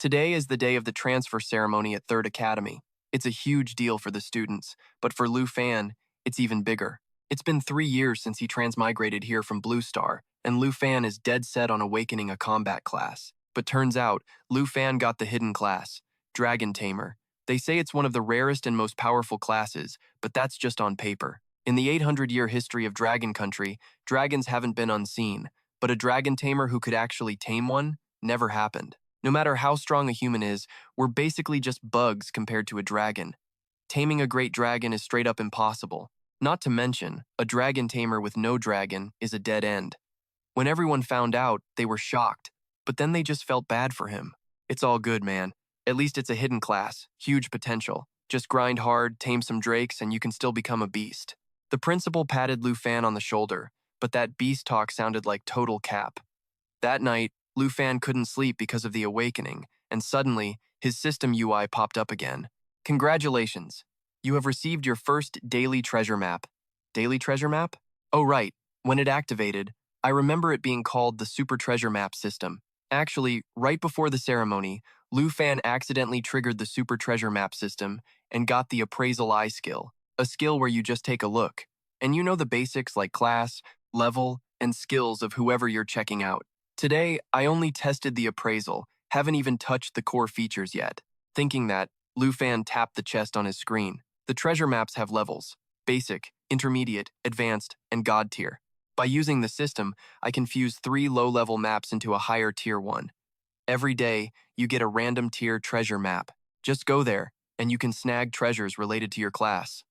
Today is the day of the transfer ceremony at 3rd Academy. It's a huge deal for the students, but for Lu Fan, it's even bigger. It's been 3 years since he transmigrated here from Blue Star, and Lu Fan is dead set on awakening a combat class. But turns out, Lu Fan got the hidden class, Dragon Tamer. They say it's one of the rarest and most powerful classes, but that's just on paper. In the 800-year history of Dragon Country, dragons haven't been unseen, but a dragon tamer who could actually tame one never happened. No matter how strong a human is, we're basically just bugs compared to a dragon. Taming a great dragon is straight up impossible. Not to mention, a dragon tamer with no dragon is a dead end. When everyone found out, they were shocked, but then they just felt bad for him. It's all good, man. At least it's a hidden class, huge potential. Just grind hard, tame some drakes, and you can still become a beast. The principal patted Lu Fan on the shoulder, but that beast talk sounded like total cap. That night, Lu Fan couldn't sleep because of the awakening, and suddenly, his system UI popped up again. Congratulations! You have received your first daily treasure map. Daily treasure map? Oh right, when it activated, I remember it being called the Super Treasure Map system. Actually, right before the ceremony, Lu Fan accidentally triggered the Super Treasure Map system and got the Appraisal Eye skill, a skill where you just take a look, and you know the basics like class, level, and skills of whoever you're checking out. Today, I only tested the appraisal, haven't even touched the core features yet. Thinking that, Lu Fan tapped the chest on his screen. The treasure maps have levels: basic, intermediate, advanced, and god tier. By using the system, I can fuse 3 low-level maps into a higher tier one. Every day, you get a random tier treasure map. Just go there, and you can snag treasures related to your class.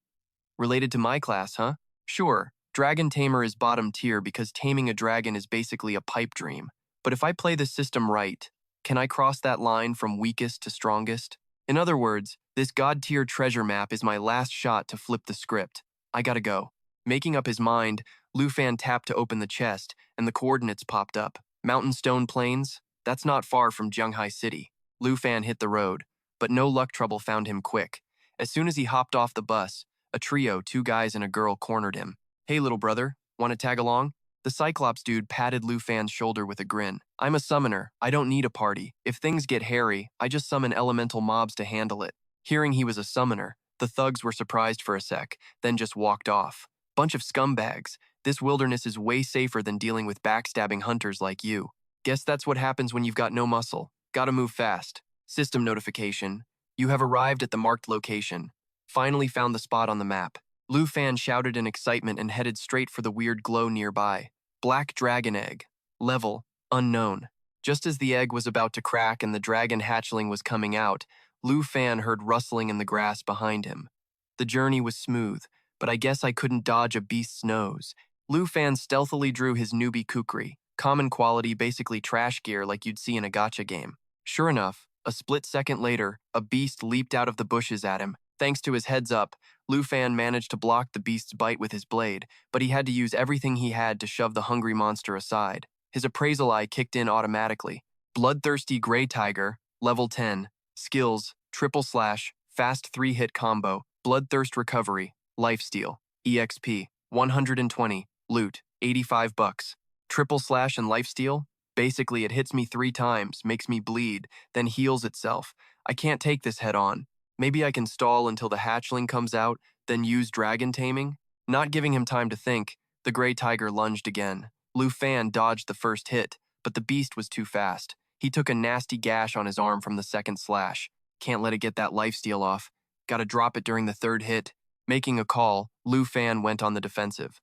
Related to my class, huh? Sure, Dragon Tamer is bottom tier because taming a dragon is basically a pipe dream. But if I play the system right, can I cross that line from weakest to strongest? In other words, this god tier treasure map is my last shot to flip the script. I gotta go. Making up his mind, Lu Fan tapped to open the chest, and the coordinates popped up. Mountain Stone Plains? That's not far from Zhenghai City. Lu Fan hit the road, but no luck trouble found him quick. As soon as he hopped off the bus, a trio, 2 guys and a girl, cornered him. Hey little brother, wanna tag along? The Cyclops dude patted Lu Fan's shoulder with a grin. I'm a summoner, I don't need a party. If things get hairy, I just summon elemental mobs to handle it. Hearing he was a summoner, the thugs were surprised for a sec, then just walked off. Bunch of scumbags. This wilderness is way safer than dealing with backstabbing hunters like you. Guess that's what happens when you've got no muscle. Gotta move fast. System notification. You have arrived at the marked location. Finally found the spot on the map. Lu Fan shouted in excitement and headed straight for the weird glow nearby. Black Dragon Egg. Level: unknown. Just as the egg was about to crack and the dragon hatchling was coming out, Lu Fan heard rustling in the grass behind him. The journey was smooth, but I guess I couldn't dodge a beast's nose. Lu Fan stealthily drew his newbie kukri, common quality, basically trash gear like you'd see in a gacha game. Sure enough, a split second later, a beast leaped out of the bushes at him. Thanks to his heads up, Lu Fan managed to block the beast's bite with his blade, but he had to use everything he had to shove the hungry monster aside. His appraisal eye kicked in automatically. Bloodthirsty Grey Tiger, level 10. Skills: triple slash, fast 3-hit combo, bloodthirst recovery, lifesteal, EXP, 120, loot, 85 bucks. Triple slash and lifesteal? Basically, it hits me 3 times, makes me bleed, then heals itself. I can't take this head on. Maybe I can stall until the hatchling comes out, then use dragon taming? Not giving him time to think, the Grey Tiger lunged again. Lu Fan dodged the first hit, but the beast was too fast. He took a nasty gash on his arm from the second slash. Can't let it get that lifesteal off. Gotta drop it during the 3rd hit. Making a call, Lu Fan went on the defensive.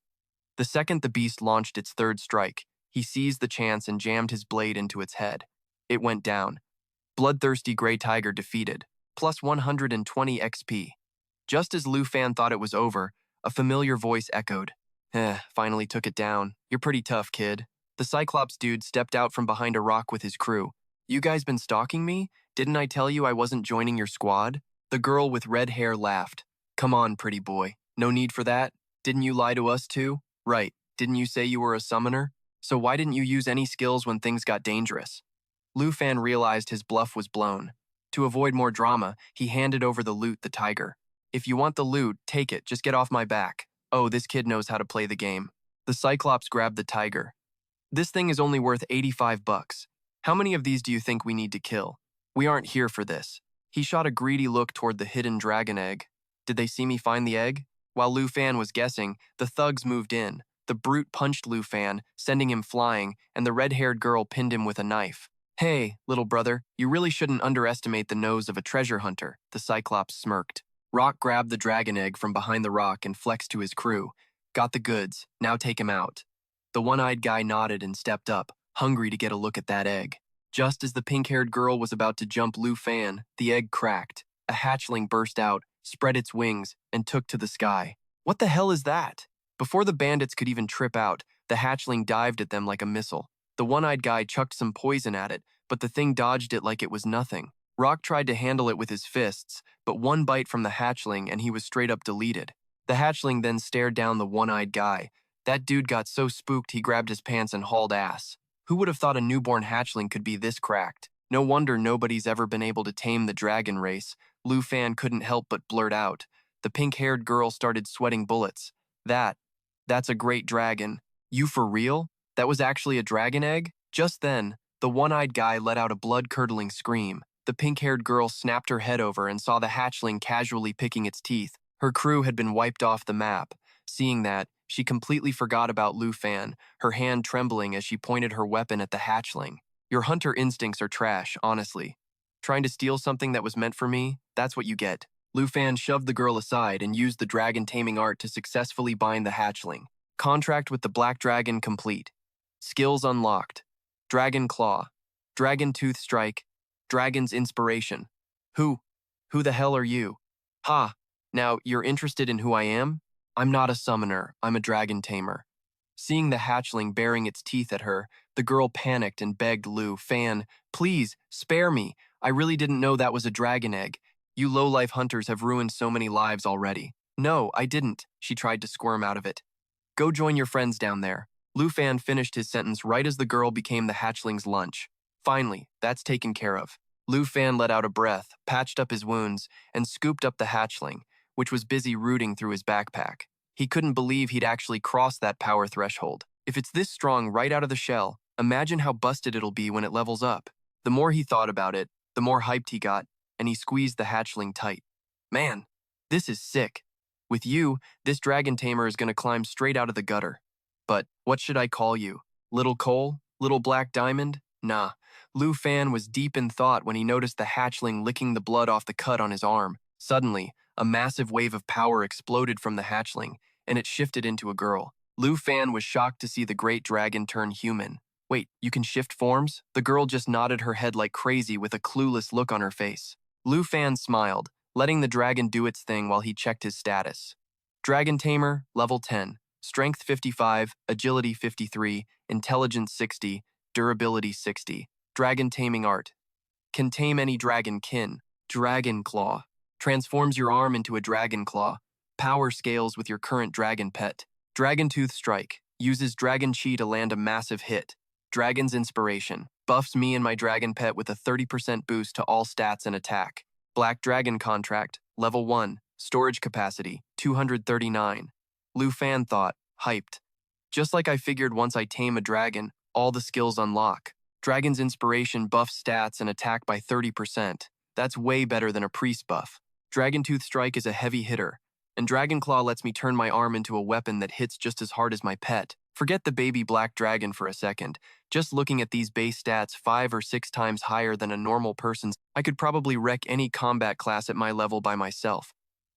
The second the beast launched its 3rd strike, he seized the chance and jammed his blade into its head. It went down. Bloodthirsty Grey Tiger defeated. Plus 120 XP. Just as Lu Fan thought it was over, a familiar voice echoed. Finally took it down. You're pretty tough, kid. The Cyclops dude stepped out from behind a rock with his crew. You guys been stalking me? Didn't I tell you I wasn't joining your squad? The girl with red hair laughed. Come on, pretty boy. No need for that. Didn't you lie to us too? Right. Didn't you say you were a summoner? So why didn't you use any skills when things got dangerous? Lu Fan realized his bluff was blown. To avoid more drama, he handed over the loot, the tiger. If you want the loot, take it, just get off my back. Oh, this kid knows how to play the game. The Cyclops grabbed the tiger. This thing is only worth 85 bucks. How many of these do you think we need to kill? We aren't here for this. He shot a greedy look toward the hidden dragon egg. Did they see me find the egg? While Lu Fan was guessing, the thugs moved in. The brute punched Lu Fan, sending him flying, and the red-haired girl pinned him with a knife. Hey, little brother, you really shouldn't underestimate the nose of a treasure hunter, the Cyclops smirked. Rock grabbed the dragon egg from behind the rock and flexed to his crew. Got the goods, now take him out. The one-eyed guy nodded and stepped up, hungry to get a look at that egg. Just as the pink-haired girl was about to jump Lu Fan, the egg cracked. A hatchling burst out, spread its wings, and took to the sky. What the hell is that? Before the bandits could even trip out, the hatchling dived at them like a missile. The one-eyed guy chucked some poison at it, but the thing dodged it like it was nothing. Rock tried to handle it with his fists, but one bite from the hatchling and he was straight up deleted. The hatchling then stared down the one-eyed guy. That dude got so spooked he grabbed his pants and hauled ass. Who would have thought a newborn hatchling could be this cracked? No wonder nobody's ever been able to tame the dragon race. Lu Fan couldn't help but blurt out. The pink-haired girl started sweating bullets. That's a great dragon. You for real? That was actually a dragon egg? Just then, the one-eyed guy let out a blood-curdling scream. The pink-haired girl snapped her head over and saw the hatchling casually picking its teeth. Her crew had been wiped off the map. Seeing that, she completely forgot about Lu Fan, her hand trembling as she pointed her weapon at the hatchling. Your hunter instincts are trash, honestly. Trying to steal something that was meant for me? That's what you get. Lu Fan shoved the girl aside and used the dragon taming art to successfully bind the hatchling. Contract with the Black Dragon complete. Skills unlocked. Dragon Claw. Dragon Tooth Strike. Dragon's Inspiration. Who the hell are you? Ha! Now, you're interested in who I am? I'm not a summoner, I'm a dragon tamer. Seeing the hatchling baring its teeth at her, the girl panicked and begged Lu Fan, please, spare me. I really didn't know that was a dragon egg. You low-life hunters have ruined so many lives already. No, I didn't, she tried to squirm out of it. Go join your friends down there. Lu Fan finished his sentence right as the girl became the hatchling's lunch. Finally, that's taken care of. Lu Fan let out a breath, patched up his wounds, and scooped up the hatchling, which was busy rooting through his backpack. He couldn't believe he'd actually crossed that power threshold. If it's this strong right out of the shell, imagine how busted it'll be when it levels up. The more he thought about it, the more hyped he got, and he squeezed the hatchling tight. Man, this is sick. With you, this dragon tamer is going to climb straight out of the gutter. But what should I call you? Little Coal? Little Black Diamond? Nah. Lu Fan was deep in thought when he noticed the hatchling licking the blood off the cut on his arm. Suddenly, a massive wave of power exploded from the hatchling, and it shifted into a girl. Lu Fan was shocked to see the great dragon turn human. Wait, you can shift forms? The girl just nodded her head like crazy with a clueless look on her face. Lu Fan smiled, letting the dragon do its thing while he checked his status. Dragon Tamer, level 10, Strength 55, Agility 53, Intelligence 60, Durability 60. Dragon Taming Art. Can tame any dragon kin. Dragon Claw. Transforms your arm into a dragon claw. Power scales with your current dragon pet. Dragon Tooth Strike. Uses Dragon Chi to land a massive hit. Dragon's Inspiration. Buffs me and my dragon pet with a 30% boost to all stats and attack. Black Dragon Contract. Level 1. Storage Capacity. 239. Lu Fan thought, hyped. Just like I figured once I tame a dragon, all the skills unlock. Dragon's Inspiration buffs stats and attack by 30%. That's way better than a priest buff. Dragon Tooth Strike is a heavy hitter, and Dragon Claw lets me turn my arm into a weapon that hits just as hard as my pet. Forget the baby black dragon for a second. Just looking at these base stats 5 or 6 times higher than a normal person's, I could probably wreck any combat class at my level by myself.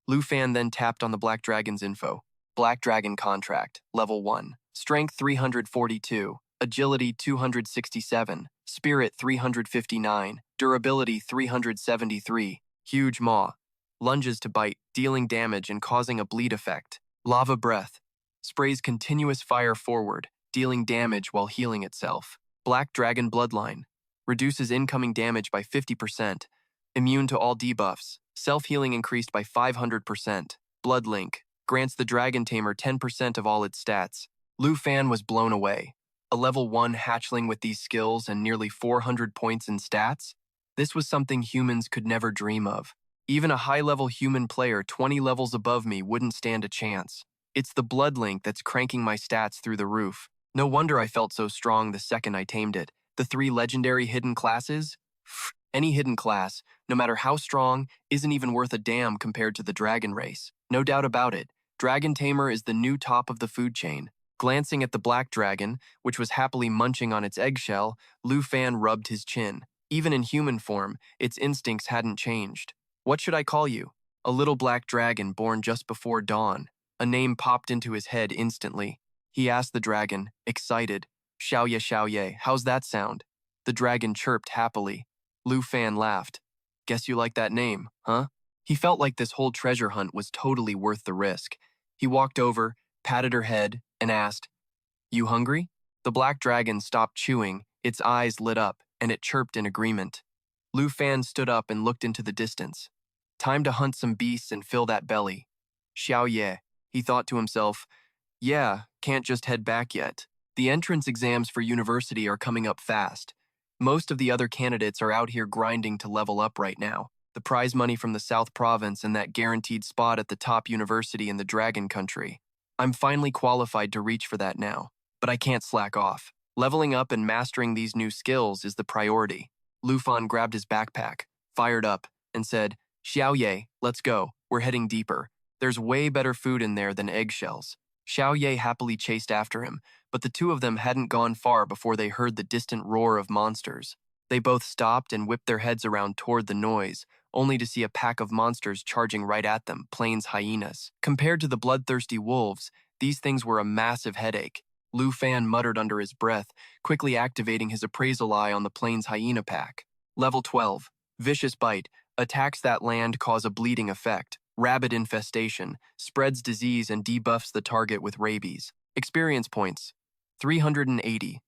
Lu Fan then tapped on the Black Dragon's info. Black Dragon Contract, Level 1. Strength 342. Agility 267, Spirit 359, Durability 373, Huge Maw. Lunges to bite, dealing damage and causing a bleed effect. Lava Breath. Sprays continuous fire forward, dealing damage while healing itself. Black Dragon Bloodline. Reduces incoming damage by 50%. Immune to all debuffs. Self-healing increased by 500%. Blood Link. Grants the Dragon Tamer 10% of all its stats. Lu Fan was blown away. A level 1 hatchling with these skills and nearly 400 points in stats? This was something humans could never dream of. Even a high-level human player 20 levels above me wouldn't stand a chance. It's the blood link that's cranking my stats through the roof. No wonder I felt so strong the second I tamed it. The 3 legendary hidden classes? Any hidden class, no matter how strong, isn't even worth a damn compared to the dragon race. No doubt about it, Dragon Tamer is the new top of the food chain. Glancing at the black dragon, which was happily munching on its eggshell, Lu Fan rubbed his chin. Even in human form, its instincts hadn't changed. What should I call you? A little black dragon born just before dawn. A name popped into his head instantly. He asked the dragon, excited, Xiao Ye, how's that sound? The dragon chirped happily. Lu Fan laughed. Guess you like that name, huh? He felt like this whole treasure hunt was totally worth the risk. He walked over, patted her head, and asked, You hungry? The black dragon stopped chewing, its eyes lit up, and it chirped in agreement. Lu Fan stood up and looked into the distance. Time to hunt some beasts and fill that belly. Xiao Ye, he thought to himself, yeah, can't just head back yet. The entrance exams for university are coming up fast. Most of the other candidates are out here grinding to level up right now. The prize money from the South Province and that guaranteed spot at the top university in the Dragon Country. I'm finally qualified to reach for that now, but I can't slack off. Leveling up and mastering these new skills is the priority. Lu Fan grabbed his backpack, fired up, and said, Xiao Ye, let's go. We're heading deeper. There's way better food in there than eggshells. Xiao Ye happily chased after him, but the two of them hadn't gone far before they heard the distant roar of monsters. They both stopped and whipped their heads around toward the noise, only to see a pack of monsters charging right at them, plains hyenas. Compared to the bloodthirsty wolves, these things were a massive headache. Lu Fan muttered under his breath, quickly activating his Appraisal Eye on the plains hyena pack. Level 12. Vicious Bite. Attacks that land cause a bleeding effect. Rabid Infestation. Spreads disease and debuffs the target with rabies. Experience points. 380.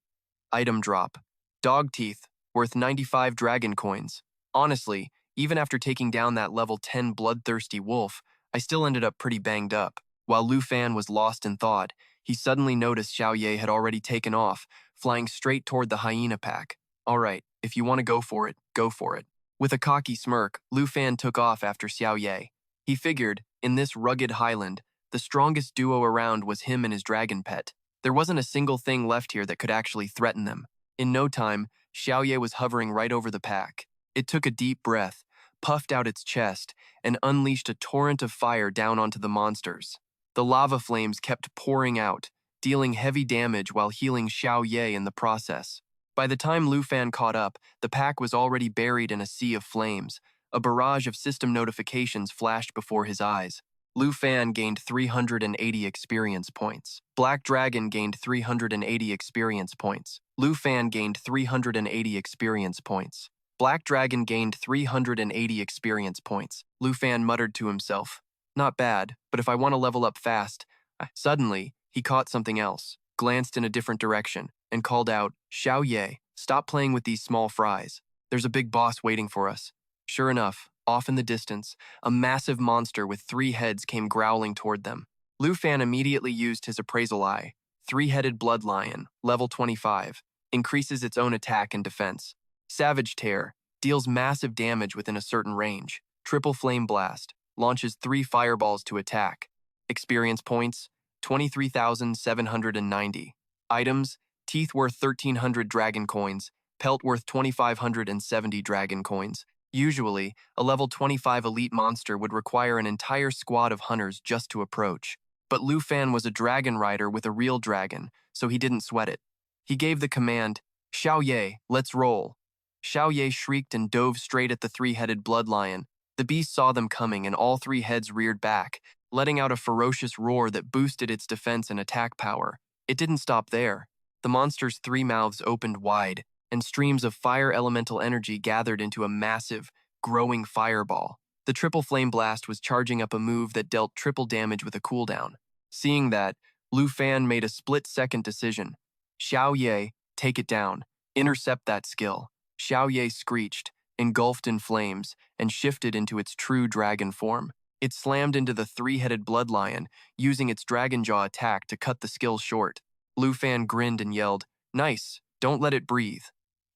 Item drop. Dog Teeth. Worth 95 dragon coins. Honestly, even after taking down that level 10 bloodthirsty wolf, I still ended up pretty banged up. While Lu Fan was lost in thought, he suddenly noticed Xiao Ye had already taken off, flying straight toward the hyena pack. All right, if you want to go for it, go for it. With a cocky smirk, Lu Fan took off after Xiao Ye. He figured, in this rugged highland, the strongest duo around was him and his dragon pet. There wasn't a single thing left here that could actually threaten them. In no time, Xiao Ye was hovering right over the pack. It took a deep breath, puffed out its chest, and unleashed a torrent of fire down onto the monsters. The lava flames kept pouring out, dealing heavy damage while healing Xiao Ye in the process. By the time Lu Fan caught up, the pack was already buried in a sea of flames. A barrage of system notifications flashed before his eyes. Lu Fan gained 380 experience points. Black Dragon gained 380 experience points. Lu Fan gained 380 experience points. Black Dragon gained 380 experience points. Lu Fan muttered to himself, not bad, but if I want to level up fast. Suddenly, he caught something else, glanced in a different direction, and called out, Xiao Ye, stop playing with these small fries. There's a big boss waiting for us. Sure enough, off in the distance, a massive monster with 3 heads came growling toward them. Lu Fan immediately used his Appraisal Eye. 3-headed Bloodline, level 25, increases its own attack and defense. Savage Tear, deals massive damage within a certain range. Triple Flame Blast, launches 3 fireballs to attack. Experience points, 23,790. Items, teeth worth 1,300 dragon coins, pelt worth 2,570 dragon coins. Usually, a level 25 elite monster would require an entire squad of hunters just to approach. But Lu Fan was a dragon rider with a real dragon, so he didn't sweat it. He gave the command, Xiao Ye, let's roll. Xiao Ye shrieked and dove straight at the 3-headed bloodlion. The beast saw them coming and all 3 heads reared back, letting out a ferocious roar that boosted its defense and attack power. It didn't stop there. The monster's 3 mouths opened wide, and streams of fire elemental energy gathered into a massive, growing fireball. The triple flame blast was charging up a move that dealt triple damage with a cooldown. Seeing that, Lu Fan made a split-second decision. Xiao Ye, take it down. Intercept that skill. Xiao Ye screeched, engulfed in flames, and shifted into its true dragon form. It slammed into the 3-headed bloodlion, using its dragon jaw attack to cut the skill short. Lu Fan grinned and yelled, Nice, don't let it breathe.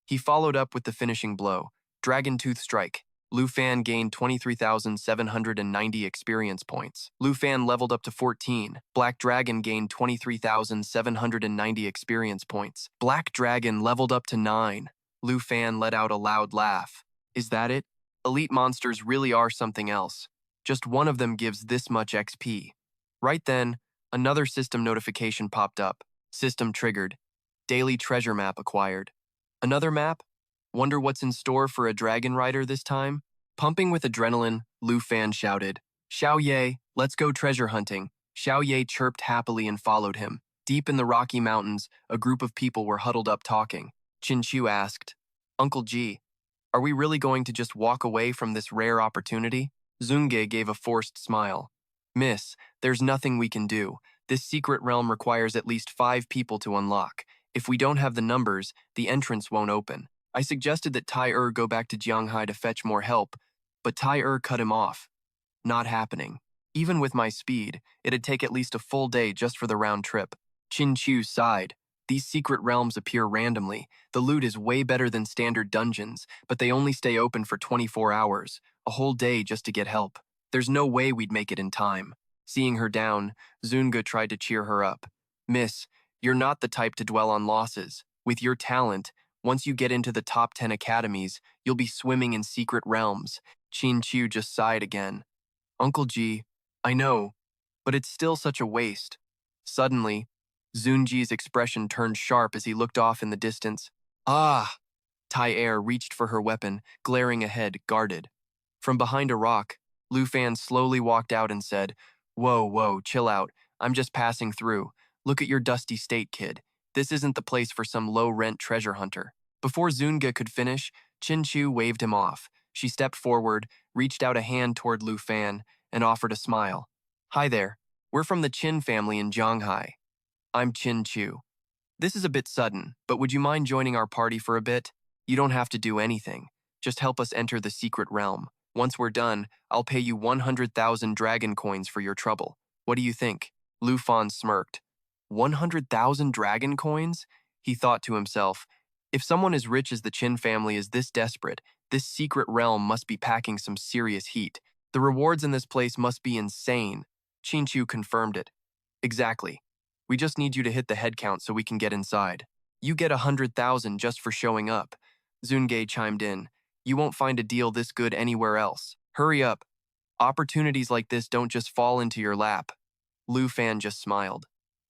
He followed up with the finishing blow, Dragon Tooth Strike. Lu Fan gained 23,790 experience points. Lu Fan leveled up to 14. Black Dragon gained 23,790 experience points. Black Dragon leveled up to 9. Lu Fan let out a loud laugh. Is that it? Elite monsters really are something else. Just one of them gives this much XP. Right then, another system notification popped up. System triggered. Daily treasure map acquired. Another map? Wonder what's in store for a dragon rider this time? Pumping with adrenaline, Lu Fan shouted, "Xiao Ye, let's go treasure hunting." Xiao Ye chirped happily and followed him. Deep in the Rocky Mountains, a group of people were huddled up talking. Qin Chu asked, "Uncle G, are we really going to just walk away from this rare opportunity?" Zunge gave a forced smile. "Miss, there's nothing we can do. This secret realm requires at least 5 people to unlock. If we don't have the numbers, the entrance won't open. I suggested that Tai go back to Jianghai to fetch more help, but Tai cut him off. Not happening. Even with my speed, it'd take at least a full day just for the round trip." Qin Chu sighed. These secret realms appear randomly. The loot is way better than standard dungeons, but they only stay open for 24 hours, a whole day just to get help. There's no way we'd make it in time. Seeing her down, Zunga tried to cheer her up. "Miss, you're not the type to dwell on losses. With your talent, once you get into the top 10 academies, you'll be swimming in secret realms." Qin Chu just sighed again. "Uncle G, I know, but it's still such a waste." Suddenly, Zunji's expression turned sharp as he looked off in the distance. "Ah!" Tai reached for her weapon, glaring ahead, guarded. From behind a rock, Lu Fan slowly walked out and said, Whoa, chill out. I'm just passing through. Look at your dusty state, kid. This isn't the place for some low-rent treasure hunter." Before Zunga could finish, Qin Chu waved him off. She stepped forward, reached out a hand toward Lu Fan, and offered a smile. "Hi there. We're from the Qin family in Jianghai. I'm Qin Chu. This is a bit sudden, but would you mind joining our party for a bit? You don't have to do anything. Just help us enter the secret realm. Once we're done, I'll pay you 100,000 dragon coins for your trouble. What do you think?" Lu Fan smirked. 100,000 dragon coins? He thought to himself, if someone as rich as the Qin family is this desperate, this secret realm must be packing some serious heat. The rewards in this place must be insane. Qin Chu confirmed it. "Exactly. We just need you to hit the head count so we can get inside. You get 100,000 just for showing up." Zunge chimed in. "You won't find a deal this good anywhere else. Hurry up. Opportunities like this don't just fall into your lap." Lu Fan just smiled.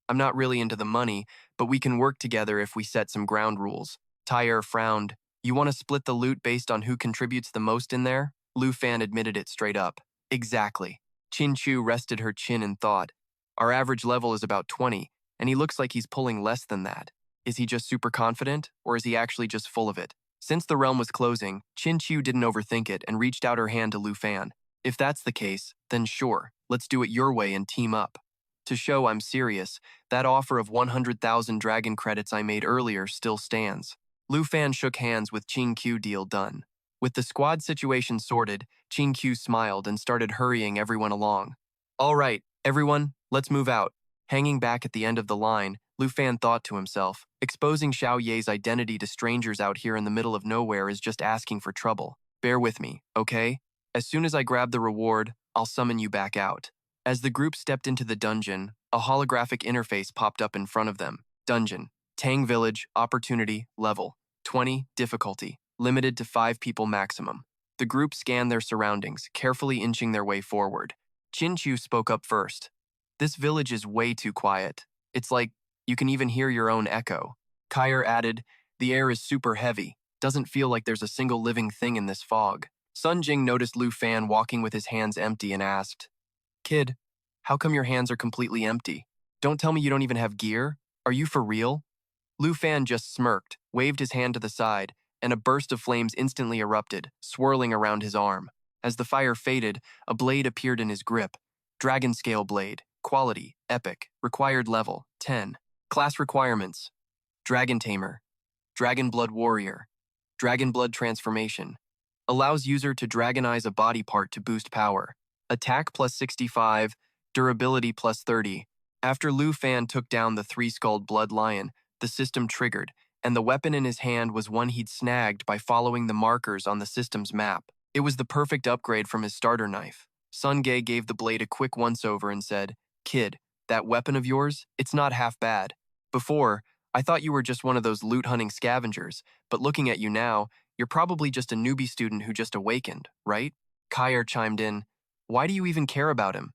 "I'm not really into the money, but we can work together if we set some ground rules." Tai frowned. "You want to split the loot based on who contributes the most in there?" Lu Fan admitted it straight up. "Exactly." Qin Chu rested her chin in thought. "Our average level is about 20, and he looks like he's pulling less than that. Is he just super confident, or is he actually just full of it?" Since the realm was closing, Qin Chu didn't overthink it and reached out her hand to Lu Fan. "If that's the case, then sure, let's do it your way and team up." To show I'm serious, that offer of 100,000 dragon credits I made earlier still stands. Lu Fan shook hands with Qin Q. Deal done. With the squad situation sorted, Qin Q smiled and started hurrying everyone along. "All right, everyone, let's move out." Hanging back at the end of the line, Lu Fan thought to himself, exposing Xiao Ye's identity to strangers out here in the middle of nowhere is just asking for trouble. Bear with me, okay? As soon as I grab the reward, I'll summon you back out. As the group stepped into the dungeon, a holographic interface popped up in front of them. Dungeon. Tang Village, opportunity, level. 20, difficulty. Limited to 5 people maximum. The group scanned their surroundings, carefully inching their way forward. Qin Chu spoke up first. "This village is way too quiet. It's like you can even hear your own echo." Kyer added, "The air is super heavy. Doesn't feel like there's a single living thing in this fog." Sun Jing noticed Lu Fan walking with his hands empty and asked, "Kid, how come your hands are completely empty? Don't tell me you don't even have gear? Are you for real?" Lu Fan just smirked, waved his hand to the side, and a burst of flames instantly erupted, swirling around his arm. As the fire faded, a blade appeared in his grip. Dragon Scale Blade. Quality, Epic. Required level, 10. Class requirements. Dragon Tamer. Dragon Blood Warrior. Dragon Blood Transformation. Allows user to dragonize a body part to boost power. Attack plus 65, durability plus 30. After Lu Fan took down the 3-skulled Blood Lion, the system triggered, and the weapon in his hand was one he'd snagged by following the markers on the system's map. It was the perfect upgrade from his starter knife. Sun Ge gave the blade a quick once-over and said, "Kid, that weapon of yours, it's not half bad. Before, I thought you were just one of those loot-hunting scavengers, but looking at you now, You're probably just a newbie student who just awakened, right? Kyer chimed in. Why do you even care about him?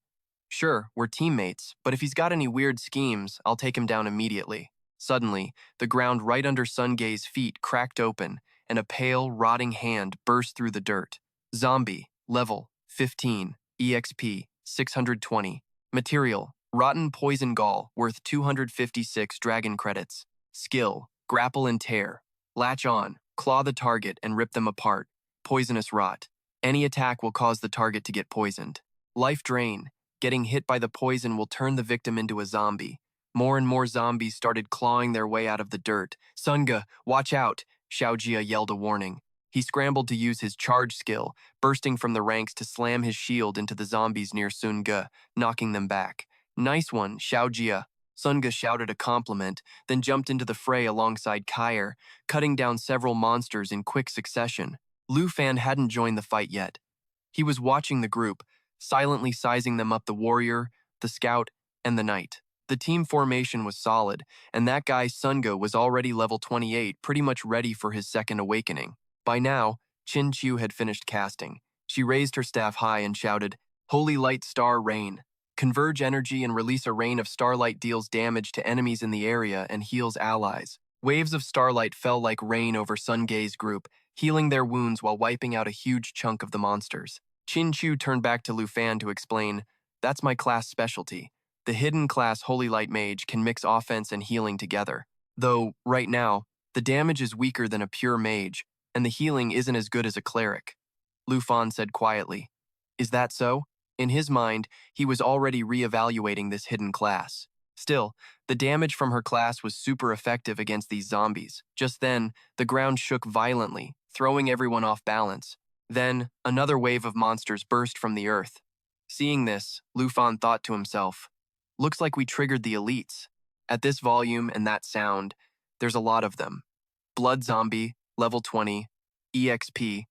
Sure, we're teammates, but if he's got any weird schemes, I'll take him down immediately. Suddenly, the ground right under Sungay's feet cracked open, and a pale, rotting hand burst through the dirt. Zombie, level 15, EXP 620. Material, rotten poison gall, worth 256 dragon credits. Skill, grapple and tear. Latch on, claw the target and rip them apart. Poisonous rot. Any attack will cause the target to get poisoned. Life drain. Getting hit by the poison will turn the victim into a zombie. More and more zombies started clawing their way out of the dirt. Sunga, watch out! Xiao Ye yelled a warning. He scrambled to use his charge skill, bursting from the ranks to slam his shield into the zombies near Sunga, knocking them back. Nice one, Xiao Ye. Sunga shouted a compliment, then jumped into the fray alongside Kyer, cutting down several monsters in quick succession. Lu Fan hadn't joined the fight yet. He was watching the group, silently sizing them up: the warrior, the scout, and the knight. The team formation was solid, and that guy Sunga was already level 28, pretty much ready for his second awakening. By now, Qin Chu had finished casting. She raised her staff high and shouted, Holy Light Star Rain. Converge energy and release a rain of starlight, deals damage to enemies in the area and heals allies. Waves of starlight fell like rain over Sungay's group, healing their wounds while wiping out a huge chunk of the monsters. Qin Chu turned back to Lu Fan to explain, That's my class specialty. The hidden class Holy Light Mage can mix offense and healing together. Though, right now, the damage is weaker than a pure mage, and the healing isn't as good as a cleric. Lu Fan said quietly. Is that so? In his mind, he was already re-evaluating this hidden class. Still, the damage from her class was super effective against these zombies. Just then, the ground shook violently, throwing everyone off balance. Then, another wave of monsters burst from the earth. Seeing this, Lu Fan thought to himself, Looks like we triggered the elites. At this volume and that sound, there's a lot of them. Blood Zombie, level 20, EXP,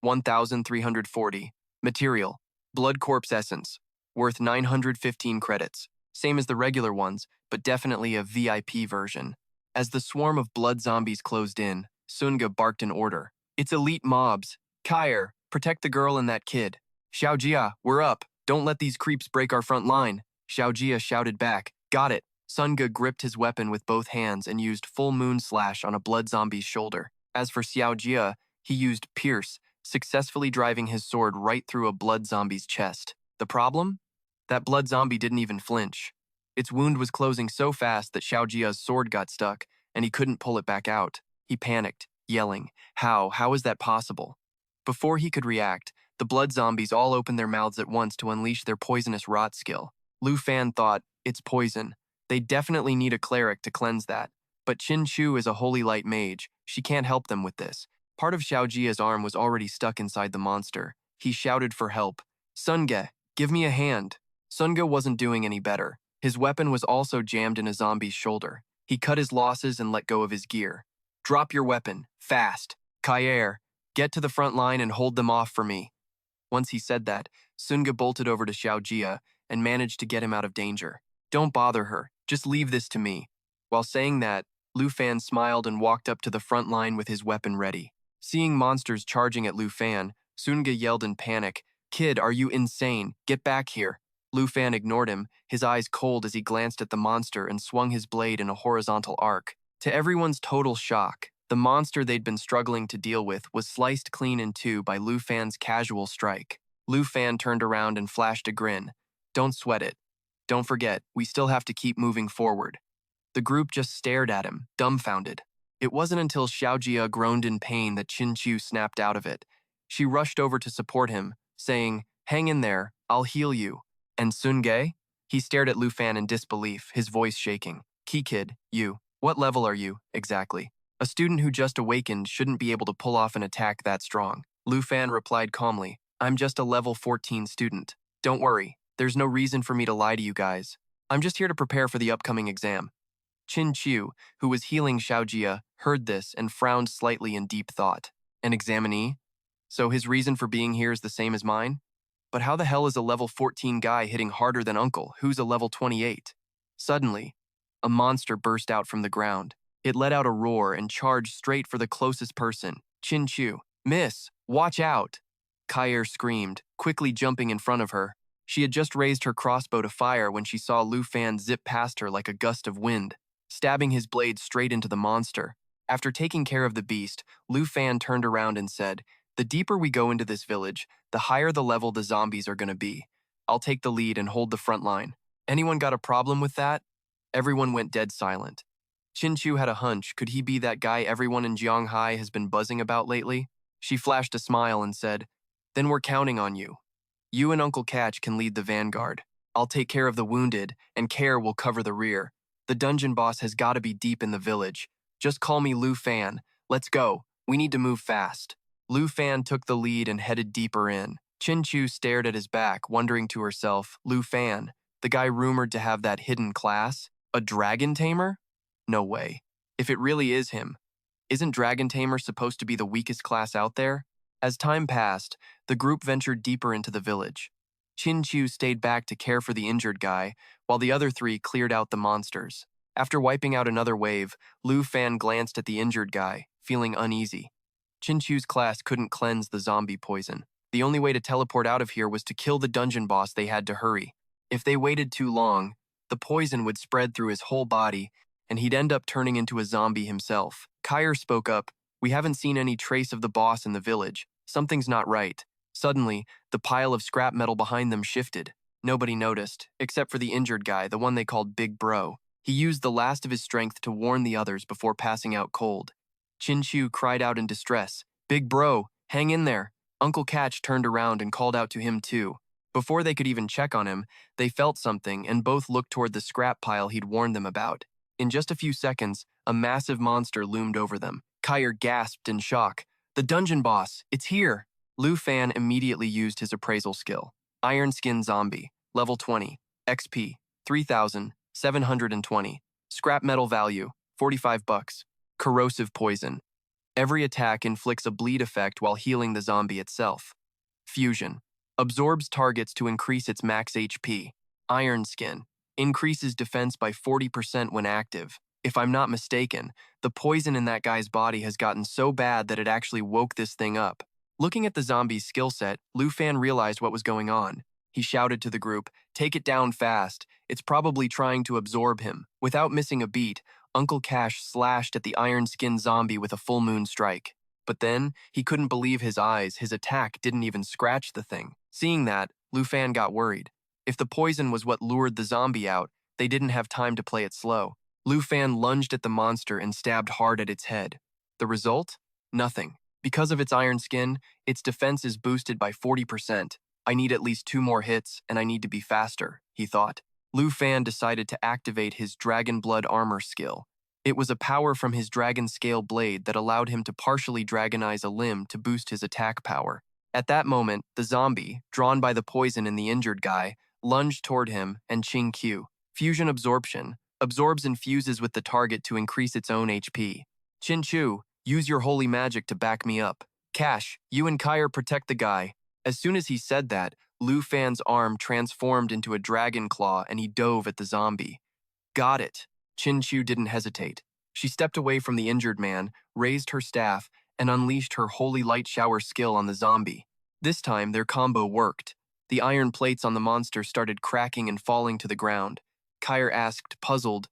1,340. Material, Blood Corpse Essence, worth 915 credits. Same as the regular ones, but definitely a VIP version. As the swarm of blood zombies closed in, Sunga barked an order. It's elite mobs. Kyer, protect the girl and that kid. Xiao Jia, we're up. Don't let these creeps break our front line. Xiao Jia shouted back, Got it. Sunga gripped his weapon with both hands and used full moon slash on a blood zombie's shoulder. As for Xiao Jia, he used pierce, successfully driving his sword right through a blood zombie's chest. The problem? That blood zombie didn't even flinch. Its wound was closing so fast that Xiao Jia's sword got stuck, and he couldn't pull it back out. He panicked, yelling, How is that possible? Before he could react, the blood zombies all opened their mouths at once to unleash their poisonous rot skill. Lu Fan thought, It's poison. They definitely need a cleric to cleanse that. But Qin Chu is a holy light mage. She can't help them with this. Part of Xiao Jia's arm was already stuck inside the monster. He shouted for help. Sunga, give me a hand. Sunga wasn't doing any better. His weapon was also jammed in a zombie's shoulder. He cut his losses and let go of his gear. Drop your weapon, fast. Kyer, get to the front line and hold them off for me. Once he said that, Sunga bolted over to Xiao Jia and managed to get him out of danger. Don't bother her, just leave this to me. While saying that, Lu Fan smiled and walked up to the front line with his weapon ready. Seeing monsters charging at Lu Fan, Sunga yelled in panic, Kid, are you insane? Get back here. Lu Fan ignored him, his eyes cold as he glanced at the monster and swung his blade in a horizontal arc. To everyone's total shock, the monster they'd been struggling to deal with was sliced clean in two by Lu Fan's casual strike. Lu Fan turned around and flashed a grin. Don't sweat it. Don't forget, we still have to keep moving forward. The group just stared at him, dumbfounded. It wasn't until Xiao Jia groaned in pain that Qin Chu snapped out of it. She rushed over to support him, saying, Hang in there, I'll heal you. And Sungae? He stared at Lu Fan in disbelief, his voice shaking. Key kid, you. What level are you, exactly? A student who just awakened shouldn't be able to pull off an attack that strong. Lu Fan replied calmly, I'm just a level 14 student. Don't worry, there's no reason for me to lie to you guys. I'm just here to prepare for the upcoming exam. Qin Chu, who was healing Xiao Jia, heard this and frowned slightly in deep thought. An examinee? So his reason for being here is the same as mine? But how the hell is a level 14 guy hitting harder than Uncle, who's a level 28? Suddenly, a monster burst out from the ground. It let out a roar and charged straight for the closest person, Chin Chu, "Miss, watch out!" Kair screamed, quickly jumping in front of her. She had just raised her crossbow to fire when she saw Lu Fan zip past her like a gust of wind, stabbing his blade straight into the monster. After taking care of the beast, Lu Fan turned around and said, "The deeper we go into this village, the higher the level the zombies are going to be. I'll take the lead and hold the front line. Anyone got a problem with that?" Everyone went dead silent. Chin Chu had a hunch. Could he be that guy everyone in Jianghai has been buzzing about lately? She flashed a smile and said, "Then we're counting on you. You and Uncle Catch can lead the vanguard. I'll take care of the wounded, and Care will cover the rear. The dungeon boss has got to be deep in the village. Just call me Lu Fan. Let's go. We need to move fast." Lu Fan took the lead and headed deeper in. Chin Chu stared at his back, wondering to herself, Lu Fan, the guy rumored to have that hidden class? A dragon tamer? No way. If it really is him, isn't Dragon Tamer supposed to be the weakest class out there? As time passed, the group ventured deeper into the village. Chin Chu stayed back to care for the injured guy, while the other three cleared out the monsters. After wiping out another wave, Lu Fan glanced at the injured guy, feeling uneasy. Chin Chu's class couldn't cleanse the zombie poison. The only way to teleport out of here was to kill the dungeon boss. They had to hurry. If they waited too long, the poison would spread through his whole body, and he'd end up turning into a zombie himself. Kair spoke up, "We haven't seen any trace of the boss in the village. Something's not right." Suddenly, the pile of scrap metal behind them shifted. Nobody noticed, except for the injured guy, the one they called Big Bro. He used the last of his strength to warn the others before passing out cold. Chin Chu cried out in distress, "Big Bro, hang in there." Uncle Catch turned around and called out to him too. Before they could even check on him, they felt something and both looked toward the scrap pile he'd warned them about. In just a few seconds, a massive monster loomed over them. Kair gasped in shock. "The dungeon boss, it's here!" Lu Fan immediately used his appraisal skill. Iron Skin Zombie, level 20, XP, 3,720. Scrap metal value, 45 bucks. Corrosive poison. Every attack inflicts a bleed effect while healing the zombie itself. Fusion. Absorbs targets to increase its max HP. Iron Skin. Increases defense by 40% when active. If I'm not mistaken, the poison in that guy's body has gotten so bad that it actually woke this thing up. Looking at the zombie's skill set, Lu Fan realized what was going on. He shouted to the group, "Take it down fast. It's probably trying to absorb him." Without missing a beat, Uncle Cash slashed at the iron-skinned zombie with a full moon strike. But then, he couldn't believe his eyes. His attack didn't even scratch the thing. Seeing that, Lu Fan got worried. If the poison was what lured the zombie out, they didn't have time to play it slow. Lu Fan lunged at the monster and stabbed hard at its head. The result? Nothing. Because of its iron skin, its defense is boosted by 40%. I need at least 2 more hits, and I need to be faster, he thought. Lu Fan decided to activate his Dragon Blood armor skill. It was a power from his dragon scale blade that allowed him to partially dragonize a limb to boost his attack power. At that moment, the zombie, drawn by the poison in the injured guy, lunged toward him and Ching Q. Fusion Absorption. Absorbs and fuses with the target to increase its own HP. Chin Chu, use your holy magic to back me up. Cash, you and Kair protect the guy. As soon as he said that, Lu Fan's arm transformed into a dragon claw and he dove at the zombie. Got it. Chin Chu didn't hesitate. She stepped away from the injured man, raised her staff, and unleashed her holy light shower skill on the zombie. This time, their combo worked. The iron plates on the monster started cracking and falling to the ground. Kair asked, puzzled,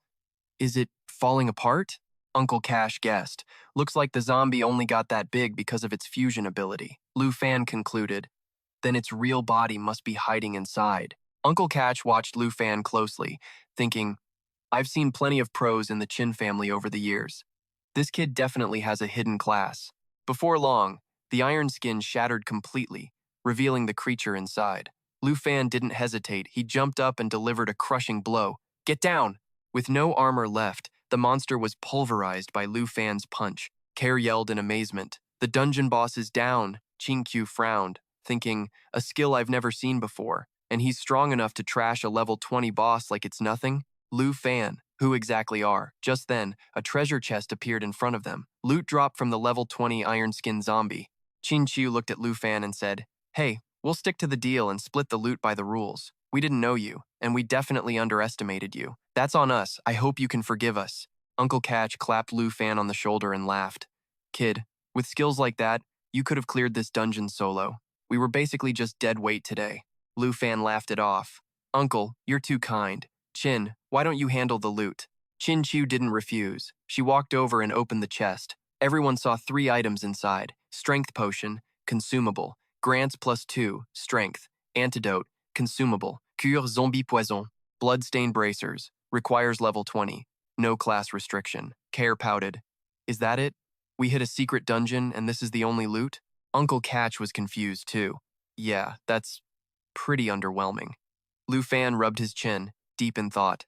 "Is it falling apart?" Uncle Cash guessed. "Looks like the zombie only got that big because of its fusion ability." Lu Fan concluded. "Then its real body must be hiding inside." Uncle Catch watched Lu Fan closely, thinking, "I've seen plenty of pros in the Chin family over the years. This kid definitely has a hidden class." Before long, the iron skin shattered completely, revealing the creature inside. Lu Fan didn't hesitate. He jumped up and delivered a crushing blow. "Get down!" With no armor left, the monster was pulverized by Lu Fan's punch. Care yelled in amazement. "The dungeon boss is down." Ching Q frowned, thinking, "A skill I've never seen before, and he's strong enough to trash a level 20 boss like it's nothing?" Lu Fan, who exactly are? Just then, a treasure chest appeared in front of them. Loot dropped from the level 20 iron skin zombie. Chin Chu looked at Lu Fan and said, "Hey, we'll stick to the deal and split the loot by the rules. We didn't know you, and we definitely underestimated you. That's on us. I hope you can forgive us." Uncle Catch clapped Lu Fan on the shoulder and laughed. "Kid, With skills like that, you could have cleared this dungeon solo. We were basically just dead weight today. Lu Fan laughed it off. Uncle, you're too kind. Chin, why don't you handle the loot? Chin Chu didn't refuse. She walked over and opened the chest. Everyone saw 3 items inside. Strength potion, consumable. Grants +2, strength. Antidote, consumable. Cure zombie poison. Bloodstain bracers. Requires level 20. No class restriction. Care pouted. Is that it? We hit a secret dungeon and this is the only loot? Uncle Catch was confused too. Yeah, that's pretty underwhelming. Lu Fan rubbed his chin, deep in thought.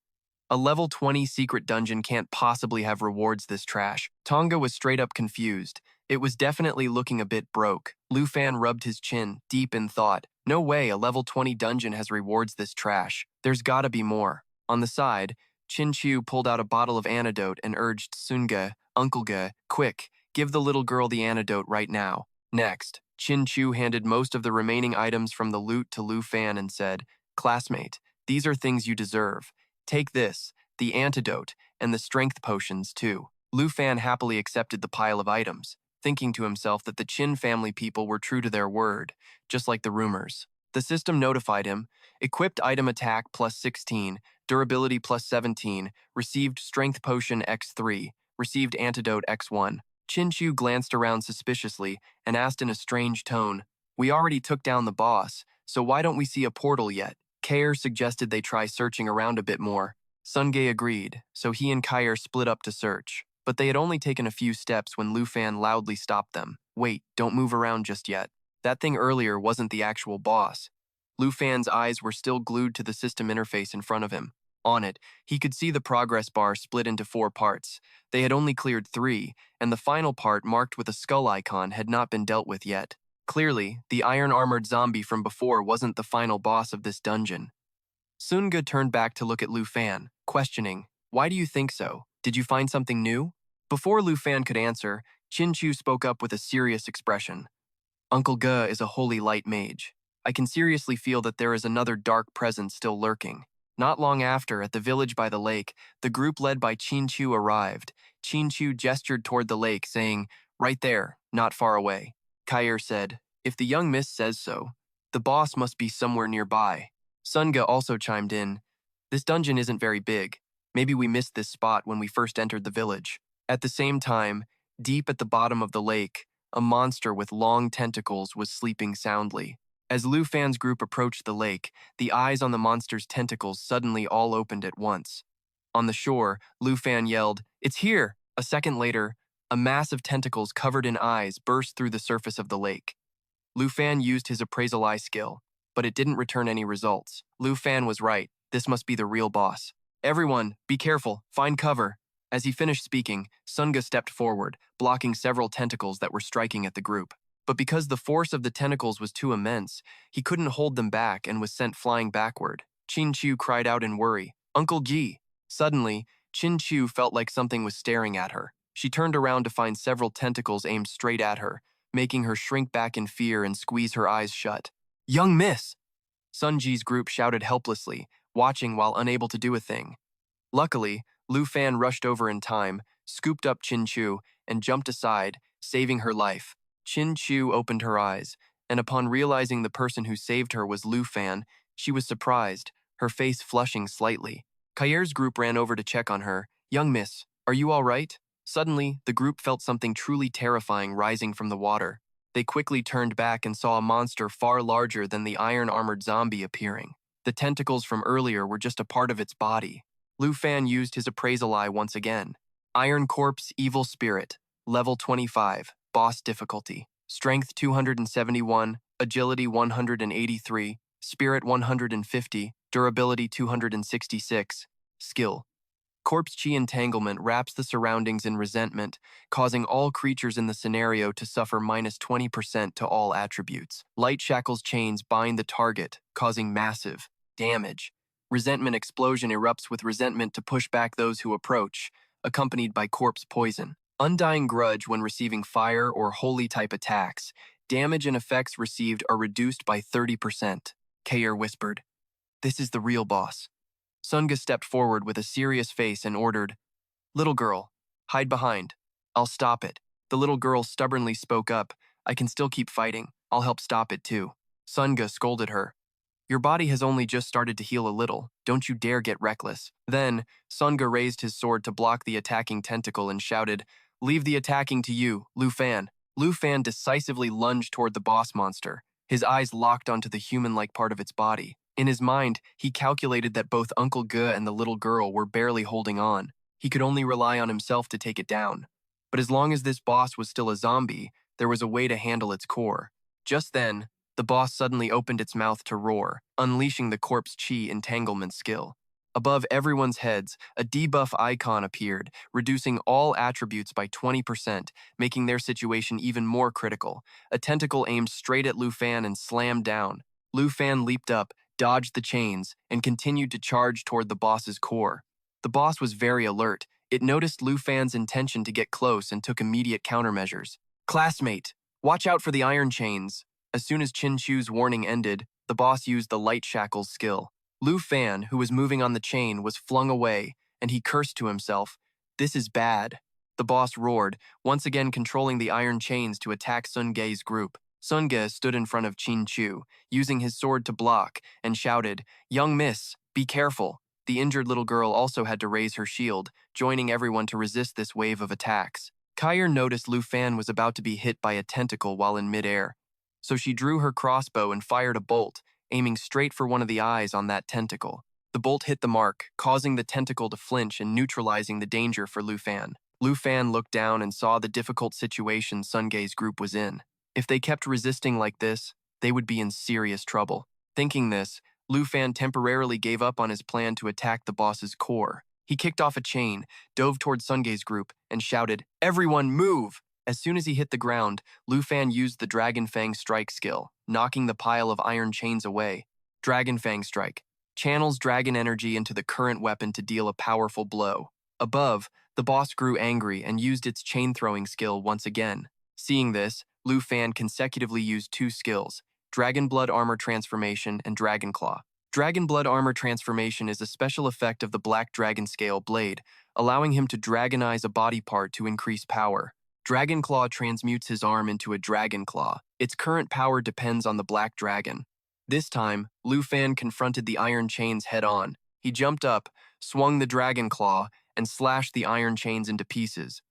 A level 20 secret dungeon can't possibly have rewards this trash. Tonga was straight up confused. It was definitely looking a bit broke. Lu Fan rubbed his chin, deep in thought. No way a level 20 dungeon has rewards this trash. There's gotta be more. On the side, Chin Chu pulled out a bottle of antidote and urged Sunga, Uncle Ge, quick, give the little girl the antidote right now. Next, Chin Chu handed most of the remaining items from the loot to Lu Fan and said, Classmate, these are things you deserve. Take this, the antidote, and the strength potions too. Lu Fan happily accepted the pile of items, thinking to himself that the Chin family people were true to their word, just like the rumors. The system notified him, equipped item attack +16, durability +17, received strength potion X3, received antidote X1. Chin Chu glanced around suspiciously and asked in a strange tone, We already took down the boss, so why don't we see a portal yet? Kair suggested they try searching around a bit more. Sungae agreed, so he and Kair split up to search. But they had only taken a few steps when Lu Fan loudly stopped them. Wait, don't move around just yet. That thing earlier wasn't the actual boss. Lu Fan's eyes were still glued to the system interface in front of him. On it, he could see the progress bar split into 4 parts. They had only cleared 3, and the final part marked with a skull icon had not been dealt with yet. Clearly, the iron-armored zombie from before wasn't the final boss of this dungeon. Sunga turned back to look at Lu Fan, questioning, Why do you think so? Did you find something new? Before Lu Fan could answer, Chin Chu spoke up with a serious expression. Uncle Ge is a holy light mage. I can seriously feel that there is another dark presence still lurking. Not long after, at the village by the lake, the group led by Chin Chu arrived. Chin Chu gestured toward the lake, saying, Right there, not far away. Kair said, If the young miss says so, the boss must be somewhere nearby. Sunga also chimed in, This dungeon isn't very big. Maybe we missed this spot when we first entered the village. At the same time, deep at the bottom of the lake, a monster with long tentacles was sleeping soundly. As Lu Fan's group approached the lake, the eyes on the monster's tentacles suddenly all opened at once. On the shore, Lu Fan yelled, It's here! A second later, a mass of tentacles covered in eyes burst through the surface of the lake. Lu Fan used his Appraisal Eye skill, but it didn't return any results. Lu Fan was right. This must be the real boss. Everyone, be careful. Find cover. As he finished speaking, Sunga stepped forward, blocking several tentacles that were striking at the group. But because the force of the tentacles was too immense, he couldn't hold them back and was sent flying backward. Chin Chu cried out in worry, Uncle Ji! Suddenly, Chin Chu felt like something was staring at her. She turned around to find several tentacles aimed straight at her, making her shrink back in fear and squeeze her eyes shut. Young miss! Sun Ji's group shouted helplessly, watching while unable to do a thing. Luckily, Lu Fan rushed over in time, scooped up Chin Chu, and jumped aside, saving her life. Chin Chu opened her eyes, and upon realizing the person who saved her was Lu Fan, she was surprised, her face flushing slightly. Kair's group ran over to check on her. Young miss, are you all right? Suddenly, the group felt something truly terrifying rising from the water. They quickly turned back and saw a monster far larger than the iron-armored zombie appearing. The tentacles from earlier were just a part of its body. Lu Fan used his Appraisal Eye once again. Iron Corpse Evil Spirit, Level 25, Boss Difficulty, Strength 271, Agility 183, Spirit 150, Durability 266, Skill. Corpse Chi Entanglement wraps the surroundings in resentment, causing all creatures in the scenario to suffer -20% to all attributes. Light Shackles Chains bind the target, causing massive damage. Resentment Explosion erupts with resentment to push back those who approach, accompanied by Corpse Poison. Undying Grudge when receiving fire or holy-type attacks. Damage and effects received are reduced by 30%. Kair whispered, This is the real boss. Sunga stepped forward with a serious face and ordered, Little girl, hide behind. I'll stop it. The little girl stubbornly spoke up. I can still keep fighting. I'll help stop it too. Sunga scolded her. Your body has only just started to heal a little. Don't you dare get reckless. Then, Sunga raised his sword to block the attacking tentacle and shouted, Leave the attacking to you, Lu Fan. Lu Fan decisively lunged toward the boss monster, his eyes locked onto the human-like part of its body. In his mind, he calculated that both Uncle Ge and the little girl were barely holding on. He could only rely on himself to take it down. But as long as this boss was still a zombie, there was a way to handle its core. Just then, the boss suddenly opened its mouth to roar, unleashing the corpse chi entanglement skill. Above everyone's heads, a debuff icon appeared, reducing all attributes by 20%, making their situation even more critical. A tentacle aimed straight at Lu Fan and slammed down. Lu Fan leaped up, dodged the chains, and continued to charge toward the boss's core. The boss was very alert. It noticed Lu Fan's intention to get close and took immediate countermeasures. Classmate, watch out for the iron chains. As soon as Chin Chu's warning ended, the boss used the light shackles skill. Lu Fan, who was moving on the chain, was flung away, and he cursed to himself. This is bad. The boss roared, once again controlling the iron chains to attack Sun Ge's group. Sun Ge stood in front of Chin Chu, using his sword to block, and shouted, Young miss, be careful. The injured little girl also had to raise her shield, joining everyone to resist this wave of attacks. Kyer noticed Lu Fan was about to be hit by a tentacle while in midair, so she drew her crossbow and fired a bolt, aiming straight for one of the eyes on that tentacle. The bolt hit the mark, causing the tentacle to flinch and neutralizing the danger for Lu Fan. Lu Fan looked down and saw the difficult situation Sun Ge's group was in. If they kept resisting like this, they would be in serious trouble. Thinking this, Lu Fan temporarily gave up on his plan to attack the boss's core. He kicked off a chain, dove toward Sun Ge's group, and shouted, Everyone move! As soon as he hit the ground, Lu Fan used the Dragon Fang Strike skill, knocking the pile of iron chains away. Dragon Fang Strike channels dragon energy into the current weapon to deal a powerful blow. Above, the boss grew angry and used its chain-throwing skill once again. Seeing this, Lu Fan consecutively used two skills, Dragon Blood Armor Transformation and Dragon Claw. Dragon Blood Armor Transformation is a special effect of the Black Dragon Scale blade, allowing him to dragonize a body part to increase power. Dragon Claw transmutes his arm into a Dragon Claw. Its current power depends on the Black Dragon. This time, Lu Fan confronted the iron chains head-on. He jumped up, swung the Dragon Claw, and slashed the iron chains into pieces.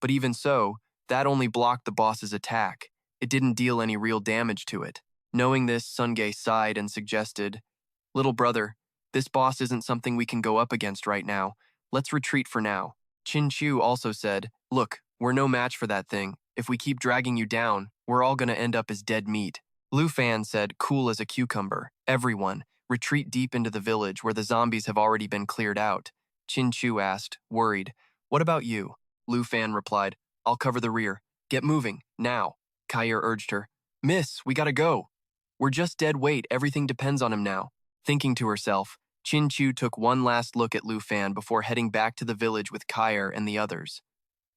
But even so, that only blocked the boss's attack. It didn't deal any real damage to it. Knowing this, Sun Ge sighed and suggested, Little brother, this boss isn't something we can go up against right now. Let's retreat for now. Chin Chu also said, Look, we're no match for that thing. If we keep dragging you down, we're all gonna end up as dead meat. Lu Fan said, cool as a cucumber. Everyone, retreat deep into the village where the zombies have already been cleared out. Chin Chu asked, worried, What about you? Lu Fan replied, I'll cover the rear. Get moving, now. Kyer urged her. Miss, we gotta go. We're just dead weight, everything depends on him now. Thinking to herself, Chin Chu took one last look at Lu Fan before heading back to the village with Kyer and the others.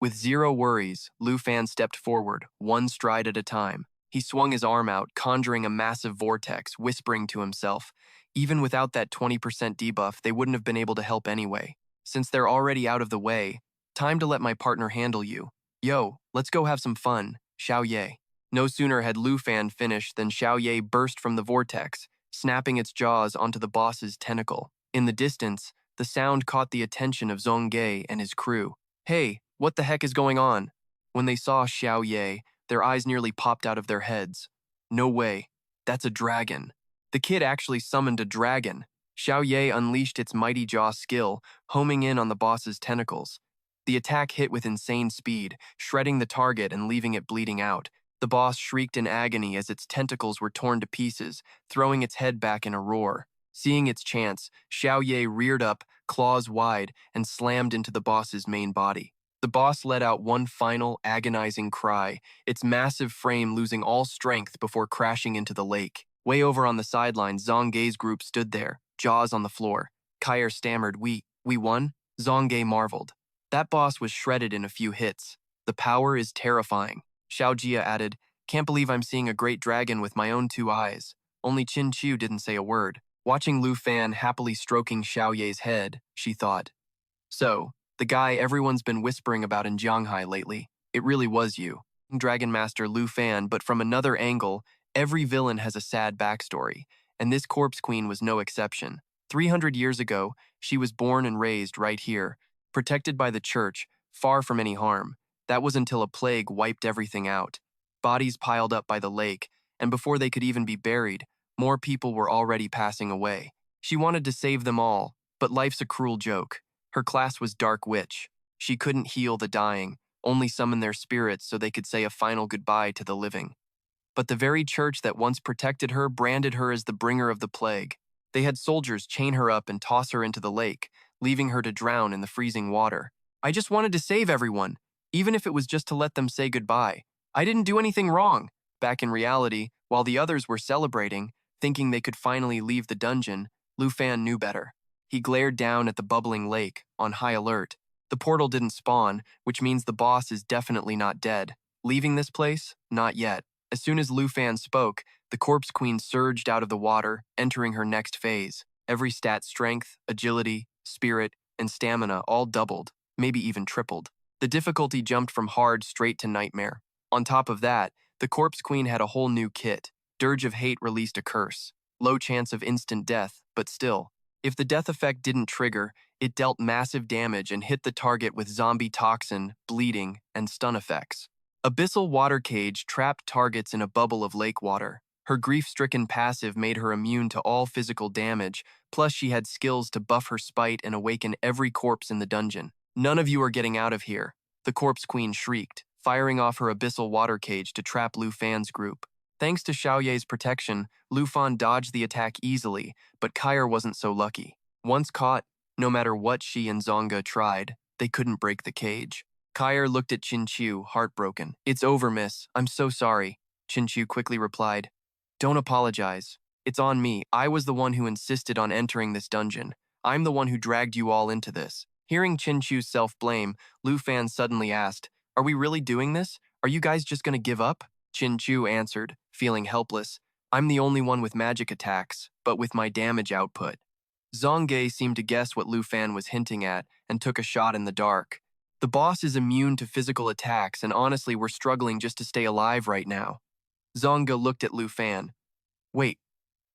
With zero worries, Lu Fan stepped forward, one stride at a time. He swung his arm out, conjuring a massive vortex, whispering to himself, even without that 20% debuff, they wouldn't have been able to help anyway. Since they're already out of the way, time to let my partner handle you. Yo, let's go have some fun, Xiao Ye. No sooner had Lu Fan finished than Xiao Ye burst from the vortex, snapping its jaws onto the boss's tentacle. In the distance, the sound caught the attention of Zong Ge and his crew. Hey, what the heck is going on? When they saw Xiao Ye, their eyes nearly popped out of their heads. No way, that's a dragon. The kid actually summoned a dragon. Xiao Ye unleashed its mighty jaw skill, homing in on the boss's tentacles. The attack hit with insane speed, shredding the target and leaving it bleeding out. The boss shrieked in agony as its tentacles were torn to pieces, throwing its head back in a roar. Seeing its chance, Xiao Ye reared up, claws wide, and slammed into the boss's main body. The boss let out one final, agonizing cry, its massive frame losing all strength before crashing into the lake. Way over on the sidelines, Zong Ge's group stood there, jaws on the floor. Kyer stammered, We won? Zong Ge marveled. That boss was shredded in a few hits. The power is terrifying. Xiao Jia added, Can't believe I'm seeing a great dragon with my own two eyes. Only Chin Chu didn't say a word. Watching Lu Fan happily stroking Xiao Ye's head, she thought, So, the guy everyone's been whispering about in Jianghai lately. it really was you, Dragon Master Lu Fan, but from another angle, every villain has a sad backstory, and this Corpse Queen was no exception. 300 years ago, she was born and raised right here, protected by the church, far from any harm. That was until a plague wiped everything out. Bodies piled up by the lake, and before they could even be buried, more people were already passing away. She wanted to save them all, but life's a cruel joke. Her class was Dark Witch. She couldn't heal the dying, only summon their spirits so they could say a final goodbye to the living. But the very church that once protected her branded her as the bringer of the plague. They had soldiers chain her up and toss her into the lake, leaving her to drown in the freezing water. I just wanted to save everyone, even if it was just to let them say goodbye. I didn't do anything wrong. Back in reality, while the others were celebrating, thinking they could finally leave the dungeon, Lu Fan knew better. He glared down at the bubbling lake, on high alert. The portal didn't spawn, which means the boss is definitely not dead. Leaving this place? Not yet. As soon as Lu Fan spoke, the Corpse Queen surged out of the water, entering her next phase. Every stat strength, agility, spirit, and stamina all doubled, maybe even tripled. The difficulty jumped from hard straight to nightmare. On top of that, the Corpse Queen had a whole new kit. Dirge of Hate released a curse. Low chance of instant death, but still. If the death effect didn't trigger, it dealt massive damage and hit the target with zombie toxin, bleeding, and stun effects. Abyssal Water Cage trapped targets in a bubble of lake water. Her grief-stricken passive made her immune to all physical damage, plus she had skills to buff her spite and awaken every corpse in the dungeon. None of you are getting out of here, the Corpse Queen shrieked, firing off her Abyssal Water Cage to trap Lu Fan's group. Thanks to Xiao Ye's protection, Lu Fan dodged the attack easily, but Kair wasn't so lucky. Once caught, no matter what she and Zonga tried, they couldn't break the cage. Kair looked at Chinchu, heartbroken. It's over, miss. I'm so sorry. Chinchu quickly replied. Don't apologize. It's on me. I was the one who insisted on entering this dungeon. I'm the one who dragged you all into this. Hearing Chinchu's self-blame, Lu Fan suddenly asked, Are we really doing this? Are you guys just gonna give up? Chinchu answered, feeling helpless. I'm the only one with magic attacks, but with my damage output. Zongge seemed to guess what Lu Fan was hinting at and took a shot in the dark. The boss is immune to physical attacks, and honestly, we're struggling just to stay alive right now. Zonga looked at Lu Fan. Wait,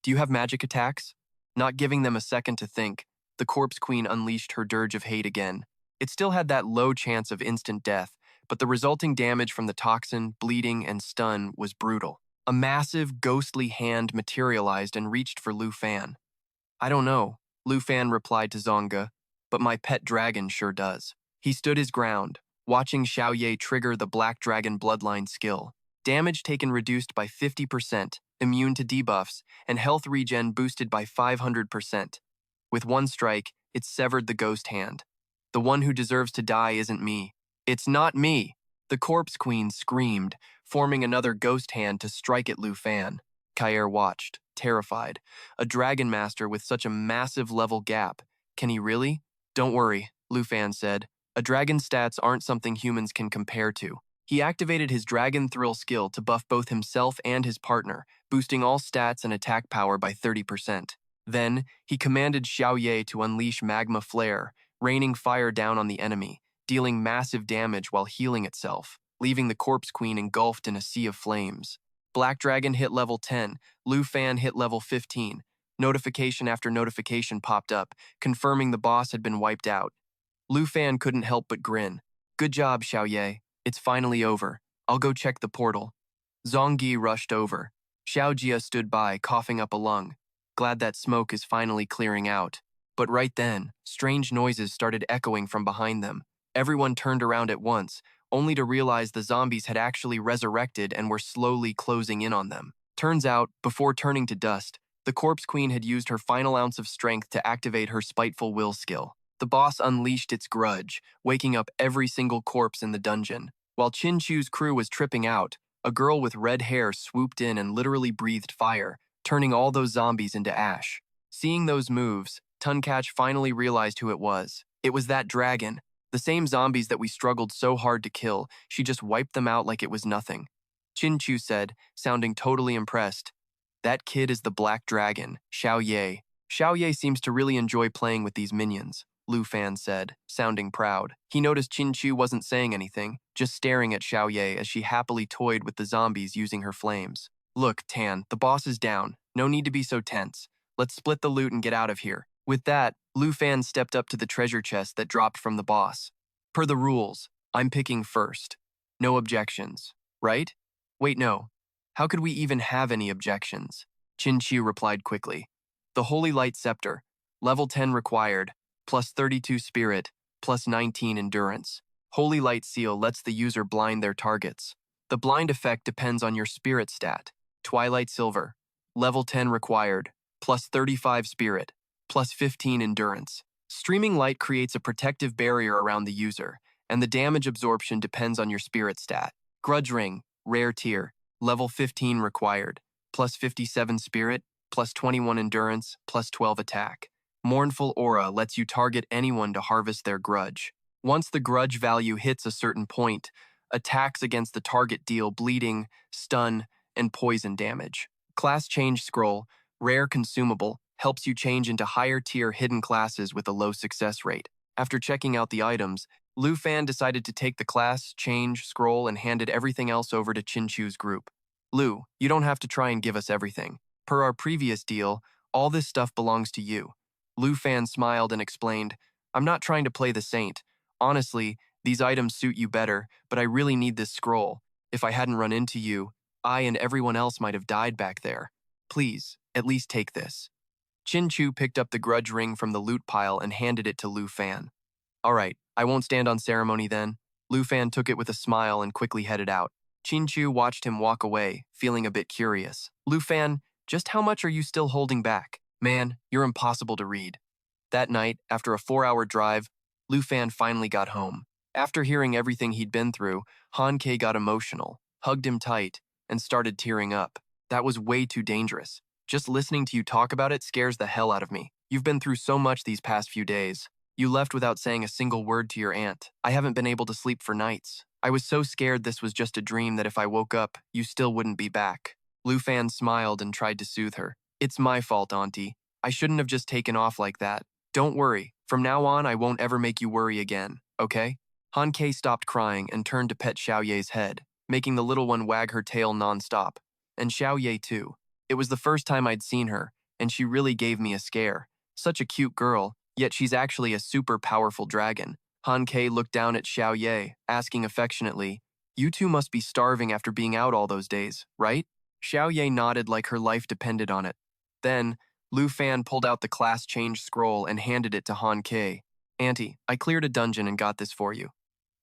do you have magic attacks? Not giving them a second to think, the Corpse Queen unleashed her Dirge of Hate again. It still had that low chance of instant death, but the resulting damage from the toxin, bleeding, and stun was brutal. A massive, ghostly hand materialized and reached for Lu Fan. I don't know, Lu Fan replied to Zonga, but my pet dragon sure does. He stood his ground, watching Xiao Ye trigger the Black Dragon Bloodline skill. Damage taken reduced by 50%, immune to debuffs, and health regen boosted by 500%. With one strike, it severed the ghost hand. The one who deserves to die isn't me. It's not me! The Corpse Queen screamed, forming another ghost hand to strike at Lu Fan. Kair watched, terrified. A Dragon Master with such a massive level gap. Can he really? Don't worry, Lu Fan said. A dragon's stats aren't something humans can compare to. He activated his Dragon Thrill skill to buff both himself and his partner, boosting all stats and attack power by 30%. Then, he commanded Xiao Ye to unleash Magma Flare, raining fire down on the enemy, dealing massive damage while healing itself, leaving the Corpse Queen engulfed in a sea of flames. Black Dragon hit level 10, Lu Fan hit level 15. Notification after notification popped up, confirming the boss had been wiped out. Lu Fan couldn't help but grin. Good job, Xiao Ye. It's finally over. I'll go check the portal. Zongyi rushed over. Xiao Jia stood by, coughing up a lung. Glad that smoke is finally clearing out. But right then, strange noises started echoing from behind them. Everyone turned around at once, only to realize the zombies had actually resurrected and were slowly closing in on them. Turns out, before turning to dust, the Corpse Queen had used her final ounce of strength to activate her Spiteful Will skill. The boss unleashed its grudge, waking up every single corpse in the dungeon. While Chinchu's crew was tripping out, a girl with red hair swooped in and literally breathed fire, turning all those zombies into ash. Seeing those moves, Tuncatch finally realized who it was. It was that dragon. The same zombies that we struggled so hard to kill, she just wiped them out like it was nothing. Chinchu said, sounding totally impressed. That kid is the Black Dragon, Xiao Ye. Xiao Ye seems to really enjoy playing with these minions. Lu Fan said, sounding proud. He noticed Qin Chu wasn't saying anything, just staring at Xiao Ye as she happily toyed with the zombies using her flames. Look, Tan, the boss is down. No need to be so tense. Let's split the loot and get out of here. With that, Lu Fan stepped up to the treasure chest that dropped from the boss. Per the rules, I'm picking first. No objections, right? Wait, no. How could we even have any objections? Qin Chu replied quickly. The Holy Light Scepter, level 10 required, plus 32 spirit, plus 19 endurance. Holy Light Seal lets the user blind their targets. The blind effect depends on your spirit stat. Twilight Silver, level 10 required, plus 35 spirit, plus 15 endurance. Streaming light creates a protective barrier around the user, and the damage absorption depends on your spirit stat. Grudge Ring, rare tier, level 15 required, plus 57 spirit, plus 21 endurance, plus 12 attack. Mournful Aura lets you target anyone to harvest their grudge. Once the grudge value hits a certain point, attacks against the target deal bleeding, stun, and poison damage. Class Change Scroll, rare consumable, helps you change into higher tier hidden classes with a low success rate. After checking out the items, Lu Fan decided to take the class change scroll and handed everything else over to Qin Chu's group. Lu, you don't have to try and give us everything. Per our previous deal, all this stuff belongs to you. Lu Fan smiled and explained, I'm not trying to play the saint. Honestly, these items suit you better, but I really need this scroll. If I hadn't run into you, I and everyone else might have died back there. Please, at least take this. Qin Chu picked up the grudge ring from the loot pile and handed it to Lu Fan. All right, I won't stand on ceremony then. Lu Fan took it with a smile and quickly headed out. Qin Chu watched him walk away, feeling a bit curious. Lu Fan, just how much are you still holding back? Man, you're impossible to read. That night, after a 4-hour drive, Lu Fan finally got home. After hearing everything he'd been through, Han Ke got emotional, hugged him tight, and started tearing up. That was way too dangerous. Just listening to you talk about it scares the hell out of me. You've been through so much these past few days. You left without saying a single word to your aunt. I haven't been able to sleep for nights. I was so scared this was just a dream that if I woke up, you still wouldn't be back. Lu Fan smiled and tried to soothe her. It's my fault, Auntie. I shouldn't have just taken off like that. Don't worry. From now on, I won't ever make you worry again, okay? Han Ke stopped crying and turned to pet Xiao Ye's head, making the little one wag her tail nonstop. And Xiao Ye too. It was the first time I'd seen her, and she really gave me a scare. Such a cute girl, yet she's actually a super powerful dragon. Han Ke looked down at Xiao Ye, asking affectionately, You two must be starving after being out all those days, right? Xiao Ye nodded like her life depended on it. Then, Lu Fan pulled out the class change scroll and handed it to Han Ke. Auntie, I cleared a dungeon and got this for you.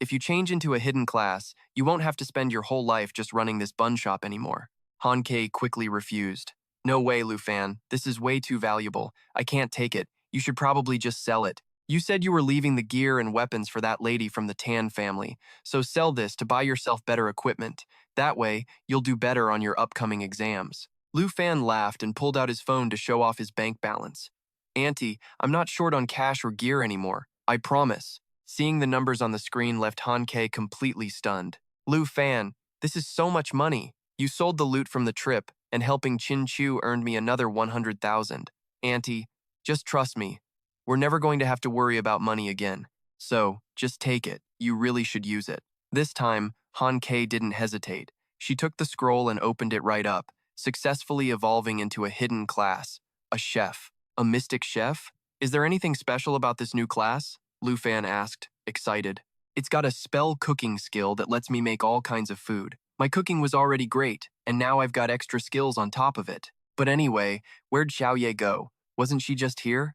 If you change into a hidden class, you won't have to spend your whole life just running this bun shop anymore. Han Ke quickly refused. No way, Lu Fan. This is way too valuable. I can't take it. You should probably just sell it. You said you were leaving the gear and weapons for that lady from the Tan family, so sell this to buy yourself better equipment. That way, you'll do better on your upcoming exams. Lu Fan laughed and pulled out his phone to show off his bank balance. Auntie, I'm not short on cash or gear anymore. I promise. Seeing the numbers on the screen left Han Ke completely stunned. Lu Fan, this is so much money. You sold the loot from the trip, and helping Qin Chu earned me another 100,000. Auntie, just trust me. We're never going to have to worry about money again. So, just take it. You really should use it. This time, Han Ke didn't hesitate. She took the scroll and opened it right up, successfully evolving into a hidden class. A chef. A mystic chef? Is there anything special about this new class? Lu Fan asked, excited. It's got a spell cooking skill that lets me make all kinds of food. My cooking was already great, and now I've got extra skills on top of it. But anyway, where'd Xiao Ye go? Wasn't she just here?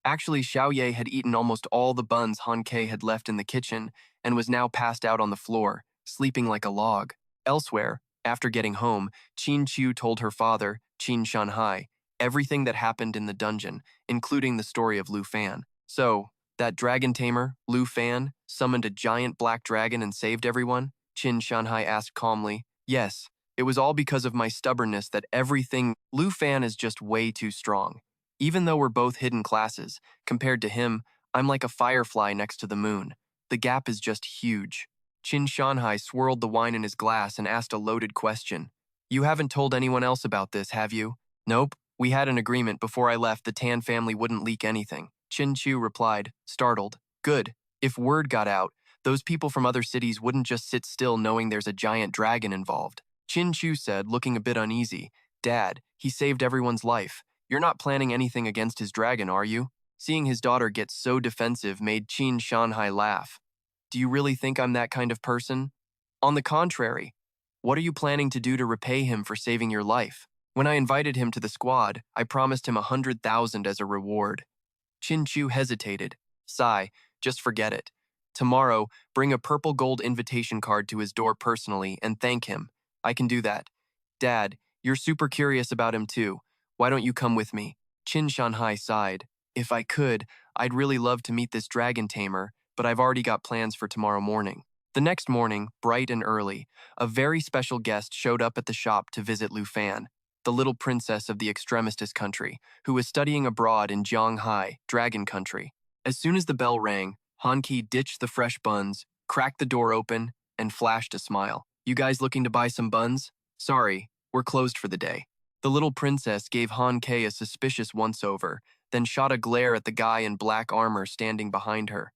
Actually, Xiao Ye had eaten almost all the buns Han Ke had left in the kitchen and was now passed out on the floor, sleeping like a log. Elsewhere, after getting home, Qin Chu told her father, Qin Shanhai, everything that happened in the dungeon, including the story of Lu Fan. So, that dragon tamer, Lu Fan, summoned a giant black dragon and saved everyone? Qin Shanhai asked calmly. Yes, it was all because of my stubbornness that everything. Lu Fan is just way too strong. Even though we're both hidden classes, compared to him, I'm like a firefly next to the moon. The gap is just huge. Qin Shanhai swirled the wine in his glass and asked a loaded question. You haven't told anyone else about this, have you? Nope. We had an agreement before I left the Tan family wouldn't leak anything. Chin Chu replied, startled. Good. If word got out, those people from other cities wouldn't just sit still knowing there's a giant dragon involved. Chin Chu said, looking a bit uneasy, Dad, he saved everyone's life. You're not planning anything against his dragon, are you? Seeing his daughter get so defensive made Qin Shanhai laugh. Do you really think I'm that kind of person? On the contrary, what are you planning to do to repay him for saving your life? When I invited him to the squad, I promised him 100,000 as a reward. Chin Chu hesitated. Sigh, just forget it. Tomorrow, bring a purple gold invitation card to his door personally and thank him. I can do that. Dad, you're super curious about him too. Why don't you come with me? Qin Shanhai sighed. If I could, I'd really love to meet this dragon tamer, but I've already got plans for tomorrow morning. The next morning, bright and early, a very special guest showed up at the shop to visit Lu Fan, the little princess of the extremistis country, who was studying abroad in Zhonghai, Dragon Country. As soon as the bell rang, Han Ki ditched the fresh buns, cracked the door open, and flashed a smile. You guys looking to buy some buns? Sorry, we're closed for the day. The little princess gave Han Ki a suspicious once-over, then shot a glare at the guy in black armor standing behind her.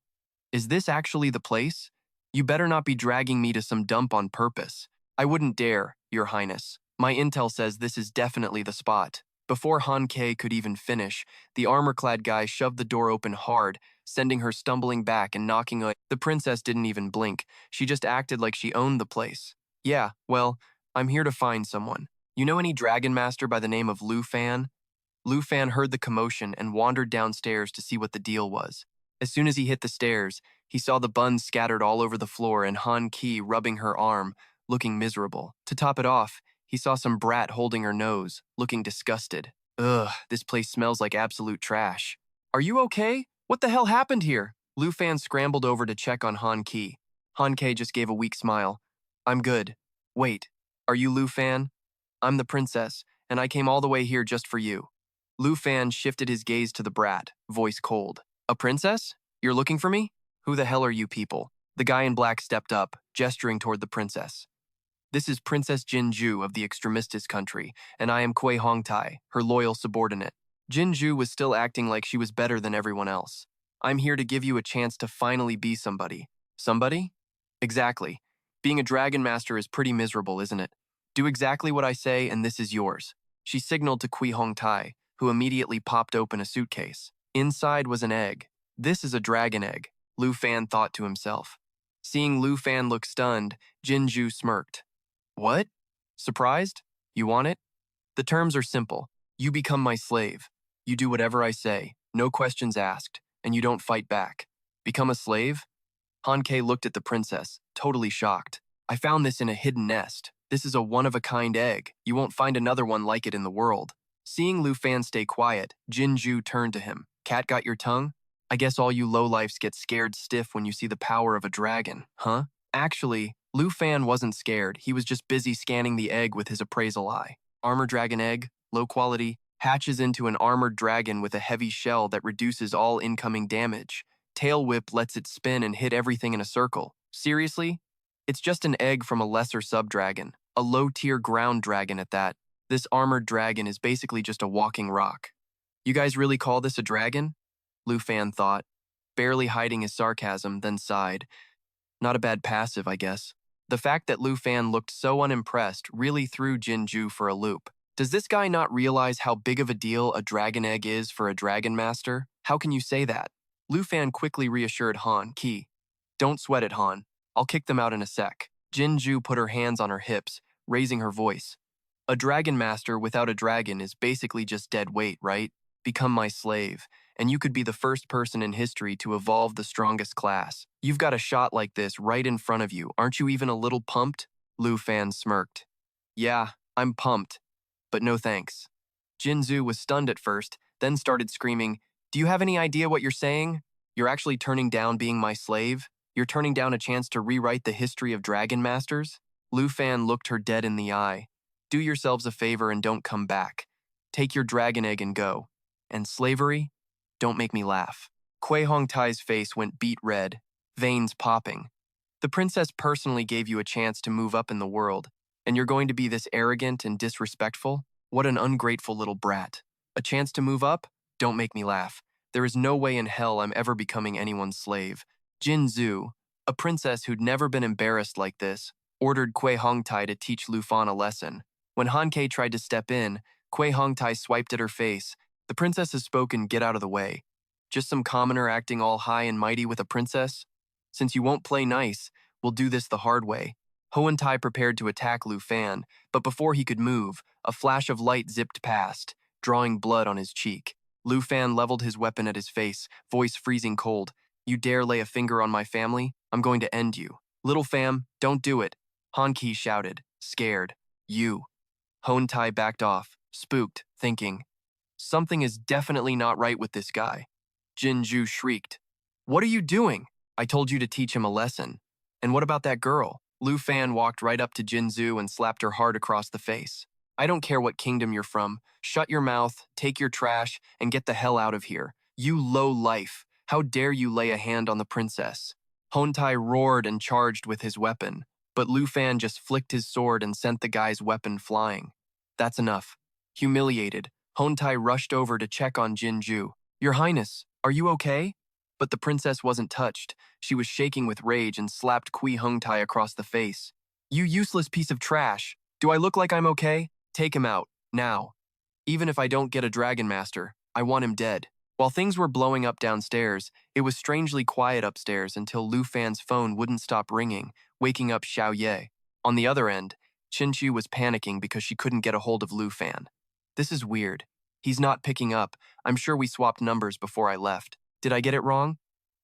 Is this actually the place? You better not be dragging me to some dump on purpose. I wouldn't dare, Your Highness. My intel says this is definitely the spot. Before Han Ki could even finish, the armor-clad guy shoved the door open hard, sending her stumbling back and knocking away. The princess didn't even blink. She just acted like she owned the place. Yeah, well, I'm here to find someone. You know any dragon master by the name of Lu Fan? Lu Fan heard the commotion and wandered downstairs to see what the deal was. As soon as he hit the stairs, he saw the buns scattered all over the floor and Han Ki rubbing her arm, looking miserable. To top it off, he saw some brat holding her nose, looking disgusted. Ugh, this place smells like absolute trash. Are you okay? What the hell happened here? Lu Fan scrambled over to check on Han Ki. Han Ki just gave a weak smile. I'm good. Wait, are you Lu Fan? I'm the princess, and I came all the way here just for you. Lu Fan shifted his gaze to the brat, voice cold. A princess? You're looking for me? Who the hell are you people? The guy in black stepped up, gesturing toward the princess. This is Princess Jinju of the extremistis country, and I am Kui Hongtai, her loyal subordinate. Jinju was still acting like she was better than everyone else. I'm here to give you a chance to finally be somebody. Somebody? Exactly. Being a dragon master is pretty miserable, isn't it? Do exactly what I say and this is yours. She signaled to Kui Hongtai, who immediately popped open a suitcase. Inside was an egg. This is a dragon egg, Lu Fan thought to himself. Seeing Lu Fan look stunned, Jinju smirked. What? Surprised? You want it? The terms are simple. You become my slave. You do whatever I say, no questions asked, and you don't fight back. Become a slave? Han Ki looked at the princess, totally shocked. I found this in a hidden nest. This is a one-of-a-kind egg. You won't find another one like it in the world. Seeing Lu Fan stay quiet, Jinju turned to him. Cat got your tongue? I guess all you lowlifes get scared stiff when you see the power of a dragon, huh? Actually, Lu Fan wasn't scared. He was just busy scanning the egg with his appraisal eye. Armor dragon egg, low quality, hatches into an armored dragon with a heavy shell that reduces all incoming damage. Tail whip lets it spin and hit everything in a circle. Seriously? It's just an egg from a lesser sub-dragon, a low-tier ground dragon at that. This armored dragon is basically just a walking rock. You guys really call this a dragon? Lu Fan thought, barely hiding his sarcasm, then sighed. Not a bad passive, I guess. The fact that Lu Fan looked so unimpressed really threw Jinju for a loop. Does this guy not realize how big of a deal a dragon egg is for a dragon master? How can you say that? Lu Fan quickly reassured Han Ki. Don't sweat it, Han. I'll kick them out in a sec. Jinju put her hands on her hips, raising her voice. A dragon master without a dragon is basically just dead weight, right? Become my slave, and you could be the first person in history to evolve the strongest class. You've got a shot like this right in front of you. Aren't you even a little pumped? Lu Fan smirked. Yeah, I'm pumped, but no thanks. Jinzu was stunned at first, then started screaming, Do you have any idea what you're saying? You're actually turning down being my slave? You're turning down a chance to rewrite the history of dragon masters? Lu Fan looked her dead in the eye. Do yourselves a favor and don't come back. Take your dragon egg and go. And slavery? Don't make me laugh. Kui Hongtai's face went beet red, veins popping. The princess personally gave you a chance to move up in the world, and you're going to be this arrogant and disrespectful? What an ungrateful little brat. A chance to move up? Don't make me laugh. There is no way in hell I'm ever becoming anyone's slave. Jinzhu, a princess who'd never been embarrassed like this, ordered Kui Hongtai to teach Lu Fan a lesson. When Han Ke tried to step in, Kui Hongtai swiped at her face. The princess has spoken, get out of the way. Just some commoner acting all high and mighty with a princess? Since you won't play nice, we'll do this the hard way. Hohentai prepared to attack Lu Fan, but before he could move, a flash of light zipped past, drawing blood on his cheek. Lu Fan leveled his weapon at his face, voice freezing cold. You dare lay a finger on my family? I'm going to end you. Little fam, don't do it. Han Ki shouted, scared. You. Hohentai backed off, spooked, thinking, something is definitely not right with this guy. Jinzhu shrieked, what are you doing? I told you to teach him a lesson. And what about that girl? Lu Fan walked right up to Jinzhu and slapped her hard across the face. I don't care what kingdom you're from. Shut your mouth, take your trash, and get the hell out of here. You low life. How dare you lay a hand on the princess? Hohentai roared and charged with his weapon, but Lu Fan just flicked his sword and sent the guy's weapon flying. That's enough. Humiliated, Hohentai rushed over to check on Jinzhu. Your Highness, are you okay? But the princess wasn't touched. She was shaking with rage and slapped Kui Hongtai across the face. You useless piece of trash. Do I look like I'm okay? Take him out, now. Even if I don't get a Dragon Master, I want him dead. While things were blowing up downstairs, it was strangely quiet upstairs until Lu Fan's phone wouldn't stop ringing, waking up Xiao Ye. On the other end, Qinchu was panicking because she couldn't get a hold of Lu Fan. This is weird. He's not picking up. I'm sure we swapped numbers before I left. Did I get it wrong?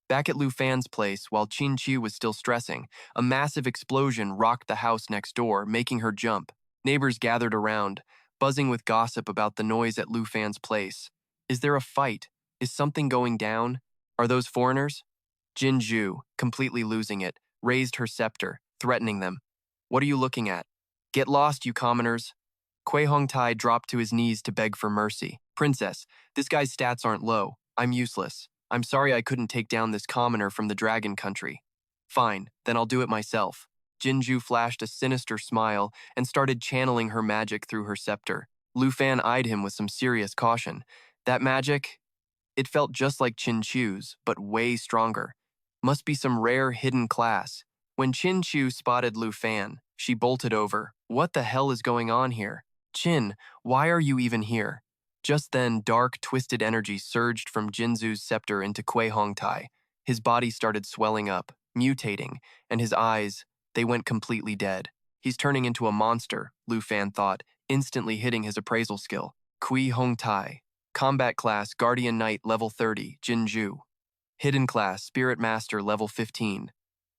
Back at Lu Fan's place, while Qinchu was still stressing, a massive explosion rocked the house next door, making her jump. Neighbors gathered around, buzzing with gossip about the noise at Lu Fan's place. Is there a fight? Is something going down? Are those foreigners? Jinzhu, completely losing it, raised her scepter, threatening them. What are you looking at? Get lost, you commoners. Kui Hongtai dropped to his knees to beg for mercy. Princess, this guy's stats aren't low. I'm useless. I'm sorry I couldn't take down this commoner from the dragon country. Fine, then I'll do it myself. Jinzhu flashed a sinister smile and started channeling her magic through her scepter. Lu Fan eyed him with some serious caution. That magic? It felt just like Qinchu's, but way stronger. Must be some rare hidden class. When Qinchu spotted Lu Fan, she bolted over. What the hell is going on here? Qin, why are you even here? Just then, dark, twisted energy surged from Jinzhu's scepter into Kui Hongtai. His body started swelling up, mutating, and his eyes, they went completely dead. He's turning into a monster, Lu Fan thought, instantly hitting his appraisal skill. Kui Hongtai. Combat class, Guardian Knight, level 30, Jinzhu. Hidden class, Spirit Master, level 15.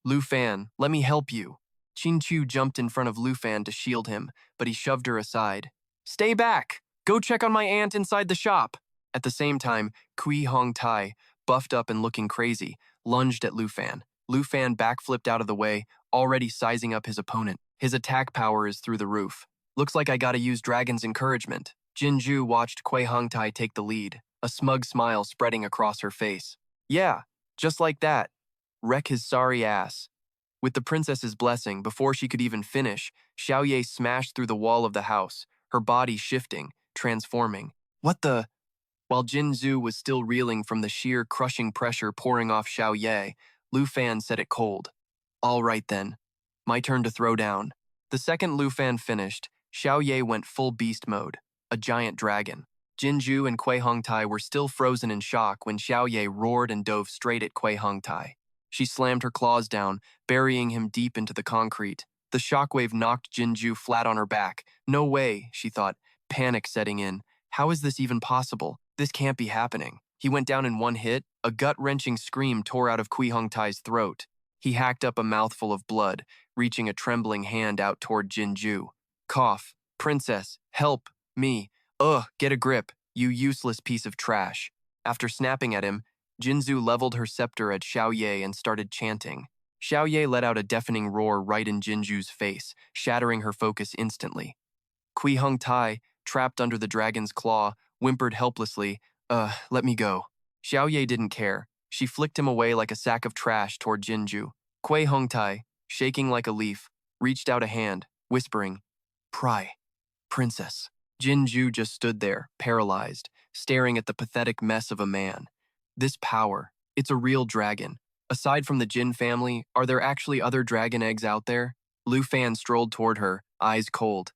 Lu Fan, let me help you. Qinchu jumped in front of Lu Fan to shield him, but he shoved her aside. Stay back! Go check on my aunt inside the shop. At the same time, Kui Hongtai, buffed up and looking crazy, lunged at Lu Fan. Lu Fan backflipped out of the way, already sizing up his opponent. His attack power is through the roof. Looks like I gotta use Dragon's encouragement. Jinzhu watched Kui Hongtai take the lead, a smug smile spreading across her face. Yeah, just like that. Wreck his sorry ass. With the princess's blessing, before she could even finish, Xiao Ye smashed through the wall of the house, her body shifting, transforming. What the? While Jinzhu was still reeling from the sheer crushing pressure pouring off Xiao Ye, Lu Fan said it cold. All right then. My turn to throw down. The second Lu Fan finished, Xiao Ye went full beast mode, a giant dragon. Jinzhu and Kui Hongtai were still frozen in shock when Xiao Ye roared and dove straight at Kui Hongtai. She slammed her claws down, burying him deep into the concrete. The shockwave knocked Jinzhu flat on her back. No way, she thought, panic setting in. How is this even possible? This can't be happening. He went down in one hit. A gut-wrenching scream tore out of Kui Hongtai's throat. He hacked up a mouthful of blood, reaching a trembling hand out toward Jinzhu. Cough. Princess, help, me. Ugh, get a grip, you useless piece of trash. After snapping at him, Jinzhu leveled her scepter at Xiao Ye and started chanting. Xiao Ye let out a deafening roar right in Jinzhu's face, shattering her focus instantly. Kui Hongtai, trapped under the dragon's claw, whimpered helplessly, let me go. Xiao Ye didn't care. She flicked him away like a sack of trash toward Jinzhu. Kui Hongtai, shaking like a leaf, reached out a hand, whispering, Pry, princess. Jinzhu just stood there, paralyzed, staring at the pathetic mess of a man. This power, it's a real dragon. Aside from the Jin family, are there actually other dragon eggs out there? Lu Fan strolled toward her, eyes cold.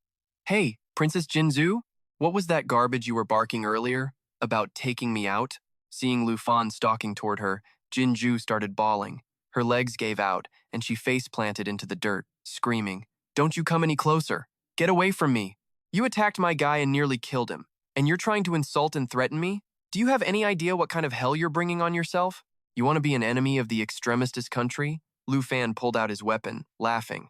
Hey, Princess Jinzhu? What was that garbage you were barking earlier? About taking me out? Seeing Lu Fan stalking toward her, Jinzhu started bawling. Her legs gave out, and she face-planted into the dirt, screaming, "Don't you come any closer! Get away from me! You attacked my guy and nearly killed him, and you're trying to insult and threaten me? Do you have any idea what kind of hell you're bringing on yourself? You want to be an enemy of the extremistist country?" Lu Fan pulled out his weapon, laughing.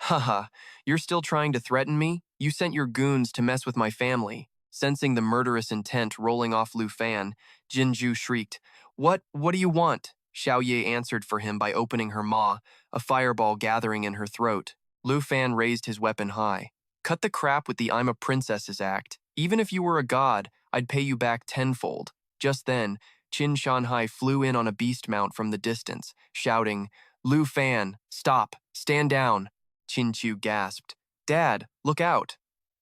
Haha, you're still trying to threaten me? You sent your goons to mess with my family. Sensing the murderous intent rolling off Lu Fan, Jinju shrieked, What do you want?" Xiao Ye answered for him by opening her maw, a fireball gathering in her throat. Lu Fan raised his weapon high. "Cut the crap with the I'm a princess's act. Even if you were a god, I'd pay you back tenfold." Just then, Qin Shanhai flew in on a beast mount from the distance, shouting, "Lu Fan, stop, stand down." Qin Chu gasped, "Dad, look out."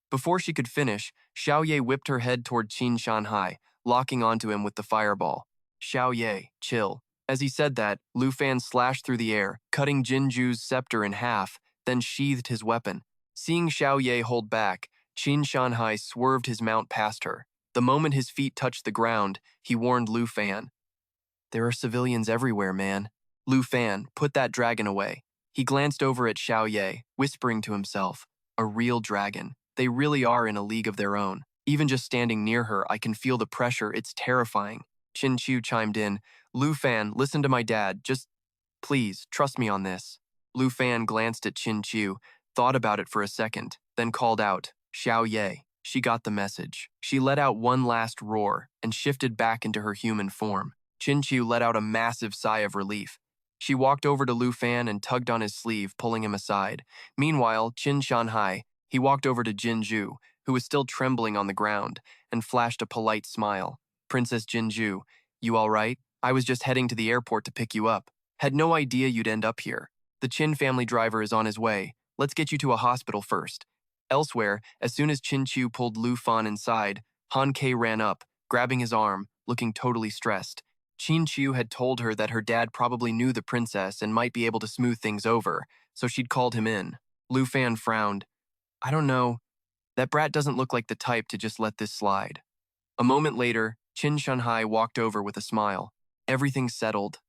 Before she could finish, Xiao Ye whipped her head toward Qin Shanhai, locking onto him with the fireball. "Xiao Ye, chill." As he said that, Lu Fan slashed through the air, cutting Jinju's scepter in half, then sheathed his weapon. Seeing Xiao Ye hold back, Qin Shanhai swerved his mount past her. The moment his feet touched the ground, he warned Lu Fan. "There are civilians everywhere, man." Lu Fan, put that dragon away. He glanced over at Xiao Ye, whispering to himself, "A real dragon. They really are in a league of their own. Even just standing near her, I can feel the pressure. It's terrifying." Qin Chu chimed in, "Lu Fan, listen to my dad. Just, please, trust me on this." Lu Fan glanced at Qin Chu, thought about it for a second, then called out, "Xiao Ye." She got the message. She let out one last roar and shifted back into her human form. Qin Chu let out a massive sigh of relief. She walked over to Lu Fan and tugged on his sleeve, pulling him aside. Meanwhile, Qin Shanhai, he walked over to Jinju, who was still trembling on the ground, and flashed a polite smile. "Princess Jinju, you all right? I was just heading to the airport to pick you up. Had no idea you'd end up here. The Qin family driver is on his way. Let's get you to a hospital first." Elsewhere, as soon as Qin Chu pulled Lu Fan inside, Han Kei ran up, grabbing his arm, looking totally stressed. Qin Chu had told her that her dad probably knew the princess and might be able to smooth things over, so she'd called him in. Lu Fan frowned. "I don't know. That brat doesn't look like the type to just let this slide." A moment later, Qin Shanhai walked over with a smile. "Everything's settled.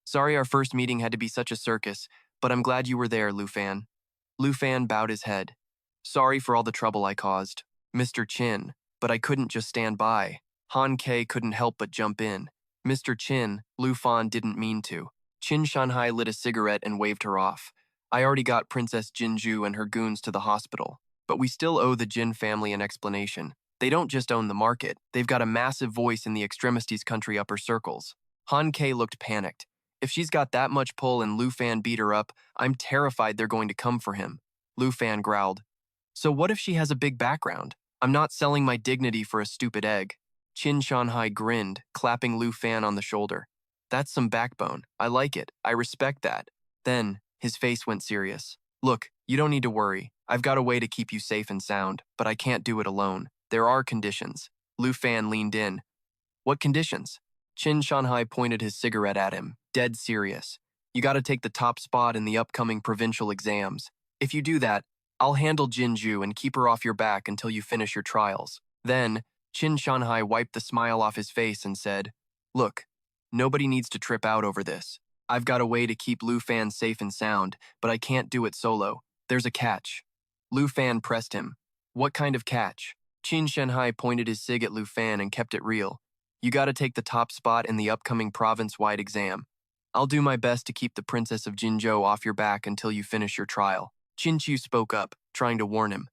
Sorry our first meeting had to be such a circus, but I'm glad you were there, Lu Fan." Lu Fan bowed his head. "Sorry for all the trouble I caused, Mr. Qin, but I couldn't just stand by." Han Kei couldn't help but jump in. "Mr. Qin," Lu Fan didn't mean to. Qin Shanhai lit a cigarette and waved her off. "I already got Princess Jinju and her goons to the hospital, but we still owe the Jin family an explanation. They don't just own the market, they've got a massive voice in the extremisties country upper circles." Han Kei looked panicked. "If she's got that much pull and Lu Fan beat her up, I'm terrified they're going to come for him." Lu Fan growled, "So what if she has a big background? I'm not selling my dignity for a stupid egg." Qin Shanhai grinned, clapping Lu Fan on the shoulder. "That's some backbone. I like it. I respect that." Then, his face went serious. "Look, you don't need to worry. I've got a way to keep you safe and sound, but I can't do it alone. There are conditions." Lu Fan leaned in. "What conditions?" Qin Shanhai pointed his cigarette at him, dead serious. "You gotta take the top spot in the upcoming provincial exams. If you do that, I'll handle Jinju and keep her off your back until you finish your trials." Then, Qin Shanhai wiped the smile off his face and said, "Look, nobody needs to trip out over this. I've got a way to keep Lu Fan safe and sound, but I can't do it solo. There's a catch." Lu Fan pressed him. "What kind of catch?" Qin Shanhai pointed his cig at Lu Fan and kept it real. "You gotta take the top spot in the upcoming province-wide exam. I'll do my best to keep the Princess of Jinzhou off your back until you finish your trial." Qin Chu spoke up, trying to warn him.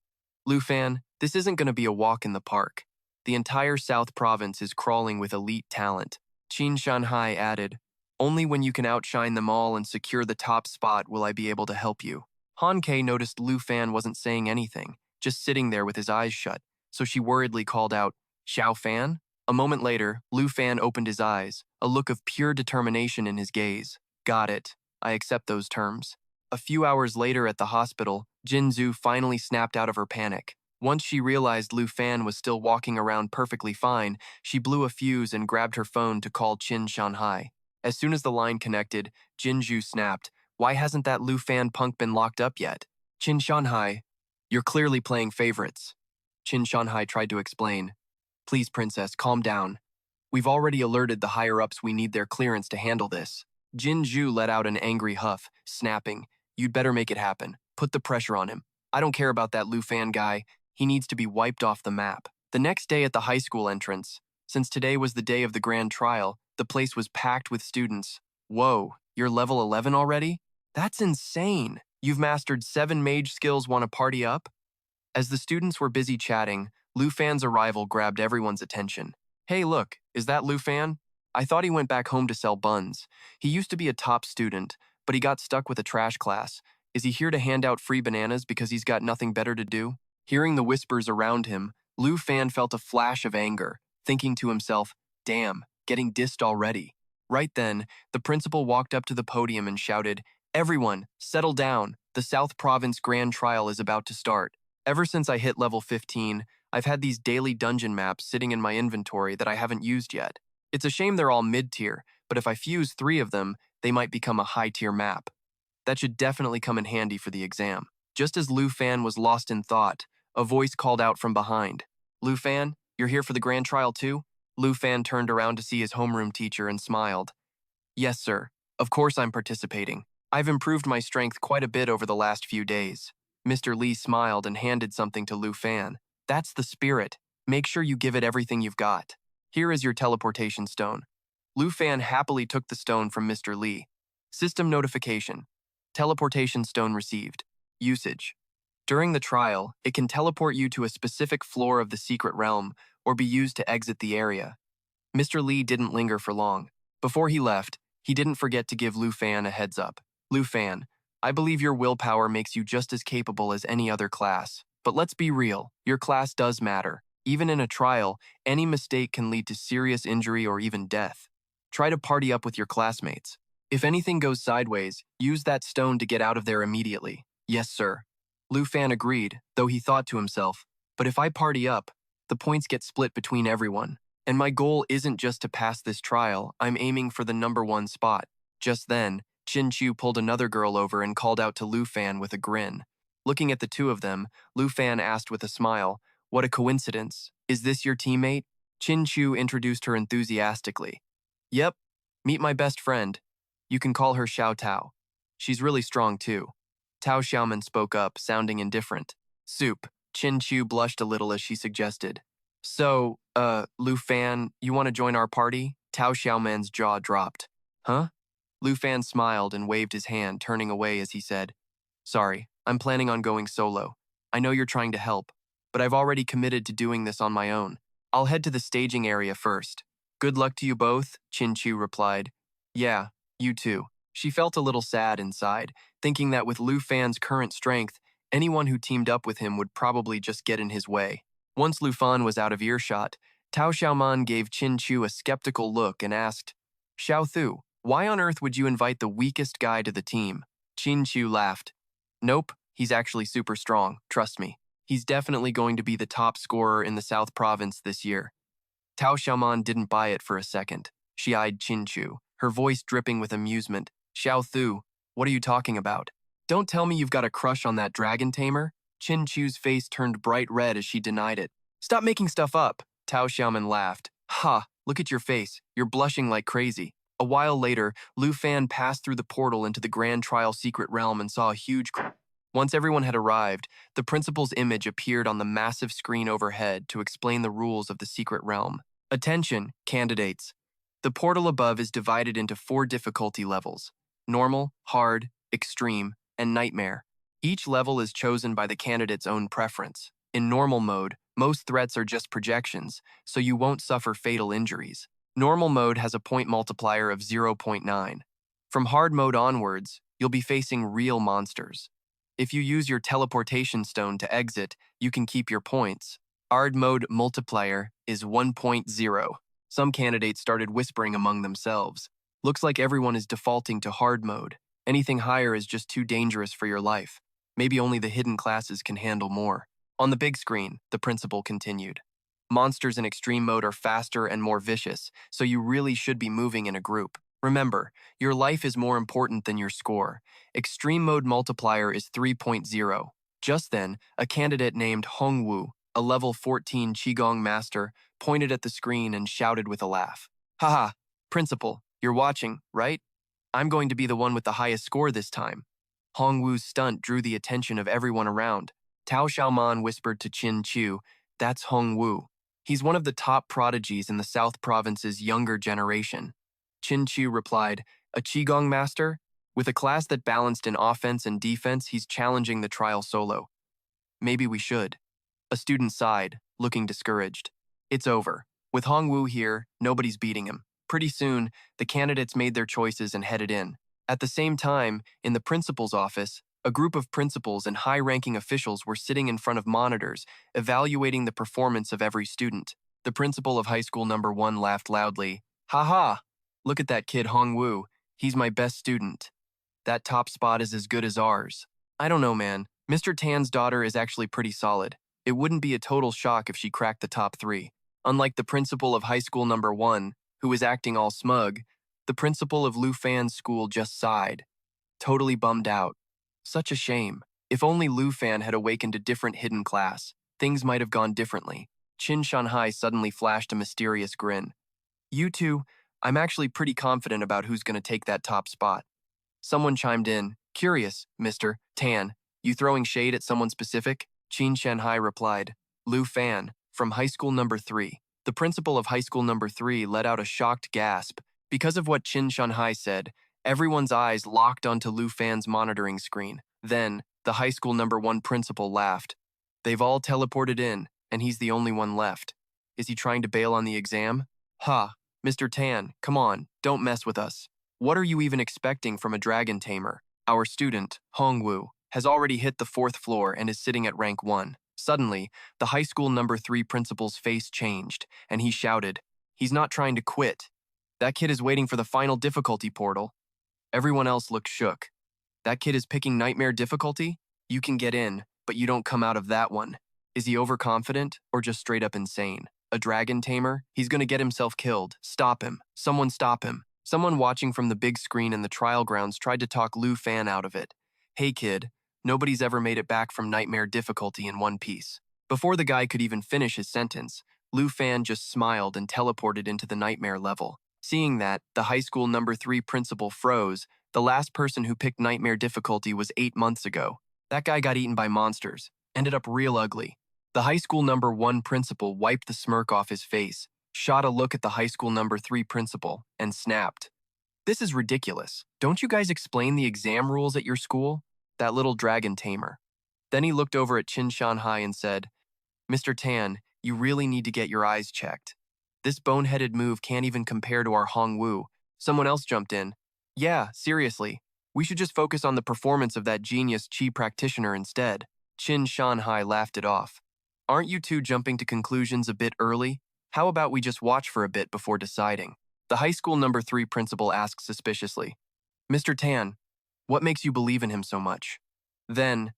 "Lu Fan, this isn't going to be a walk in the park. The entire South Province is crawling with elite talent." Qin Shanhai added, "Only when you can outshine them all and secure the top spot will I be able to help you." Han Kei noticed Lu Fan wasn't saying anything, just sitting there with his eyes shut, so she worriedly called out, "Xiao Fan?" A moment later, Lu Fan opened his eyes, a look of pure determination in his gaze. "Got it. I accept those terms." A few hours later at the hospital, Jinzu finally snapped out of her panic. Once she realized Lu Fan was still walking around perfectly fine, she blew a fuse and grabbed her phone to call Qin Shanhai. As soon as the line connected, Jinju snapped, "Why hasn't that Lu Fan punk been locked up yet?" "Qin Shanhai, you're clearly playing favorites." Qin Shanhai tried to explain. "Please, princess, calm down. We've already alerted the higher-ups we need their clearance to handle this." Jinju let out an angry huff, snapping, "You'd better make it happen. Put the pressure on him. I don't care about that Lu Fan guy. He needs to be wiped off the map." The next day at the high school entrance, since today was the day of the grand trial, the place was packed with students. "Whoa, you're level 11 already? That's insane. You've mastered 7 mage skills, want to party up?" As the students were busy chatting, Lu Fan's arrival grabbed everyone's attention. "Hey, look, is that Lu Fan? I thought he went back home to sell buns. He used to be a top student, but he got stuck with a trash class. Is he here to hand out free bananas because he's got nothing better to do?" Hearing the whispers around him, Lu Fan felt a flash of anger, thinking to himself, "Damn, getting dissed already." Right then, the principal walked up to the podium and shouted, "Everyone, settle down. The South Province Grand Trial is about to start. Ever since I hit level 15, I've had these daily dungeon maps sitting in my inventory that I haven't used yet. It's a shame they're all mid-tier, but if I fuse 3 of them, they might become a high-tier map. That should definitely come in handy for the exam." Just as Lu Fan was lost in thought, a voice called out from behind. "Lu Fan, you're here for the grand trial too?" Lu Fan turned around to see his homeroom teacher and smiled. "Yes, sir. Of course I'm participating. I've improved my strength quite a bit over the last few days." Mr. Lee smiled and handed something to Lu Fan. "That's the spirit. Make sure you give it everything you've got. Here is your teleportation stone." Lu Fan happily took the stone from Mr. Lee. System notification. Teleportation stone received. Usage. During the trial, it can teleport you to a specific floor of the secret realm or be used to exit the area. Mr. Lee didn't linger for long. Before he left, he didn't forget to give Lu Fan a heads up. "Lu Fan, I believe your willpower makes you just as capable as any other class. But let's be real, your class does matter. Even in a trial, any mistake can lead to serious injury or even death. Try to party up with your classmates. If anything goes sideways, use that stone to get out of there immediately." "Yes, sir." Lu Fan agreed, though he thought to himself, "But if I party up, the points get split between everyone. And my goal isn't just to pass this trial, I'm aiming for the #1 spot." Just then, Chin Chu pulled another girl over and called out to Lu Fan with a grin. Looking at the two of them, Lu Fan asked with a smile, "What a coincidence. Is this your teammate?" Chin Chu introduced her enthusiastically. "Yep, meet my best friend. You can call her Xiao Tao. She's really strong too." Tao Xiaoman spoke up, sounding indifferent. "Soup." Chin Chu blushed a little as she suggested. "So, Lu Fan, you want to join our party?" Tao Xiaoman's jaw dropped. "Huh?" Lu Fan smiled and waved his hand, turning away as he said, "Sorry, I'm planning on going solo. I know you're trying to help, but I've already committed to doing this on my own. I'll head to the staging area first." "Good luck to you both," Chin Chu replied. "Yeah, you too." She felt a little sad inside, thinking that with Lu Fan's current strength, anyone who teamed up with him would probably just get in his way. Once Lu Fan was out of earshot, Tao Xiaoman gave Chin Chu a skeptical look and asked, "Xiao Thu, why on earth would you invite the weakest guy to the team?" Chin Chu laughed. "Nope, he's actually super strong, trust me. He's definitely going to be the top scorer in the South Province this year." Tao Xiaoman didn't buy it for a second. She eyed Chin Chu, her voice dripping with amusement. "Xiao Thu, what are you talking about? Don't tell me you've got a crush on that dragon tamer?" Chin Chu's face turned bright red as she denied it. "Stop making stuff up." Tao Xiaoman laughed. "Ha, look at your face. You're blushing like crazy." A while later, Lu Fan passed through the portal into the Grand Trial secret realm and saw a huge crowd. Once everyone had arrived, the principal's image appeared on the massive screen overhead to explain the rules of the secret realm. "Attention, candidates. The portal above is divided into 4 difficulty levels: normal, hard, extreme, and nightmare. Each level is chosen by the candidate's own preference. In normal mode, most threats are just projections, so you won't suffer fatal injuries. Normal mode has a point multiplier of 0.9. From hard mode onwards, you'll be facing real monsters. If you use your teleportation stone to exit, you can keep your points. Hard mode multiplier is 1.0. Some candidates started whispering among themselves. Looks like everyone is defaulting to hard mode. Anything higher is just too dangerous for your life. Maybe only the hidden classes can handle more. On the big screen, the principal continued. Monsters in extreme mode are faster and more vicious, so you really should be moving in a group. Remember, your life is more important than your score. Extreme mode multiplier is 3.0. Just then, a candidate named Hongwu, a level 14 Qigong master, pointed at the screen and shouted with a laugh. Haha, principal, you're watching, right? I'm going to be the one with the highest score this time. Hongwu's stunt drew the attention of everyone around. Tao Xiaoman whispered to Qin Chu, "That's Hongwu. He's one of the top prodigies in the South Province's younger generation." Qin Chu replied, "A Qigong master? With a class that balanced in offense and defense, he's challenging the trial solo. Maybe we should." A student sighed, looking discouraged. It's over. With Hongwu here, nobody's beating him. Pretty soon, the candidates made their choices and headed in. At the same time, in the principal's office, a group of principals and high-ranking officials were sitting in front of monitors, evaluating the performance of every student. The principal of high school number 1 laughed loudly. "Ha ha! Look at that kid Hongwu. He's my best student. That top spot is as good as ours." "I don't know, man. Mr. Tan's daughter is actually pretty solid. It wouldn't be a total shock if she cracked the top 3. Unlike the principal of high school number 1, who was acting all smug, the principal of Lu Fan's school just sighed. Totally bummed out. Such a shame. If only Lu Fan had awakened a different hidden class, things might have gone differently. Qin Shanhai suddenly flashed a mysterious grin. "You two, I'm actually pretty confident about who's going to take that top spot." Someone chimed in, "Curious, Mr. Tan, you throwing shade at someone specific?" Qin Shanhai replied, "Lu Fan, from high school number 3. The principal of high school number 3 let out a shocked gasp. Because of what Qin Shanhai said, everyone's eyes locked onto Lu Fan's monitoring screen. Then, the high school number 1 principal laughed. "They've all teleported in, and he's the only one left. Is he trying to bail on the exam? Ha, Mr. Tan, come on, don't mess with us. What are you even expecting from a dragon tamer? Our student, Hongwu, has already hit the 4th floor and is sitting at rank 1. Suddenly, the high school number 3 principal's face changed, and he shouted, "He's not trying to quit. That kid is waiting for the final difficulty portal." Everyone else looked shook. "That kid is picking nightmare difficulty? You can get in, but you don't come out of that one. Is he overconfident or just straight up insane? A dragon tamer? He's gonna get himself killed. Stop him. Someone stop him." Someone watching from the big screen in the trial grounds tried to talk Lu Fan out of it. "Hey kid, nobody's ever made it back from nightmare difficulty in one piece." Before the guy could even finish his sentence, Lu Fan just smiled and teleported into the nightmare level. Seeing that, the high school number 3 principal froze. The last person who picked nightmare difficulty was 8 months ago. That guy got eaten by monsters. Ended up real ugly. The high school number 1 principal wiped the smirk off his face, shot a look at the high school number 3 principal, and snapped. "This is ridiculous. Don't you guys explain the exam rules at your school?" That little dragon tamer. Then he looked over at Qin Shanhai and said, "Mr. Tan, you really need to get your eyes checked. This boneheaded move can't even compare to our Hongwu." Someone else jumped in. "Yeah, seriously. We should just focus on the performance of that genius Qi practitioner instead." Qin Shanhai laughed it off. "Aren't you two jumping to conclusions a bit early? How about we just watch for a bit before deciding?" The high school number 3 principal asked suspiciously, "Mr. Tan, what makes you believe in him so much?" Then,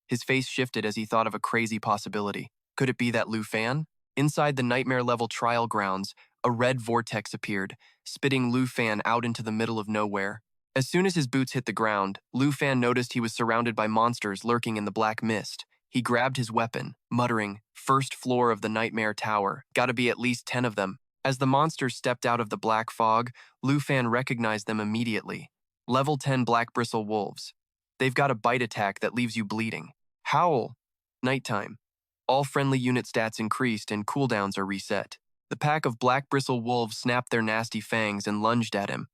his face shifted as he thought of a crazy possibility. Could it be that Lu Fan? Inside the nightmare-level trial grounds, a red vortex appeared, spitting Lu Fan out into the middle of nowhere. As soon as his boots hit the ground, Lu Fan noticed he was surrounded by monsters lurking in the black mist. He grabbed his weapon, muttering, "First floor of the nightmare tower. Gotta be at least 10 of them." As the monsters stepped out of the black fog, Lu Fan recognized them immediately. Level 10 black bristle wolves. They've got a bite attack that leaves you bleeding. Howl. Nighttime. All friendly unit stats increased and cooldowns are reset. The pack of black bristle wolves snapped their nasty fangs and lunged at him.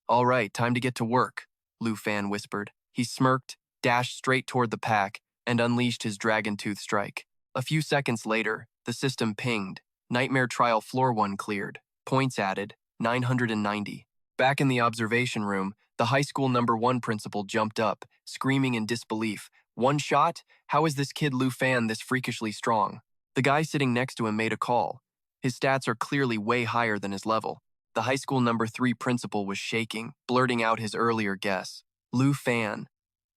"All right, time to get to work," Lu Fan whispered. He smirked, dashed straight toward the pack, and unleashed his dragon tooth strike. A few seconds later, the system pinged. Nightmare Trial Floor 1 cleared. Points added, 990. Back in the observation room, the high school number 1 principal jumped up, screaming in disbelief. "One shot? How is this kid Lu Fan this freakishly strong?" The guy sitting next to him made a call. His stats are clearly way higher than his level. The high school number 3 principal was shaking, blurting out his earlier guess. Lu Fan.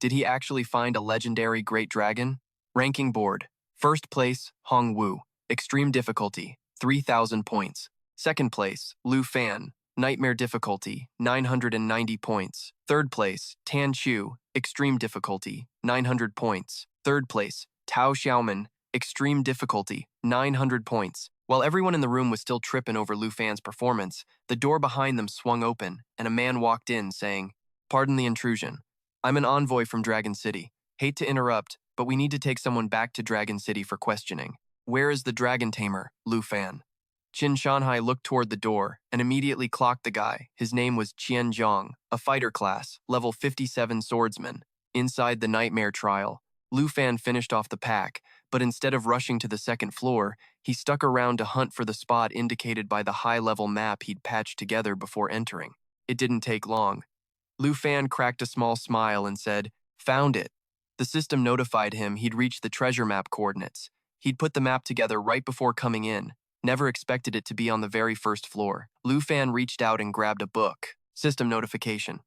Did he actually find a legendary great dragon? Ranking board. First place, Hong Wu, extreme difficulty, 3,000 points. Second place, Lu Fan, nightmare difficulty, 990 points. Third place, Tan Chu, extreme difficulty, 900 points. Third place, Tao Xiaoman, extreme difficulty, 900 points. While everyone in the room was still tripping over Lu Fan's performance, the door behind them swung open, and a man walked in saying, "Pardon the intrusion. I'm an envoy from Dragon City. Hate to interrupt, but we need to take someone back to Dragon City for questioning. Where is the dragon tamer, Lu Fan?" Qin Shanhai looked toward the door and immediately clocked the guy. His name was Qian Zhang, a fighter class, level 57 swordsman. Inside the nightmare trial, Lu Fan finished off the pack, but instead of rushing to the second floor, he stuck around to hunt for the spot indicated by the high-level map he'd patched together before entering. It didn't take long. Lu Fan cracked a small smile and said, "Found it." The system notified him he'd reached the treasure map coordinates. He'd put the map together right before coming in, never expected it to be on the very first floor. Lu Fan reached out and grabbed a book. System notification.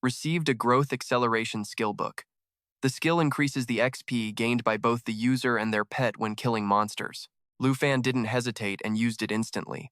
Received a growth acceleration skill book. The skill increases the XP gained by both the user and their pet when killing monsters. Lu Fan didn't hesitate and used it instantly.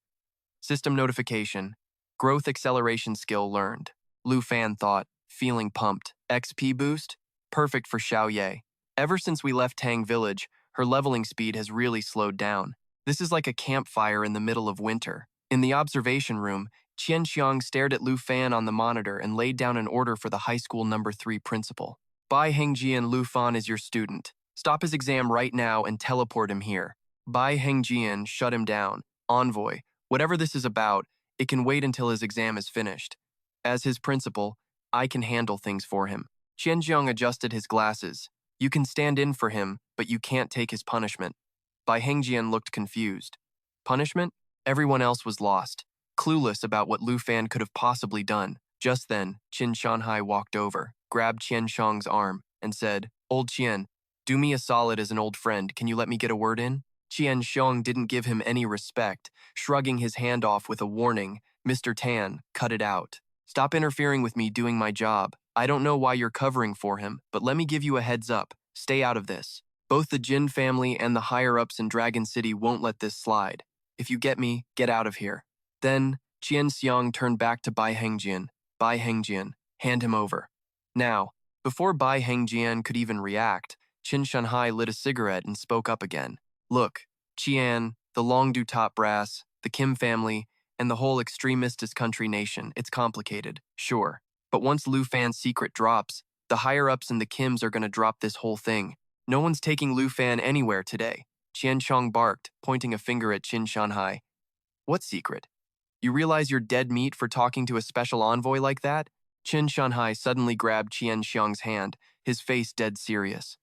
System notification. Growth acceleration skill learned. Lu Fan thought, feeling pumped. XP boost? Perfect for Xiao Ye. Ever since we left Tang Village, her leveling speed has really slowed down. This is like a campfire in the middle of winter. In the observation room, Qian Xiang stared at Lu Fan on the monitor and laid down an order for the high school number 3 principal. Bai Hengjian Lu Fan is your student. Stop his exam right now and teleport him here. Bai Hengjian shut him down. Envoy, whatever this is about, it can wait until his exam is finished. As his principal, I can handle things for him. Qian Zhang adjusted his glasses. You can stand in for him, but you can't take his punishment. Bai Hengjian looked confused. Punishment? Everyone else was lost, clueless about what Lu Fan could have possibly done. Just then, Qin Shanhai walked over, grabbed Qian Xiang's arm, and said, "Old Qian, do me a solid as an old friend. Can you let me get a word in?" Qian Xiang didn't give him any respect, shrugging his hand off with a warning. "Mr. Tan, cut it out. Stop interfering with me doing my job. I don't know why you're covering for him, but let me give you a heads up. Stay out of this. Both the Jin family and the higher-ups in Dragon City won't let this slide. If you get me, get out of here." Then, Qian Xiang turned back to Bai Hengjian. "Bai Hengjian, hand him over." Now, before Bai Hengjian could even react, Qin Shanhai lit a cigarette and spoke up again. "Look, Qian, the Longdu top brass, the Kim family, and the whole extremist country nation, it's complicated, sure. But once Lu Fan's secret drops, the higher-ups and the Kims are going to drop this whole thing. No one's taking Lu Fan anywhere today." Qian Chong barked, pointing a finger at Qin Shanhai. "What secret? You realize you're dead meat for talking to a special envoy like that?" Qin Shanhai suddenly grabbed Qian Xiang's hand, his face dead serious.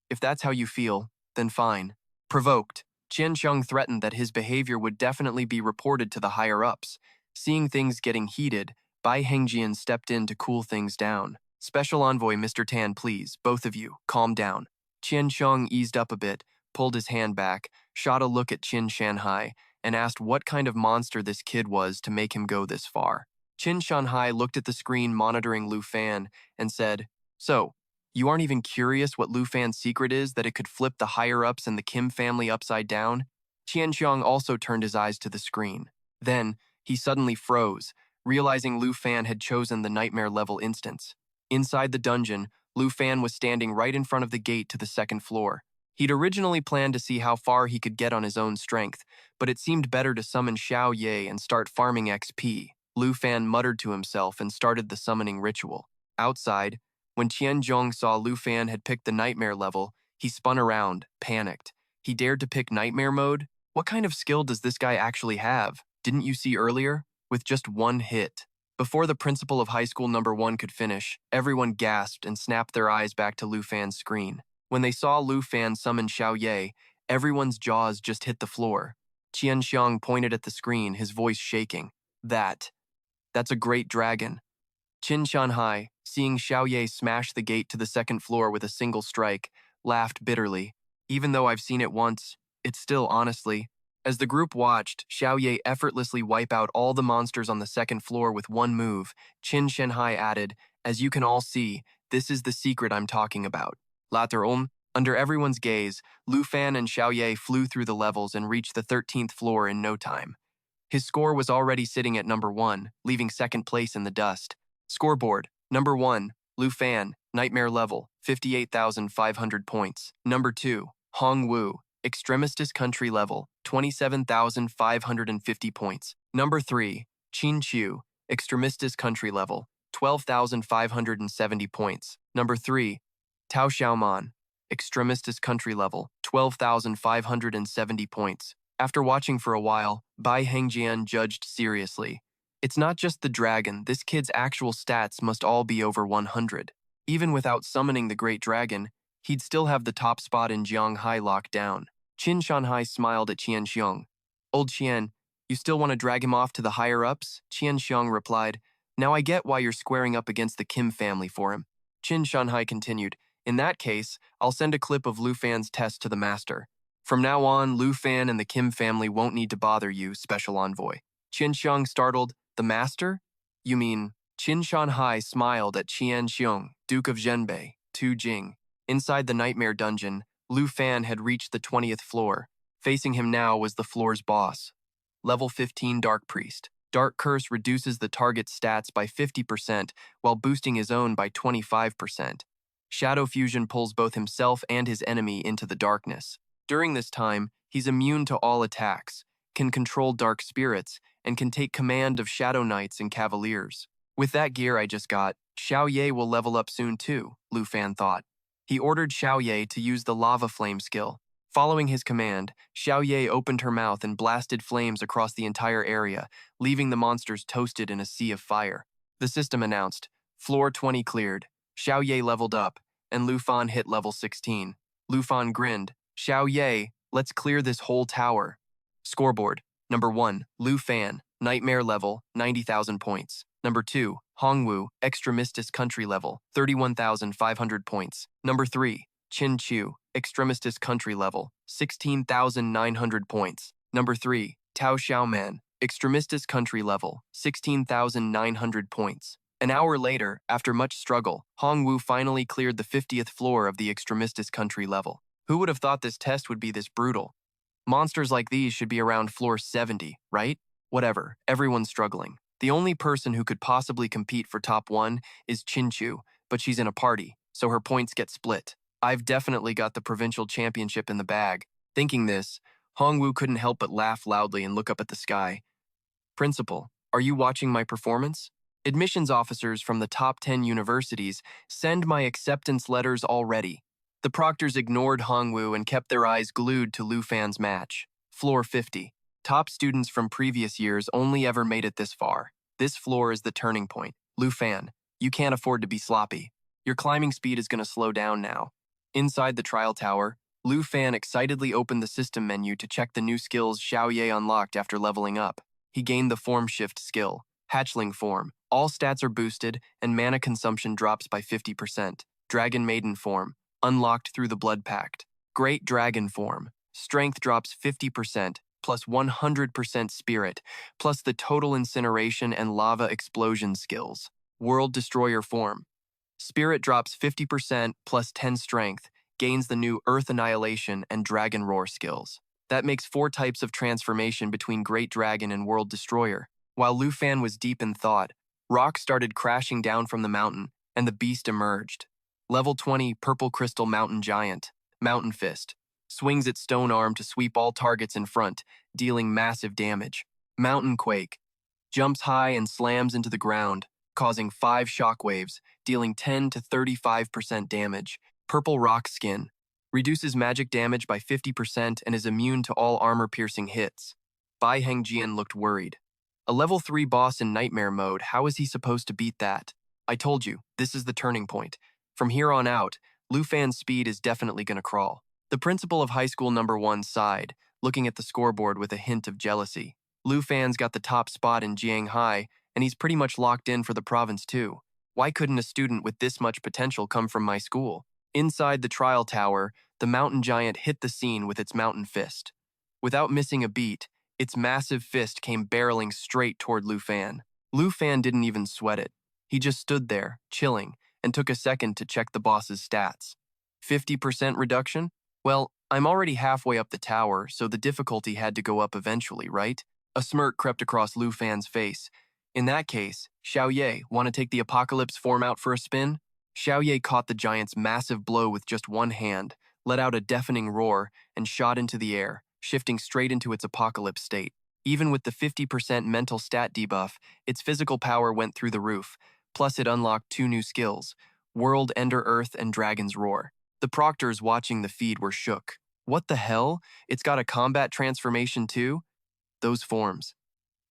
"If that's how you feel, then fine." Provoked, Qian Xiang threatened that his behavior would definitely be reported to the higher-ups. Seeing things getting heated, Bai Hengjian stepped in to cool things down. "Special Envoy Mr. Tan, please, both of you, calm down." Qian Xiang eased up a bit, pulled his hand back, shot a look at Qin Shanhai, and asked what kind of monster this kid was to make him go this far. Qin Shanhai looked at the screen monitoring Lu Fan and said, "So, you aren't even curious what Lu Fan's secret is that it could flip the higher-ups and the Kim family upside down?" Qian Xiang also turned his eyes to the screen. Then, he suddenly froze, realizing Lu Fan had chosen the nightmare-level instance. Inside the dungeon, Lu Fan was standing right in front of the gate to the second floor. He'd originally planned to see how far he could get on his own strength, but it seemed better to summon Xiao Ye and start farming XP. Lu Fan muttered to himself and started the summoning ritual. Outside, when Qian Zhong saw Lu Fan had picked the nightmare level, he spun around, panicked. He dared to pick nightmare mode? What kind of skill does this guy actually have? Didn't you see earlier? With just one hit. Before the principal of high school number 1 could finish, everyone gasped and snapped their eyes back to Lu Fan's screen. When they saw Lu Fan summon Xiao Ye, everyone's jaws just hit the floor. Qian Xiang pointed at the screen, his voice shaking. That's a great dragon." Qin Shanhai, seeing Xiao Ye smash the gate to the second floor with a single strike, laughed bitterly. "Even though I've seen it once, it's still, honestly." As the group watched Xiao Ye effortlessly wipe out all the monsters on the second floor with one move, Qin Shanhai added, "As you can all see, this is the secret I'm talking about. Later on, Under everyone's gaze, Lu Fan and Xiao Ye flew through the levels and reached the 13th floor in no time. His score was already sitting at number 1, leaving second place in the dust. Scoreboard: number 1, Lu Fan, Nightmare level, 58,500 points. Number 2, Hong Wu, Extremistus Country level, 27,550 points. Number 3, Qin Qiu, Extremistus Country level, 12,570 points. Number 3, Tao Xiaoman, Extremistus Country level, 12,570 points. After watching for a while, Bai Hengjian judged seriously. It's not just the dragon, this kid's actual stats must all be over 100. Even without summoning the Great Dragon, he'd still have the top spot in Jianghai locked down. Qin Shanhai smiled at Qian Xiong. Old Qian, you still want to drag him off to the higher-ups? Qian Xiong replied, now I get why you're squaring up against the Kim family for him. Qin Shanhai continued, in that case, I'll send a clip of Lu Fan's test to the master. From now on, Lu Fan and the Kim family won't need to bother you, Special Envoy. Qin Xiong startled, the master? You mean… Qin Shanhai smiled at Qian Xiong, Duke of Zhenbei, Tu Jing. Inside the nightmare dungeon, Lu Fan had reached the 20th floor. Facing him now was the floor's boss. Level 15 Dark Priest. Dark Curse reduces the target's stats by 50% while boosting his own by 25%. Shadow Fusion pulls both himself and his enemy into the darkness. During this time, he's immune to all attacks, can control dark spirits, and can take command of Shadow Knights and Cavaliers. With that gear I just got, Xiao Ye will level up soon too, Lu Fan thought. He ordered Xiao Ye to use the Lava Flame skill. Following his command, Xiao Ye opened her mouth and blasted flames across the entire area, leaving the monsters toasted in a sea of fire. The system announced, Floor 20 cleared. Xiao Ye leveled up, and Lu Fan hit level 16. Lu Fan grinned, Xiao Ye, let's clear this whole tower. Scoreboard: number 1, Lu Fan, Nightmare level, 90,000 points. Number 2, Hongwu, Extremistus Country level, 31,500 points. Number 3, Qin Qiu, Extremistus Country level, 16,900 points. Number 3, Tao Xiaoman, Extremistus Country level, 16,900 points. An hour later, after much struggle, Hongwu finally cleared the 50th floor of the Extremistus Country level. Who would have thought this test would be this brutal? Monsters like these should be around floor 70, right? Whatever, everyone's struggling. The only person who could possibly compete for top 1 is Qinchu, but she's in a party, so her points get split. I've definitely got the provincial championship in the bag. Thinking this, Hongwu couldn't help but laugh loudly and look up at the sky. Principal, are you watching my performance? Admissions officers from the top 10 universities send my acceptance letters already. The proctors ignored Hongwu and kept their eyes glued to Lu Fan's match. Floor 50. Top students from previous years only ever made it this far. This floor is the turning point. Lu Fan, you can't afford to be sloppy. Your climbing speed is going to slow down now. Inside the trial tower, Lu Fan excitedly opened the system menu to check the new skills Xiao Ye unlocked after leveling up. He gained the Form Shift skill, Hatchling Form. All stats are boosted, and mana consumption drops by 50%. Dragon Maiden Form, unlocked through the Blood Pact. Great Dragon Form, strength drops 50%, plus 100% spirit, plus the total incineration and lava explosion skills. World Destroyer Form, spirit drops 50% plus 10 strength, gains the new Earth Annihilation and Dragon Roar skills. That makes 4 types of transformation between Great Dragon and World Destroyer. While Lu Fan was deep in thought, rocks started crashing down from the mountain, and the beast emerged. Level 20 Purple Crystal Mountain Giant, Mountain Fist, swings its stone arm to sweep all targets in front, dealing massive damage. Mountain Quake, jumps high and slams into the ground, causing 5 shockwaves, dealing 10 to 35% damage. Purple Rock Skin, reduces magic damage by 50% and is immune to all armor-piercing hits. Bai Hengjian looked worried. A level 3 boss in Nightmare mode, how is he supposed to beat that? I told you, this is the turning point. From here on out, Lu Fan's speed is definitely going to crawl. The principal of high school number 1 sighed, looking at the scoreboard with a hint of jealousy. Lu Fan's got the top spot in Jianghai, and he's pretty much locked in for the province too. Why couldn't a student with this much potential come from my school? Inside the trial tower, the mountain giant hit the scene with its mountain fist. Without missing a beat, its massive fist came barreling straight toward Lu Fan. Lu Fan didn't even sweat it. He just stood there, chilling, and took a second to check the boss's stats. 50% reduction? Well, I'm already halfway up the tower, so the difficulty had to go up eventually, right? A smirk crept across Lu Fan's face. In that case, Xiao Ye, want to take the apocalypse form out for a spin? Xiao Ye caught the giant's massive blow with just one hand, let out a deafening roar, and shot into the air, shifting straight into its apocalypse state. Even with the 50% mental stat debuff, its physical power went through the roof, plus it unlocked two new skills, World Ender Earth and Dragon's Roar. The proctors watching the feed were shook. What the hell? It's got a combat transformation too? Those forms.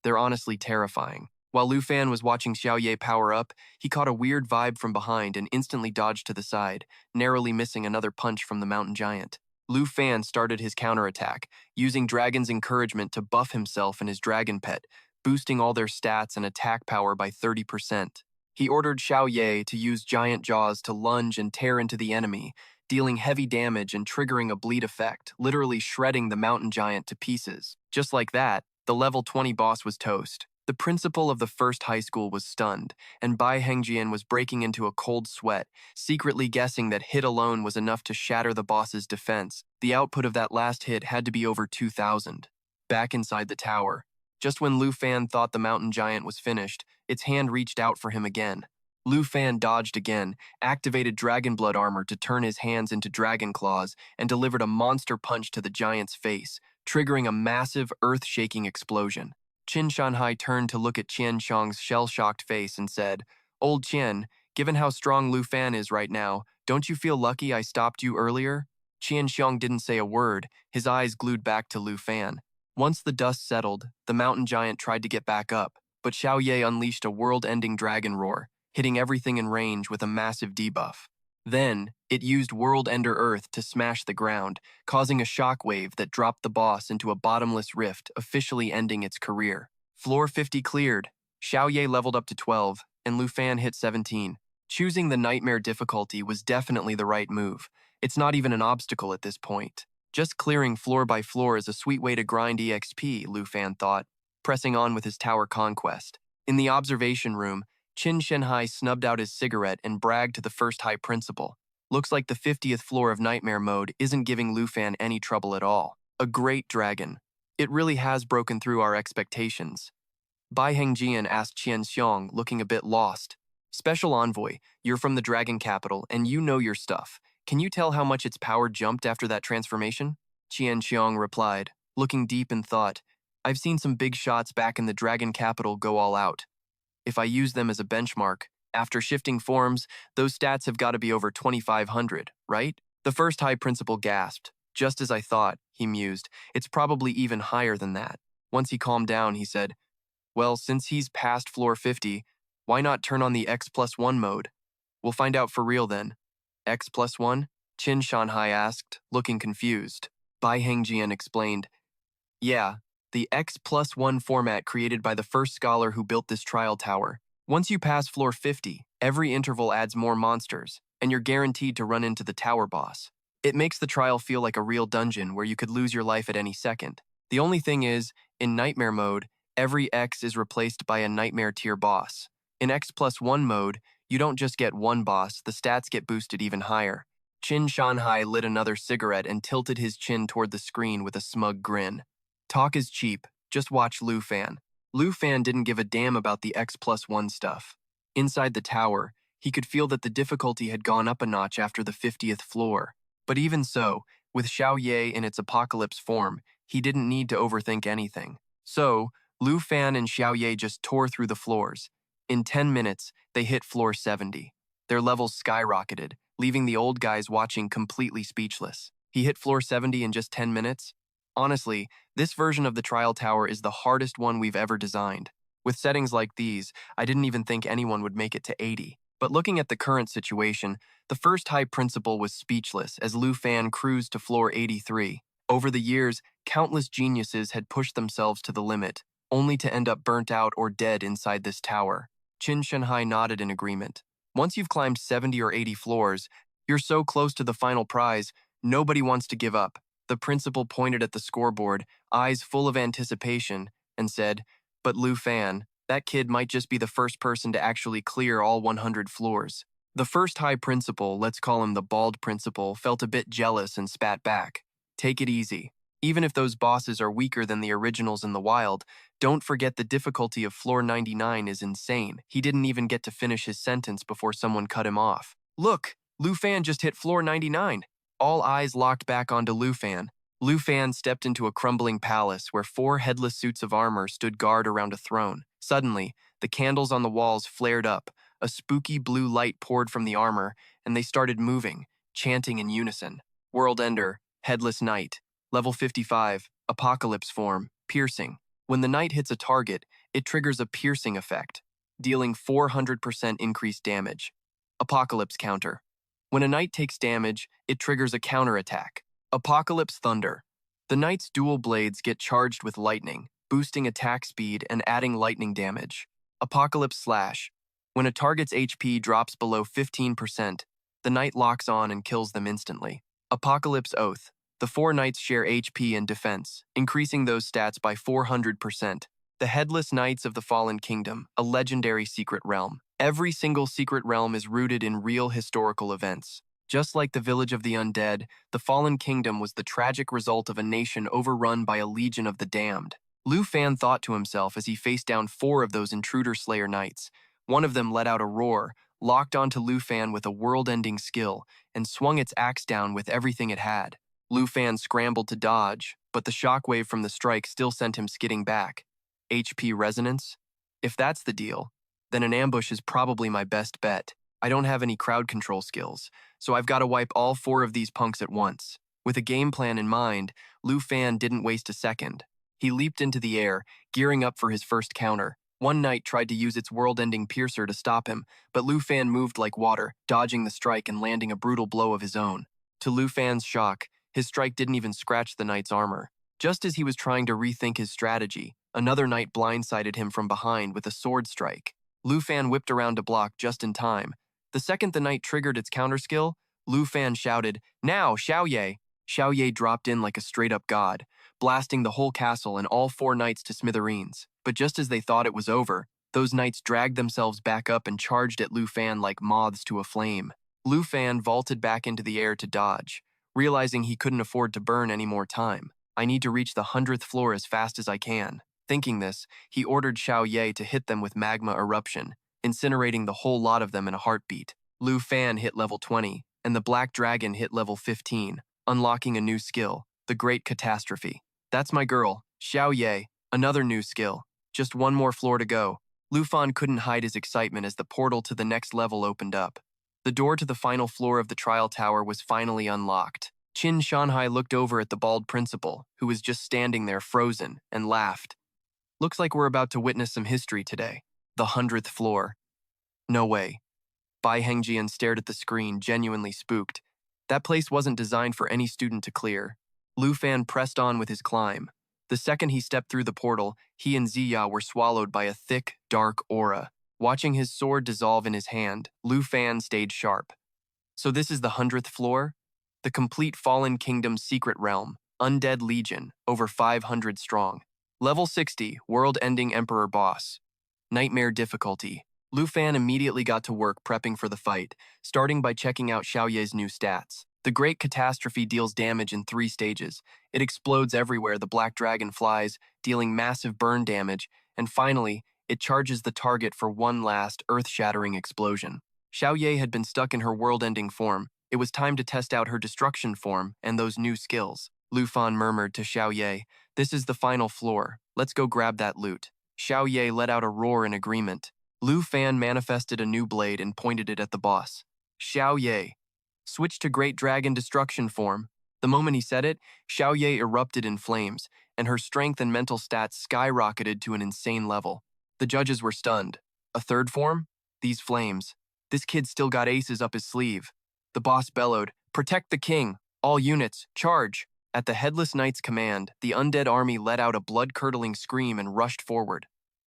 They're honestly terrifying. While Lu Fan was watching Xiao Ye power up, he caught a weird vibe from behind and instantly dodged to the side, narrowly missing another punch from the mountain giant. Lu Fan started his counterattack, using Dragon's encouragement to buff himself and his dragon pet, boosting all their stats and attack power by 30%. He ordered Xiao Ye to use giant jaws to lunge and tear into the enemy, dealing heavy damage and triggering a bleed effect, literally shredding the mountain giant to pieces. Just like that, the level 20 boss was toast. The principal of the first high school was stunned, and Bai Hengjian was breaking into a cold sweat, secretly guessing that hit alone was enough to shatter the boss's defense. The output of that last hit had to be over 2,000. Back inside the tower, just when Lu Fan thought the mountain giant was finished, its hand reached out for him again. Lu Fan dodged again, activated dragon blood armor to turn his hands into dragon claws, and delivered a monster punch to the giant's face, triggering a massive, earth-shaking explosion. Qin Shanhai turned to look at Qian Xiang's shell-shocked face and said, "Old Qian, given how strong Lu Fan is right now, don't you feel lucky I stopped you earlier?" Qian Xiang didn't say a word, his eyes glued back to Lu Fan. Once the dust settled, the mountain giant tried to get back up, but Xiao Ye unleashed a world-ending dragon roar, hitting everything in range with a massive debuff. Then, it used World Ender Earth to smash the ground, causing a shockwave that dropped the boss into a bottomless rift, officially ending its career. Floor 50 cleared, Xiao Ye leveled up to 12, and Lu Fan hit 17. Choosing the nightmare difficulty was definitely the right move. It's not even an obstacle at this point. Just clearing floor by floor is a sweet way to grind EXP, Lu Fan thought, pressing on with his tower conquest. In the observation room, Qin Shanhai snubbed out his cigarette and bragged to the first high principal. Looks like the 50th floor of Nightmare Mode isn't giving Lu Fan any trouble at all. A great dragon. It really has broken through our expectations. Bai Hengjian asked Qian Xiang, looking a bit lost. Special Envoy, you're from the Dragon Capital and you know your stuff. Can you tell how much its power jumped after that transformation? Qian Xiang replied, looking deep in thought. I've seen some big shots back in the Dragon Capital go all out. If I use them as a benchmark, after shifting forms, those stats have got to be over 2,500, right? The first high principal gasped. Just as I thought, he mused. It's probably even higher than that. Once he calmed down, he said, well, since he's past floor 50, why not turn on the X+1 mode? We'll find out for real then. X+1? Qin Shanhai asked, looking confused. Bai Hengjian explained, yeah, the X+1 format created by the first scholar who built this trial tower. Once you pass floor 50, every interval adds more monsters, and you're guaranteed to run into the tower boss. It makes the trial feel like a real dungeon where you could lose your life at any second. The only thing is, in Nightmare Mode, every X is replaced by a Nightmare tier boss. In X+1 mode, you don't just get one boss, the stats get boosted even higher. Qin Shanhai lit another cigarette and tilted his chin toward the screen with a smug grin. Talk is cheap, just watch Lu Fan. Lu Fan didn't give a damn about the X+1 stuff. Inside the tower, he could feel that the difficulty had gone up a notch after the 50th floor. But even so, with Xiao Ye in its apocalypse form, he didn't need to overthink anything. So, Lu Fan and Xiao Ye just tore through the floors. In 10 minutes, they hit floor 70. Their levels skyrocketed, leaving the old guys watching completely speechless. He hit floor 70 in just 10 minutes? Honestly, this version of the trial tower is the hardest one we've ever designed. With settings like these, I didn't even think anyone would make it to 80. But looking at the current situation, the first high principal was speechless as Lu Fan cruised to floor 83. Over the years, countless geniuses had pushed themselves to the limit, only to end up burnt out or dead inside this tower. Qin Shanhai nodded in agreement. Once you've climbed 70 or 80 floors, you're so close to the final prize, nobody wants to give up. The principal pointed at the scoreboard, eyes full of anticipation, and said, but Lu Fan, that kid might just be the first person to actually clear all 100 floors. The first high principal, let's call him the bald principal, felt a bit jealous and spat back. Take it easy. Even if those bosses are weaker than the originals in the wild, don't forget the difficulty of floor 99 is insane. He didn't even get to finish his sentence before someone cut him off. Look, Lu Fan just hit floor 99. All eyes locked back onto Lu Fan. Lu Fan stepped into a crumbling palace where 4 headless suits of armor stood guard around a throne. Suddenly, the candles on the walls flared up, a spooky blue light poured from the armor, and they started moving, chanting in unison. World Ender, Headless Knight, Level 55, Apocalypse Form, Piercing. When the knight hits a target, it triggers a piercing effect, dealing 400% increased damage. Apocalypse Counter. When a knight takes damage, it triggers a counterattack. Apocalypse Thunder. The knight's dual blades get charged with lightning, boosting attack speed and adding lightning damage. Apocalypse Slash. When a target's HP drops below 15%, the knight locks on and kills them instantly. Apocalypse Oath. The 4 knights share HP and defense, increasing those stats by 400%. The Headless Knights of the Fallen Kingdom, a legendary secret realm. Every single secret realm is rooted in real historical events. Just like the Village of the Undead, the Fallen Kingdom was the tragic result of a nation overrun by a legion of the damned. Lu Fan thought to himself as he faced down 4 of those Intruder Slayer knights. One of them let out a roar, locked onto Lu Fan with a world-ending skill, and swung its axe down with everything it had. Lu Fan scrambled to dodge, but the shockwave from the strike still sent him skidding back. HP resonance? If that's the deal, then an ambush is probably my best bet. I don't have any crowd control skills, so I've got to wipe all 4 of these punks at once. With a game plan in mind, Lu Fan didn't waste a second. He leaped into the air, gearing up for his first counter. One knight tried to use its world-ending piercer to stop him, but Lu Fan moved like water, dodging the strike and landing a brutal blow of his own. To Lu Fan's shock, his strike didn't even scratch the knight's armor. Just as he was trying to rethink his strategy, another knight blindsided him from behind with a sword strike. Lu Fan whipped around to block just in time. The second the knight triggered its counter skill, Lu Fan shouted, "Now, Xiao Ye!" Xiao Ye dropped in like a straight-up god, blasting the whole castle and all 4 knights to smithereens. But just as they thought it was over, those knights dragged themselves back up and charged at Lu Fan like moths to a flame. Lu Fan vaulted back into the air to dodge, realizing he couldn't afford to burn any more time. I need to reach the 100th floor as fast as I can. Thinking this, he ordered Xiao Ye to hit them with magma eruption, incinerating the whole lot of them in a heartbeat. Lu Fan hit level 20, and the Black Dragon hit level 15, unlocking a new skill, the Great Catastrophe. That's my girl, Xiao Ye, another new skill. Just 1 more floor to go. Lu Fan couldn't hide his excitement as the portal to the next level opened up. The door to the final floor of the trial tower was finally unlocked. Qin Shanhai looked over at the bald principal, who was just standing there frozen, and laughed. Looks like we're about to witness some history today. The 100th floor. No way. Bai Hengjian stared at the screen, genuinely spooked. That place wasn't designed for any student to clear. Lu Fan pressed on with his climb. The second he stepped through the portal, he and Ziya were swallowed by a thick, dark aura. Watching his sword dissolve in his hand, Lu Fan stayed sharp. So this is the 100th floor? The complete Fallen Kingdom's secret realm, Undead Legion, over 500 strong. Level 60, world-ending Emperor boss. Nightmare difficulty. Lu Fan immediately got to work prepping for the fight, starting by checking out Xiao Ye's new stats. The Great Catastrophe deals damage in 3 stages. It explodes everywhere the Black Dragon flies, dealing massive burn damage, and finally, it charges the target for one last, earth-shattering explosion. Xiao Ye had been stuck in her world-ending form. It was time to test out her destruction form and those new skills. Lu Fan murmured to Xiao Ye, "This is the final floor. Let's go grab that loot." Xiao Ye let out a roar in agreement. Lu Fan manifested a new blade and pointed it at the boss. Xiao Ye. Switch to Great Dragon Destruction form. The moment he said it, Xiao Ye erupted in flames, and her strength and mental stats skyrocketed to an insane level. The judges were stunned. A third form? These flames. This kid still got aces up his sleeve. The boss bellowed, "Protect the king! All units, charge!" At the Headless Knight's command, the undead army let out a blood-curdling scream and rushed forward.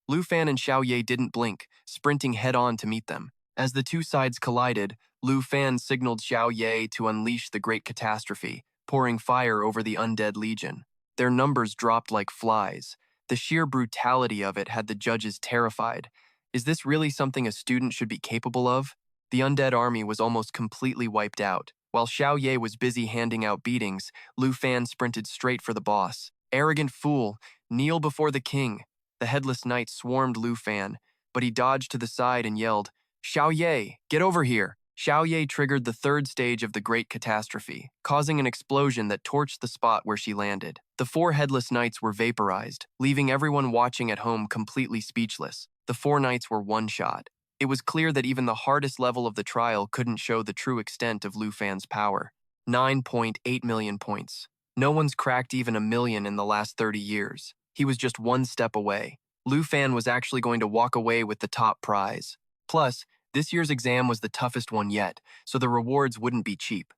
Lu Fan and Xiao Ye didn't blink, sprinting head-on to meet them. As the 2 sides collided, Lu Fan signaled Xiao Ye to unleash the Great Catastrophe, pouring fire over the undead legion. Their numbers dropped like flies. The sheer brutality of it had the judges terrified. Is this really something a student should be capable of? The undead army was almost completely wiped out. While Xiao Ye was busy handing out beatings, Lu Fan sprinted straight for the boss. Arrogant fool, kneel before the king. The headless knight swarmed Lu Fan, but he dodged to the side and yelled, Xiao Ye, get over here! Xiao Ye triggered the third stage of the Great Catastrophe, causing an explosion that torched the spot where she landed. The four headless knights were vaporized, leaving everyone watching at home completely speechless. The four knights were one-shot. It was clear that even the hardest level of the trial couldn't show the true extent of Lu Fan's power. 9.8 million points. No one's cracked even 1 million in the last 30 years. He was just one step away. Lu Fan was actually going to walk away with the top prize. Plus, this year's exam was the toughest one yet, so the rewards wouldn't be cheap.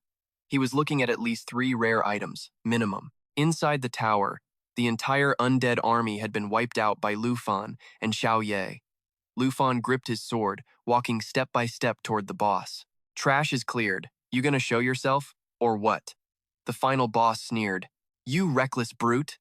He was looking at least 3 rare items, minimum. Inside the tower, the entire undead army had been wiped out by Lu Fan and Xiao Ye. Lu Fan gripped his sword, walking step by step toward the boss. Trash is cleared. You gonna show yourself? Or what? The final boss sneered. You reckless brute!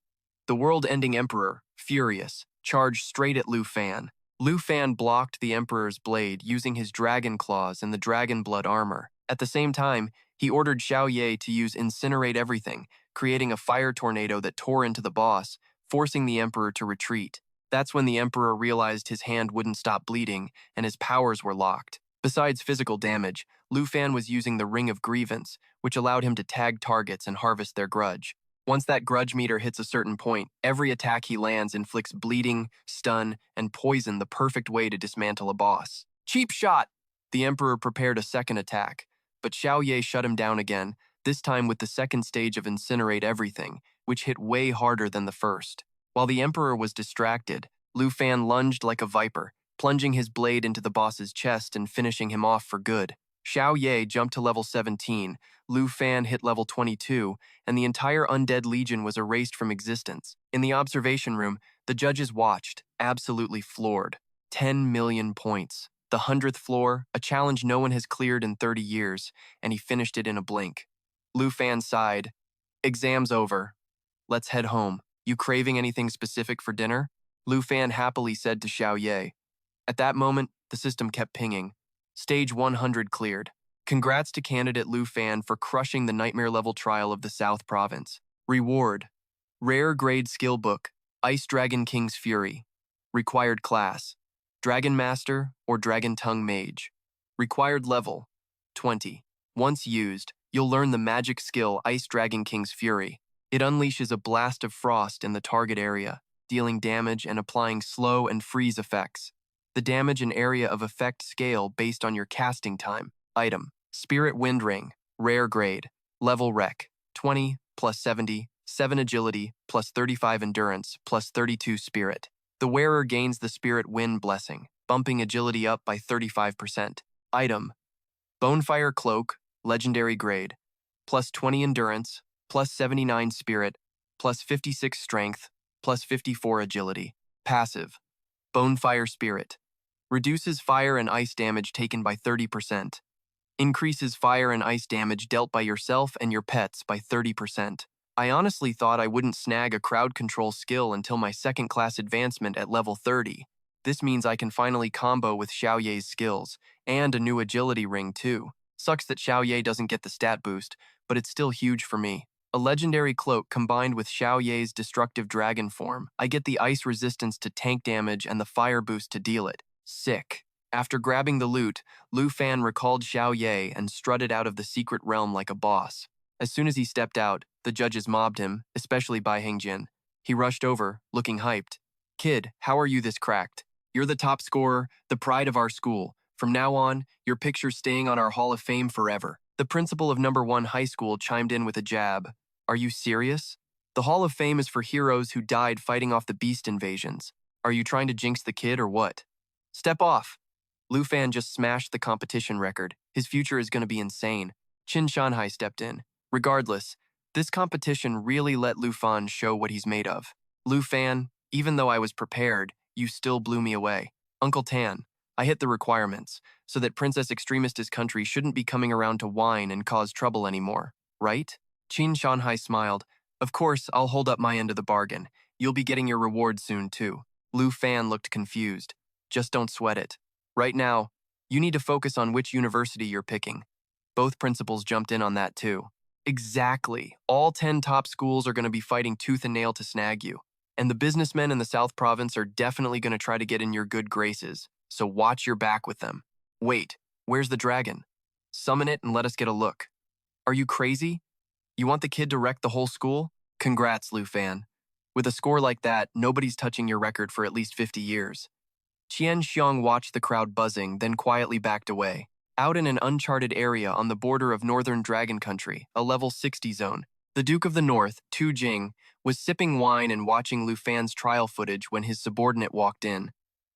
The world-ending emperor, furious, charged straight at Lu Fan. Lu Fan blocked the emperor's blade using his dragon claws and the dragon blood armor. At the same time, he ordered Xiao Ye to use incinerate everything, creating a fire tornado that tore into the boss, forcing the emperor to retreat. That's when the emperor realized his hand wouldn't stop bleeding and his powers were locked. Besides physical damage, Lu Fan was using the Ring of Grievance, which allowed him to tag targets and harvest their grudge. Once that grudge meter hits a certain point, every attack he lands inflicts bleeding, stun, and poison, the perfect way to dismantle a boss. Cheap shot! The emperor prepared a second attack, but Xiao Ye shut him down again, this time with the second stage of Incinerate Everything, which hit way harder than the first. While the emperor was distracted, Lu Fan lunged like a viper, plunging his blade into the boss's chest and finishing him off for good. Xiao Ye jumped to level 17, Lu Fan hit level 22, and the entire undead legion was erased from existence. In the observation room, the judges watched, absolutely floored. 10 million points. The 100th floor, a challenge no one has cleared in 30 years, and he finished it in a blink. Lu Fan sighed. Exam's over. Let's head home. You craving anything specific for dinner? Lu Fan happily said to Xiao Ye. At that moment, the system kept pinging. Stage 100 cleared. Congrats to candidate Lu Fan for crushing the nightmare level trial of the South Province. Reward. Rare grade skill book, Ice Dragon King's Fury. Required class, Dragon Master or Dragon Tongue Mage. Required level, 20. Once used, you'll learn the magic skill Ice Dragon King's Fury. It unleashes a blast of frost in the target area, dealing damage and applying slow and freeze effects. The damage and area of effect scale based on your casting time. Item, Spirit Wind Ring, rare grade, level rec, 20 plus 70, 7 agility plus 35 endurance plus 32 spirit. The wearer gains the Spirit Wind Blessing, bumping agility up by 35%. Item, Bonefire Cloak, legendary grade, plus 20 endurance, plus 79 spirit, plus 56 strength, plus 54 agility. Passive, Bonefire Spirit. Reduces fire and ice damage taken by 30%. Increases fire and ice damage dealt by yourself and your pets by 30%. I honestly thought I wouldn't snag a crowd control skill until my second class advancement at level 30. This means I can finally combo with Xiao Ye's skills, and a new agility ring too. Sucks that Xiao Ye doesn't get the stat boost, but it's still huge for me. A legendary cloak combined with Xiao Ye's destructive dragon form. I get the ice resistance to tank damage and the fire boost to deal it. Sick. After grabbing the loot, Lu Fan recalled Xiao Ye and strutted out of the secret realm like a boss. As soon as he stepped out, the judges mobbed him, especially Bai Hengjin. He rushed over, looking hyped. Kid, how are you this cracked? You're the top scorer, the pride of our school. From now on, your picture's staying on our Hall of Fame forever. The principal of number 1 high school chimed in with a jab. Are you serious? The Hall of Fame is for heroes who died fighting off the beast invasions. Are you trying to jinx the kid or what? Step off. Lu Fan just smashed the competition record. His future is going to be insane. Qin Shanhai stepped in. Regardless, this competition really let Lu Fan show what he's made of. Lu Fan, even though I was prepared, you still blew me away. Uncle Tan, I hit the requirements, so that Princess Extremist's country shouldn't be coming around to whine and cause trouble anymore, right? Qin Shanhai smiled. Of course, I'll hold up my end of the bargain. You'll be getting your reward soon, too. Lu Fan looked confused. Just don't sweat it. Right now, You need to focus on which university you're picking. Both principals jumped in on that too. Exactly. All 10 top schools are going to be fighting tooth and nail to snag you. And the businessmen in the South Province are definitely going to try to get in your good graces, so watch your back with them. Wait, where's the dragon? Summon it and let us get a look. Are you crazy? You want the kid to wreck the whole school? Congrats, Lu Fan. With a score like that, nobody's touching your record for at least 50 years. Qian Xiong watched the crowd buzzing, then quietly backed away. Out in an uncharted area on the border of northern Dragon Country, a level 60 zone, the Duke of the North, Tu Jing, was sipping wine and watching Lu Fan's trial footage when his subordinate walked in.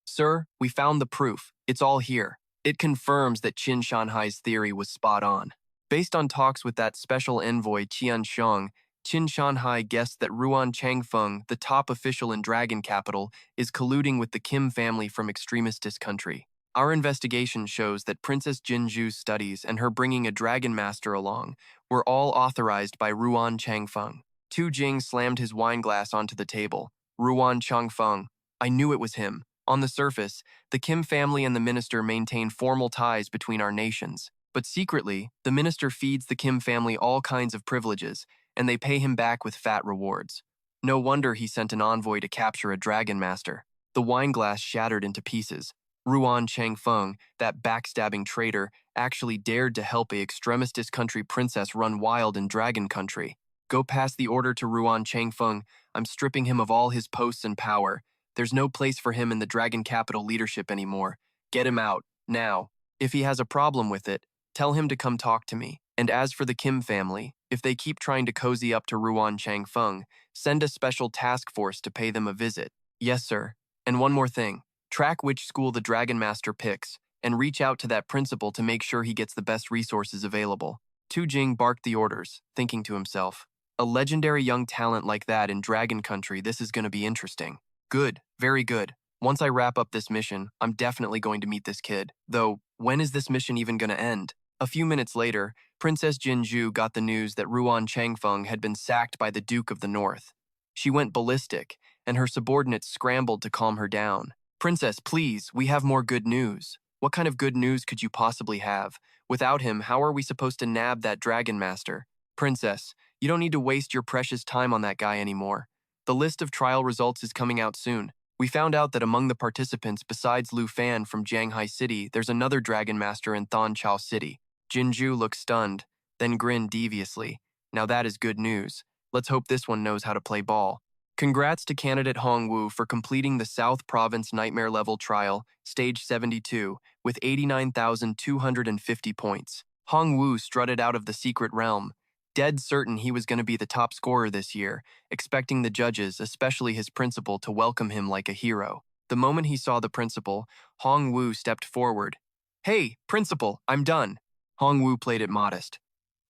Sir, we found the proof. It's all here. It confirms that Qin Shanhai's theory was spot on. Based on talks with that special envoy Qian Xiong, Qin Shanhai guessed that Ruan Changfeng, the top official in Dragon Capital, is colluding with the Kim family from extremist country. Our investigation shows that Princess Jinju's studies and her bringing a Dragon Master along were all authorized by Ruan Changfeng. Tu Jing slammed his wine glass onto the table. Ruan Changfeng. I knew it was him. On the surface, the Kim family and the minister maintain formal ties between our nations. But secretly, the minister feeds the Kim family all kinds of privileges, and they pay him back with fat rewards. No wonder he sent an envoy to capture a Dragon Master. The wine glass shattered into pieces. Ruan Changfeng, that backstabbing traitor, actually dared to help a extremist country princess run wild in Dragon Country. Go pass the order to Ruan Changfeng. I'm stripping him of all his posts and power. There's no place for him in the Dragon Capital leadership anymore. Get him out, now. If he has a problem with it, tell him to come talk to me. And as for the Kim family, if they keep trying to cozy up to Ruan Changfeng, send a special task force to pay them a visit. Yes, sir. And one more thing. Track which school the Dragon Master picks, and reach out to that principal to make sure he gets the best resources available. Tu Jing barked the orders, thinking to himself, a legendary young talent like that in Dragon Country, this is going to be interesting. Good, very good. Once I wrap up this mission, I'm definitely going to meet this kid. Though, when is this mission even going to end? A few minutes later, Princess Jinju got the news that Ruan Changfeng had been sacked by the Duke of the North. She went ballistic, and her subordinates scrambled to calm her down. Princess, please, we have more good news. What kind of good news could you possibly have? Without him, how are we supposed to nab that Dragon Master? Princess, you don't need to waste your precious time on that guy anymore. The list of trial results is coming out soon. We found out that among the participants besides Lu Fan from Jianghai City, there's another Dragon Master in Thanchao City. Jinju looked stunned, then grinned deviously. Now that is good news. Let's hope this one knows how to play ball. Congrats to candidate Hongwu for completing the South Province Nightmare Level Trial, Stage 72, with 89,250 points. Hongwu strutted out of the secret realm, dead certain he was going to be the top scorer this year, expecting the judges, especially his principal, to welcome him like a hero. The moment he saw the principal, Hongwu stepped forward. Hey, principal, I'm done. Hongwu played it modest.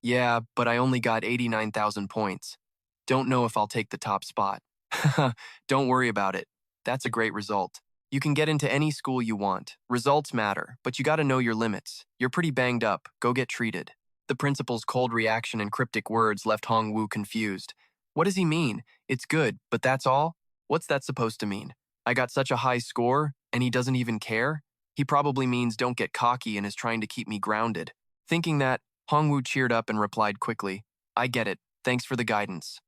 Yeah, but I only got 89,000 points. Don't know if I'll take the top spot. Don't worry about it. That's a great result. You can get into any school you want. Results matter, but you gotta know your limits. You're pretty banged up. Go get treated. The principal's cold reaction and cryptic words left Hongwu confused. What does he mean? It's good, but that's all? What's that supposed to mean? I got such a high score, and he doesn't even care? He probably means don't get cocky and is trying to keep me grounded. Thinking that, Hongwu cheered up and replied quickly, I get it. Thanks for the guidance.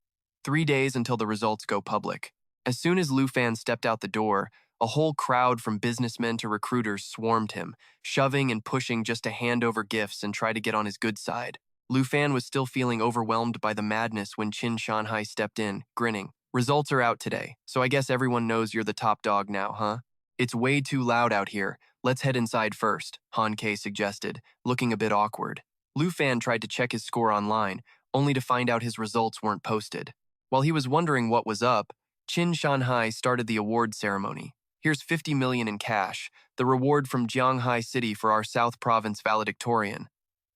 3 days until the results go public. As soon as Lu Fan stepped out the door, a whole crowd from businessmen to recruiters swarmed him, shoving and pushing just to hand over gifts and try to get on his good side. Lu Fan was still feeling overwhelmed by the madness when Qin Shanhai stepped in, grinning. Results are out today, so I guess everyone knows you're the top dog now, huh? It's way too loud out here. Let's head inside first, Han Kei suggested, looking a bit awkward. Lu Fan tried to check his score online, only to find out his results weren't posted. While he was wondering what was up, Qin Shanhai started the award ceremony. Here's 50 million in cash, the reward from Jianghai City for our South Province valedictorian.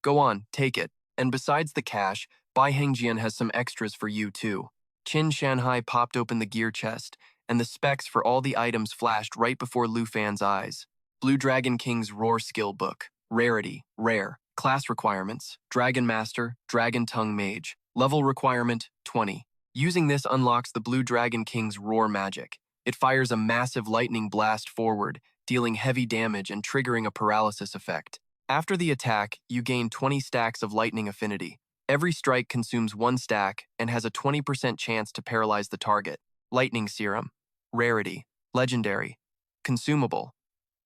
Go on, take it. And besides the cash, Bai Hengjian has some extras for you too. Qin Shanhai popped open the gear chest, and the specs for all the items flashed right before Lu Fan's eyes. Blue Dragon King's Roar Skill Book. Rarity, rare. Class requirements, Dragon Master, Dragon Tongue Mage. Level requirement, 20. Using this unlocks the Blue Dragon King's Roar magic. It fires a massive lightning blast forward, dealing heavy damage and triggering a paralysis effect. After the attack, you gain 20 stacks of lightning affinity. Every strike consumes 1 stack and has a 20% chance to paralyze the target. Lightning Serum. Rarity. Legendary. Consumable.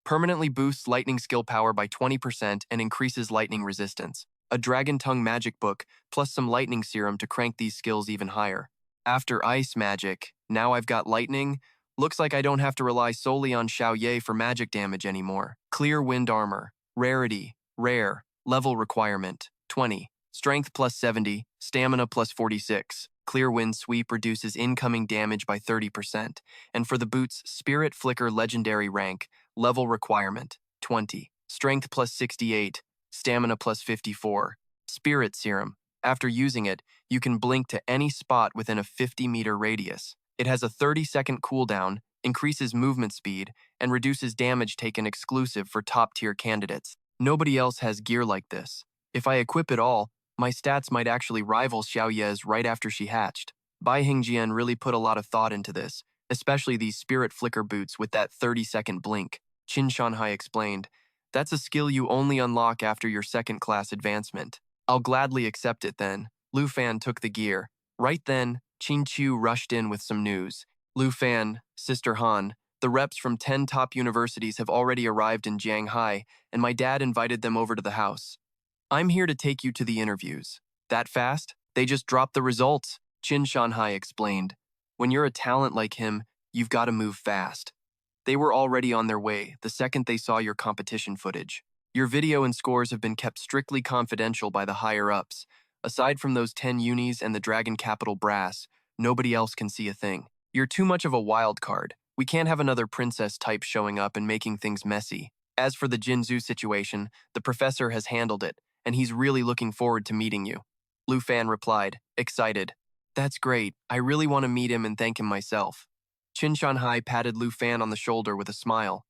Permanently boosts lightning skill power by 20% and increases lightning resistance. A Dragon Tongue magic book, plus some lightning serum to crank these skills even higher. After ice magic, now I've got lightning. Looks like I don't have to rely solely on Xiao Ye for magic damage anymore. Clear wind armor. Rarity. Rare. Level requirement. 20. Strength plus 70. Stamina plus 46. Clear wind sweep reduces incoming damage by 30%. And for the boots, Spirit Flicker legendary rank. Level requirement. 20. Strength plus 68. Stamina plus 54. Spirit Serum. After using it, you can blink to any spot within a 50-meter radius. It has a 30-second cooldown, increases movement speed, and reduces damage taken exclusive for top-tier candidates. Nobody else has gear like this. If I equip it all, my stats might actually rival Xiao Ye's right after she hatched. Bai Hingjian really put a lot of thought into this, especially these Spirit Flicker boots with that 30-second blink. Qin Shanhai explained, "That's a skill you only unlock after your second-class advancement." "I'll gladly accept it then." Lu Fan took the gear. Right then, Qin Chu rushed in with some news. "Lu Fan, Sister Han, the reps from 10 top universities have already arrived in Jianghai, and my dad invited them over to the house. I'm here to take you to the interviews." "That fast? They just dropped the results," Qin Shanhai explained. "When you're a talent like him, you've got to move fast." "They were already on their way the second they saw your competition footage. Your video and scores have been kept strictly confidential by the higher-ups. Aside from those 10 unis and the Dragon Capital brass, nobody else can see a thing. You're too much of a wild card. We can't have another princess type showing up and making things messy. As for the Jinzhou situation, the professor has handled it, and he's really looking forward to meeting you." Lu Fan replied, excited. "That's great. I really want to meet him and thank him myself." Qin Shanhai patted Lu Fan on the shoulder with a smile.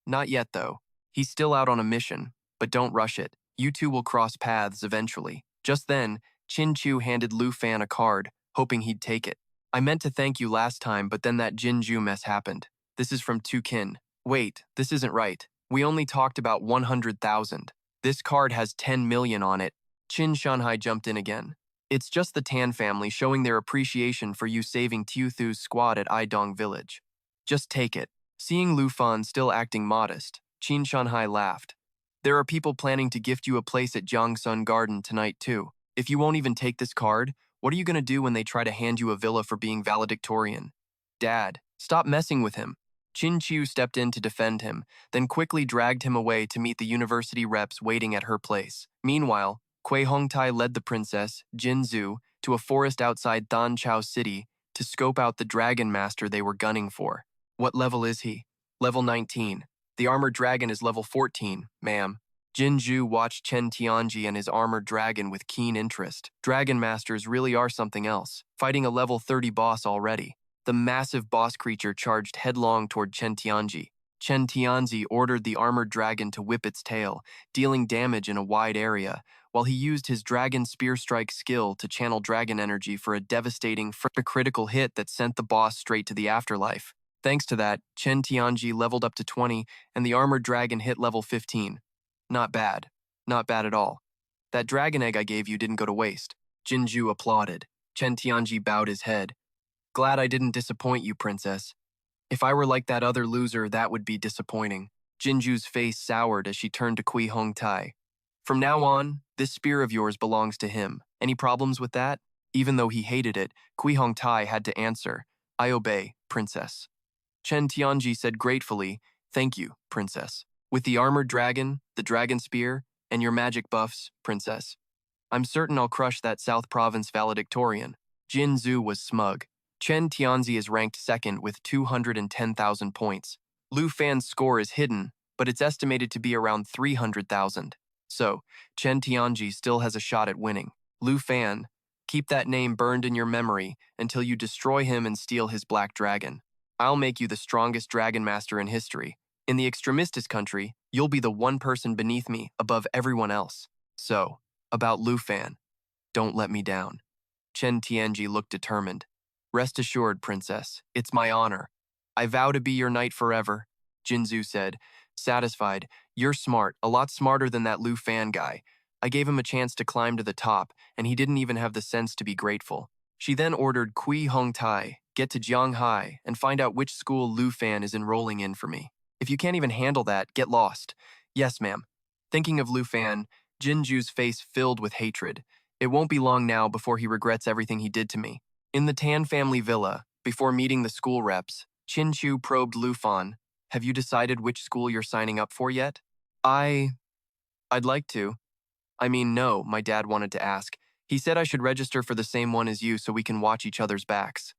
"Not yet, though. He's still out on a mission, but don't rush it. You two will cross paths eventually." Just then, Qin Chu handed Lu Fan a card, hoping he'd take it. "I meant to thank you last time, but then that Jinju mess happened. This is from Tu Qin." "Wait, this isn't right. We only talked about 100,000. This card has 10 million on it." Qin Shanhai jumped in again. "It's just the Tan family showing their appreciation for you saving Tiuthu's squad at Idong Village. Just take it." Seeing Lu Fan still acting modest, Qin Shanhai laughed. "There are people planning to gift you a place at Jiangsun Garden tonight too. If you won't even take this card, what are you going to do when they try to hand you a villa for being valedictorian?" "Dad, stop messing with him." Qin Chu stepped in to defend him, then quickly dragged him away to meet the university reps waiting at her place. Meanwhile, Kui Hongtai led the princess, Jinzhou, to a forest outside Danchao City to scope out the dragon master they were gunning for. "What level is he?" "Level 19. The armored dragon is level 14, ma'am." Jinzhou watched Chen Tianji and his armored dragon with keen interest. Dragon masters really are something else, fighting a level 30 boss already. The massive boss creature charged headlong toward Chen Tianji. Chen Tianzi ordered the armored dragon to whip its tail, dealing damage in a wide area, while he used his Dragon Spear Strike skill to channel dragon energy for a devastating critical hit that sent the boss straight to the afterlife. Thanks to that, Chen Tianji leveled up to 20, and the armored dragon hit level 15. "Not bad. Not bad at all. That dragon egg I gave you didn't go to waste." Jinju applauded. Chen Tianji bowed his head. "Glad I didn't disappoint you, princess. If I were like that other loser, that would be disappointing." Jinju's face soured as she turned to Kui Hongtai. "From now on, this spear of yours belongs to him. Any problems with that?" Even though he hated it, Kui Hongtai had to answer, "I obey, princess." Chen Tianji said gratefully, "Thank you, princess. With the armored dragon, the dragon spear, and your magic buffs, princess, I'm certain I'll crush that South Province valedictorian." Jinzhou was smug. Chen Tianzi is ranked second with 210,000 points. Lu Fan's score is hidden, but it's estimated to be around 300,000. So, Chen Tianji still has a shot at winning. Lu Fan, keep that name burned in your memory until you destroy him and steal his black dragon. I'll make you the strongest dragon master in history. In the Extremistas country, you'll be the one person beneath me above everyone else. So, about Lu Fan, don't let me down." Chen Tianji looked determined. "Rest assured, princess, it's my honor. I vow to be your knight forever," Jinzhou said, Satisfied. You're smart, a lot smarter than that Lu Fan guy. I gave him a chance to climb to the top, and he didn't even have the sense to be grateful. She then ordered Kui Hong Tai, get to Jianghai, and find out which school Lu Fan is enrolling in for me. If you can't even handle that, get lost. Yes, ma'am. Thinking of Lu Fan, Jinju's face filled with hatred. It won't be long now before he regrets everything he did to me. In the Tan family villa, before meeting the school reps, Qin Chu probed Lu Fan. Have you decided which school you're signing up for yet? I'd like to. I mean, no, my dad wanted to ask. He said I should register for the same one as you so we can watch each other's backs.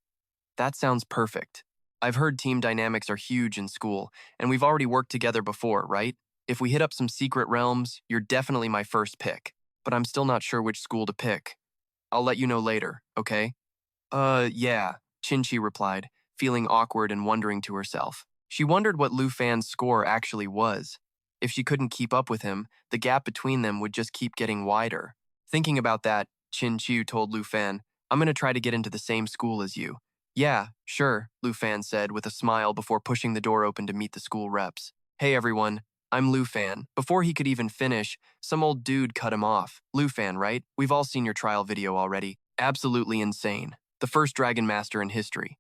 That sounds perfect. I've heard team dynamics are huge in school, and we've already worked together before, right? If we hit up some secret realms, you're definitely my first pick. But I'm still not sure which school to pick. I'll let you know later, okay? Yeah, Chinchi replied, feeling awkward and wondering to herself. She wondered what Lu Fan's score actually was. If she couldn't keep up with him, the gap between them would just keep getting wider. Thinking about that, Qin Chu told Lu Fan, I'm gonna try to get into the same school as you. Yeah, sure, Lu Fan said with a smile before pushing the door open to meet the school reps. Hey everyone, I'm Lu Fan. Before he could even finish, some old dude cut him off. Lu Fan, right? We've all seen your trial video already. Absolutely insane. The first Dragon Master in history.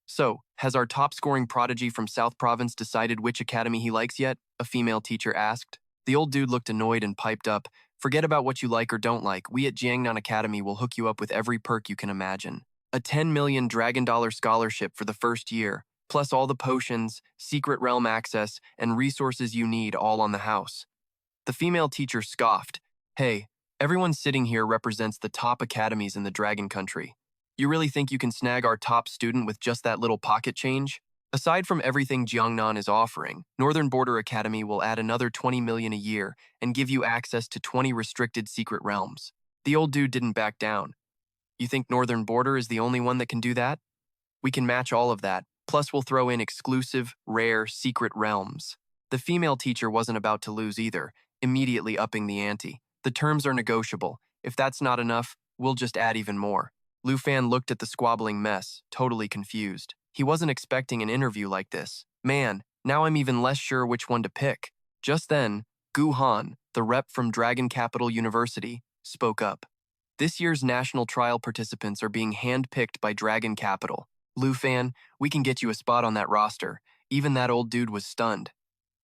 So, has our top-scoring prodigy from South Province decided which academy he likes yet? A female teacher asked. The old dude looked annoyed and piped up, forget about what you like or don't like. We at Jiangnan Academy will hook you up with every perk you can imagine. A 10 million Dragon Dollar scholarship for the first year, plus all the potions, secret realm access, and resources you need all on the house. The female teacher scoffed. Hey, everyone sitting here represents the top academies in the Dragon Country. You really think you can snag our top student with just that little pocket change? Aside from everything Jiangnan is offering, Northern Border Academy will add another 20 million a year and give you access to 20 restricted secret realms. The old dude didn't back down. You think Northern Border is the only one that can do that? We can match all of that, plus we'll throw in exclusive, rare, secret realms. The female teacher wasn't about to lose either, immediately upping the ante. The terms are negotiable. If that's not enough, we'll just add even more. Lu Fan looked at the squabbling mess, totally confused. He wasn't expecting an interview like this. Man, now I'm even less sure which one to pick. Just then, Gu Han, the rep from Dragon Capital University, spoke up. This year's national trial participants are being handpicked by Dragon Capital. Lu Fan, we can get you a spot on that roster. Even that old dude was stunned.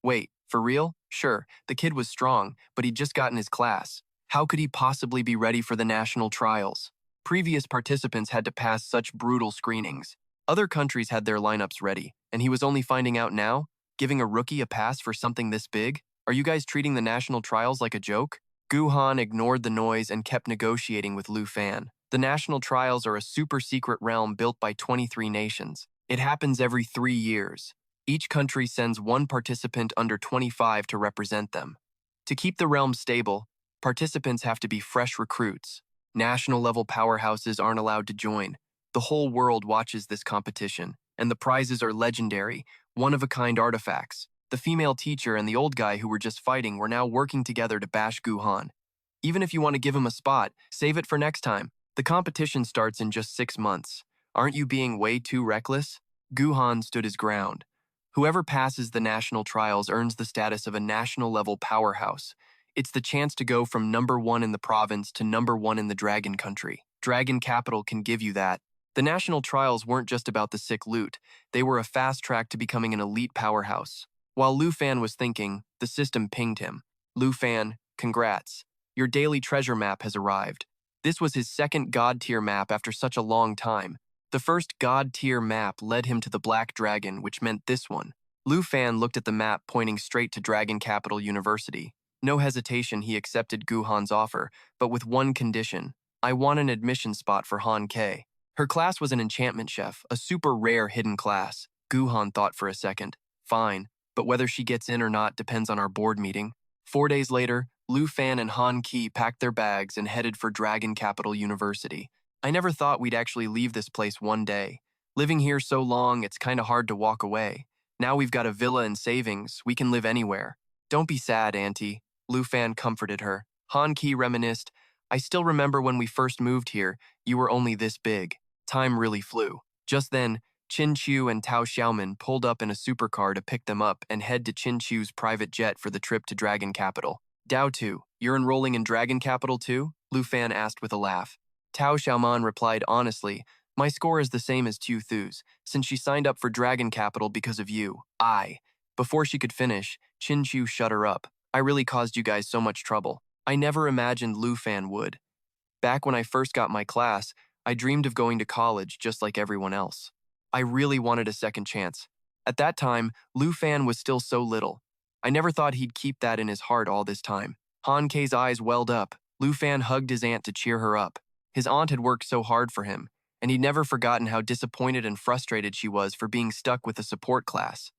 Wait, for real? Sure, the kid was strong, but he'd just gotten his class. How could he possibly be ready for the national trials? Previous participants had to pass such brutal screenings. Other countries had their lineups ready, and he was only finding out now? Giving a rookie a pass for something this big? Are you guys treating the national trials like a joke? Gu Han ignored the noise and kept negotiating with Lu Fan. The national trials are a super-secret realm built by 23 nations. It happens every 3 years. Each country sends one participant under 25 to represent them. To keep the realm stable, participants have to be fresh recruits. National-level powerhouses aren't allowed to join. The whole world watches this competition, and the prizes are legendary, one-of-a-kind artifacts. The female teacher and the old guy who were just fighting were now working together to bash Gu Han. Even if you want to give him a spot, save it for next time. The competition starts in just 6 months. Aren't you being way too reckless? Gu Han stood his ground. Whoever passes the national trials earns the status of a national-level powerhouse. It's the chance to go from number 1 in the province to number 1 in the Dragon Country. Dragon Capital can give you that. The national trials weren't just about the sick loot. They were a fast track to becoming an elite powerhouse. While Lu Fan was thinking, the system pinged him. Lu Fan, congrats. Your daily treasure map has arrived. This was his second God-tier map after such a long time. The first God-tier map led him to the Black Dragon, which meant this one. Lu Fan looked at the map pointing straight to Dragon Capital University. No hesitation, he accepted Gu Han's offer, but with one condition. I want an admission spot for Han Ke. Her class was an enchantment chef, a super rare hidden class. Gu Han thought for a second. Fine, but whether she gets in or not depends on our board meeting. 4 days later, Lu Fan and Han Ke packed their bags and headed for Dragon Capital University. I never thought we'd actually leave this place one day. Living here so long, it's kinda hard to walk away. Now we've got a villa and savings, we can live anywhere. Don't be sad, Auntie. Lu Fan comforted her. Han Ke reminisced, I still remember when we first moved here, you were only this big. Time really flew. Just then, Qin Chu and Tao Xiaoman pulled up in a supercar to pick them up and head to Qin Chu's private jet for the trip to Dragon Capital. Dao Tu, you're enrolling in Dragon Capital too? Lu Fan asked with a laugh. Tao Xiaoman replied honestly, my score is the same as Tu Thu's, since she signed up for Dragon Capital because of you. Before she could finish, Qin Chu shut her up. I really caused you guys so much trouble. I never imagined Lu Fan would. Back when I first got my class, I dreamed of going to college just like everyone else. I really wanted a second chance. At that time, Lu Fan was still so little. I never thought he'd keep that in his heart all this time. Han Kei's eyes welled up. Lu Fan hugged his aunt to cheer her up. His aunt had worked so hard for him, and he'd never forgotten how disappointed and frustrated she was for being stuck with a support class.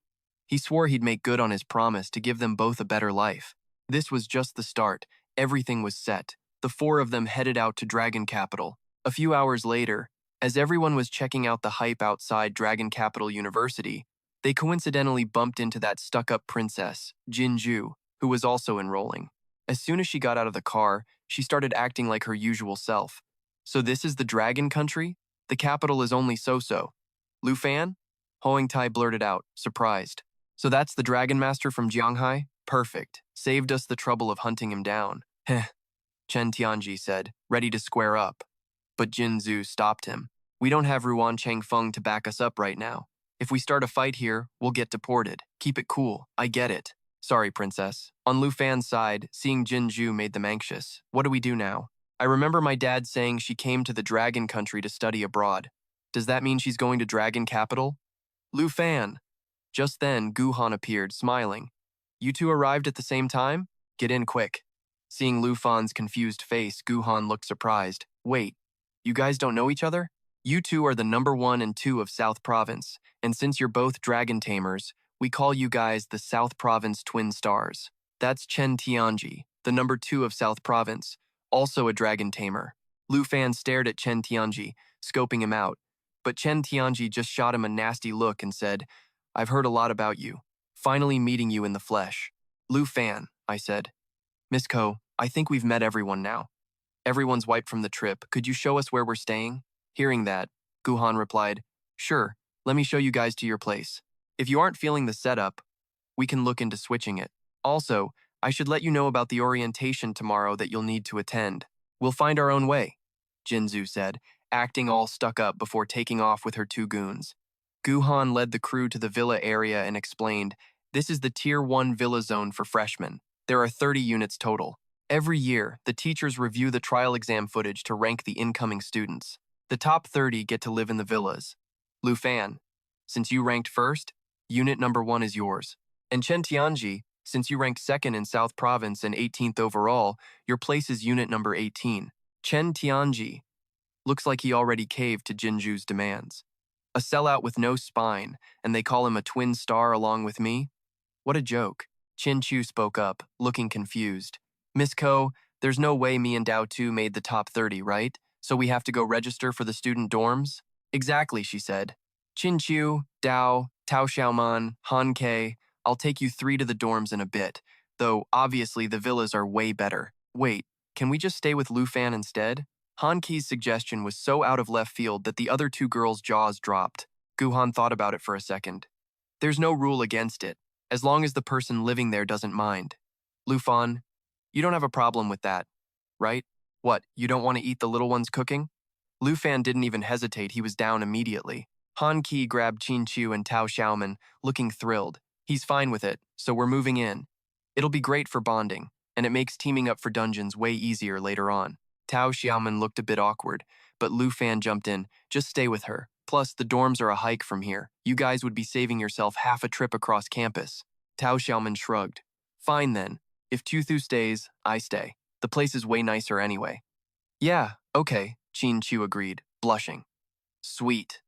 He swore he'd make good on his promise to give them both a better life. This was just the start. Everything was set. The four of them headed out to Dragon Capital. A few hours later, as everyone was checking out the hype outside Dragon Capital University, they coincidentally bumped into that stuck-up princess, Jinju, who was also enrolling. As soon as she got out of the car, she started acting like her usual self. So this is the Dragon Country? The capital is only so-so. Lu Fan? Hoang Tai blurted out, surprised. So that's the Dragon Master from Jianghai? Perfect. Saved us the trouble of hunting him down. Heh. Chen Tianji said, ready to square up. But Jin Zhu stopped him. We don't have Ruan Changfeng to back us up right now. If we start a fight here, we'll get deported. Keep it cool. I get it. Sorry, princess. On Lu Fan's side, seeing Jin Zhu made them anxious. What do we do now? I remember my dad saying she came to the Dragon Country to study abroad. Does that mean she's going to Dragon Capital? Lu Fan. Just then, Gu Han appeared, smiling. You two arrived at the same time? Get in quick. Seeing Lu Fan's confused face, Gu Han looked surprised. Wait, you guys don't know each other? You two are the number 1 and 2 of South Province, and since you're both dragon tamers, we call you guys the South Province Twin Stars. That's Chen Tianji, the number 2 of South Province, also a dragon tamer. Lu Fan stared at Chen Tianji, scoping him out, but Chen Tianji just shot him a nasty look and said, I've heard a lot about you. Finally meeting you in the flesh. Lu Fan, I said. Miss Ko, I think we've met everyone now. Everyone's wiped from the trip. Could you show us where we're staying? Hearing that, Gu Han replied, Sure, let me show you guys to your place. If you aren't feeling the setup, we can look into switching it. Also, I should let you know about the orientation tomorrow that you'll need to attend. We'll find our own way, Jinzu said, acting all stuck up before taking off with her 2 goons. Gu Han led the crew to the villa area and explained, This is the Tier 1 villa zone for freshmen. There are 30 units total. Every year, the teachers review the trial exam footage to rank the incoming students. The top 30 get to live in the villas. Lu Fan, since you ranked first, unit number 1 is yours. And Chen Tianji, since you ranked 2nd in South Province and 18th overall, your place is unit number 18. Chen Tianji. Looks like he already caved to Jinju's demands. A sellout with no spine, and they call him a twin star along with me? What a joke. Qin Chu spoke up, looking confused. Miss Ko, there's no way me and Dao Tu made the top 30, right? So we have to go register for the student dorms? Exactly, she said. Qin Chu, Dao, Tao Xiaoman, Han Kei, I'll take you 3 to the dorms in a bit, though obviously the villas are way better. Wait, can we just stay with Lu Fan instead? Han Kei's suggestion was so out of left field that the other 2 girls' jaws dropped. Gu Han thought about it for a second. There's no rule against it, as long as the person living there doesn't mind. Lu Fan, you don't have a problem with that, right? What, you don't want to eat the little one's cooking? Lu Fan didn't even hesitate, he was down immediately. Han Kei grabbed Qin Chu and Tao Xiaoman, looking thrilled. He's fine with it, so we're moving in. It'll be great for bonding, and it makes teaming up for dungeons way easier later on. Tao Xiaoman looked a bit awkward, but Lu Fan jumped in. Just stay with her. Plus, the dorms are a hike from here. You guys would be saving yourself half a trip across campus. Tao Xiaoman shrugged. Fine then. If Tuthu stays, I stay. The place is way nicer anyway. Yeah, okay, Qin Chu agreed, blushing. Sweet.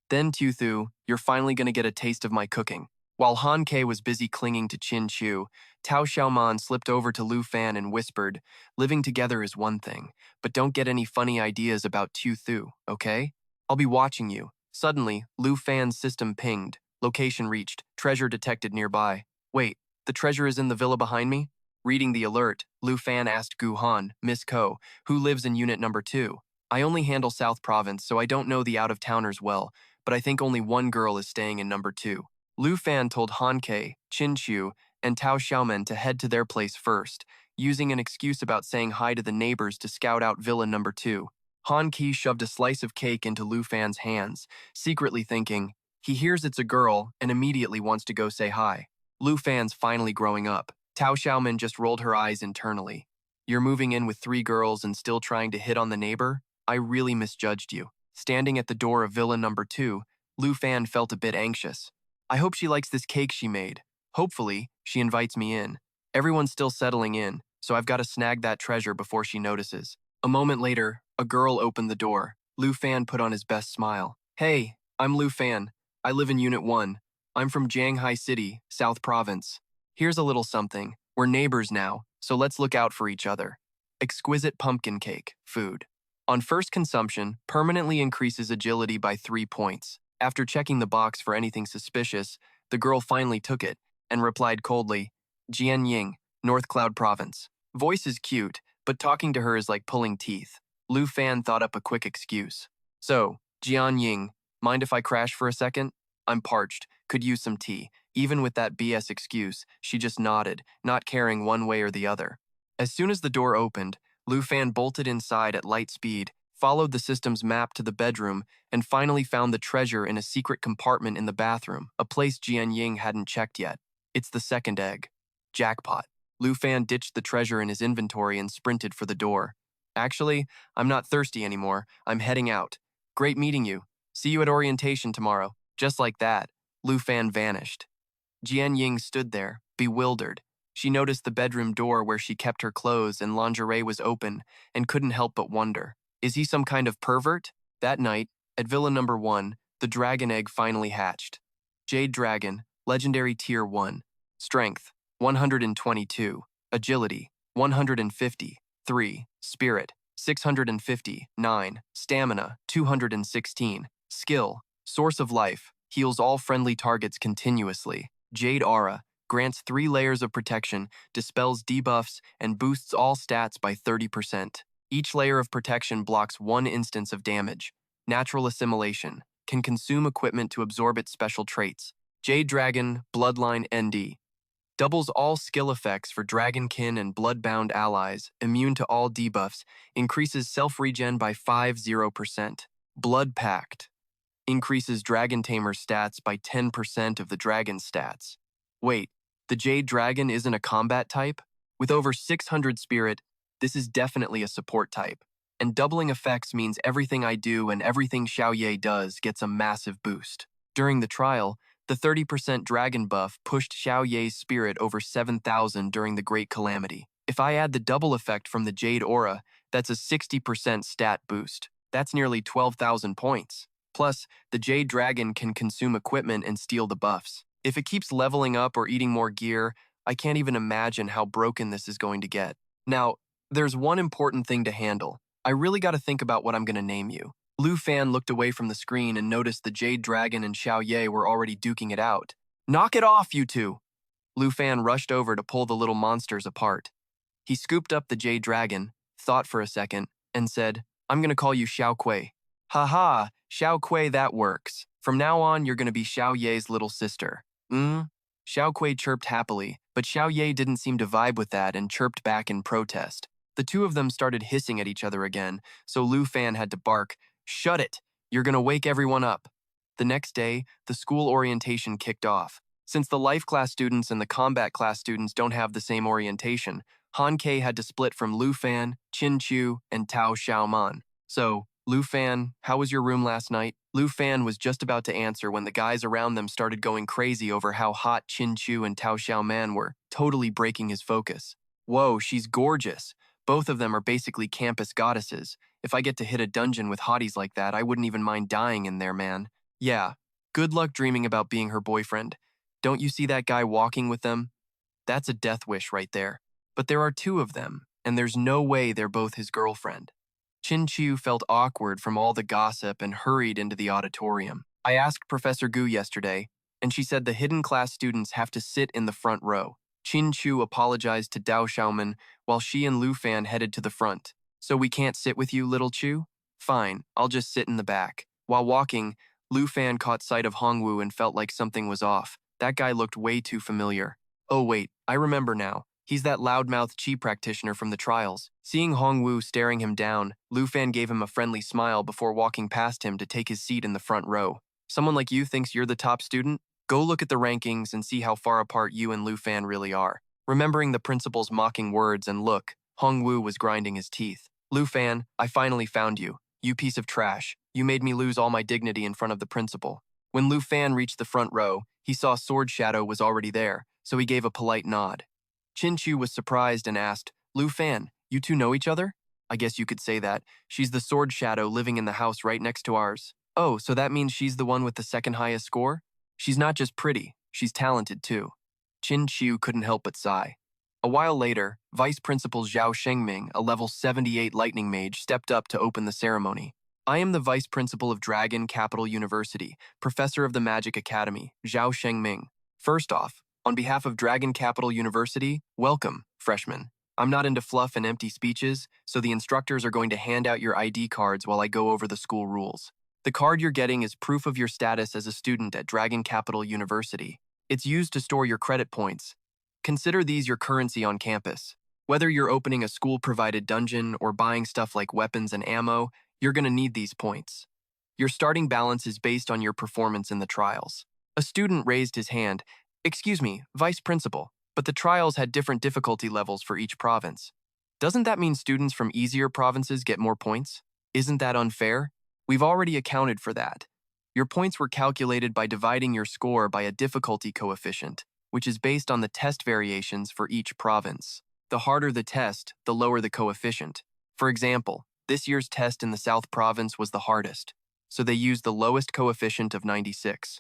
Then Tuthu, you're finally gonna get a taste of my cooking. While Han Kei was busy clinging to Qin Chu, Tao Xiaoman slipped over to Lu Fan and whispered, living together is one thing, but don't get any funny ideas about Tuthu, okay? I'll be watching you. Suddenly, Lu Fan's system pinged. Location reached. Treasure detected nearby. Wait, the treasure is in the villa behind me? Reading the alert, Lu Fan asked Gu Han, Miss Ko, who lives in unit number 2. I only handle South Province, so I don't know the out-of-towners well, but I think only one girl is staying in number 2. Lu Fan told Han Ke, Qin Chu, and Tao Xiaomen to head to their place first, using an excuse about saying hi to the neighbors to scout out villa number 2. Han Ke shoved a slice of cake into Lu Fan's hands, secretly thinking, he hears it's a girl and immediately wants to go say hi. Lu Fan's finally growing up. Tao Xiaomen just rolled her eyes internally. You're moving in with 3 girls and still trying to hit on the neighbor? I really misjudged you. Standing at the door of villa number 2, Lu Fan felt a bit anxious. I hope she likes this cake she made. Hopefully, she invites me in. Everyone's still settling in, so I've got to snag that treasure before she notices. A moment later, a girl opened the door. Lu Fan put on his best smile. Hey, I'm Lu Fan. I live in Unit 1. I'm from Jianghai City, South Province. Here's a little something. We're neighbors now, so let's look out for each other. Exquisite pumpkin cake, food. On first consumption, permanently increases agility by 3 points. After checking the box for anything suspicious, the girl finally took it and replied coldly, Jian Ying, North Cloud Province. Voice is cute, but talking to her is like pulling teeth. Lu Fan thought up a quick excuse. So, Jian Ying, mind if I crash for a second? I'm parched, could use some tea. Even with that BS excuse, she just nodded, not caring one way or the other. As soon as the door opened, Lu Fan bolted inside at light speed, followed the system's map to the bedroom, and finally found the treasure in a secret compartment in the bathroom, a place Jian Ying hadn't checked yet. It's the second egg. Jackpot. Lu Fan ditched the treasure in his inventory and sprinted for the door. Actually, I'm not thirsty anymore. I'm heading out. Great meeting you. See you at orientation tomorrow. Just like that, Lu Fan vanished. Jian Ying stood there, bewildered. She noticed the bedroom door where she kept her clothes and lingerie was open and couldn't help but wonder, is he some kind of pervert? That night, at Villa Number 1, the dragon egg finally hatched. Jade Dragon, Legendary Tier 1. Strength, 122. Agility, 150. 3. Spirit, 650. 9. Stamina, 216. Skill, Source of Life, heals all friendly targets continuously. Jade Aura, grants 3 layers of protection, dispels debuffs, and boosts all stats by 30%. Each layer of protection blocks 1 instance of damage. Natural Assimilation, can consume equipment to absorb its special traits. Jade Dragon Bloodline ND, doubles all skill effects for Dragonkin and Bloodbound allies, immune to all debuffs, increases self-regen by 50%. Blood Pact, increases Dragon Tamer stats by 10% of the dragon's stats. Wait, the Jade Dragon isn't a combat type? With over 600 spirit, this is definitely a support type. And doubling effects means everything I do and everything Xiao Ye does gets a massive boost. During the trial, the 30% dragon buff pushed Xiao Ye's spirit over 7,000 during the Great Calamity. If I add the double effect from the Jade Aura, that's a 60% stat boost. That's nearly 12,000 points. Plus, the Jade Dragon can consume equipment and steal the buffs. If it keeps leveling up or eating more gear, I can't even imagine how broken this is going to get. Now, there's one important thing to handle. I really got to think about what I'm going to name you. Lu Fan looked away from the screen and noticed the Jade Dragon and Xiao Ye were already duking it out. Knock it off, you two! Lu Fan rushed over to pull the little monsters apart. He scooped up the Jade Dragon, thought for a second, and said, I'm going to call you Xiao Kui. Haha, Xiao Kui, that works. From now on, you're going to be Xiao Ye's little sister. Xiao Kui chirped happily, but Xiao Ye didn't seem to vibe with that and chirped back in protest. The two of them started hissing at each other again, so Lu Fan had to bark, Shut it! You're gonna wake everyone up. The next day, the school orientation kicked off. Since the life class students and the combat class students don't have the same orientation, Han Ke had to split from Lu Fan, Qin Chu, and Tao Xiaoman. So, Lu Fan, how was your room last night? Lu Fan was just about to answer when the guys around them started going crazy over how hot Qin Chu and Tao Xiaoman were, totally breaking his focus. Whoa, she's gorgeous. Both of them are basically campus goddesses. If I get to hit a dungeon with hotties like that, I wouldn't even mind dying in there, man. Yeah, good luck dreaming about being her boyfriend. Don't you see that guy walking with them? That's a death wish right there. But there are 2 of them, and there's no way they're both his girlfriend. Qin Chu felt awkward from all the gossip and hurried into the auditorium. I asked Professor Gu yesterday, and she said the hidden class students have to sit in the front row. Qin Chu apologized to Dao Xiaoman while she and Lu Fan headed to the front. So we can't sit with you, little Chu? Fine, I'll just sit in the back. While walking, Lu Fan caught sight of Hongwu and felt like something was off. That guy looked way too familiar. Oh wait, I remember now. He's that loudmouth chi practitioner from the trials. Seeing Hongwu staring him down, Lu Fan gave him a friendly smile before walking past him to take his seat in the front row. Someone like you thinks you're the top student? Go look at the rankings and see how far apart you and Lu Fan really are. Remembering the principal's mocking words and look, Hongwu was grinding his teeth. Lu Fan, I finally found you. You piece of trash. You made me lose all my dignity in front of the principal. When Lu Fan reached the front row, he saw Sword Shadow was already there, so he gave a polite nod. Chin Chu was surprised and asked, Lu Fan, you two know each other? I guess you could say that. She's the Sword Shadow living in the house right next to ours. Oh, so that means she's the one with the second highest score? She's not just pretty, she's talented too. Chin Chu couldn't help but sigh. A while later, Vice Principal Zhao Shengming, a level 78 lightning mage, stepped up to open the ceremony. I am the Vice Principal of Dragon Capital University, Professor of the Magic Academy, Zhao Shengming. First off, on behalf of Dragon Capital University, welcome, freshmen. I'm not into fluff and empty speeches, so the instructors are going to hand out your ID cards while I go over the school rules. The card you're getting is proof of your status as a student at Dragon Capital University. It's used to store your credit points. Consider these your currency on campus. Whether you're opening a school-provided dungeon or buying stuff like weapons and ammo, you're going to need these points. Your starting balance is based on your performance in the trials. A student raised his hand. Excuse me, Vice Principal, but the trials had different difficulty levels for each province. Doesn't that mean students from easier provinces get more points? Isn't that unfair? We've already accounted for that. Your points were calculated by dividing your score by a difficulty coefficient, which is based on the test variations for each province. The harder the test, the lower the coefficient. For example, this year's test in the South Province was the hardest, so they used the lowest coefficient of 96.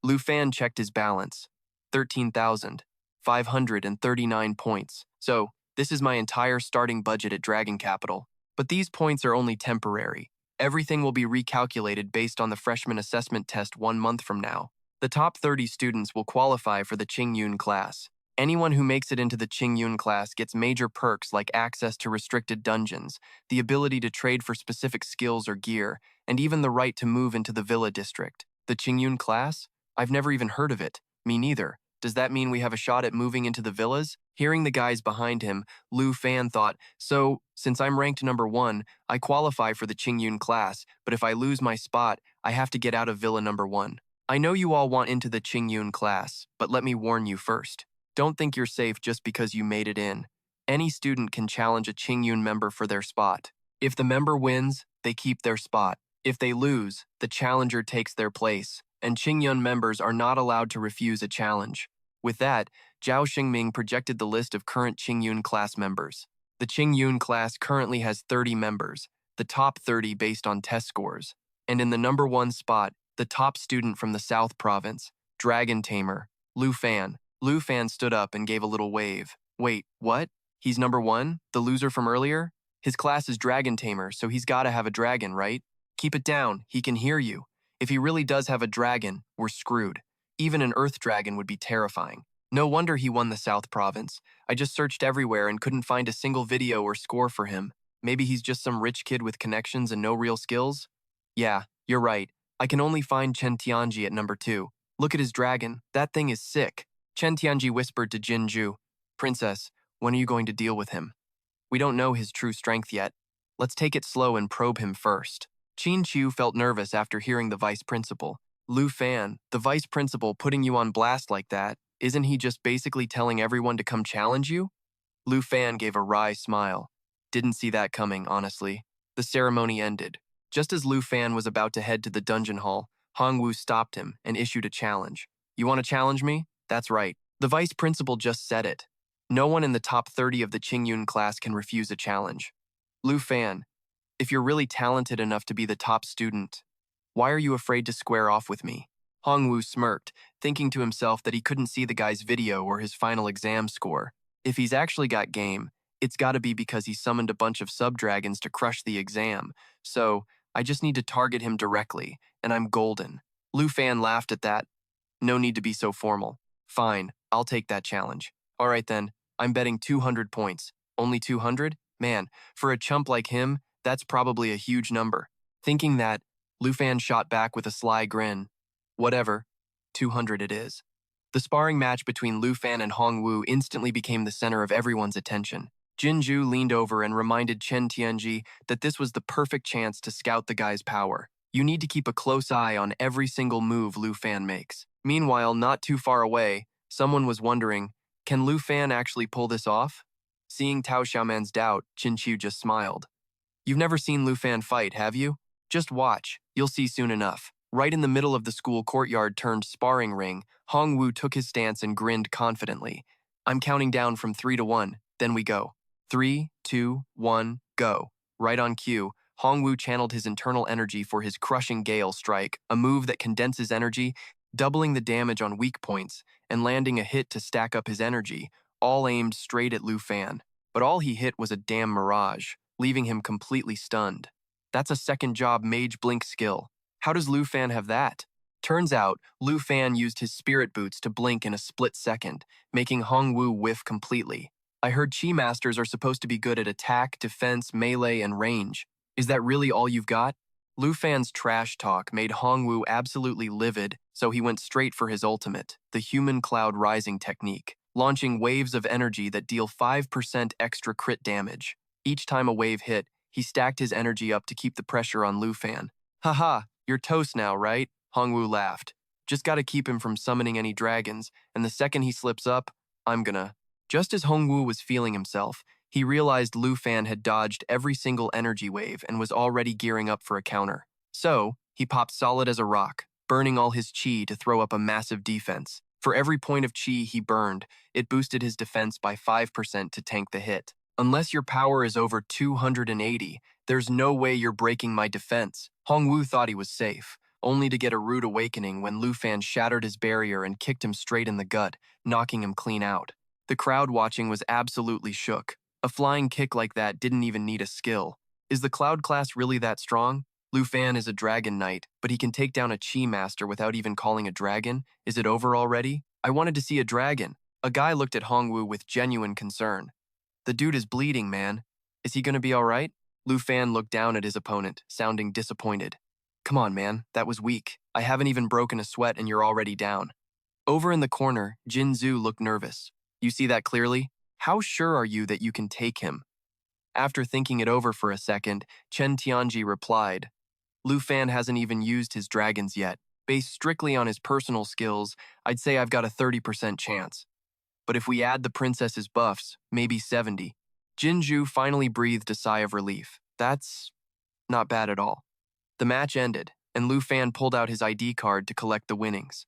Lu Fan checked his balance. 13,539 points. So, this is my entire starting budget at Dragon Capital. But these points are only temporary. Everything will be recalculated based on the freshman assessment test 1 month from now. The top 30 students will qualify for the Qingyun class. Anyone who makes it into the Qingyun class gets major perks like access to restricted dungeons, the ability to trade for specific skills or gear, and even the right to move into the Villa District. The Qingyun class? I've never even heard of it. Me neither. Does that mean we have a shot at moving into the villas? Hearing the guys behind him, Lu Fan thought, so, since I'm ranked number 1, I qualify for the Qingyun class, but if I lose my spot, I have to get out of Villa number 1. I know you all want into the Qingyun class, but let me warn you first. Don't think you're safe just because you made it in. Any student can challenge a Qingyun member for their spot. If the member wins, they keep their spot. If they lose, the challenger takes their place, and Qingyun members are not allowed to refuse a challenge. With that, Zhao Xingming projected the list of current Qingyun class members. The Qingyun class currently has 30 members, the top 30 based on test scores. And in the number 1 spot, the top student from the South Province, Dragon Tamer, Lu Fan. Lu Fan stood up and gave a little wave. Wait, what? He's number 1? The loser from earlier? His class is Dragon Tamer, so he's gotta have a dragon, right? Keep it down, he can hear you. If he really does have a dragon, we're screwed. Even an earth dragon would be terrifying. No wonder he won the South Province. I just searched everywhere and couldn't find a single video or score for him. Maybe he's just some rich kid with connections and no real skills? Yeah, you're right. I can only find Chen Tianji at number 2. Look at his dragon. That thing is sick. Chen Tianji whispered to Jin Ju, Princess, when are you going to deal with him? We don't know his true strength yet. Let's take it slow and probe him first. Qin Chu felt nervous after hearing the vice principal. Lu Fan, the vice principal putting you on blast like that, isn't he just basically telling everyone to come challenge you? Lu Fan gave a wry smile. Didn't see that coming, honestly. The ceremony ended. Just as Lu Fan was about to head to the dungeon hall, Hongwu stopped him and issued a challenge. You want to challenge me? That's right. The vice principal just said it. No one in the top 30 of the Qingyun class can refuse a challenge. Lu Fan, if you're really talented enough to be the top student, why are you afraid to square off with me? Hongwu smirked, thinking to himself that he couldn't see the guy's video or his final exam score. If he's actually got game, it's gotta be because he summoned a bunch of sub-dragons to crush the exam, so I just need to target him directly, and I'm golden. Lu Fan laughed at that. No need to be so formal. Fine, I'll take that challenge. All right then, I'm betting 200 points. Only 200? Man, for a chump like him, that's probably a huge number. Thinking that, Lu Fan shot back with a sly grin. Whatever, 200 it is. The sparring match between Lu Fan and Hong Wu instantly became the center of everyone's attention. Jin Ju leaned over and reminded Chen Tianji that this was the perfect chance to scout the guy's power. You need to keep a close eye on every single move Lu Fan makes. Meanwhile, not too far away, someone was wondering, can Lu Fan actually pull this off? Seeing Tao Xiaoman's doubt, Qin Qiu just smiled. You've never seen Lu Fan fight, have you? Just watch, you'll see soon enough. Right in the middle of the school courtyard turned sparring ring, Hong Wu took his stance and grinned confidently. I'm counting down from 3 to 1, then we go. 3, 2, 1, go. Right on cue, Hong Wu channeled his internal energy for his crushing Gale Strike, a move that condenses energy, doubling the damage on weak points, and landing a hit to stack up his energy, all aimed straight at Lu Fan. But all he hit was a damn mirage, leaving him completely stunned. That's a second job Mage Blink skill. How does Lu Fan have that? Turns out, Lu Fan used his spirit boots to blink in a split second, making Hong Wu whiff completely. I heard Chi Masters are supposed to be good at attack, defense, melee, and range. Is that really all you've got? Lu Fan's trash talk made Hong Wu absolutely livid, so he went straight for his ultimate, the Human Cloud Rising technique, launching waves of energy that deal 5% extra crit damage. Each time a wave hit, he stacked his energy up to keep the pressure on Lu Fan. Haha, you're toast now, right? Hong Wu laughed. Just gotta keep him from summoning any dragons, and the second he slips up, I'm gonna. Just as Hong Wu was feeling himself, he realized Lu Fan had dodged every single energy wave and was already gearing up for a counter. So, he popped solid as a rock, burning all his chi to throw up a massive defense. For every point of chi he burned, it boosted his defense by 5% to tank the hit. Unless your power is over 280, there's no way you're breaking my defense. Hong Wu thought he was safe, only to get a rude awakening when Lu Fan shattered his barrier and kicked him straight in the gut, knocking him clean out. The crowd watching was absolutely shook. A flying kick like that didn't even need a skill. Is the Cloud class really that strong? Lu Fan is a Dragon Knight, but he can take down a Chi Master without even calling a dragon? Is it over already? I wanted to see a dragon. A guy looked at Hong Wu with genuine concern. The dude is bleeding, man. Is he gonna be alright? Lu Fan looked down at his opponent, sounding disappointed. Come on, man, that was weak. I haven't even broken a sweat and you're already down. Over in the corner, Jin Zhu looked nervous. You see that clearly? How sure are you that you can take him? After thinking it over for a second, Chen Tianji replied, Lu Fan hasn't even used his dragons yet. Based strictly on his personal skills, I'd say I've got a 30% chance. But if we add the princess's buffs, maybe 70. Jin Zhu finally breathed a sigh of relief. That's not bad at all. The match ended, and Lu Fan pulled out his ID card to collect the winnings.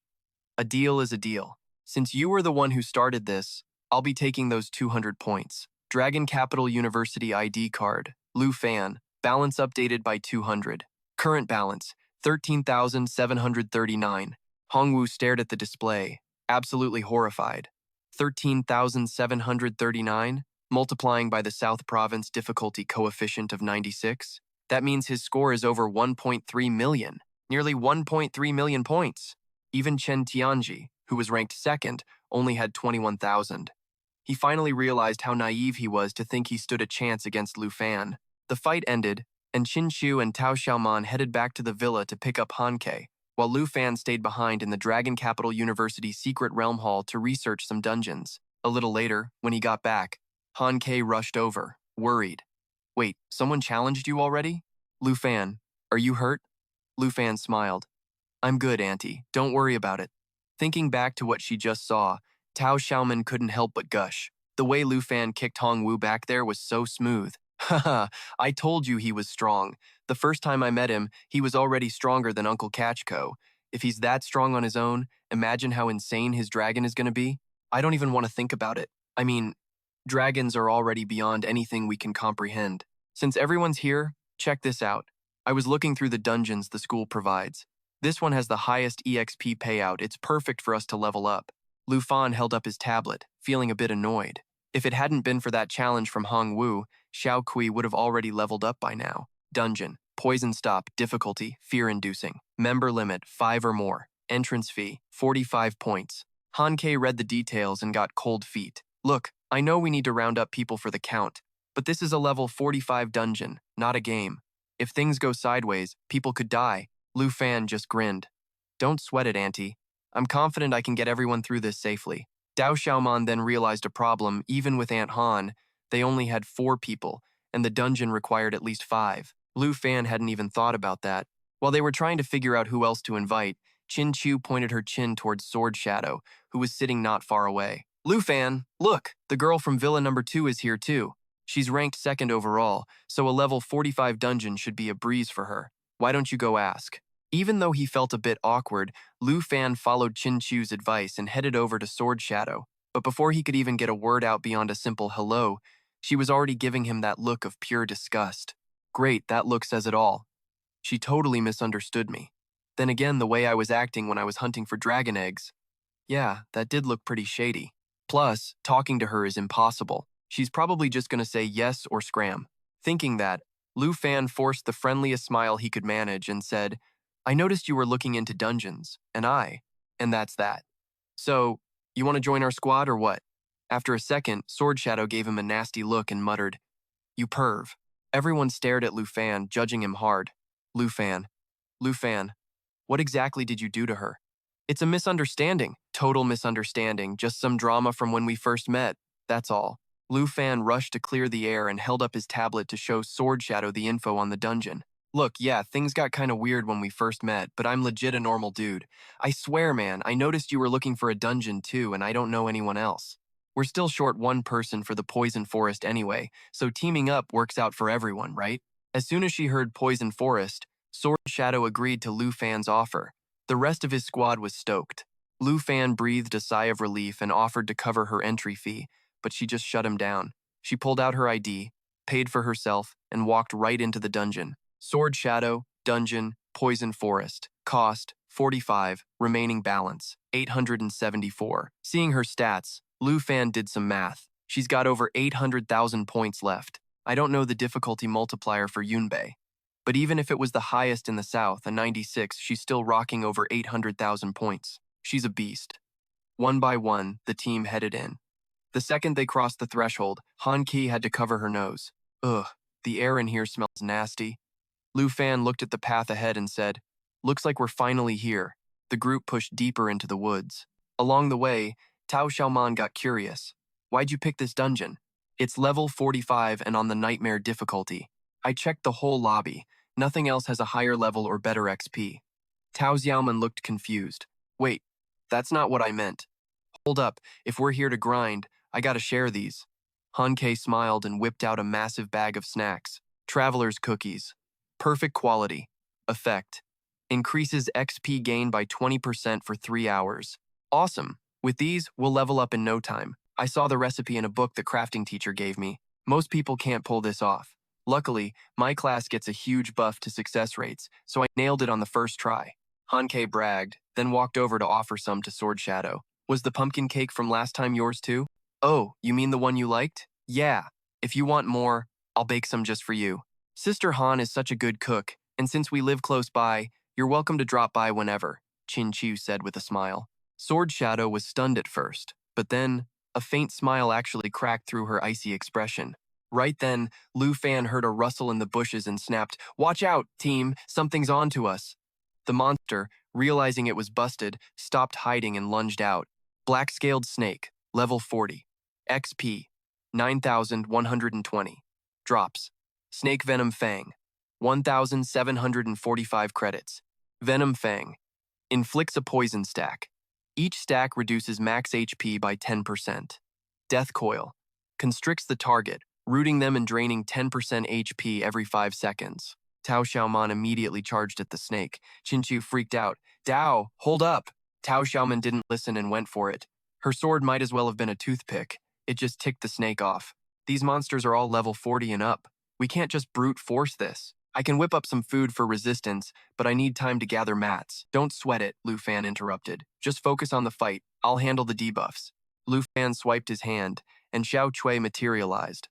A deal is a deal. Since you were the one who started this, I'll be taking those 200 points. Dragon Capital University ID card, Lu Fan, balance updated by 200. Current balance, 13,739. Hong Wu stared at the display, absolutely horrified. 13,739, multiplying by the South Province difficulty coefficient of 96. That means his score is over 1.3 million, nearly 1.3 million points. Even Chen Tianji, who was ranked second, only had 21,000. He finally realized how naive he was to think he stood a chance against Lu Fan. The fight ended, and Qin Qiu and Tao Xiaoman headed back to the villa to pick up Han Ke, while Lu Fan stayed behind in the Dragon Capital University Secret Realm Hall to research some dungeons. A little later, when he got back, Han Ke rushed over, worried. Wait, someone challenged you already? Lu Fan, are you hurt? Lu Fan smiled. I'm good, Auntie. Don't worry about it. Thinking back to what she just saw, Tao Xiaoman couldn't help but gush. The way Lu Fan kicked Hong Wu back there was so smooth. Haha, I told you he was strong. The first time I met him, he was already stronger than Uncle Kachko. If he's that strong on his own, imagine how insane his dragon is going to be. I don't even want to think about it. I mean, dragons are already beyond anything we can comprehend. Since everyone's here, check this out. I was looking through the dungeons the school provides. This one has the highest EXP payout. It's perfect for us to level up. Lu Fan held up his tablet, feeling a bit annoyed. If it hadn't been for that challenge from Hong Wu, Xiao Kui would have already leveled up by now. Dungeon, poison stop, difficulty, fear-inducing. Member limit, 5 or more. Entrance fee, 45 points. Han Ke read the details and got cold feet. Look, I know we need to round up people for the count, but this is a level 45 dungeon, not a game. If things go sideways, people could die. Lu Fan just grinned. Don't sweat it, Auntie. I'm confident I can get everyone through this safely. Dao Xiaoman then realized a problem. Even with Aunt Han, they only had 4 people, and the dungeon required at least 5. Lu Fan hadn't even thought about that. While they were trying to figure out who else to invite, Qin Chu pointed her chin towards Sword Shadow, who was sitting not far away. Lu Fan, look, the girl from Villa number 2 is here too. She's ranked 2nd overall, so a level 45 dungeon should be a breeze for her. Why don't you go ask? Even though he felt a bit awkward, Lu Fan followed Qin Chu's advice and headed over to Sword Shadow. But before he could even get a word out beyond a simple hello, she was already giving him that look of pure disgust. Great, that look says it all. She totally misunderstood me. Then again, the way I was acting when I was hunting for dragon eggs. Yeah, that did look pretty shady. Plus, talking to her is impossible. She's probably just gonna say yes or scram. Thinking that, Lu Fan forced the friendliest smile he could manage and said, I noticed you were looking into dungeons, and that's that. So, you want to join our squad or what? After a second, Sword Shadow gave him a nasty look and muttered, You perv. Everyone stared at Lu Fan, judging him hard. Lu Fan, what exactly did you do to her? It's a misunderstanding. Total misunderstanding, just some drama from when we first met, that's all. Lu Fan rushed to clear the air and held up his tablet to show Sword Shadow the info on the dungeon. Look, yeah, things got kinda weird when we first met, but I'm legit a normal dude. I swear, man, I noticed you were looking for a dungeon too, and I don't know anyone else. We're still short 1 person for the Poison Forest anyway, so teaming up works out for everyone, right? As soon as she heard Poison Forest, Sword Shadow agreed to Lu Fan's offer. The rest of his squad was stoked. Lu Fan breathed a sigh of relief and offered to cover her entry fee, but she just shut him down. She pulled out her ID, paid for herself, and walked right into the dungeon. Sword Shadow, Dungeon, Poison Forest. Cost, 45. Remaining balance, 874. Seeing her stats, Lu Fan did some math. She's got over 800,000 points left. I don't know the difficulty multiplier for Yunbei. But even if it was the highest in the south, a 96, she's still rocking over 800,000 points. She's a beast. One by one, the team headed in. The second they crossed the threshold, Han Ki had to cover her nose. Ugh, the air in here smells nasty. Lu Fan looked at the path ahead and said, Looks like we're finally here. The group pushed deeper into the woods. Along the way, Tao Xiaoman got curious. Why'd you pick this dungeon? It's level 45 and on the nightmare difficulty. I checked the whole lobby. Nothing else has a higher level or better XP. Tao Xiaoman looked confused. Wait, that's not what I meant. Hold up, if we're here to grind, I gotta share these. Han Ke smiled and whipped out a massive bag of snacks. Traveler's cookies. Perfect quality. Effect. Increases XP gain by 20% for 3 hours. Awesome. With these, we'll level up in no time. I saw the recipe in a book the crafting teacher gave me. Most people can't pull this off. Luckily, my class gets a huge buff to success rates, so I nailed it on the first try. Han Ke bragged, then walked over to offer some to Sword Shadow. Was the pumpkin cake from last time yours too? Oh, you mean the one you liked? Yeah. If you want more, I'll bake some just for you. Sister Han is such a good cook, and since we live close by, you're welcome to drop by whenever, Qin Chu said with a smile. Sword Shadow was stunned at first, but then, a faint smile actually cracked through her icy expression. Right then, Lu Fan heard a rustle in the bushes and snapped, Watch out, team, something's on to us. The monster, realizing it was busted, stopped hiding and lunged out. Black-scaled snake, level 40. XP, 9,120. Drops. Snake Venom Fang, 1,745 credits. Venom Fang. Inflicts a poison stack. Each stack reduces max HP by 10%. Death Coil. Constricts the target, rooting them and draining 10% HP every 5 seconds. Tao Xiaoman immediately charged at the snake. Qin Chu freaked out. Dao, hold up! Tao Xiaoman didn't listen and went for it. Her sword might as well have been a toothpick. It just ticked the snake off. These monsters are all level 40 and up. We can't just brute force this. I can whip up some food for resistance, but I need time to gather mats. Don't sweat it, Lu Fan interrupted. Just focus on the fight. I'll handle the debuffs. Lu Fan swiped his hand, and Xiao Cui materialized.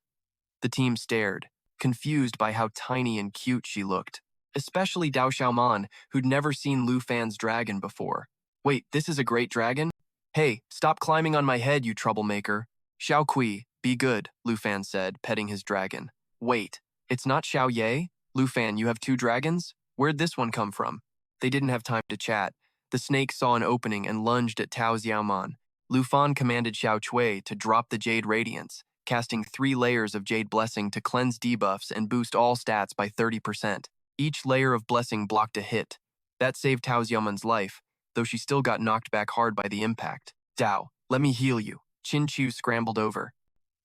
The team stared, confused by how tiny and cute she looked. Especially Dao Xiaoman, who'd never seen Lu Fan's dragon before. Wait, this is a great dragon? Hey, stop climbing on my head, you troublemaker. Xiao Cui, be good, Lu Fan said, petting his dragon. Wait, it's not Xiao Ye? Lu Fan, you have 2 dragons? Where'd this one come from? They didn't have time to chat. The snake saw an opening and lunged at Tao Xiaoman. Lu Fan commanded Xiao Cui to drop the Jade Radiance, casting 3 layers of Jade Blessing to cleanse debuffs and boost all stats by 30%. Each layer of blessing blocked a hit. That saved Tao Xiaoman's life, though she still got knocked back hard by the impact. Dao, let me heal you. Qin Chu scrambled over.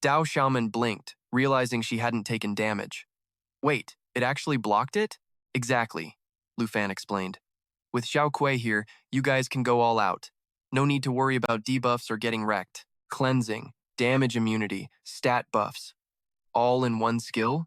Dao Xiaoman blinked, realizing she hadn't taken damage. Wait, it actually blocked it? Exactly, Lu Fan explained. With Xiao Cui here, you guys can go all out. No need to worry about debuffs or getting wrecked. Cleansing, damage immunity, stat buffs. All in one skill?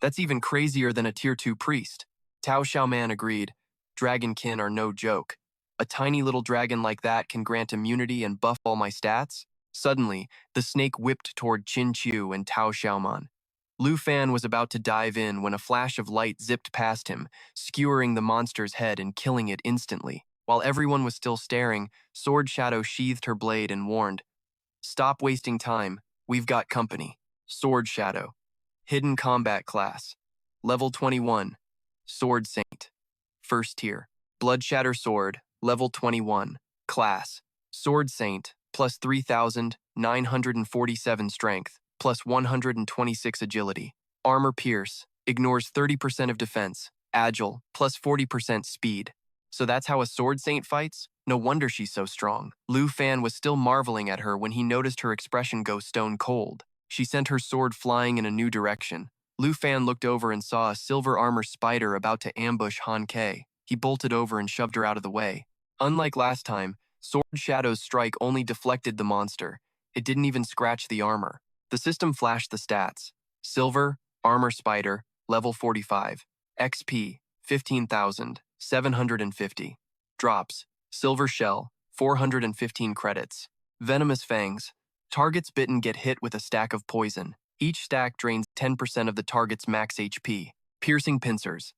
That's even crazier than a tier 2 priest. Tao Xiaoman agreed. Dragonkin are no joke. A tiny little dragon like that can grant immunity and buff all my stats? Suddenly, the snake whipped toward Qin Chu and Tao Xiaoman. Lu Fan was about to dive in when a flash of light zipped past him, skewering the monster's head and killing it instantly. While everyone was still staring, Sword Shadow sheathed her blade and warned, "Stop wasting time. We've got company." Sword Shadow. Hidden Combat Class. Level 21. Sword Saint. First tier. Blood Shatter Sword. Level 21. Class. Sword Saint. Plus 3,947 strength. Plus 126 agility. Armor Pierce. Ignores 30% of defense. Agile. Plus 40% speed. So that's how a Sword Saint fights? No wonder she's so strong. Lu Fan was still marveling at her when he noticed her expression go stone cold. She sent her sword flying in a new direction. Lu Fan looked over and saw a silver armor spider about to ambush Han Ke. He bolted over and shoved her out of the way. Unlike last time, Sword Shadow's strike only deflected the monster. It didn't even scratch the armor. The system flashed the stats. Silver, Armor Spider, level 45. XP, 15,750. Drops, Silver Shell, 415 credits. Venomous Fangs. Targets bitten get hit with a stack of poison. Each stack drains 10% of the target's max HP. Piercing Pincers.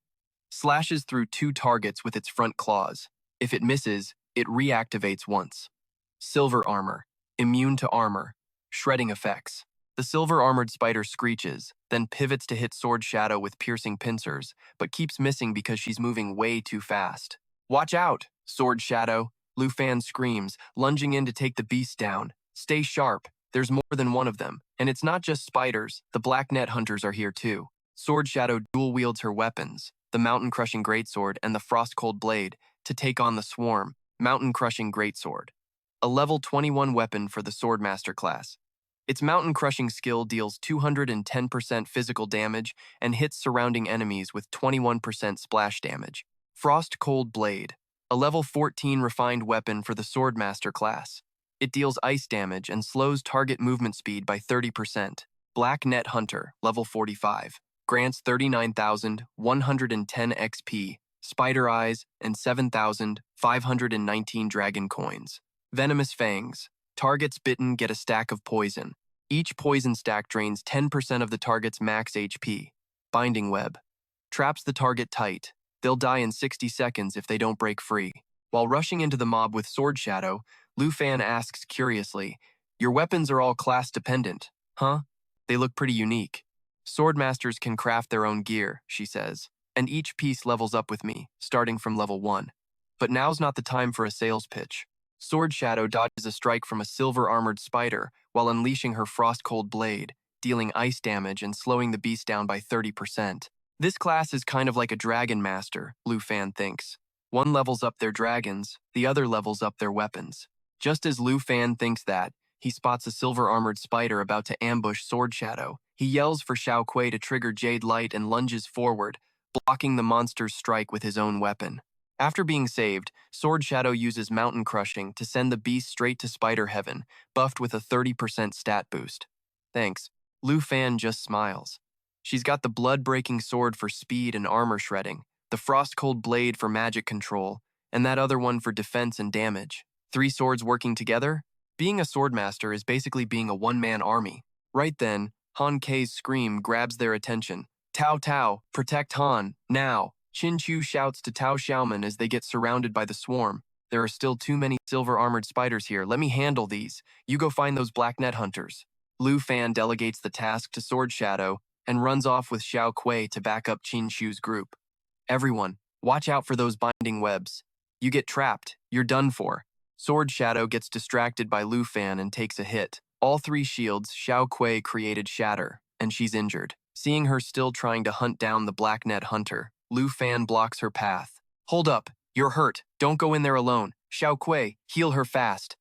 Slashes through 2 targets with its front claws. If it misses, it reactivates once. Silver Armor. Immune to armor. Shredding effects. The silver-armored spider screeches, then pivots to hit Sword Shadow with piercing pincers, but keeps missing because she's moving way too fast. "Watch out, Sword Shadow!" Lu Fan screams, lunging in to take the beast down. "Stay sharp, there's more than one of them. And it's not just spiders, the Black Net Hunters are here too." Sword Shadow dual-wields her weapons, the Mountain-Crushing Greatsword and the Frost-Cold Blade, to take on the Swarm, Mountain-Crushing Greatsword. A level 21 weapon for the Swordmaster class. Its Mountain Crushing skill deals 210% physical damage and hits surrounding enemies with 21% splash damage. Frost Cold Blade. A level 14 refined weapon for the Swordmaster class. It deals ice damage and slows target movement speed by 30%. Black Net Hunter, level 45. Grants 39,110 XP, Spider Eyes, and 7,519 Dragon Coins. Venomous Fangs. Targets bitten get a stack of poison. Each poison stack drains 10% of the target's max HP. Binding Web. Traps the target tight. They'll die in 60 seconds if they don't break free. While rushing into the mob with Sword Shadow, Lu Fan asks curiously, "Your weapons are all class-dependent, huh? They look pretty unique." "Swordmasters can craft their own gear," she says, "and each piece levels up with me, starting from level 1. But now's not the time for a sales pitch." Sword Shadow dodges a strike from a silver-armored spider while unleashing her frost-cold blade, dealing ice damage and slowing the beast down by 30%. This class is kind of like a Dragon Master, Lu Fan thinks. One levels up their dragons, the other levels up their weapons. Just as Lu Fan thinks that, he spots a silver-armored spider about to ambush Sword Shadow. He yells for Xiao Cui to trigger Jade Light and lunges forward, blocking the monster's strike with his own weapon. After being saved, Sword Shadow uses Mountain Crushing to send the beast straight to Spider Heaven, buffed with a 30% stat boost. Thanks. Lu Fan just smiles. She's got the blood-breaking sword for speed and armor shredding, the Frost-Cold Blade for magic control, and that other one for defense and damage. 3 swords working together? Being a swordmaster is basically being a one-man army. Right then, Han Ke's scream grabs their attention. "Tao Tao, protect Han, now!" Qin Chu shouts to Tao Xiaoman as they get surrounded by the swarm. "There are still too many silver-armored spiders here. Let me handle these. You go find those Black Net Hunters." Lu Fan delegates the task to Sword Shadow and runs off with Xiao Cui to back up Qin Chu's group. "Everyone, Watch out for those binding webs. You get trapped, you're done for. Sword Shadow gets distracted by Lu Fan and takes a hit. All three shields Xiao Kuei created shatter, and she's injured. Seeing her still trying to hunt down the Black Net Hunter, Lu Fan blocks her path. Hold up, you're hurt. Don't go in there alone. Xiao Kuei, heal her fast.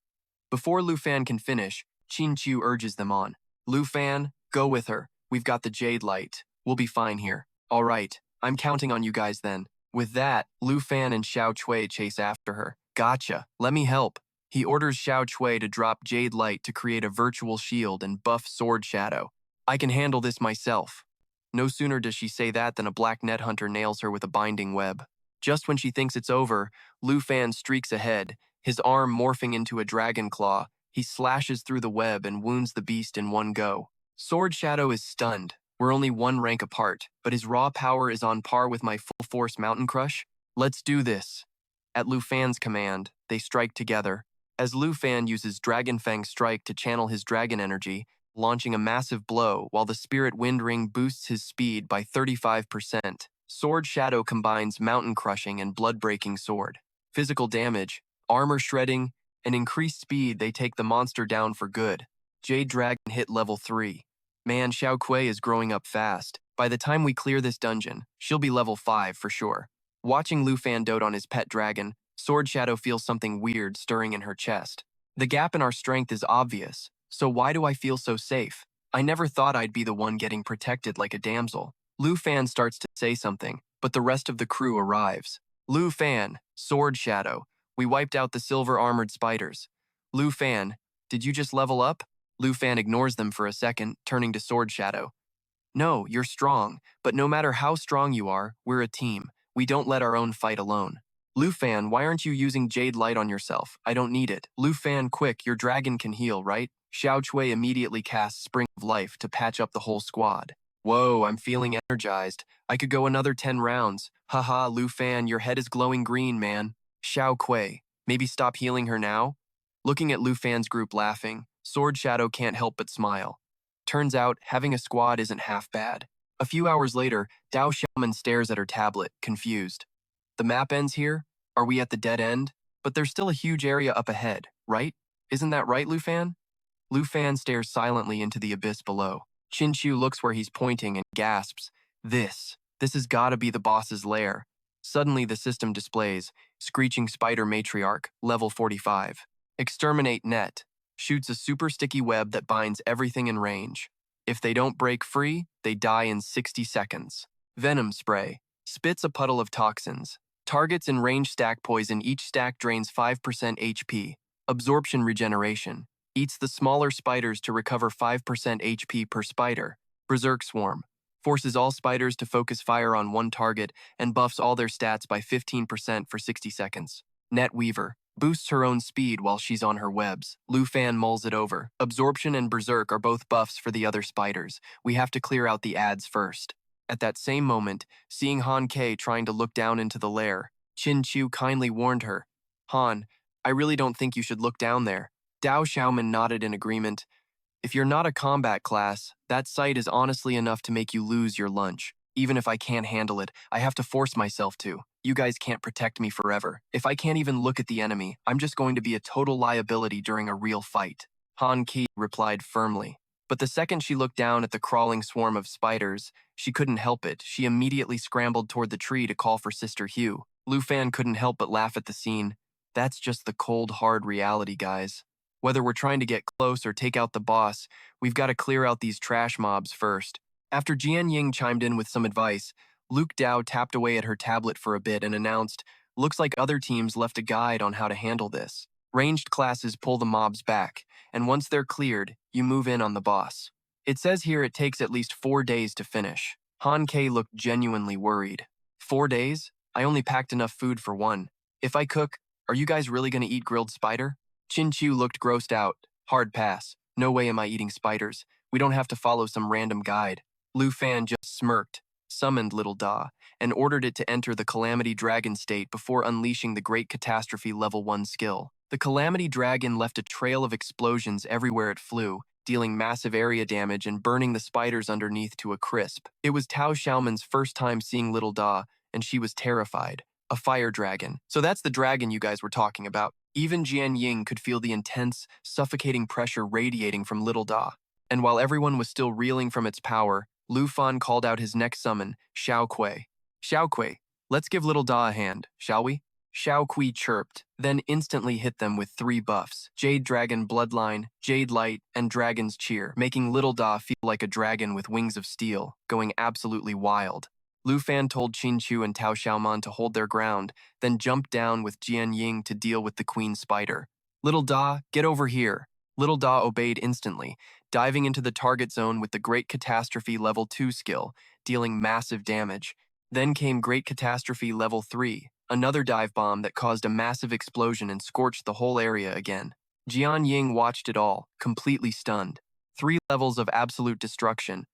Before Lu Fan can finish, Qin Chu urges them on. Lu Fan, go with her. We've got the Jade Light. We'll be fine here. All right, I'm counting on you guys then. With that, Lu Fan and Xiao Cui chase after her. Gotcha, let me help. He orders Xiao Cui to drop Jade Light to create a virtual shield and buff Sword Shadow. I can handle this myself. No sooner does she say that than a Black Net Hunter nails her with a binding web. Just when she thinks it's over, Lu Fan streaks ahead, his arm morphing into a dragon claw. He slashes through the web and wounds the beast in one go. Sword Shadow is stunned. We're only one rank apart, but his raw power is on par with my full-force Mountain Crush. Let's do this. At Lu Fan's command, they strike together. As Lu Fan uses Dragon Fang Strike to channel his dragon energy, launching a massive blow while the Spirit Wind Ring boosts his speed by 35%. Sword Shadow combines Mountain Crushing and Blood-Breaking Sword. Physical damage, armor shredding, and increased speed, they take the monster down for good. Jade Dragon hit level 3. Man, Xiao Kuei is growing up fast. By the time we clear this dungeon, she'll be level 5 for sure. Watching Lu Fan dote on his pet dragon, Sword Shadow feels something weird stirring in her chest. The gap in our strength is obvious, so why do I feel so safe? I never thought I'd be the one getting protected like a damsel. Lu Fan starts to say something, but the rest of the crew arrives. Lu Fan, Sword Shadow, we wiped out the silver-armored spiders. Lu Fan, did you just level up? Lu Fan ignores them for a second, turning to Sword Shadow. No, you're strong, but no matter how strong you are, we're a team. We don't let our own fight alone. Lu Fan, why aren't you using Jade Light on yourself? I don't need it. Lu Fan, quick, your dragon can heal, right? Xiao Cui immediately casts Spring of Life to patch up the whole squad. Whoa, I'm feeling energized. I could go another 10 rounds. Haha, Lu Fan, your head is glowing green, man. Xiao Cui, maybe stop healing her now? Looking at Lu Fan's group laughing, Sword Shadow can't help but smile. Turns out, having a squad isn't half bad. A few hours later, Dao Xiaoman stares at her tablet, confused. The map ends here? Are we at the dead end? But there's still a huge area up ahead, right? Isn't that right, Lu Fan? Lu Fan stares silently into the abyss below. Qin Chu looks where he's pointing and gasps, This has gotta be the boss's lair. Suddenly the system displays, Screeching Spider Matriarch, level 45. Exterminate Net. Shoots a super sticky web that binds everything in range. If they don't break free, they die in 60 seconds. Venom Spray. Spits a puddle of toxins. Targets in range stack poison. Each stack drains 5% HP. Absorption Regeneration. Eats the smaller spiders to recover 5% HP per spider. Berserk Swarm. Forces all spiders to focus fire on one target and buffs all their stats by 15% for 60 seconds. Net Weaver. Boosts her own speed while she's on her webs. Lu Fan mulls it over. Absorption and Berserk are both buffs for the other spiders. We have to clear out the ads first. At that same moment, seeing Han Kei trying to look down into the lair, Qin Chu kindly warned her, Han, I really don't think you should look down there. Dao Xiaoman nodded in agreement. If you're not a combat class, that sight is honestly enough to make you lose your lunch. Even if I can't handle it, I have to force myself to. You guys can't protect me forever. If I can't even look at the enemy, I'm just going to be a total liability during a real fight. Han Ki replied firmly. But the second she looked down at the crawling swarm of spiders, she couldn't help it. She immediately scrambled toward the tree to call for Sister Hugh. Lu Fan couldn't help but laugh at the scene. That's just the cold, hard reality, guys. Whether we're trying to get close or take out the boss, we've got to clear out these trash mobs first. After Jian Ying chimed in with some advice, Luke Dao tapped away at her tablet for a bit and announced, looks like other teams left a guide on how to handle this. Ranged classes pull the mobs back, and once they're cleared, you move in on the boss. It says here it takes at least 4 days to finish. Han Kei looked genuinely worried. 4 days? I only packed enough food for one. If I cook, are you guys really going to eat grilled spider? Qin Chu looked grossed out. Hard pass. No way am I eating spiders. We don't have to follow some random guide. Lu Fan just smirked, summoned Little Da, and ordered it to enter the Calamity Dragon state before unleashing the Great Catastrophe Level 1 skill. The Calamity Dragon left a trail of explosions everywhere it flew, dealing massive area damage and burning the spiders underneath to a crisp. It was Tao Xiaoman's first time seeing Little Da, and she was terrified. a fire dragon. So that's the dragon you guys were talking about. Even Jian Ying could feel the intense, suffocating pressure radiating from Little Da. And while everyone was still reeling from its power, Lu Fan called out his next summon, Xiao Kui. Xiao Kui, let's give Little Da a hand, shall we? Xiao Kui chirped, then instantly hit them with 3 buffs, Jade Dragon Bloodline, Jade Light, and Dragon's Cheer, making Little Da feel like a dragon with wings of steel, going absolutely wild. Lu Fan told Qin Chu and Tao Xiaoman to hold their ground, then jumped down with Jian Ying to deal with the Queen Spider. Little Da, get over here. Little Da obeyed instantly, diving into the target zone with the Great Catastrophe Level 2 skill, dealing massive damage. Then came Great Catastrophe Level 3, another dive bomb that caused a massive explosion and scorched the whole area again. Jian Ying watched it all, completely stunned. 3 levels of absolute destruction.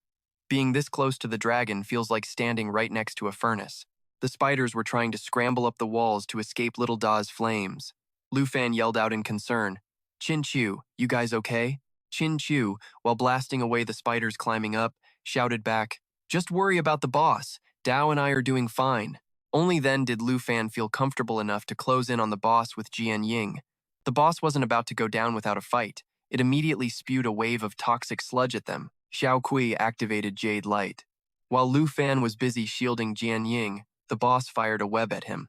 Being this close to the dragon feels like standing right next to a furnace. The spiders were trying to scramble up the walls to escape Little Da's flames. Lu Fan yelled out in concern, Qin Chu, you guys okay? Qin Chu, while blasting away the spiders climbing up, shouted back, just worry about the boss. Dao and I are doing fine. Only then did Lu Fan feel comfortable enough to close in on the boss with Jian Ying. The boss wasn't about to go down without a fight. It immediately spewed a wave of toxic sludge at them. Xiao Kui activated Jade Light. While Lu Fan was busy shielding Jian Ying, the boss fired a web at him.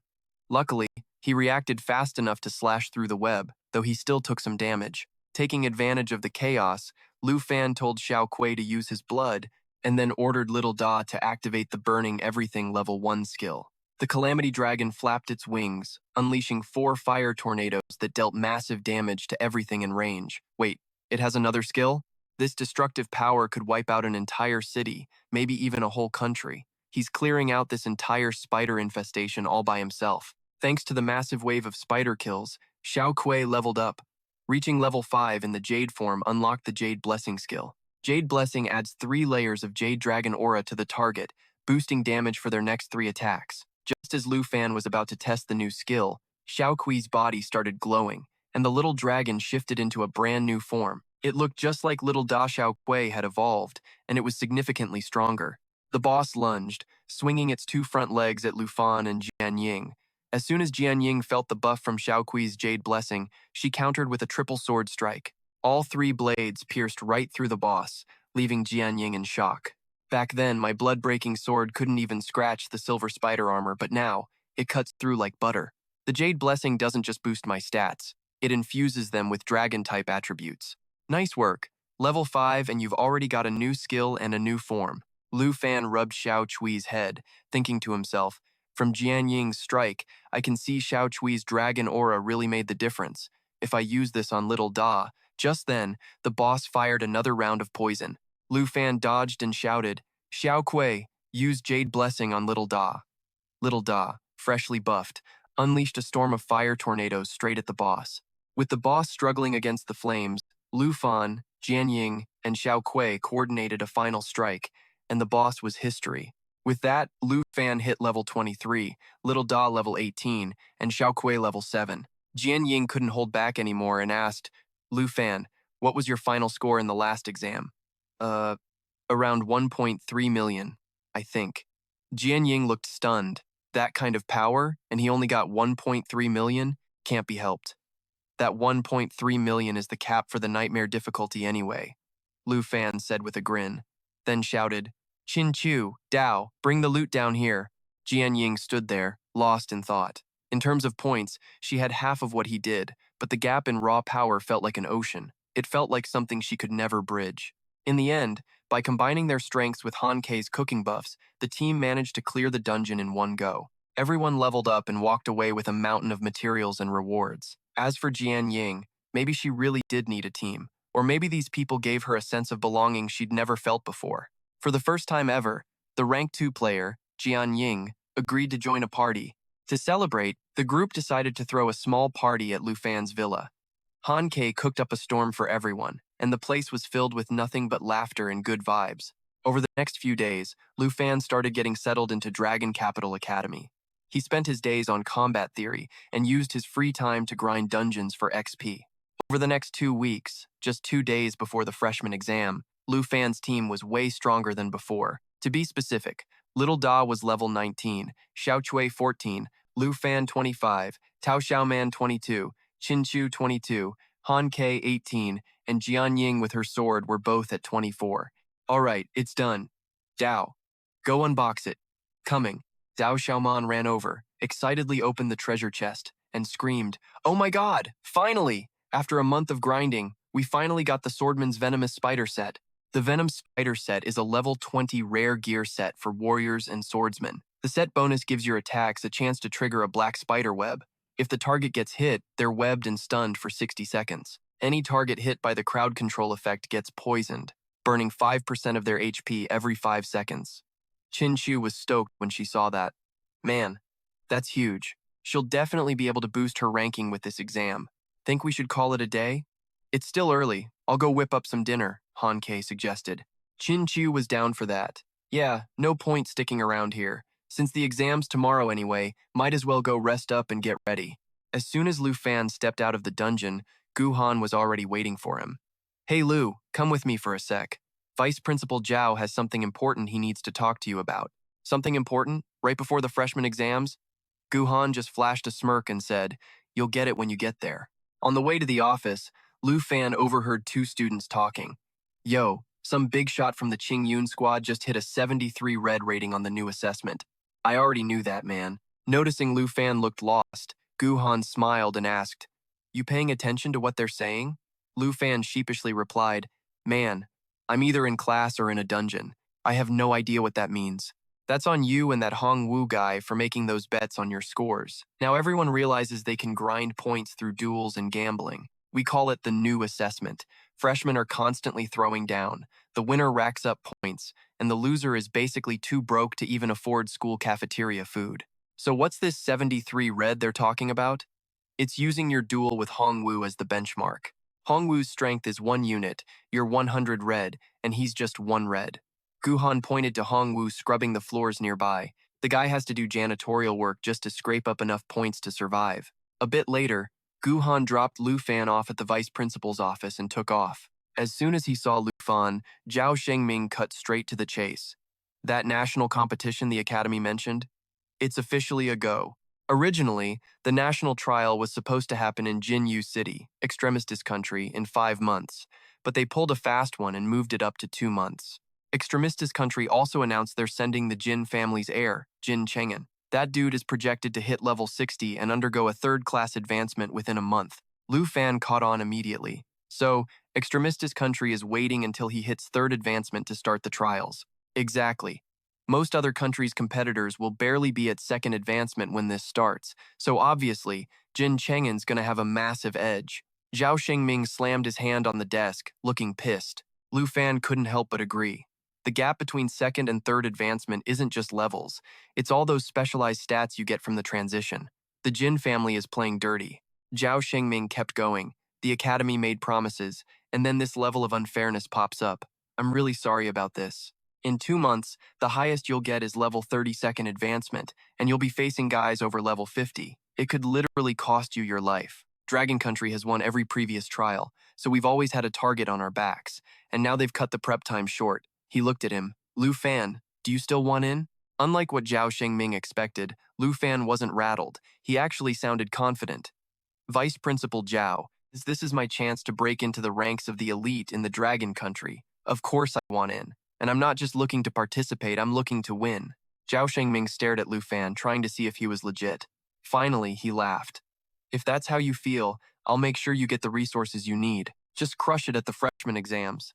Luckily, he reacted fast enough to slash through the web, though he still took some damage. Taking advantage of the chaos, Lu Fan told Xiao Kui to use his blood, and then ordered Little Da to activate the Burning Everything Level 1 skill. The Calamity Dragon flapped its wings, unleashing 4 fire tornadoes that dealt massive damage to everything in range. Wait, it has another skill? This destructive power could wipe out an entire city, maybe even a whole country. He's clearing out this entire spider infestation all by himself. Thanks to the massive wave of spider kills, Xiao Kui leveled up. Reaching level 5 in the Jade form unlocked the Jade Blessing skill. Jade Blessing adds 3 layers of Jade Dragon aura to the target, boosting damage for their next 3 attacks. Just as Lu Fan was about to test the new skill, Xiao Kui's body started glowing, and the little dragon shifted into a brand new form. It looked just like Little Da Xiao Kui had evolved, and it was significantly stronger. The boss lunged, swinging its 2 front legs at Lu Fan and Jian Ying. As soon as Jian Ying felt the buff from Xiao Kui's Jade Blessing, she countered with a triple sword strike. All 3 blades pierced right through the boss, leaving Jian Ying in shock. Back then, my blood-breaking sword couldn't even scratch the silver spider armor, but now, it cuts through like butter. The Jade Blessing doesn't just boost my stats, it infuses them with dragon-type attributes. Nice work. Level 5 and you've already got a new skill and a new form. Lu Fan rubbed Xiao Chui's head, thinking to himself, from Jian Ying's strike, I can see Xiao Chui's dragon aura really made the difference. If I use this on Little Da. Just then, the boss fired another round of poison. Lu Fan dodged and shouted, Xiao Kui, use Jade Blessing on Little Da. Little Da, freshly buffed, unleashed a storm of fire tornadoes straight at the boss. With the boss struggling against the flames, Lu Fan, Jian Ying, and Xiao Kui coordinated a final strike, and the boss was history. With that, Lu Fan hit level 23, Little Da level 18, and Xiao Kui level 7. Jian Ying couldn't hold back anymore and asked, Lu Fan, what was your final score in the last exam? Around 1.3 million, I think. Jian Ying looked stunned. That kind of power, and he only got 1.3 million? Can't be helped. That 1.3 million is the cap for the nightmare difficulty anyway, Lu Fan said with a grin, then shouted, Qin Chu, Dao, bring the loot down here. Jian Ying stood there, lost in thought. In terms of points, she had half of what he did, but the gap in raw power felt like an ocean. It felt like something she could never bridge. In the end, by combining their strengths with Han Kei's cooking buffs, the team managed to clear the dungeon in one go. Everyone leveled up and walked away with a mountain of materials and rewards. As for Jian Ying, maybe she really did need a team, or maybe these people gave her a sense of belonging she'd never felt before. For the first time ever, the rank 2 player, Jian Ying, agreed to join a party. To celebrate, the group decided to throw a small party at Lu Fan's villa. Han Kei cooked up a storm for everyone, and the place was filled with nothing but laughter and good vibes. Over the next few days, Lu Fan started getting settled into Dragon Capital Academy. He spent his days on combat theory and used his free time to grind dungeons for XP. Over the next 2 weeks, just 2 days before the freshman exam, Lu Fan's team was way stronger than before. To be specific, Little Da was level 19, Xiao Chui 14, Lu Fan 25, Tao Xiaoman 22, Qin Chu 22, Han Ke 18, and Jian Ying with her sword were both at 24. All right, it's done. Dao, go unbox it. Coming. Dao Xiaoman ran over, excitedly opened the treasure chest, and screamed, "Oh my god, finally! After a month of grinding, we finally got the Swordman's Venomous Spider set. The Venom Spider set is a level 20 rare gear set for warriors and swordsmen. The set bonus gives your attacks a chance to trigger a black spider web. If the target gets hit, they're webbed and stunned for 60 seconds. Any target hit by the crowd control effect gets poisoned, burning 5% of their HP every 5 seconds." Qin Chu was stoked when she saw that. Man, that's huge. She'll definitely be able to boost her ranking with this exam. Think we should call it a day? It's still early. I'll go whip up some dinner, Han Ke suggested. Qin Chu was down for that. Yeah, no point sticking around here. Since the exam's tomorrow anyway, might as well go rest up and get ready. As soon as Lu Fan stepped out of the dungeon, Gu Han was already waiting for him. Hey Lu, come with me for a sec. Vice Principal Zhao has something important he needs to talk to you about. Something important? Right before the freshman exams? Gu Han just flashed a smirk and said, "You'll get it when you get there." On the way to the office, Lu Fan overheard two students talking. Yo, some big shot from the Qing Yun squad just hit a 73 red rating on the new assessment. I already knew that, man. Noticing Lu Fan looked lost, Gu Han smiled and asked, "You paying attention to what they're saying?" Lu Fan sheepishly replied, "Man, I'm either in class or in a dungeon. I have no idea what that means. That's on you and that Hong Wu guy for making those bets on your scores. Now everyone realizes they can grind points through duels and gambling. We call it the new assessment. Freshmen are constantly throwing down. The winner racks up points, and the loser is basically too broke to even afford school cafeteria food. So what's this 73 red they're talking about? It's using your duel with Hong Wu as the benchmark. Hong Wu's strength is 1 unit, you're 100 red, and he's just 1 red. Gu Han pointed to Hong Wu scrubbing the floors nearby. The guy has to do janitorial work just to scrape up enough points to survive. A bit later, Gu Han dropped Lu Fan off at the vice principal's office and took off. As soon as he saw Lu Fan, Zhao Shengming cut straight to the chase. That national competition the academy mentioned? It's officially a go. Originally, the national trial was supposed to happen in Jinyu City, Extremistis country, in 5 months, but they pulled a fast one and moved it up to 2 months. Extremistis country also announced they're sending the Jin family's heir, Jin Cheng'an. That dude is projected to hit level 60 and undergo a 3rd-class advancement within a month. Lu Fan caught on immediately. So, Extremistis country is waiting until he hits 3rd advancement to start the trials. Exactly. Most other countries' competitors will barely be at 2nd advancement when this starts, so obviously, Jin Cheng'an's gonna have a massive edge. Zhao Shengming slammed his hand on the desk, looking pissed. Lu Fan couldn't help but agree. The gap between 2nd and 3rd advancement isn't just levels, it's all those specialized stats you get from the transition. The Jin family is playing dirty. Zhao Shengming kept going. The academy made promises, and then this level of unfairness pops up. I'm really sorry about this. In 2 months, the highest you'll get is level 32nd advancement, and you'll be facing guys over level 50. It could literally cost you your life. Dragon Country has won every previous trial, so we've always had a target on our backs, and now they've cut the prep time short. He looked at him. Lu Fan, do you still want in? Unlike what Zhao Shengming expected, Lu Fan wasn't rattled. He actually sounded confident. Vice Principal Zhao, this is my chance to break into the ranks of the elite in the Dragon Country. Of course I want in. And I'm not just looking to participate, I'm looking to win. Zhao Shengming stared at Lu Fan, trying to see if he was legit. Finally, he laughed. If that's how you feel, I'll make sure you get the resources you need. Just crush it at the freshman exams.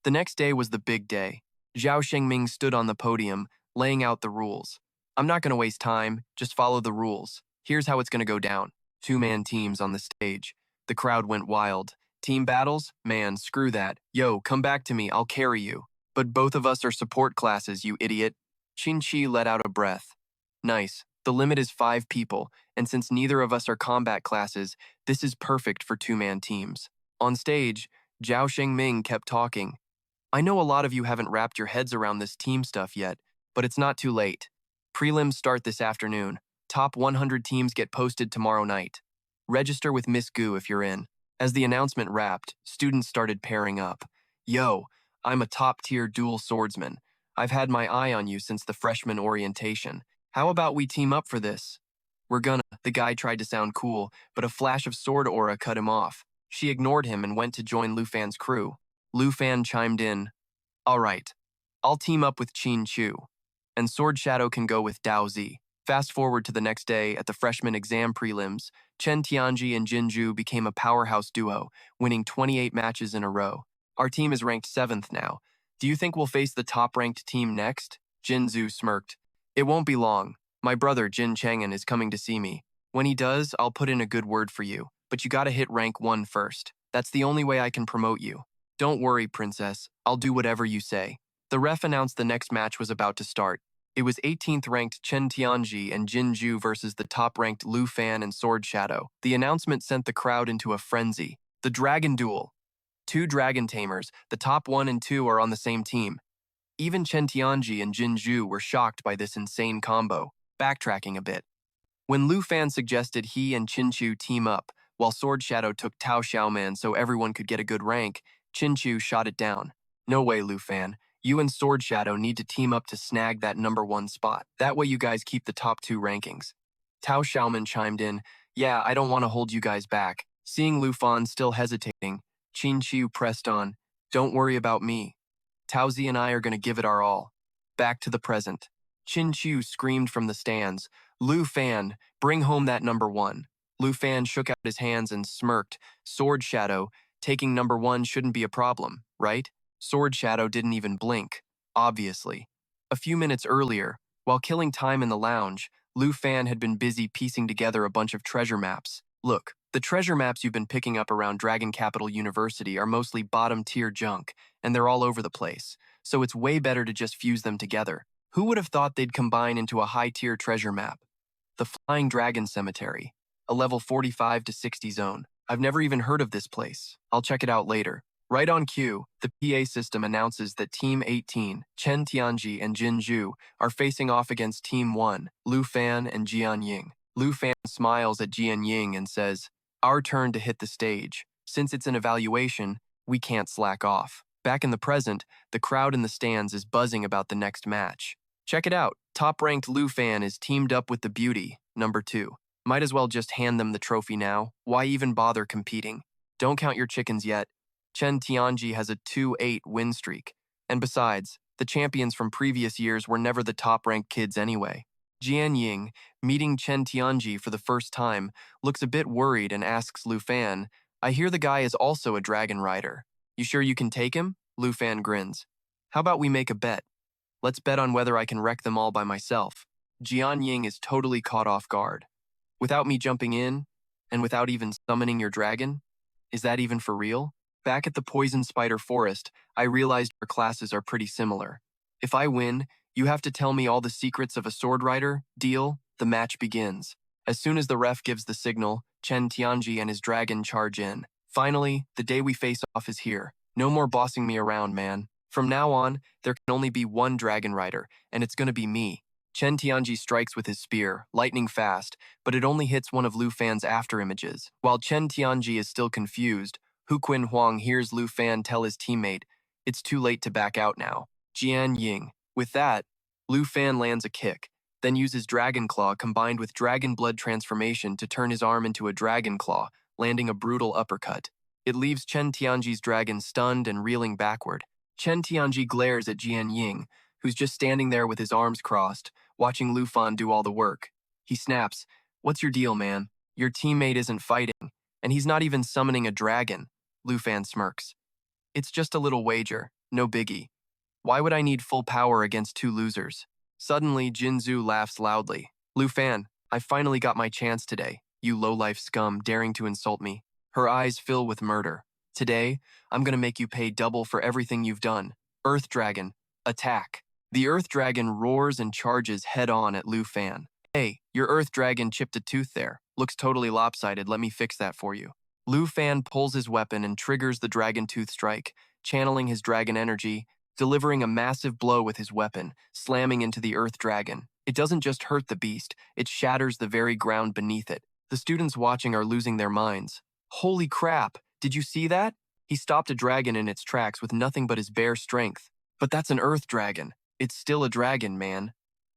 The next day was the big day. Zhao Shengming stood on the podium, laying out the rules. I'm not going to waste time, just follow the rules. Here's how it's going to go down. 2-man teams on the stage. The crowd went wild. Team battles? Man, screw that. Yo, come back to me, I'll carry you. But both of us are support classes, you idiot. Qin Chi let out a breath. Nice. The limit is 5 people, and since neither of us are combat classes, this is perfect for 2-man teams. On stage, Zhao Shengming kept talking. I know a lot of you haven't wrapped your heads around this team stuff yet, but it's not too late. Prelims start this afternoon. Top 100 teams get posted tomorrow night. Register with Miss Gu if you're in. As the announcement wrapped, students started pairing up. Yo, I'm a top-tier dual swordsman. I've had my eye on you since the freshman orientation. How about we team up for this? We're gonna. The guy tried to sound cool, but a flash of sword aura cut him off. She ignored him and went to join Lu Fan's crew. Lu Fan chimed in, all right, I'll team up with Qin Chu, and Sword Shadow can go with Dao Zi. Fast forward to the next day at the freshman exam prelims, Chen Tianji and Jinju became a powerhouse duo, winning 28 matches in a row. Our team is ranked 7th now. Do you think we'll face the top-ranked team next? Jinzu smirked. It won't be long. My brother Jin Chang'an is coming to see me. When he does, I'll put in a good word for you, but you gotta hit rank 1 first. That's the only way I can promote you. Don't worry, princess. I'll do whatever you say. The ref announced the next match was about to start. It was 18th ranked Chen Tianji and Jin Ju versus the top-ranked Lu Fan and Sword Shadow. The announcement sent the crowd into a frenzy. The Dragon Duel. 2 Dragon Tamers, the top 1 and 2 are on the same team. Even Chen Tianji and Jin Ju were shocked by this insane combo. Backtracking a bit. When Lu Fan suggested he and Qin Chu team up, while Sword Shadow took Tao Xiaoman so everyone could get a good rank, Qin Chu shot it down. No way, Lu Fan. You and Sword Shadow need to team up to snag that number 1 spot. That way you guys keep the top 2 rankings. Tao Xiaoman chimed in, yeah, I don't want to hold you guys back. Seeing Lu Fan still hesitating, Qin Chu pressed on, don't worry about me. Tao Zi and I are going to give it our all. Back to the present. Qin Chu screamed from the stands, Lu Fan, bring home that number 1. Lu Fan shook out his hands and smirked. Sword Shadow, taking number 1 shouldn't be a problem, right? Sword Shadow didn't even blink, obviously. A few minutes earlier, while killing time in the lounge, Lu Fan had been busy piecing together a bunch of treasure maps. Look, the treasure maps you've been picking up around Dragon Capital University are mostly bottom-tier junk, and they're all over the place, so it's way better to just fuse them together. Who would have thought they'd combine into a high-tier treasure map? The Flying Dragon Cemetery, a level 45 to 60 zone. I've never even heard of this place. I'll check it out later. Right on cue, the PA system announces that Team 18, Chen Tianji and Jin Ju, are facing off against Team 1, Lu Fan and Jian Ying. Lu Fan smiles at Jian Ying and says, our turn to hit the stage. Since it's an evaluation, we can't slack off. Back in the present, the crowd in the stands is buzzing about the next match. Check it out. Top-ranked Lu Fan is teamed up with the beauty, number 2. Might as well just hand them the trophy now. Why even bother competing? Don't count your chickens yet. Chen Tianji has a 2-8 win streak. And besides, the champions from previous years were never the top-ranked kids anyway. Jian Ying, meeting Chen Tianji for the first time, looks a bit worried and asks Lu Fan, I hear the guy is also a dragon rider. You sure you can take him? Lu Fan grins. How about we make a bet? Let's bet on whether I can wreck them all by myself. Jian Ying is totally caught off guard. Without me jumping in, and without even summoning your dragon? Is that even for real? Back at the Poison Spider Forest, I realized our classes are pretty similar. If I win, you have to tell me all the secrets of a sword rider. Deal? The match begins. As soon as the ref gives the signal, Chen Tianji and his dragon charge in. Finally, the day we face off is here. No more bossing me around, man. From now on, there can only be one dragon rider, and it's gonna be me. Chen Tianji strikes with his spear, lightning fast, but it only hits one of Lu Fan's afterimages. While Chen Tianji is still confused, Hu Qin Huang hears Lu Fan tell his teammate, it's too late to back out now. Jian Ying. With that, Lu Fan lands a kick, then uses Dragon Claw combined with Dragon Blood transformation to turn his arm into a Dragon Claw, landing a brutal uppercut. It leaves Chen Tianji's dragon stunned and reeling backward. Chen Tianji glares at Jian Ying, who's just standing there with his arms crossed, watching Lu Fan do all the work. He snaps, what's your deal, man? Your teammate isn't fighting, and he's not even summoning a dragon. Lu Fan smirks. It's just a little wager, no biggie. Why would I need full power against 2 losers? Suddenly, Jinzu laughs loudly. Lu Fan, I finally got my chance today, you low-life scum daring to insult me. Her eyes fill with murder. Today, I'm gonna make you pay double for everything you've done. Earth Dragon, attack. The Earth Dragon roars and charges head-on at Lu Fan. Hey, your Earth Dragon chipped a tooth there. Looks totally lopsided, let me fix that for you. Lu Fan pulls his weapon and triggers the Dragon Tooth Strike, channeling his dragon energy, delivering a massive blow with his weapon, slamming into the Earth Dragon. It doesn't just hurt the beast, it shatters the very ground beneath it. The students watching are losing their minds. Holy crap, did you see that? He stopped a dragon in its tracks with nothing but his bare strength. But that's an Earth Dragon. It's still a dragon, man.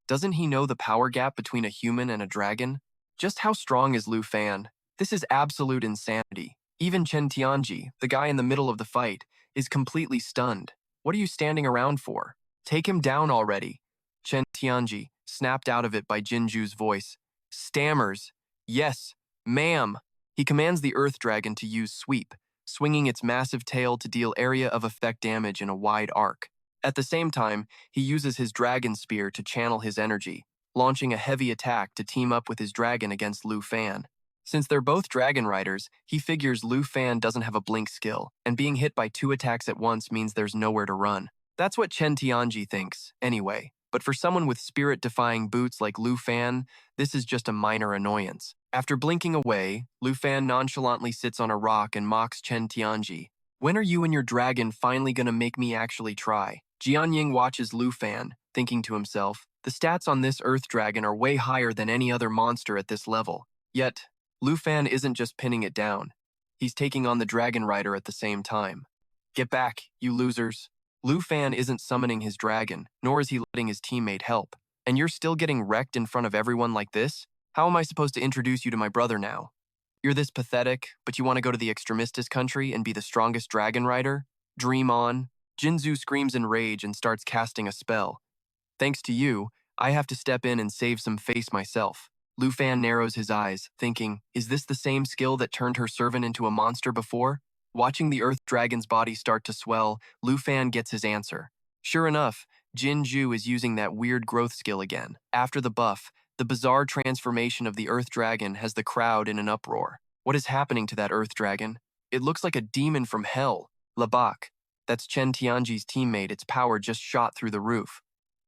Doesn't he know the power gap between a human and a dragon? Just how strong is Lu Fan? This is absolute insanity. Even Chen Tianji, the guy in the middle of the fight, is completely stunned. What are you standing around for? Take him down already. Chen Tianji, snapped out of it by Jinju's voice, stammers, yes, ma'am. He commands the Earth Dragon to use Sweep, swinging its massive tail to deal area of effect damage in a wide arc. At the same time, he uses his Dragon Spear to channel his energy, launching a heavy attack to team up with his dragon against Lu Fan. Since they're both dragon riders, he figures Lu Fan doesn't have a blink skill, and being hit by 2 attacks at once means there's nowhere to run. That's what Chen Tianji thinks, anyway. But for someone with spirit-defying boots like Lu Fan, this is just a minor annoyance. After blinking away, Lu Fan nonchalantly sits on a rock and mocks Chen Tianji. When are you and your dragon finally gonna make me actually try? Jianying watches Lu Fan, thinking to himself, the stats on this Earth Dragon are way higher than any other monster at this level. Yet, Lu Fan isn't just pinning it down. He's taking on the Dragon Rider at the same time. Get back, you losers. Lu Fan isn't summoning his dragon, nor is he letting his teammate help. And you're still getting wrecked in front of everyone like this? How am I supposed to introduce you to my brother now? You're this pathetic, but you want to go to the Extremistas country and be the strongest dragon rider? Dream on. Jinzu screams in rage and starts casting a spell. Thanks to you, I have to step in and save some face myself. Lu Fan narrows his eyes, thinking, is this the same skill that turned her servant into a monster before? Watching the Earth Dragon's body start to swell, Lu Fan gets his answer. Sure enough, Jinju is using that weird growth skill again. After the buff, the bizarre transformation of the Earth Dragon has the crowd in an uproar. What is happening to that Earth Dragon? It looks like a demon from hell. Labak, that's Chen Tianji's teammate, its power just shot through the roof.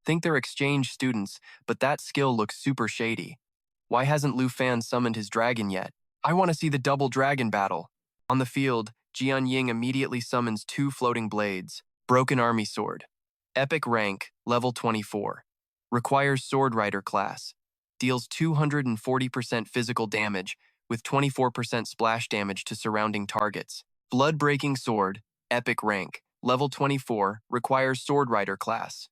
Think they're exchange students, but that skill looks super shady. Why hasn't Lu Fan summoned his dragon yet? I want to see the double dragon battle. On the field, Jianying immediately summons 2 floating blades. Broken Army Sword. Epic rank, level 24. Requires Sword Rider class. Deals 240% physical damage, with 24% splash damage to surrounding targets. Blood-breaking sword, epic rank, level 24, requires Sword Rider class.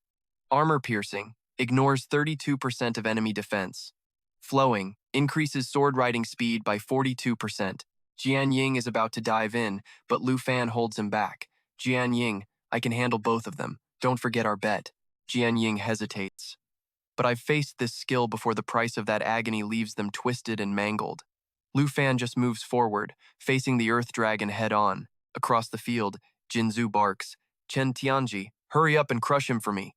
Armor piercing, ignores 32% of enemy defense. Flowing, increases sword riding speed by 42%. Jianying is about to dive in, but Lu Fan holds him back. Jianying, I can handle both of them. Don't forget our bet. Jianying hesitates. But I've faced this skill before the price of that agony leaves them twisted and mangled. Lu Fan just moves forward, facing the Earth Dragon head-on. Across the field, Jinzu barks, Chen Tianji, hurry up and crush him for me.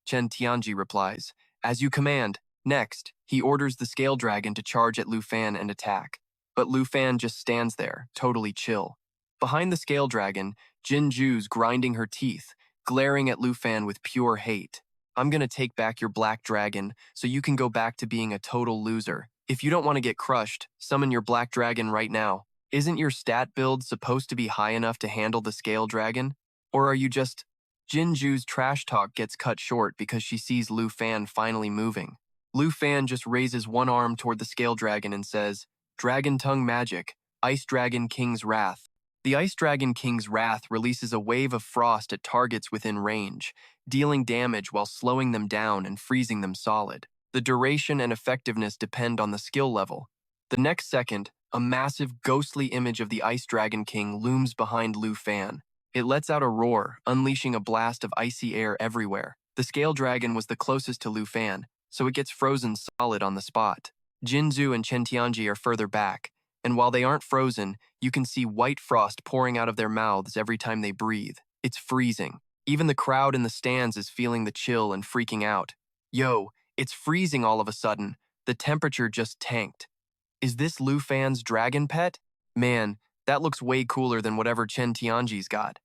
Chen Tianji replies, as you command. Next, he orders the Scale Dragon to charge at Lu Fan and attack. But Lu Fan just stands there, totally chill. Behind the Scale Dragon, Jinju's grinding her teeth, glaring at Lu Fan with pure hate. I'm gonna take back your Black Dragon, so you can go back to being a total loser. If you don't want to get crushed, summon your Black Dragon right now. Isn't your stat build supposed to be high enough to handle the Scale Dragon? Or are you just... Jinju's trash talk gets cut short because she sees Lu Fan finally moving. Lu Fan just raises one arm toward the Scale Dragon and says, Dragon Tongue Magic, Ice Dragon King's Wrath. The Ice Dragon King's Wrath releases a wave of frost at targets within range, dealing damage while slowing them down and freezing them solid. The duration and effectiveness depend on the skill level. The next second, a massive ghostly image of the Ice Dragon King looms behind Lu Fan. It lets out a roar, unleashing a blast of icy air everywhere. The Scale Dragon was the closest to Lu Fan, so it gets frozen solid on the spot. Jinzu and Chen Tianji are further back, and while they aren't frozen, you can see white frost pouring out of their mouths every time they breathe. It's freezing. Even the crowd in the stands is feeling the chill and freaking out. Yo, it's freezing all of a sudden. The temperature just tanked. Is this Lu Fan's dragon pet? Man, that looks way cooler than whatever Chen Tianji's got.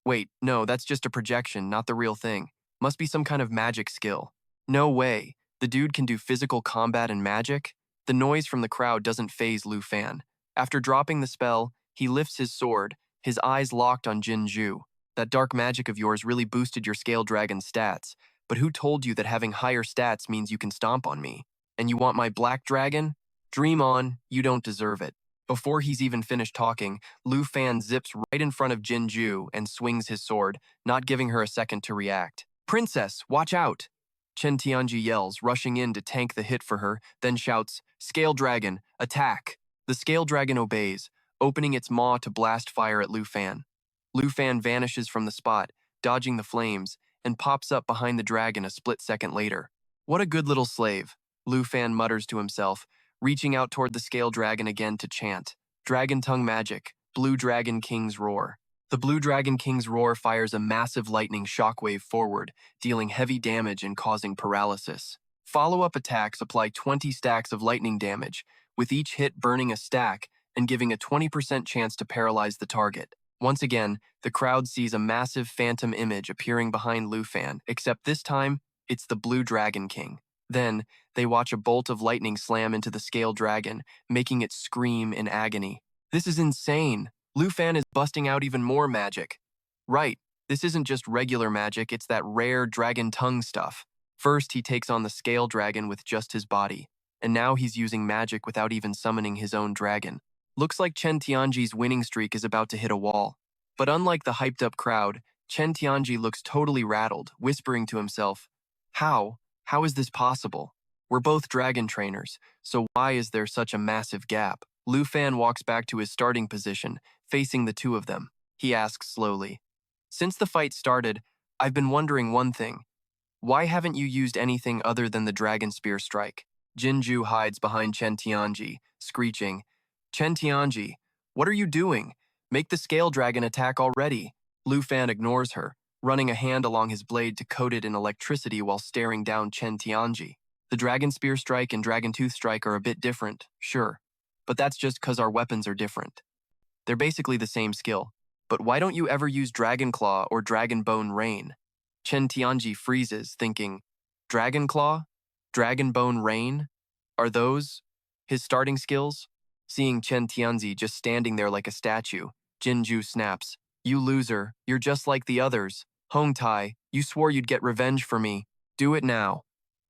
Wait, no, that's just a projection, not the real thing. Must be some kind of magic skill. No way. The dude can do physical combat and magic? The noise from the crowd doesn't faze Lu Fan. After dropping the spell, he lifts his sword, his eyes locked on Jinju. That dark magic of yours really boosted your Scale Dragon's stats, but who told you that having higher stats means you can stomp on me? And you want my Black Dragon? Dream on, you don't deserve it. Before he's even finished talking, Lu Fan zips right in front of Jinju and swings his sword, not giving her a second to react. Princess, watch out! Chen Tianji yells, rushing in to tank the hit for her, then shouts, "Scale Dragon, attack!" The Scale Dragon obeys, opening its maw to blast fire at Lu Fan. Lu Fan vanishes from the spot, dodging the flames, and pops up behind the dragon a split second later. "What a good little slave," Lu Fan mutters to himself, reaching out toward the Scale Dragon again to chant, "Dragon Tongue Magic, Blue Dragon King's Roar." The Blue Dragon King's Roar fires a massive lightning shockwave forward, dealing heavy damage and causing paralysis. Follow-up attacks apply 20 stacks of lightning damage, with each hit burning a stack and giving a 20% chance to paralyze the target. Once again, the crowd sees a massive phantom image appearing behind Lu Fan, except this time, it's the Blue Dragon King. Then, they watch a bolt of lightning slam into the Scale Dragon, making it scream in agony. This is insane! Lu Fan is busting out even more magic. Right, this isn't just regular magic, it's that rare dragon tongue stuff. First, he takes on the Scale Dragon with just his body, and now he's using magic without even summoning his own dragon. Looks like Chen Tianji's winning streak is about to hit a wall. But unlike the hyped-up crowd, Chen Tianji looks totally rattled, whispering to himself, How? How is this possible? We're both dragon trainers, so why is there such a massive gap? Lu Fan walks back to his starting position, facing the two of them. He asks slowly, "Since the fight started, I've been wondering one thing. Why haven't you used anything other than the Dragon Spear Strike?" Jinju hides behind Chen Tianji, screeching, "Chen Tianji, what are you doing? Make the Scale Dragon attack already." Lu Fan ignores her, running a hand along his blade to coat it in electricity while staring down Chen Tianji. The Dragon Spear Strike and Dragon Tooth Strike are a bit different, sure, but that's just because our weapons are different. They're basically the same skill. But why don't you ever use Dragon Claw or Dragon Bone Rain? Chen Tianji freezes, thinking, Dragon Claw? Dragon Bone Rain? Are those his starting skills? Seeing Chen Tianji just standing there like a statue, Jinju snaps, "You loser, you're just like the others. Hong Tai, you swore you'd get revenge for me. Do it now."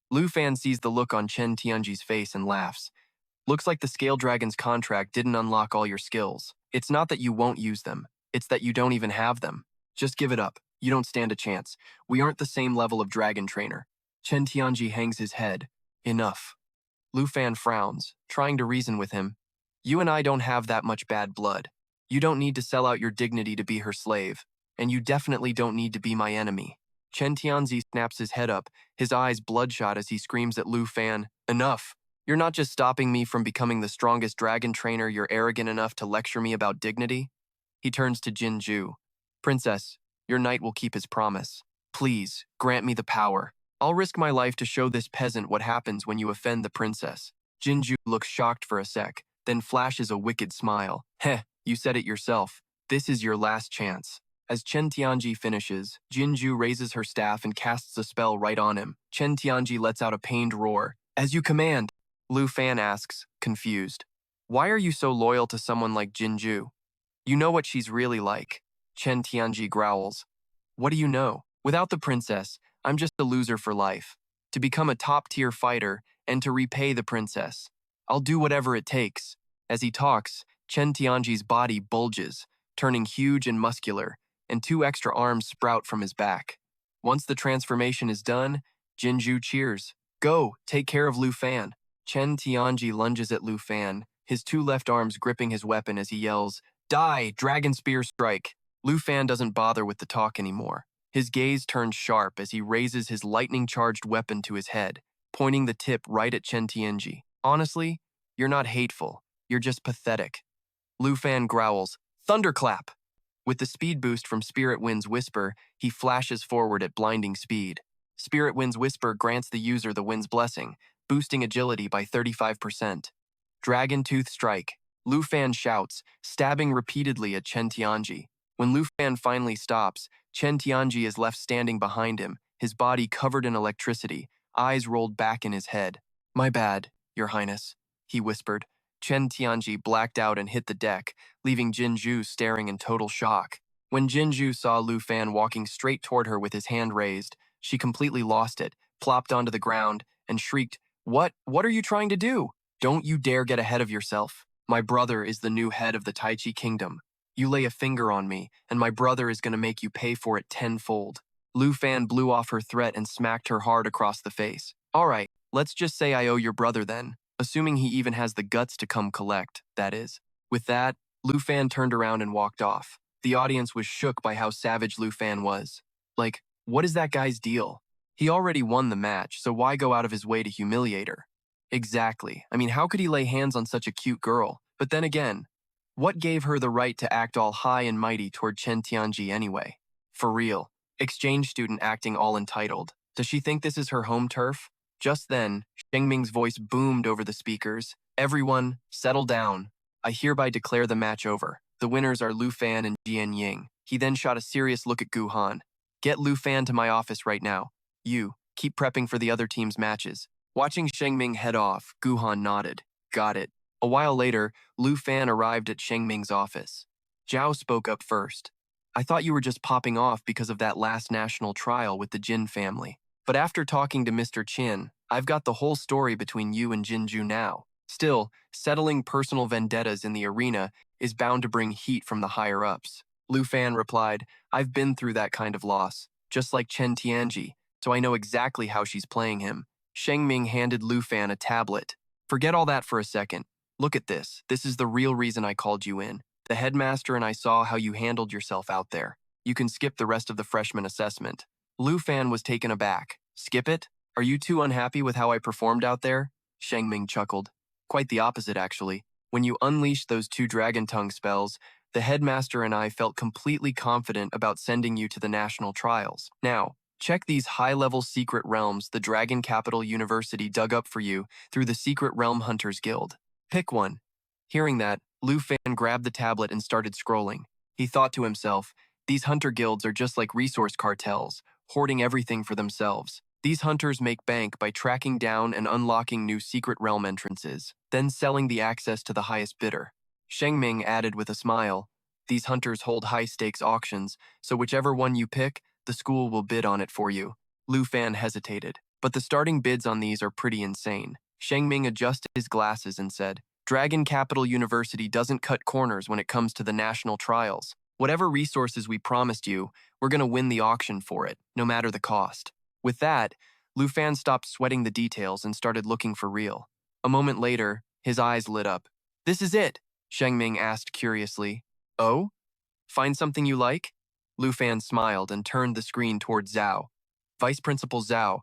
Lu Fan sees the look on Chen Tianji's face and laughs. "Looks like the Scale Dragon's contract didn't unlock all your skills. It's not that you won't use them, it's that you don't even have them. Just give it up. You don't stand a chance. We aren't the same level of dragon trainer." Chen Tianji hangs his head. "Enough." Lu Fan frowns, trying to reason with him. "You and I don't have that much bad blood. You don't need to sell out your dignity to be her slave, and you definitely don't need to be my enemy." Chen Tianzi snaps his head up, his eyes bloodshot as he screams at Lu Fan, "Enough! You're not just stopping me from becoming the strongest dragon trainer, you're arrogant enough to lecture me about dignity?" He turns to Jinju. "Princess, your knight will keep his promise. Please, grant me the power. I'll risk my life to show this peasant what happens when you offend the princess." Jinju looks shocked for a sec, then flashes a wicked smile. "Heh, you said it yourself. This is your last chance." As Chen Tianji finishes, Jinju raises her staff and casts a spell right on him. Chen Tianji lets out a pained roar. "As you command." Lu Fan asks, confused, "Why are you so loyal to someone like Jinju? You know what she's really like." Chen Tianji growls, "What do you know? Without the princess, I'm just a loser for life. To become a top-tier fighter and to repay the princess, I'll do whatever it takes." As he talks, Chen Tianji's body bulges, turning huge and muscular, and 2 extra arms sprout from his back. Once the transformation is done, Jinju cheers. "Go, take care of Lu Fan." Chen Tianji lunges at Lu Fan, his 2 left arms gripping his weapon as he yells, "Die, Dragon Spear Strike!" Lu Fan doesn't bother with the talk anymore. His gaze turns sharp as he raises his lightning-charged weapon to his head, pointing the tip right at Chen Tianji. "Honestly, you're not hateful, you're just pathetic." Lu Fan growls, "Thunderclap!" With the speed boost from Spirit Wind's Whisper, he flashes forward at blinding speed. Spirit Wind's Whisper grants the user the wind's blessing, boosting agility by 35%. Dragon Tooth Strike. Lu Fan shouts, stabbing repeatedly at Chen Tianji. When Lu Fan finally stops, Chen Tianji is left standing behind him, his body covered in electricity, eyes rolled back in his head. "My bad, Your Highness," he whispered. Chen Tianji blacked out and hit the deck, leaving Jinju staring in total shock. When Jinju saw Lu Fan walking straight toward her with his hand raised, she completely lost it, plopped onto the ground, and shrieked, What are you trying to do? Don't you dare get ahead of yourself. My brother is the new head of the Tai Chi Kingdom. You lay a finger on me, and my brother is going to make you pay for it tenfold." Lu Fan blew off her threat and smacked her hard across the face. All right, let's just say I owe your brother then, assuming he even has the guts to come collect, that is. With that, Lu Fan turned around and walked off. The audience was shook by how savage Lu Fan was. Like, what is that guy's deal? He already won the match, so why go out of his way to humiliate her? Exactly. I mean, how could he lay hands on such a cute girl? But then again, what gave her the right to act all high and mighty toward Chen Tianji anyway? For real. Exchange student acting all entitled. Does she think this is her home turf? Just then, Shengming's voice boomed over the speakers. Everyone, settle down. I hereby declare the match over. The winners are Lu Fan and Jian Ying. He then shot a serious look at Gu Han. Get Lu Fan to my office right now. You, keep prepping for the other team's matches. Watching Shengming head off, Gu Han nodded. Got it. A while later, Lu Fan arrived at Shengming's office. Zhao spoke up first. I thought you were just popping off because of that last national trial with the Jin family. But after talking to Mr. Qin, I've got the whole story between you and Jinju now. Still, settling personal vendettas in the arena is bound to bring heat from the higher-ups. Lu Fan replied, I've been through that kind of loss, just like Chen Tianji, so I know exactly how she's playing him. Shengming handed Lu Fan a tablet. Forget all that for a second. Look at this. This is the real reason I called you in. The headmaster and I saw how you handled yourself out there. You can skip the rest of the freshman assessment. Lu Fan was taken aback. Skip it? Are you too unhappy with how I performed out there? Shengming chuckled. Quite the opposite, actually. When you unleashed those 2 dragon tongue spells, the headmaster and I felt completely confident about sending you to the national trials. Now, check these high-level secret realms the Dragon Capital University dug up for you through the Secret Realm Hunters Guild. Pick one. Hearing that, Lu Fan grabbed the tablet and started scrolling. He thought to himself, these hunter guilds are just like resource cartels, hoarding everything for themselves. These hunters make bank by tracking down and unlocking new secret realm entrances, then selling the access to the highest bidder. Shengming added with a smile, these hunters hold high-stakes auctions, so whichever one you pick, the school will bid on it for you. Lu Fan hesitated, but the starting bids on these are pretty insane. Shengming adjusted his glasses and said, Dragon Capital University doesn't cut corners when it comes to the national trials. Whatever resources we promised you, we're going to win the auction for it, no matter the cost. With that, Lu Fan stopped sweating the details and started looking for real. A moment later, his eyes lit up. This is it, Shengming asked curiously. Oh? Find something you like? Lu Fan smiled and turned the screen toward Zhao. Vice Principal Zhao,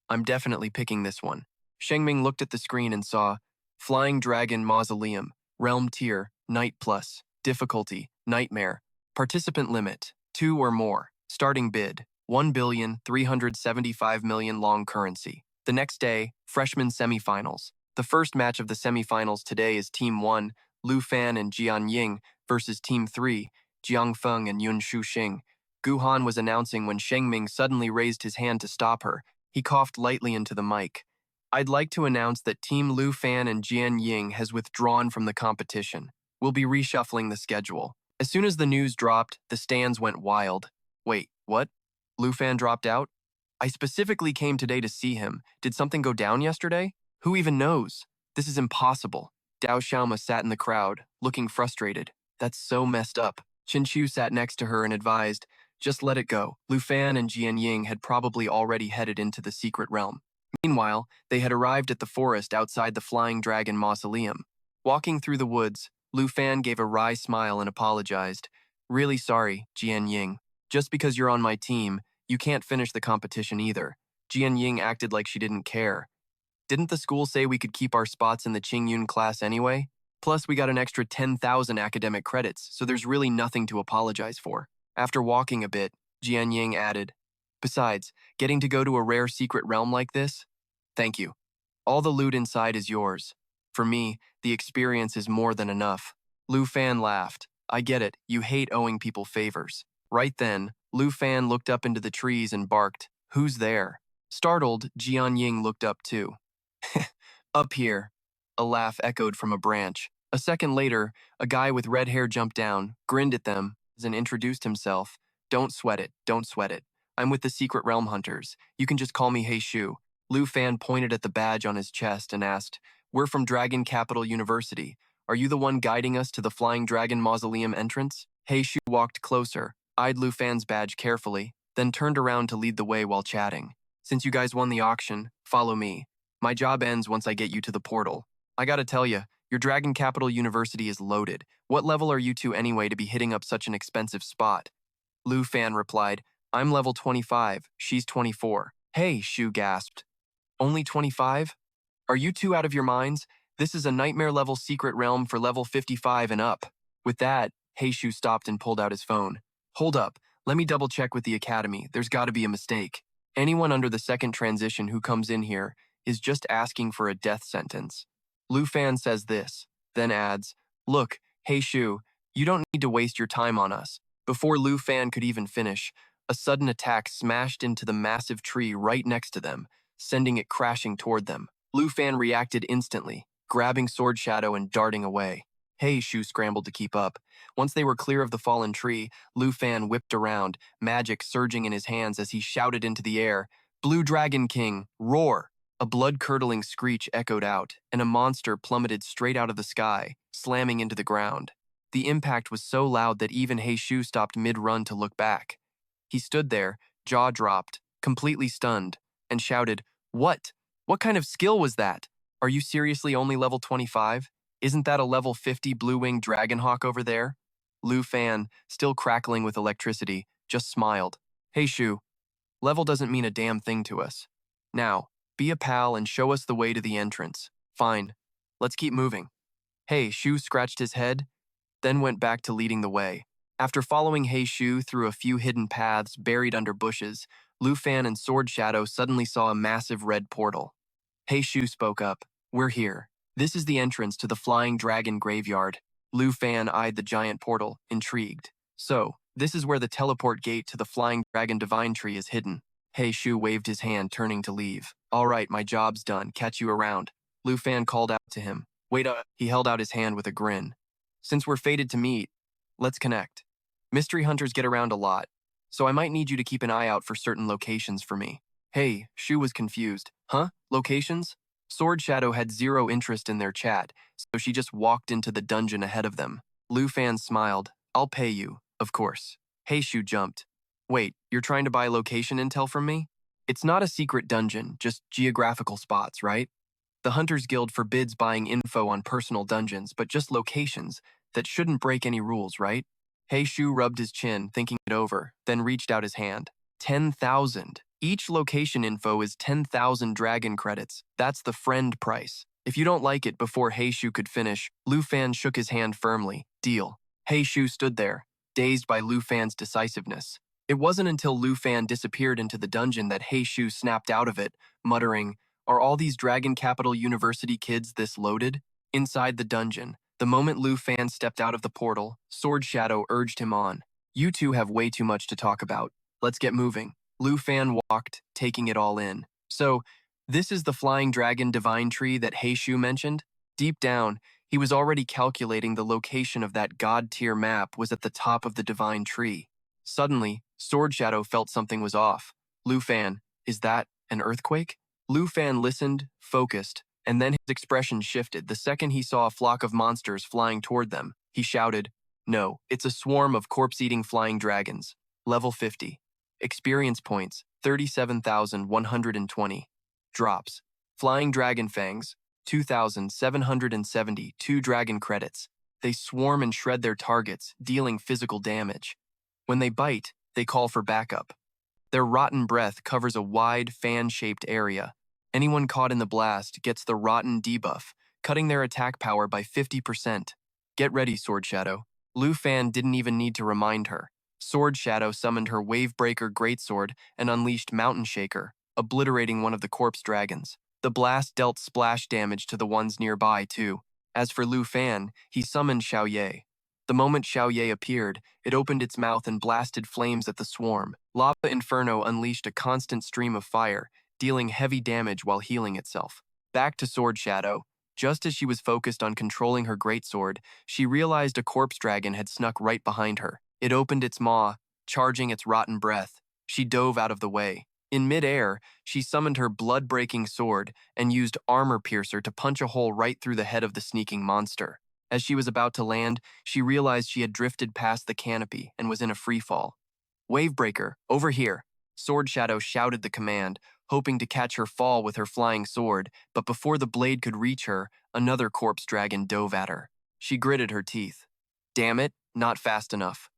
I'm definitely picking this one. Shengming looked at the screen and saw Flying Dragon Mausoleum, Realm Tier, Night Plus, Difficulty, Nightmare, Participant Limit, 2 or more, Starting Bid, 1,375,000,000 long currency. The next day, Freshman Semifinals. The first match of the semifinals today is Team 1, Lu Fan and Jian Ying, versus Team 3, Jiang Feng and Yun Shuxing. Gu Han was announcing when Shengming suddenly raised his hand to stop her. He coughed lightly into the mic. I'd like to announce that Team Lu Fan and Jian Ying has withdrawn from the competition. We'll be reshuffling the schedule. As soon as the news dropped, the stands went wild. Wait, what? Lu Fan dropped out? I specifically came today to see him. Did something go down yesterday? Who even knows? This is impossible. Dao Xiaoma sat in the crowd, looking frustrated. That's so messed up. Qin Chu sat next to her and advised, just let it go. Lu Fan and Jian Ying had probably already headed into the secret realm. Meanwhile, they had arrived at the forest outside the Flying Dragon Mausoleum. Walking through the woods, Lu Fan gave a wry smile and apologized. Really sorry, Jian Ying. Just because you're on my team, you can't finish the competition either. Jian Ying acted like she didn't care. Didn't the school say we could keep our spots in the Qingyun class anyway? Plus, we got an extra 10,000 academic credits, so there's really nothing to apologize for. After walking a bit, Jian Ying added, besides, getting to go to a rare secret realm like this? Thank you. All the loot inside is yours. For me, the experience is more than enough. Lu Fan laughed. I get it, you hate owing people favors. Right then, Lu Fan looked up into the trees and barked, who's there? Startled, Jian Ying looked up too. Up here. A laugh echoed from a branch. A second later, a guy with red hair jumped down, grinned at them, and introduced himself. Don't sweat it, don't sweat it. I'm with the Secret Realm Hunters. You can just call me He Shu. Lu Fan pointed at the badge on his chest and asked, we're from Dragon Capital University. Are you the one guiding us to the Flying Dragon Mausoleum entrance? He Shu walked closer, eyed Lu Fan's badge carefully. then turned around to lead the way while chatting. Since you guys won the auction, follow me. My job ends once I get you to the portal. I gotta tell you, your Dragon Capital University is loaded. What level are you two anyway to be hitting up such an expensive spot? Lu Fan replied, I'm level 25, she's 24. Hey, Shu gasped. Only 25? Are you two out of your minds? This is a nightmare-level secret realm for level 55 and up. With that, Heishu stopped and pulled out his phone. Hold up, let me double-check with the academy. There's gotta be a mistake. Anyone under the second transition who comes in here is just asking for a death sentence. Lu Fan says this, then adds, Look, Heishu, you don't need to waste your time on us. Before Lu Fan could even finish, a sudden attack smashed into the massive tree right next to them, sending it crashing toward them. Lu Fan reacted instantly, grabbing Sword Shadow and darting away. Heishu scrambled to keep up. Once they were clear of the fallen tree, Lu Fan whipped around, magic surging in his hands as he shouted into the air, Blue Dragon King, roar! A blood-curdling screech echoed out, and a monster plummeted straight out of the sky, slamming into the ground. The impact was so loud that even Heishu stopped mid-run to look back. He stood there, jaw dropped, completely stunned, and shouted, What? What kind of skill was that? Are you seriously only level 25? Isn't that a level 50 blue-winged dragonhawk over there? Lu Fan, still crackling with electricity, just smiled. Heishu, level doesn't mean a damn thing to us. Now, be a pal and show us the way to the entrance. Fine. Let's keep moving. Heishu scratched his head, then went back to leading the way. After following Heishu through a few hidden paths buried under bushes, Lu Fan and Sword Shadow suddenly saw a massive red portal. Heishu spoke up. We're here. This is the entrance to the Flying Dragon Graveyard. Lu Fan eyed the giant portal, intrigued. So, this is where the teleport gate to the Flying Dragon Divine Tree is hidden. Heishu waved his hand, turning to leave. All right, my job's done. Catch you around. Lu Fan called out to him. Wait up. He held out his hand with a grin. Since we're fated to meet, let's connect. Mystery hunters get around a lot, so I might need you to keep an eye out for certain locations for me. Hey, Shu was confused. Huh? Locations? Sword Shadow had zero interest in their chat, so she just walked into the dungeon ahead of them. Lu Fan smiled. I'll pay you, of course. Heishu jumped. Wait, you're trying to buy location intel from me? It's not a secret dungeon, just geographical spots, right? The Hunters Guild forbids buying info on personal dungeons, but just locations that shouldn't break any rules, right? Heishu rubbed his chin, thinking it over, then reached out his hand. 10,000. Each location info is 10,000 dragon credits. That's the friend price. If you don't like it before Heishu could finish, Lu Fan shook his hand firmly. Deal. Heishu stood there, dazed by Lu Fan's decisiveness. It wasn't until Lu Fan disappeared into the dungeon that Heishu snapped out of it, muttering, Are all these Dragon Capital University kids this loaded? Inside the dungeon, the moment Lu Fan stepped out of the portal, Sword Shadow urged him on. You two have way too much to talk about. Let's get moving. Lu Fan walked, taking it all in. So, this is the Flying Dragon Divine Tree that Heishu mentioned? Deep down, he was already calculating the location of that god-tier map was at the top of the Divine Tree. Suddenly, Sword Shadow felt something was off. Lu Fan, is that an earthquake? Lu Fan listened, focused, and then his expression shifted the second he saw a flock of monsters flying toward them. He shouted, No, it's a swarm of corpse-eating flying dragons. Level 50. Experience points, 37,120. Drops. Flying Dragon Fangs, 2,772 dragon credits. They swarm and shred their targets, dealing physical damage. When they bite, they call for backup. Their rotten breath covers a wide, fan-shaped area. Anyone caught in the blast gets the rotten debuff, cutting their attack power by 50%. Get ready, Sword Shadow. Lu Fan didn't even need to remind her. Sword Shadow summoned her Wavebreaker Greatsword and unleashed Mountain Shaker, obliterating one of the corpse dragons. The blast dealt splash damage to the ones nearby, too. As for Lu Fan, he summoned Xiao Ye. The moment Xiao Ye appeared, it opened its mouth and blasted flames at the swarm. Lava Inferno unleashed a constant stream of fire, dealing heavy damage while healing itself. Back to Sword Shadow. Just as she was focused on controlling her greatsword, she realized a corpse dragon had snuck right behind her. It opened its maw, charging its rotten breath. She dove out of the way. In mid-air, she summoned her blood-breaking sword and used Armor Piercer to punch a hole right through the head of the sneaking monster. As she was about to land, she realized she had drifted past the canopy and was in a freefall. Wavebreaker, over here. Sword Shadow shouted the command, hoping to catch her fall with her flying sword, but before the blade could reach her, another corpse dragon dove at her. She gritted her teeth. Damn it, not fast enough.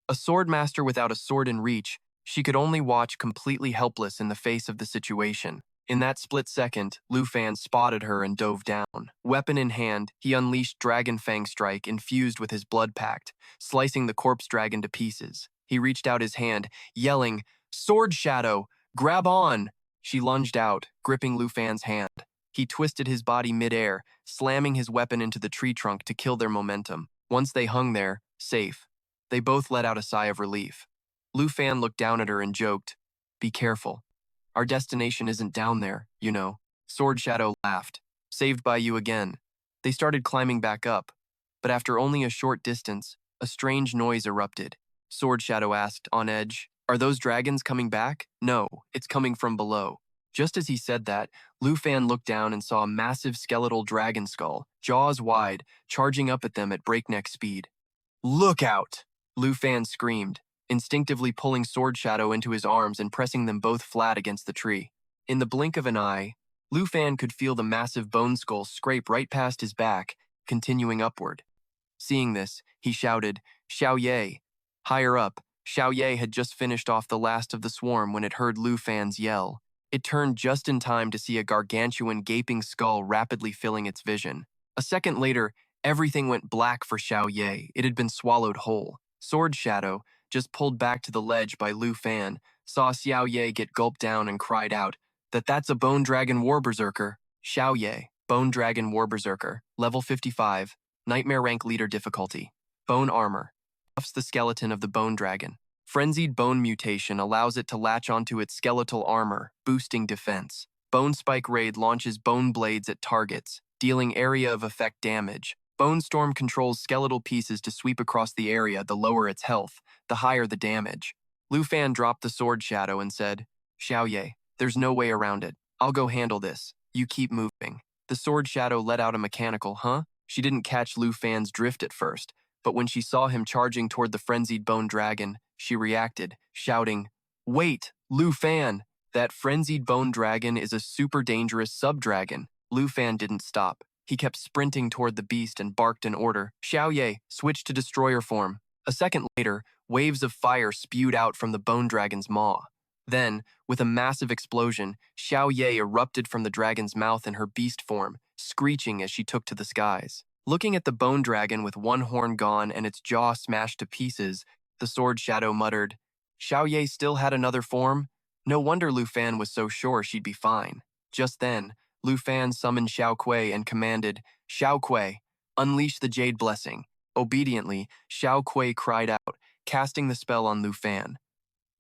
A sword master without a sword in reach, she could only watch completely helpless in the face of the situation. In that split second, Lu Fan spotted her and dove down. Weapon in hand, he unleashed Dragon Fang Strike infused with his Blood Pact, slicing the corpse dragon to pieces. He reached out his hand, yelling, "Sword Shadow, grab on!" She lunged out, gripping Lu Fan's hand. He twisted his body midair, slamming his weapon into the tree trunk to kill their momentum. Once they hung there, safe, they both let out a sigh of relief. Lu Fan looked down at her and joked, "Be careful. Our destination isn't down there, you know." Sword Shadow laughed. "Saved by you again." They started climbing back up, but after only a short distance, a strange noise erupted. Sword Shadow asked, on edge, "Are those dragons coming back?" "No, it's coming from below." Just as he said that, Lu Fan looked down and saw a massive skeletal dragon skull, jaws wide, charging up at them at breakneck speed. "Look out!" Lu Fan screamed, instinctively pulling Sword Shadow into his arms and pressing them both flat against the tree. In the blink of an eye, Lu Fan could feel the massive bone skull scrape right past his back, continuing upward. Seeing this, he shouted, "Xiao Ye!" Higher up, Xiao Ye had just finished off the last of the swarm when it heard Lu Fan's yell. It turned just in time to see a gargantuan gaping skull rapidly filling its vision. A second later, everything went black for Xiao Ye. It had been swallowed whole. Sword Shadow, just pulled back to the ledge by Lu Fan, saw Xiao Ye get gulped down and cried out, "That's a Bone Dragon War Berserker." Xiao Ye, Bone Dragon War Berserker, level 55, Nightmare Rank Leader difficulty. Bone Armor. Buffs the skeleton of the Bone Dragon. Frenzied Bone Mutation allows it to latch onto its skeletal armor, boosting defense. Bone Spike Raid launches bone blades at targets, dealing area of effect damage. Bone Storm controls skeletal pieces to sweep across the area the lower its health, the higher the damage. Lu Fan dropped the Sword Shadow and said, "Xiao Ye, there's no way around it. I'll go handle this. You keep moving." The Sword Shadow let out a mechanical, "Huh?" She didn't catch Lu Fan's drift at first, but when she saw him charging toward the frenzied bone dragon, she reacted, shouting, "Wait, Lu Fan! That frenzied bone dragon is a super dangerous sub-dragon." Lu Fan didn't stop. He kept sprinting toward the beast and barked an order, "Xiao Ye, switch to destroyer form." A second later, waves of fire spewed out from the bone dragon's maw. Then, with a massive explosion, Xiao Ye erupted from the dragon's mouth in her beast form, screeching as she took to the skies. Looking at the bone dragon with one horn gone and its jaw smashed to pieces, the Sword Shadow muttered, "Xiao Ye still had another form? No wonder Lu Fan was so sure she'd be fine." Just then, Lu Fan summoned Xiao Kuei and commanded, "Xiao Kuei, unleash the Jade Blessing." Obediently, Xiao Kuei cried out, casting the spell on Lu Fan.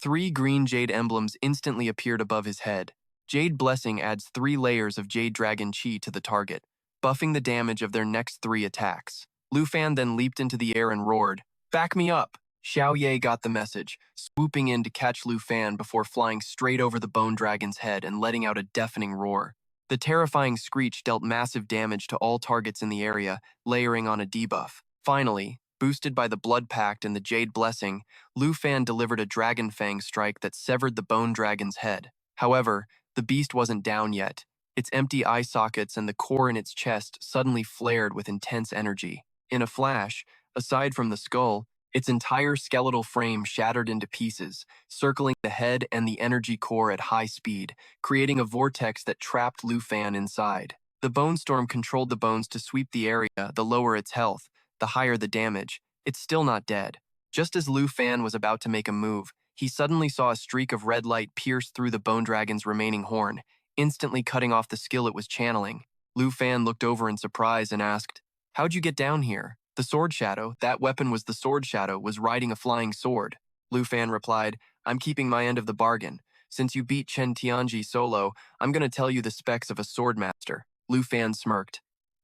3 green jade emblems instantly appeared above his head. Jade Blessing adds 3 layers of Jade Dragon Chi to the target, buffing the damage of their next 3 attacks. Lu Fan then leaped into the air and roared, "Back me up!" Xiao Ye got the message, swooping in to catch Lu Fan before flying straight over the bone dragon's head and letting out a deafening roar. The terrifying screech dealt massive damage to all targets in the area, layering on a debuff. Finally, boosted by the Blood Pact and the Jade Blessing, Lu Fan delivered a Dragon Fang strike that severed the bone dragon's head. However, the beast wasn't down yet. Its empty eye sockets and the core in its chest suddenly flared with intense energy. In a flash, aside from the skull, its entire skeletal frame shattered into pieces, circling the head and the energy core at high speed, creating a vortex that trapped Lu Fan inside. The Bone Storm controlled the bones to sweep the area, the lower its health, the higher the damage. It's still not dead. Just as Lu Fan was about to make a move, he suddenly saw a streak of red light pierce through the bone dragon's remaining horn, instantly cutting off the skill it was channeling. Lu Fan looked over in surprise and asked, "How'd you get down here?" The Sword Shadow, that weapon was the Sword Shadow, was riding a flying sword. Lu Fan replied, "I'm keeping my end of the bargain. Since you beat Chen Tianji solo, I'm going to tell you the specs of a sword master." Lu Fan smirked.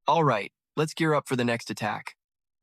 "All right, let's gear up for the next attack."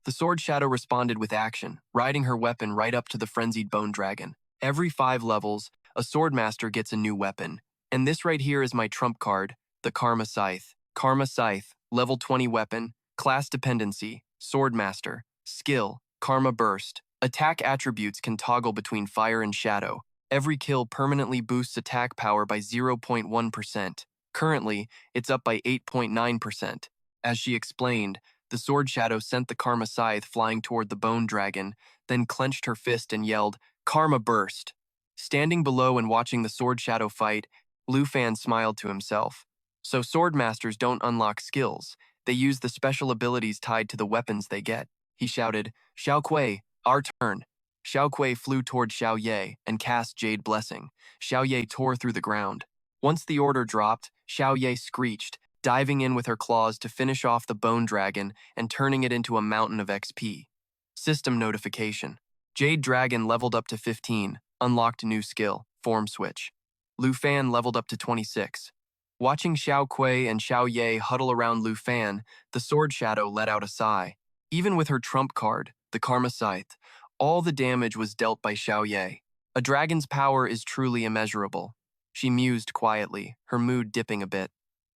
The Sword Shadow responded with action, riding her weapon right up to the frenzied bone dragon. Every 5 levels, a sword master gets a new weapon. And this right here is my trump card, the Karma Scythe. Karma Scythe, level 20 weapon, class dependency, Sword Master, skill, Karma Burst, Attack attributes can toggle between fire and shadow. Every kill permanently boosts attack power by 0.1%. Currently, it's up by 8.9%. As she explained, the sword shadow sent the Karma scythe flying toward the bone dragon, then clenched her fist and yelled, "Karma burst!" Standing below and watching the sword shadow fight, Lu Fan smiled to himself. So sword masters don't unlock skills. They use the special abilities tied to the weapons they get. He shouted, "Xiao Kuei, our turn." Xiao Kuei flew toward Xiao Ye and cast Jade Blessing. Xiao Ye tore through the ground. Once the order dropped, Xiao Ye screeched, diving in with her claws to finish off the bone dragon and turning it into a mountain of XP. System notification. Jade Dragon leveled up to 15, unlocked new skill, form switch. Lu Fan leveled up to 26. Watching Xiao Kuei and Xiao Ye huddle around Lu Fan, the sword shadow let out a sigh. Even with her trump card, the Karma Scythe, all the damage was dealt by Xiao Ye. A dragon's power is truly immeasurable. She mused quietly, her mood dipping a bit.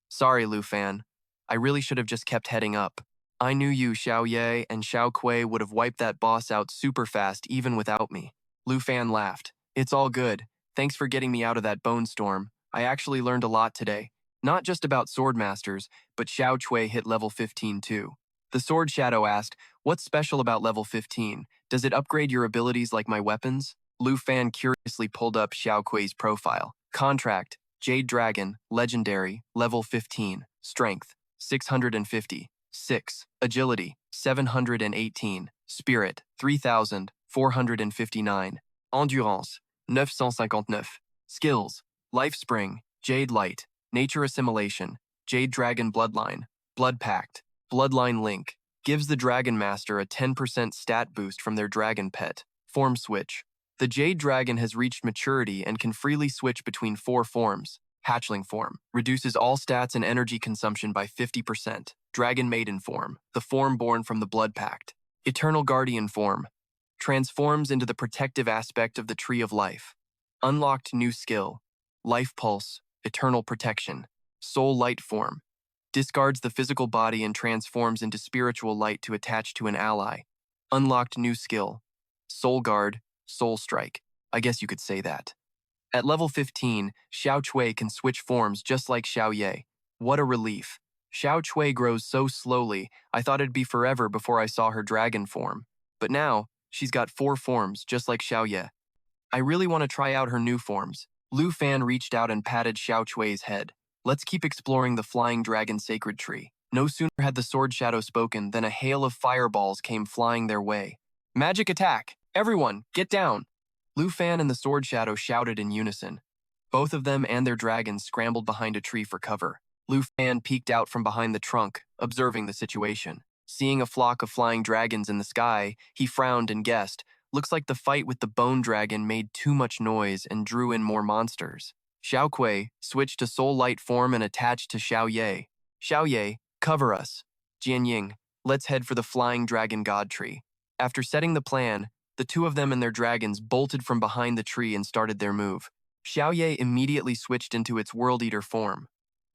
"Sorry, Lu Fan. I really should have just kept heading up. I knew you, Xiao Ye, and Xiao Kuei would have wiped that boss out super fast even without me." Lu Fan laughed. "It's all good. Thanks for getting me out of that bone storm. I actually learned a lot today. Not just about sword masters, but Xiao Cui hit level 15 too." The sword shadow asked, "What's special about level 15? Does it upgrade your abilities like my weapons?" Lu Fan curiously pulled up Xiao Kui's profile. Contract, Jade Dragon, Legendary, level 15, Strength, 650, 6, Agility, 718, Spirit, 3,459, Endurance, 959, Skills, Life Spring, Jade Light, Nature Assimilation, Jade Dragon Bloodline, Blood Pact, Bloodline Link, gives the Dragon Master a 10% stat boost from their dragon pet, Form Switch. The Jade Dragon has reached maturity and can freely switch between 4 forms. Hatchling Form, reduces all stats and energy consumption by 50%. Dragon Maiden Form, the form born from the Blood Pact. Eternal Guardian Form, transforms into the protective aspect of the Tree of Life. Unlocked new skill, Life Pulse, Eternal Protection. Soul Light Form, discards the physical body and transforms into spiritual light to attach to an ally. Unlocked new skill, Soul Guard, Soul Strike. I guess you could say that. At level 15, Xiao Cui can switch forms just like Xiao Ye. What a relief. Xiao Cui grows so slowly, I thought it'd be forever before I saw her dragon form. But now, she's got 4 forms just like Xiao Ye. I really want to try out her new forms. Lu Fan reached out and patted Xiao Cui's head. "Let's keep exploring the Flying Dragon Sacred Tree." No sooner had the sword shadow spoken than a hail of fireballs came flying their way. "Magic attack! Everyone, get down!" Lu Fan and the sword shadow shouted in unison. Both of them and their dragons scrambled behind a tree for cover. Lu Fan peeked out from behind the trunk, observing the situation. Seeing a flock of flying dragons in the sky, he frowned and guessed, "Looks like the fight with the bone dragon made too much noise and drew in more monsters." Xiao Kuei switched to Soul Light form and attached to Xiao Ye. "Xiao Ye, cover us." "Jian Ying, let's head for the Flying Dragon God Tree." After setting the plan, the two of them and their dragons bolted from behind the tree and started their move. Xiao Ye immediately switched into its World Eater form.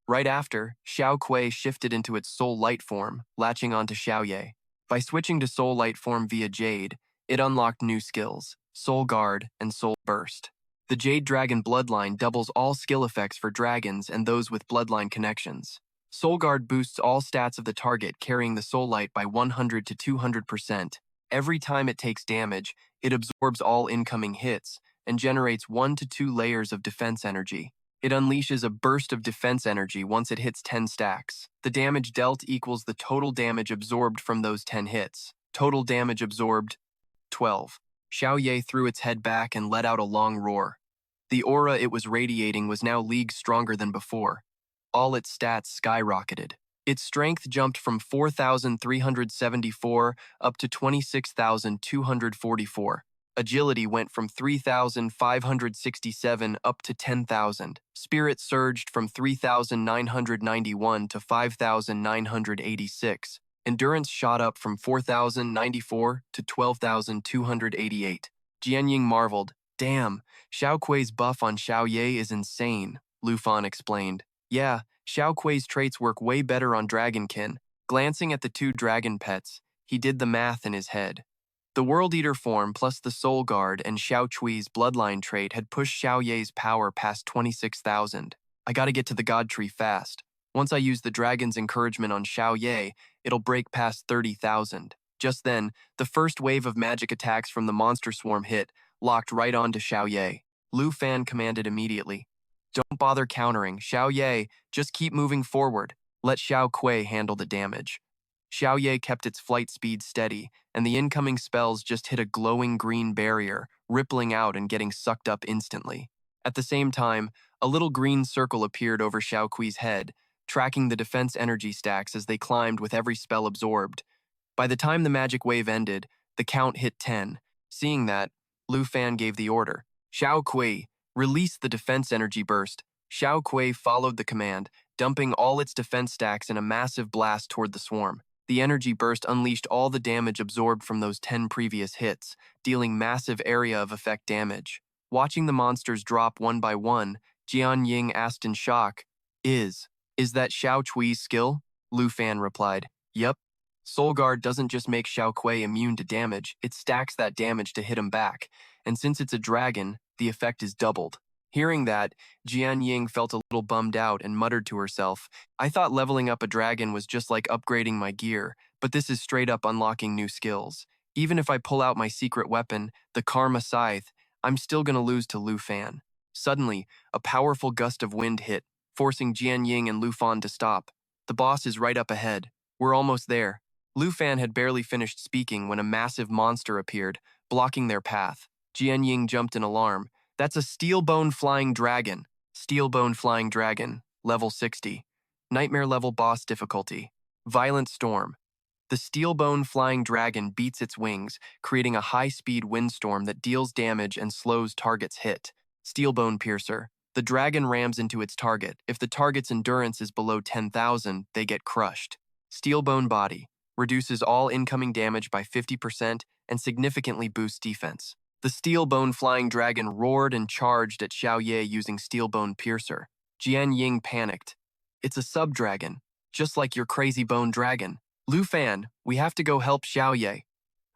Right after, Xiao Kuei shifted into its Soul Light form, latching onto Xiao Ye. By switching to Soul Light form via Jade, it unlocked new skills, Soul Guard and Soul Burst. The Jade Dragon Bloodline doubles all skill effects for dragons and those with bloodline connections. Soul Guard boosts all stats of the target carrying the Soul Light by 100 to 200%. Every time it takes damage, it absorbs all incoming hits and generates 1 to 2 layers of defense energy. It unleashes a burst of defense energy once it hits 10 stacks. The damage dealt equals the total damage absorbed from those 10 hits. Total damage absorbed, 12. Xiao Ye threw its head back and let out a long roar. The aura it was radiating was now leagues stronger than before. All its stats skyrocketed. Its strength jumped from 4,374 up to 26,244. Agility went from 3,567 up to 10,000. Spirit surged from 3,991 to 5,986. Endurance shot up from 4,094 to 12,288. Jianying marveled. "Damn, Xiao Kui's buff on Xiao Ye is insane," Lu Fan explained. "Yeah, Xiao Kui's traits work way better on Dragonkin." Glancing at the 2 dragon pets, he did the math in his head. The World Eater form plus the Soul Guard and Xiao Chui's bloodline trait had pushed Xiao Ye's power past 26,000. I gotta get to the God Tree fast. Once I use the Dragon's encouragement on Xiao Ye, it'll break past 30,000. Just then, the first wave of magic attacks from the monster swarm hit, locked right onto Xiao Ye. Lu Fan commanded immediately. Don't bother countering, Xiao Ye, just keep moving forward. Let Xiao Kui handle the damage. Xiao Ye kept its flight speed steady, and the incoming spells just hit a glowing green barrier, rippling out and getting sucked up instantly. At the same time, a little green circle appeared over Xiao Kui's head, tracking the defense energy stacks as they climbed with every spell absorbed. By the time the magic wave ended, the count hit 10. Seeing that, Lu Fan gave the order. Xiao Kui, release the defense energy burst. Xiao Kui followed the command, dumping all its defense stacks in a massive blast toward the swarm. The energy burst unleashed all the damage absorbed from those 10 previous hits, dealing massive area of effect damage. Watching the monsters drop one by one, Jian Ying asked in shock, Is that Xiao Chui's skill? Lu Fan replied, Yep. Soul Guard doesn't just make Xiao Kui immune to damage, it stacks that damage to hit him back, and since it's a dragon, the effect is doubled. Hearing that, Jian Ying felt a little bummed out and muttered to herself, I thought leveling up a dragon was just like upgrading my gear, but this is straight up unlocking new skills. Even if I pull out my secret weapon, the Karma Scythe, I'm still gonna lose to Lu Fan. Suddenly, a powerful gust of wind hit, forcing Jian Ying and Lu Fan to stop. The boss is right up ahead. We're almost there. Lu Fan had barely finished speaking when a massive monster appeared, blocking their path. Jian Ying jumped in alarm. That's a Steelbone Flying Dragon. Steelbone Flying Dragon, level 60. Nightmare level boss difficulty. Violent Storm. The Steelbone Flying Dragon beats its wings, creating a high-speed windstorm that deals damage and slows targets' hit. Steelbone Piercer. The dragon rams into its target. If the target's endurance is below 10,000, they get crushed. Steelbone Body. Reduces all incoming damage by 50% and significantly boosts defense. The Steelbone Flying Dragon roared and charged at Xiao Ye using Steelbone Piercer. Jian Ying panicked. It's a sub-dragon, just like your crazy bone dragon. Lu Fan, we have to go help Xiao Ye.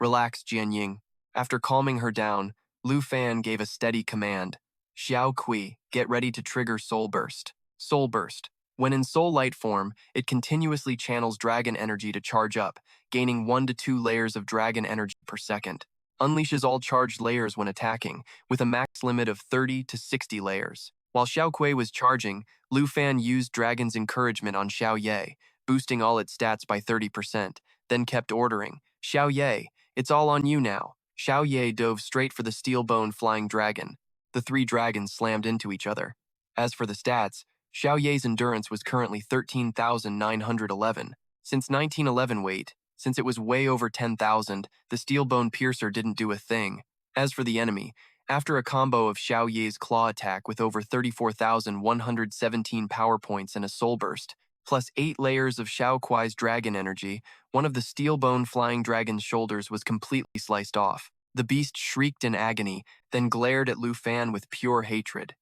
Relax, Jian Ying. After calming her down, Lu Fan gave a steady command. Xiao Kui, get ready to trigger Soul Burst. Soul Burst. When in Soul Light form, it continuously channels dragon energy to charge up, gaining 1 to 2 layers of dragon energy per second. Unleashes all charged layers when attacking, with a max limit of 30 to 60 layers. While Xiao Kui was charging, Lu Fan used Dragon's encouragement on Xiao Ye, boosting all its stats by 30%, then kept ordering, Xiao Ye, it's all on you now. Xiao Ye dove straight for the Steelbone Flying Dragon. The 3 dragons slammed into each other. As for the stats, Xiao Ye's endurance was currently 13,911. Since 1911 weight, since it was way over 10,000, the Steelbone Piercer didn't do a thing. As for the enemy, after a combo of Xiao Ye's claw attack with over 34,117 power points and a soul burst, plus 8 layers of Xiao Kui's dragon energy, one of the Steelbone Flying Dragon's shoulders was completely sliced off. The beast shrieked in agony, then glared at Lu Fan with pure hatred.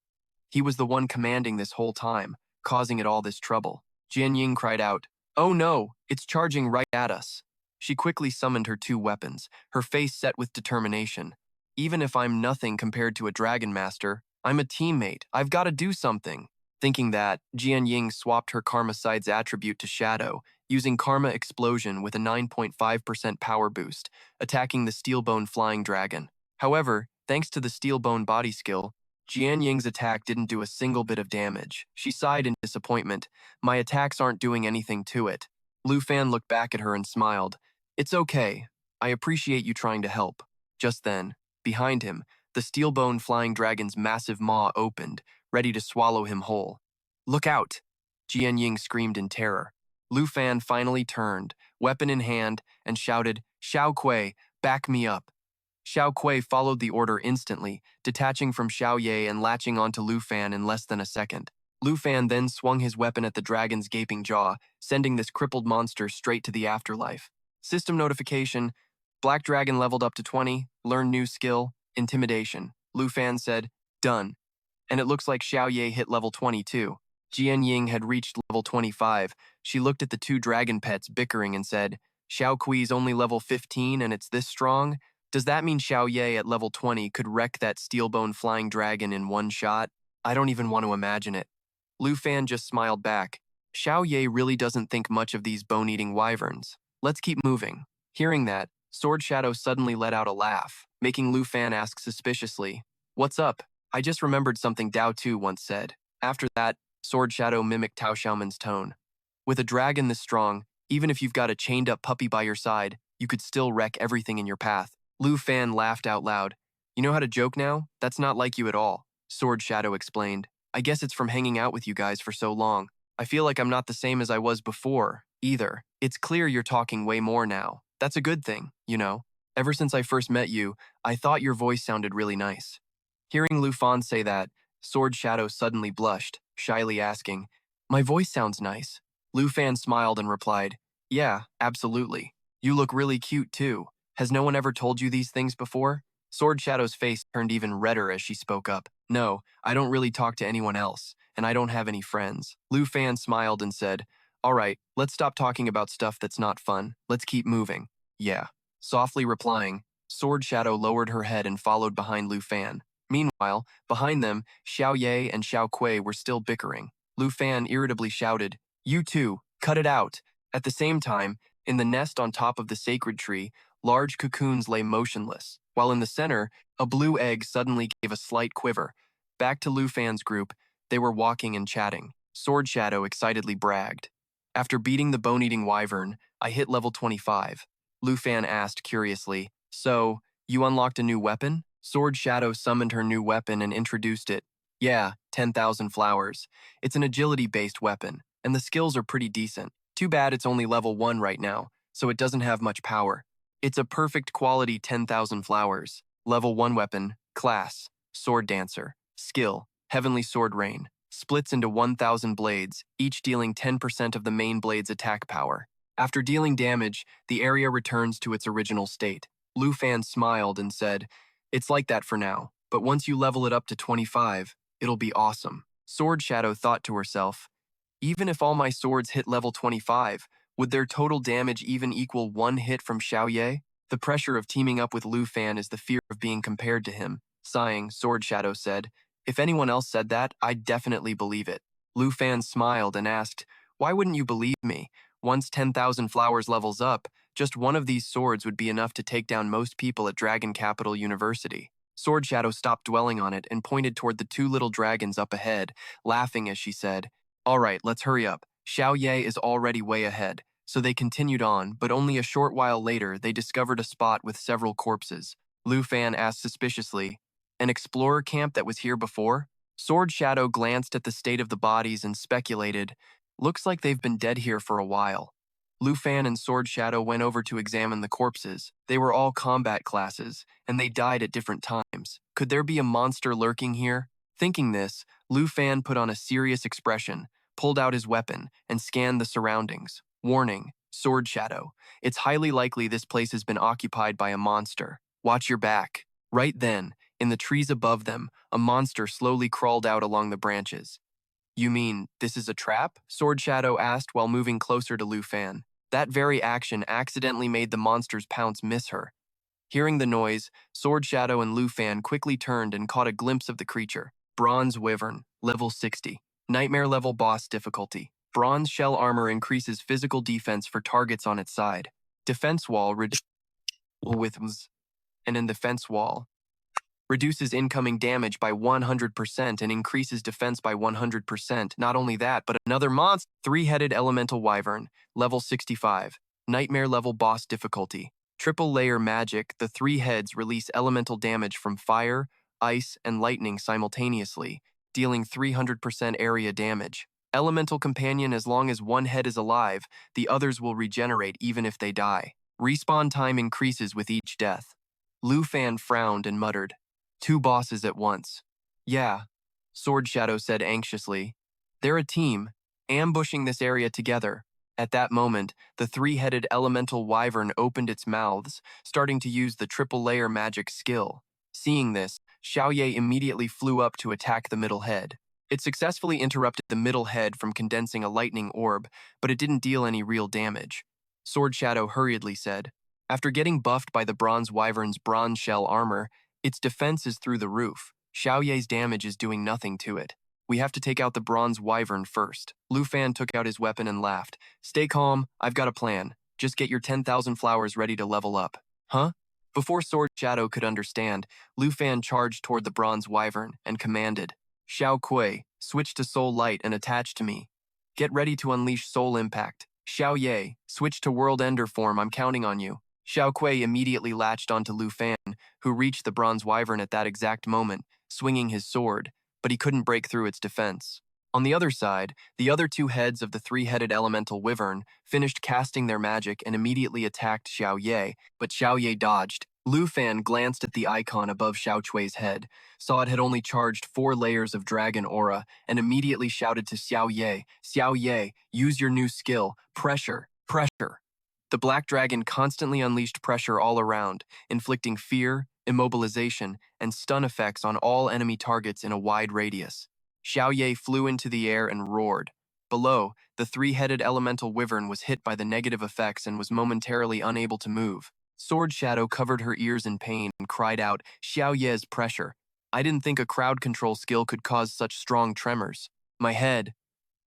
He was the one commanding this whole time, causing it all this trouble. Jian Ying cried out, Oh no, it's charging right at us. She quickly summoned her 2 weapons, her face set with determination. Even if I'm nothing compared to a dragon master, I'm a teammate, I've got to do something. Thinking that, Jian Ying swapped her Karma Side's attribute to Shadow, using Karma Explosion with a 9.5% power boost, attacking the Steelbone Flying Dragon. However, thanks to the Steelbone body skill, Jian Ying's attack didn't do a single bit of damage. She sighed in disappointment. My attacks aren't doing anything to it. Lu Fan looked back at her and smiled. It's okay. I appreciate you trying to help. Just then, behind him, the Steelbone Flying Dragon's massive maw opened, ready to swallow him whole. Look out! Jian Ying screamed in terror. Lu Fan finally turned, weapon in hand, and shouted, Xiao Kui, back me up. Xiao Kui followed the order instantly, detaching from Xiao Ye and latching onto Lu Fan in less than a second. Lu Fan then swung his weapon at the dragon's gaping jaw, sending this crippled monster straight to the afterlife. System notification, Black Dragon leveled up to 20, learn new skill, Intimidation. Lu Fan said, done. And it looks like Xiao Ye hit level 22. Jian Ying had reached level 25. She looked at the 2 dragon pets bickering and said, Xiao Kui's only level 15 and it's this strong? Does that mean Xiao Ye at level 20 could wreck that steelbone flying dragon in one shot? I don't even want to imagine it. Lu Fan just smiled back. Xiao Ye really doesn't think much of these bone-eating wyverns. Let's keep moving. Hearing that, Sword Shadow suddenly let out a laugh, making Lu Fan ask suspiciously, "What's up? I just remembered something Dao Tu once said." After that, Sword Shadow mimicked Tao Xiaoman's tone. "With a dragon this strong, even if you've got a chained-up puppy by your side, you could still wreck everything in your path." Lu Fan laughed out loud. "You know how to joke now? That's not like you at all," Sword Shadow explained. "I guess it's from hanging out with you guys for so long. I feel like I'm not the same as I was before, either. It's clear you're talking way more now. That's a good thing, you know. Ever since I first met you, I thought your voice sounded really nice." Hearing Lu Fan say that, Sword Shadow suddenly blushed, shyly asking, "My voice sounds nice?" Lu Fan smiled and replied, "Yeah, absolutely. You look really cute too. Has no one ever told you these things before?" Sword Shadow's face turned even redder as she spoke up. "No, I don't really talk to anyone else, and I don't have any friends." Lu Fan smiled and said, "All right, let's stop talking about stuff that's not fun. Let's keep moving." "Yeah." Softly replying, Sword Shadow lowered her head and followed behind Lu Fan. Meanwhile, behind them, Xiao Ye and Xiao Kui were still bickering. Lu Fan irritably shouted, "You two, cut it out." At the same time, in the nest on top of the sacred tree, large cocoons lay motionless, while in the center, a blue egg suddenly gave a slight quiver. Back to Lu Fan's group, they were walking and chatting. Sword Shadow excitedly bragged. "After beating the bone-eating wyvern, I hit level 25. Lu Fan asked curiously, "So, you unlocked a new weapon?" Sword Shadow summoned her new weapon and introduced it. "Yeah, 10,000 flowers. It's an agility-based weapon, and the skills are pretty decent. Too bad it's only level 1 right now, so it doesn't have much power. It's a perfect quality 10,000 flowers. Level 1 weapon, class, Sword Dancer. Skill, Heavenly Sword Rain. Splits into 1,000 blades, each dealing 10% of the main blade's attack power. After dealing damage, the area returns to its original state." Lu Fan smiled and said, "It's like that for now, but once you level it up to 25, it'll be awesome." Sword Shadow thought to herself, "Even if all my swords hit level 25, would their total damage even equal one hit from Xiao Ye?" The pressure of teaming up with Lu Fan is the fear of being compared to him. Sighing, Sword Shadow said, "If anyone else said that, I'd definitely believe it." Lu Fan smiled and asked, "Why wouldn't you believe me? Once 10,000 flowers levels up, just one of these swords would be enough to take down most people at Dragon Capital University." Sword Shadow stopped dwelling on it and pointed toward the two little dragons up ahead, laughing as she said, "All right, let's hurry up. Xiao Ye is already way ahead." So they continued on, but only a short while later they discovered a spot with several corpses. Lu Fan asked suspiciously, "An explorer camp that was here before?" Sword Shadow glanced at the state of the bodies and speculated, "Looks like they've been dead here for a while." Lu Fan and Sword Shadow went over to examine the corpses. They were all combat classes, and they died at different times. Could there be a monster lurking here? Thinking this, Lu Fan put on a serious expression, pulled out his weapon, and scanned the surroundings. Warning, Sword Shadow. It's highly likely this place has been occupied by a monster. Watch your back. Right then, in the trees above them, a monster slowly crawled out along the branches. "You mean, this is a trap?" Sword Shadow asked while moving closer to Lu Fan. That very action accidentally made the monster's pounce miss her. Hearing the noise, Sword Shadow and Lu Fan quickly turned and caught a glimpse of the creature. Bronze Wyvern, level 60. Nightmare level boss difficulty. Bronze shell armor increases physical defense for targets on its side. Defense wall with and in the fence wall. Reduces incoming damage by 100% and increases defense by 100%. Not only that, but another monster. Three-headed elemental wyvern, level 65. Nightmare level boss difficulty. Triple layer magic, the three heads release elemental damage from fire, ice, and lightning simultaneously, dealing 300% area damage. Elemental companion, as long as one head is alive, the others will regenerate even if they die. Respawn time increases with each death. Lu Fan frowned and muttered, "Two bosses at once." "Yeah," Sword Shadow said anxiously. "They're a team, ambushing this area together." At that moment, the three-headed elemental wyvern opened its mouths, starting to use the triple-layer magic skill. Seeing this, Xiao Ye immediately flew up to attack the middle head. It successfully interrupted the middle head from condensing a lightning orb, but it didn't deal any real damage. Sword Shadow hurriedly said, After getting buffed by the Bronze Wyvern's bronze shell armor, its defense is through the roof. Xiao Ye's damage is doing nothing to it. We have to take out the Bronze Wyvern first. Lu Fan took out his weapon and laughed. Stay calm, I've got a plan. Just get your 10,000 flowers ready to level up. Huh? Before Sword Shadow could understand, Lu Fan charged toward the Bronze Wyvern and commanded, Xiao Kui, switch to Soul Light and attach to me. Get ready to unleash Soul Impact. Xiao Ye, switch to World Ender form, I'm counting on you. Xiao Kui immediately latched onto Lu Fan, who reached the Bronze Wyvern at that exact moment, swinging his sword, but he couldn't break through its defense. On the other side, the other two heads of the three-headed elemental wyvern finished casting their magic and immediately attacked Xiao Ye, but Xiao Ye dodged. Lu Fan glanced at the icon above Xiao Chui's head, saw it had only charged 4 layers of dragon aura, and immediately shouted to Xiao Ye, use your new skill, pressure, pressure. The black dragon constantly unleashed pressure all around, inflicting fear, immobilization, and stun effects on all enemy targets in a wide radius. Xiao Ye flew into the air and roared. Below, the three-headed elemental wyvern was hit by the negative effects and was momentarily unable to move. Sword Shadow covered her ears in pain and cried out, Xiao Ye's pressure. I didn't think a crowd control skill could cause such strong tremors. My head.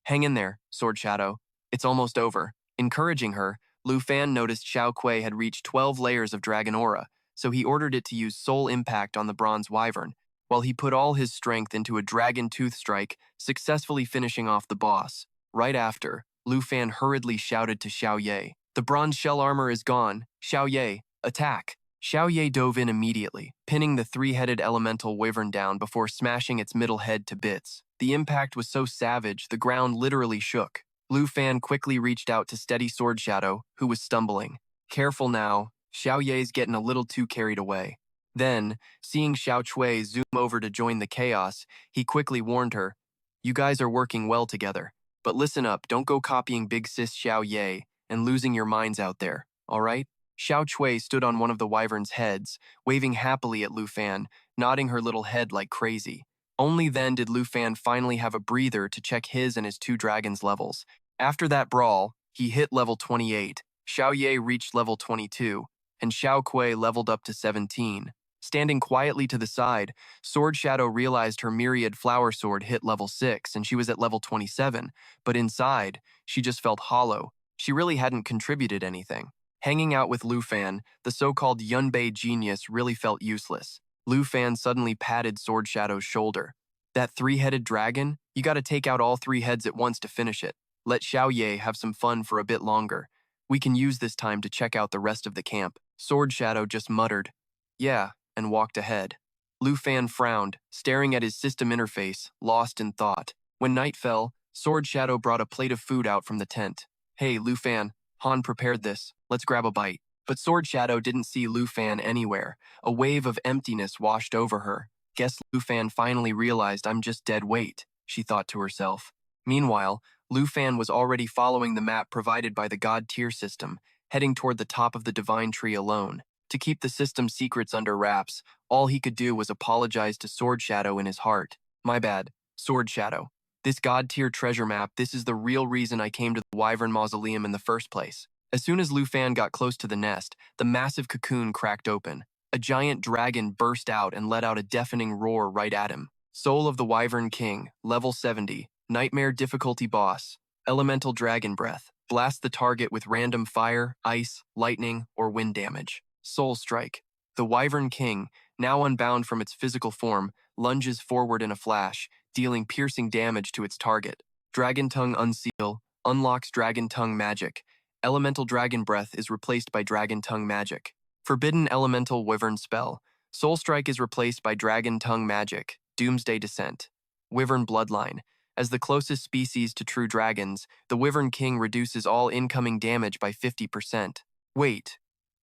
Hang in there, Sword Shadow. It's almost over. Encouraging her, Lu Fan noticed Xiao Kui had reached 12 layers of dragon aura, so he ordered it to use Soul Impact on the Bronze Wyvern, while he put all his strength into a Dragon Tooth Strike, successfully finishing off the boss. Right after, Lu Fan hurriedly shouted to Xiao Ye, the bronze shell armor is gone. Xiao Ye, attack. Xiao Ye dove in immediately, pinning the three-headed elemental wyvern down before smashing its middle head to bits. The impact was so savage, the ground literally shook. Lu Fan quickly reached out to steady Sword Shadow, who was stumbling. Careful now, Xiao Ye's getting a little too carried away. Then, seeing Xiao Chui zoom over to join the chaos, he quickly warned her, you guys are working well together, but listen up, don't go copying Big Sis Xiao Ye and losing your minds out there, alright? Xiao Chui stood on one of the wyvern's heads, waving happily at Lu Fan, nodding her little head like crazy. Only then did Lu Fan finally have a breather to check his and his two dragons' levels. After that brawl, he hit level 28, Xiao Ye reached level 22, and Xiao Kui leveled up to 17. Standing quietly to the side, Sword Shadow realized her myriad flower sword hit level 6 and she was at level 27, but inside, she just felt hollow. She really hadn't contributed anything. Hanging out with Lu Fan, the so-called Yunbei genius really felt useless. Lu Fan suddenly patted Sword Shadow's shoulder. That three-headed dragon? You gotta take out all 3 heads at once to finish it. Let Xiao Ye have some fun for a bit longer. We can use this time to check out the rest of the camp. Sword Shadow just muttered, yeah, and walked ahead. Lu Fan frowned, staring at his system interface, lost in thought. When night fell, Sword Shadow brought a plate of food out from the tent. Hey, Lu Fan, Han prepared this. Let's grab a bite. But Sword Shadow didn't see Lu Fan anywhere. A wave of emptiness washed over her. Guess Lu Fan finally realized I'm just dead weight, she thought to herself. Meanwhile, Lu Fan was already following the map provided by the God tier system, heading toward the top of the divine tree alone. To keep the system's secrets under wraps, all he could do was apologize to Sword Shadow in his heart. My bad, Sword Shadow. This God-tier treasure map, this is the real reason I came to the Wyvern Mausoleum in the first place. As soon as Lu Fan got close to the nest, the massive cocoon cracked open. A giant dragon burst out and let out a deafening roar right at him. Soul of the Wyvern King, level 70, Nightmare difficulty boss, Elemental Dragon Breath. Blast the target with random fire, ice, lightning, or wind damage. Soul Strike. The Wyvern King, now unbound from its physical form, lunges forward in a flash, dealing piercing damage to its target. Dragon Tongue Unseal unlocks Dragon Tongue magic. Elemental Dragon Breath is replaced by Dragon Tongue magic. Forbidden Elemental Wyvern spell. Soul Strike is replaced by Dragon Tongue magic. Doomsday Descent. Wyvern Bloodline. As the closest species to true dragons, the Wyvern King reduces all incoming damage by 50%. Wait.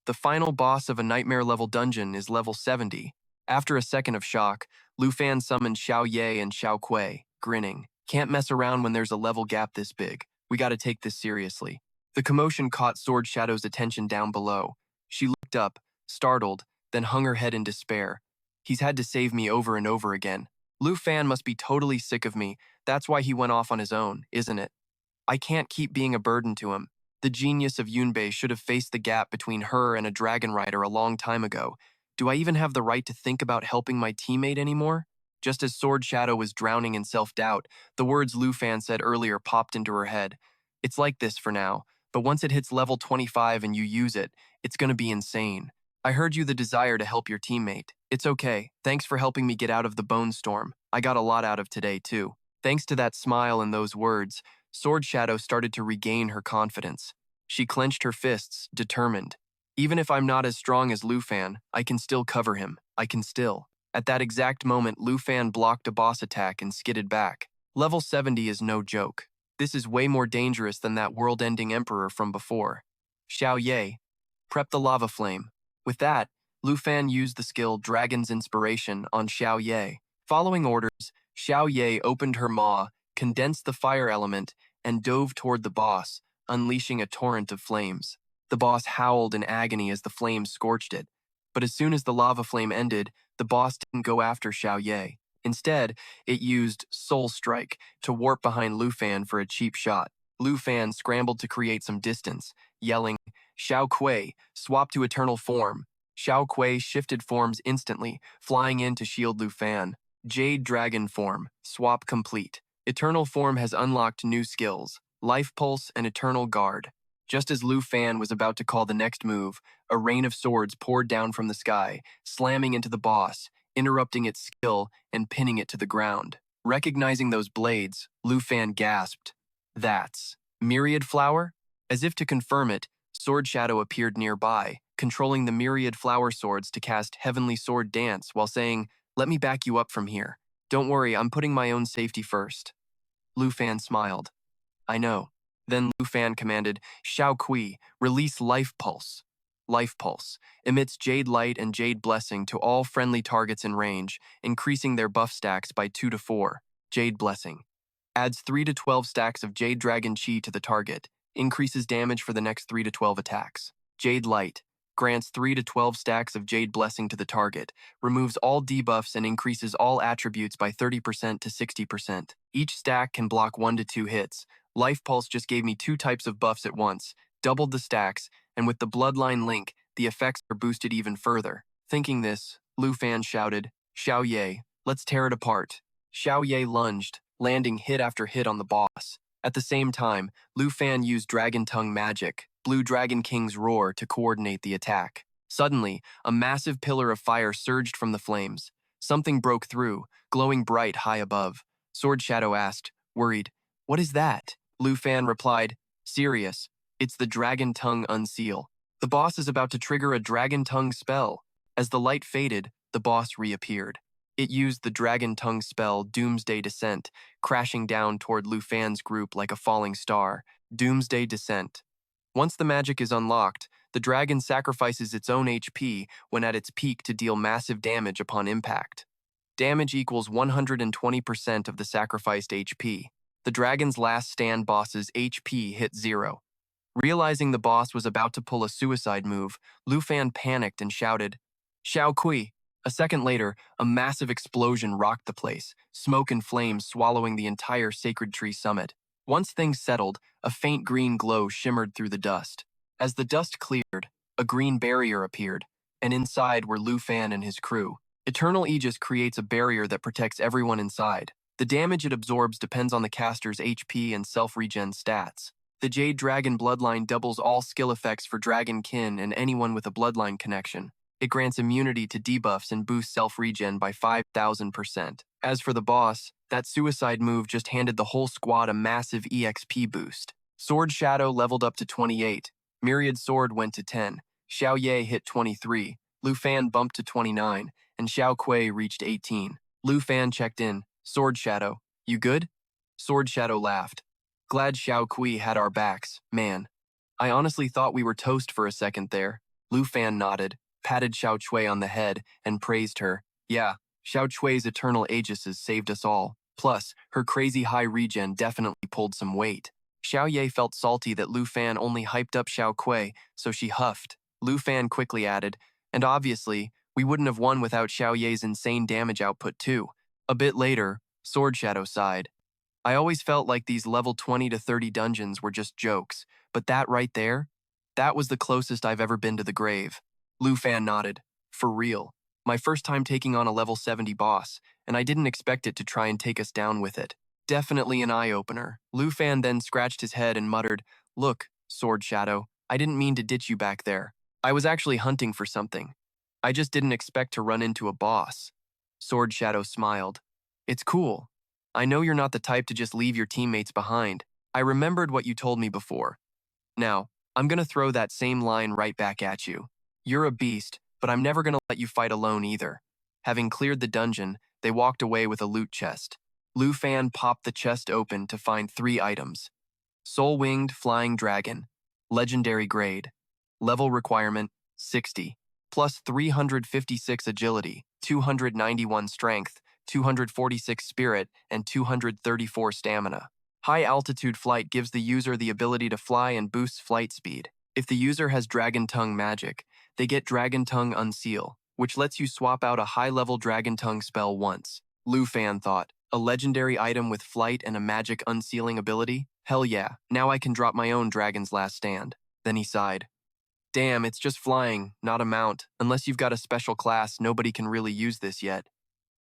The final boss of a nightmare-level dungeon is level 70. After a second of shock, Lu Fan summoned Xiao Ye and Xiao Kui, grinning. Can't mess around when there's a level gap this big. We gotta take this seriously. The commotion caught Sword Shadow's attention down below. She looked up, startled, then hung her head in despair. He's had to save me over and over again. Lu Fan must be totally sick of me. That's why he went off on his own, isn't it? I can't keep being a burden to him. The genius of Yunbei should have faced the gap between her and a dragon rider a long time ago. Do I even have the right to think about helping my teammate anymore? Just as Sword Shadow was drowning in self-doubt, the words Lu Fan said earlier popped into her head. It's like this for now, but once it hits level 25 and you use it, it's gonna be insane. I heard you the desire to help your teammate. It's okay. Thanks for helping me get out of the bone storm. I got a lot out of today, too. Thanks to that smile and those words, Sword Shadow started to regain her confidence. She clenched her fists, determined. Even if I'm not as strong as Lu Fan, I can still cover him. I can still. At that exact moment, Lu Fan blocked a boss attack and skidded back. Level 70 is no joke. This is way more dangerous than that world-ending emperor from before. Xiao Ye, prep the lava flame. With that, Lu Fan used the skill Dragon's Inspiration on Xiao Ye. Following orders, Xiao Ye opened her maw, condensed the fire element, and dove toward the boss, unleashing a torrent of flames. The boss howled in agony as the flames scorched it. But as soon as the lava flame ended, the boss didn't go after Xiao Ye. Instead, it used Soul Strike to warp behind Lu Fan for a cheap shot. Lu Fan scrambled to create some distance, yelling, Xiao Kui, swap to Eternal Form. Xiao Kui shifted forms instantly, flying in to shield Lu Fan. Jade Dragon Form, swap complete. Eternal Form has unlocked new skills, Life Pulse and Eternal Guard. Just as Lu Fan was about to call the next move, a rain of swords poured down from the sky, slamming into the boss, interrupting its skill and pinning it to the ground. Recognizing those blades, Lu Fan gasped. That's Myriad Flower? As if to confirm it, Sword Shadow appeared nearby, controlling the myriad flower swords to cast Heavenly Sword Dance while saying, let me back you up from here. Don't worry, I'm putting my own safety first. Lu Fan smiled. I know. Then Lu Fan commanded, Xiao Kui, release Life Pulse. Life Pulse emits Jade Light and Jade Blessing to all friendly targets in range, increasing their buff stacks by 2 to 4. Jade Blessing adds 3 to 12 stacks of Jade Dragon Chi to the target, increases damage for the next 3 to 12 attacks. Jade Light grants 3 to 12 stacks of Jade Blessing to the target, removes all debuffs and increases all attributes by 30% to 60%. Each stack can block 1 to 2 hits. Life Pulse just gave me 2 types of buffs at once, doubled the stacks, and with the Bloodline link, the effects are boosted even further. Thinking this, Lu Fan shouted, Xiao Ye, let's tear it apart. Xiao Ye lunged, landing hit after hit on the boss. At the same time, Lu Fan used Dragon Tongue magic, Blue Dragon King's Roar, to coordinate the attack. Suddenly, a massive pillar of fire surged from the flames. Something broke through, glowing bright high above. Sword Shadow asked, worried, what is that? Lu Fan replied, serious, it's the Dragon Tongue Unseal. The boss is about to trigger a Dragon Tongue spell. As the light faded, the boss reappeared. It used the Dragon Tongue spell Doomsday Descent, crashing down toward Lu Fan's group like a falling star. Doomsday Descent. Once the magic is unlocked, the dragon sacrifices its own HP when at its peak to deal massive damage upon impact. Damage equals 120% of the sacrificed HP. The dragon's last stand boss's HP hit 0. Realizing the boss was about to pull a suicide move, Lu Fan panicked and shouted, Xiao Kui. A second later, a massive explosion rocked the place, smoke and flames swallowing the entire Sacred Tree summit. Once things settled, a faint green glow shimmered through the dust. As the dust cleared, a green barrier appeared, and inside were Lu Fan and his crew. Eternal Aegis creates a barrier that protects everyone inside. The damage it absorbs depends on the caster's HP and self-regen stats. The Jade Dragon Bloodline doubles all skill effects for Dragon Kin and anyone with a Bloodline connection. It grants immunity to debuffs and boosts self-regen by 5,000%. As for the boss, that suicide move just handed the whole squad a massive EXP boost. Sword Shadow leveled up to 28. Myriad Sword went to 10. Xiao Ye hit 23. Lu Fan bumped to 29. And Xiao Kui reached 18. Lu Fan checked in. Sword Shadow, you good? Sword Shadow laughed. Glad Xiao Kui had our backs, man. I honestly thought we were toast for a second there. Lu Fan nodded, patted Xiao Cui on the head, and praised her. Yeah, Xiao Cui's eternal aegises saved us all. Plus, her crazy high regen definitely pulled some weight. Xiao Ye felt salty that Lu Fan only hyped up Xiao Kui, so she huffed. Lu Fan quickly added, and obviously, we wouldn't have won without Xiao Ye's insane damage output too. A bit later, Sword Shadow sighed. I always felt like these level 20 to 30 dungeons were just jokes, But that right there, that was the closest I've ever been to the grave. Lu Fan nodded. For real. My first time taking on a level 70 boss, and I didn't expect it to try and take us down with it. Definitely an eye-opener. Lu Fan then scratched his head and muttered, Look, Sword Shadow, I didn't mean to ditch you back there. I was actually hunting for something. I just didn't expect to run into a boss. Sword Shadow smiled. It's cool. I know you're not the type to just leave your teammates behind. I remembered what you told me before. Now, I'm gonna throw that same line right back at you. You're a beast, but I'm never gonna let you fight alone either. Having cleared the dungeon, they walked away with a loot chest. Lu Fan popped the chest open to find 3 items. Soul-winged flying dragon, legendary grade. Level requirement, 60. Plus 356 agility, 291 strength, 246 spirit, and 234 stamina. High-altitude flight gives the user the ability to fly and boosts flight speed. If the user has Dragon Tongue magic, they get Dragon Tongue Unseal, which lets you swap out a high-level Dragon Tongue spell once. Lu Fan thought, a legendary item with flight and a magic unsealing ability? Hell yeah, now I can drop my own Dragon's Last Stand. Then he sighed. Damn, it's just flying, not a mount. Unless you've got a special class, nobody can really use this yet.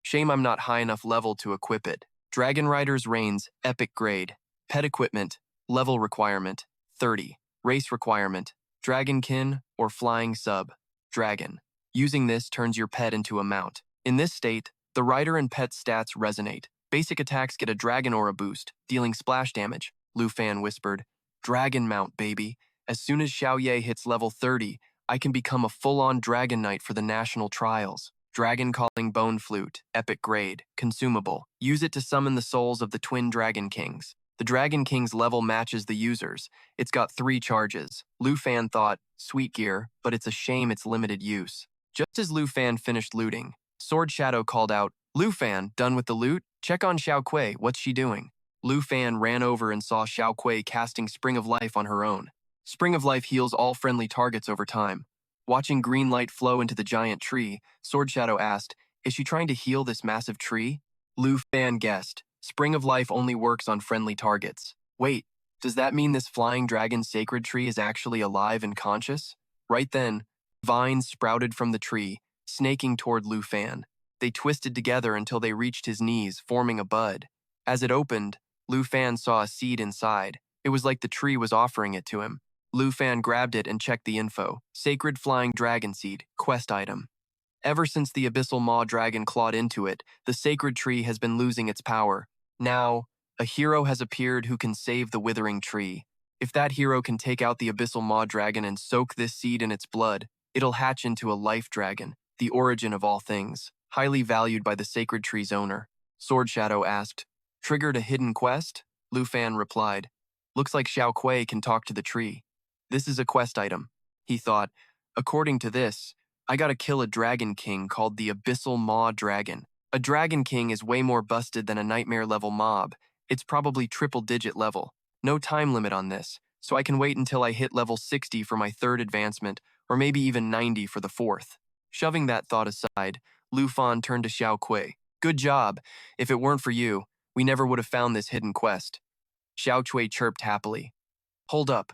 Shame I'm not high enough level to equip it. Dragon Rider's Reins, Epic Grade. Pet Equipment, Level Requirement, 30. Race Requirement, Dragonkin or Flying Sub, Dragon. Using this turns your pet into a mount. In this state, the rider and pet stats resonate. Basic attacks get a dragon aura boost, dealing splash damage. Lu Fan whispered, Dragon mount, baby. As soon as Xiao Ye hits level 30, I can become a full-on Dragon Knight for the national trials. Dragon Calling Bone Flute, Epic Grade, Consumable. Use it to summon the souls of the Twin Dragon Kings. The Dragon King's level matches the user's. It's got 3 charges. Lu Fan thought, sweet gear, but it's a shame it's limited use. Just as Lu Fan finished looting, Sword Shadow called out, Lu Fan, done with the loot? Check on Xiao Kuei, what's she doing? Lu Fan ran over and saw Xiao Kuei casting Spring of Life on her own. Spring of Life heals all friendly targets over time. Watching green light flow into the giant tree, Sword Shadow asked, is she trying to heal this massive tree? Lu Fan guessed, Spring of Life only works on friendly targets. Wait, does that mean this flying dragon sacred tree is actually alive and conscious? Right then, vines sprouted from the tree, snaking toward Lu Fan. They twisted together until they reached his knees, forming a bud. As it opened, Lu Fan saw a seed inside. It was like the tree was offering it to him. Lu Fan grabbed it and checked the info. Sacred Flying Dragon Seed, quest item. Ever since the Abyssal Maw Dragon clawed into it, the sacred tree has been losing its power. Now, a hero has appeared who can save the withering tree. If that hero can take out the Abyssal Maw Dragon and soak this seed in its blood, it'll hatch into a life dragon, the origin of all things, highly valued by the sacred tree's owner. Sword Shadow asked, triggered a hidden quest? Lu Fan replied, looks like Xiao Kuei can talk to the tree. This is a quest item. He thought, according to this, I gotta kill a Dragon King called the Abyssal Maw Dragon. A Dragon King is way more busted than a nightmare-level mob. It's probably triple-digit level. No time limit on this, so I can wait until I hit level 60 for my 3rd advancement, or maybe even 90 for the 4th. Shoving that thought aside, Lu Fan turned to Xiao Kuei. Good job. If it weren't for you, we never would have found this hidden quest. Xiao Kuei chirped happily. Hold up.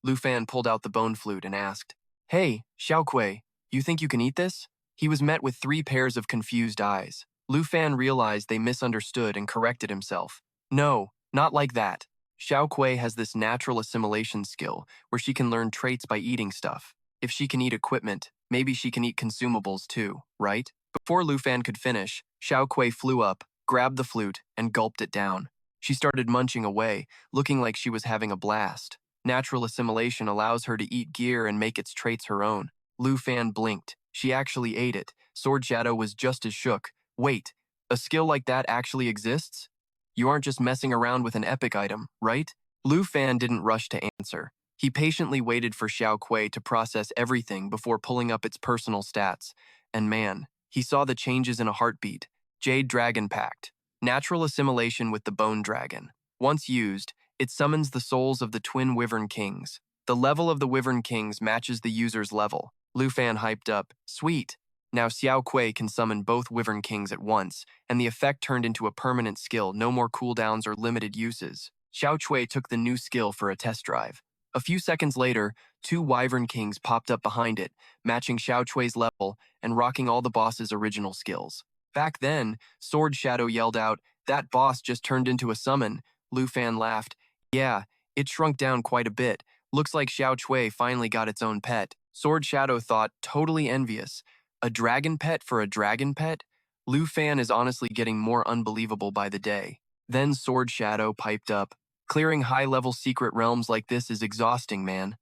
Lu Fan pulled out the bone flute and asked, Hey, Xiao Kuei, you think you can eat this? He was met with 3 pairs of confused eyes. Lu Fan realized they misunderstood and corrected himself. No, not like that. Xiao Kuei has this natural assimilation skill where she can learn traits by eating stuff. If she can eat equipment, maybe she can eat consumables too, right? Before Lu Fan could finish, Xiao Kuei flew up, grabbed the flute, and gulped it down. She started munching away, looking like she was having a blast. Natural assimilation allows her to eat gear and make its traits her own. Lu Fan blinked. She actually ate it. Sword Shadow was just as shook. Wait, a skill like that actually exists? You aren't just messing around with an epic item, right? Lu Fan didn't rush to answer. He patiently waited for Xiao Kuei to process everything before pulling up its personal stats. And man, he saw the changes in a heartbeat. Jade Dragon Pact. Natural assimilation with the Bone Dragon. Once used, it summons the souls of the Twin Wyvern Kings. The level of the Wyvern Kings matches the user's level. Lu Fan hyped up, sweet. Now Xiao Kuei can summon both Wyvern Kings at once, and the effect turned into a permanent skill, no more cooldowns or limited uses. Xiao Kuei took the new skill for a test drive. A few seconds later, two Wyvern Kings popped up behind it, matching Xiao Chui's level and rocking all the boss's original skills. Back then, Sword Shadow yelled out, "That boss just turned into a summon." Lu Fan laughed. "Yeah, it shrunk down quite a bit. Looks like Xiao Chui finally got its own pet." Sword Shadow thought, totally envious. A dragon pet for a dragon pet? Lu Fan is honestly getting more unbelievable by the day. Then Sword Shadow piped up, "Clearing high-level secret realms like this is exhausting, man.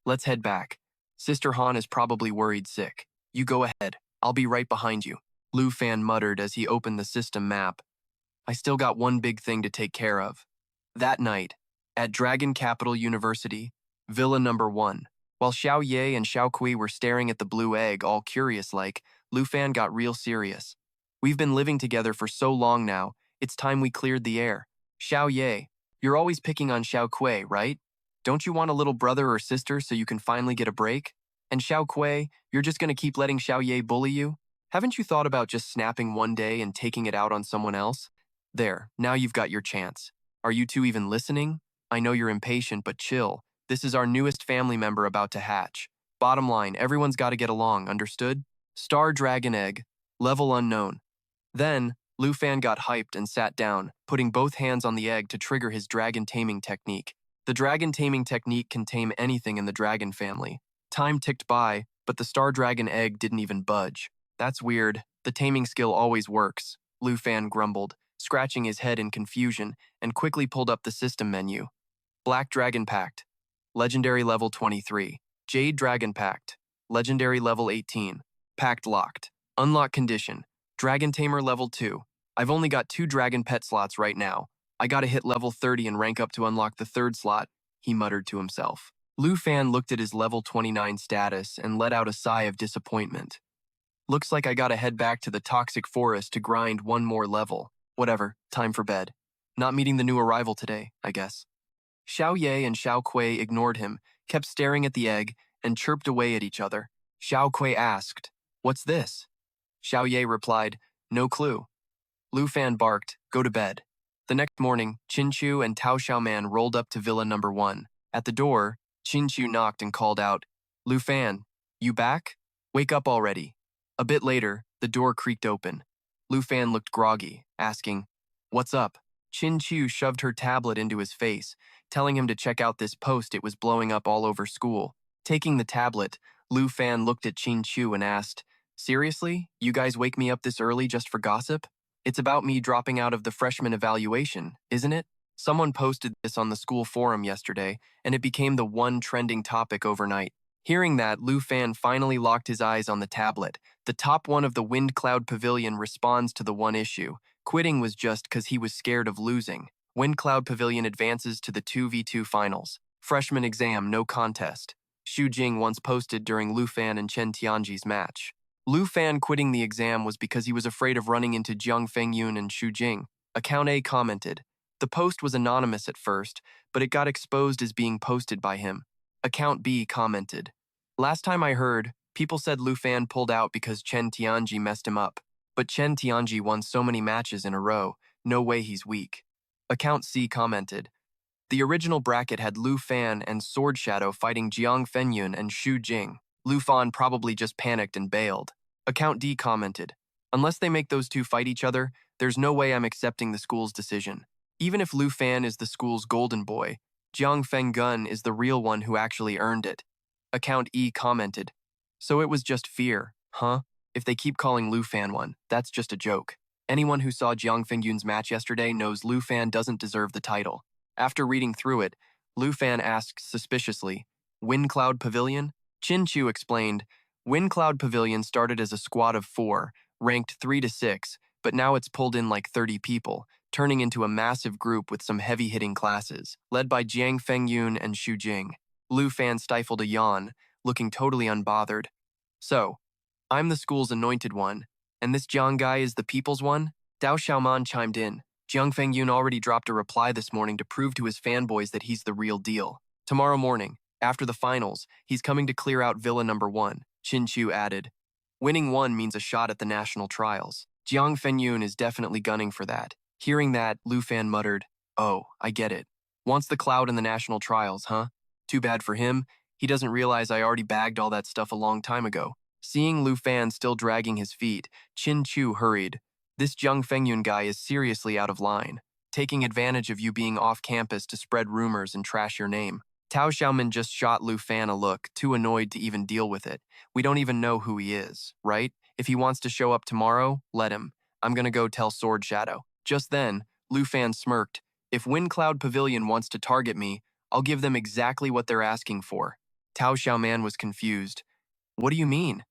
Let's head back. Sister Han is probably worried sick. You go ahead. I'll be right behind you." Lu Fan muttered as he opened the system map. "I still got one big thing to take care of." That night, at Dragon Capital University, Villa Number 1, while Xiao Ye and Xiao Kui were staring at the blue egg, all curious-like, Lu Fan got real serious. "We've been living together for so long now, it's time we cleared the air. Xiao Ye, you're always picking on Xiao Kui, right? Don't you want a little brother or sister so you can finally get a break? And Xiao Kui, you're just gonna keep letting Xiao Ye bully you? Haven't you thought about just snapping one day and taking it out on someone else? There, now you've got your chance. Are you two even listening? I know you're impatient, but chill. This is our newest family member about to hatch. Bottom line, everyone's got to get along, understood? Star Dragon Egg, level unknown." Then, Lu Fan got hyped and sat down, putting both hands on the egg to trigger his dragon taming technique. The dragon taming technique can tame anything in the dragon family. Time ticked by, but the Star Dragon Egg didn't even budge. "That's weird. The taming skill always works," Lu Fan grumbled, scratching his head in confusion, and quickly pulled up the system menu. Black Dragon Pact, Legendary level 23. Jade Dragon Pact, Legendary level 18. Pact locked. Unlock condition, Dragon Tamer level 2. I've only got 2 dragon pet slots right now. I gotta hit level 30 and rank up to unlock the 3rd slot, he muttered to himself. Lu Fan looked at his level 29 status and let out a sigh of disappointment. "Looks like I gotta head back to the toxic forest to grind one more level. Whatever, time for bed. Not meeting the new arrival today, I guess." Xiao Ye and Xiao Kui ignored him, kept staring at the egg, and chirped away at each other. Xiao Kui asked, "What's this?" Xiao Ye replied, "No clue." Lu Fan barked, "Go to bed." The next morning, Qin Chu and Tao Xiaoman rolled up to Villa Number 1. At the door, Qin Chu knocked and called out, "Lu Fan, you back? Wake up already." A bit later, the door creaked open. Lu Fan looked groggy, asking, "What's up?" Qin Chu shoved her tablet into his face, telling him to check out this post it was blowing up all over school. Taking the tablet, Lu Fan looked at Qin Chu and asked, "Seriously? You guys wake me up this early just for gossip? It's about me dropping out of the freshman evaluation, isn't it?" Someone posted this on the school forum yesterday, and it became the one trending topic overnight. Hearing that, Lu Fan finally locked his eyes on the tablet. The top one of the Wind Cloud Pavilion responds to the one issue. Quitting was just because he was scared of losing. Wind Cloud Pavilion advances to the 2v2 finals. Freshman exam, no contest. Xu Jing once posted during Lu Fan and Chen Tianji's match. Lu Fan quitting the exam was because he was afraid of running into Jiang Fengyun and Xu Jing. Account A commented, "The post was anonymous at first, but it got exposed as being posted by him." Account B commented, "Last time I heard, people said Lu Fan pulled out because Chen Tianji messed him up. But Chen Tianji won so many matches in a row, no way he's weak." Account C commented, "The original bracket had Lu Fan and Sword Shadow fighting Jiang Fengyun and Xu Jing. Lu Fan probably just panicked and bailed." Account D commented, "Unless they make those two fight each other, there's no way I'm accepting the school's decision. Even if Lu Fan is the school's golden boy, Jiang Fengyun is the real one who actually earned it." Account E commented, "So it was just fear, huh? If they keep calling Lu Fan one, that's just a joke. Anyone who saw Jiang Fengyun's match yesterday knows Lu Fan doesn't deserve the title." After reading through it, Lu Fan asked suspiciously, "Wind Cloud Pavilion?" Qin Chu explained, "Wind Cloud Pavilion started as a squad of 4, ranked 3 to 6, but now it's pulled in like 30 people, turning into a massive group with some heavy-hitting classes, led by Jiang Fengyun and Xu Jing." Lu Fan stifled a yawn, looking totally unbothered. "So, I'm the school's anointed one, and this Jiang guy is the people's one?" Dao Xiaoman chimed in. "Jiang Fengyun already dropped a reply this morning to prove to his fanboys that he's the real deal. Tomorrow morning, after the finals, he's coming to clear out Villa Number 1, Qin Chu added. "Winning one means a shot at the national trials. Jiang Fengyun is definitely gunning for that." Hearing that, Lu Fan muttered, "Oh, I get it. Wants the cloud in the national trials, huh? Too bad for him, he doesn't realize I already bagged all that stuff a long time ago. Seeing Lu Fan still dragging his feet, Qin Chu hurried. This Jiang Fengyun guy is seriously out of line, taking advantage of you being off campus to spread rumors and trash your name. Tao Xiaomin just shot Lu Fan a look, too annoyed to even deal with it. We don't even know who he is, right? If he wants to show up tomorrow, let him. I'm gonna go tell Sword Shadow. Just then, Lu Fan smirked. If Wind Cloud Pavilion wants to target me, I'll give them exactly what they're asking for. Tao Xiaoman was confused. What do you mean?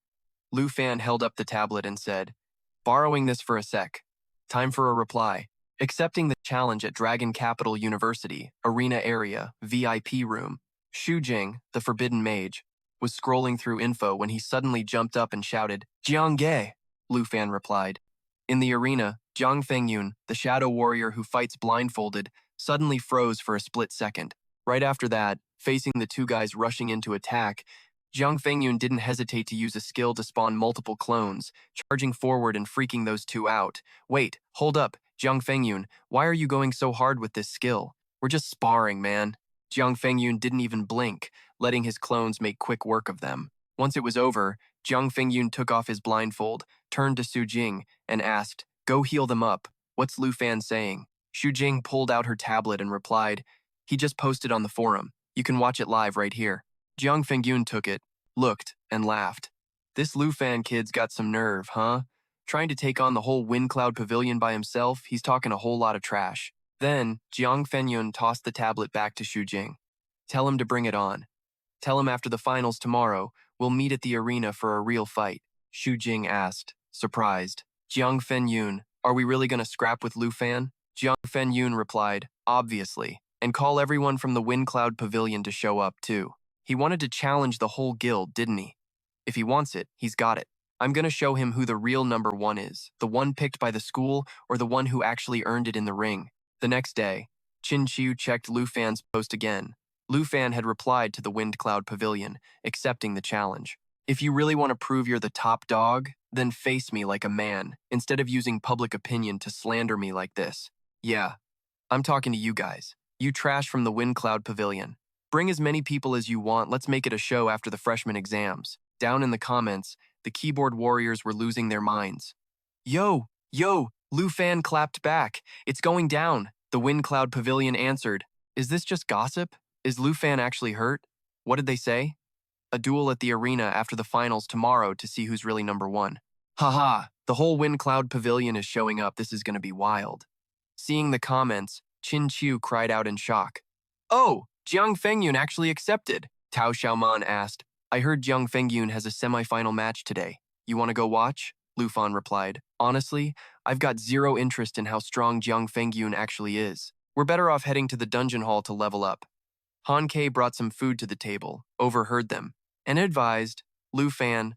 Lu Fan held up the tablet and said, borrowing this for a sec. Time for a reply. Accepting the challenge at Dragon Capital University, Arena Area, VIP Room, Xu Jing, the Forbidden Mage, was scrolling through info when he suddenly jumped up and shouted, Jiang Ge, Lu Fan replied. In the arena, Jiang Fengyun, the shadow warrior who fights blindfolded, suddenly froze for a split second. Right after that, facing the two guys rushing in to attack, Jiang Fengyun didn't hesitate to use a skill to spawn multiple clones, charging forward and freaking those two out. Wait, hold up, Jiang Fengyun, why are you going so hard with this skill? We're just sparring, man. Jiang Fengyun didn't even blink, letting his clones make quick work of them. Once it was over, Jiang Fengyun took off his blindfold, turned to Su Jing, and asked, go heal them up. What's Lu Fan saying? Xu Jing pulled out her tablet and replied, he just posted on the forum. You can watch it live right here. Jiang Fengyun took it, looked, and laughed. This Lu Fan kid's got some nerve, huh? Trying to take on the whole Wind Cloud Pavilion by himself, he's talking a whole lot of trash. Then, Jiang Fengyun tossed the tablet back to Xu Jing. Tell him to bring it on. Tell him after the finals tomorrow, we'll meet at the arena for a real fight. Xu Jing asked, surprised. Jiang Fengyun, are we really gonna scrap with Lu Fan? Jiang Fengyun replied, obviously, and call everyone from the Wind Cloud Pavilion to show up too. He wanted to challenge the whole guild, didn't he? If he wants it, he's got it. I'm gonna show him who the real #1 is, the one picked by the school or the one who actually earned it in the ring. The next day, Qin Chu checked Lu Fan's post again. Lu Fan had replied to the Wind Cloud Pavilion, accepting the challenge. If you really want to prove you're the top dog, then face me like a man, instead of using public opinion to slander me like this. Yeah, I'm talking to you guys. You trash from the Wind Cloud Pavilion. Bring as many people as you want, let's make it a show after the freshman exams. Down in the comments, the keyboard warriors were losing their minds. Yo, Lu Fan clapped back. It's going down, the Wind Cloud Pavilion answered. Is this just gossip? Is Lu Fan actually hurt? What did they say? A duel at the arena after the finals tomorrow to see who's really #1. Haha, the whole Wind Cloud Pavilion is showing up, this is gonna be wild. Seeing the comments, Qin Chu cried out in shock. Oh, Jiang Fengyun actually accepted, Tao Xiaoman asked. I heard Jiang Fengyun has a semi-final match today. You want to go watch? Lu Fan replied. Honestly, I've got zero interest in how strong Jiang Fengyun actually is. We're better off heading to the dungeon hall to level up. Han Ke brought some food to the table, overheard them, and advised, Lu Fan,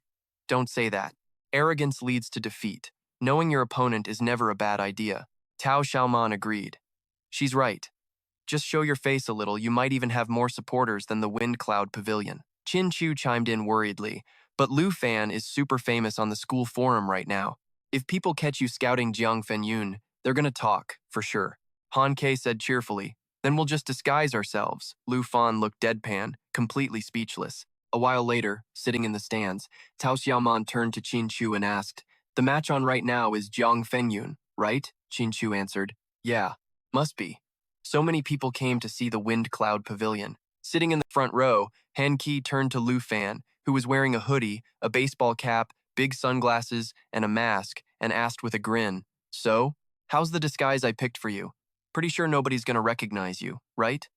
don't say that. Arrogance leads to defeat. Knowing your opponent is never a bad idea. Tao Xiaoman agreed. She's right. Just show your face a little, you might even have more supporters than the Wind Cloud Pavilion. Qin Chu chimed in worriedly, but Lu Fan is super famous on the school forum right now. If people catch you scouting Jiang Fengyun, they're gonna talk, for sure. Han Ke said cheerfully, then we'll just disguise ourselves. Lu Fan looked deadpan, completely speechless. A while later, sitting in the stands, Tao Xiaoman turned to Qin Chu and asked, the match on right now is Jiang Fengyun, right? Qin Chu answered, yeah, must be. So many people came to see the Wind Cloud Pavilion. Sitting in the front row, Han Ke turned to Lu Fan, who was wearing a hoodie, a baseball cap, big sunglasses, and a mask, and asked with a grin, so, how's the disguise I picked for you? Pretty sure nobody's gonna recognize you, right?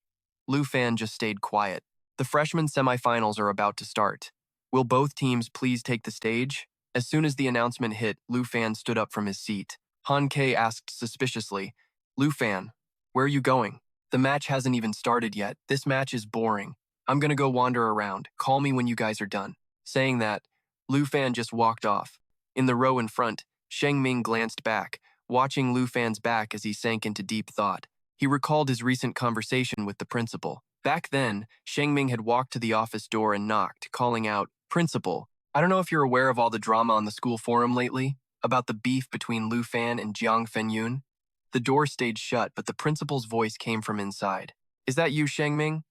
Lu Fan just stayed quiet. The freshman semifinals are about to start. Will both teams please take the stage? As soon as the announcement hit, Lu Fan stood up from his seat. Han Ke asked suspiciously, Lu Fan, where are you going? The match hasn't even started yet. This match is boring. I'm gonna go wander around. Call me when you guys are done. Saying that, Lu Fan just walked off. In the row in front, Sheng Ming glanced back, watching Lu Fan's back as he sank into deep thought. He recalled his recent conversation with the principal. Back then, Sheng Ming had walked to the office door and knocked, calling out, Principal, I don't know if you're aware of all the drama on the school forum lately, about the beef between Lu Fan and Jiang Fengyun. The door stayed shut, but the principal's voice came from inside. Is that you, Sheng Ming?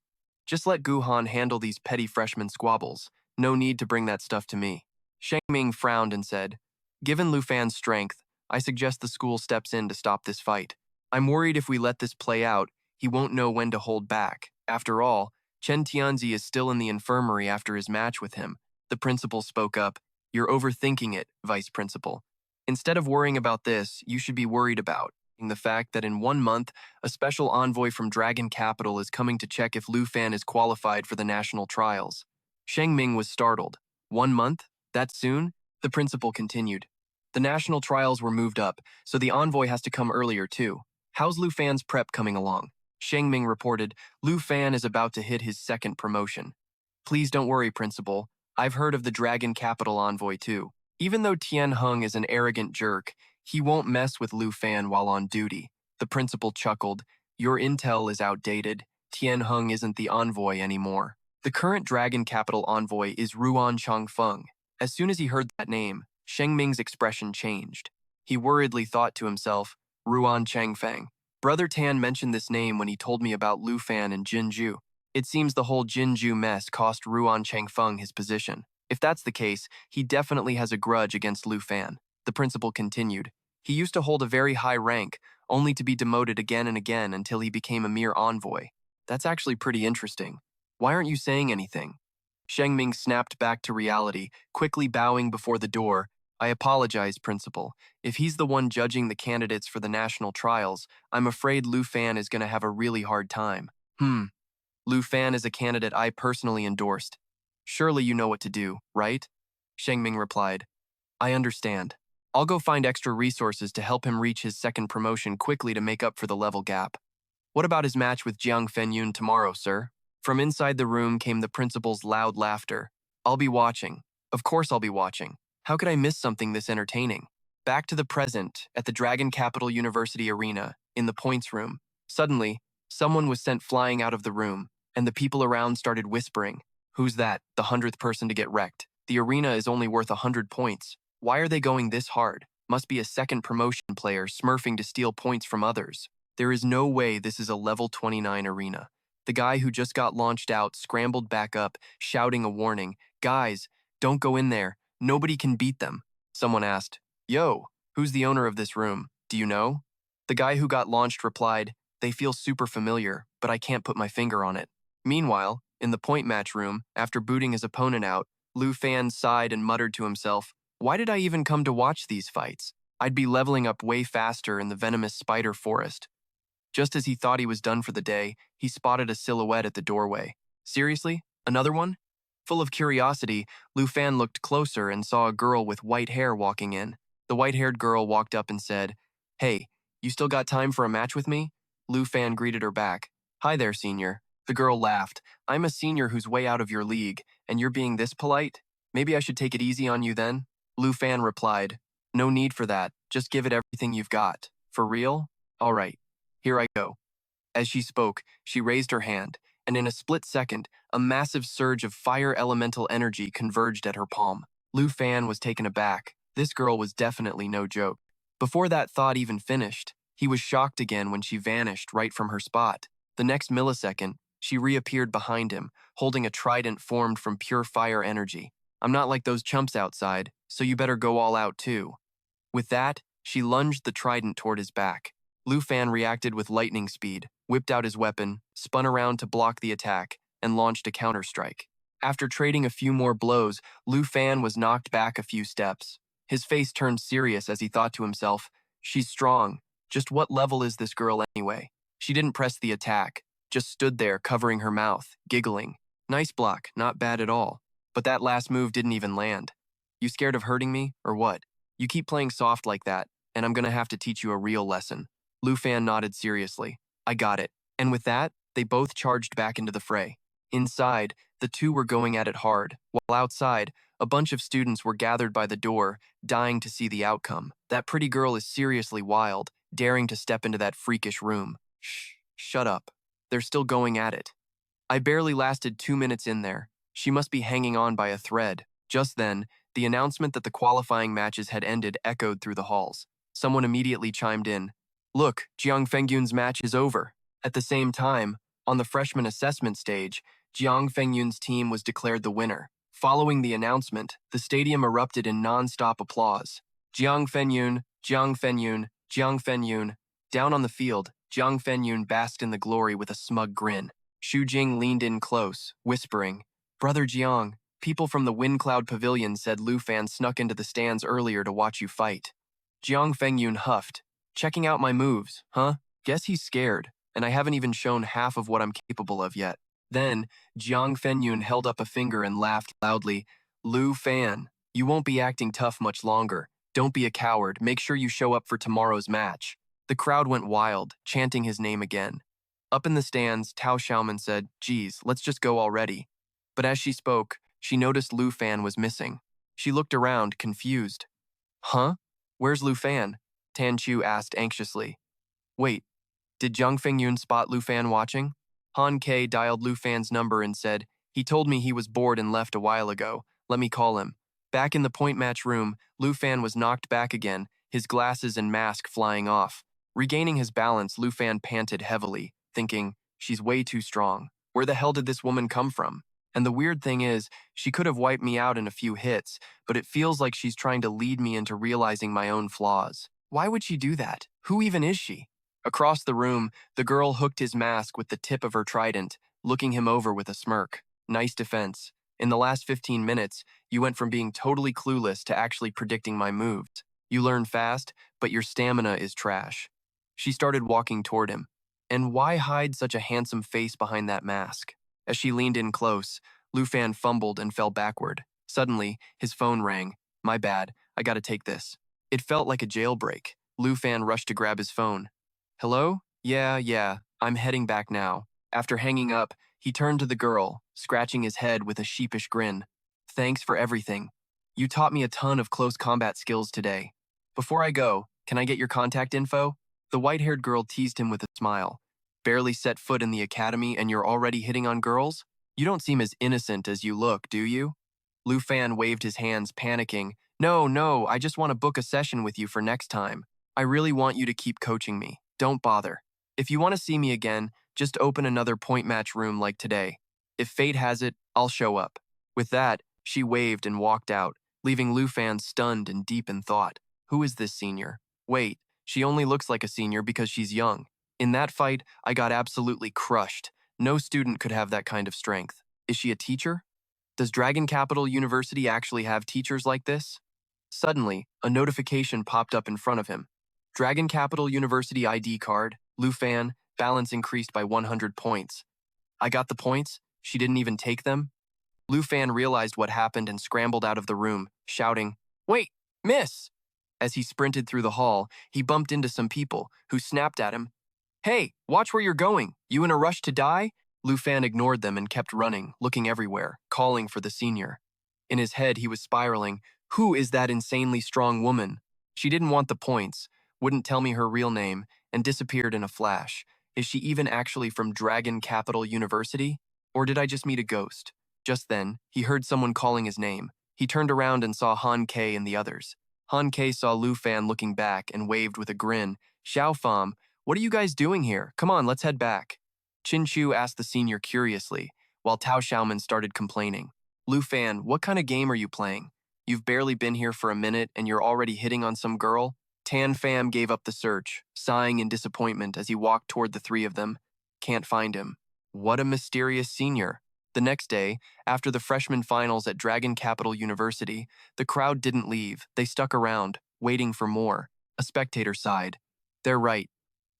Just let Guhan handle these petty freshman squabbles. No need to bring that stuff to me. Sheng Ming frowned and said, given Lu Fan's strength, I suggest the school steps in to stop this fight. I'm worried if we let this play out, he won't know when to hold back. After all, Chen Tianzi is still in the infirmary after his match with him. The principal spoke up. You're overthinking it, vice principal. Instead of worrying about this, you should be worried about the fact that in 1 month, a special envoy from Dragon Capital is coming to check if Lu Fan is qualified for the national trials. Sheng Ming was startled. 1 month? That soon? The principal continued. The national trials were moved up, so the envoy has to come earlier too. How's Lu Fan's prep coming along? Sheng Ming reported, Lu Fan is about to hit his second promotion. Please don't worry, principal. I've heard of the Dragon Capital envoy too. Even though Tian Heng is an arrogant jerk, he won't mess with Lu Fan while on duty. The principal chuckled. Your intel is outdated. Tian Heng isn't the envoy anymore. The current Dragon Capital envoy is Ruan Changfeng. As soon as he heard that name, Sheng Ming's expression changed. He worriedly thought to himself, Ruan Changfeng. Brother Tan mentioned this name when he told me about Lu Fan and Jinju. It seems the whole Jinju mess cost Ruan Changfeng his position. If that's the case, he definitely has a grudge against Lu Fan. The principal continued. He used to hold a very high rank, only to be demoted again and again until he became a mere envoy. That's actually pretty interesting. Why aren't you saying anything? Sheng Ming snapped back to reality, quickly bowing before the door. I apologize, principal. If he's the one judging the candidates for the national trials, I'm afraid Lu Fan is going to have a really hard time. Lu Fan is a candidate I personally endorsed. Surely you know what to do, right? Sheng Ming replied. I understand. I'll go find extra resources to help him reach his second promotion quickly to make up for the level gap. What about his match with Jiang Fenyun tomorrow, sir? From inside the room came the principal's loud laughter. I'll be watching. Of course I'll be watching. How could I miss something this entertaining? Back to the present, at the Dragon Capital University arena, in the points room. Suddenly, someone was sent flying out of the room, and the people around started whispering. Who's that? The 100th person to get wrecked. The arena is only worth 100 points. Why are they going this hard? Must be a second promotion player smurfing to steal points from others. There is no way this is a level 29 arena. The guy who just got launched out scrambled back up, shouting a warning. Guys, don't go in there. Nobody can beat them. Someone asked, Yo, who's the owner of this room? Do you know? The guy who got launched replied, They feel super familiar, but I can't put my finger on it. Meanwhile, in the point match room, after booting his opponent out, Lu Fan sighed and muttered to himself, Why did I even come to watch these fights? I'd be leveling up way faster in the venomous spider forest. Just as he thought he was done for the day, he spotted a silhouette at the doorway. Seriously? Another one? Full of curiosity, Lu Fan looked closer and saw a girl with white hair walking in. The white-haired girl walked up and said, Hey, you still got time for a match with me? Lu Fan greeted her back. Hi there, senior. The girl laughed. I'm a senior who's way out of your league, and you're being this polite? Maybe I should take it easy on you then? Lu Fan replied, No need for that. Just give it everything you've got. For real? All right. Here I go. As she spoke, she raised her hand, and in a split second, a massive surge of fire elemental energy converged at her palm. Lu Fan was taken aback. This girl was definitely no joke. Before that thought even finished, he was shocked again when she vanished right from her spot. The next millisecond, she reappeared behind him, holding a trident formed from pure fire energy. I'm not like those chumps outside, so you better go all out too. With that, she lunged the trident toward his back. Lu Fan reacted with lightning speed, whipped out his weapon, spun around to block the attack, and launched a counterstrike. After trading a few more blows, Lu Fan was knocked back a few steps. His face turned serious as he thought to himself, She's strong. Just what level is this girl anyway? She didn't press the attack, just stood there covering her mouth, giggling. Nice block, not bad at all. But that last move didn't even land. You scared of hurting me, or what? You keep playing soft like that, and I'm gonna have to teach you a real lesson. Lu Fan nodded seriously. I got it. And with that, they both charged back into the fray. Inside, the two were going at it hard, while outside, a bunch of students were gathered by the door, dying to see the outcome. That pretty girl is seriously wild, daring to step into that freakish room. Shh, shut up. They're still going at it. I barely lasted 2 minutes in there. She must be hanging on by a thread. Just then, the announcement that the qualifying matches had ended echoed through the halls. Someone immediately chimed in. Look, Jiang Fengyun's match is over. At the same time, on the freshman assessment stage, Jiang Fengyun's team was declared the winner. Following the announcement, the stadium erupted in non-stop applause. Jiang Fenyun, Jiang Fenyun, Jiang Fenyun. Down on the field, Jiang Fenyun basked in the glory with a smug grin. Xu Jing leaned in close, whispering, "Brother Jiang, people from the Wind Cloud Pavilion said Lu Fan snuck into the stands earlier to watch you fight." Jiang Fengyun huffed. "Checking out my moves, huh? Guess he's scared, and I haven't even shown half of what I'm capable of yet." Then, Jiang Fenyun held up a finger and laughed loudly. "Lu Fan, you won't be acting tough much longer. Don't be a coward. Make sure you show up for tomorrow's match." The crowd went wild, chanting his name again. Up in the stands, Tao Xiaoman said, "Geez, let's just go already." But as she spoke, she noticed Lu Fan was missing. She looked around, confused. "Huh? Where's Lu Fan?" Tan Chu asked anxiously. "Wait, did Jiang Fengyun spot Lu Fan watching?" Han Ke dialed Lu Fan's number and said, "He told me he was bored and left a while ago. Let me call him." Back in the point match room, Lu Fan was knocked back again, his glasses and mask flying off. Regaining his balance, Lu Fan panted heavily, thinking, "She's way too strong. Where the hell did this woman come from? And the weird thing is, she could have wiped me out in a few hits, but it feels like she's trying to lead me into realizing my own flaws. Why would she do that? Who even is she?" Across the room, the girl hooked his mask with the tip of her trident, looking him over with a smirk. "Nice defense. In the last 15 minutes, you went from being totally clueless to actually predicting my moves. You learn fast, but your stamina is trash." She started walking toward him. And why hide such a handsome face behind that mask? As she leaned in close, Lu Fan fumbled and fell backward. Suddenly, his phone rang. "My bad, I gotta take this." It felt like a jailbreak. Lu Fan rushed to grab his phone. "Hello? Yeah, I'm heading back now." After hanging up, he turned to the girl, scratching his head with a sheepish grin. "Thanks for everything. You taught me a ton of close combat skills today. Before I go, can I get your contact info?" The white-haired girl teased him with a smile. "Barely set foot in the academy and you're already hitting on girls? You don't seem as innocent as you look, do you?" Lu Fan waved his hands, panicking. No, I just want to book a session with you for next time. I really want you to keep coaching me. Don't bother. If you want to see me again, just open another point match room like today. If fate has it, I'll show up." With that, she waved and walked out, leaving Lu Fan stunned and deep in thought. Who is this senior? Wait, she only looks like a senior because she's young. In that fight, I got absolutely crushed. No student could have that kind of strength. Is she a teacher? Does Dragon Capital University actually have teachers like this? Suddenly, a notification popped up in front of him. Dragon Capital University ID card, Lu Fan, balance increased by 100 points. I got the points? She didn't even take them? Lu Fan realized what happened and scrambled out of the room, shouting, "Wait, miss!" As he sprinted through the hall, he bumped into some people, who snapped at him. "Hey, watch where you're going! You in a rush to die?" Lu Fan ignored them and kept running, looking everywhere, calling for the senior. In his head, he was spiraling. Who is that insanely strong woman? She didn't want the points, wouldn't tell me her real name, and disappeared in a flash. Is she even actually from Dragon Capital University? Or did I just meet a ghost? Just then, he heard someone calling his name. He turned around and saw Han Ke and the others. Han Ke saw Lu Fan looking back and waved with a grin. "Xiao Fam, what are you guys doing here? Come on, let's head back." Chin Chu asked the senior curiously, while Tao Xiaoman started complaining. "Lu Fan, what kind of game are you playing? You've barely been here for a minute and you're already hitting on some girl?" Tan Pham gave up the search, sighing in disappointment as he walked toward the three of them. Can't find him. What a mysterious senior. The next day, after the freshman finals at Dragon Capital University, the crowd didn't leave. They stuck around, waiting for more. A spectator sighed. They're right.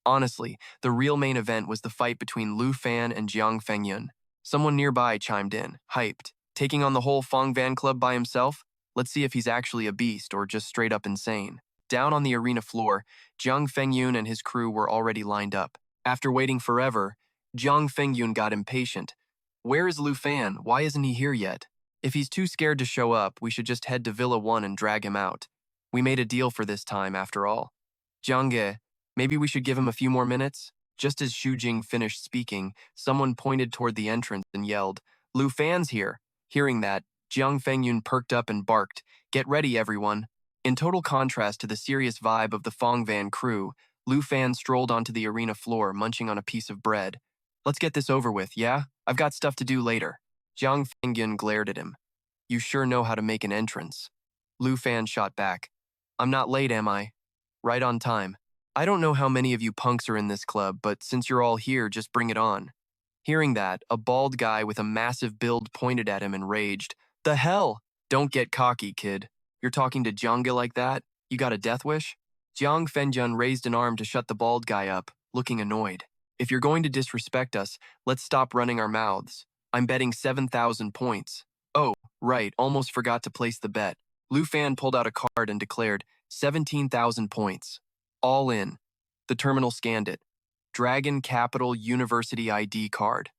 Honestly, the real main event was the fight between Lu Fan and Jiang Fengyun. Someone nearby chimed in, hyped. Taking on the whole Fong Van Club by himself? Let's see if he's actually a beast or just straight up insane. Down on the arena floor, Jiang Fengyun and his crew were already lined up. After waiting forever, Jiang Fengyun got impatient. Where is Lu Fan? Why isn't he here yet? If he's too scared to show up, we should just head to Villa 1 and drag him out. We made a deal for this time, after all. Jiang Ge, maybe we should give him a few more minutes? Just as Xu Jing finished speaking, someone pointed toward the entrance and yelled, "Lu Fan's here!" Hearing that, Jiang Fengyun perked up and barked, "Get ready, everyone." In total contrast to the serious vibe of the Fong Van crew, Lu Fan strolled onto the arena floor munching on a piece of bread. Let's get this over with, yeah? I've got stuff to do later. Jiang Fengyun glared at him. You sure know how to make an entrance. Lu Fan shot back. I'm not late, am I? Right on time. I don't know how many of you punks are in this club, but since you're all here, just bring it on. Hearing that, a bald guy with a massive build pointed at him and raged. The hell? Don't get cocky, kid. You're talking to Jiangge like that? You got a death wish? Jiang Fenjun raised an arm to shut the bald guy up, looking annoyed. If you're going to disrespect us, let's stop running our mouths. I'm betting 7,000 points. Oh, right, almost forgot to place the bet. Lu Fan pulled out a card and declared 17,000 points. All in. The terminal scanned it. Dragon Capital University ID card.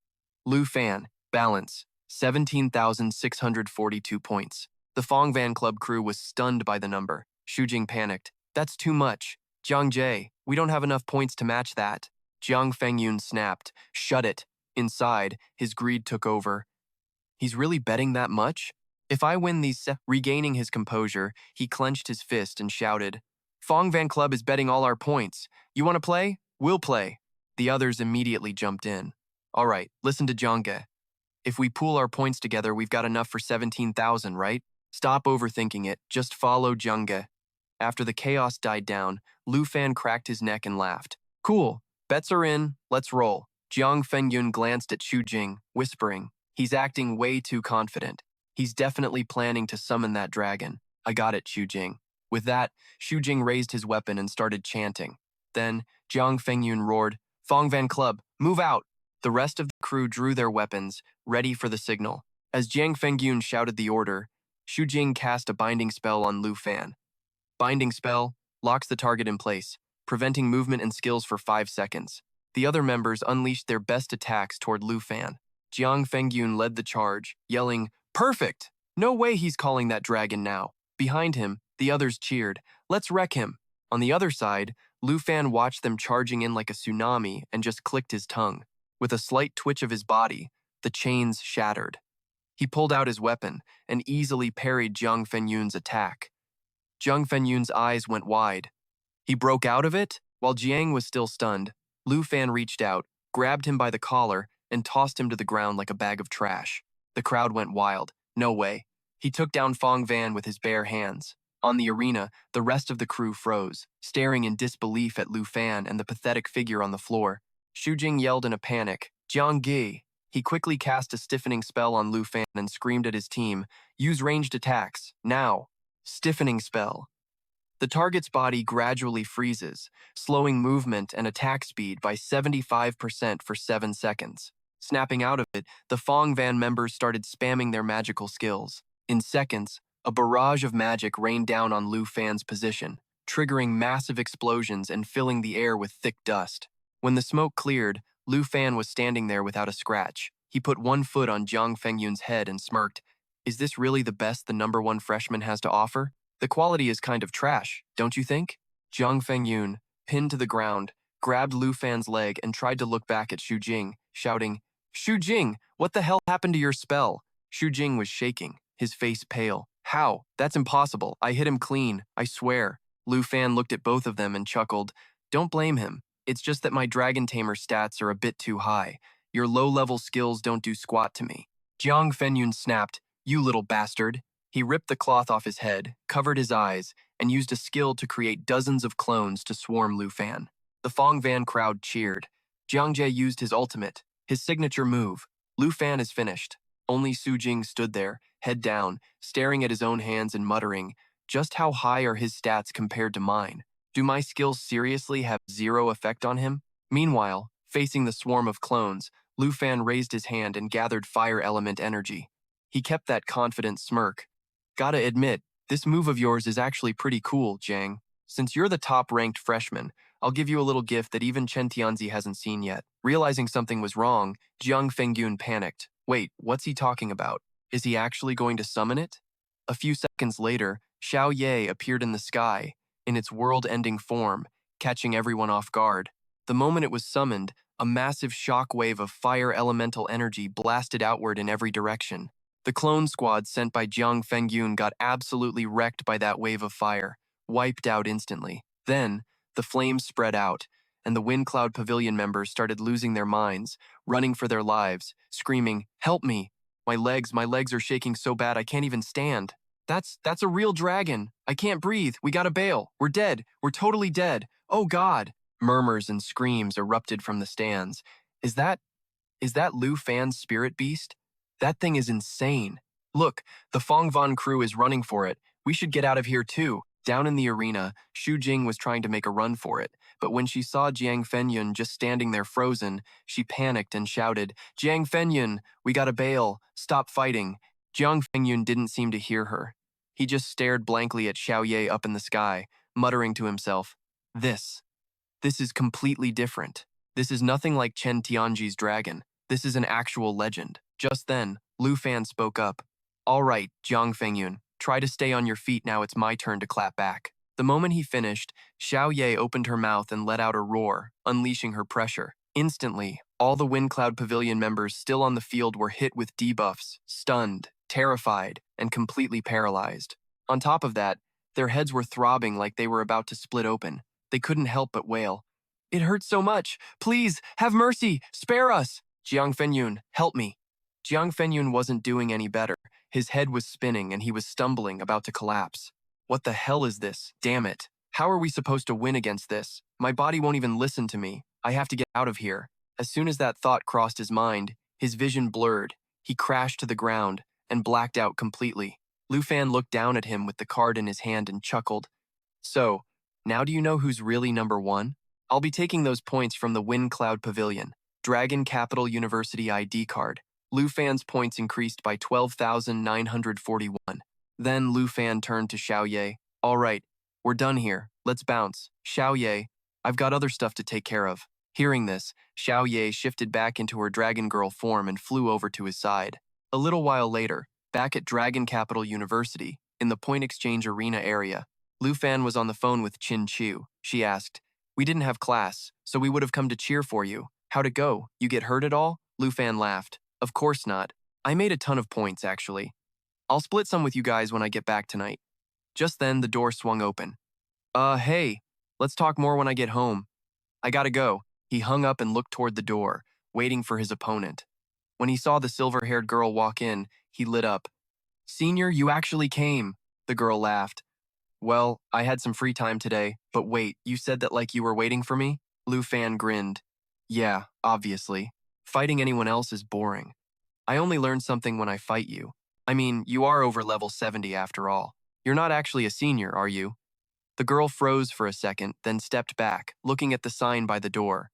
Lu Fan, balance, 17,642 points. The Fong Van Club crew was stunned by the number. Shujing panicked. That's too much. Jiang Jie, we don't have enough points to match that. Jiang Fengyun snapped. Shut it. Inside, his greed took over. He's really betting that much? If I win these regaining his composure, he clenched his fist and shouted, Fong Van Club is betting all our points. You want to play? We'll play. The others immediately jumped in. All right, listen to Jiangge. If we pool our points together, we've got enough for 17,000, right? Stop overthinking it. Just follow Jiangge. After the chaos died down, Lu Fan cracked his neck and laughed. Cool. Bets are in. Let's roll. Jiang Fengyun glanced at Xu Jing, whispering, He's acting way too confident. He's definitely planning to summon that dragon. I got it, Xu Jing. With that, Xu Jing raised his weapon and started chanting. Then, Jiang Fengyun roared, Fong Van Club, move out! The rest of the crew drew their weapons, ready for the signal. As Jiang Fengyun shouted the order, Xu Jing cast a binding spell on Lu Fan. Binding spell locks the target in place, preventing movement and skills for 5 seconds. The other members unleashed their best attacks toward Lu Fan. Jiang Fengyun led the charge, yelling, Perfect! No way he's calling that dragon now. Behind him, the others cheered, Let's wreck him. On the other side, Lu Fan watched them charging in like a tsunami and just clicked his tongue. With a slight twitch of his body, the chains shattered. He pulled out his weapon and easily parried Jiang Fengyun's attack. Jiang Fengyun's eyes went wide. He broke out of it? While Jiang was still stunned, Lu Fan reached out, grabbed him by the collar, and tossed him to the ground like a bag of trash. The crowd went wild. No way. He took down Fong Van with his bare hands. On the arena, the rest of the crew froze, staring in disbelief at Lu Fan and the pathetic figure on the floor. Xu Jing yelled in a panic, Jiang Ge. He quickly cast a stiffening spell on Lu Fan and screamed at his team, Use ranged attacks, now. Stiffening spell. The target's body gradually freezes, slowing movement and attack speed by 75% for 7 seconds. Snapping out of it, the Fong Van members started spamming their magical skills. In seconds, a barrage of magic rained down on Lu Fan's position, triggering massive explosions and filling the air with thick dust. When the smoke cleared, Lu Fan was standing there without a scratch. He put one foot on Jiang Fengyun's head and smirked. Is this really the best the #1 freshman has to offer? The quality is kind of trash, don't you think? Jiang Fengyun, pinned to the ground, grabbed Lu Fan's leg and tried to look back at Xu Jing, shouting, Xu Jing, what the hell happened to your spell? Xu Jing was shaking, his face pale. How? That's impossible. I hit him clean, I swear. Lu Fan looked at both of them and chuckled. Don't blame him. It's just that my Dragon Tamer stats are a bit too high. Your low-level skills don't do squat to me. Jiang Fengyun snapped, You little bastard. He ripped the cloth off his head, covered his eyes, and used a skill to create dozens of clones to swarm Lu Fan. The Fong Van crowd cheered. Jiang Jie used his ultimate, his signature move. Lu Fan is finished. Only Xu Jing stood there, head down, staring at his own hands and muttering, Just how high are his stats compared to mine? Do my skills seriously have 0 effect on him? Meanwhile, facing the swarm of clones, Lu Fan raised his hand and gathered fire element energy. He kept that confident smirk. Gotta admit, this move of yours is actually pretty cool, Jiang. Since you're the top-ranked freshman, I'll give you a little gift that even Chen Tianzi hasn't seen yet. Realizing something was wrong, Jiang Fengyun panicked. Wait, what's he talking about? Is he actually going to summon it? A few seconds later, Xiao Ye appeared in the sky, in its world-ending form, catching everyone off guard. The moment it was summoned, a massive shockwave of fire elemental energy blasted outward in every direction. The clone squad sent by Jiang Fengyun got absolutely wrecked by that wave of fire, wiped out instantly. Then, the flames spread out, and the Wind Cloud Pavilion members started losing their minds, running for their lives, screaming, "Help me! My legs are shaking so bad I can't even stand. That's a real dragon. I can't breathe. We gotta bail. We're dead. We're totally dead. Oh God." Murmurs and screams erupted from the stands. Is that Lu Fan's spirit beast? That thing is insane. Look, the Fong Von crew is running for it. We should get out of here too. Down in the arena, Xu Jing was trying to make a run for it, but when she saw Jiang Fenyun just standing there frozen, she panicked and shouted, "Jiang Fenyun, we gotta bail. Stop fighting." Jiang Fenyun didn't seem to hear her. He just stared blankly at Xiao Ye up in the sky, muttering to himself, This is completely different. This is nothing like Chen Tianji's dragon. This is an actual legend." Just then, Lu Fan spoke up. "All right, Jiang Fengyun, try to stay on your feet now. It's my turn to clap back." The moment he finished, Xiao Ye opened her mouth and let out a roar, unleashing her pressure. Instantly, all the Wind Cloud Pavilion members still on the field were hit with debuffs, stunned, terrified, and completely paralyzed. On top of that, their heads were throbbing like they were about to split open. They couldn't help but wail, "It hurts so much! Please, have mercy! Spare us! Jiang Fenyun, help me!" Jiang Fenyun wasn't doing any better. His head was spinning and he was stumbling, about to collapse. What the hell is this? Damn it. How are we supposed to win against this? My body won't even listen to me. I have to get out of here. As soon as that thought crossed his mind, his vision blurred. He crashed to the ground and blacked out completely. Lu Fan looked down at him with the card in his hand and chuckled. "So, now do you know who's really number one? I'll be taking those points from the Wind Cloud Pavilion. Dragon Capital University ID card." Lu Fan's points increased by 12,941. Then Lu Fan turned to Xiao Ye. "All right, we're done here. Let's bounce. Xiao Ye, I've got other stuff to take care of." Hearing this, Xiao Ye shifted back into her dragon girl form and flew over to his side. A little while later, back at Dragon Capital University, in the Point Exchange Arena area, Lu Fan was on the phone with Qin Chu. She asked, "We didn't have class, so we would have come to cheer for you. How'd it go? You get hurt at all?" Lu Fan laughed. "Of course not. I made a ton of points, actually. I'll split some with you guys when I get back tonight." Just then, the door swung open. Hey, let's talk more when I get home. I gotta go." He hung up and looked toward the door, waiting for his opponent. When he saw the silver-haired girl walk in, he lit up. "Senior, you actually came." The girl laughed. "Well, I had some free time today, but wait, you said that like you were waiting for me?" Lu Fan grinned. "Yeah, obviously. Fighting anyone else is boring. I only learn something when I fight you. I mean, you are over level 70 after all. You're not actually a senior, are you?" The girl froze for a second, then stepped back, looking at the sign by the door.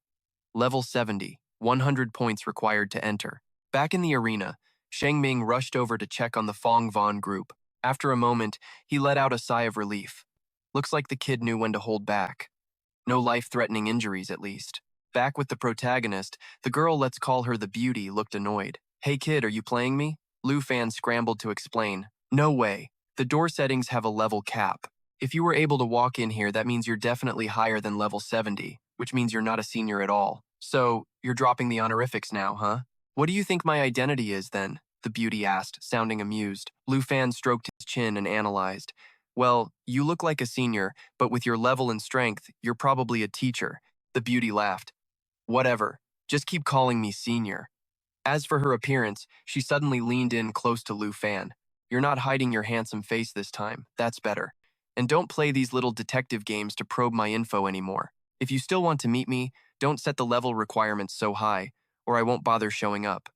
Level 70, 100 points required to enter. Back in the arena, Sheng Ming rushed over to check on the Fong Von group. After a moment, he let out a sigh of relief. Looks like the kid knew when to hold back. No life-threatening injuries, at least. Back with the protagonist, the girl, let's call her the beauty, looked annoyed. "Hey kid, are you playing me?" Lu Fan scrambled to explain. "No way. The door settings have a level cap. If you were able to walk in here, that means you're definitely higher than level 70, which means you're not a senior at all. So, you're dropping the honorifics now, huh?" "What do you think my identity is, then?" the beauty asked, sounding amused. Lu Fan stroked his chin and analyzed. "Well, you look like a senior, but with your level and strength, you're probably a teacher." The beauty laughed. "Whatever. Just keep calling me senior." As for her appearance, she suddenly leaned in close to Lu Fan. "You're not hiding your handsome face this time. That's better. And don't play these little detective games to probe my info anymore. If you still want to meet me, don't set the level requirements so high, or I won't bother showing up."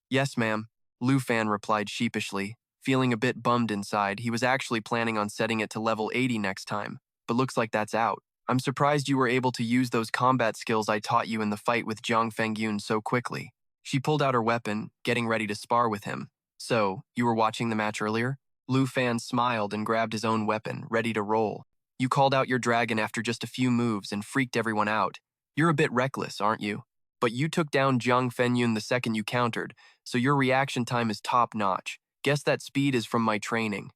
"Yes, ma'am," Lu Fan replied sheepishly. Feeling a bit bummed inside, he was actually planning on setting it to level 80 next time, but looks like that's out. "I'm surprised you were able to use those combat skills I taught you in the fight with Jiang Fengyun so quickly." She pulled out her weapon, getting ready to spar with him. "So, you were watching the match earlier?" Lu Fan smiled and grabbed his own weapon, ready to roll. "You called out your dragon after just a few moves and freaked everyone out. You're a bit reckless, aren't you? But you took down Jiang Fenyun the second you countered, so your reaction time is top-notch. Guess that speed is from my training."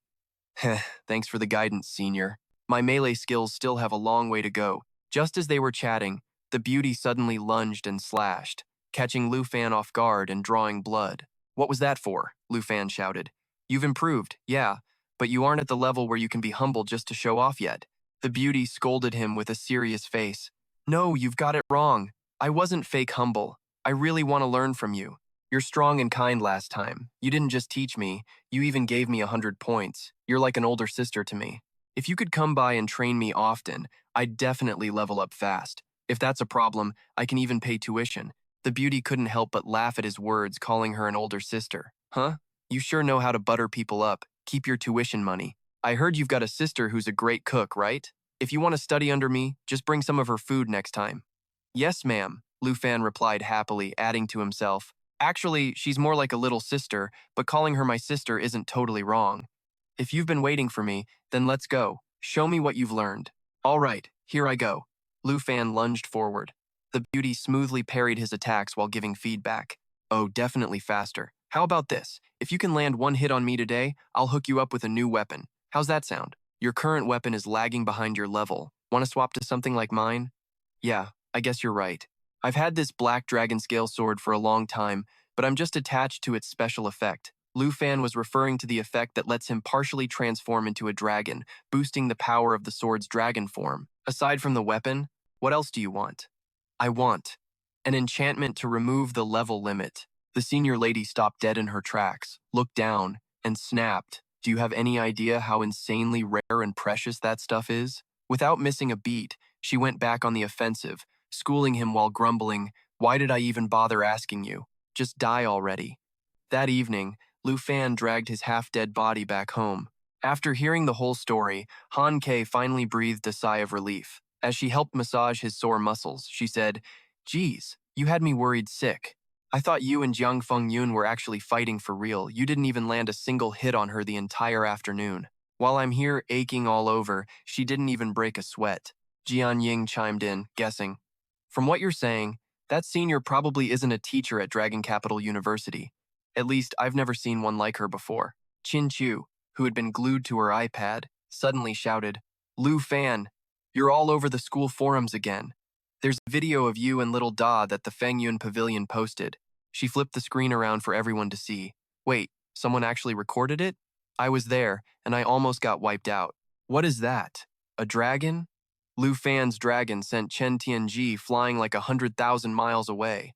"Heh, thanks for the guidance, senior. My melee skills still have a long way to go." Just as they were chatting, the beauty suddenly lunged and slashed, catching Lu Fan off guard and drawing blood. "What was that for?" Lu Fan shouted. "You've improved, yeah, but you aren't at the level where you can be humble just to show off yet." The beauty scolded him with a serious face. No, you've got it wrong. I wasn't fake humble. I really want to learn from you. You're strong and kind last time. You didn't just teach me, you even gave me 100 points. You're like an older sister to me. If you could come by and train me often, I'd definitely level up fast. If that's a problem, I can even pay tuition. The beauty couldn't help but laugh at his words, calling her an older sister. Huh? You sure know how to butter people up. Keep your tuition money. I heard you've got a sister who's a great cook, right? If you want to study under me, just bring some of her food next time. Yes, ma'am, Lu Fan replied happily, adding to himself. Actually, she's more like a little sister, but calling her my sister isn't totally wrong. If you've been waiting for me, then let's go. Show me what you've learned. All right, here I go. Lu Fan lunged forward. The beauty smoothly parried his attacks while giving feedback. Oh, definitely faster. How about this? If you can land one hit on me today, I'll hook you up with a new weapon. How's that sound? Your current weapon is lagging behind your level. Want to swap to something like mine? Yeah, I guess you're right. I've had this Black Dragon Scale sword for a long time, but I'm just attached to its special effect. Lu Fan was referring to the effect that lets him partially transform into a dragon, boosting the power of the sword's dragon form. Aside from the weapon, what else do you want? I want an enchantment to remove the level limit. The senior lady stopped dead in her tracks, looked down, and snapped. Do you have any idea how insanely rare and precious that stuff is? Without missing a beat, she went back on the offensive, schooling him while grumbling, "Why did I even bother asking you? Just die already." That evening, Lu Fan dragged his half-dead body back home. After hearing the whole story, Han Kei finally breathed a sigh of relief. As she helped massage his sore muscles, she said, "Geez, you had me worried sick. I thought you and Jiang Fengyun were actually fighting for real. You didn't even land a single hit on her the entire afternoon. While I'm here aching all over, she didn't even break a sweat." Jian Ying chimed in, guessing. "From what you're saying, that senior probably isn't a teacher at Dragon Capital University. At least, I've never seen one like her before." Qin Chu, who had been glued to her iPad, suddenly shouted, "Lu Fan, you're all over the school forums again. There's a video of you and little Da that the Fengyun Pavilion posted." She flipped the screen around for everyone to see. "Wait, someone actually recorded it? I was there, and I almost got wiped out. What is that? A dragon?" Lu Fan's dragon sent Chen Tianji flying like 100,000 miles away.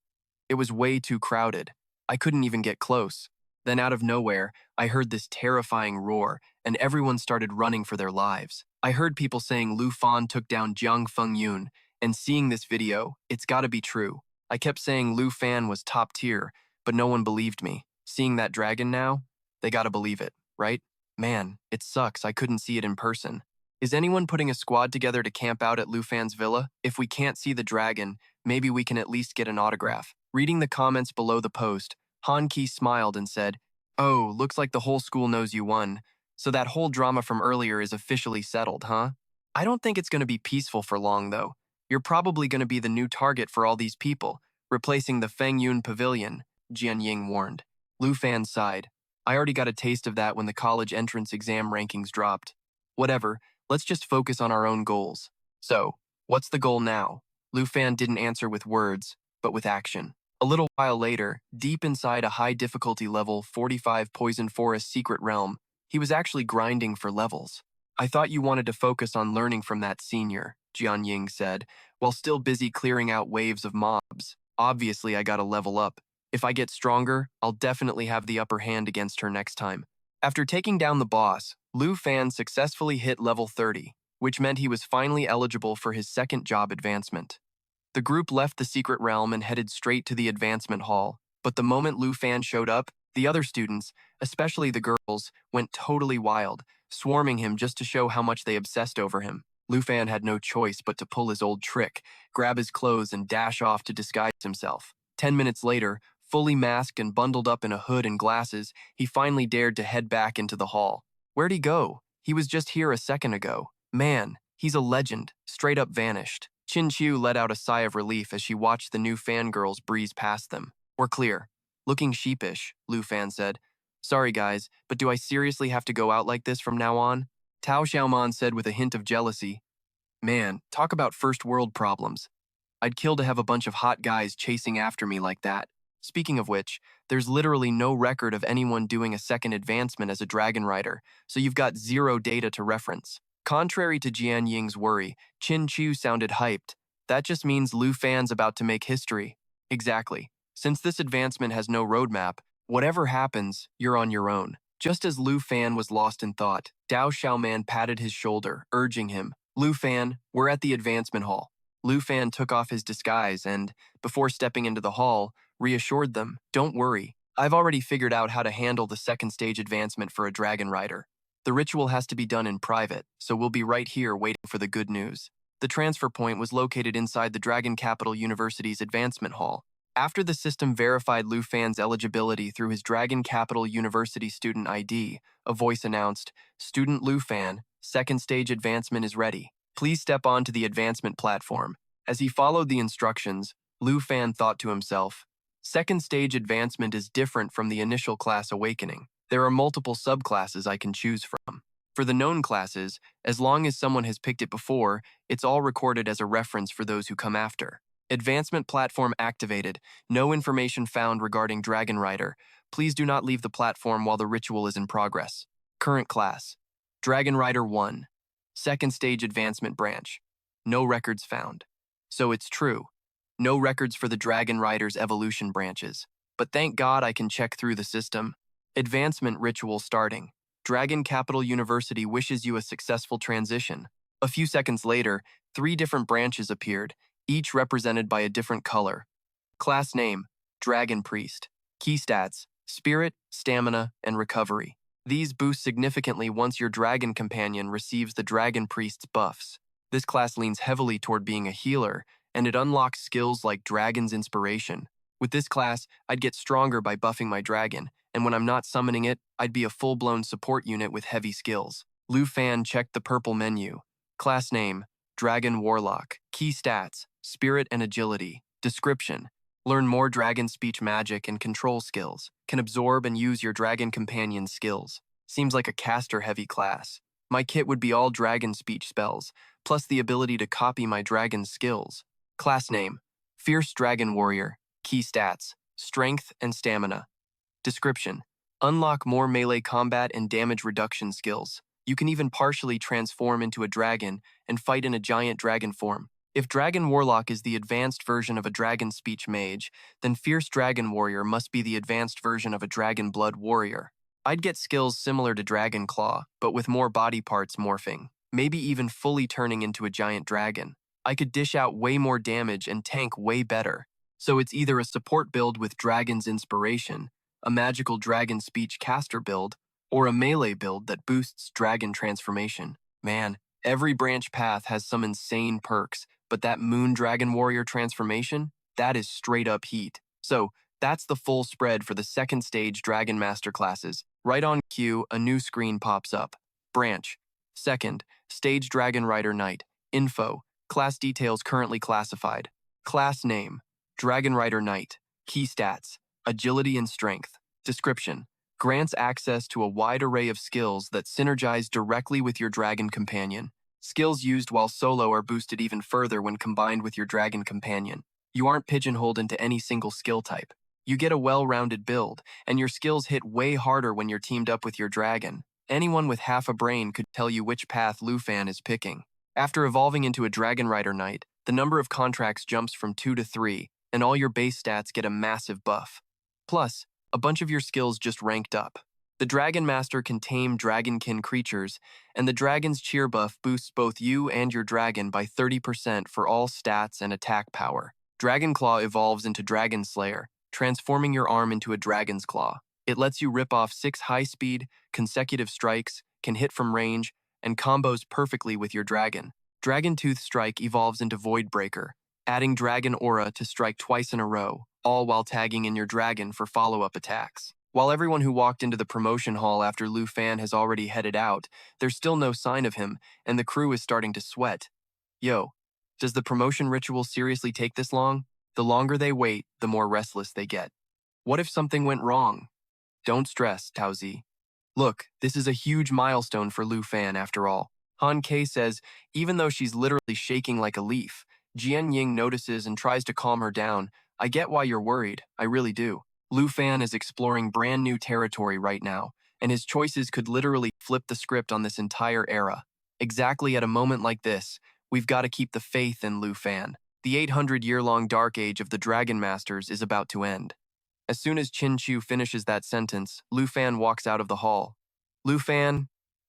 It was way too crowded. I couldn't even get close. Then out of nowhere, I heard this terrifying roar, and everyone started running for their lives. I heard people saying Lu Fan took down Jiang Fengyun, and seeing this video, it's gotta be true. I kept saying Lu Fan was top tier, but no one believed me. Seeing that dragon now, they gotta believe it, right? Man, it sucks I couldn't see it in person. Is anyone putting a squad together to camp out at Lu Fan's villa? If we can't see the dragon, maybe we can at least get an autograph. Reading the comments below the post, Han Ki smiled and said, "Oh, looks like the whole school knows you won. So that whole drama from earlier is officially settled, huh? I don't think it's going to be peaceful for long, though. You're probably going to be the new target for all these people, replacing the Fengyun Pavilion," Jian Ying warned. Lu Fan sighed. "I already got a taste of that when the college entrance exam rankings dropped. Whatever, let's just focus on our own goals. So, what's the goal now?" Lu Fan didn't answer with words, but with action. A little while later, deep inside a high difficulty level 45 Poison Forest secret realm, he was actually grinding for levels. "I thought you wanted to focus on learning from that senior," Jian Ying said, while still busy clearing out waves of mobs. "Obviously, I gotta level up. If I get stronger, I'll definitely have the upper hand against her next time." After taking down the boss, Lu Fan successfully hit level 30, which meant he was finally eligible for his second job advancement. The group left the secret realm and headed straight to the advancement hall, but the moment Lu Fan showed up, the other students, especially the girls, went totally wild, swarming him just to show how much they obsessed over him. Lu Fan had no choice but to pull his old trick, grab his clothes and dash off to disguise himself. 10 minutes later, fully masked and bundled up in a hood and glasses, he finally dared to head back into the hall. Where'd he go? He was just here a second ago. Man, he's a legend, straight up vanished. Qin Chu let out a sigh of relief as she watched the new fangirls breeze past them. "We're clear." Looking sheepish, Lu Fan said, "Sorry guys, but do I seriously have to go out like this from now on?" Tao Xiaoman said with a hint of jealousy, "Man, talk about first world problems. I'd kill to have a bunch of hot guys chasing after me like that. Speaking of which, there's literally no record of anyone doing a second advancement as a dragon rider, so you've got zero data to reference." Contrary to Jian Ying's worry, Qin Chu sounded hyped. That just means Lu Fan's about to make history. Exactly. Since this advancement has no roadmap, whatever happens, you're on your own. Just as Lu Fan was lost in thought, Dao Xiaoman patted his shoulder, urging him, Lu Fan, we're at the advancement hall. Lu Fan took off his disguise and, before stepping into the hall, reassured them, don't worry. I've already figured out how to handle the second stage advancement for a dragon rider. The ritual has to be done in private, so we'll be right here waiting for the good news. The transfer point was located inside the Dragon Capital University's advancement hall. After the system verified Lu Fan's eligibility through his Dragon Capital University student ID, a voice announced, Student Lu Fan, second stage advancement is ready. Please step onto the advancement platform. As he followed the instructions, Lu Fan thought to himself, second stage advancement is different from the initial class awakening. There are multiple subclasses I can choose from. For the known classes, as long as someone has picked it before, it's all recorded as a reference for those who come after. Advancement platform activated. No information found regarding Dragon Rider. Please do not leave the platform while the ritual is in progress. Current class. Dragon Rider 1. Second stage advancement branch. No records found. So it's true. No records for the Dragon Rider's evolution branches. But thank God I can check through the system. Advancement ritual starting. Dragon Capital University wishes you a successful transition. A few seconds later, 3 different branches appeared, each represented by a different color. Class name, Dragon Priest. Key stats, Spirit, Stamina, and Recovery. These boost significantly once your Dragon Companion receives the Dragon Priest's buffs. This class leans heavily toward being a healer, and it unlocks skills like Dragon's Inspiration. With this class, I'd get stronger by buffing my dragon, and when I'm not summoning it, I'd be a full-blown support unit with heavy skills. Lu Fan checked the purple menu. Class name, Dragon Warlock. Key stats, Spirit and Agility. Description, learn more dragon speech magic and control skills. Can absorb and use your dragon companion's skills. Seems like a caster-heavy class. My kit would be all dragon speech spells, plus the ability to copy my dragon's skills. Class name, Fierce Dragon Warrior. Key stats, Strength and Stamina. Description, unlock more melee combat and damage reduction skills. You can even partially transform into a dragon and fight in a giant dragon form. If Dragon Warlock is the advanced version of a Dragon Speech Mage, then Fierce Dragon Warrior must be the advanced version of a Dragon Blood Warrior. I'd get skills similar to Dragon Claw, but with more body parts morphing, maybe even fully turning into a giant dragon. I could dish out way more damage and tank way better. So it's either a support build with Dragon's Inspiration, a magical Dragon Speech caster build, or a melee build that boosts Dragon Transformation. Man, every branch path has some insane perks, but that Moon Dragon Warrior transformation, that is straight up heat. So, that's the full spread for the second stage Dragon Master classes. Right on cue, a new screen pops up. Branch. Second, Stage Dragon Rider Knight. Info. Class details currently classified. Class name, Dragon Rider Knight. Key stats, Agility and Strength. Description, grants access to a wide array of skills that synergize directly with your dragon companion. Skills used while solo are boosted even further when combined with your dragon companion. You aren't pigeonholed into any single skill type. You get a well-rounded build, and your skills hit way harder when you're teamed up with your dragon. Anyone with half a brain could tell you which path Lu Fan is picking. After evolving into a Dragon Rider Knight, the number of contracts jumps from 2 to 3, and all your base stats get a massive buff. Plus, a bunch of your skills just ranked up. The Dragon Master can tame dragonkin creatures, and the Dragon's Cheer buff boosts both you and your dragon by 30% for all stats and attack power. Dragon Claw evolves into Dragon Slayer, transforming your arm into a Dragon's Claw. It lets you rip off 6 high-speed, consecutive strikes, can hit from range, and combos perfectly with your dragon. Dragon Tooth Strike evolves into Void Breaker, adding Dragon Aura to strike twice in a row, all while tagging in your dragon for follow-up attacks. While everyone who walked into the promotion hall after Lu Fan has already headed out, there's still no sign of him, and the crew is starting to sweat. Yo, does the promotion ritual seriously take this long? The longer they wait, the more restless they get. What if something went wrong? Don't stress, Taozi. Look, this is a huge milestone for Lu Fan after all. Han Kei says, even though she's literally shaking like a leaf, Jian Ying notices and tries to calm her down. I get why you're worried, I really do. Lu Fan is exploring brand new territory right now, and his choices could literally flip the script on this entire era. Exactly at a moment like this, we've got to keep the faith in Lu Fan. The 800-year-long dark age of the Dragon Masters is about to end. As soon as Qin Chu finishes that sentence, Lu Fan walks out of the hall. Lu Fan,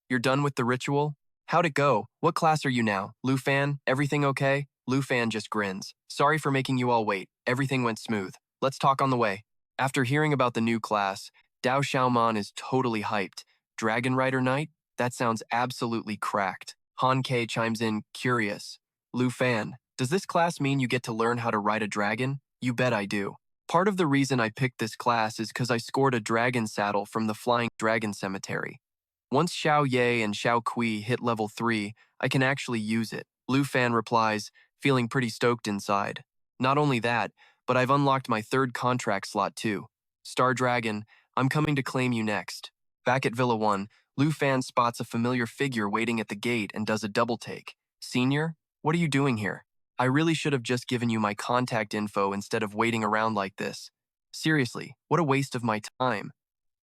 you're done with the ritual? How'd it go? What class are you now? Lu Fan, everything okay? Lu Fan just grins. Sorry for making you all wait. Everything went smooth. Let's talk on the way. After hearing about the new class, Dao Xiaoman is totally hyped. Dragon Rider Knight? That sounds absolutely cracked. Han Ke chimes in, curious. Lu Fan, does this class mean you get to learn how to ride a dragon? You bet I do. Part of the reason I picked this class is because I scored a dragon saddle from the Flying Dragon Cemetery. Once Xiao Ye and Xiao Kui hit level 3, I can actually use it. Lu Fan replies, feeling pretty stoked inside. Not only that, but I've unlocked my third contract slot too. Star Dragon, I'm coming to claim you next. Back at Villa 1, Lu Fan spots a familiar figure waiting at the gate and does a double take. Senior, what are you doing here? I really should have just given you my contact info instead of waiting around like this. Seriously, what a waste of my time.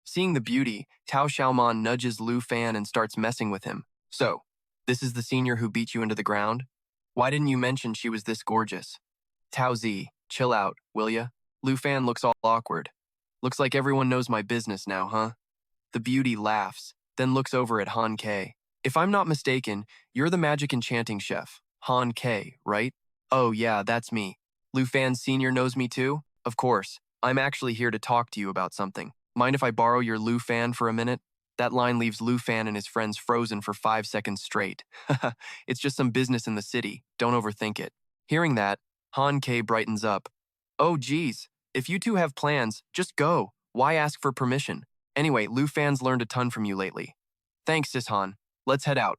Seeing the beauty, Tao Xiaoman nudges Lu Fan and starts messing with him. So, this is the senior who beat you into the ground? Why didn't you mention she was this gorgeous? Tao Z, chill out, will ya? Lu Fan looks all awkward. Looks like everyone knows my business now, huh? The beauty laughs, then looks over at Han Ke. If I'm not mistaken, you're the magic enchanting chef, Han Ke, right? Oh yeah, that's me. Lu Fan Sr. knows me too? Of course. I'm actually here to talk to you about something. Mind if I borrow your Lu Fan for a minute? That line leaves Lu Fan and his friends frozen for 5 seconds straight. It's just some business in the city. Don't overthink it. Hearing that, Han Ke brightens up. Oh geez, if you two have plans, just go. Why ask for permission? Anyway, Lu Fan's learned a ton from you lately. Thanks, Sis Han. Let's head out.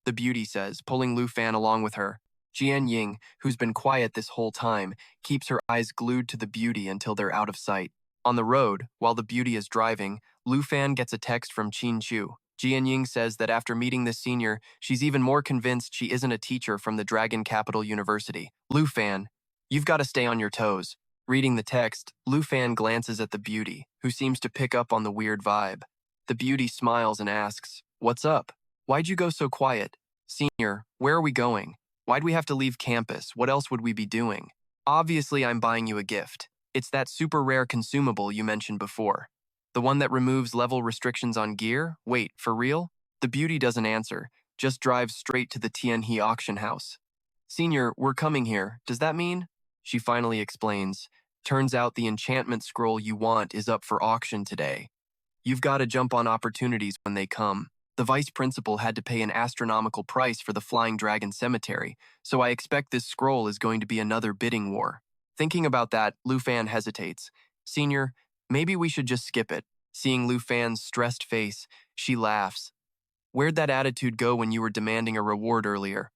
The beauty says, pulling Lu Fan along with her. Jian Ying, who's been quiet this whole time, keeps her eyes glued to the beauty until they're out of sight. On the road, while the beauty is driving, Lu Fan gets a text from Qin Chu. Jian Ying says that after meeting this senior, she's even more convinced she isn't a teacher from the Dragon Capital University. Lu Fan, you've got to stay on your toes. Reading the text, Lu Fan glances at the beauty, who seems to pick up on the weird vibe. The beauty smiles and asks, "What's up? Why'd you go so quiet? Senior, where are we going? Why'd we have to leave campus? What else would we be doing? Obviously, I'm buying you a gift. It's that super rare consumable you mentioned before. The one that removes level restrictions on gear? Wait, for real?" The beauty doesn't answer, just drives straight to the Tianhe auction house. "Senior, we're coming here. Does that mean?" She finally explains. "Turns out the enchantment scroll you want is up for auction today. You've got to jump on opportunities when they come. The vice principal had to pay an astronomical price for the Flying Dragon Cemetery, so I expect this scroll is going to be another bidding war." Thinking about that, Lu Fan hesitates. "Senior, maybe we should just skip it." Seeing Lu Fan's stressed face, she laughs. "Where'd that attitude go when you were demanding a reward earlier?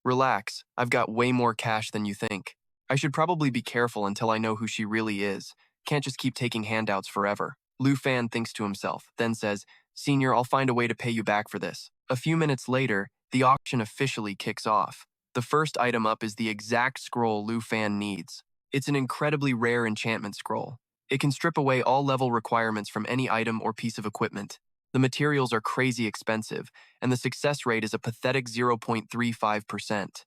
Relax, I've got way more cash than you think. I should probably be careful until I know who she really is. Can't just keep taking handouts forever." Lu Fan thinks to himself, then says, "Senior, I'll find a way to pay you back for this." A few minutes later, the auction officially kicks off. The first item up is the exact scroll Lu Fan needs. It's an incredibly rare enchantment scroll. It can strip away all level requirements from any item or piece of equipment. The materials are crazy expensive, and the success rate is a pathetic 0.35%.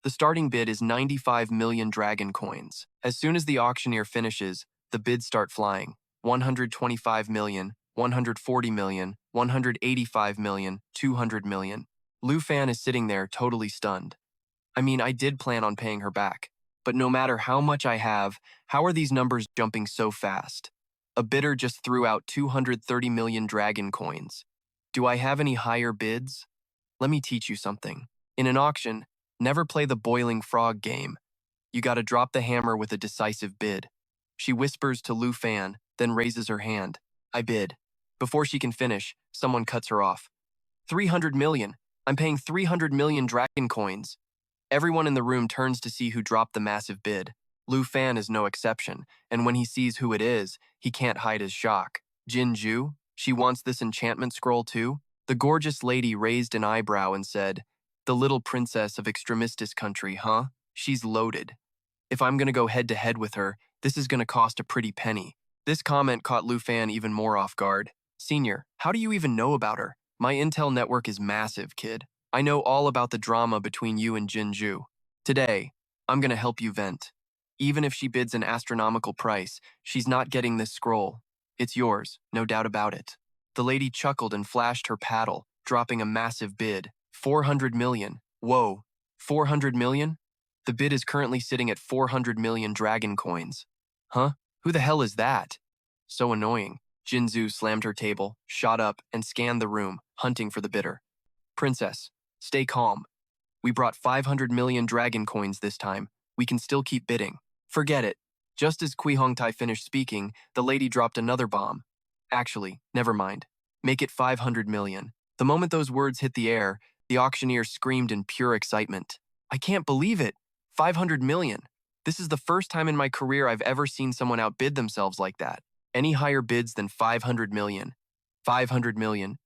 The starting bid is 95 million dragon coins. As soon as the auctioneer finishes, the bids start flying. 125 million, 140 million, 185 million, 200 million. Lu Fan is sitting there totally stunned. I mean, I did plan on paying her back, but no matter how much I have, how are these numbers jumping so fast? A bidder just threw out 230 million dragon coins. Do I have any higher bids? Let me teach you something. In an auction, never play the boiling frog game. You gotta drop the hammer with a decisive bid. She whispers to Lu Fan, then raises her hand. "I bid." Before she can finish, someone cuts her off. 300 million. I'm paying 300 million dragon coins. Everyone in the room turns to see who dropped the massive bid. Lu Fan is no exception, and when he sees who it is, he can't hide his shock. Jin Ju? She wants this enchantment scroll too? The gorgeous lady raised an eyebrow and said, "The little princess of extremistis country, huh? She's loaded. If I'm gonna go head to head with her, this is gonna cost a pretty penny." This comment caught Lu Fan even more off guard. "Senior, how do you even know about her? My intel network is massive, kid. I know all about the drama between you and Jinju. Today, I'm gonna help you vent. Even if she bids an astronomical price, she's not getting this scroll. It's yours, no doubt about it. The lady chuckled and flashed her paddle, dropping a massive bid. 400 million. Whoa, 400 million? The bid is currently sitting at 400 million dragon coins. Huh? Who the hell is that? So annoying. Jinzu slammed her table, shot up, and scanned the room, hunting for the bidder. Princess, stay calm. We brought 500 million dragon coins this time. We can still keep bidding. Forget it. Just as Kui Hongtai finished speaking, the lady dropped another bomb. Actually, never mind. Make it 500 million. The moment those words hit the air, the auctioneer screamed in pure excitement. I can't believe it. 500 million. This is the first time in my career I've ever seen someone outbid themselves like that. Any higher bids than 500 million. 500 million.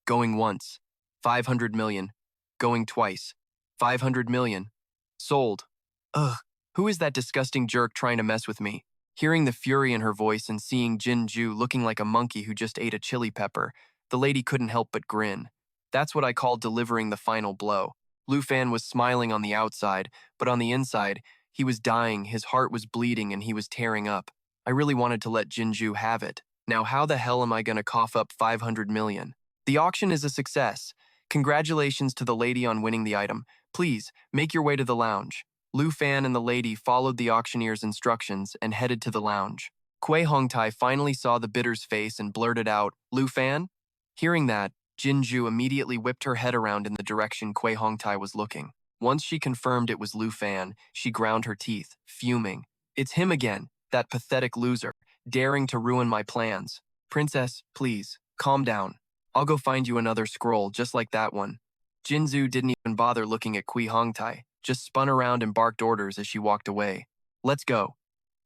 Going once. 500 million. Going twice. 500 million. Sold. Ugh, who is that disgusting jerk trying to mess with me? Hearing the fury in her voice and seeing Jinju looking like a monkey who just ate a chili pepper, the lady couldn't help but grin. That's what I call delivering the final blow. Lu Fan was smiling on the outside, but on the inside, he was dying, his heart was bleeding, and he was tearing up. I really wanted to let Jinju have it. Now how the hell am I gonna cough up 500 million? The auction is a success. Congratulations to the lady on winning the item. Please, make your way to the lounge. Lu Fan and the lady followed the auctioneer's instructions and headed to the lounge. Kui Hongtai finally saw the bidder's face and blurted out, Lu Fan? Hearing that, Jinju immediately whipped her head around in the direction Kui Hongtai was looking. Once she confirmed it was Lu Fan, she ground her teeth, fuming. It's him again, that pathetic loser, daring to ruin my plans. Princess, please, calm down. I'll go find you another scroll just like that one. Jinzu didn't even bother looking at Kui Hongtai, just spun around and barked orders as she walked away. Let's go.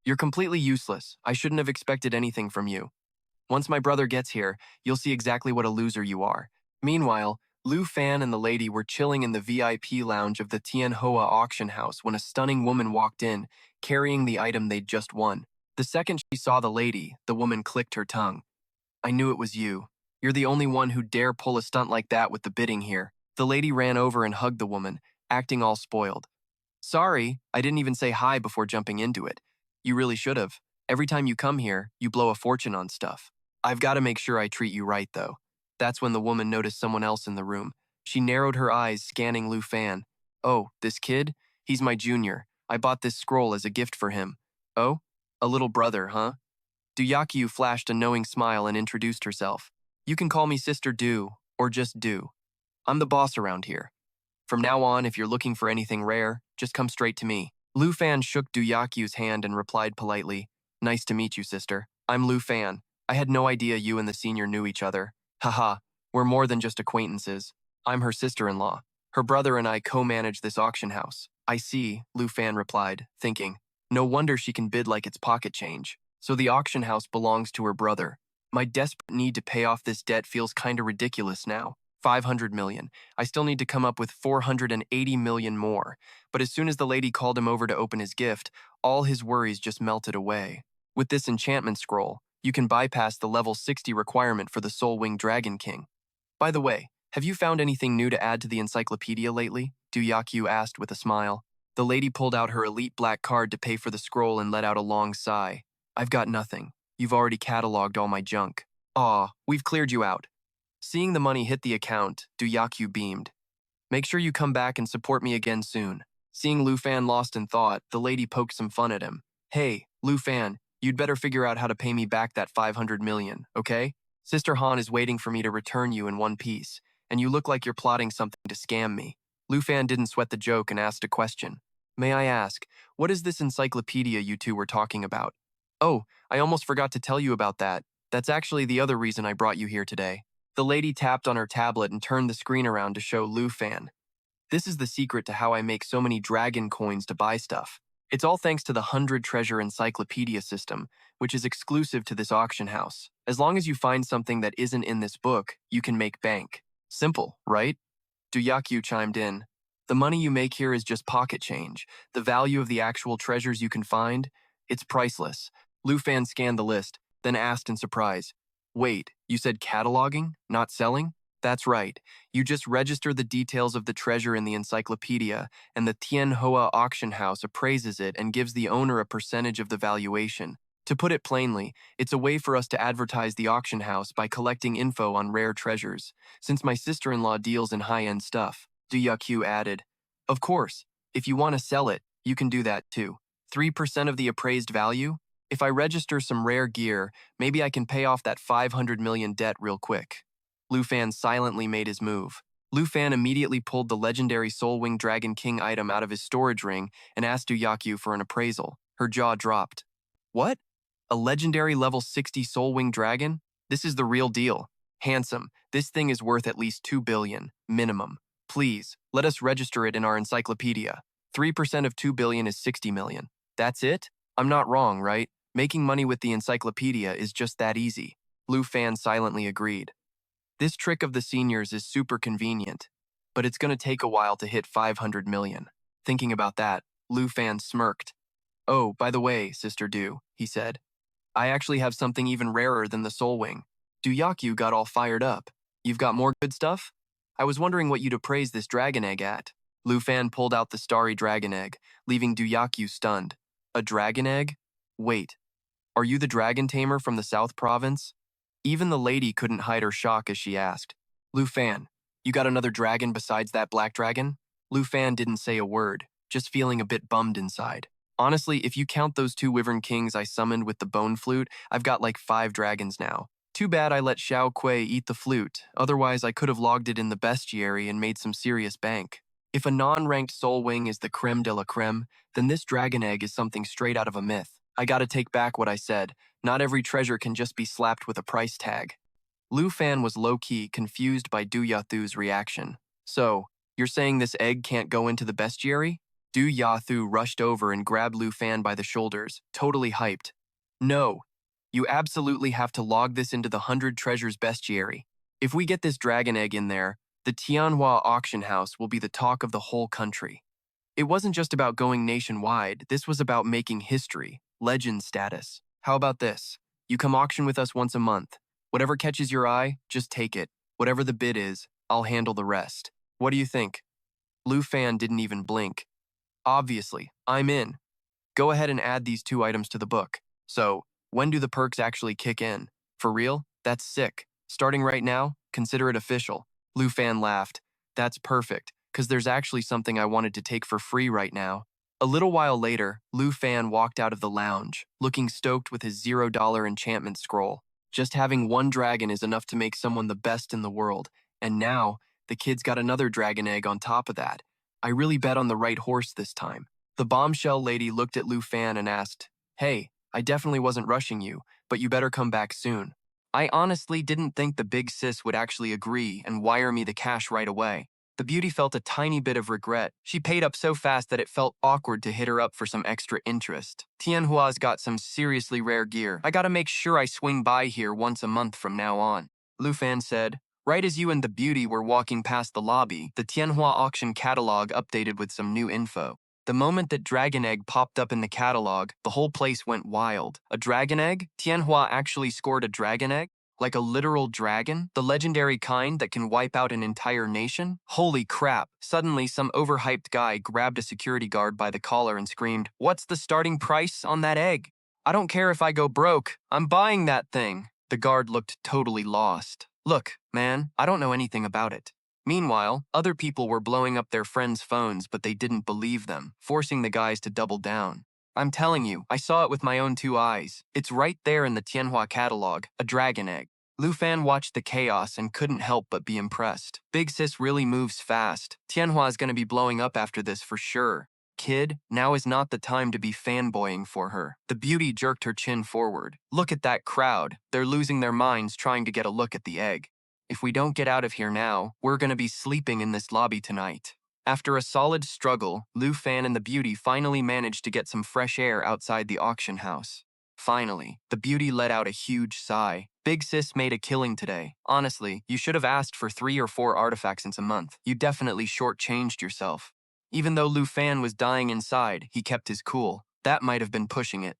You're completely useless. I shouldn't have expected anything from you. Once my brother gets here, you'll see exactly what a loser you are. Meanwhile, Lu Fan and the lady were chilling in the VIP lounge of the Tianhua auction house when a stunning woman walked in, carrying the item they'd just won. The second she saw the lady, the woman clicked her tongue. I knew it was you. You're the only one who dare pull a stunt like that with the bidding here. The lady ran over and hugged the woman, acting all spoiled. Sorry, I didn't even say hi before jumping into it. You really should have. Every time you come here, you blow a fortune on stuff. I've got to make sure I treat you right, though. That's when the woman noticed someone else in the room. She narrowed her eyes, scanning Lu Fan. Oh, this kid? He's my junior. I bought this scroll as a gift for him. Oh? A little brother, huh? Duyakyu flashed a knowing smile and introduced herself. You can call me Sister Du, or just Du. I'm the boss around here. From now on, if you're looking for anything rare, just come straight to me. Lu Fan shook Duyakyu's hand and replied politely, Nice to meet you, sister. I'm Lu Fan. I had no idea you and the senior knew each other. Haha, we're more than just acquaintances. I'm her sister-in-law. Her brother and I co-manage this auction house. I see, Lu Fan replied, thinking. No wonder she can bid like it's pocket change. So the auction house belongs to her brother. My desperate need to pay off this debt feels kinda ridiculous now. 500 million. I still need to come up with 480 million more. But as soon as the lady called him over to open his gift, all his worries just melted away. With this enchantment scroll, you can bypass the level 60 requirement for the Soul Winged Dragon King. By the way, have you found anything new to add to the encyclopedia lately? Duyakyu asked with a smile. The lady pulled out her elite black card to pay for the scroll and let out a long sigh. I've got nothing. You've already cataloged all my junk. Aw, we've cleared you out. Seeing the money hit the account, Duyakyu beamed. Make sure you come back and support me again soon. Seeing Lu Fan lost in thought, the lady poked some fun at him. Hey, Lu Fan, you'd better figure out how to pay me back that 500 million, okay? Sister Han is waiting for me to return you in one piece, and you look like you're plotting something to scam me. Lu Fan didn't sweat the joke and asked a question. May I ask, what is this encyclopedia you two were talking about? Oh, I almost forgot to tell you about that. That's actually the other reason I brought you here today. The lady tapped on her tablet and turned the screen around to show Lu Fan. This is the secret to how I make so many dragon coins to buy stuff. It's all thanks to the 100 Treasure Encyclopedia system, which is exclusive to this auction house. As long as you find something that isn't in this book, you can make bank. Simple, right? Duyakyu chimed in. The money you make here is just pocket change. The value of the actual treasures you can find, it's priceless. Lu Fan scanned the list, then asked in surprise, Wait, you said cataloging, not selling? That's right. You just register the details of the treasure in the encyclopedia, and the Tianhua auction house appraises it and gives the owner a percentage of the valuation. To put it plainly, it's a way for us to advertise the auction house by collecting info on rare treasures, since my sister-in-law deals in high-end stuff. Du Yaqiu added. Of course, if you want to sell it, you can do that too. 3% of the appraised value? If I register some rare gear, maybe I can pay off that 500 million debt real quick. Lu Fan silently made his move. Lu Fan immediately pulled the legendary Soul Wing Dragon King item out of his storage ring and asked Du Yaqiu for an appraisal. Her jaw dropped. What? A legendary level 60 Soul Wing Dragon? This is the real deal. Handsome, this thing is worth at least 2 billion, minimum. Please, let us register it in our encyclopedia. 3% of 2 billion is 60 million. That's it? I'm not wrong, right? Making money with the encyclopedia is just that easy. Lu Fan silently agreed. This trick of the seniors is super convenient, but it's going to take a while to hit 500 million. Thinking about that, Lu Fan smirked. Oh, by the way, Sister Du, he said, I actually have something even rarer than the Soul Wing. Du Yaqiu got all fired up. You've got more good stuff? I was wondering what you'd appraise this dragon egg at. Lu Fan pulled out the starry dragon egg, leaving Du Yaqiu stunned. A dragon egg? Wait, are you the dragon tamer from the South Province? Even the lady couldn't hide her shock as she asked. Lu Fan, you got another dragon besides that black dragon? Lu Fan didn't say a word, just feeling a bit bummed inside. Honestly, if you count those 2 Wyvern Kings I summoned with the bone flute, I've got like 5 dragons now. Too bad I let Xiao Kuei eat the flute, otherwise I could have logged it in the bestiary and made some serious bank. If a non-ranked Soul Wing is the creme de la creme, then this dragon egg is something straight out of a myth. I gotta take back what I said. Not every treasure can just be slapped with a price tag. Lu Fan was low-key confused by Du Yaqiu's reaction. So, you're saying this egg can't go into the bestiary? Du Yaqiu rushed over and grabbed Lu Fan by the shoulders, totally hyped. No, you absolutely have to log this into the 100 Treasures bestiary. If we get this dragon egg in there, the Tianhua auction house will be the talk of the whole country. It wasn't just about going nationwide, this was about making history, legend status. How about this? You come auction with us once a month. Whatever catches your eye, just take it. Whatever the bid is, I'll handle the rest. What do you think? Lu Fan didn't even blink. Obviously, I'm in. Go ahead and add these 2 items to the book. So, when do the perks actually kick in? For real? That's sick. Starting right now, consider it official. Lu Fan laughed. That's perfect, because there's actually something I wanted to take for free right now. A little while later, Lu Fan walked out of the lounge, looking stoked with his $0 enchantment scroll. Just having 1 dragon is enough to make someone the best in the world, and now, the kid's got another dragon egg on top of that. I really bet on the right horse this time. The bombshell lady looked at Lu Fan and asked, Hey, I definitely wasn't rushing you, but you better come back soon. I honestly didn't think the big sis would actually agree and wire me the cash right away. The beauty felt a tiny bit of regret. She paid up so fast that it felt awkward to hit her up for some extra interest. Tianhua's got some seriously rare gear. I gotta make sure I swing by here once a month from now on. Lu Fan said. Right as you and the beauty were walking past the lobby, the Tianhua auction catalog updated with some new info. The moment that Dragon Egg popped up in the catalog, the whole place went wild. A dragon egg? Tianhua actually scored a dragon egg? Like a literal dragon? The legendary kind that can wipe out an entire nation? Holy crap. Suddenly, some overhyped guy grabbed a security guard by the collar and screamed, What's the starting price on that egg? I don't care if I go broke. I'm buying that thing. The guard looked totally lost. Look, man, I don't know anything about it. Meanwhile, other people were blowing up their friends' phones, but they didn't believe them, forcing the guys to double down. I'm telling you, I saw it with my own 2 eyes. It's right there in the Tianhua catalog, a dragon egg. Lu Fan watched the chaos and couldn't help but be impressed. Big Sis really moves fast. Tianhua's gonna be blowing up after this for sure. Kid, now is not the time to be fanboying for her. The beauty jerked her chin forward. Look at that crowd. They're losing their minds trying to get a look at the egg. If we don't get out of here now, we're gonna be sleeping in this lobby tonight. After a solid struggle, Lu Fan and the beauty finally managed to get some fresh air outside the auction house. Finally, the beauty let out a huge sigh. Big Sis made a killing today. Honestly, you should have asked for 3 or 4 artifacts in a month. You definitely shortchanged yourself. Even though Lu Fan was dying inside, he kept his cool. That might have been pushing it.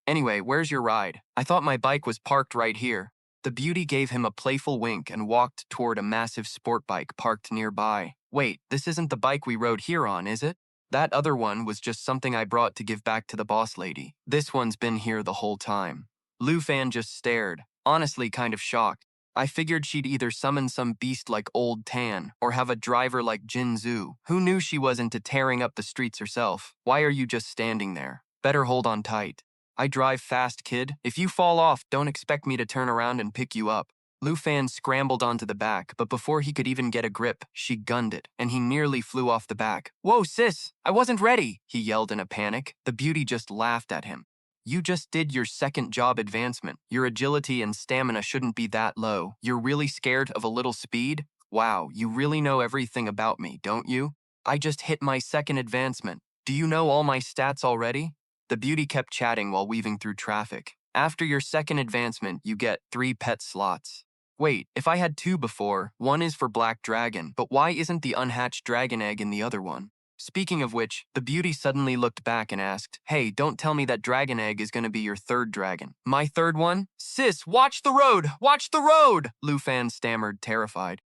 Anyway, where's your ride? I thought my bike was parked right here. The beauty gave him a playful wink and walked toward a massive sport bike parked nearby. Wait, this isn't the bike we rode here on, is it? That other one was just something I brought to give back to the boss lady. This one's been here the whole time. Lu Fan just stared, honestly kind of shocked. I figured she'd either summon some beast like Old Tan or have a driver like Jin Zhu. Who knew she was into tearing up the streets herself? Why are you just standing there? Better hold on tight. I drive fast, kid. If you fall off, don't expect me to turn around and pick you up. Lu Fan scrambled onto the back, but before he could even get a grip, she gunned it, and he nearly flew off the back. Whoa, sis! I wasn't ready! He yelled in a panic. The beauty just laughed at him. You just did your second job advancement. Your agility and stamina shouldn't be that low. You're really scared of a little speed? Wow, you really know everything about me, don't you? I just hit my second advancement. Do you know all my stats already? The beauty kept chatting while weaving through traffic. After your second advancement, you get 3 pet slots. Wait, if I had 2 before, one is for Black Dragon, but why isn't the unhatched dragon egg in the other one? Speaking of which, the beauty suddenly looked back and asked, Hey, don't tell me that dragon egg is gonna be your 3rd dragon. My 3rd one? Sis, watch the road! Watch the road! Lu Fan stammered, terrified.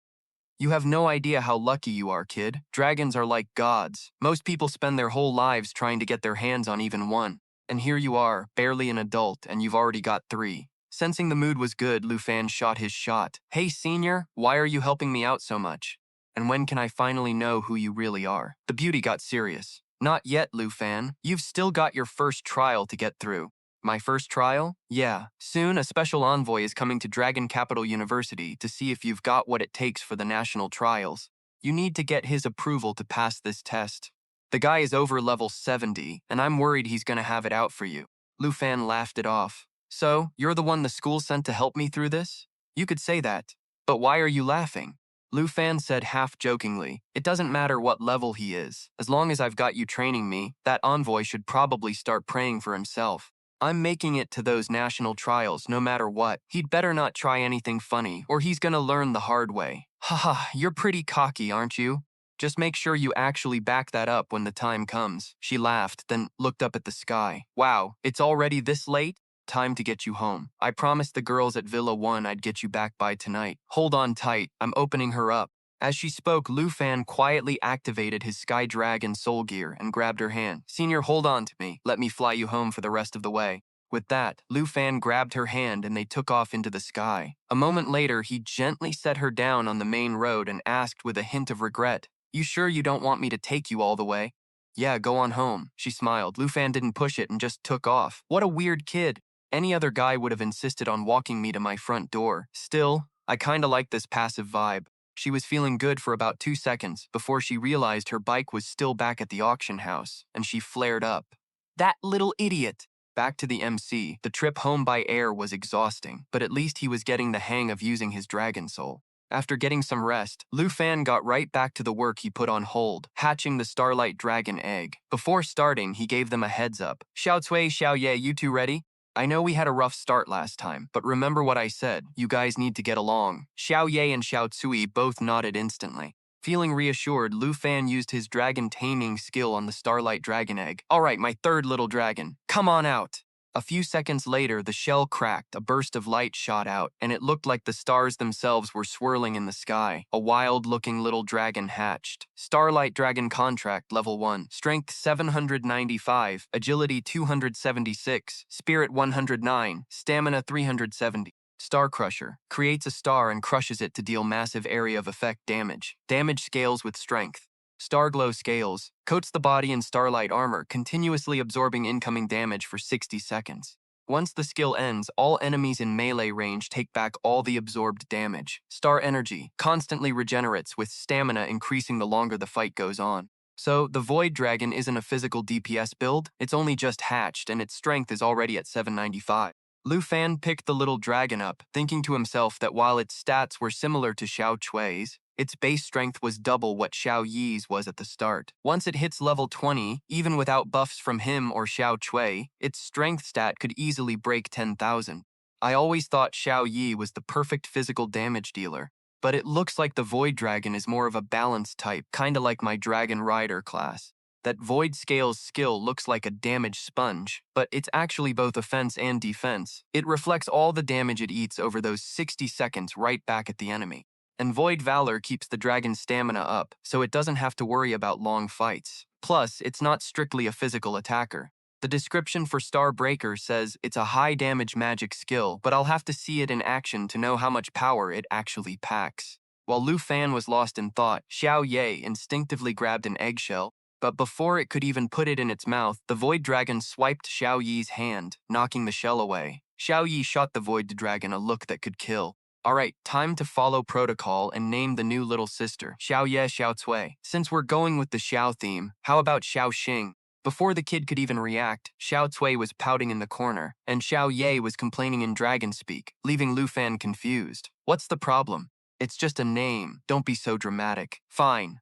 You have no idea how lucky you are, kid. Dragons are like gods. Most people spend their whole lives trying to get their hands on even one. And here you are, barely an adult, and you've already got 3. Sensing the mood was good, Lu Fan shot his shot. Hey, senior, why are you helping me out so much? And when can I finally know who you really are? The beauty got serious. Not yet, Lu Fan. You've still got your first trial to get through. My first trial? Yeah. Soon, a special envoy is coming to Dragon Capital University to see if you've got what it takes for the national trials. You need to get his approval to pass this test. The guy is over level 70, and I'm worried he's gonna have it out for you. Lu Fan laughed it off. So, you're the one the school sent to help me through this? You could say that. But why are you laughing? Lu Fan said half-jokingly, It doesn't matter what level he is. As long as I've got you training me, that envoy should probably start praying for himself. I'm making it to those national trials no matter what. He'd better not try anything funny, or he's gonna learn the hard way. Haha, you're pretty cocky, aren't you? Just make sure you actually back that up when the time comes. She laughed, then looked up at the sky. Wow, it's already this late? Time to get you home. I promised the girls at Villa 1 I'd get you back by tonight. Hold on tight, I'm opening her up. As she spoke, Lu Fan quietly activated his Sky Dragon soul gear and grabbed her hand. Senior, hold on to me. Let me fly you home for the rest of the way. With that, Lu Fan grabbed her hand and they took off into the sky. A moment later, he gently set her down on the main road and asked with a hint of regret, You sure you don't want me to take you all the way? Yeah, go on home. She smiled. Lu Fan didn't push it and just took off. What a weird kid. Any other guy would have insisted on walking me to my front door. Still, I kinda like this passive vibe. She was feeling good for about 2 seconds before she realized her bike was still back at the auction house, and she flared up. That little idiot! Back to the MC, the trip home by air was exhausting, but at least he was getting the hang of using his dragon soul. After getting some rest, Lu Fan got right back to the work he put on hold, hatching the Starlight Dragon egg. Before starting, he gave them a heads up. Xiao Ye, you two ready? I know we had a rough start last time, but remember what I said, you guys need to get along. Xiao Ye and Xiao Tsui both nodded instantly. Feeling reassured, Lu Fan used his dragon taming skill on the Starlight Dragon egg. All right, my 3rd little dragon, come on out. A few seconds later, the shell cracked, a burst of light shot out, and it looked like the stars themselves were swirling in the sky. A wild-looking little dragon hatched. Starlight Dragon Contract, Level 1. Strength 795, Agility 276, Spirit 109, Stamina 370. Star Crusher. Creates a star and crushes it to deal massive area of effect damage. Damage scales with strength. Starglow scales. Coats the body in starlight armor, continuously absorbing incoming damage for 60 seconds. Once the skill ends, all enemies in melee range take back all the absorbed damage. Star Energy. Constantly regenerates, with stamina increasing the longer the fight goes on. So, the Void Dragon isn't a physical DPS build, it's only just hatched and its strength is already at 795. Lu Fan picked the little dragon up, thinking to himself that while its stats were similar to Xiao Chui's, its base strength was double what Xiao Yi's was at the start. Once it hits level 20, even without buffs from him or Xiao Chui, its strength stat could easily break 10,000. I always thought Xiao Yi was the perfect physical damage dealer, but it looks like the Void Dragon is more of a balanced type, kinda like my Dragon Rider class. that Void Scale's skill looks like a damage sponge, but it's actually both offense and defense. It reflects all the damage it eats over those 60 seconds right back at the enemy. And Void Valor keeps the dragon's stamina up, so it doesn't have to worry about long fights. Plus, it's not strictly a physical attacker. The description for Star Breaker says it's a high-damage magic skill, but I'll have to see it in action to know how much power it actually packs. While Lu Fan was lost in thought, Xiao Ye instinctively grabbed an eggshell, but before it could even put it in its mouth, the Void Dragon swiped Xiao Yi's hand, knocking the shell away. Xiao Yi shot the Void Dragon a look that could kill. Alright, time to follow protocol and name the new little sister, Xiao Ye Xiao Cui. Since we're going with the Xiao theme, how about Xiao Xing? Before the kid could even react, Xiao Cui was pouting in the corner, and Xiao Ye was complaining in dragon speak, leaving Lu Fan confused. What's the problem? It's just a name. Don't be so dramatic. Fine.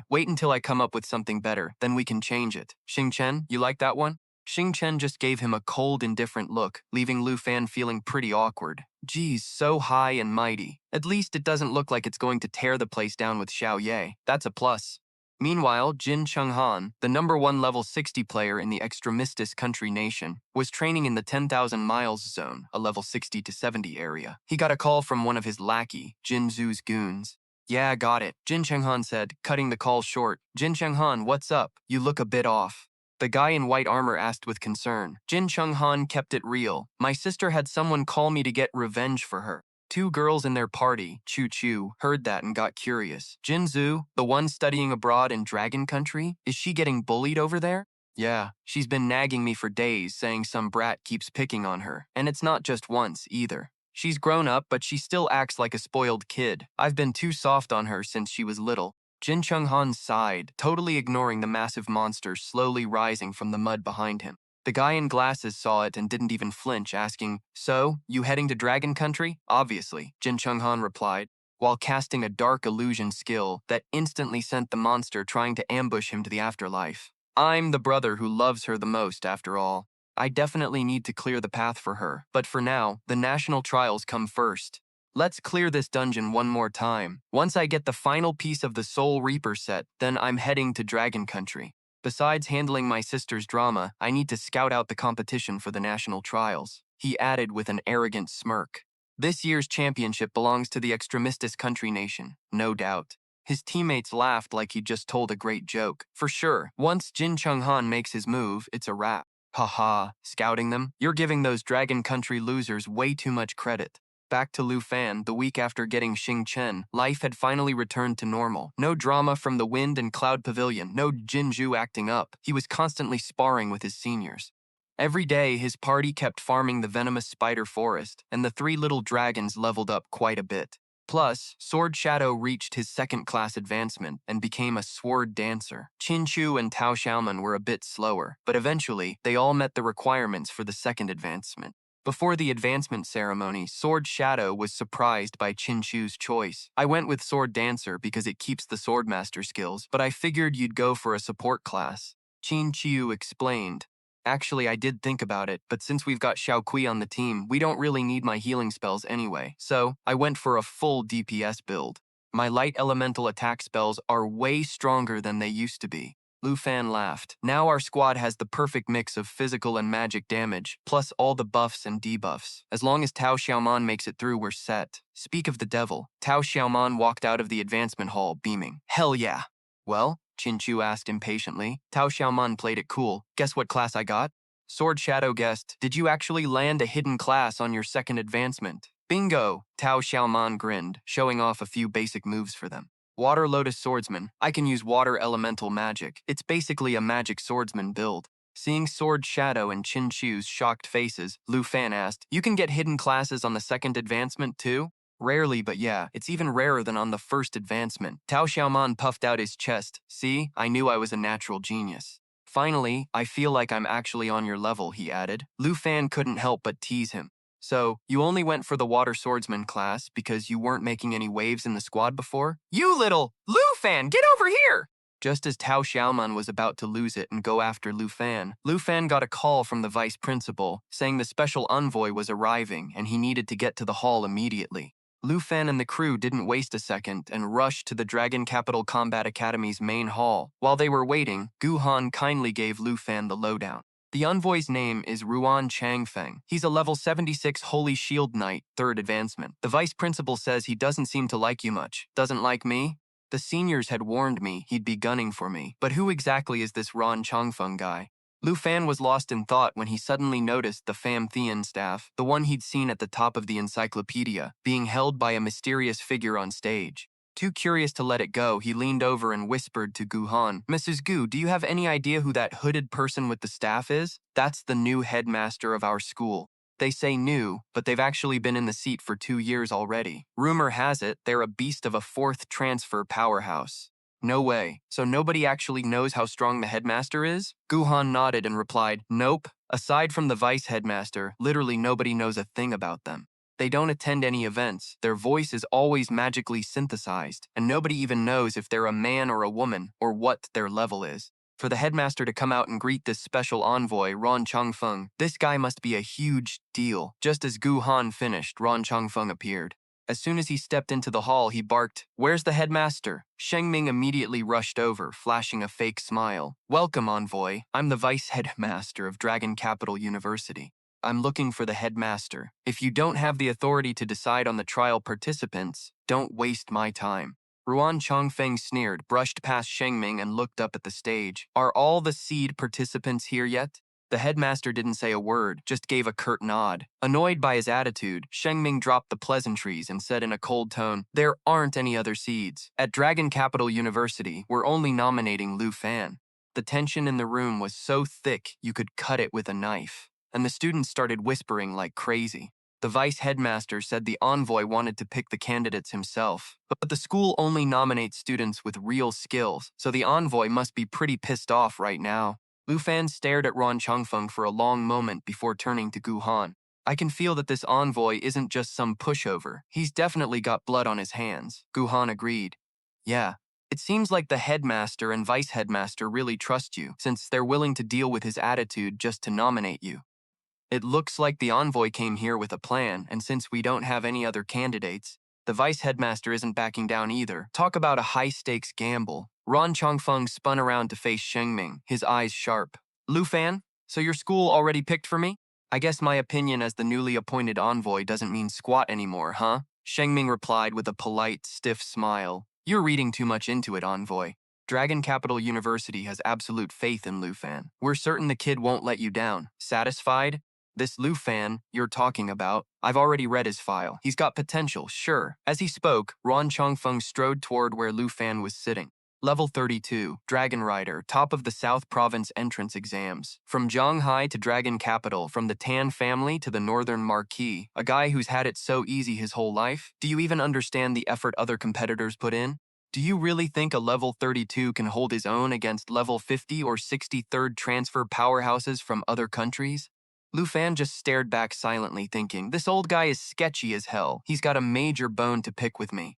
Wait until I come up with something better, then we can change it. Xing Chen, you like that one? Xing Chen just gave him a cold, indifferent look, leaving Lu Fan feeling pretty awkward. Geez, so high and mighty. At least it doesn't look like it's going to tear the place down with Xiao Ye. That's a plus. Meanwhile, Jin Chenghan, the #1 level 60 player in the Extremistis country nation, was training in the 10,000 miles zone, a level 60 to 70 area. He got a call from one of his lackey, Jin Zhu's goons. Yeah, got it, Jin Chenghan said, cutting the call short. Jin Chenghan, what's up? You look a bit off. The guy in white armor asked with concern. Jin Chenghan kept it real. My sister had someone call me to get revenge for her. 2 girls in their party, Chu, heard that and got curious. Jin Zhu, the one studying abroad in Dragon Country, is she getting bullied over there? Yeah, she's been nagging me for days, saying some brat keeps picking on her. And it's not just once, either. She's grown up, but she still acts like a spoiled kid. I've been too soft on her since she was little. Jin Chenghan sighed, totally ignoring the massive monster slowly rising from the mud behind him. The guy in glasses saw it and didn't even flinch, asking, So, you heading to Dragon Country? Obviously, Jin Chenghan replied, while casting a dark illusion skill that instantly sent the monster trying to ambush him to the afterlife. I'm the brother who loves her the most, after all. I definitely need to clear the path for her, but for now, the national trials come first. Let's clear this dungeon one more time. Once I get the final piece of the Soul Reaper set, then I'm heading to Dragon Country. Besides handling my sister's drama, I need to scout out the competition for the national trials, he added with an arrogant smirk. This year's championship belongs to the Extremistis country nation, no doubt. His teammates laughed like he'd just told a great joke. For sure, once Jin Chenghan makes his move, it's a wrap. Haha, scouting them? You're giving those Dragon Country losers way too much credit. Back to Lu Fan, the week after getting Xing Chen, life had finally returned to normal. No drama from the Wind and Cloud Pavilion, no Jinju acting up. He was constantly sparring with his seniors. Every day, his party kept farming the venomous spider forest, and the 3 little dragons leveled up quite a bit. Plus, Sword Shadow reached his 2nd class advancement and became a sword dancer. Qin Chu and Tao Xiaoman were a bit slower, but eventually, they all met the requirements for the 2nd advancement. Before the advancement ceremony, Sword Shadow was surprised by Qin Chu's choice. I went with Sword Dancer because it keeps the Swordmaster skills, but I figured you'd go for a support class. Qin Chu explained. Actually, I did think about it, but since we've got Xiao Kui on the team, we don't really need my healing spells anyway, so I went for a full DPS build. My light elemental attack spells are way stronger than they used to be. Lu Fan laughed. Now our squad has the perfect mix of physical and magic damage, plus all the buffs and debuffs. As long as Tao Xiaoman makes it through, we're set. Speak of the devil, Tao Xiaoman walked out of the advancement hall, beaming. Hell yeah! Well, Qin Chu asked impatiently. Tao Xiaoman played it cool. Guess what class I got? Sword Shadow guessed. Did you actually land a hidden class on your 2nd advancement? Bingo! Tao Xiaoman grinned, showing off a few basic moves for them. Water Lotus Swordsman. I can use water elemental magic. It's basically a magic swordsman build. Seeing Sword Shadow and Qin Chu's shocked faces, Lu Fan asked, You can get hidden classes on the 2nd advancement too? Rarely, but yeah, it's even rarer than on the 1st advancement. Tao Xiaoman puffed out his chest. See, I knew I was a natural genius. Finally, I feel like I'm actually on your level, he added. Lu Fan couldn't help but tease him. So, you only went for the Water Swordsman class because you weren't making any waves in the squad before? You little Lu Fan, get over here! Just as Tao Xiaoman was about to lose it and go after Lu Fan got a call from the vice principal saying the special envoy was arriving and he needed to get to the hall immediately. Lu Fan and the crew didn't waste a second and rushed to the Dragon Capital Combat Academy's main hall. While they were waiting, Gu Han kindly gave Lu Fan the lowdown. The envoy's name is Ruan Changfeng. He's a level 76 Holy Shield Knight, 3rd advancement. The vice principal says he doesn't seem to like you much. Doesn't like me? The seniors had warned me he'd be gunning for me. But who exactly is this Ruan Changfeng guy? Lu Fan was lost in thought when he suddenly noticed the Pham Thien staff, the one he'd seen at the top of the encyclopedia, being held by a mysterious figure on stage. Too curious to let it go, he leaned over and whispered to Gu Han, "Mrs. Gu, do you have any idea who that hooded person with the staff is? That's the new headmaster of our school. They say new, but they've actually been in the seat for 2 years already. Rumor has it they're a beast of a 4th transfer powerhouse." No way. So nobody actually knows how strong the headmaster is? Gu Han nodded and replied, "Nope. Aside from the vice headmaster, literally nobody knows a thing about them. They don't attend any events, their voice is always magically synthesized, and nobody even knows if they're a man or a woman, or what their level is. For the headmaster to come out and greet this special envoy, Ron Changfeng, this guy must be a huge deal." Just as Gu Han finished, Ron Changfeng appeared. As soon as he stepped into the hall, he barked, "Where's the headmaster?" Sheng Ming immediately rushed over, flashing a fake smile. "Welcome, envoy. I'm the vice headmaster of Dragon Capital University. I'm looking for the headmaster. If you don't have the authority to decide on the trial participants, don't waste my time." Ruan Changfeng sneered, brushed past Sheng Ming, and looked up at the stage. "Are all the seed participants here yet?" The headmaster didn't say a word, just gave a curt nod. Annoyed by his attitude, Sheng Ming dropped the pleasantries and said in a cold tone, "There aren't any other seeds. At Dragon Capital University, we're only nominating Lu Fan." The tension in the room was so thick you could cut it with a knife, and the students started whispering like crazy. The vice headmaster said the envoy wanted to pick the candidates himself, but the school only nominates students with real skills, so the envoy must be pretty pissed off right now. Lu Fan stared at Ron Changfeng for a long moment before turning to Gu Han. "I can feel that this envoy isn't just some pushover. He's definitely got blood on his hands." Gu Han agreed. "Yeah, it seems like the headmaster and vice headmaster really trust you, since they're willing to deal with his attitude just to nominate you. It looks like the envoy came here with a plan, and since we don't have any other candidates, the vice headmaster isn't backing down either. Talk about a high-stakes gamble." Ron Changfeng spun around to face Sheng Ming, his eyes sharp. "Lu Fan, so your school already picked for me? I guess my opinion as the newly appointed envoy doesn't mean squat anymore, huh?" Sheng Ming replied with a polite, stiff smile. "You're reading too much into it, envoy. Dragon Capital University has absolute faith in Lu Fan. We're certain the kid won't let you down. Satisfied? This Lu Fan you're talking about, I've already read his file. He's got potential, sure." As he spoke, Ron Changfeng strode toward where Lu Fan was sitting. Level 32, Dragon Rider, top of the South Province entrance exams. From Zhanghai to Dragon Capital, from the Tan family to the Northern Marquis, a guy who's had it so easy his whole life? Do you even understand the effort other competitors put in? Do you really think a level 32 can hold his own against level 50 or 63rd transfer powerhouses from other countries? Lu Fan just stared back silently, thinking, this old guy is sketchy as hell. He's got a major bone to pick with me.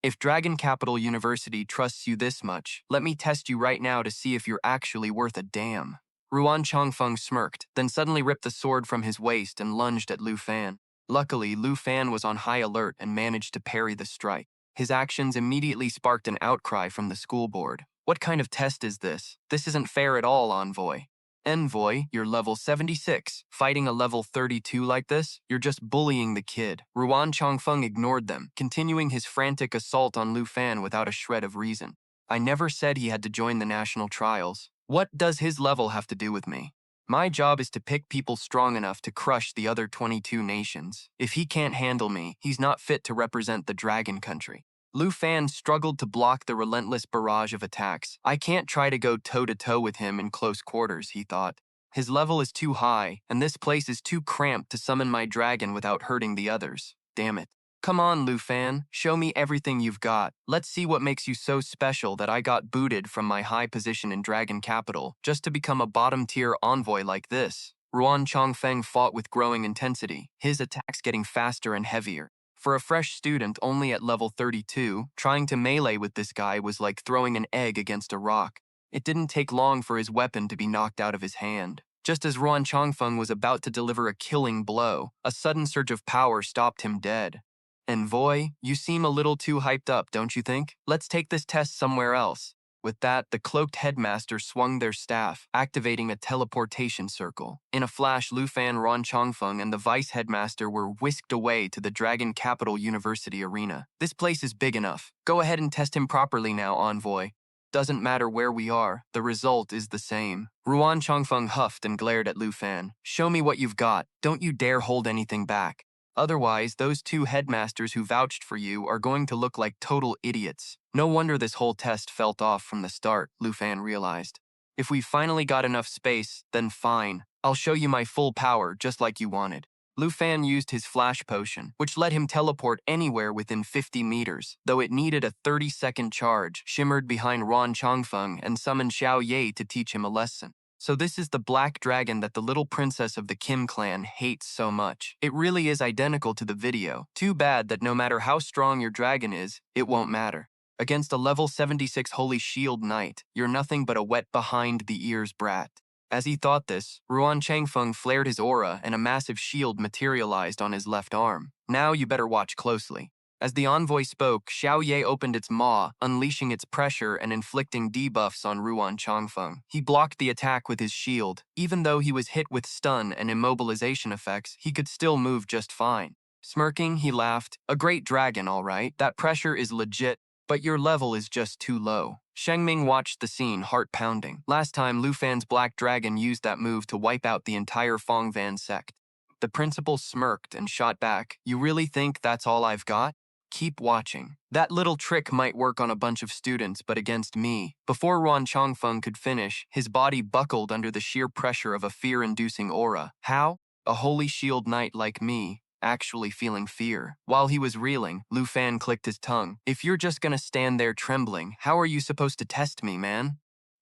If Dragon Capital University trusts you this much, let me test you right now to see if you're actually worth a damn. Ruan Changfeng smirked, then suddenly ripped the sword from his waist and lunged at Lu Fan. Luckily, Lu Fan was on high alert and managed to parry the strike. His actions immediately sparked an outcry from the school board. What kind of test is this? This isn't fair at all, Envoy. Envoy, you're level 76. Fighting a level 32 like this? You're just bullying the kid. Ruan Changfeng ignored them, continuing his frantic assault on Lu Fan without a shred of reason. I never said he had to join the national trials. What does his level have to do with me? My job is to pick people strong enough to crush the other 22 nations. If he can't handle me, he's not fit to represent the Dragon Country. Lu Fan struggled to block the relentless barrage of attacks. I can't try to go toe-to-toe with him in close quarters, he thought. His level is too high, and this place is too cramped to summon my dragon without hurting the others. Damn it. Come on, Lu Fan. Show me everything you've got. Let's see what makes you so special that I got booted from my high position in Dragon Capital just to become a bottom-tier envoy like this. Ruan Changfeng fought with growing intensity, his attacks getting faster and heavier. For a fresh student only at level 32, trying to melee with this guy was like throwing an egg against a rock. It didn't take long for his weapon to be knocked out of his hand. Just as Ruan Changfeng was about to deliver a killing blow, a sudden surge of power stopped him dead. Envoy, you seem a little too hyped up, don't you think? Let's take this test somewhere else. With that, the cloaked headmaster swung their staff, activating a teleportation circle. In a flash, Lu Fan, Ron Chongfeng, and the vice headmaster were whisked away to the Dragon Capital University arena. This place is big enough. Go ahead and test him properly now, Envoy. Doesn't matter where we are, the result is the same. Ruan Chongfeng huffed and glared at Lu Fan. Show me what you've got. Don't you dare hold anything back. Otherwise, those two headmasters who vouched for you are going to look like total idiots. No wonder this whole test felt off from the start, Lu Fan realized. If we finally got enough space, then fine. I'll show you my full power, just like you wanted. Lu Fan used his flash potion, which let him teleport anywhere within 50 meters, though it needed a 30-second charge, shimmered behind Ron Chongfeng and summoned Xiao Ye to teach him a lesson. So this is the black dragon that the little princess of the Kim clan hates so much. It really is identical to the video. Too bad that no matter how strong your dragon is, it won't matter. Against a level 76 Holy Shield Knight, you're nothing but a wet behind-the-ears brat. As he thought this, Ruan Changfeng flared his aura and a massive shield materialized on his left arm. Now you better watch closely. As the envoy spoke, Xiao Ye opened its maw, unleashing its pressure and inflicting debuffs on Ruan Changfeng. He blocked the attack with his shield. Even though he was hit with stun and immobilization effects, he could still move just fine. Smirking, he laughed. A great dragon, all right. That pressure is legit, but your level is just too low. Shengming watched the scene, heart pounding. Last time, Lu Fan's Black Dragon used that move to wipe out the entire Fongvan sect. The principal smirked and shot back. You really think that's all I've got? Keep watching. That little trick might work on a bunch of students, but against me. Before Ruan Chongfeng could finish, his body buckled under the sheer pressure of a fear-inducing aura. How? A Holy Shield Knight like me, actually feeling fear. While he was reeling, Lu Fan clicked his tongue. If you're just gonna stand there trembling, how are you supposed to test me, man?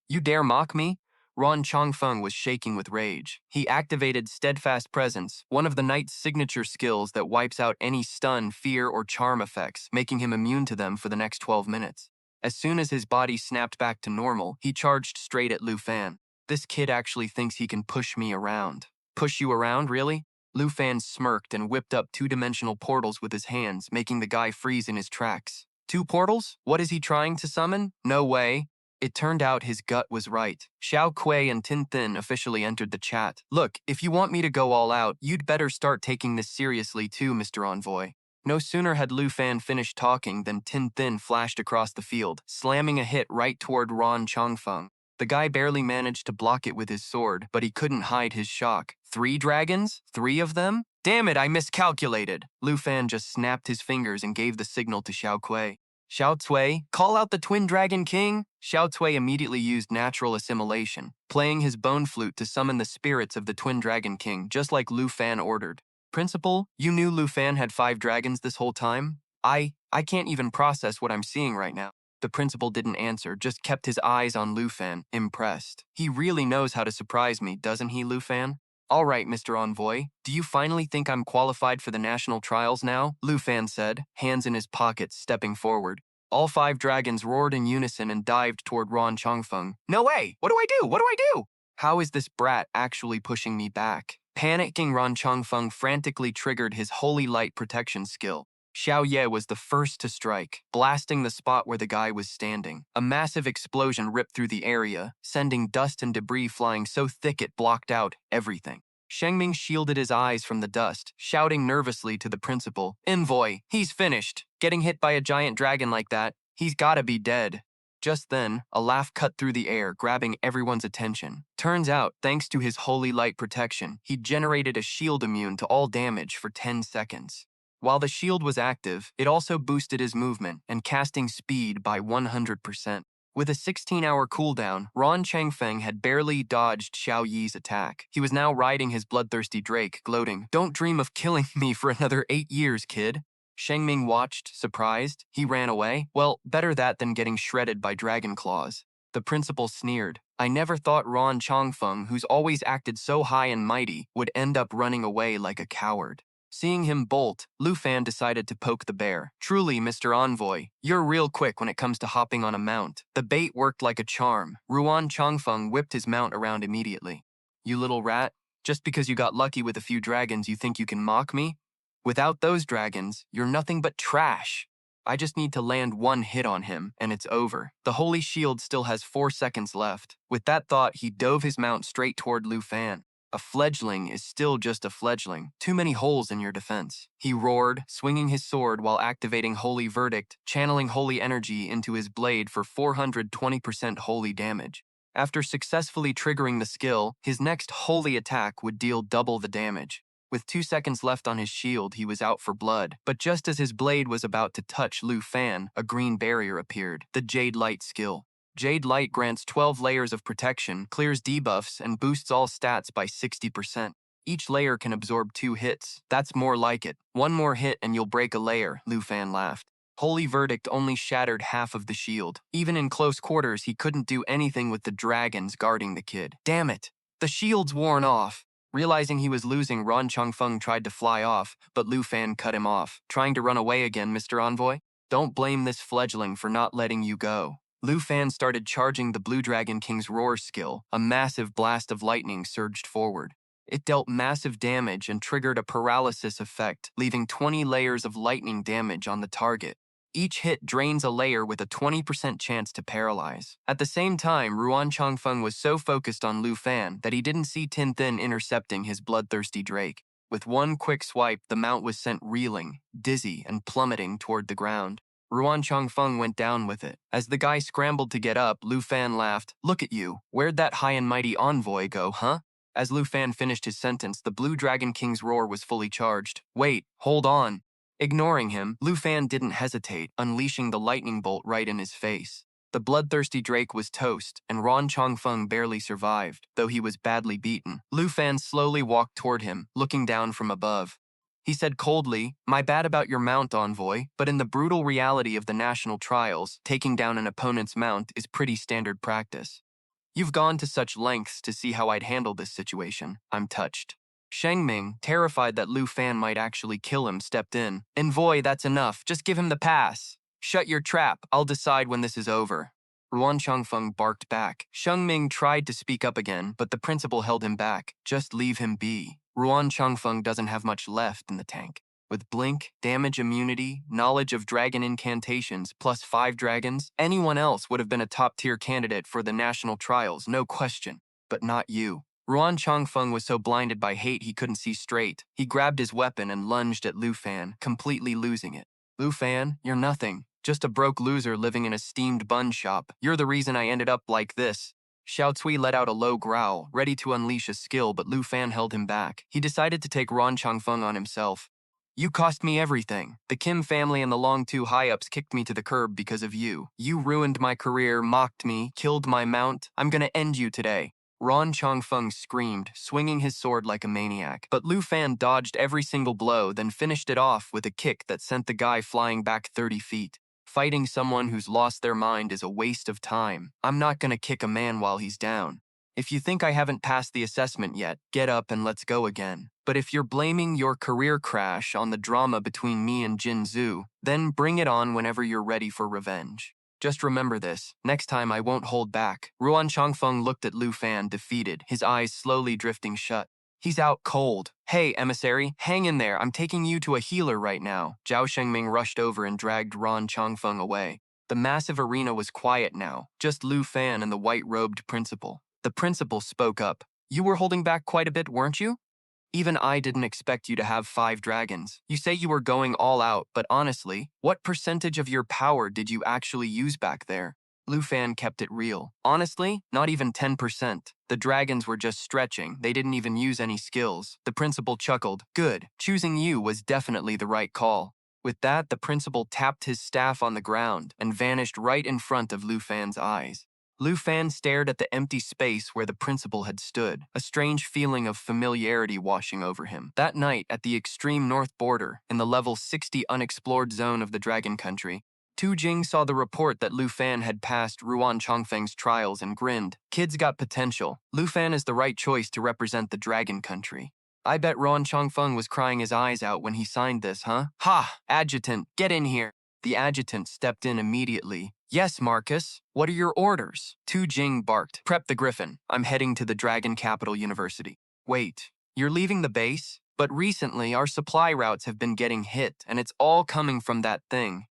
You dare mock me? Ron Chongfeng was shaking with rage. He activated Steadfast Presence, one of the knight's signature skills that wipes out any stun, fear, or charm effects, making him immune to them for the next 12 minutes. As soon as his body snapped back to normal, he charged straight at Lu Fan. This kid actually thinks he can push me around. Push you around, really? Lu Fan smirked and whipped up two-dimensional portals with his hands, making the guy freeze in his tracks. 2 portals? What is he trying to summon? No way. It turned out his gut was right. Xiao Kuei and Tin Thin officially entered the chat. Look, if you want me to go all out, you'd better start taking this seriously too, Mr. Envoy. No sooner had Lu Fan finished talking than Tin Thin flashed across the field, slamming a hit right toward Ron Chongfeng. The guy barely managed to block it with his sword, but he couldn't hide his shock. 3 dragons? 3 of them? Damn it, I miscalculated! Lu Fan just snapped his fingers and gave the signal to Xiao Kuei. Xiao Cui, call out the Twin Dragon King! Xiao Cui immediately used natural assimilation, playing his bone flute to summon the spirits of the Twin Dragon King, just like Lu Fan ordered. Principal, you knew Lu Fan had 5 dragons this whole time? I can't even process what I'm seeing right now. The principal didn't answer, just kept his eyes on Lu Fan, impressed. He really knows how to surprise me, doesn't he, Lu Fan? All right, Mr. Envoy, do you finally think I'm qualified for the national trials now? Lu Fan said, hands in his pockets, stepping forward. All 5 dragons roared in unison and dived toward Ron Chongfeng. No way! What do I do? What do I do? How is this brat actually pushing me back? Panicking, Ron Chongfeng frantically triggered his Holy Light protection skill. Xiao Ye was the first to strike, blasting the spot where the guy was standing. A massive explosion ripped through the area, sending dust and debris flying so thick it blocked out everything. Shengming shielded his eyes from the dust, shouting nervously to the principal, Envoy, he's finished. Getting hit by a giant dragon like that, he's gotta be dead. Just then, a laugh cut through the air, grabbing everyone's attention. Turns out, thanks to his Holy Light protection, he generated a shield immune to all damage for 10 seconds. While the shield was active, it also boosted his movement and casting speed by 100%. With a 16-hour cooldown, Ron Changfeng had barely dodged Xiao Yi's attack. He was now riding his bloodthirsty drake, gloating, Don't dream of killing me for another 8 years, kid. Shengming watched, surprised. He ran away. Well, better that than getting shredded by dragon claws. The principal sneered. I never thought Ron Changfeng, who's always acted so high and mighty, would end up running away like a coward. Seeing him bolt, Lu Fan decided to poke the bear. Truly, Mr. Envoy, you're real quick when it comes to hopping on a mount. The bait worked like a charm. Ruan Changfeng whipped his mount around immediately. You little rat, just because you got lucky with a few dragons you think you can mock me? Without those dragons, you're nothing but trash. I just need to land one hit on him, and it's over. The Holy Shield still has 4 seconds left. With that thought, he dove his mount straight toward Lu Fan. A fledgling is still just a fledgling. Too many holes in your defense. He roared, swinging his sword while activating Holy Verdict, channeling holy energy into his blade for 420% holy damage. After successfully triggering the skill, his next holy attack would deal double the damage. With 2 seconds left on his shield, he was out for blood. But just as his blade was about to touch Lu Fan, a green barrier appeared, the Jade Light skill. Jade Light grants 12 layers of protection, clears debuffs, and boosts all stats by 60%. Each layer can absorb 2 hits. That's more like it. One more hit and you'll break a layer, Lu Fan laughed. Holy Verdict only shattered half of the shield. Even in close quarters, he couldn't do anything with the dragons guarding the kid. Damn it! The shield's worn off. Realizing he was losing, Ron Changfeng tried to fly off, but Lu Fan cut him off. Trying to run away again, Mr. Envoy? Don't blame this fledgling for not letting you go. Lu Fan started charging the Blue Dragon King's Roar skill. A massive blast of lightning surged forward. It dealt massive damage and triggered a paralysis effect, leaving 20 layers of lightning damage on the target. Each hit drains a layer with a 20% chance to paralyze. At the same time, Ruan Changfeng was so focused on Lu Fan that he didn't see Tin Thin intercepting his bloodthirsty drake. With one quick swipe, the mount was sent reeling, dizzy, and plummeting toward the ground. Ruan Changfeng went down with it. As the guy scrambled to get up, Lu Fan laughed. Look at you. Where'd that high and mighty envoy go, huh? As Lu Fan finished his sentence, the Blue Dragon King's roar was fully charged. Wait, hold on. Ignoring him, Lu Fan didn't hesitate, unleashing the lightning bolt right in his face. The bloodthirsty drake was toast, and Ron Changfeng barely survived, though he was badly beaten. Lu Fan slowly walked toward him, looking down from above. He said coldly, "My bad about your mount, envoy, but in the brutal reality of the national trials, taking down an opponent's mount is pretty standard practice. You've gone to such lengths to see how I'd handle this situation. I'm touched." Sheng Ming, terrified that Lu Fan might actually kill him, stepped in. "Envoy, that's enough. Just give him the pass. Shut your trap. I'll decide when this is over." Ruan Changfeng barked back. Sheng Ming tried to speak up again, but the principal held him back. "Just leave him be. Ruan Changfeng doesn't have much left in the tank. With blink, damage immunity, knowledge of dragon incantations, plus 5 dragons, anyone else would have been a top-tier candidate for the national trials, no question. But not you." Ruan Changfeng was so blinded by hate he couldn't see straight. He grabbed his weapon and lunged at Lu Fan, completely losing it. "Lu Fan, you're nothing. Just a broke loser living in a steamed bun shop. You're the reason I ended up like this." Xiao Cui let out a low growl, ready to unleash a skill, but Lu Fan held him back. He decided to take Ron Changfeng on himself. "You cost me everything. The Kim family and the Long Tu high-ups kicked me to the curb because of you. You ruined my career, mocked me, killed my mount. I'm gonna end you today." Ron Changfeng screamed, swinging his sword like a maniac. But Lu Fan dodged every single blow, then finished it off with a kick that sent the guy flying back 30 feet. Fighting someone who's lost their mind is a waste of time. I'm not gonna kick a man while he's down. If you think I haven't passed the assessment yet, get up and let's go again. But if you're blaming your career crash on the drama between me and Jin Zhu, then bring it on whenever you're ready for revenge. Just remember this. Next time I won't hold back." Ruan Changfeng looked at Lu Fan, defeated, his eyes slowly drifting shut. "He's out cold. Hey, emissary, hang in there. I'm taking you to a healer right now." Zhao Shengming rushed over and dragged Ron Changfeng away. The massive arena was quiet now, just Lu Fan and the white-robed principal. The principal spoke up. "You were holding back quite a bit, weren't you? Even I didn't expect you to have 5 dragons. You say you were going all out, but honestly, what percentage of your power did you actually use back there?" Lu Fan kept it real. "Honestly, not even 10%. The dragons were just stretching. They didn't even use any skills." The principal chuckled. "Good. Choosing you was definitely the right call." With that, the principal tapped his staff on the ground and vanished right in front of Lu Fan's eyes. Lu Fan stared at the empty space where the principal had stood, a strange feeling of familiarity washing over him. That night, at the extreme north border, in the level 60 unexplored zone of the Dragon Country, Tu Jing saw the report that Lu Fan had passed Ruan Changfeng's trials and grinned. "Kid's got potential. Lu Fan is the right choice to represent the Dragon Country." "I bet Ruan Changfeng was crying his eyes out when he signed this, huh?" "Ha! Adjutant, get in here." The adjutant stepped in immediately. "Yes, Marcus. What are your orders?" Tu Jing barked. "Prep the Griffin. I'm heading to the Dragon Capital University." "Wait, you're leaving the base? But recently, our supply routes have been getting hit, and it's all coming from that thing.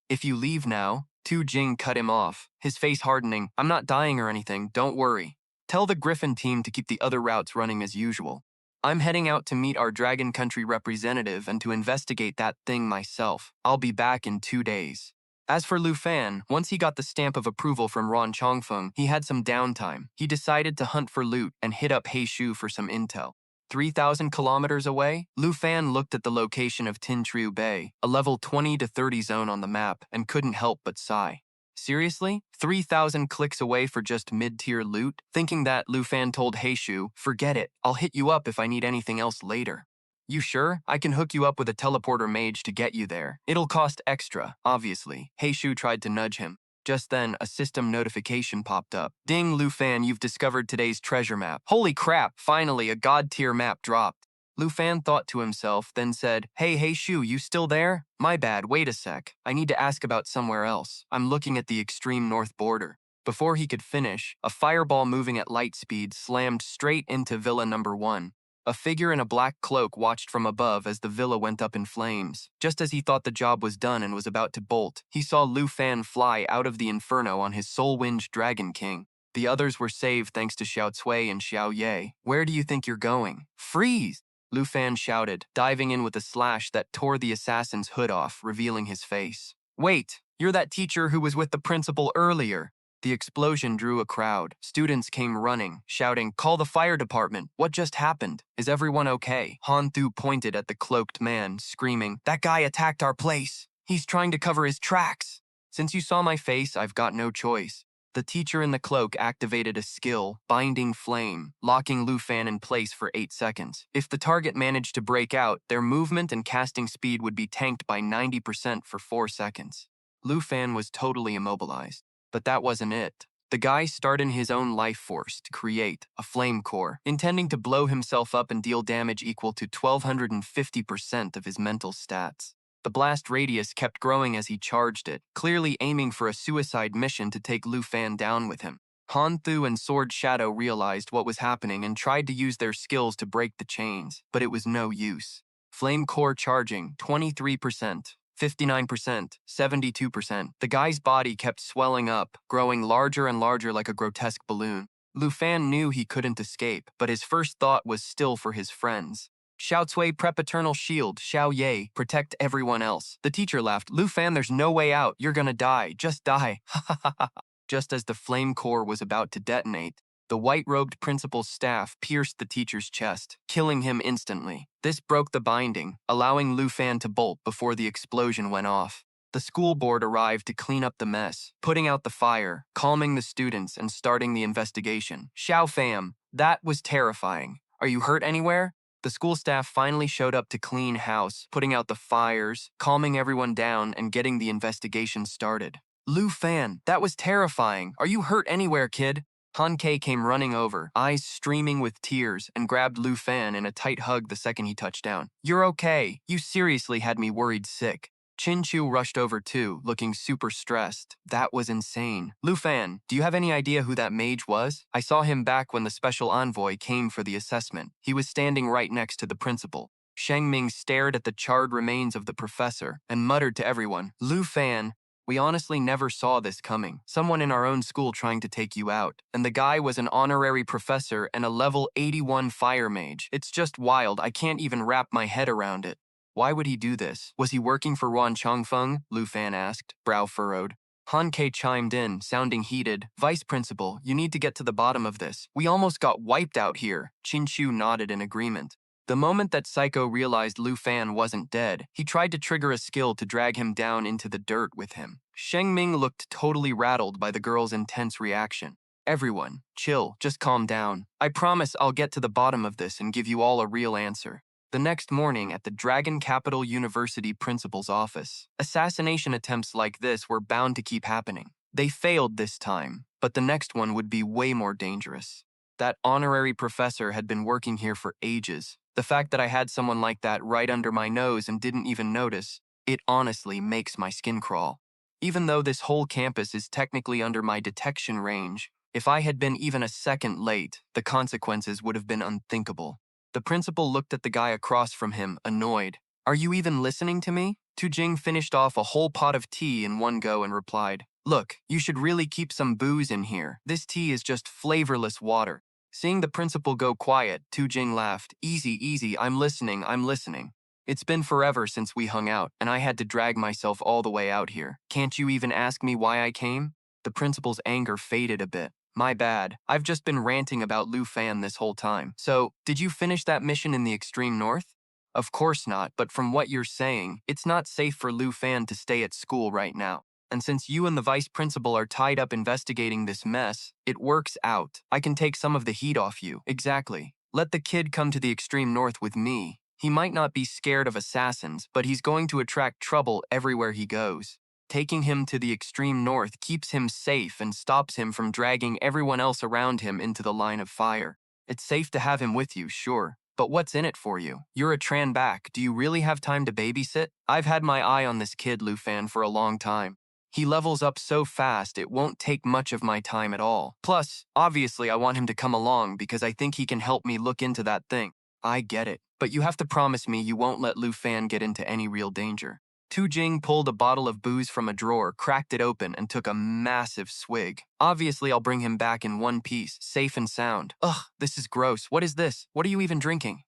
If you leave now, Tu Jing cut him off, his face hardening. I'm not dying or anything, don't worry. Tell the Griffin team to keep the other routes running as usual. I'm heading out to meet our Dragon Country representative and to investigate that thing myself. I'll be back in 2 days. As for Lu Fan, once he got the stamp of approval from Ron Chongfeng, he had some downtime. He decided to hunt for loot and hit up He Shu for some intel. 3,000 kilometers away, Lu Fan looked at the location of Tintriu Bay, a level 20 to 30 zone on the map, and couldn't help but sigh. Seriously? 3,000 clicks away for just mid-tier loot? Thinking that, Lu Fan told He Shu, forget it, I'll hit you up if I need anything else later. You sure? I can hook you up with a teleporter mage to get you there. It'll cost extra, obviously. He Shu tried to nudge him. Just then, a system notification popped up. Ding, Lu Fan, you've discovered today's treasure map. Holy crap, finally, a god-tier map dropped. Lu Fan thought to himself, then said, Hey He Shu, you still there? My bad, wait a sec. I need to ask about somewhere else. I'm looking at the extreme north border. Before he could finish, a fireball moving at light speed slammed straight into Villa Number 1. A figure in a black cloak watched from above as the villa went up in flames. Just as he thought the job was done and was about to bolt, he saw Lu Fan fly out of the inferno on his soul-winged Dragon King. The others were saved thanks to Xiao Cui and Xiao Ye. Where do you think you're going? Freeze! Lu Fan shouted, diving in with a slash that tore the assassin's hood off, revealing his face. Wait, you're that teacher who was with the principal earlier. The explosion drew a crowd. Students came running, shouting, Call the fire department. What just happened? Is everyone okay? Han Thu pointed at the cloaked man, screaming, That guy attacked our place. He's trying to cover his tracks. Since you saw my face, I've got no choice. The teacher in the cloak activated a skill, Binding Flame, locking Lu Fan in place for 8 seconds. If the target managed to break out, their movement and casting speed would be tanked by 90% for 4 seconds. Lu Fan was totally immobilized. But that wasn't it. The guy started his own life force to create a flame core, intending to blow himself up and deal damage equal to 1,250% of his mental stats. The blast radius kept growing as he charged it, clearly aiming for a suicide mission to take Lu Fan down with him. Han Thu and Sword Shadow realized what was happening and tried to use their skills to break the chains, but it was no use. Flame core charging, 23%. 59%, 72%. The guy's body kept swelling up, growing larger and larger like a grotesque balloon. Lu Fan knew he couldn't escape, but his first thought was still for his friends. Xiao Cui, prep eternal shield. Xiao Ye, protect everyone else. The teacher laughed. Lu Fan, there's no way out. You're gonna die. Just die. Ha ha ha ha. Just as the flame core was about to detonate, the white-robed principal's staff pierced the teacher's chest, killing him instantly. This broke the binding, allowing Lu Fan to bolt before the explosion went off. The school board arrived to clean up the mess, putting out the fire, calming the students, and starting the investigation. Xiao Fam, that was terrifying. Are you hurt anywhere? The school staff finally showed up to clean house, putting out the fires, calming everyone down, and getting the investigation started. Lu Fan, that was terrifying. Are you hurt anywhere, kid? Han Ke came running over, eyes streaming with tears, and grabbed Lu Fan in a tight hug the second he touched down. You're okay. You seriously had me worried sick. Chin Chu rushed over too, looking super stressed. That was insane. Lu Fan, do you have any idea who that mage was? I saw him back when the special envoy came for the assessment. He was standing right next to the principal. Sheng Ming stared at the charred remains of the professor and muttered to everyone, Lu Fan, we honestly never saw this coming. Someone in our own school trying to take you out. And the guy was an honorary professor and a level 81 fire mage. It's just wild. I can't even wrap my head around it. Why would he do this? Was he working for Ron Chongfeng? Lu Fan asked, brow furrowed. Han Ke chimed in, sounding heated. Vice Principal, you need to get to the bottom of this. We almost got wiped out here. Chin Chu nodded in agreement. The moment that Psycho realized Lu Fan wasn't dead, he tried to trigger a skill to drag him down into the dirt with him. Sheng Ming looked totally rattled by the girl's intense reaction. Everyone, chill, just calm down. I promise I'll get to the bottom of this and give you all a real answer. The next morning at the Dragon Capital University principal's office, assassination attempts like this were bound to keep happening. They failed this time, but the next one would be way more dangerous. That honorary professor had been working here for ages. The fact that I had someone like that right under my nose and didn't even notice, it honestly makes my skin crawl. Even though this whole campus is technically under my detection range, if I had been even a second late, the consequences would have been unthinkable. The principal looked at the guy across from him, annoyed. Are you even listening to me? Tu Jing finished off a whole pot of tea in one go and replied, Look, you should really keep some booze in here. This tea is just flavorless water. Seeing the principal go quiet, Tu Jing laughed. Easy, easy, I'm listening, I'm listening. It's been forever since we hung out, and I had to drag myself all the way out here. Can't you even ask me why I came? The principal's anger faded a bit. My bad. I've just been ranting about Lu Fan this whole time. So, did you finish that mission in the extreme north? Of course not, but from what you're saying, it's not safe for Lu Fan to stay at school right now. And since you and the vice principal are tied up investigating this mess, it works out. I can take some of the heat off you. Exactly. Let the kid come to the extreme north with me. He might not be scared of assassins, but he's going to attract trouble everywhere he goes. Taking him to the extreme north keeps him safe and stops him from dragging everyone else around him into the line of fire. It's safe to have him with you, sure. But what's in it for you? You're a Tran back. Do you really have time to babysit? I've had my eye on this kid, Lu Fan, for a long time. He levels up so fast it won't take much of my time at all. Plus, obviously I want him to come along because I think he can help me look into that thing. I get it, but you have to promise me you won't let Lu Fan get into any real danger. Tu Jing pulled a bottle of booze from a drawer, cracked it open, and took a massive swig. Obviously, I'll bring him back in one piece, safe and sound. Ugh, this is gross. What is this? What are you even drinking?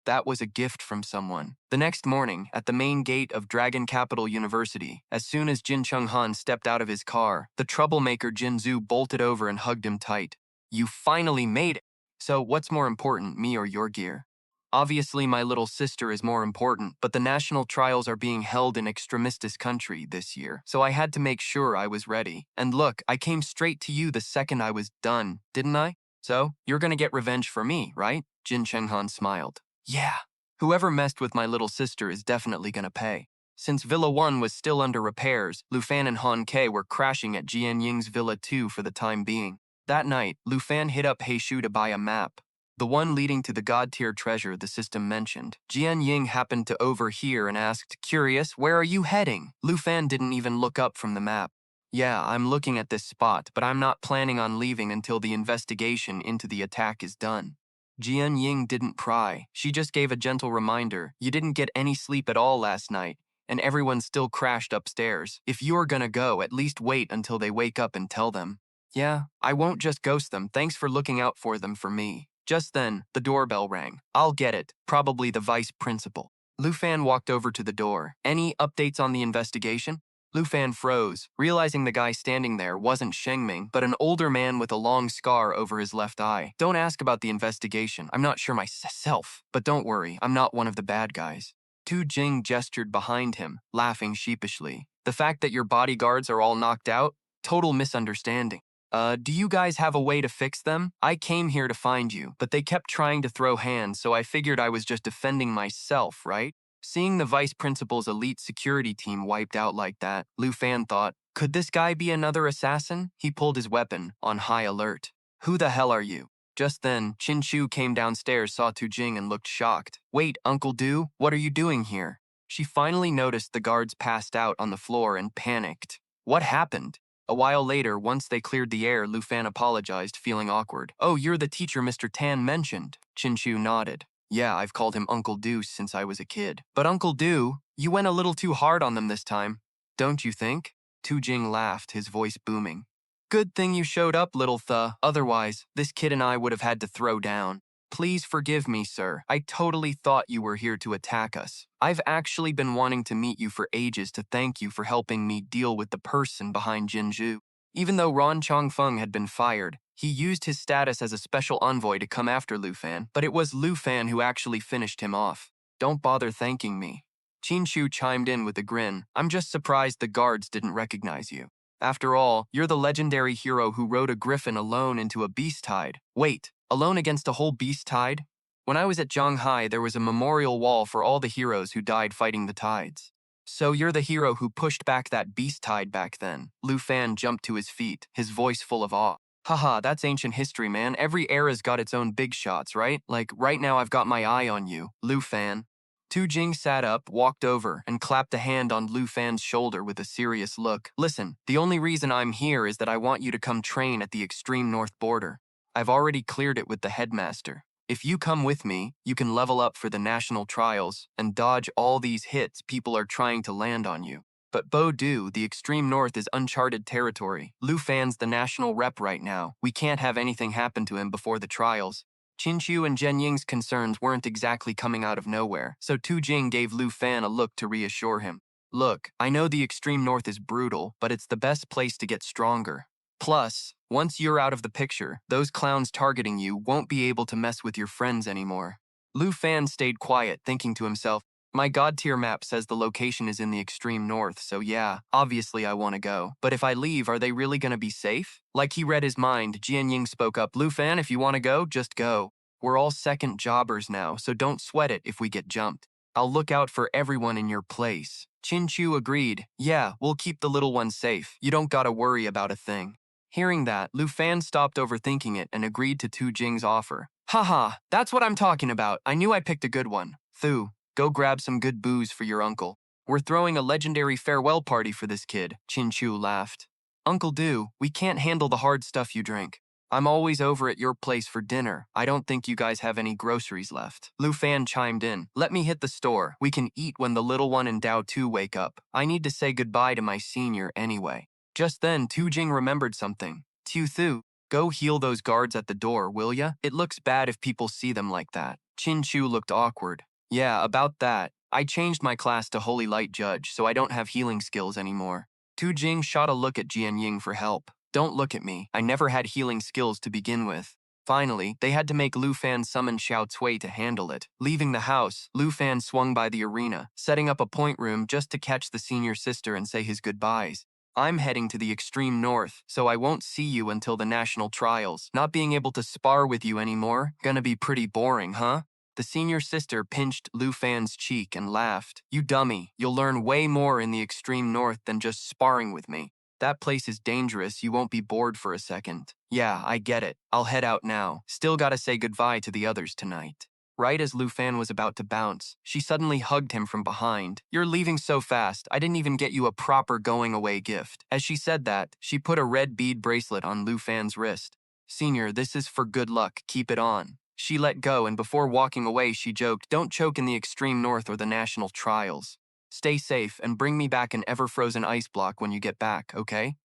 That was a gift from someone. The next morning, at the main gate of Dragon Capital University, as soon as Jin Chenghan stepped out of his car, the troublemaker Jin Zhu bolted over and hugged him tight. You finally made it! So what's more important, me or your gear? Obviously, my little sister is more important, but the national trials are being held in extremistis country this year, so I had to make sure I was ready. And look, I came straight to you the second I was done, didn't I? So, you're gonna get revenge for me, right? Jin Chenghan smiled. Yeah. Whoever messed with my little sister is definitely gonna pay. Since Villa 1 was still under repairs, Lu Fan and Han Ke were crashing at Jian Ying's Villa 2 for the time being. That night, Lu Fan hit up He Shu to buy a map. The one leading to the god-tier treasure the system mentioned. Jian Ying happened to overhear and asked, Curious, where are you heading? Lu Fan didn't even look up from the map. Yeah, I'm looking at this spot, but I'm not planning on leaving until the investigation into the attack is done. Jian Ying didn't pry. She just gave a gentle reminder. You didn't get any sleep at all last night, and everyone still crashed upstairs. If you're gonna go, at least wait until they wake up and tell them. Yeah, I won't just ghost them. Thanks for looking out for them for me. Just then, the doorbell rang. I'll get it. Probably the vice principal. Lu Fan walked over to the door. Any updates on the investigation? Lu Fan froze, realizing the guy standing there wasn't Shengming, but an older man with a long scar over his left eye. Don't ask about the investigation. I'm not sure myself. But don't worry, I'm not one of the bad guys. Tu Jing gestured behind him, laughing sheepishly. The fact that your bodyguards are all knocked out? Total misunderstanding. Do you guys have a way to fix them? I came here to find you, but they kept trying to throw hands, so I figured I was just defending myself, right? Seeing the vice principal's elite security team wiped out like that, Lu Fan thought, could this guy be another assassin? He pulled his weapon, on high alert. Who the hell are you? Just then, Qin Shu came downstairs, saw Tu Jing, and looked shocked. Wait, Uncle Du, what are you doing here? She finally noticed the guards passed out on the floor and panicked. What happened? A while later, once they cleared the air, Lu Fan apologized, feeling awkward. Oh, you're the teacher Mr. Tan mentioned. Qin Shu nodded. Yeah, I've called him Uncle Deuce since I was a kid. But Uncle Du, you went a little too hard on them this time. Don't you think? Tu Jing laughed, his voice booming. Good thing you showed up, little otherwise, this kid and I would have had to throw down. Please forgive me, sir. I totally thought you were here to attack us. I've actually been wanting to meet you for ages to thank you for helping me deal with the person behind Jinju. Even though Ron Chongfeng had been fired, he used his status as a special envoy to come after Lu Fan, but it was Lu Fan who actually finished him off. Don't bother thanking me. Qin Shu chimed in with a grin. I'm just surprised the guards didn't recognize you. After all, you're the legendary hero who rode a griffin alone into a beast tide. Wait, alone against a whole beast tide? When I was at Zhanghai, there was a memorial wall for all the heroes who died fighting the tides. So you're the hero who pushed back that beast tide back then. Lu Fan jumped to his feet, his voice full of awe. Haha, that's ancient history, man. Every era's got its own big shots, right? Like, right now I've got my eye on you, Lu Fan. Tu Jing sat up, walked over, and clapped a hand on Lu Fan's shoulder with a serious look. Listen, the only reason I'm here is that I want you to come train at the extreme north border. I've already cleared it with the headmaster. If you come with me, you can level up for the national trials and dodge all these hits people are trying to land on you. But Bo-Do, the extreme north is uncharted territory. Lu Fan's the national rep right now. We can't have anything happen to him before the trials. Qinchu and Zhen Ying's concerns weren't exactly coming out of nowhere, so Tu Jing gave Lu Fan a look to reassure him. Look, I know the extreme north is brutal, but it's the best place to get stronger. Plus, once you're out of the picture, those clowns targeting you won't be able to mess with your friends anymore. Lu Fan stayed quiet, thinking to himself, my god tier map says the location is in the extreme north, so yeah, obviously I want to go. But if I leave, are they really going to be safe? Like he read his mind, Jian Ying spoke up, Lu Fan, if you want to go, just go. We're all second jobbers now, so don't sweat it if we get jumped. I'll look out for everyone in your place. Qin Chu agreed, yeah, we'll keep the little one safe. You don't gotta worry about a thing. Hearing that, Lu Fan stopped overthinking it and agreed to Tu Jing's offer. Haha, that's what I'm talking about. I knew I picked a good one. Thu, go grab some good booze for your uncle. We're throwing a legendary farewell party for this kid, Qin Chu laughed. Uncle Du, we can't handle the hard stuff you drink. I'm always over at your place for dinner. I don't think you guys have any groceries left. Lu Fan chimed in. Let me hit the store. We can eat when the little one and Dao Tu wake up. I need to say goodbye to my senior anyway. Just then, Tu Jing remembered something. Tu Thu, go heal those guards at the door, will ya? It looks bad if people see them like that. Qin Chu looked awkward. Yeah, about that. I changed my class to Holy Light Judge, so I don't have healing skills anymore. Tu Jing shot a look at Jian Ying for help. Don't look at me. I never had healing skills to begin with. Finally, they had to make Lu Fan summon Xiao Cui to handle it. Leaving the house, Lu Fan swung by the arena, setting up a point room just to catch the senior sister and say his goodbyes. I'm heading to the extreme north, so I won't see you until the national trials. Not being able to spar with you anymore, gonna be pretty boring, huh? The senior sister pinched Lu Fan's cheek and laughed. You dummy, you'll learn way more in the extreme north than just sparring with me. That place is dangerous, you won't be bored for a second. Yeah, I get it. I'll head out now. Still gotta say goodbye to the others tonight. Right as Lu Fan was about to bounce, she suddenly hugged him from behind. You're leaving so fast, I didn't even get you a proper going-away gift. As she said that, she put a red bead bracelet on Lu Fan's wrist. Senior, this is for good luck, keep it on. She let go, and before walking away, she joked, don't choke in the extreme north or the national trials. Stay safe and bring me back an ever-frozen ice block when you get back, okay?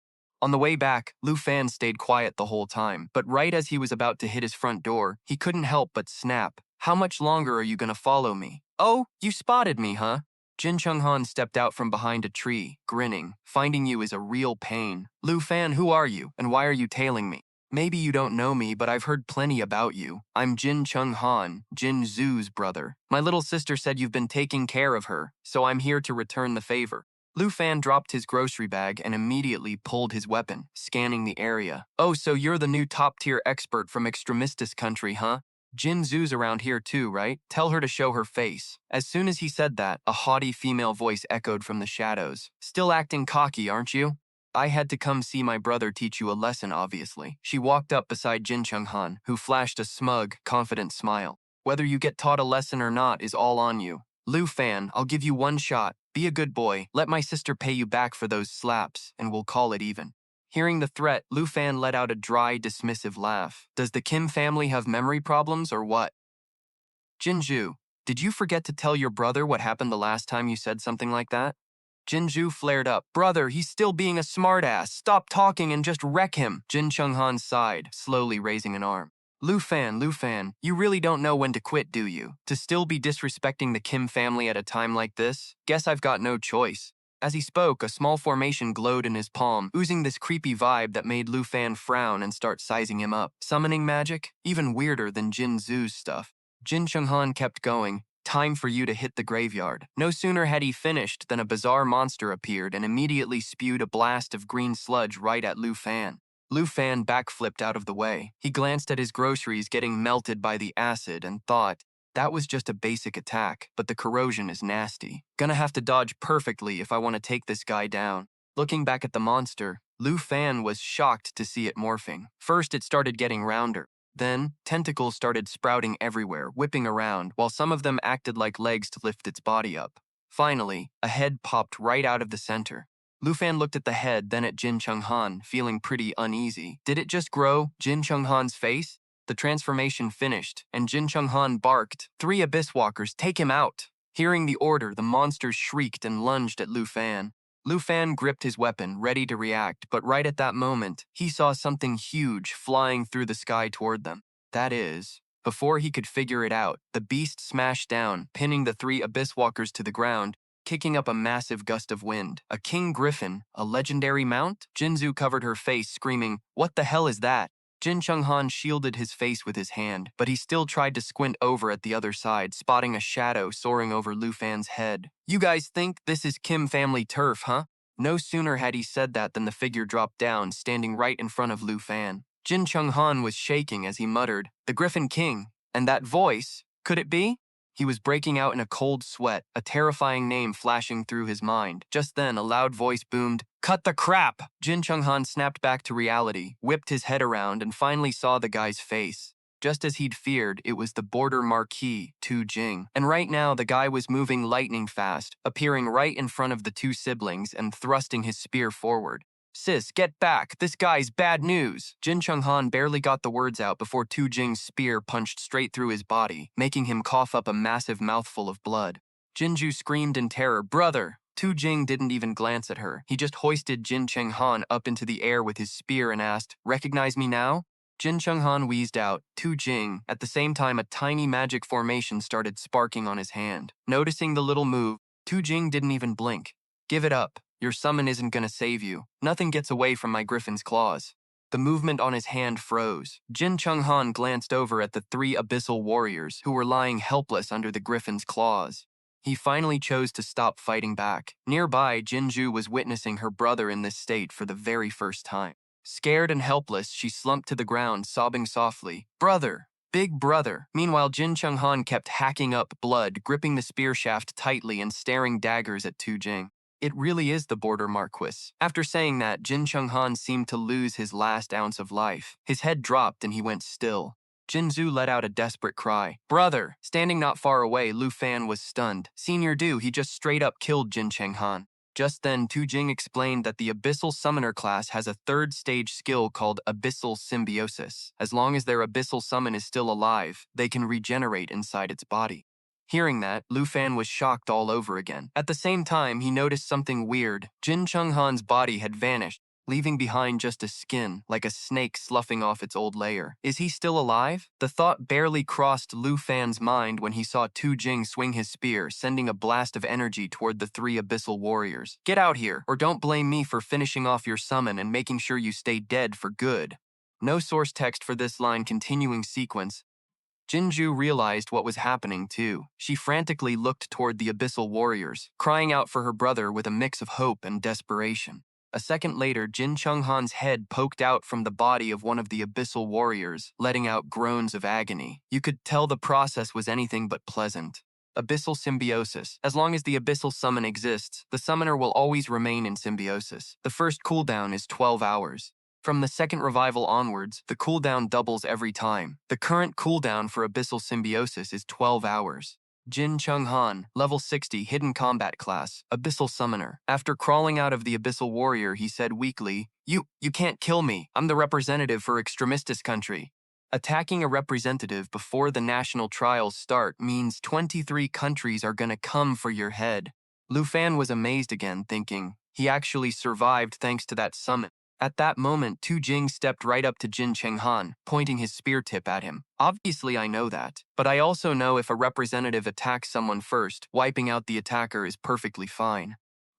On the way back, Lu Fan stayed quiet the whole time, but right as he was about to hit his front door, he couldn't help but snap. How much longer are you gonna follow me? Oh, you spotted me, huh? Jin Chunghan stepped out from behind a tree, grinning. Finding you is a real pain. Lu Fan, who are you, and why are you tailing me? Maybe you don't know me, but I've heard plenty about you. I'm Jin Chunghan, Jin Zhu's brother. My little sister said you've been taking care of her, so I'm here to return the favor. Lu Fan dropped his grocery bag and immediately pulled his weapon, scanning the area. Oh, so you're the new top-tier expert from Extremistus country, huh? Jin Zhu's around here too, right? Tell her to show her face. As soon as he said that, a haughty female voice echoed from the shadows. Still acting cocky, aren't you? I had to come see my brother teach you a lesson, obviously. She walked up beside Jin Chunghan, who flashed a smug, confident smile. Whether you get taught a lesson or not is all on you. Lu Fan, I'll give you one shot. Be a good boy. Let my sister pay you back for those slaps, and we'll call it even. Hearing the threat, Lu Fan let out a dry, dismissive laugh. Does the Kim family have memory problems or what? Jinju, did you forget to tell your brother what happened the last time you said something like that? Jinju flared up. Brother, he's still being a smartass. Stop talking and just wreck him. Jin Chunghan sighed, slowly raising an arm. Lu Fan, you really don't know when to quit, do you? To still be disrespecting the Kim family at a time like this? Guess I've got no choice. As he spoke, a small formation glowed in his palm, oozing this creepy vibe that made Lu Fan frown and start sizing him up. Summoning magic? Even weirder than Jin Zhu's stuff. Jin Chunghan kept going. Time for you to hit the graveyard. No sooner had he finished than a bizarre monster appeared and immediately spewed a blast of green sludge right at Lu Fan. Lu Fan backflipped out of the way. He glanced at his groceries getting melted by the acid and thought, that was just a basic attack, but the corrosion is nasty. Gonna have to dodge perfectly if I want to take this guy down. Looking back at the monster, Lu Fan was shocked to see it morphing. First, it started getting rounder. Then, tentacles started sprouting everywhere, whipping around, while some of them acted like legs to lift its body up. Finally, a head popped right out of the center. Lu Fan looked at the head, then at Jin Chunghan, feeling pretty uneasy. Did it just grow? Jin Chunghan's face? the transformation finished, and Jin Chunghan barked, "3 Abyss Walkers, take him out!" Hearing the order, the monsters shrieked and lunged at Lu Fan. Lu Fan gripped his weapon, ready to react, but right at that moment, he saw something huge flying through the sky toward them. That is, before he could figure it out, the beast smashed down, pinning the 3 Abyss Walkers to the ground, kicking up a massive gust of wind. A king griffin, a legendary mount? Jinzu covered her face, screaming, "What the hell is that?" Jin Chunghan shielded his face with his hand, but he still tried to squint over at the other side, spotting a shadow soaring over Lu Fan's head. "You guys think this is Kim family turf, huh?" No sooner had he said that than the figure dropped down, standing right in front of Lu Fan. Jin Chunghan was shaking as he muttered, "The Griffin King. And that voice, could it be?" He was breaking out in a cold sweat, a terrifying name flashing through his mind. Just then, a loud voice boomed, "Cut the crap!" Jin Chunghan snapped back to reality, whipped his head around, and finally saw the guy's face. Just as he'd feared, it was the border marquis, Tu Jing. And right now, the guy was moving lightning fast, appearing right in front of the 2 siblings and thrusting his spear forward. "Sis, get back! This guy's bad news!" Jin Chunghan barely got the words out before Tu Jing's spear punched straight through his body, making him cough up a massive mouthful of blood. Jinju screamed in terror, "Brother!" Tu Jing didn't even glance at her. He just hoisted Jin Chunghan up into the air with his spear and asked, "Recognize me now?" Jin Chunghan wheezed out, "Tu Jing." At the same time, a tiny magic formation started sparking on his hand. Noticing the little move, Tu Jing didn't even blink. "Give it up. Your summon isn't gonna save you. Nothing gets away from my griffin's claws." The movement on his hand froze. Jin Chunghan glanced over at the 3 abyssal warriors who were lying helpless under the griffin's claws. He finally chose to stop fighting back. Nearby, Jinju was witnessing her brother in this state for the very first time. Scared and helpless, she slumped to the ground, sobbing softly, "Brother! Big brother!" Meanwhile, Jin Chunghan kept hacking up blood, gripping the spear shaft tightly and staring daggers at Tu Jing. "It really is the border Marquis." After saying that, Jin Chunghan seemed to lose his last ounce of life. His head dropped and he went still. Jinzu let out a desperate cry. "Brother!" Standing not far away, Lu Fan was stunned. "Senior Du, he just straight up killed Jin Chunghan." Just then, Tu Jing explained that the Abyssal Summoner class has a 3rd stage skill called Abyssal Symbiosis. As long as their Abyssal Summon is still alive, they can regenerate inside its body. Hearing that, Lu Fan was shocked all over again. At the same time, he noticed something weird. Jin Chunghan's body had vanished, leaving behind just a skin, like a snake sloughing off its old layer. Is he still alive? The thought barely crossed Lu Fan's mind when he saw Tu Jing swing his spear, sending a blast of energy toward the 3 abyssal warriors. "Get out here, or don't blame me for finishing off your summon and making sure you stay dead for good." No source text for this line continuing sequence. Jinju realized what was happening too. She frantically looked toward the abyssal warriors, crying out for her brother with a mix of hope and desperation. A second later, Jin Chunghan's head poked out from the body of one of the abyssal warriors, letting out groans of agony. You could tell the process was anything but pleasant. Abyssal symbiosis. As long as the abyssal summon exists, the summoner will always remain in symbiosis. The first cooldown is 12 hours. From the second revival onwards, the cooldown doubles every time. The current cooldown for Abyssal Symbiosis is 12 hours. Jin Chunghan, level 60, hidden combat class, Abyssal Summoner. After crawling out of the Abyssal Warrior, he said weakly, You can't kill me. I'm the representative for Extremistis country." Attacking a representative before the national trials start means 23 countries are gonna come for your head. Lu Fan was amazed again, thinking, he actually survived thanks to that summon. At that moment, Tu Jing stepped right up to Jin Chunghan, pointing his spear tip at him. "Obviously I know that, but I also know if a representative attacks someone first, wiping out the attacker is perfectly fine."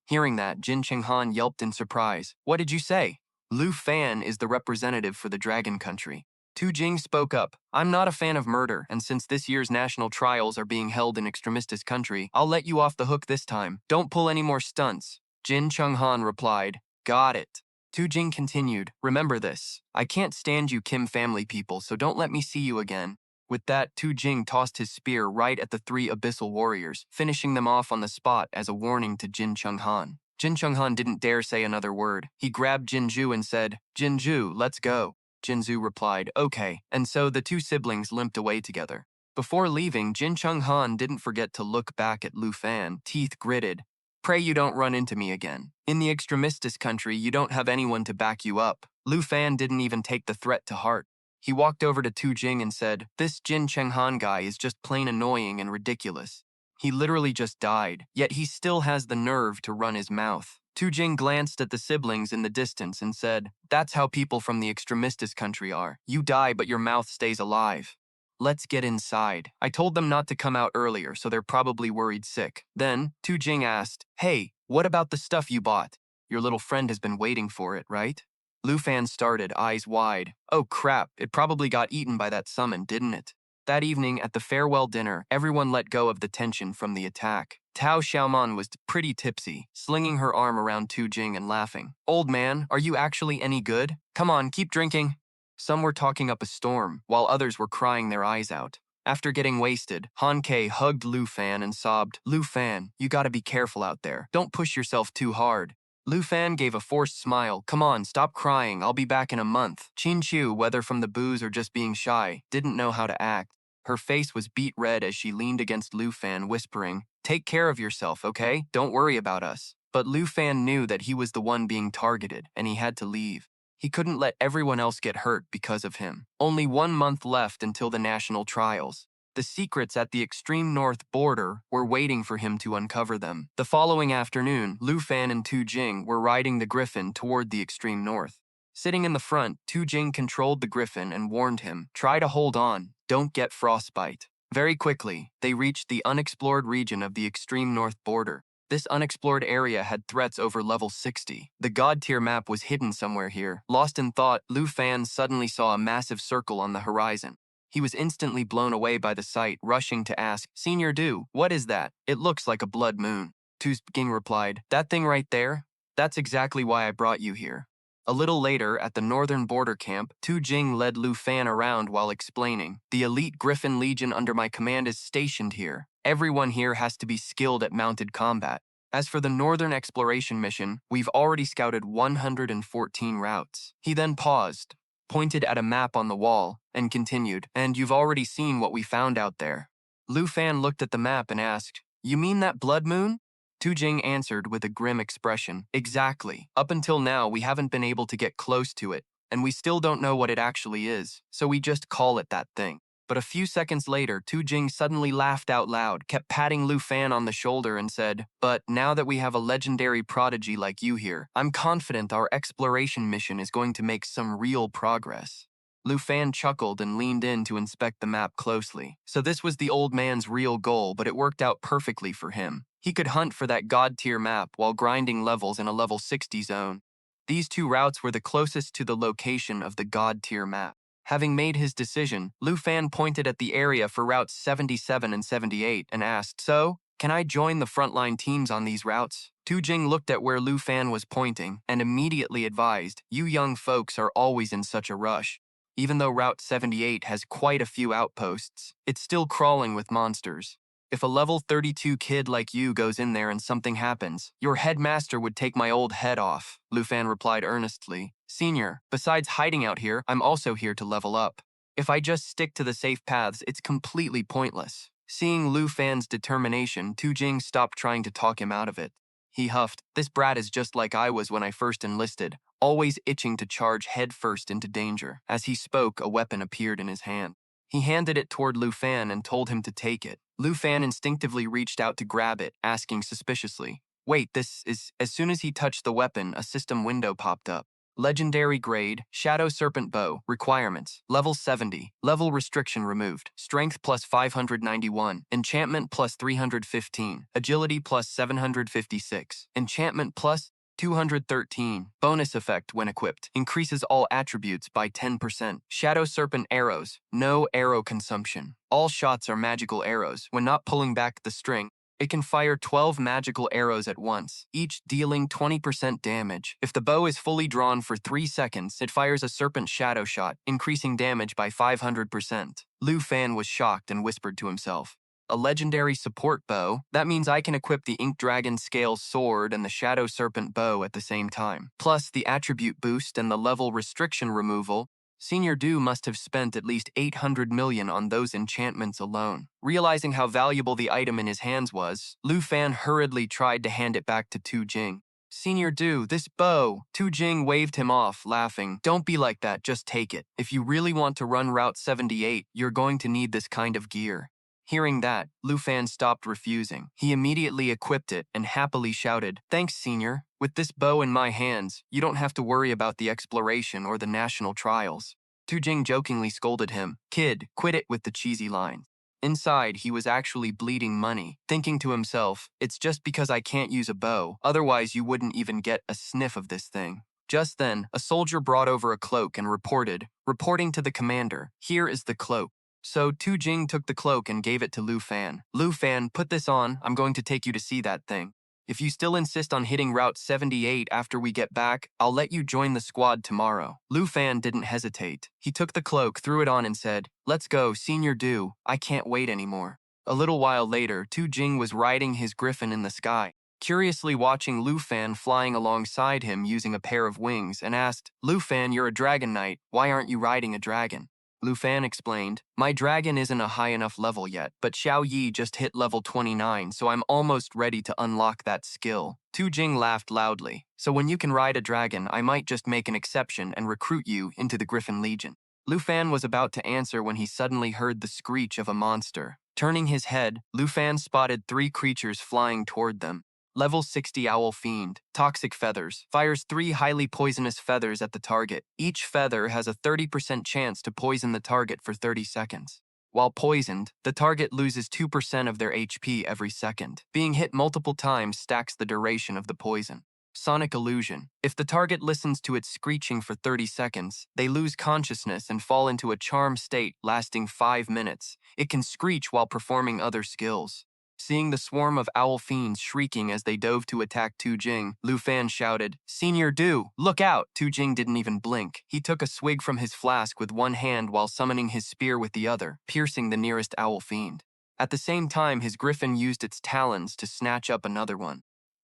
Hearing that, Jin Chunghan yelped in surprise. "What did you say?" "Lu Fan is the representative for the Dragon Country." Tu Jing spoke up. "I'm not a fan of murder, and since this year's national trials are being held in Extremistis country, I'll let you off the hook this time. Don't pull any more stunts." Jin Chunghan replied, "Got it." Tu Jing continued, "Remember this. I can't stand you Kim family people, so don't let me see you again." With that, Tu Jing tossed his spear right at the 3 abyssal warriors, finishing them off on the spot as a warning to Jin Chunghan. Jin Chunghan didn't dare say another word. He grabbed Jinju and said, "Jinju, let's go." Jinzu replied, "Okay," and so the 2 siblings limped away together. Before leaving, Jin Chunghan didn't forget to look back at Lu Fan, teeth gritted. "Pray you don't run into me again. In the Extremistis country, you don't have anyone to back you up." Lu Fan didn't even take the threat to heart. He walked over to Tu Jing and said, "This Jin Chenghan guy is just plain annoying and ridiculous. He literally just died, yet he still has the nerve to run his mouth." Tu Jing glanced at the siblings in the distance and said, "That's how people from the extremistis country are. You die, but your mouth stays alive. Let's get inside. I told them not to come out earlier, so they're probably worried sick." Then, Tu Jing asked, "Hey, what about the stuff you bought? Your little friend has been waiting for it, right?" Lu Fan started, eyes wide. "Oh crap, it probably got eaten by that summon, didn't it?" That evening, at the farewell dinner, everyone let go of the tension from the attack. Tao Xiaoman was pretty tipsy, slinging her arm around Tu Jing and laughing. "Old man, are you actually any good? Come on, keep drinking." Some were talking up a storm, while others were crying their eyes out. After getting wasted, Han Ke hugged Lu Fan and sobbed, "Lu Fan, you gotta be careful out there. Don't push yourself too hard." Lu Fan gave a forced smile. "Come on, stop crying. I'll be back in a month." Qin Chu, whether from the booze or just being shy, didn't know how to act. Her face was beet red as she leaned against Lu Fan, whispering, "Take care of yourself, okay? Don't worry about us." But Lu Fan knew that he was the one being targeted, and he had to leave. He couldn't let everyone else get hurt because of him. Only 1 month left until the national trials. The secrets at the extreme north border were waiting for him to uncover them. The following afternoon, Lu Fan and Tu Jing were riding the griffin toward the extreme north. Sitting in the front, Tu Jing controlled the griffin and warned him, "Try to hold on, don't get frostbite." Very quickly, they reached the unexplored region of the extreme north border. This unexplored area had threats over level 60. The god tier map was hidden somewhere here. Lost in thought, Lu Fan suddenly saw a massive circle on the horizon. He was instantly blown away by the sight, rushing to ask, "Senior Du, what is that? It looks like a blood moon." Tu Jing replied, "That thing right there? That's exactly why I brought you here." A little later, at the northern border camp, Tu Jing led Lu Fan around while explaining, "The elite Griffin Legion under my command is stationed here. Everyone here has to be skilled at mounted combat. As for the northern exploration mission, we've already scouted 114 routes." He then paused, pointed at a map on the wall, and continued, "And you've already seen what we found out there." Lu Fan looked at the map and asked, "You mean that blood moon?" Tu Jing answered with a grim expression, "Exactly. Up until now, we haven't been able to get close to it, and we still don't know what it actually is, so we just call it that thing." But a few seconds later, Tu Jing suddenly laughed out loud, kept patting Lu Fan on the shoulder and said, "But now that we have a legendary prodigy like you here, I'm confident our exploration mission is going to make some real progress." Lu Fan chuckled and leaned in to inspect the map closely. So this was the old man's real goal, but it worked out perfectly for him. He could hunt for that god-tier map while grinding levels in a level 60 zone. These two routes were the closest to the location of the god-tier map. Having made his decision, Lu Fan pointed at the area for routes 77 and 78 and asked, "So, can I join the frontline teams on these routes?" Tu Jing looked at where Lu Fan was pointing and immediately advised, "You young folks are always in such a rush. Even though Route 78 has quite a few outposts, it's still crawling with monsters. If a level 32 kid like you goes in there and something happens, your headmaster would take my old head off." Lu Fan replied earnestly, "Senior, besides hiding out here, I'm also here to level up. If I just stick to the safe paths, it's completely pointless." Seeing Lu Fan's determination, Tu Jing stopped trying to talk him out of it. He huffed, "This brat is just like I was when I first enlisted, always itching to charge headfirst into danger." As he spoke, a weapon appeared in his hand. He handed it toward Lu Fan and told him to take it. Lu Fan instinctively reached out to grab it, asking suspiciously, "Wait, this is..." As soon as he touched the weapon, a system window popped up. Legendary grade, Shadow Serpent Bow, requirements, level 70, level restriction removed, strength plus 591, enchantment plus 315, agility plus 756, enchantment plus 213. Bonus effect when equipped, increases all attributes by 10%. Shadow Serpent arrows, no arrow consumption. All shots are magical arrows. When not pulling back the string, it can fire 12 magical arrows at once, each dealing 20% damage. If the bow is fully drawn for 3 seconds, it fires a serpent shadow shot, increasing damage by 500%. Lu Fan was shocked and whispered to himself, "A legendary support bow? That means I can equip the Ink Dragon Scale Sword and the Shadow Serpent Bow at the same time. Plus the attribute boost and the level restriction removal. Senior Du must have spent at least 800 million on those enchantments alone." Realizing how valuable the item in his hands was, Lu Fan hurriedly tried to hand it back to Tu Jing. Senior Du, this bow. Tu Jing waved him off, laughing. Don't be like that, just take it. If you really want to run Route 78, you're going to need this kind of gear. Hearing that, Lu Fan stopped refusing. He immediately equipped it and happily shouted, "Thanks, Senior. With this bow in my hands, you don't have to worry about the exploration or the national trials." Tu Jing jokingly scolded him, "Kid, quit it with the cheesy line." Inside, he was actually bleeding money, thinking to himself, "It's just because I can't use a bow, otherwise you wouldn't even get a sniff of this thing." Just then, a soldier brought over a cloak and reporting to the commander, "Here is the cloak." So Tu Jing took the cloak and gave it to Lu Fan. "Lu Fan, put this on, I'm going to take you to see that thing. If you still insist on hitting Route 78 after we get back, I'll let you join the squad tomorrow." Lu Fan didn't hesitate. He took the cloak, threw it on and said, "Let's go, Senior Du. I can't wait anymore." A little while later, Tu Jing was riding his griffin in the sky, curiously watching Lu Fan flying alongside him using a pair of wings, and asked, "Lu Fan, you're a dragon knight. Why aren't you riding a dragon?" Lu Fan explained, "My dragon isn't a high enough level yet, but Xiao Ye just hit level 29, so I'm almost ready to unlock that skill." Tu Jing laughed loudly. "So when you can ride a dragon, I might just make an exception and recruit you into the Griffin Legion." Lu Fan was about to answer when he suddenly heard the screech of a monster. Turning his head, Lu Fan spotted 3 creatures flying toward them. Level 60 Owl Fiend, Toxic Feathers, fires 3 highly poisonous feathers at the target. Each feather has a 30% chance to poison the target for 30 seconds. While poisoned, the target loses 2% of their HP every second. Being hit multiple times stacks the duration of the poison. Sonic Illusion. If the target listens to its screeching for 30 seconds, they lose consciousness and fall into a charm state lasting 5 minutes. It can screech while performing other skills. Seeing the swarm of owl fiends shrieking as they dove to attack Tu Jing, Lu Fan shouted, "Senior Du, look out!" Tu Jing didn't even blink. He took a swig from his flask with one hand while summoning his spear with the other, piercing the nearest owl fiend. At the same time, his griffin used its talons to snatch up another one.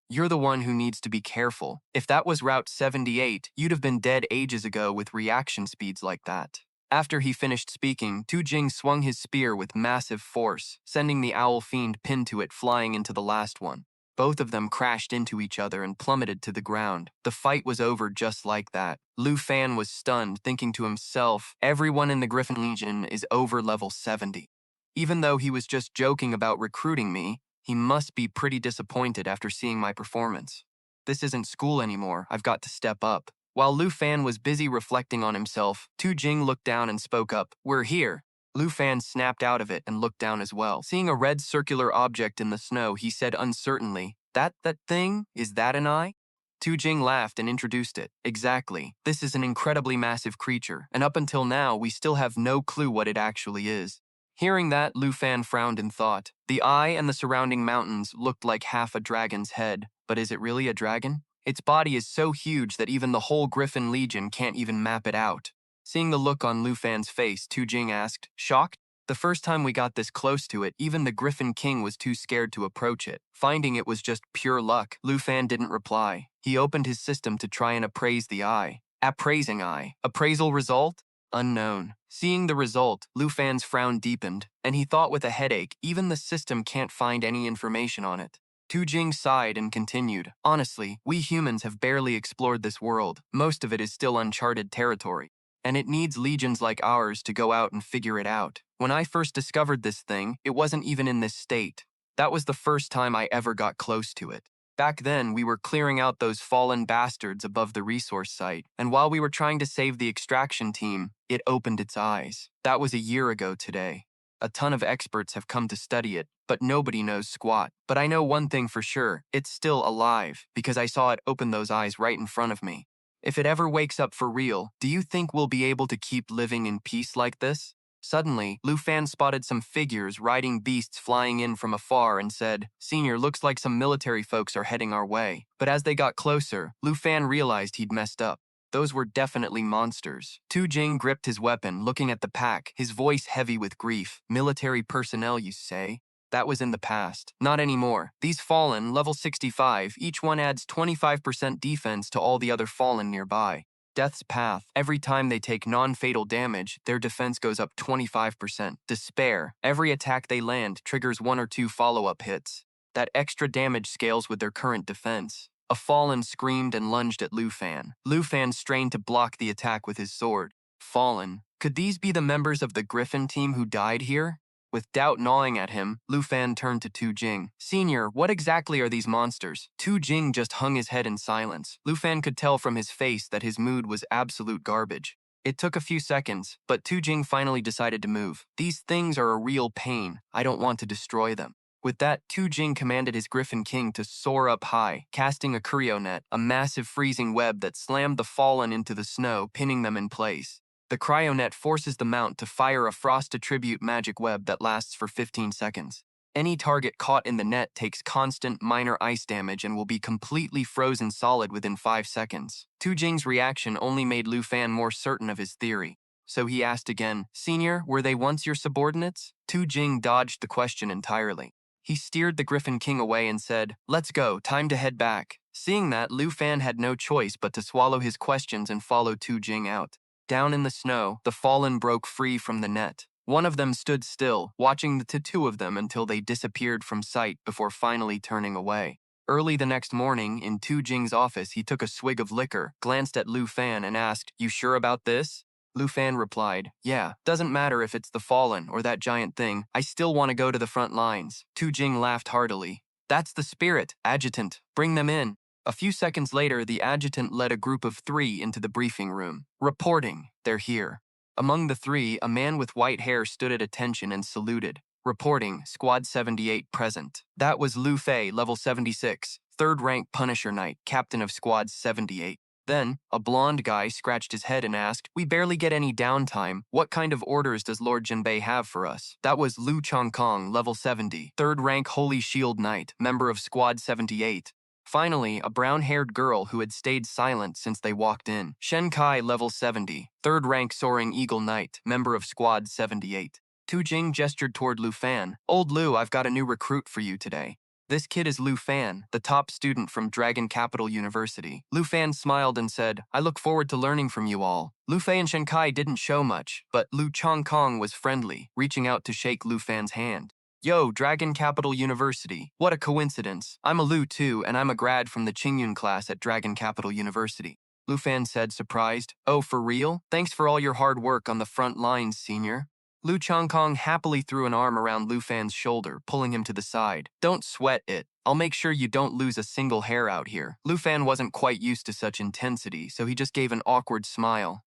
"You're the one who needs to be careful. If that was Route 78, you'd have been dead ages ago with reaction speeds like that." After he finished speaking, Tu Jing swung his spear with massive force, sending the owl fiend pinned to it flying into the last one. Both of them crashed into each other and plummeted to the ground. The fight was over just like that. Lu Fan was stunned, thinking to himself, "Everyone in the Griffin Legion is over level 70. Even though he was just joking about recruiting me, he must be pretty disappointed after seeing my performance. This isn't school anymore, I've got to step up." While Lu Fan was busy reflecting on himself, Tu Jing looked down and spoke up, "We're here." Lu Fan snapped out of it and looked down as well. Seeing a red circular object in the snow, he said uncertainly, That thing? Is that an eye?" Tu Jing laughed and introduced it. "Exactly. This is an incredibly massive creature, and up until now, we still have no clue what it actually is." Hearing that, Lu Fan frowned in thought. The eye and the surrounding mountains looked like half a dragon's head, but is it really a dragon? Its body is so huge that even the whole Griffin Legion can't even map it out. Seeing the look on Lu Fan's face, Tu Jing asked, "Shocked?" "The first time we got this close to it, even the Griffin King was too scared to approach it. Finding it was just pure luck." Lu Fan didn't reply. He opened his system to try and appraise the eye. Appraising Eye. Appraisal result? Unknown. Seeing the result, Lu Fan's frown deepened, and he thought with a headache, even the system can't find any information on it. Tu Jing sighed and continued, "Honestly, we humans have barely explored this world. Most of it is still uncharted territory, and it needs legions like ours to go out and figure it out. When I first discovered this thing, it wasn't even in this state. That was the first time I ever got close to it. Back then, we were clearing out those fallen bastards above the resource site, and while we were trying to save the extraction team, it opened its eyes. That was a year ago today. A ton of experts have come to study it, but nobody knows squat. But I know one thing for sure, it's still alive, because I saw it open those eyes right in front of me. If it ever wakes up for real, do you think we'll be able to keep living in peace like this?" Suddenly, Lu Fan spotted some figures riding beasts flying in from afar and said, "Senior, looks like some military folks are heading our way." But as they got closer, Lu Fan realized he'd messed up. Those were definitely monsters. Tu Jing gripped his weapon, looking at the pack, his voice heavy with grief. "Military personnel, you say? That was in the past. Not anymore. These Fallen, level 65, each one adds 25% defense to all the other Fallen nearby. Death's Path. Every time they take non-fatal damage, their defense goes up 25%. Despair. Every attack they land triggers 1 or 2 follow-up hits. That extra damage scales with their current defense. A Fallen screamed and lunged at Lu Fan. Lu Fan strained to block the attack with his sword. Fallen. Could these be the members of the Griffin team who died here? With doubt gnawing at him, Lu Fan turned to Tu Jing. Senior, what exactly are these monsters? Tu Jing just hung his head in silence. Lu Fan could tell from his face that his mood was absolute garbage. It took a few seconds, but Tu Jing finally decided to move. These things are a real pain. I don't want to destroy them. With that, Tu Jing commanded his Griffin King to soar up high, casting a cryo net, a massive freezing web that slammed the Fallen into the snow, pinning them in place. The cryonet forces the mount to fire a frost attribute magic web that lasts for 15 seconds. Any target caught in the net takes constant minor ice damage and will be completely frozen solid within 5 seconds. Tu Jing's reaction only made Lu Fan more certain of his theory. So he asked again, Senior, were they once your subordinates? Tu Jing dodged the question entirely. He steered the Griffin King away and said, Let's go, time to head back. Seeing that, Lu Fan had no choice but to swallow his questions and follow Tu Jing out. Down in the snow, the Fallen broke free from the net. One of them stood still, watching the two of them until they disappeared from sight before finally turning away. Early the next morning, in Tu Jing's office, he took a swig of liquor, glanced at Lu Fan, and asked, You sure about this? Lu Fan replied, Yeah, doesn't matter if it's the Fallen or that giant thing, I still want to go to the front lines. Tu Jing laughed heartily. That's the spirit, Adjutant. Bring them in. A few seconds later, the adjutant led a group of 3 into the briefing room. Reporting, they're here. Among the 3, a man with white hair stood at attention and saluted. Reporting, Squad 78 present. That was Lu Fei, level 76, 3rd rank Punisher Knight, captain of Squad 78. Then, a blonde guy scratched his head and asked, We barely get any downtime. What kind of orders does Lord Jinbei have for us? That was Lu Chongkong, level 70, 3rd rank Holy Shield Knight, member of Squad 78. Finally, a brown-haired girl who had stayed silent since they walked in. Shen Kai, level 70, 3rd rank Soaring Eagle Knight, member of Squad 78. Tu Jing gestured toward Lu Fan. Old Lu, I've got a new recruit for you today. This kid is Lu Fan, the top student from Dragon Capital University. Lu Fan smiled and said, I look forward to learning from you all. Lu Fei and Shen Kai didn't show much, but Lu Chongkong was friendly, reaching out to shake Lu Fan's hand. Yo, Dragon Capital University. What a coincidence. I'm a Lu too, and I'm a grad from the Qingyun class at Dragon Capital University. Lu Fan said, surprised. Oh, for real? Thanks for all your hard work on the front lines, senior. Lu Chongkong happily threw an arm around Lu Fan's shoulder, pulling him to the side. Don't sweat it. I'll make sure you don't lose a single hair out here. Lu Fan wasn't quite used to such intensity, so he just gave an awkward smile.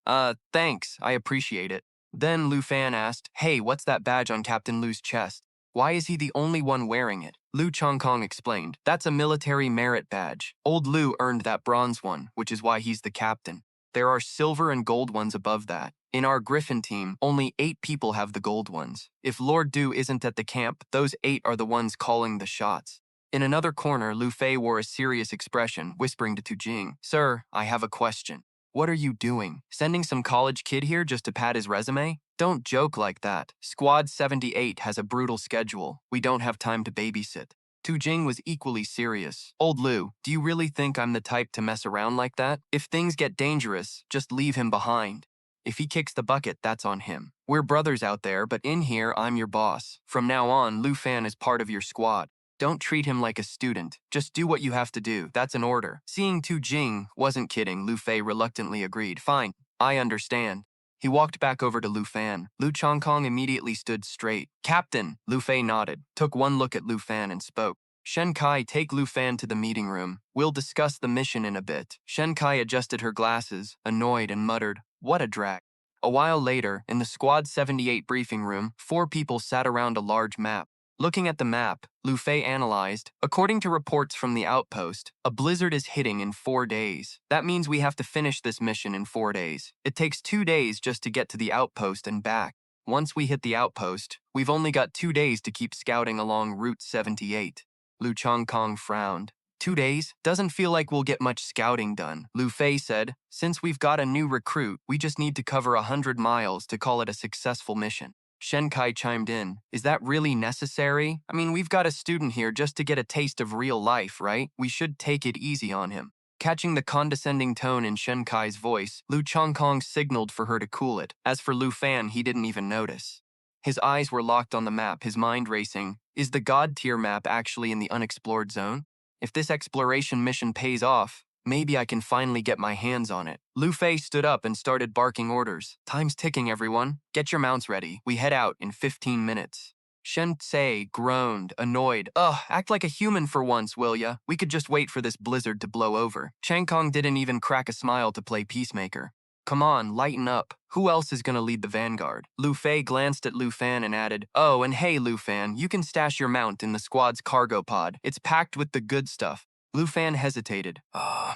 Thanks. I appreciate it. Then Lu Fan asked, Hey, what's that badge on Captain Lu's chest? Why is he the only one wearing it? Lu Chongkong explained, That's a military merit badge. Old Lu earned that bronze one, which is why he's the captain. There are silver and gold ones above that. In our Griffin team, only 8 people have the gold ones. If Lord Du isn't at the camp, those 8 are the ones calling the shots. In another corner, Lu Fei wore a serious expression, whispering to Tu Jing, Sir, I have a question. What are you doing? Sending some college kid here just to pad his resume? Don't joke like that. Squad 78 has a brutal schedule. We don't have time to babysit. Tu Jing was equally serious. Old Lu, do you really think I'm the type to mess around like that? If things get dangerous, just leave him behind. If he kicks the bucket, that's on him. We're brothers out there, but in here, I'm your boss. From now on, Lu Fan is part of your squad. Don't treat him like a student. Just do what you have to do. That's an order. Seeing Tu Jing wasn't kidding, Lu Fei reluctantly agreed. Fine, I understand. He walked back over to Lu Fan. Lu Chongkong immediately stood straight. Captain! Lu Fei nodded, took one look at Lu Fan and spoke. Shen Kai, take Lu Fan to the meeting room. We'll discuss the mission in a bit. Shen Kai adjusted her glasses, annoyed, and muttered, What a drag. A while later, in the Squad 78 briefing room, 4 people sat around a large map. Looking at the map, Lu Fei analyzed, according to reports from the outpost, a blizzard is hitting in 4 days. That means we have to finish this mission in 4 days. It takes 2 days just to get to the outpost and back. Once we hit the outpost, we've only got 2 days to keep scouting along Route 78. Lu Chongkong frowned. 2 days? Doesn't feel like we'll get much scouting done. Lu Fei said, Since we've got a new recruit, we just need to cover 100 miles to call it a successful mission. Shen Kai chimed in, Is that really necessary? I mean, we've got a student here just to get a taste of real life, right? We should take it easy on him. Catching the condescending tone in Shen Kai's voice, Lu Chongkong signaled for her to cool it. As for Lu Fan, he didn't even notice. His eyes were locked on the map, his mind racing. Is the God tier map actually in the unexplored zone? If this exploration mission pays off, maybe I can finally get my hands on it. Lu Fei stood up and started barking orders. Time's ticking, everyone. Get your mounts ready. We head out in 15 minutes. Shen Tsei groaned, annoyed. Ugh, act like a human for once, will ya? We could just wait for this blizzard to blow over. Chang Kong didn't even crack a smile to play peacemaker. Come on, lighten up. Who else is gonna lead the vanguard? Lu Fei glanced at Lu Fan and added, Oh, and hey, Lu Fan, you can stash your mount in the squad's cargo pod. It's packed with the good stuff. Lu Fan hesitated.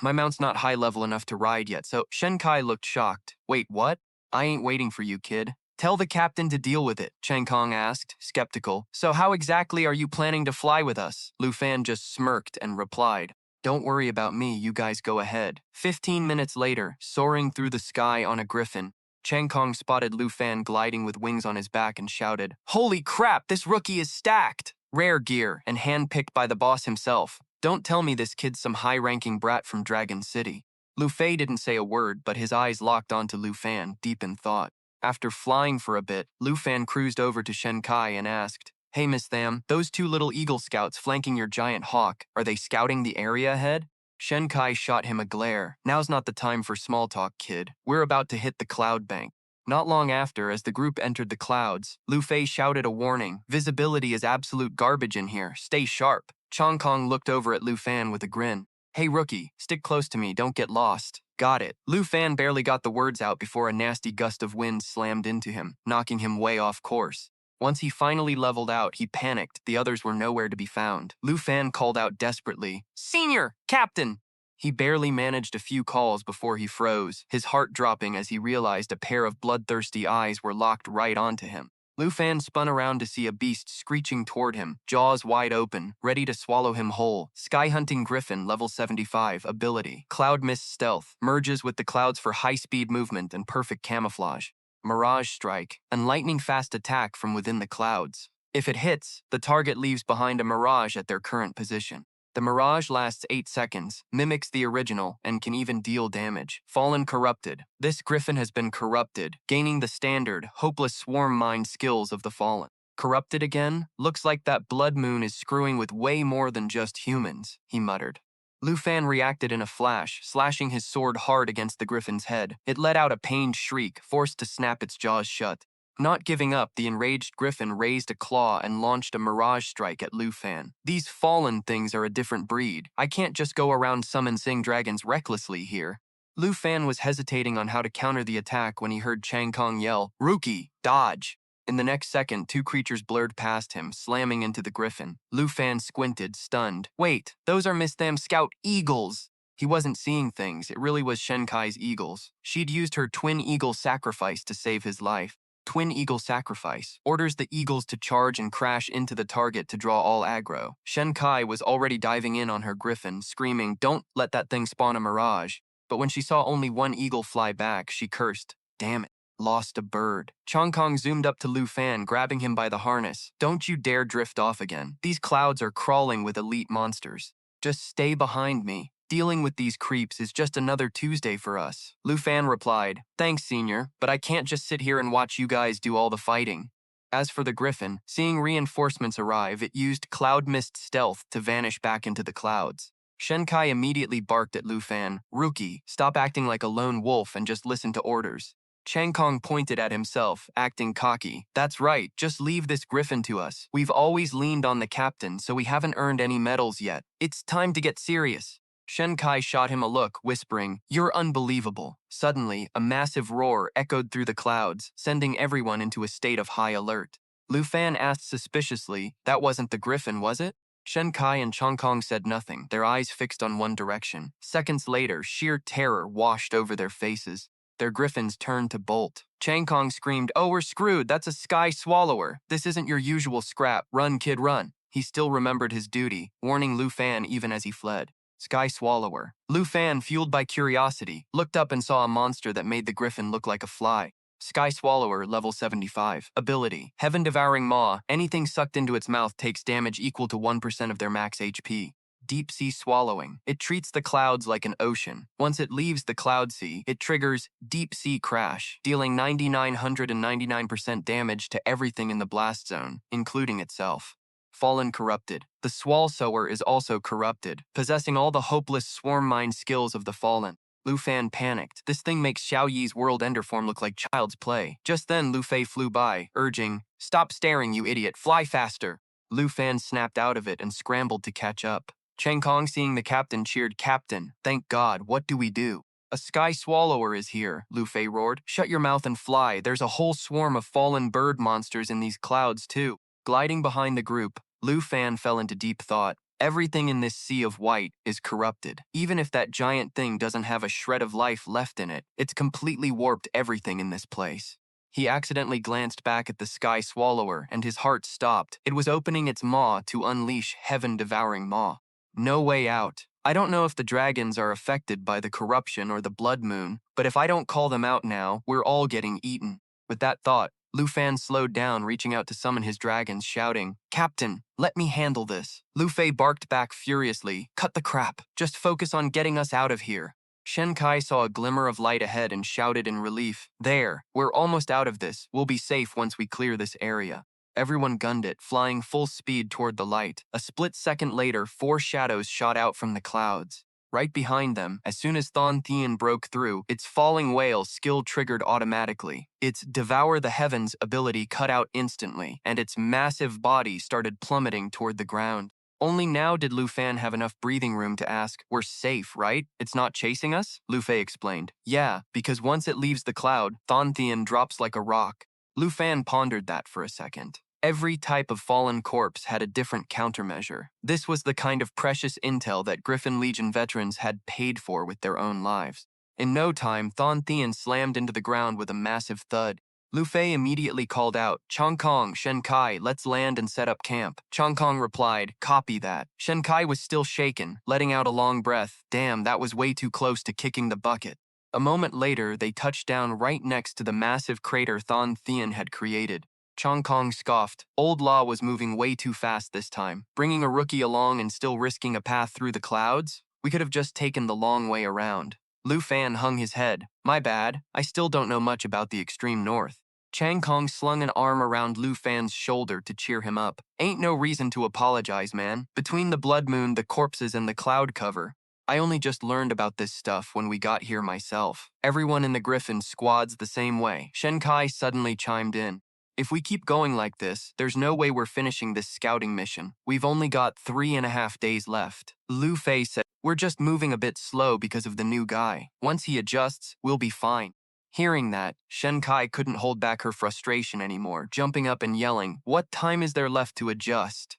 My mount's not high level enough to ride yet, so Shen Kai looked shocked. Wait, what? I ain't waiting for you, kid. Tell the captain to deal with it, Chang Kong asked, skeptical. So how exactly are you planning to fly with us? Lu Fan just smirked and replied, Don't worry about me, you guys go ahead. 15 minutes later, soaring through the sky on a griffin, Chang Kong spotted Lu Fan gliding with wings on his back and shouted, Holy crap, this rookie is stacked! Rare gear and handpicked by the boss himself. Don't tell me this kid's some high-ranking brat from Dragon City. Lu Fei didn't say a word, but his eyes locked onto Lu Fan, deep in thought. After flying for a bit, Lu Fan cruised over to Shen Kai and asked, Hey, Miss Tham, those two little Eagle Scouts flanking your giant hawk, are they scouting the area ahead? Shen Kai shot him a glare. Now's not the time for small talk, kid. We're about to hit the cloud bank. Not long after, as the group entered the clouds, Lu Fei shouted a warning. Visibility is absolute garbage in here. Stay sharp. Chang Kong looked over at Lu Fan with a grin. Hey, rookie, stick close to me, don't get lost. Got it. Lu Fan barely got the words out before a nasty gust of wind slammed into him, knocking him way off course. Once he finally leveled out, he panicked. The others were nowhere to be found. Lu Fan called out desperately, Senior! Captain! He barely managed a few calls before he froze, his heart dropping as he realized a pair of bloodthirsty eyes were locked right onto him. Lu Fan spun around to see a beast screeching toward him, jaws wide open, ready to swallow him whole. Sky-hunting Griffin, level 75, ability. Cloud Mist Stealth, merges with the clouds for high-speed movement and perfect camouflage. Mirage Strike, and lightning-fast attack from within the clouds. If it hits, the target leaves behind a mirage at their current position. The mirage lasts 8 seconds, mimics the original, and can even deal damage. Fallen Corrupted. This Griffin has been corrupted, gaining the standard, hopeless swarm mind skills of the Fallen. Corrupted again? Looks like that blood moon is screwing with way more than just humans, he muttered. Lu Fan reacted in a flash, slashing his sword hard against the Griffin's head. It let out a pained shriek, forced to snap its jaws shut. Not giving up, the enraged Griffin raised a claw and launched a mirage strike at Lu Fan. These fallen things are a different breed. I can't just go around sing dragons recklessly here. Lu Fan was hesitating on how to counter the attack when he heard Chang Kong yell, Rookie, dodge! In the next second, two creatures blurred past him, slamming into the Griffin. Lu Fan squinted, stunned. Wait, those are Miss Tham's Scout Eagles! He wasn't seeing things, it really was Shen Kai's Eagles. She'd used her twin eagle sacrifice to save his life. Twin Eagle Sacrifice orders the eagles to charge and crash into the target to draw all aggro. Shen Kai was already diving in on her Griffin, screaming, Don't let that thing spawn a mirage. But when she saw only one eagle fly back, she cursed, Damn it, lost a bird. Chang Kong zoomed up to Lu Fan, grabbing him by the harness. Don't you dare drift off again. These clouds are crawling with elite monsters. Just stay behind me. Dealing with these creeps is just another Tuesday for us. Lu Fan replied, Thanks, Senior, but I can't just sit here and watch you guys do all the fighting. As for the Griffin, seeing reinforcements arrive, it used Cloud Mist Stealth to vanish back into the clouds. Shen Kai immediately barked at Lu Fan, Rookie, stop acting like a lone wolf and just listen to orders. Chang Kong pointed at himself, acting cocky. That's right, just leave this Griffin to us. We've always leaned on the captain, so we haven't earned any medals yet. It's time to get serious. Shen Kai shot him a look, whispering, You're unbelievable. Suddenly, a massive roar echoed through the clouds, sending everyone into a state of high alert. Lu Fan asked suspiciously, That wasn't the Griffin, was it? Shen Kai and Chang Kong said nothing, their eyes fixed on one direction. Seconds later, sheer terror washed over their faces. Their Griffins turned to bolt. Chang Kong screamed, Oh, we're screwed, that's a sky swallower. This isn't your usual scrap. Run, kid, run. He still remembered his duty, warning Lu Fan even as he fled. Sky Swallower. Lu Fan, fueled by curiosity, looked up and saw a monster that made the Griffin look like a fly. Sky Swallower, level 75. Ability. Heaven-Devouring Maw. Anything sucked into its mouth takes damage equal to 1% of their max HP. Deep Sea Swallowing. It treats the clouds like an ocean. Once it leaves the cloud sea, it triggers Deep Sea Crash, dealing 9,999% damage to everything in the blast zone, including itself. Fallen corrupted. The Swall Sower is also corrupted, possessing all the hopeless swarm mind skills of the Fallen. Lu Fan panicked. This thing makes Xiao Ye's world enderform look like child's play. Just then, Lu Fei flew by, urging, "Stop staring, you idiot, fly faster." Lu Fan snapped out of it and scrambled to catch up. Cheng Kong, seeing the captain, cheered, "Captain, thank God, what do we do?" "A sky swallower is here," Lu Fei roared. "Shut your mouth and fly. There's a whole swarm of fallen bird monsters in these clouds, too." Gliding behind the group, Lu Fan fell into deep thought. Everything in this sea of white is corrupted. Even if that giant thing doesn't have a shred of life left in it, it's completely warped everything in this place. He accidentally glanced back at the sky swallower, and his heart stopped. It was opening its maw to unleash heaven-devouring maw. No way out. I don't know if the dragons are affected by the corruption or the blood moon, but if I don't call them out now, we're all getting eaten. With that thought, Lu Fan slowed down, reaching out to summon his dragons, shouting, "Captain, let me handle this." Lu Fei barked back furiously, "Cut the crap. Just focus on getting us out of here." Shen Kai saw a glimmer of light ahead and shouted in relief, "There, we're almost out of this. We'll be safe once we clear this area." Everyone gunned it, flying full speed toward the light. A split second later, 4 shadows shot out from the clouds. Right behind them, as soon as Thon Thien broke through, its falling whale skill triggered automatically. Its Devour the Heavens ability cut out instantly, and its massive body started plummeting toward the ground. Only now did Lu Fan have enough breathing room to ask, "We're safe, right? It's not chasing us?" Lu Fei explained. "Yeah, because once it leaves the cloud, Thon Thien drops like a rock." Lu Fan pondered that for a second. Every type of fallen corpse had a different countermeasure. This was the kind of precious intel that Griffin Legion veterans had paid for with their own lives. In no time, Thon Thien slammed into the ground with a massive thud. Lu Fei immediately called out, "Chong Kong, Shen Kai, let's land and set up camp." Chong Kong replied, "Copy that." Shen Kai was still shaken, letting out a long breath. Damn, that was way too close to kicking the bucket. A moment later, they touched down right next to the massive crater Thon Thien had created. Chong Kong scoffed. Old Law was moving way too fast this time. Bringing a rookie along and still risking a path through the clouds? We could have just taken the long way around. Lu Fan hung his head. "My bad. I still don't know much about the extreme north." Chang Kong slung an arm around Lu Fan's shoulder to cheer him up. "Ain't no reason to apologize, man. Between the blood moon, the corpses, and the cloud cover, I only just learned about this stuff when we got here myself. Everyone in the Griffin squad's the same way." Shen Kai suddenly chimed in. "If we keep going like this, there's no way we're finishing this scouting mission. We've only got 3.5 days left." Lu Fei said, "We're just moving a bit slow because of the new guy. Once he adjusts, we'll be fine." Hearing that, Shen Kai couldn't hold back her frustration anymore, jumping up and yelling, "What time is there left to adjust?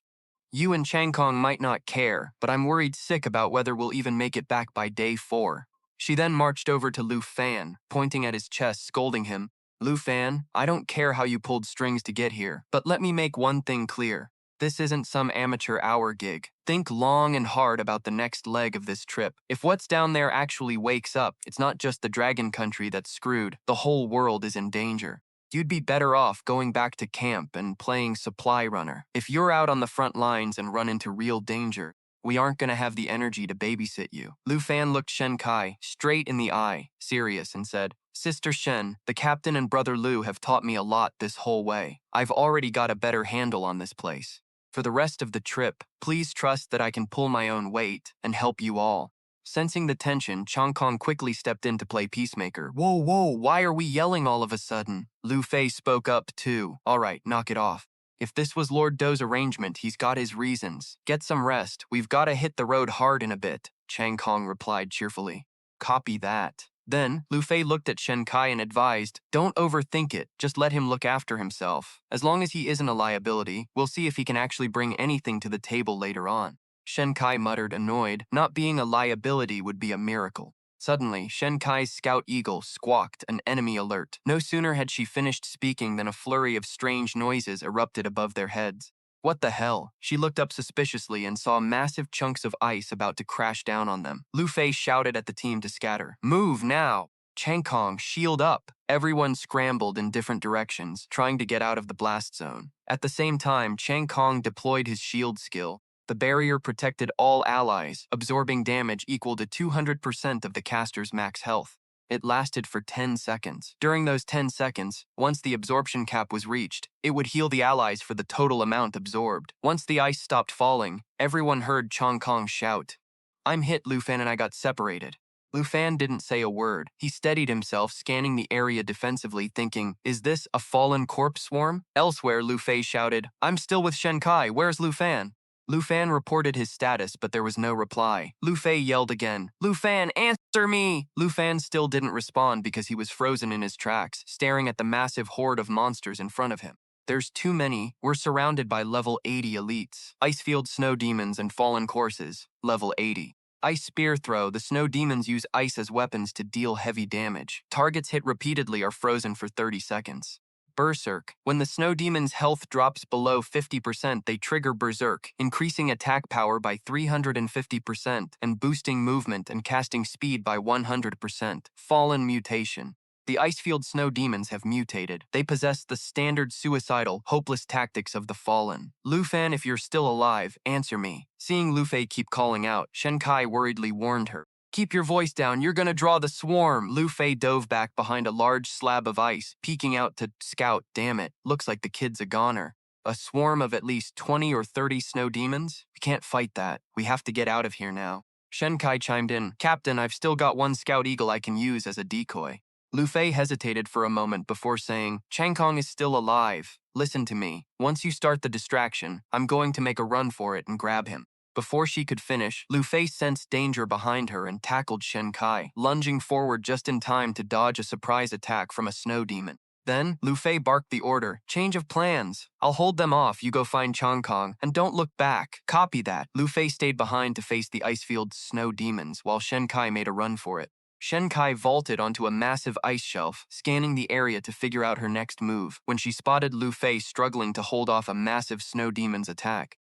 You and Chang Kong might not care, but I'm worried sick about whether we'll even make it back by day 4. She then marched over to Lu Fan, pointing at his chest, scolding him, "Lu Fan, I don't care how you pulled strings to get here, but let me make one thing clear. This isn't some amateur hour gig. Think long and hard about the next leg of this trip. If what's down there actually wakes up, it's not just the dragon country that's screwed. The whole world is in danger. You'd be better off going back to camp and playing supply runner. If you're out on the front lines and run into real danger, we aren't going to have the energy to babysit you." Lu Fan looked Shen Kai straight in the eye, serious, and said, "Sister Shen, the captain and brother Lu have taught me a lot this whole way. I've already got a better handle on this place. For the rest of the trip, please trust that I can pull my own weight and help you all." Sensing the tension, Chong Kong quickly stepped in to play peacemaker. "Whoa, why are we yelling all of a sudden?" Lu Fei spoke up too. "All right, knock it off. If this was Lord Do's arrangement, he's got his reasons. Get some rest. We've got to hit the road hard in a bit," Chang Kong replied cheerfully. "Copy that." Then, Lu Fei looked at Shen Kai and advised, "Don't overthink it, just let him look after himself. As long as he isn't a liability, we'll see if he can actually bring anything to the table later on." Shen Kai muttered, annoyed. Not being a liability would be a miracle. Suddenly, Shen Kai's scout eagle squawked, an enemy alert. No sooner had she finished speaking than a flurry of strange noises erupted above their heads. What the hell? She looked up suspiciously and saw massive chunks of ice about to crash down on them. Lu Fei shouted at the team to scatter. "Move now!" Chang Kong, shield up! Everyone scrambled in different directions, trying to get out of the blast zone. At the same time, Chang Kong deployed his shield skill. The barrier protected all allies, absorbing damage equal to 200% of the caster's max health. It lasted for 10 seconds. During those 10 seconds, once the absorption cap was reached, it would heal the allies for the total amount absorbed. Once the ice stopped falling, everyone heard Chong Kong shout, "I'm hit, Lu Fan, and I got separated." Lu Fan didn't say a word. He steadied himself, scanning the area defensively, thinking, is this a fallen corpse swarm? Elsewhere, Lu Fei shouted, "I'm still with Shen Kai, where's Lu Fan?" Lu Fan reported his status, but there was no reply. Lu Fei yelled again, "Lu Fan, answer me!" Lu Fan still didn't respond because he was frozen in his tracks, staring at the massive horde of monsters in front of him. There's too many. We're surrounded by level 80 elites. Icefield snow demons and fallen courses, level 80. Ice spear throw, the snow demons use ice as weapons to deal heavy damage. Targets hit repeatedly are frozen for 30 seconds. Berserk. When the snow demon's health drops below 50%, they trigger Berserk, increasing attack power by 350% and boosting movement and casting speed by 100%. Fallen mutation. The Icefield snow demons have mutated. They possess the standard suicidal, hopeless tactics of the fallen. Lu Fan, if you're still alive, answer me. Seeing Lu Fei keep calling out, Shen Kai worriedly warned her. "Keep your voice down, you're gonna draw the swarm." Lu Fei dove back behind a large slab of ice, peeking out to scout. Damn it, looks like the kid's a goner. A swarm of at least 20 or 30 snow demons? We can't fight that. We have to get out of here now. Shen Kai chimed in, "Captain, I've still got one scout eagle I can use as a decoy." Lu Fei hesitated for a moment before saying, "Chang Kong is still alive. Listen to me. Once you start the distraction, I'm going to make a run for it and grab him." Before she could finish, Lu Fei sensed danger behind her and tackled Shen Kai, lunging forward just in time to dodge a surprise attack from a snow demon. Then, Lu Fei barked the order, "Change of plans. I'll hold them off, you go find Chong Kong, and don't look back." Copy that. Lu Fei stayed behind to face the Icefield snow demons, while Shen Kai made a run for it. Shen Kai vaulted onto a massive ice shelf, scanning the area to figure out her next move, when she spotted Lu Fei struggling to hold off a massive snow demon's attack.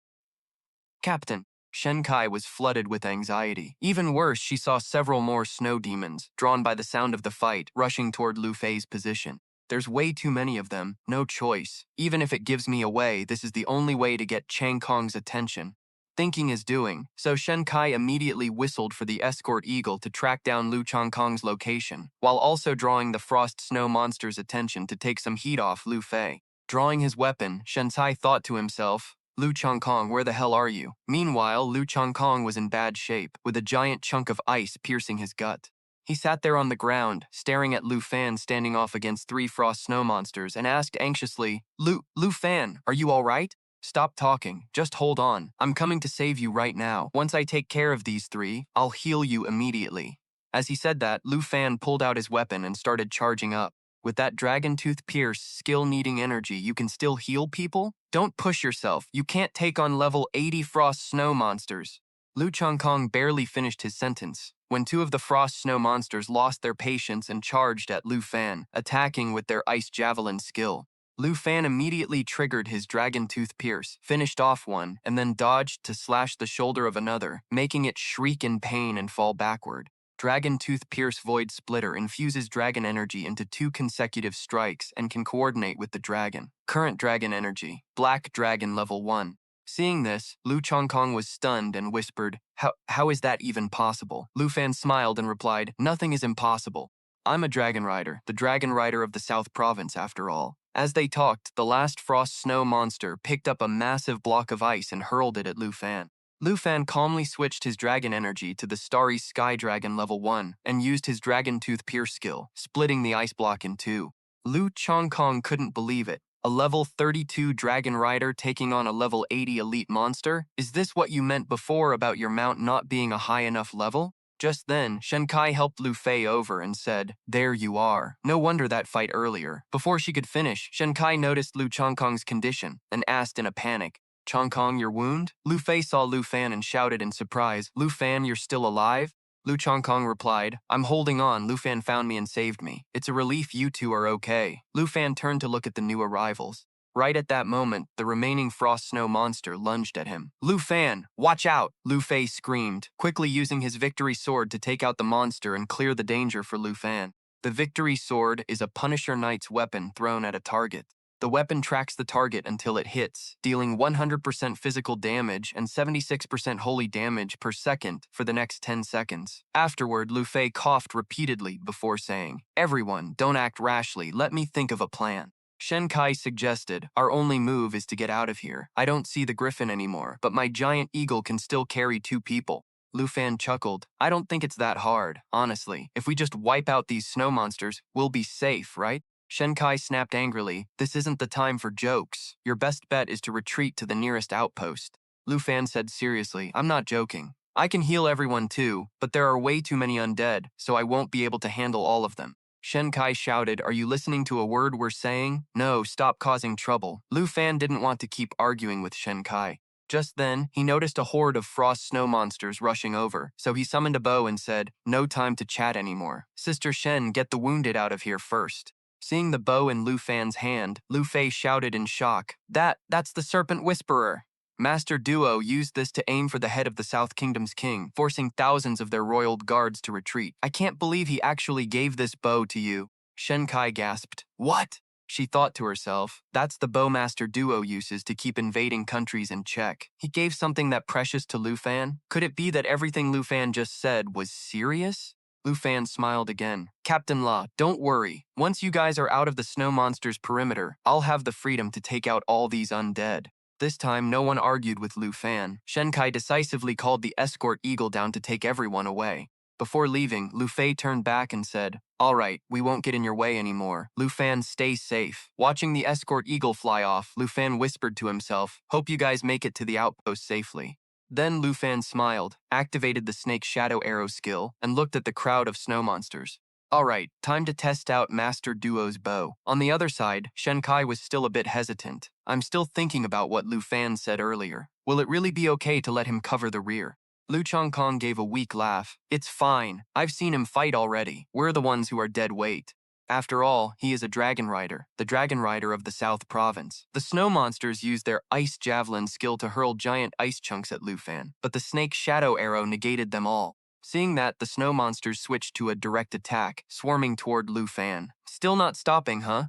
"Captain." Shen Kai was flooded with anxiety. Even worse, she saw several more snow demons, drawn by the sound of the fight, rushing toward Lu Fei's position. "There's way too many of them. No choice. Even if it gives me away, this is the only way to get Chang Kong's attention." Thinking is doing, so Shen Kai immediately whistled for the escort eagle to track down Lu Chang Kong's location, while also drawing the frost snow monster's attention to take some heat off Lu Fei. Drawing his weapon, Shen Cai thought to himself, "Lu Chang Kong, where the hell are you?" Meanwhile, Lu Chang Kong was in bad shape, with a giant chunk of ice piercing his gut. He sat there on the ground, staring at Lu Fan standing off against 3 frost snow monsters, and asked anxiously, Lu Fan, are you all right?" "Stop talking. Just hold on. I'm coming to save you right now. Once I take care of these 3, I'll heal you immediately." As he said that, Lu Fan pulled out his weapon and started charging up. "With that Dragon Tooth Pierce skill-needing energy, you can still heal people? Don't push yourself. You can't take on level 80 frost snow monsters." Lu Chang Kong barely finished his sentence when 2 of the frost snow monsters lost their patience and charged at Lu Fan, attacking with their ice javelin skill. Lu Fan immediately triggered his Dragon Tooth Pierce, finished off one, and then dodged to slash the shoulder of another, making it shriek in pain and fall backward. Dragon Tooth Pierce Void Splitter infuses dragon energy into 2 consecutive strikes and can coordinate with the dragon. Current dragon energy, Black Dragon level 1. Seeing this, Lu Chang Kong was stunned and whispered, How is that even possible?" Lu Fan smiled and replied, "Nothing is impossible. I'm a dragon rider, the dragon rider of the South Province after all." As they talked, the last frost snow monster picked up a massive block of ice and hurled it at Lu Fan. Lu Fan calmly switched his dragon energy to the Starry Sky Dragon level 1 and used his Dragon Tooth Pierce skill, splitting the ice block in 2. Lu Chang Kong couldn't believe it. A level 32 dragon rider taking on a level 80 elite monster? Is this what you meant before about your mount not being a high enough level? Just then, Shen Kai helped Lu Fei over and said, "There you are. No wonder that fight earlier." Before she could finish, Shen Kai noticed Lu Chang Kong's condition and asked in a panic, "Chang Kong, your wound?" Lu Fei saw Lu Fan and shouted in surprise, "Lu Fan, you're still alive?" Lu Chang Kong replied, "I'm holding on. Lu Fan found me and saved me. It's a relief you 2 are okay." Lu Fan turned to look at the new arrivals. Right at that moment, the remaining frost snow monster lunged at him. "Lu Fan, watch out!" Lu Fei screamed, quickly using his victory sword to take out the monster and clear the danger for Lu Fan. The victory sword is a Punisher Knight's weapon thrown at a target. The weapon tracks the target until it hits, dealing 100% physical damage and 76% holy damage per second for the next 10 seconds. Afterward, Lu Fei coughed repeatedly before saying, "Everyone, don't act rashly. Let me think of a plan." Shen Kai suggested, "Our only move is to get out of here. I don't see the griffin anymore, but my giant eagle can still carry 2 people." Lu Fan chuckled. "I don't think it's that hard, honestly. If we just wipe out these snow monsters, we'll be safe, right?" Shen Kai snapped angrily, "This isn't the time for jokes. Your best bet is to retreat to the nearest outpost." Lu Fan said seriously, "I'm not joking. I can heal everyone too, but there are way too many undead, so I won't be able to handle all of them." Shen Kai shouted, "Are you listening to a word we're saying? No, stop causing trouble." Lu Fan didn't want to keep arguing with Shen Kai. Just then, he noticed a horde of frost snow monsters rushing over, so he summoned a bow and said, "No time to chat anymore. Sister Shen, get the wounded out of here first." Seeing the bow in Lu Fan's hand, Lu Fei shouted in shock, That's the Serpent Whisperer." Master Duo used this to aim for the head of the South Kingdom's king, forcing thousands of their royal guards to retreat. "I can't believe he actually gave this bow to you." Shen Kai gasped. "What?" She thought to herself, "That's the bow Master Duo uses to keep invading countries in check. He gave something that precious to Lu Fan? Could it be that everything Lu Fan just said was serious? Lu Fan smiled again. "Captain La, don't worry. Once you guys are out of the snow monster's perimeter, I'll have the freedom to take out all these undead." This time, no one argued with Lu Fan. Shen Kai decisively called the escort eagle down to take everyone away. Before leaving, Lu Fei turned back and said, "All right, we won't get in your way anymore. Lu Fan, stay safe." Watching the escort eagle fly off, Lu Fan whispered to himself, "Hope you guys make it to the outpost safely." Then Lu Fan smiled, activated the Snake Shadow Arrow skill, and looked at the crowd of snow monsters. All right, time to test out Master Duo's bow. On the other side, Shen Kai was still a bit hesitant. "I'm still thinking about what Lu Fan said earlier. Will it really be okay to let him cover the rear?" Lu Chongkong gave a weak laugh. "It's fine. I've seen him fight already. We're the ones who are dead weight. After all, he is a dragon rider, the dragon rider of the South Province." The snow monsters used their ice javelin skill to hurl giant ice chunks at Lu Fan, but the snake shadow arrow negated them all. Seeing that, the snow monsters switched to a direct attack, swarming toward Lu Fan. "Still not stopping, huh?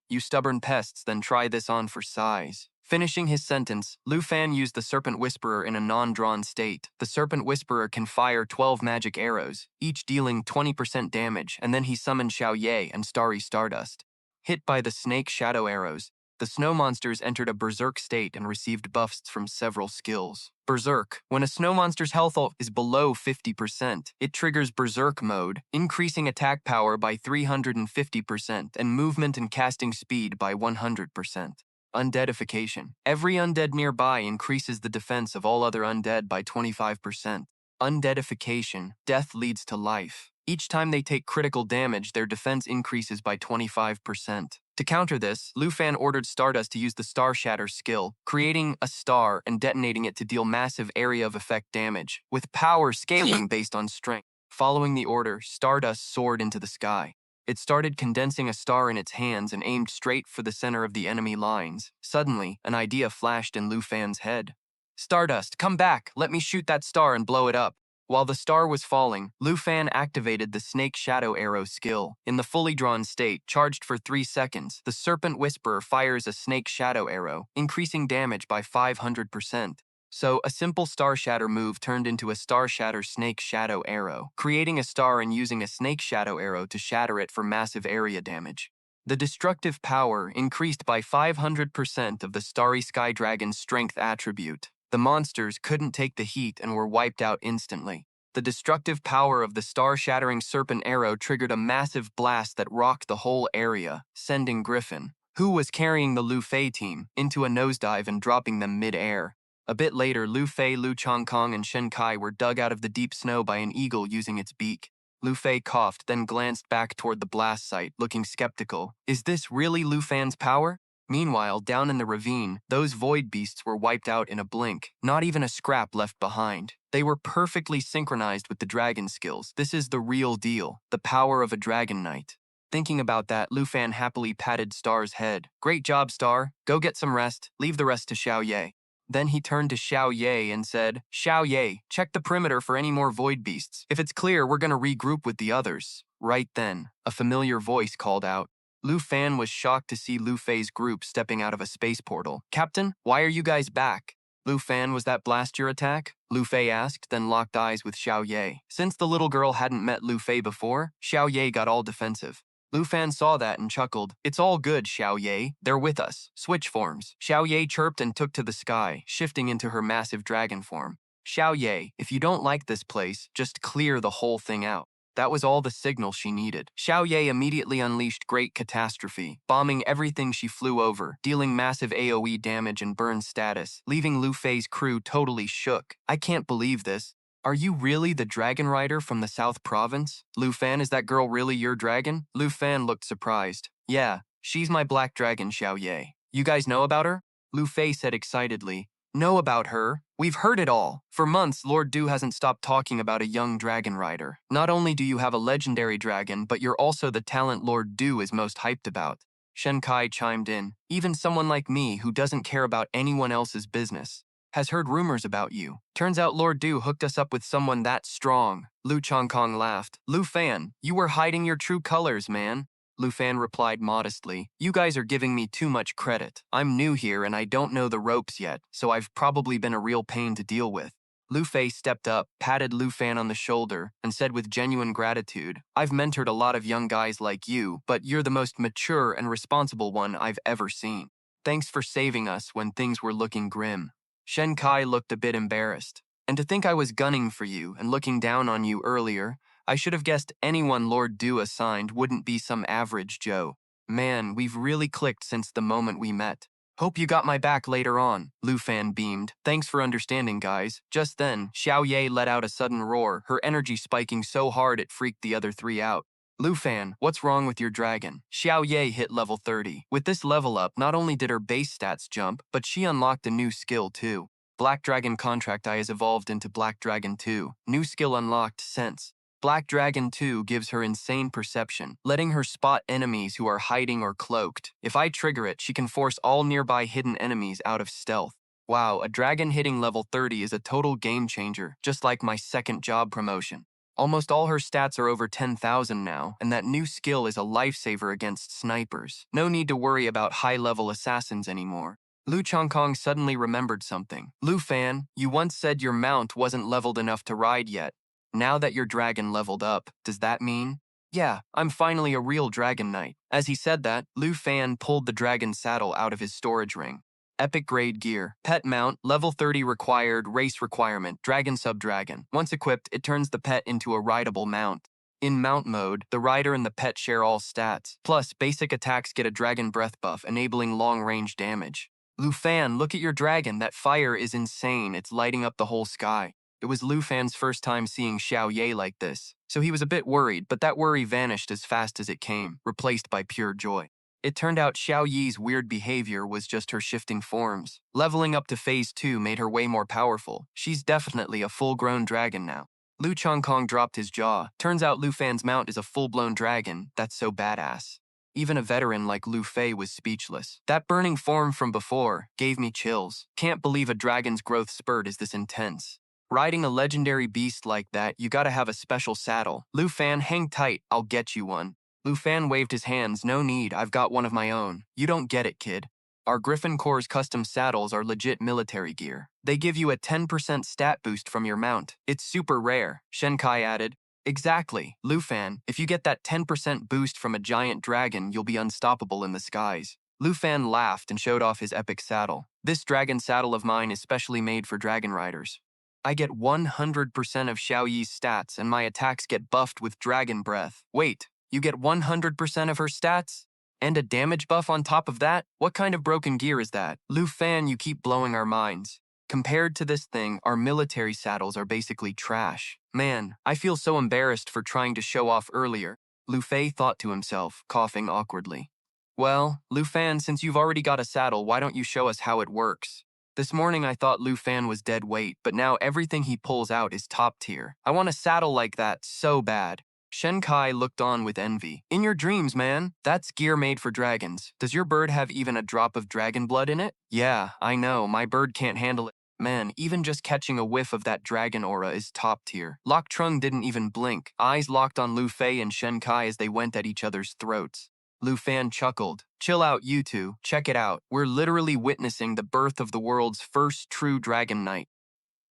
You stubborn pests, then try this on for size." Finishing his sentence, Lu Fan used the Serpent Whisperer in a non-drawn state. The Serpent Whisperer can fire 12 magic arrows, each dealing 20% damage, and then he summoned Xiao Ye and Starry Stardust. Hit by the snake shadow arrows, the snow monsters entered a berserk state and received buffs from several skills. Berserk. When a snow monster's health is below 50%, it triggers Berserk mode, increasing attack power by 350% and movement and casting speed by 100%. Undeadification. Every undead nearby increases the defense of all other undead by 25%. Undeadification. Death leads to life. Each time they take critical damage, their defense increases by 25%. To counter this, Lu Fan ordered Stardust to use the Star Shatter skill, creating a star and detonating it to deal massive area of effect damage, with power scaling based on strength. Following the order, Stardust soared into the sky. It started condensing a star in its hands and aimed straight for the center of the enemy lines. Suddenly, an idea flashed in Lu Fan's head. "Stardust, come back! Let me shoot that star and blow it up." While the star was falling, Lu Fan activated the Snake Shadow Arrow skill. In the fully drawn state, charged for 3 seconds, the Serpent Whisperer fires a Snake Shadow Arrow, increasing damage by 500%. So, a simple Star Shatter move turned into a Star Shatter Snake Shadow Arrow, creating a star and using a Snake Shadow Arrow to shatter it for massive area damage. The destructive power increased by 500% of the Starry Sky Dragon's strength attribute. The monsters couldn't take the heat and were wiped out instantly. The destructive power of the star-shattering serpent arrow triggered a massive blast that rocked the whole area, sending Griffin, who was carrying the Lu Fei team, into a nosedive and dropping them mid-air. A bit later, Lu Fei, Lu Chongkong, and Shen Kai were dug out of the deep snow by an eagle using its beak. Lu Fei coughed, then glanced back toward the blast site, looking skeptical. Is this really Lu Fan's power? Meanwhile, down in the ravine, those void beasts were wiped out in a blink, not even a scrap left behind. They were perfectly synchronized with the dragon skills. This is the real deal, the power of a dragon knight. Thinking about that, Lu Fan happily patted Star's head. Great job, Star. Go get some rest. Leave the rest to Xiao Ye. Then he turned to Xiao Ye and said, Xiao Ye, check the perimeter for any more void beasts. If it's clear, we're going to regroup with the others. Right then, a familiar voice called out. Lu Fan was shocked to see Lu Fei's group stepping out of a space portal. Captain, why are you guys back? Lu Fan, was that blast your attack? Lu Fei asked, then locked eyes with Xiao Ye. Since the little girl hadn't met Lu Fei before, Xiao Ye got all defensive. Lu Fan saw that and chuckled. It's all good, Xiao Ye. They're with us. Switch forms. Xiao Ye chirped and took to the sky, shifting into her massive dragon form. Xiao Ye, if you don't like this place, just clear the whole thing out. That was all the signal she needed. Xiao Ye immediately unleashed Great Catastrophe, bombing everything she flew over, dealing massive AoE damage and burn status, leaving Lu Fei's crew totally shook. I can't believe this. Are you really the dragon rider from the South Province? Lu Fan, is that girl really your dragon? Lu Fan looked surprised. Yeah, she's my Black Dragon Xiao Ye. You guys know about her? Lu Fei said excitedly. Know about her? We've heard it all. For months, Lord Du hasn't stopped talking about a young dragon rider. Not only do you have a legendary dragon, but you're also the talent Lord Du is most hyped about. Shen Kai chimed in. Even someone like me, who doesn't care about anyone else's business, has heard rumors about you. Turns out Lord Du hooked us up with someone that strong. Lu Chongkong laughed. Lu Fan, you were hiding your true colors, man. Lu Fan replied modestly, you guys are giving me too much credit. I'm new here and I don't know the ropes yet, so I've probably been a real pain to deal with. Lu Fei stepped up, patted Lu Fan on the shoulder, and said with genuine gratitude, I've mentored a lot of young guys like you, but you're the most mature and responsible one I've ever seen. Thanks for saving us when things were looking grim. Shen Kai looked a bit embarrassed. And to think I was gunning for you and looking down on you earlier, I should have guessed anyone Lord Du assigned wouldn't be some average Joe. Man, we've really clicked since the moment we met. Hope you got my back later on, Lu Fan beamed. Thanks for understanding, guys. Just then, Xiao Ye let out a sudden roar, her energy spiking so hard it freaked the other three out. Lu Fan, what's wrong with your dragon? Xiao Ye hit level 30. With this level up, not only did her base stats jump, but she unlocked a new skill too. Black Dragon Contract Eye has evolved into Black Dragon 2. New skill unlocked, Sense. Black Dragon 2 gives her insane perception, letting her spot enemies who are hiding or cloaked. If I trigger it, she can force all nearby hidden enemies out of stealth. Wow, a dragon hitting level 30 is a total game changer, just like my second job promotion. Almost all her stats are over 10,000 now, and that new skill is a lifesaver against snipers. No need to worry about high-level assassins anymore. Lu Chongkong suddenly remembered something. Lu Fan, you once said your mount wasn't leveled enough to ride yet. Now that your dragon leveled up, does that mean? Yeah, I'm finally a real dragon knight. As he said that, Lu Fan pulled the dragon saddle out of his storage ring. Epic grade gear. Pet mount, level 30 required, race requirement, dragon sub-dragon. Once equipped, it turns the pet into a rideable mount. In mount mode, the rider and the pet share all stats. Plus, basic attacks get a dragon breath buff, enabling long-range damage. Lu Fan, look at your dragon. That fire is insane. It's lighting up the whole sky. It was Lu Fan's first time seeing Xiao Ye like this, so he was a bit worried, but that worry vanished as fast as it came, replaced by pure joy. It turned out Xiao Ye's weird behavior was just her shifting forms. Leveling up to Phase 2 made her way more powerful. She's definitely a full-grown dragon now. Lu Chongkong dropped his jaw. Turns out Lu Fan's mount is a full-blown dragon. That's so badass. Even a veteran like Lu Fei was speechless. That burning form from before gave me chills. Can't believe a dragon's growth spurt is this intense. Riding a legendary beast like that, you gotta have a special saddle. Lu Fan, hang tight, I'll get you one. Lu Fan waved his hands. No need, I've got one of my own. You don't get it, kid. Our Griffin Corps custom saddles are legit military gear. They give you a 10% stat boost from your mount. It's super rare, Shen Kai added. Exactly, Lu Fan, if you get that 10% boost from a giant dragon, you'll be unstoppable in the skies. Lu Fan laughed and showed off his epic saddle. This dragon saddle of mine is specially made for dragon riders. I get 100% of Xiao Ye's stats and my attacks get buffed with dragon breath. Wait, you get 100% of her stats? And a damage buff on top of that? What kind of broken gear is that? Lu Fan, you keep blowing our minds. Compared to this thing, our military saddles are basically trash. Man, I feel so embarrassed for trying to show off earlier. Lu Fei thought to himself, coughing awkwardly. Well, Lu Fan, since you've already got a saddle, why don't you show us how it works? This morning I thought Lu Fan was dead weight, but now everything he pulls out is top tier. I want a saddle like that so bad. Shen Kai looked on with envy. In your dreams, man. That's gear made for dragons. Does your bird have even a drop of dragon blood in it? Yeah, I know, my bird can't handle it. Man, even just catching a whiff of that dragon aura is top tier. Lok Trung didn't even blink, eyes locked on Lu Fei and Shen Kai as they went at each other's throats. Lu Fan chuckled. Chill out, you two. Check it out. We're literally witnessing the birth of the world's first true Dragon Knight.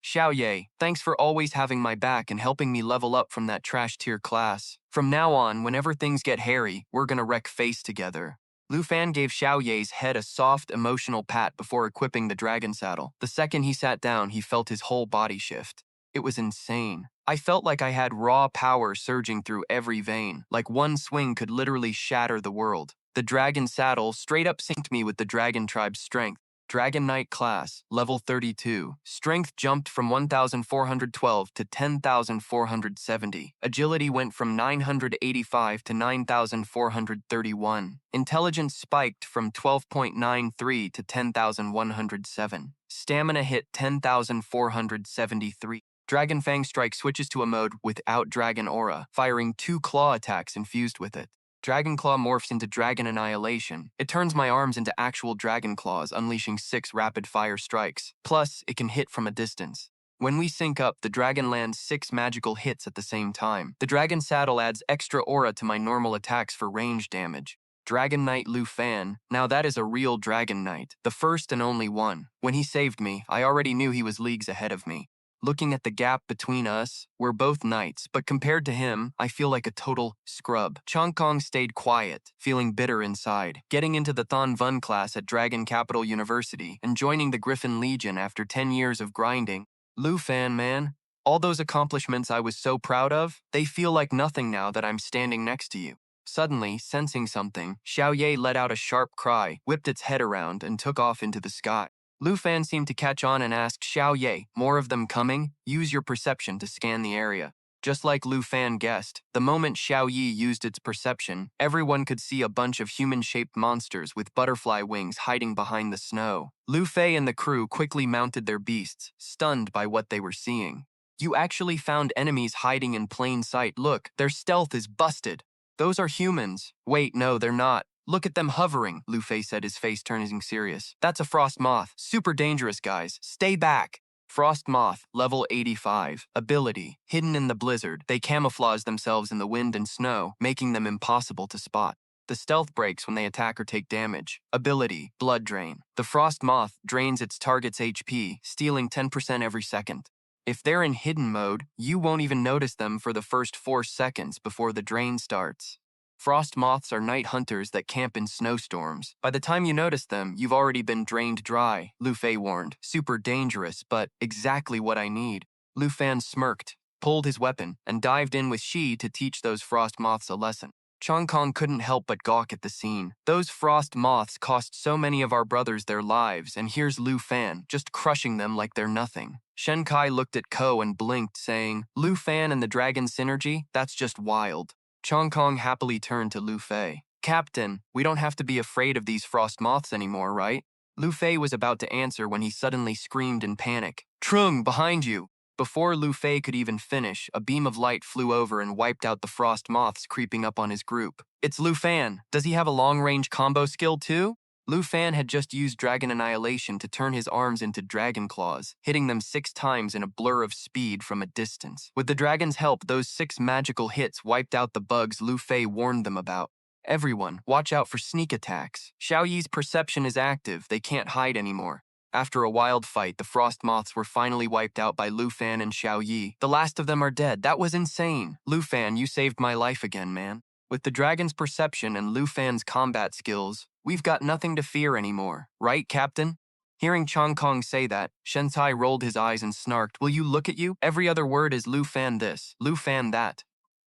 Xiao Ye, thanks for always having my back and helping me level up from that trash tier class. From now on, whenever things get hairy, we're gonna wreck face together. Lu Fan gave Xiao Ye's head a soft, emotional pat before equipping the dragon saddle. The second he sat down, he felt his whole body shift. It was insane. I felt like I had raw power surging through every vein, like one swing could literally shatter the world. The dragon saddle straight up synced me with the dragon tribe's strength. Dragon Knight class, level 32. Strength jumped from 1,412 to 10,470. Agility went from 985 to 9,431. Intelligence spiked from 12.93 to 10,107. Stamina hit 10,473. Dragon Fang Strike switches to a mode without Dragon Aura, firing 2 claw attacks infused with it. Dragon Claw morphs into Dragon Annihilation. It turns my arms into actual Dragon Claws, unleashing 6 rapid-fire strikes. Plus, it can hit from a distance. When we sync up, the dragon lands 6 magical hits at the same time. The Dragon Saddle adds extra aura to my normal attacks for range damage. Dragon Knight Lu Fan, now that is a real Dragon Knight, the first and only one. When he saved me, I already knew he was leagues ahead of me. Looking at the gap between us, we're both knights, but compared to him, I feel like a total scrub. Chong Kong stayed quiet, feeling bitter inside. Getting into the Thon Vun class at Dragon Capital University and joining the Griffin Legion after 10 years of grinding. Lu Fan, man, all those accomplishments I was so proud of, they feel like nothing now that I'm standing next to you. Suddenly, sensing something, Xiao Ye let out a sharp cry, whipped its head around, and took off into the sky. Lu Fan seemed to catch on and asked Xiao Ye, more of them coming? Use your perception to scan the area. Just like Lu Fan guessed, the moment Xiao Yi used its perception, everyone could see a bunch of human-shaped monsters with butterfly wings hiding behind the snow. Lu Fei and the crew quickly mounted their beasts, stunned by what they were seeing. You actually found enemies hiding in plain sight. Look, their stealth is busted. Those are humans. Wait, no, they're not. Look at them hovering, Lu Fei said, his face turning serious. That's a frost moth. Super dangerous, guys. Stay back. Frost moth, level 85. Ability, hidden in the blizzard. They camouflage themselves in the wind and snow, making them impossible to spot. The stealth breaks when they attack or take damage. Ability, blood drain. The frost moth drains its target's HP, stealing 10% every second. If they're in hidden mode, you won't even notice them for the first 4 seconds before the drain starts. Frost moths are night hunters that camp in snowstorms. By the time you notice them, you've already been drained dry, Lu Fei warned. Super dangerous, but exactly what I need. Lu Fan smirked, pulled his weapon, and dived in with Shi to teach those frost moths a lesson. Chong Kong couldn't help but gawk at the scene. Those frost moths cost so many of our brothers their lives, and here's Lu Fan, just crushing them like they're nothing. Shen Kai looked at Ko and blinked, saying, Lu Fan and the dragon synergy? That's just wild. Chong Kong happily turned to Lu Fei. Captain, we don't have to be afraid of these frost moths anymore, right? Lu Fei was about to answer when he suddenly screamed in panic. Trung, behind you! Before Lu Fei could even finish, a beam of light flew over and wiped out the frost moths creeping up on his group. It's Lu Fan. Does he have a long-range combo skill too? Lu Fan had just used Dragon Annihilation to turn his arms into dragon claws, hitting them 6 times in a blur of speed from a distance. With the dragon's help, those 6 magical hits wiped out the bugs Lu Fei warned them about. Everyone, watch out for sneak attacks. Xiao Yi's perception is active, they can't hide anymore. After a wild fight, the frost moths were finally wiped out by Lu Fan and Xiao Yi. The last of them are dead. That was insane. Lu Fan, you saved my life again, man. With the dragon's perception and Lu Fan's combat skills, we've got nothing to fear anymore, right, Captain? Hearing Chong Kong say that, Shen Tai rolled his eyes and snarked, Will you look at you? Every other word is Lu Fan this, Lu Fan that.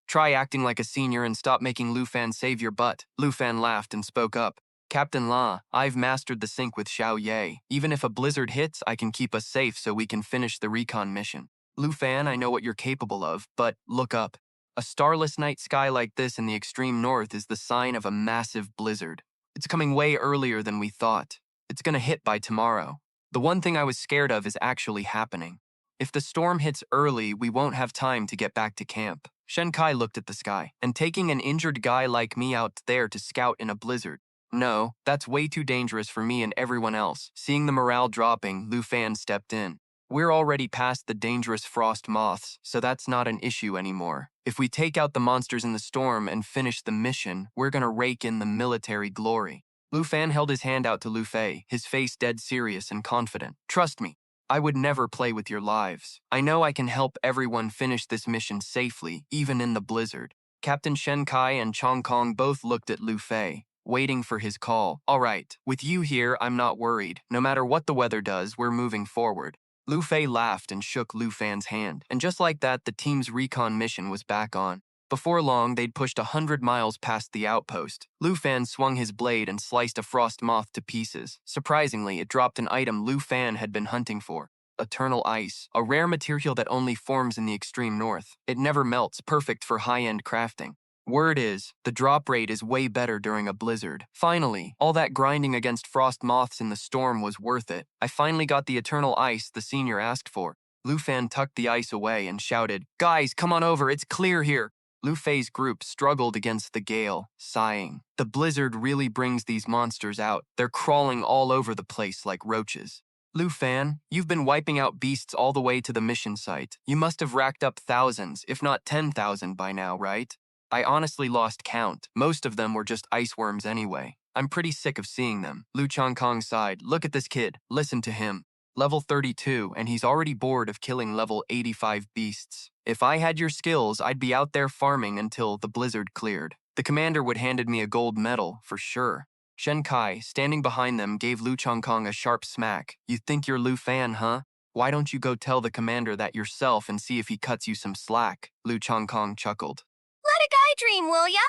Try acting like a senior and stop making Lu Fan save your butt. Lu Fan laughed and spoke up. Captain La, I've mastered the sync with Xiao Ye. Even if a blizzard hits, I can keep us safe so we can finish the recon mission. Lu Fan, I know what you're capable of, but look up. A starless night sky like this in the extreme north is the sign of a massive blizzard. It's coming way earlier than we thought. It's gonna hit by tomorrow. The one thing I was scared of is actually happening. If the storm hits early, we won't have time to get back to camp. Shen Kai looked at the sky, and taking an injured guy like me out there to scout in a blizzard. No, that's way too dangerous for me and everyone else. Seeing the morale dropping, Lu Fan stepped in. We're already past the dangerous frost moths, so that's not an issue anymore. If we take out the monsters in the storm and finish the mission, we're gonna rake in the military glory. Lu Fan held his hand out to Lu Fei, his face dead serious and confident. Trust me, I would never play with your lives. I know I can help everyone finish this mission safely, even in the blizzard. Captain Shen Kai and Chong Kong both looked at Lu Fei, waiting for his call. All right, with you here, I'm not worried. No matter what the weather does, we're moving forward. Lu Fei laughed and shook Lu Fan's hand, and just like that, the team's recon mission was back on. Before long, they'd pushed 100 miles past the outpost. Lu Fan swung his blade and sliced a frost moth to pieces. Surprisingly, it dropped an item Lu Fan had been hunting for. Eternal ice, a rare material that only forms in the extreme north. It never melts, perfect for high-end crafting. Word is, the drop rate is way better during a blizzard. Finally, all that grinding against frost moths in the storm was worth it. I finally got the eternal ice the senior asked for. Lu Fan tucked the ice away and shouted, "Guys, come on over, it's clear here." Lu Fei's group struggled against the gale, sighing. The blizzard really brings these monsters out. They're crawling all over the place like roaches. Lu Fan, you've been wiping out beasts all the way to the mission site. You must have racked up thousands, if not 10,000 by now, right? I honestly lost count. Most of them were just ice worms anyway. I'm pretty sick of seeing them. Lu Chongkong sighed. Look at this kid. Listen to him. Level 32, and he's already bored of killing level 85 beasts. If I had your skills, I'd be out there farming until the blizzard cleared. The commander would handed me a gold medal, for sure. Shen Kai, standing behind them, gave Lu Chongkong a sharp smack. You think you're Lu Fan, huh? Why don't you go tell the commander that yourself and see if he cuts you some slack? Lu Chongkong chuckled. Let a guy dream, will ya?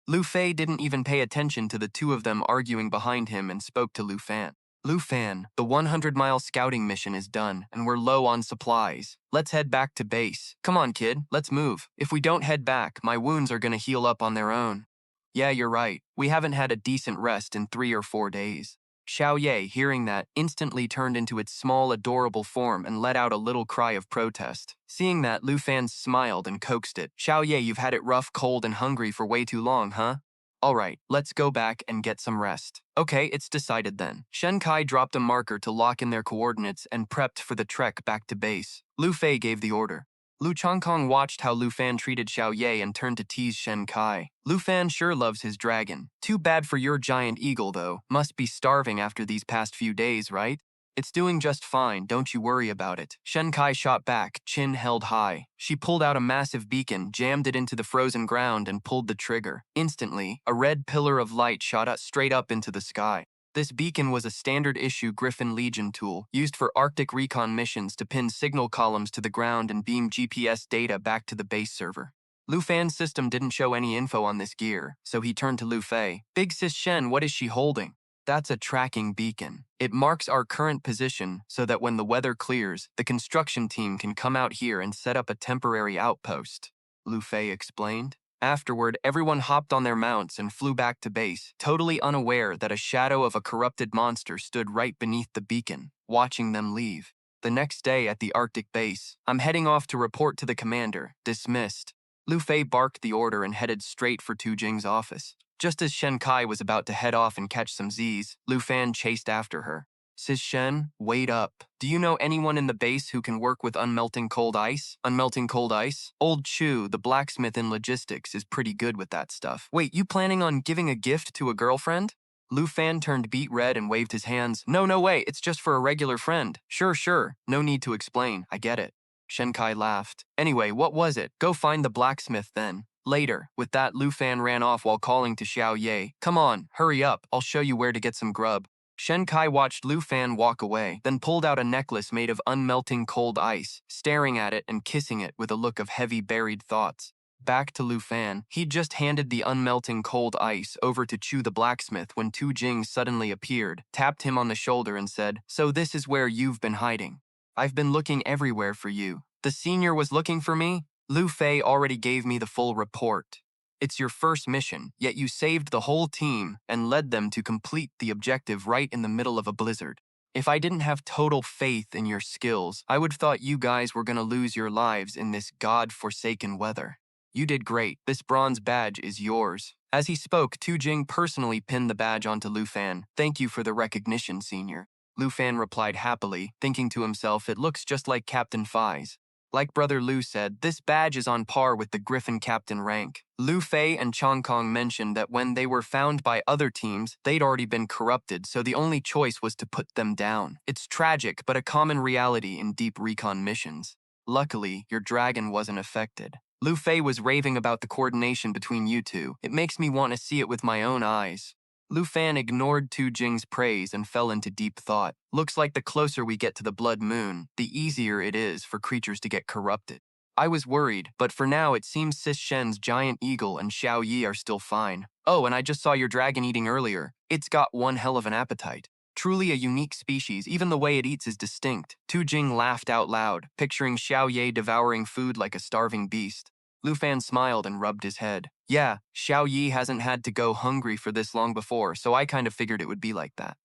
Lu Fei didn't even pay attention to the two of them arguing behind him and spoke to Lu Fan. Lu Fan, the 100-mile scouting mission is done, and we're low on supplies. Let's head back to base. Come on, kid, let's move. If we don't head back, my wounds are gonna heal up on their own. Yeah, you're right. We haven't had a decent rest in 3 or 4 days. Xiao Ye, hearing that, instantly turned into its small, adorable form and let out a little cry of protest. Seeing that, Lu Fan smiled and coaxed it. Xiao Ye, you've had it rough, cold, and hungry for way too long, huh? All right, let's go back and get some rest. Okay, it's decided then. Shen Kai dropped a marker to lock in their coordinates and prepped for the trek back to base. Lu Fei gave the order. Lu Chongkong watched how Lu Fan treated Xiao Ye and turned to tease Shen Kai. Lu Fan sure loves his dragon. Too bad for your giant eagle, though. Must be starving after these past few days, right? It's doing just fine, don't you worry about it. Shen Kai shot back, chin held high. She pulled out a massive beacon, jammed it into the frozen ground, and pulled the trigger. Instantly, a red pillar of light shot up straight up into the sky. This beacon was a standard-issue Griffin Legion tool, used for Arctic recon missions to pin signal columns to the ground and beam GPS data back to the base server. Lu Fan's system didn't show any info on this gear, so he turned to Lu Fei. Big Sis Shen, what is she holding? That's a tracking beacon. It marks our current position so that when the weather clears, the construction team can come out here and set up a temporary outpost, Lu Fei explained. Afterward, everyone hopped on their mounts and flew back to base, totally unaware that a shadow of a corrupted monster stood right beneath the beacon, watching them leave. The next day at the Arctic base, I'm heading off to report to the commander. Dismissed. Lu Fei barked the order and headed straight for Tu Jing's office. Just as Shen Kai was about to head off and catch some Z's, Lu Fan chased after her. Sis Shen, wait up. Do you know anyone in the base who can work with unmelting cold ice? Unmelting cold ice? Old Chu, the blacksmith in logistics, is pretty good with that stuff. Wait, you planning on giving a gift to a girlfriend? Lu Fan turned beet red and waved his hands. No way, it's just for a regular friend. Sure. No need to explain, I get it. Shen Kai laughed. Anyway, what was it? Go find the blacksmith then. Later, with that, Lu Fan ran off while calling to Xiao Ye. Come on, hurry up, I'll show you where to get some grub. Shen Kai watched Lu Fan walk away, then pulled out a necklace made of unmelting cold ice, staring at it and kissing it with a look of heavy buried thoughts. Back to Lu Fan, he'd just handed the unmelting cold ice over to Chu the blacksmith when Tu Jing suddenly appeared, tapped him on the shoulder and said, "So this is where you've been hiding. I've been looking everywhere for you. The senior was looking for me? Lu Fei already gave me the full report. It's your first mission, yet you saved the whole team and led them to complete the objective right in the middle of a blizzard. If I didn't have total faith in your skills, I would have thought you guys were gonna lose your lives in this god-forsaken weather. You did great. This bronze badge is yours." As he spoke, Tu Jing personally pinned the badge onto Lu Fan. "Thank you for the recognition, senior." Lu Fan replied happily, thinking to himself it looks just like Captain Fai's. Like Brother Lu said, this badge is on par with the Griffin Captain rank. Lu Fei and Chong Kong mentioned that when they were found by other teams, they'd already been corrupted, so the only choice was to put them down. It's tragic, but a common reality in deep recon missions. Luckily, your dragon wasn't affected. Lu Fei was raving about the coordination between you two. It makes me want to see it with my own eyes. Lu Fan ignored Tu Jing's praise and fell into deep thought. Looks like the closer we get to the blood moon, the easier it is for creatures to get corrupted. I was worried, but for now it seems Sis Shen's giant eagle and Xiao Ye are still fine. Oh, and I just saw your dragon eating earlier. It's got one hell of an appetite. Truly a unique species, even the way it eats is distinct. Tu Jing laughed out loud, picturing Xiao Ye devouring food like a starving beast. Lu Fan smiled and rubbed his head. Yeah, Xiao Yi hasn't had to go hungry for this long before, so I kind of figured it would be like that.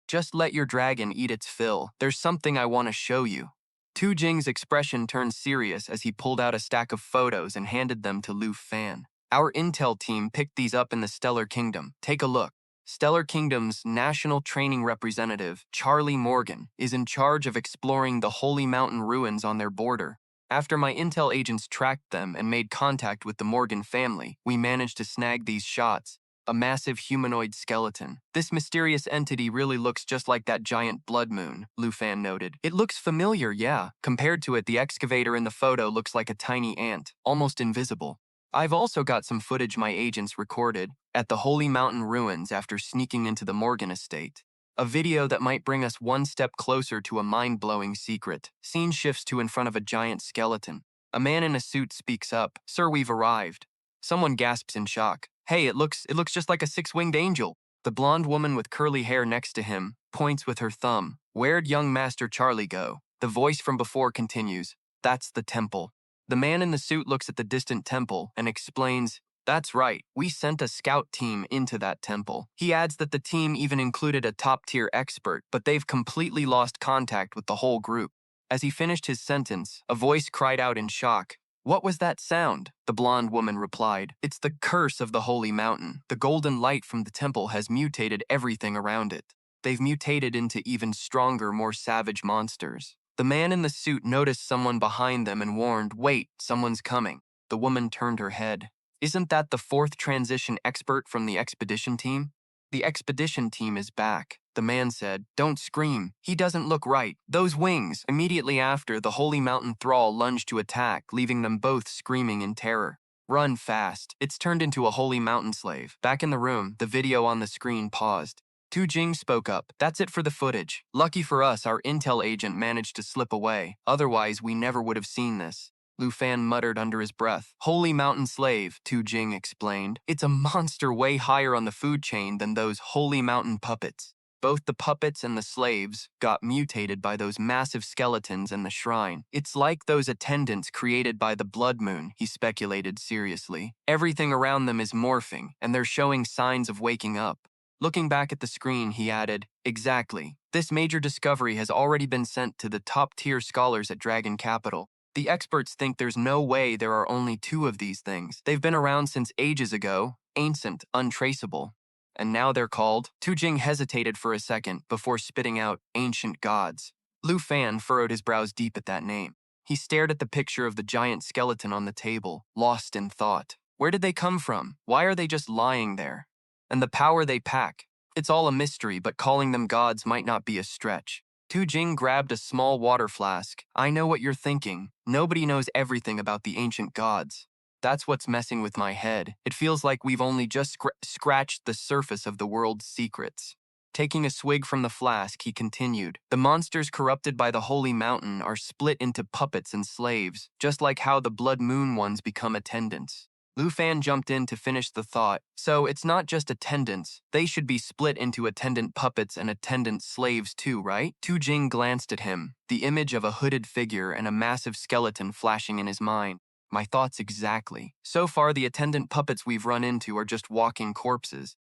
Just let your dragon eat its fill. There's something I want to show you. Tu Jing's expression turned serious as he pulled out a stack of photos and handed them to Lu Fan. Our intel team picked these up in the Stellar Kingdom. Take a look. Stellar Kingdom's national training representative, Charlie Morgan, is in charge of exploring the Holy Mountain ruins on their border. After my intel agents tracked them and made contact with the Morgan family, we managed to snag these shots. A massive humanoid skeleton. This mysterious entity really looks just like that giant blood moon, Lu Fan noted. It looks familiar, yeah. Compared to it, the excavator in the photo looks like a tiny ant, almost invisible. I've also got some footage my agents recorded at the Holy Mountain ruins after sneaking into the Morgan estate. A video that might bring us one step closer to a mind-blowing secret. Scene shifts to in front of a giant skeleton. A man in a suit speaks up. Sir, we've arrived. Someone gasps in shock. Hey, it looks just like a six-winged angel. The blonde woman with curly hair next to him points with her thumb. Where'd young Master Charlie go? The voice from before continues. That's the temple. The man in the suit looks at the distant temple and explains, that's right, we sent a scout team into that temple. He adds that the team even included a top-tier expert, but they've completely lost contact with the whole group. As he finished his sentence, a voice cried out in shock. What was that sound? The blonde woman replied. It's the curse of the Holy Mountain. The golden light from the temple has mutated everything around it. They've mutated into even stronger, more savage monsters. The man in the suit noticed someone behind them and warned, wait, someone's coming. The woman turned her head. Isn't that the fourth transition expert from the expedition team? The expedition team is back. The man said, don't scream. He doesn't look right. Those wings. Immediately after, the Holy Mountain thrall lunged to attack, leaving them both screaming in terror. Run fast. It's turned into a Holy Mountain slave. Back in the room, the video on the screen paused. Tu Jing spoke up. That's it for the footage. Lucky for us, our intel agent managed to slip away. Otherwise, we never would have seen this. Lu Fan muttered under his breath. Holy Mountain Slave, Tu Jing explained. It's a monster way higher on the food chain than those Holy Mountain puppets. Both the puppets and the slaves got mutated by those massive skeletons in the shrine. It's like those attendants created by the blood moon, he speculated seriously. Everything around them is morphing, and they're showing signs of waking up. Looking back at the screen, he added, exactly. This major discovery has already been sent to the top-tier scholars at Dragon Capital. The experts think there's no way there are only two of these things. They've been around since ages ago, ancient, untraceable. And now they're called. Tu Jing hesitated for a second before spitting out ancient gods. Lu Fan furrowed his brows deep at that name. He stared at the picture of the giant skeleton on the table, lost in thought. Where did they come from? Why are they just lying there? And the power they pack? It's all a mystery, but calling them gods might not be a stretch. Tu Jing grabbed a small water flask. I know what you're thinking. Nobody knows everything about the ancient gods. That's what's messing with my head. It feels like we've only just scratched the surface of the world's secrets. Taking a swig from the flask, he continued, the monsters corrupted by the Holy Mountain are split into puppets and slaves, just like how the Blood Moon ones become attendants. Lu Fan jumped in to finish the thought. So it's not just attendants. They should be split into attendant puppets and attendant slaves too, right? Tu Jing glanced at him, the image of a hooded figure and a massive skeleton flashing in his mind. My thoughts exactly. So far, the attendant puppets we've run into are just walking corpses.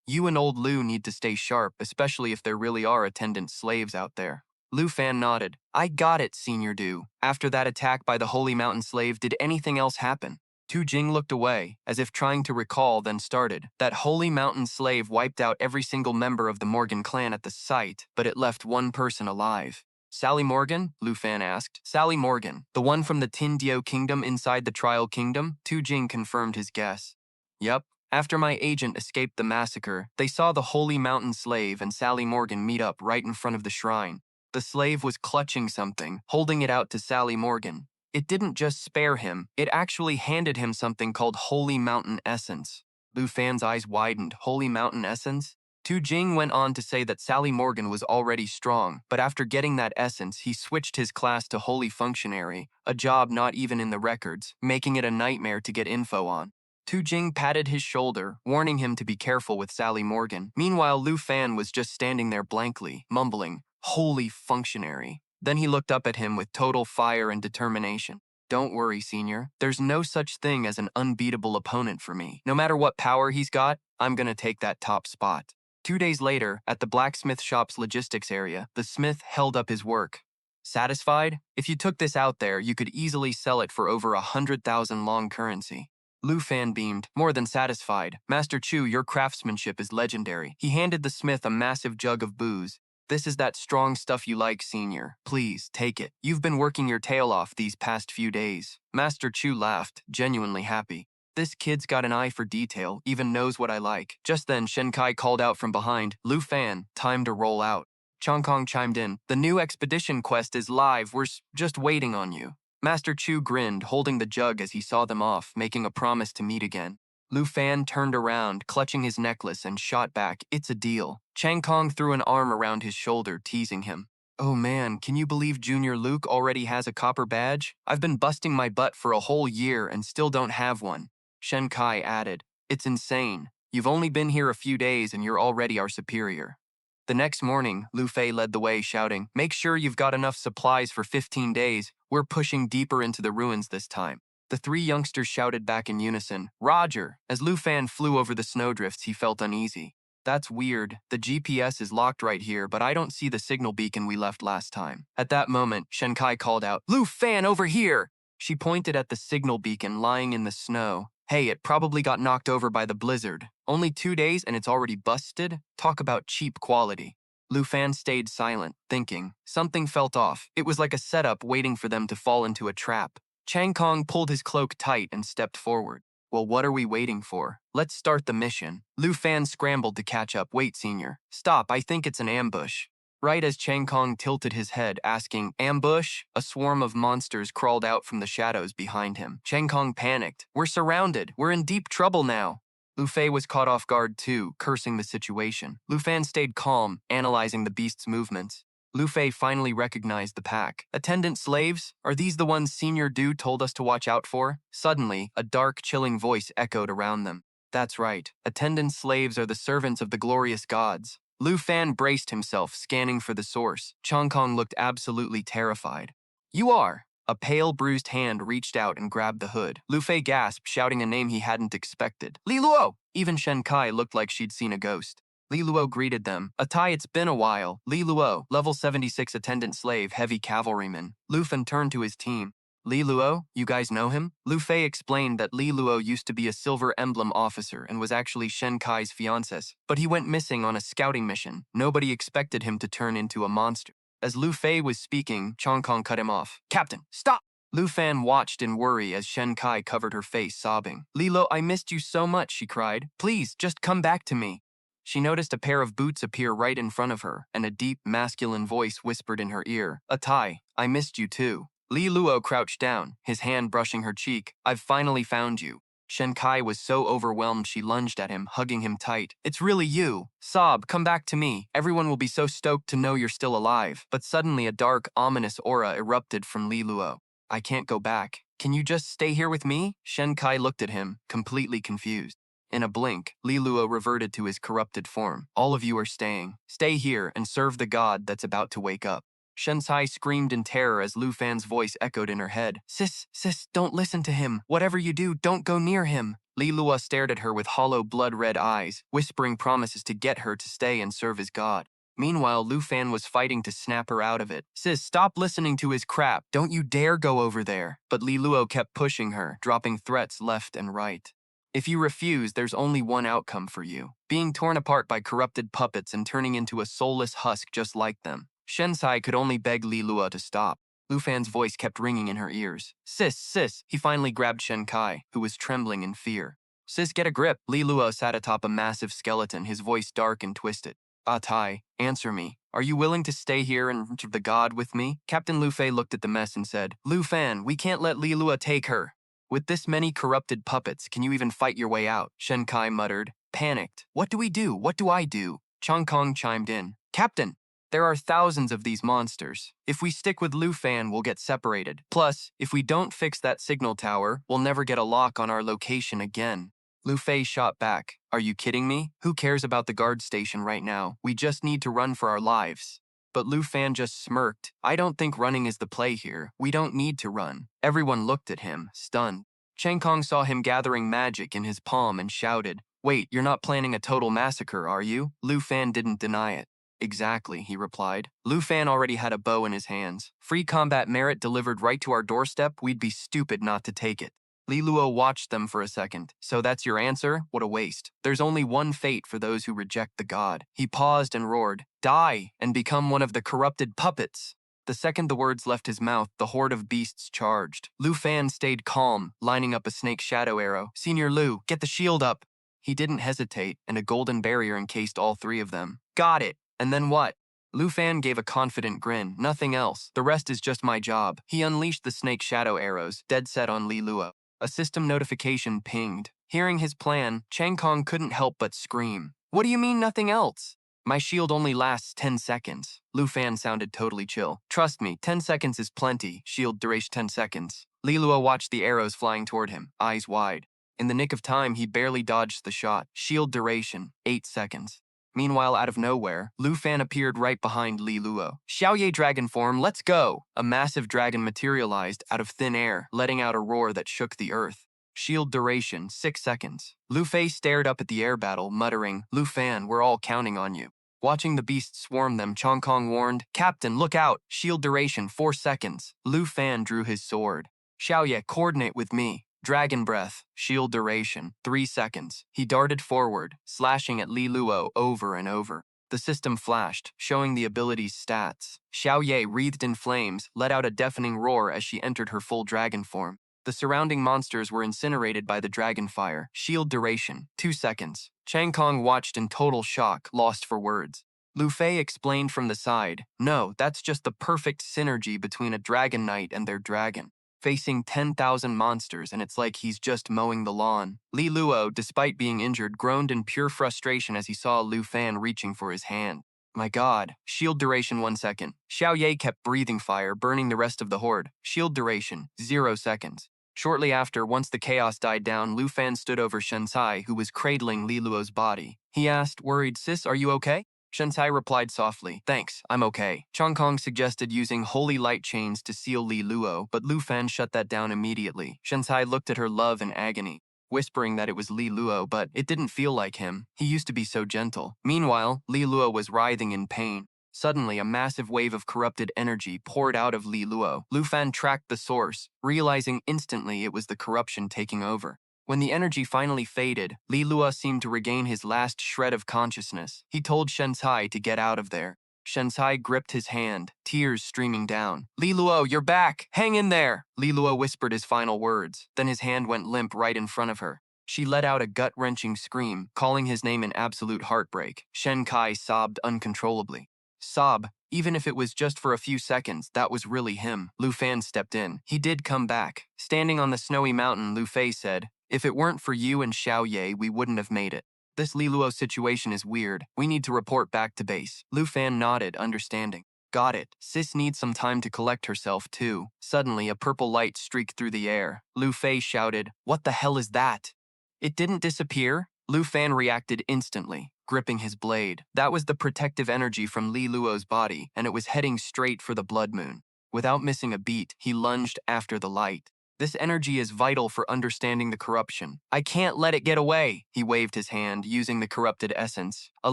You and old Lu need to stay sharp, especially if there really are attendant slaves out there. Lu Fan nodded. I got it, Senior Du. After that attack by the Holy Mountain slave, did anything else happen? Tu Jing looked away, as if trying to recall, then started. That holy mountain slave wiped out every single member of the Morgan clan at the site, but it left one person alive. Sally Morgan? Lu Fan asked. Sally Morgan, the one from the Tindio kingdom inside the Trial Kingdom? Tu Jing confirmed his guess. Yup. After my agent escaped the massacre, they saw the holy mountain slave and Sally Morgan meet up right in front of the shrine. The slave was clutching something, holding it out to Sally Morgan. It didn't just spare him, it actually handed him something called Holy Mountain Essence. Lu Fan's eyes widened. Holy Mountain Essence? Tu Jing went on to say that Sally Morgan was already strong, but after getting that essence, he switched his class to Holy Functionary, a job not even in the records, making it a nightmare to get info on. Tu Jing patted his shoulder, warning him to be careful with Sally Morgan. Meanwhile, Lu Fan was just standing there blankly, mumbling, "Holy Functionary." Then he looked up at him with total fire and determination. "Don't worry, Senior. There's no such thing as an unbeatable opponent for me. No matter what power he's got, I'm gonna take that top spot." 2 days later, at the blacksmith shop's logistics area, the smith held up his work. "Satisfied? If you took this out there, you could easily sell it for over 100,000 long currency." Lu Fan beamed. "More than satisfied. Master Chu, your craftsmanship is legendary." He handed the smith a massive jug of booze. "This is that strong stuff you like, Senior. Please, take it. You've been working your tail off these past few days." Master Chu laughed, genuinely happy. "This kid's got an eye for detail, even knows what I like." Just then, Shen Kai called out from behind, "Lu Fan, time to roll out." Chong Kong chimed in, "The new expedition quest is live. We're just waiting on you." Master Chu grinned, holding the jug as he saw them off, making a promise to meet again. Lu Fan turned around, clutching his necklace, and shot back, "It's a deal." Chang Kong threw an arm around his shoulder, teasing him. "Oh man, can you believe Junior Luke already has a copper badge? I've been busting my butt for a whole year and still don't have one." Shen Kai added, "It's insane. You've only been here a few days and you're already our superior." The next morning, Lu Fei led the way, shouting, "Make sure you've got enough supplies for 15 days. We're pushing deeper into the ruins this time." The three youngsters shouted back in unison, "Roger!" As Lu Fan flew over the snowdrifts, he felt uneasy. "That's weird. The GPS is locked right here, but I don't see the signal beacon we left last time." At that moment, Shen Kai called out, "Lu Fan, over here!" She pointed at the signal beacon lying in the snow. "Hey, it probably got knocked over by the blizzard. Only 2 days and it's already busted? Talk about cheap quality." Lu Fan stayed silent, thinking. Something felt off. It was like a setup waiting for them to fall into a trap. Chang Kong pulled his cloak tight and stepped forward. "Well, what are we waiting for? Let's start the mission." Lu Fan scrambled to catch up. "Wait, Senior. Stop, I think it's an ambush." Right as Chang Kong tilted his head, asking, "Ambush?" a swarm of monsters crawled out from the shadows behind him. Chang Kong panicked. "We're surrounded. We're in deep trouble now." Lu Fei was caught off guard too, cursing the situation. Lu Fan stayed calm, analyzing the beast's movements. Lu Fei finally recognized the pack. "Attendant slaves? Are these the ones Senior Du told us to watch out for?" Suddenly, a dark, chilling voice echoed around them. "That's right. Attendant slaves are the servants of the glorious gods." Lu Fan braced himself, scanning for the source. Chong Kong looked absolutely terrified. "You are!" A pale, bruised hand reached out and grabbed the hood. Lu Fei gasped, shouting a name he hadn't expected. "Li Luo!" Even Shen Kai looked like she'd seen a ghost. Li Luo greeted them. "Atai, it's been a while." Li Luo, level 76 attendant slave, heavy cavalryman. Lu Fan turned to his team. "Li Luo, you guys know him?" Lu Fei explained that Li Luo used to be a Silver Emblem officer and was actually Shen Kai's fiancé, but he went missing on a scouting mission. Nobody expected him to turn into a monster. As Lu Fei was speaking, Chong Kong cut him off. "Captain, stop!" Lu Fan watched in worry as Shen Kai covered her face, sobbing. "Li Luo, I missed you so much," she cried. "Please, just come back to me." She noticed a pair of boots appear right in front of her, and a deep, masculine voice whispered in her ear, "Atai, I missed you too." Li Luo crouched down, his hand brushing her cheek. "I've finally found you." Shen Kai was so overwhelmed she lunged at him, hugging him tight. "It's really you. Sob, come back to me. Everyone will be so stoked to know you're still alive." But suddenly a dark, ominous aura erupted from Li Luo. "I can't go back. Can you just stay here with me?" Shen Kai looked at him, completely confused. In a blink, Li Luo reverted to his corrupted form. "All of you are staying. Stay here and serve the god that's about to wake up." Shen Sai screamed in terror as Lu Fan's voice echoed in her head. Sis, don't listen to him. Whatever you do, don't go near him." Li Luo stared at her with hollow, blood-red eyes, whispering promises to get her to stay and serve his god. Meanwhile, Lu Fan was fighting to snap her out of it. Sis, stop listening to his crap. Don't you dare go over there. But Li Luo kept pushing her, dropping threats left and right. If you refuse, there's only one outcome for you. Being torn apart by corrupted puppets and turning into a soulless husk just like them. Shensai could only beg Li Luo to stop. Lu Fan's voice kept ringing in her ears. Sis. He finally grabbed Shen Kai, who was trembling in fear. Sis, get a grip. Li Luo sat atop a massive skeleton, his voice dark and twisted. Ah Tai, answer me. Are you willing to stay here and reach the god with me? Captain Lu Fei looked at the mess and said, Lu Fan, we can't let Li Luo take her. With this many corrupted puppets, can you even fight your way out? Shen Kai muttered, panicked. What do we do? What do I do? Chong Kong chimed in. Captain, there are thousands of these monsters. If we stick with Lu Fan, we'll get separated. Plus, if we don't fix that signal tower, we'll never get a lock on our location again. Lu Fei shot back. Are you kidding me? Who cares about the guard station right now? We just need to run for our lives. But Lu Fan just smirked. I don't think running is the play here. We don't need to run. Everyone looked at him, stunned. Cheng Kong saw him gathering magic in his palm and shouted, Wait, you're not planning a total massacre, are you? Lu Fan didn't deny it. Exactly, he replied. Lu Fan already had a bow in his hands. Free combat merit delivered right to our doorstep, we'd be stupid not to take it. Li Luo watched them for a second. So that's your answer? What a waste. There's only one fate for those who reject the god. He paused and roared, Die and become one of the corrupted puppets. The second the words left his mouth, the horde of beasts charged. Lu Fan stayed calm, lining up a snake shadow arrow. Senior Lu, get the shield up. He didn't hesitate, and a golden barrier encased all three of them. Got it. And then what? Lu Fan gave a confident grin. Nothing else. The rest is just my job. He unleashed the snake shadow arrows, dead set on Li Luo. A system notification pinged. Hearing his plan, Chang Kong couldn't help but scream. What do you mean nothing else? My shield only lasts 10 seconds. Lu Fan sounded totally chill. Trust me, 10 seconds is plenty. Shield duration 10 seconds. Li Luo watched the arrows flying toward him, eyes wide. In the nick of time, he barely dodged the shot. Shield duration, 8 seconds. Meanwhile, out of nowhere, Lu Fan appeared right behind Li Luo. Xiao Ye dragon form, let's go! A massive dragon materialized out of thin air, letting out a roar that shook the earth. Shield duration, 6 seconds. Lu Fei stared up at the air battle, muttering, Lu Fan, we're all counting on you. Watching the beasts swarm them, Chong Kong warned, Captain, look out! Shield duration, 4 seconds. Lu Fan drew his sword. Xiao Ye, coordinate with me. Dragon Breath, shield duration, 3 seconds. He darted forward, slashing at Li Luo over and over. The system flashed, showing the ability's stats. Xiao Ye, wreathed in flames, let out a deafening roar as she entered her full dragon form. The surrounding monsters were incinerated by the dragon fire. Shield duration, 2 seconds. Chang Kong watched in total shock, lost for words. Lu Fei explained from the side, No, that's just the perfect synergy between a dragon knight and their dragon. Facing 10,000 monsters, and it's like he's just mowing the lawn. Li Luo, despite being injured, groaned in pure frustration as he saw Lu Fan reaching for his hand. My god. Shield duration 1 second. Xiao Ye kept breathing fire, burning the rest of the horde. Shield duration, 0 seconds. Shortly after, once the chaos died down, Lu Fan stood over Shensai, who was cradling Li Luo's body. He asked, worried, Sis, are you okay? Shensai replied softly, Thanks, I'm okay. Chong Kong suggested using holy light chains to seal Li Luo, but Lu Fan shut that down immediately. Shensai looked at her love in agony, whispering that it was Li Luo, but it didn't feel like him. He used to be so gentle. Meanwhile, Li Luo was writhing in pain. Suddenly, a massive wave of corrupted energy poured out of Li Luo. Lu Fan tracked the source, realizing instantly it was the corruption taking over. When the energy finally faded, Li Luo seemed to regain his last shred of consciousness. He told Shensai to get out of there. Shensai gripped his hand, tears streaming down. Li Luo, you're back! Hang in there! Li Luo whispered his final words. Then his hand went limp right in front of her. She let out a gut-wrenching scream, calling his name in absolute heartbreak. Shen Kai sobbed uncontrollably. Sob, even if it was just for a few seconds, that was really him. Lu Fan stepped in. He did come back. Standing on the snowy mountain, Lu Fei said, If it weren't for you and Xiao Ye, we wouldn't have made it. This Li Luo situation is weird. We need to report back to base. Lu Fan nodded, understanding. Got it. Sis needs some time to collect herself, too. Suddenly, a purple light streaked through the air. Lu Fei shouted, What the hell is that? It didn't disappear. Lu Fan reacted instantly, gripping his blade. That was the protective energy from Li Luo's body, and it was heading straight for the blood moon. Without missing a beat, he lunged after the light. This energy is vital for understanding the corruption. I can't let it get away. He waved his hand, using the corrupted essence, a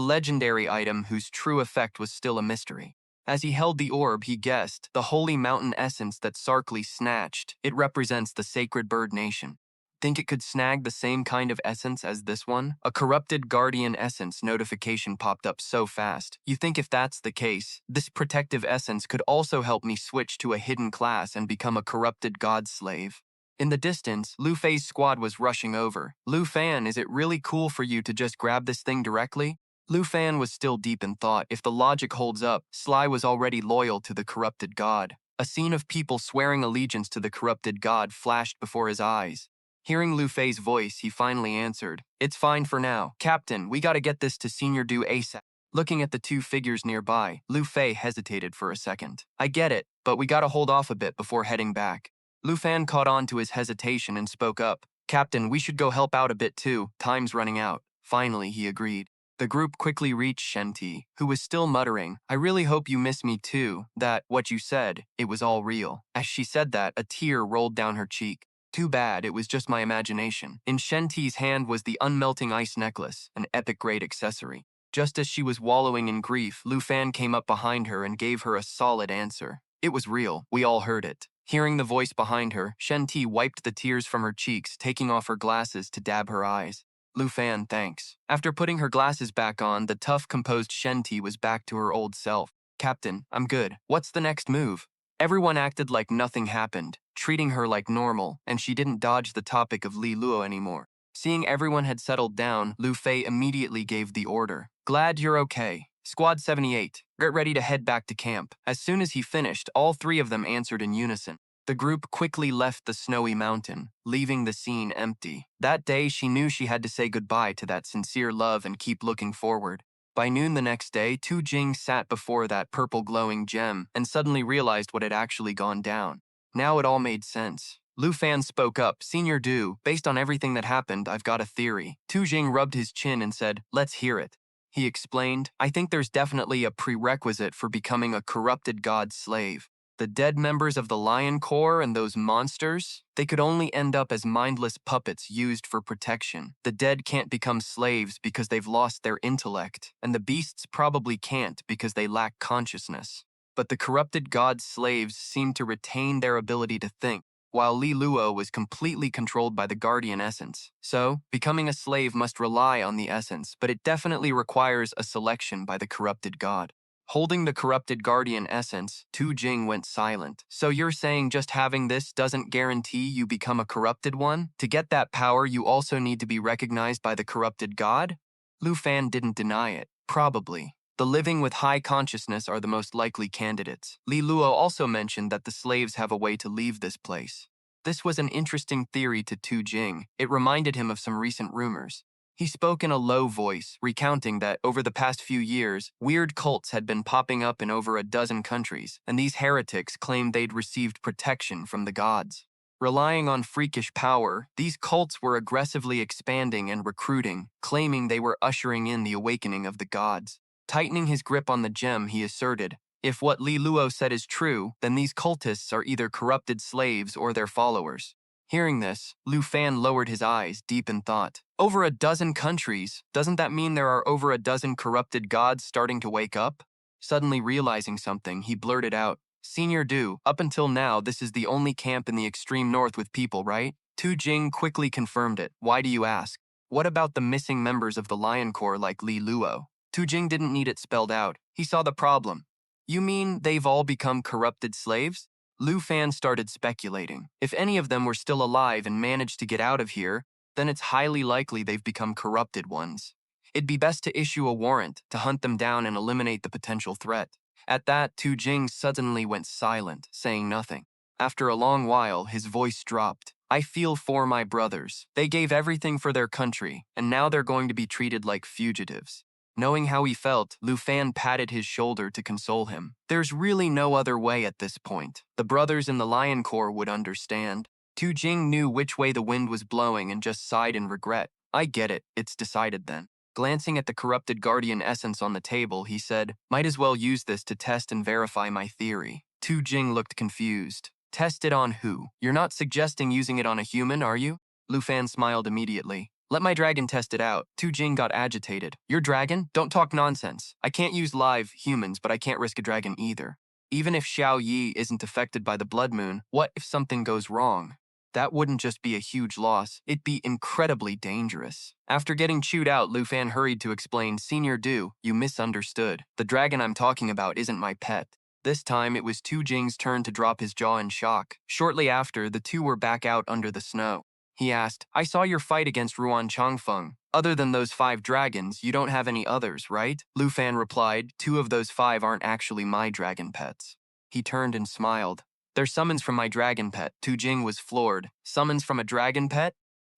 legendary item whose true effect was still a mystery. As he held the orb, he guessed, the holy mountain essence that Sarkly snatched. It represents the sacred bird nation. Think it could snag the same kind of essence as this one? A corrupted guardian essence notification popped up so fast. You think if that's the case, this protective essence could also help me switch to a hidden class and become a corrupted god slave. In the distance, Lu Fei's squad was rushing over. Lu Fan, is it really cool for you to just grab this thing directly? Lu Fan was still deep in thought. If the logic holds up, Sly was already loyal to the corrupted god. A scene of people swearing allegiance to the corrupted god flashed before his eyes. Hearing Lu Fei's voice, he finally answered, "It's fine for now. Captain, we gotta get this to Senior Du ASAP." Looking at the two figures nearby, Lu Fei hesitated for a second. "I get it, but we gotta hold off a bit before heading back." Lu Fan caught on to his hesitation and spoke up. "Captain, we should go help out a bit too. Time's running out." Finally, he agreed. The group quickly reached Shen-Ti, who was still muttering, "I really hope you miss me too, that, what you said, it was all real." As she said that, a tear rolled down her cheek. Too bad, it was just my imagination. In Shen-Ti's hand was the unmelting ice necklace, an epic-grade accessory. Just as she was wallowing in grief, Lu Fan came up behind her and gave her a solid answer. It was real. We all heard it. Hearing the voice behind her, Shen-Ti wiped the tears from her cheeks, taking off her glasses to dab her eyes. "Lu Fan, thanks." After putting her glasses back on, the tough, composed Shen-Ti was back to her old self. "Captain, I'm good. What's the next move?" Everyone acted like nothing happened, treating her like normal, and she didn't dodge the topic of Li Luo anymore. Seeing everyone had settled down, Lu Fei immediately gave the order. "Glad you're okay. Squad 78, get ready to head back to camp." As soon as he finished, all three of them answered in unison. The group quickly left the snowy mountain, leaving the scene empty. That day, she knew she had to say goodbye to that sincere love and keep looking forward. By noon the next day, Tu Jing sat before that purple glowing gem and suddenly realized what had actually gone down. Now it all made sense. Lu Fan spoke up, "Senior Du, based on everything that happened, I've got a theory." Tu Jing rubbed his chin and said, "Let's hear it." He explained, "I think there's definitely a prerequisite for becoming a corrupted god slave. The dead members of the Lion Corps and those monsters, they could only end up as mindless puppets used for protection. The dead can't become slaves because they've lost their intellect, and the beasts probably can't because they lack consciousness. But the corrupted god slaves seem to retain their ability to think, while Li Luo was completely controlled by the guardian essence. So, becoming a slave must rely on the essence, but it definitely requires a selection by the corrupted god." Holding the corrupted guardian essence, Tu Jing went silent. "So you're saying just having this doesn't guarantee you become a corrupted one? To get that power, you also need to be recognized by the corrupted god?" Lu Fan didn't deny it. "Probably. The living with high consciousness are the most likely candidates." Li Luo also mentioned that the slaves have a way to leave this place. This was an interesting theory to Tu Jing. It reminded him of some recent rumors. He spoke in a low voice, recounting that over the past few years, weird cults had been popping up in over a dozen countries, and these heretics claimed they'd received protection from the gods. Relying on freakish power, these cults were aggressively expanding and recruiting, claiming they were ushering in the awakening of the gods. Tightening his grip on the gem, he asserted, "If what Li Luo said is true, then these cultists are either corrupted slaves or their followers." Hearing this, Lu Fan lowered his eyes, deep in thought. Over a dozen countries, doesn't that mean there are over a dozen corrupted gods starting to wake up? Suddenly realizing something, he blurted out, "Senior Du, up until now, this is the only camp in the extreme north with people, right?" Tu Jing quickly confirmed it. "Why do you ask? What about the missing members of the Lion Corps like Li Luo?" Tu Jing didn't need it spelled out. He saw the problem. "You mean they've all become corrupted slaves?" Lu Fan started speculating. If any of them were still alive and managed to get out of here, then it's highly likely they've become corrupted ones. It'd be best to issue a warrant to hunt them down and eliminate the potential threat. At that, Tu Jing suddenly went silent, saying nothing. After a long while, his voice dropped. "I feel for my brothers. They gave everything for their country, and now they're going to be treated like fugitives." Knowing how he felt, Lu Fan patted his shoulder to console him. "There's really no other way at this point. The brothers in the Lion Corps would understand." Tu Jing knew which way the wind was blowing and just sighed in regret. "I get it, it's decided then." Glancing at the corrupted guardian essence on the table, he said, "Might as well use this to test and verify my theory." Tu Jing looked confused. Test it on who? You're not suggesting using it on a human, are you? Lu Fan smiled immediately. Let my dragon test it out. Tu Jing got agitated. Your dragon? Don't talk nonsense. I can't use live humans, but I can't risk a dragon either. Even if Xiao Ye isn't affected by the blood moon, what if something goes wrong? That wouldn't just be a huge loss, it'd be incredibly dangerous. After getting chewed out, Lu Fan hurried to explain, Senior Du, you misunderstood. The dragon I'm talking about isn't my pet. This time, it was Tu Jing's turn to drop his jaw in shock. Shortly after, the two were back out under the snow. He asked, I saw your fight against Ruan Changfeng. Other than those 5 dragons, you don't have any others, right? Lu Fan replied, 2 of those 5 aren't actually my dragon pets. He turned and smiled. They're summons from my dragon pet. Tu Jing was floored. Summons from a dragon pet?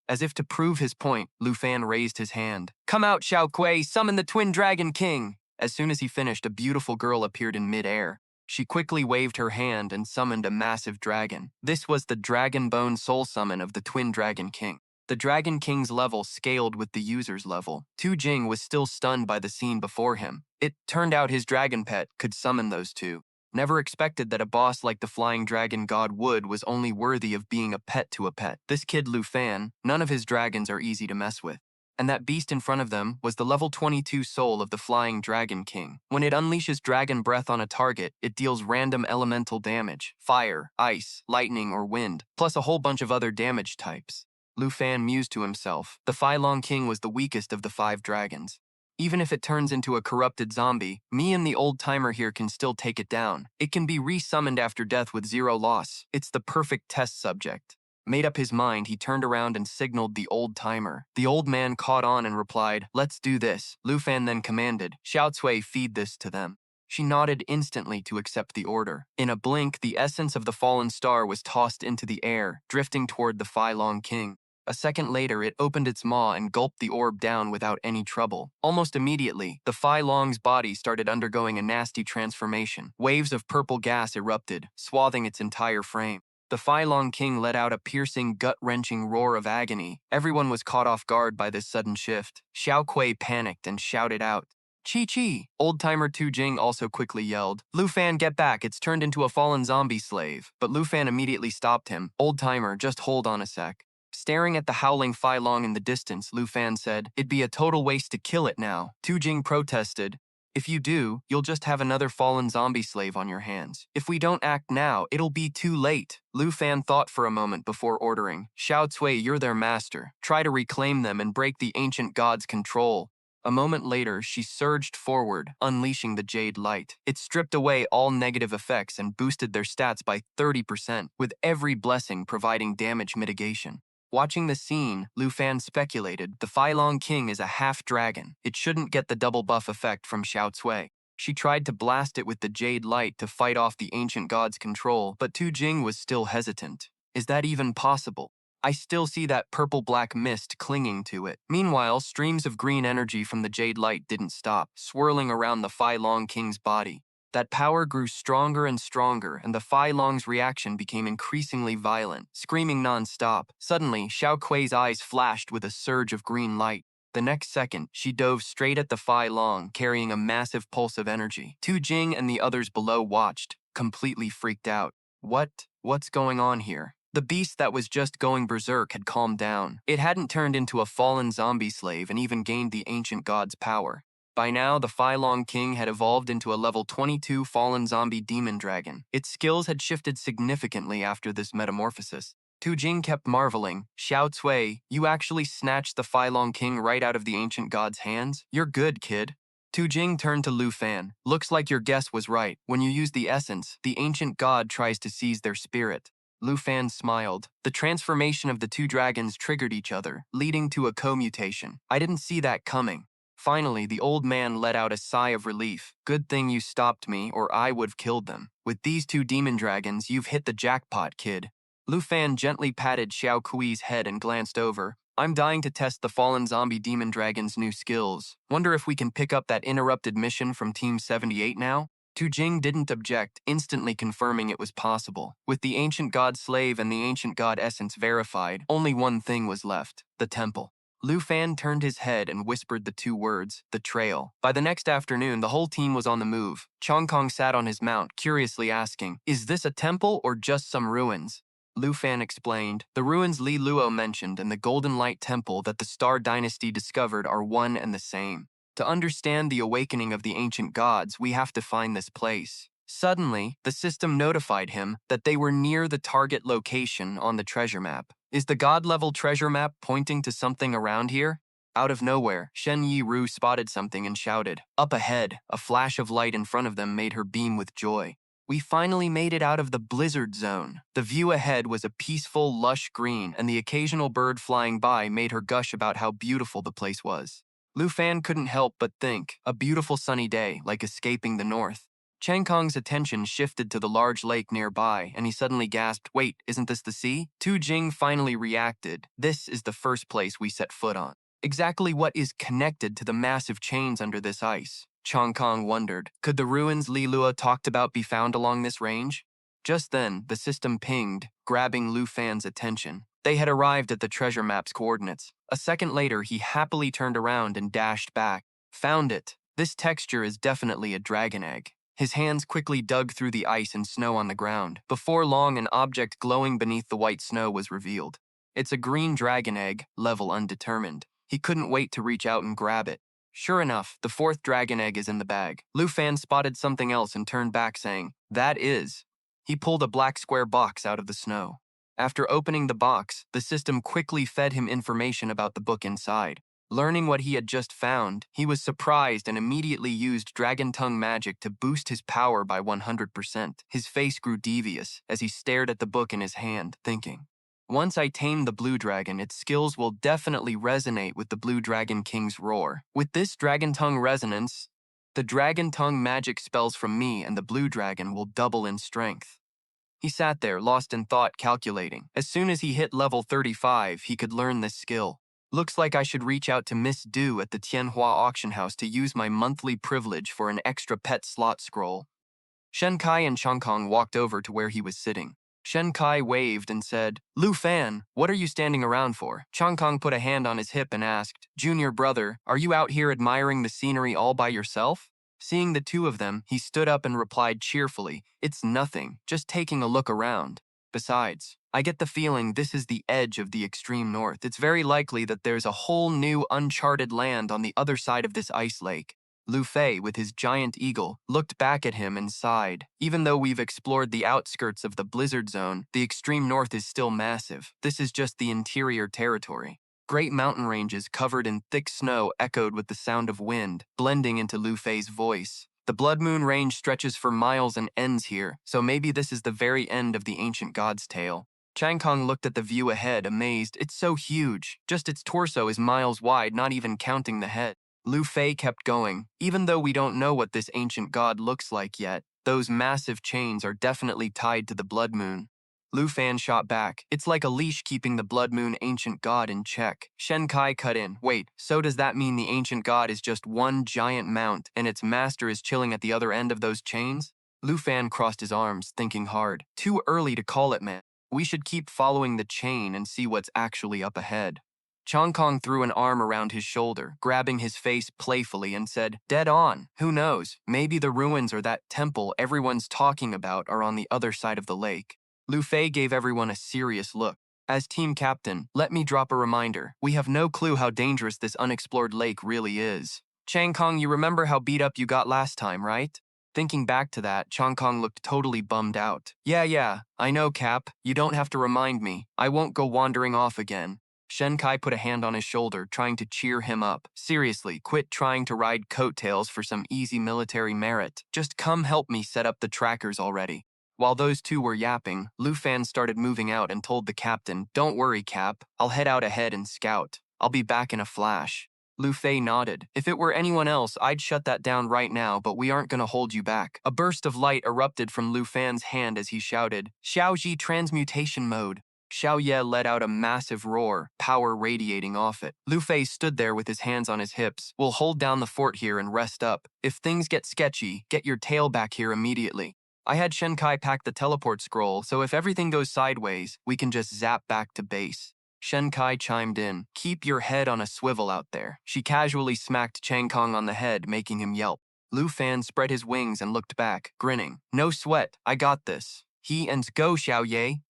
As if to prove his point, Lu Fan raised his hand. Come out, Xiao Kui, summon the Twin Dragon King! As soon as he finished, a beautiful girl appeared in mid-air. She quickly waved her hand and summoned a massive dragon. This was the Dragon Bone Soul Summon of the Twin Dragon King. The Dragon King's level scaled with the user's level. Tu Jing was still stunned by the scene before him. It turned out his dragon pet could summon those two. Never expected that a boss like the Flying Dragon God Wood was only worthy of being a pet to a pet. This kid Lu Fan, none of his dragons are easy to mess with. And that beast in front of them was the level 22 soul of the Flying Dragon King. When it unleashes dragon breath on a target, it deals random elemental damage, fire, ice, lightning, or wind, plus a whole bunch of other damage types. Lu Fan mused to himself. The Flying King was the weakest of the 5 dragons. Even if it turns into a corrupted zombie, me and the old timer here can still take it down. It can be resummoned after death with 0 loss. It's the perfect test subject. Made up his mind, he turned around and signaled the old timer. The old man caught on and replied, let's do this. Lu Fan then commanded, Xiao Cui, feed this to them. She nodded instantly to accept the order. In a blink, the essence of the fallen star was tossed into the air, drifting toward the Flying King. A second later, it opened its maw and gulped the orb down without any trouble. Almost immediately, the Flying's body started undergoing a nasty transformation. Waves of purple gas erupted, swathing its entire frame. The Flying King let out a piercing, gut-wrenching roar of agony. Everyone was caught off guard by this sudden shift. Xiao Kui panicked and shouted out, Chi-Chi! Old-timer Tu Jing also quickly yelled, Lu Fan, get back, it's turned into a fallen zombie slave. But Lu Fan immediately stopped him. Old-timer, just hold on a sec. Staring at the howling Flying in the distance, Lu Fan said, it'd be a total waste to kill it now. Tu Jing protested, if you do, you'll just have another fallen zombie slave on your hands. If we don't act now, it'll be too late. Lu Fan thought for a moment before ordering, Xiao Cui, you're their master. Try to reclaim them and break the ancient god's control. A moment later, she surged forward, unleashing the Jade Light. It stripped away all negative effects and boosted their stats by 30%, with every blessing providing damage mitigation. Watching the scene, Lu Fan speculated, the Flying King is a half-dragon. It shouldn't get the double buff effect from Xiao Cui. She tried to blast it with the Jade Light to fight off the ancient god's control, but Tu Jing was still hesitant. Is that even possible? I still see that purple-black mist clinging to it. Meanwhile, streams of green energy from the Jade Light didn't stop, swirling around the Flying King's body. That power grew stronger and stronger, and the Flying's reaction became increasingly violent, screaming non-stop. Suddenly, Xiao Kui's eyes flashed with a surge of green light. The next second, she dove straight at the Flying, carrying a massive pulse of energy. Tu Jing and the others below watched, completely freaked out. What's going on here? The beast that was just going berserk had calmed down. It hadn't turned into a fallen zombie slave and even gained the ancient god's power. By now, the Flying King had evolved into a level 22 fallen zombie demon dragon. Its skills had shifted significantly after this metamorphosis. Tu Jing kept marveling, Xiao Cui, you actually snatched the Flying King right out of the ancient god's hands? You're good, kid. Tu Jing turned to Lu Fan. Looks like your guess was right. When you use the essence, the ancient god tries to seize their spirit. Lu Fan smiled. The transformation of the 2 dragons triggered each other, leading to a co-mutation. I didn't see that coming. Finally, the old man let out a sigh of relief. Good thing you stopped me, or I would've killed them. With these 2 demon dragons, you've hit the jackpot, kid. Lu Fan gently patted Xiao Kui's head and glanced over. I'm dying to test the fallen zombie demon dragon's new skills. Wonder if we can pick up that interrupted mission from Team 78 now? Tu Jing didn't object, instantly confirming it was possible. With the ancient god slave and the ancient god essence verified, only one thing was left, the temple. Lu Fan turned his head and whispered the two words, the trail. By the next afternoon, the whole team was on the move. Chong Kong sat on his mount, curiously asking, "Is this a temple or just some ruins?" Lu Fan explained, "The ruins Li Luo mentioned and the Golden Light Temple that the Star Dynasty discovered are one and the same. To understand the awakening of the ancient gods, we have to find this place." Suddenly, the system notified him that they were near the target location on the treasure map. Is the god-level treasure map pointing to something around here? Out of nowhere, Shen Yi Ru spotted something and shouted. Up ahead, a flash of light in front of them made her beam with joy. We finally made it out of the blizzard zone. The view ahead was a peaceful, lush green, and the occasional bird flying by made her gush about how beautiful the place was. Lu Fan couldn't help but think, a beautiful sunny day, like escaping the north. Chang Kong's attention shifted to the large lake nearby, and he suddenly gasped, "Wait, isn't this the sea?" Tu Jing finally reacted. "This is the first place we set foot on. Exactly what is connected to the massive chains under this ice?" Chong Kong wondered, could the ruins Li Luo talked about be found along this range? Just then, the system pinged, grabbing Lu Fan's attention. They had arrived at the treasure map's coordinates. A second later, he happily turned around and dashed back. Found it. This texture is definitely a dragon egg. His hands quickly dug through the ice and snow on the ground. Before long, an object glowing beneath the white snow was revealed. It's a green dragon egg, level undetermined. He couldn't wait to reach out and grab it. Sure enough, the fourth dragon egg is in the bag. Lu Fan spotted something else and turned back saying, "That is." He pulled a black square box out of the snow. After opening the box, the system quickly fed him information about the book inside. Learning what he had just found, he was surprised and immediately used Dragon Tongue magic to boost his power by 100%. His face grew devious as he stared at the book in his hand, thinking, "Once I tame the blue dragon, its skills will definitely resonate with the blue dragon king's roar. With this Dragon Tongue resonance, the Dragon Tongue magic spells from me and the blue dragon will double in strength." He sat there, lost in thought, calculating. As soon as he hit level 35, he could learn this skill. Looks like I should reach out to Miss Du at the Tianhua auction house to use my monthly privilege for an extra pet slot scroll. Shen Kai and Chong Kong walked over to where he was sitting. Shen Kai waved and said, "Lu Fan, what are you standing around for?" Chong Kong put a hand on his hip and asked, "Junior brother, are you out here admiring the scenery all by yourself?" Seeing the two of them, he stood up and replied cheerfully, "It's nothing, just taking a look around. Besides, I get the feeling this is the edge of the extreme north. It's very likely that there's a whole new uncharted land on the other side of this ice lake." Lu Fei, with his giant eagle, looked back at him and sighed. Even though we've explored the outskirts of the blizzard zone, the extreme north is still massive. This is just the interior territory. Great mountain ranges covered in thick snow echoed with the sound of wind, blending into Lu Fei's voice. The Blood Moon Range stretches for miles and ends here, so maybe this is the very end of the ancient god's tale. Chang Kong looked at the view ahead, amazed. It's so huge. Just its torso is miles wide, not even counting the head. Lu Fei kept going. Even though we don't know what this ancient god looks like yet, those massive chains are definitely tied to the Blood Moon. Lu Fan shot back. It's like a leash keeping the Blood Moon ancient god in check. Shen Kai cut in. Wait, so does that mean the ancient god is just one giant mount and its master is chilling at the other end of those chains? Lu Fan crossed his arms, thinking hard. Too early to call it, man. We should keep following the chain and see what's actually up ahead. Chong Kong threw an arm around his shoulder, grabbing his face playfully and said, "Dead on. Who knows? Maybe the ruins or that temple everyone's talking about are on the other side of the lake." Lu Fei gave everyone a serious look. "As team captain, let me drop a reminder. We have no clue how dangerous this unexplored lake really is. Chang Kong, you remember how beat up you got last time, right?" Thinking back to that, Chong Kong looked totally bummed out. Yeah, I know, Cap. You don't have to remind me. I won't go wandering off again." Shen Kai put a hand on his shoulder, trying to cheer him up. "Seriously, quit trying to ride coattails for some easy military merit. Just come help me set up the trackers already." While those two were yapping, Lu Fan started moving out and told the captain, "Don't worry, Cap. I'll head out ahead and scout. I'll be back in a flash." Lu Fei nodded. "If it were anyone else, I'd shut that down right now, but we aren't gonna hold you back." A burst of light erupted from Lu Fan's hand as he shouted, "Xiao Ye transmutation mode." Xiao Ye let out a massive roar, power radiating off it. Lu Fei stood there with his hands on his hips. "We'll hold down the fort here and rest up. If things get sketchy, get your tail back here immediately. I had Shen Kai pack the teleport scroll, so if everything goes sideways, we can just zap back to base." Shen Kai chimed in. Keep your head on a swivel out there. She casually smacked Chang Kong on the head, making him yelp. Lu Fan spread his wings and looked back, grinning. No sweat, I got this. He and go, Xiao Ye.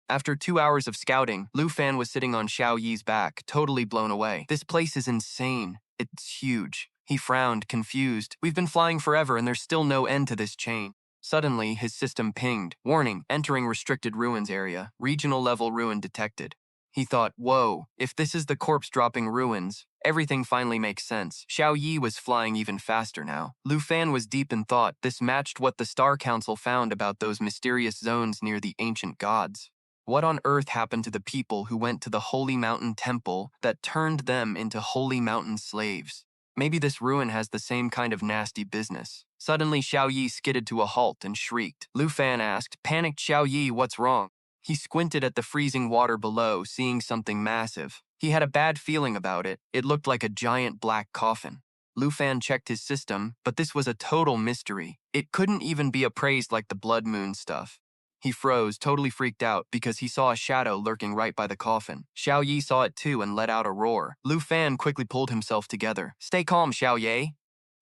After 2 hours of scouting, Lu Fan was sitting on Xiao Yi's back, totally blown away. This place is insane. It's huge. He frowned, confused. We've been flying forever and there's still no end to this chain. Suddenly, his system pinged. Warning, entering restricted ruins area. Regional level ruin detected. He thought, whoa, if this is the corpse-dropping ruins, everything finally makes sense. Xiao Yi was flying even faster now. Lu Fan was deep in thought. This matched what the Star Council found about those mysterious zones near the ancient gods. What on earth happened to the people who went to the Holy Mountain Temple that turned them into Holy Mountain slaves? Maybe this ruin has the same kind of nasty business. Suddenly, Xiao Yi skidded to a halt and shrieked. Lu Fan asked, panicked Xiao Yi, what's wrong? He squinted at the freezing water below, seeing something massive. He had a bad feeling about it. It looked like a giant black coffin. Lu Fan checked his system, but this was a total mystery. It couldn't even be appraised like the blood moon stuff. He froze, totally freaked out, because he saw a shadow lurking right by the coffin. Xiao Yi saw it too and let out a roar. Lu Fan quickly pulled himself together. Stay calm, Xiao Ye.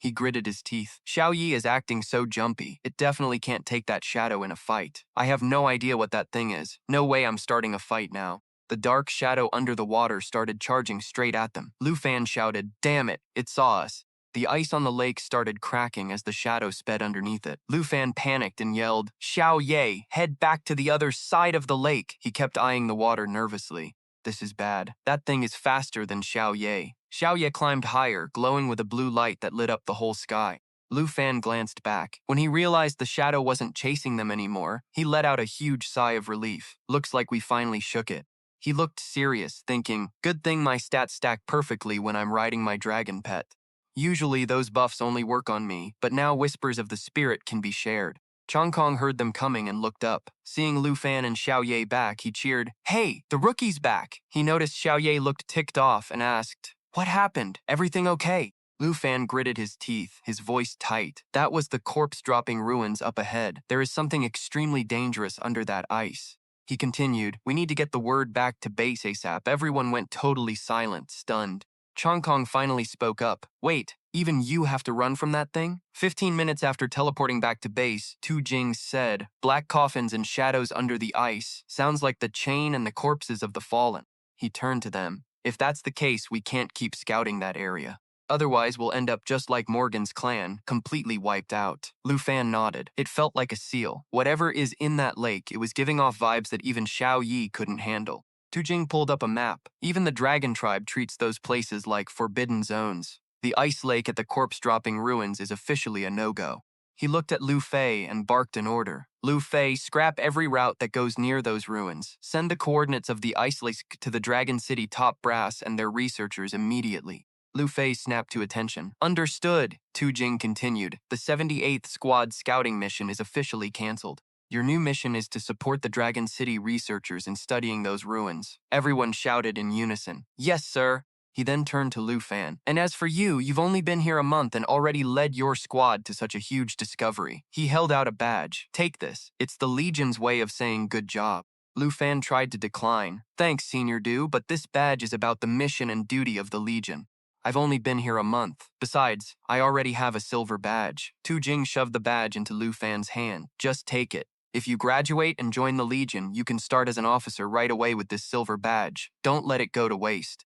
He gritted his teeth. Xiao Yi is acting so jumpy. It definitely can't take that shadow in a fight. I have no idea what that thing is. No way I'm starting a fight now. The dark shadow under the water started charging straight at them. Lu Fan shouted, damn it, it saw us. The ice on the lake started cracking as the shadow sped underneath it. Lu Fan panicked and yelled, Xiao Ye, head back to the other side of the lake. He kept eyeing the water nervously. This is bad. That thing is faster than Xiao Ye. Xiao Ye climbed higher, glowing with a blue light that lit up the whole sky. Lu Fan glanced back. When he realized the shadow wasn't chasing them anymore, he let out a huge sigh of relief. Looks like we finally shook it. He looked serious, thinking, good thing my stats stack perfectly when I'm riding my dragon pet. Usually those buffs only work on me, but now whispers of the spirit can be shared. Chong Kong heard them coming and looked up. Seeing Lu Fan and Xiao Ye back, he cheered, hey, the rookie's back! He noticed Xiao Ye looked ticked off and asked, what happened? Everything okay? Lu Fan gritted his teeth, his voice tight. That was the corpse-dropping ruins up ahead. There is something extremely dangerous under that ice. He continued, we need to get the word back to base ASAP. Everyone went totally silent, stunned. Chong Kong finally spoke up. Wait, even you have to run from that thing? 15 minutes after teleporting back to base, Tu Jing said, black coffins and shadows under the ice. Sounds like the chain and the corpses of the fallen. He turned to them. If that's the case, we can't keep scouting that area. Otherwise, we'll end up just like Morgan's clan, completely wiped out. Lu Fan nodded. It felt like a seal. Whatever is in that lake, it was giving off vibes that even Xiao Yi couldn't handle. Tu Jing pulled up a map. Even the dragon tribe treats those places like forbidden zones. The ice lake at the corpse-dropping ruins is officially a no-go. He looked at Lu Fei and barked an order. Lu Fei, scrap every route that goes near those ruins. Send the coordinates of the ice lake to the Dragon City top brass and their researchers immediately. Lu Fei snapped to attention. Understood, Tu Jing continued. The 78th Squad scouting mission is officially cancelled. Your new mission is to support the Dragon City researchers in studying those ruins. Everyone shouted in unison. Yes, sir. He then turned to Lu Fan. And as for you, you've only been here a month and already led your squad to such a huge discovery. He held out a badge. Take this. It's the Legion's way of saying good job. Lu Fan tried to decline. Thanks, Senior Du, but this badge is about the mission and duty of the Legion. I've only been here a month. Besides, I already have a silver badge. Tu Jing shoved the badge into Lu Fan's hand. Just take it. If you graduate and join the Legion, you can start as an officer right away with this silver badge. Don't let it go to waste.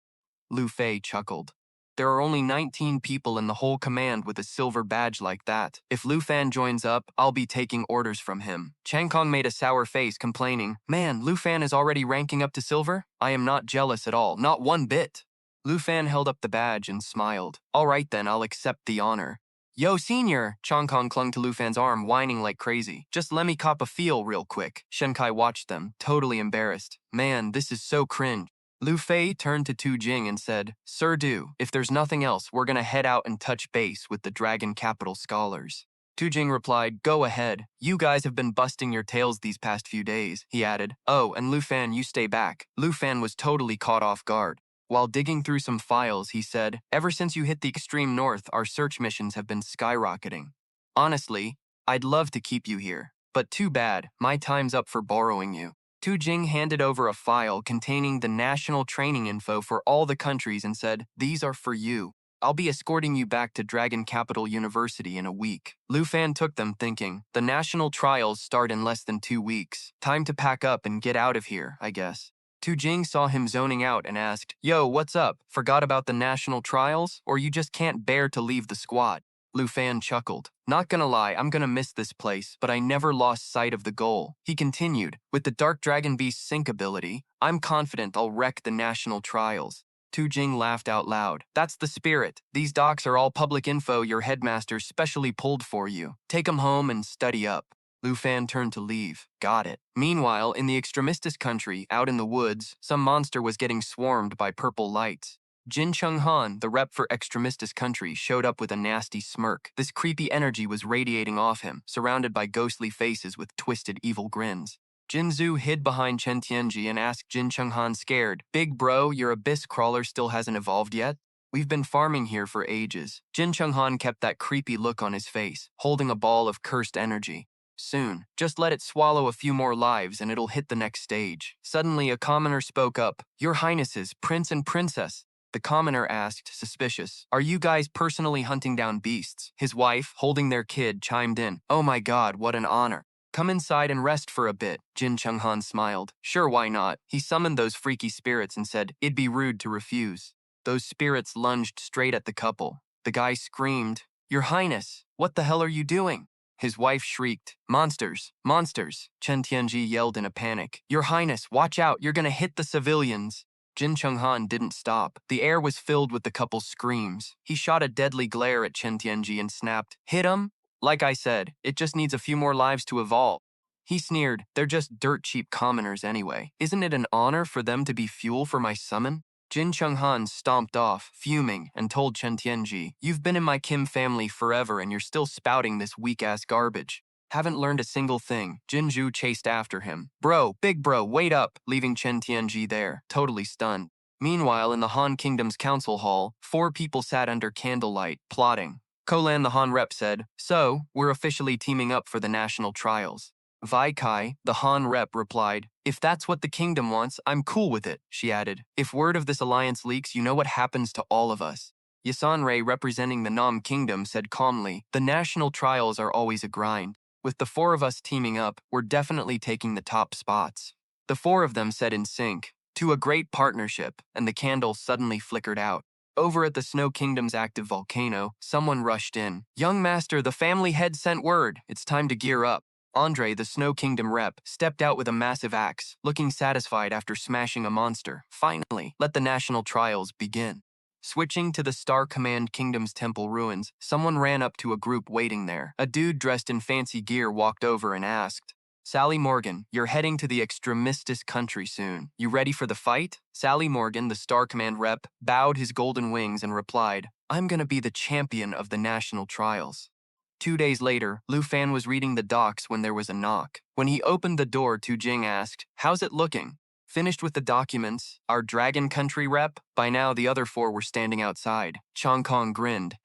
Lu Fei chuckled. There are only 19 people in the whole command with a silver badge like that. If Lu Fan joins up, I'll be taking orders from him. Chang Kong made a sour face, complaining, man, Lu Fan is already ranking up to silver? I am not jealous at all, not one bit. Lu Fan held up the badge and smiled. All right then, I'll accept the honor. Yo, Senior! Chong Kong clung to Lu Fan's arm, whining like crazy. Just let me cop a feel real quick. Shen Kai watched them, totally embarrassed. Man, this is so cringe. Lu Fei turned to Tu Jing and said, Sir Du, if there's nothing else, we're gonna head out and touch base with the Dragon Capital scholars. Tu Jing replied, go ahead. You guys have been busting your tails these past few days, he added. Oh, and Lu Fan, you stay back. Lu Fan was totally caught off guard. While digging through some files, he said, ever since you hit the extreme north, our search missions have been skyrocketing. Honestly, I'd love to keep you here. But too bad, my time's up for borrowing you. Tu Jing handed over a file containing the national training info for all the countries and said, "These are for you. I'll be escorting you back to Dragon Capital University in a week." Lu Fan took them thinking, the national trials start in less than 2 weeks. Time to pack up and get out of here, I guess. Tu Jing saw him zoning out and asked, "Yo, what's up? Forgot about the national trials? Or you just can't bear to leave the squad?" Lu Fan chuckled. "Not gonna lie, I'm gonna miss this place, but I never lost sight of the goal." He continued, "With the Dark Dragon Beast's sync ability, I'm confident I'll wreck the national trials." Tu Jing laughed out loud. "That's the spirit. These docs are all public info your headmaster specially pulled for you. Take 'em home and study up." Lu Fan turned to leave. "Got it." Meanwhile, in the Extremistus country, out in the woods, some monster was getting swarmed by purple lights. Jin Chung Han, the rep for Extremistus country, showed up with a nasty smirk. This creepy energy was radiating off him, surrounded by ghostly faces with twisted evil grins. Jin Zhu hid behind Chen Tianji and asked Jin Chung Han scared, "Big bro, your abyss crawler still hasn't evolved yet? We've been farming here for ages." Jin Chung Han kept that creepy look on his face, holding a ball of cursed energy. "Soon. Just let it swallow a few more lives and it'll hit the next stage." Suddenly, a commoner spoke up. "Your Highnesses, Prince and Princess." The commoner asked, suspicious, "Are you guys personally hunting down beasts?" His wife, holding their kid, chimed in, "Oh my god, what an honor. Come inside and rest for a bit." Jin Chung Han smiled. "Sure, why not?" He summoned those freaky spirits and said, "It'd be rude to refuse." Those spirits lunged straight at the couple. The guy screamed, "Your Highness, what the hell are you doing?" His wife shrieked, "Monsters! Monsters!" Chen Tianji yelled in a panic, "Your Highness, watch out, you're gonna hit the civilians." Jin Chung Han didn't stop. The air was filled with the couple's screams. He shot a deadly glare at Chen Tianji and snapped, "Hit him?" "Like I said, it just needs a few more lives to evolve." He sneered, "They're just dirt-cheap commoners anyway. Isn't it an honor for them to be fuel for my summon?" Jin Chung Han stomped off, fuming, and told Chen Tianji, "You've been in my Kim family forever and you're still spouting this weak-ass garbage. Haven't learned a single thing." Jin Zhu chased after him. "Bro, big bro, wait up," leaving Chen Tianji there, totally stunned. Meanwhile, in the Han Kingdom's council hall, 4 people sat under candlelight, plotting. Kolan the Han rep said, "So, we're officially teaming up for the national trials." Vai Kai, the Han rep, replied, "If that's what the kingdom wants, I'm cool with it." She added, "If word of this alliance leaks, you know what happens to all of us." Yasanrei, representing the Nam Kingdom, said calmly, "The national trials are always a grind. With the 4 of us teaming up, we're definitely taking the top spots." The 4 of them said in sync, "To a great partnership," and the candle suddenly flickered out. Over at the Snow Kingdom's active volcano, someone rushed in. "Young master, the family head sent word. It's time to gear up." Andre, the Snow Kingdom rep, stepped out with a massive axe, looking satisfied after smashing a monster. "Finally, let the national trials begin." Switching to the Star Command Kingdom's temple ruins, someone ran up to a group waiting there. A dude dressed in fancy gear walked over and asked, "Sally Morgan, you're heading to the Extremistus country soon. You ready for the fight?" Sally Morgan, the Star Command rep, bowed his golden wings and replied, "I'm gonna be the champion of the national trials." 2 days later, Lu Fan was reading the docs when there was a knock. When he opened the door, Tu Jing asked, "How's it looking?" "Finished with the documents. Our Dragon Country rep?" By now, the other 4 were standing outside. Chong Kong grinned.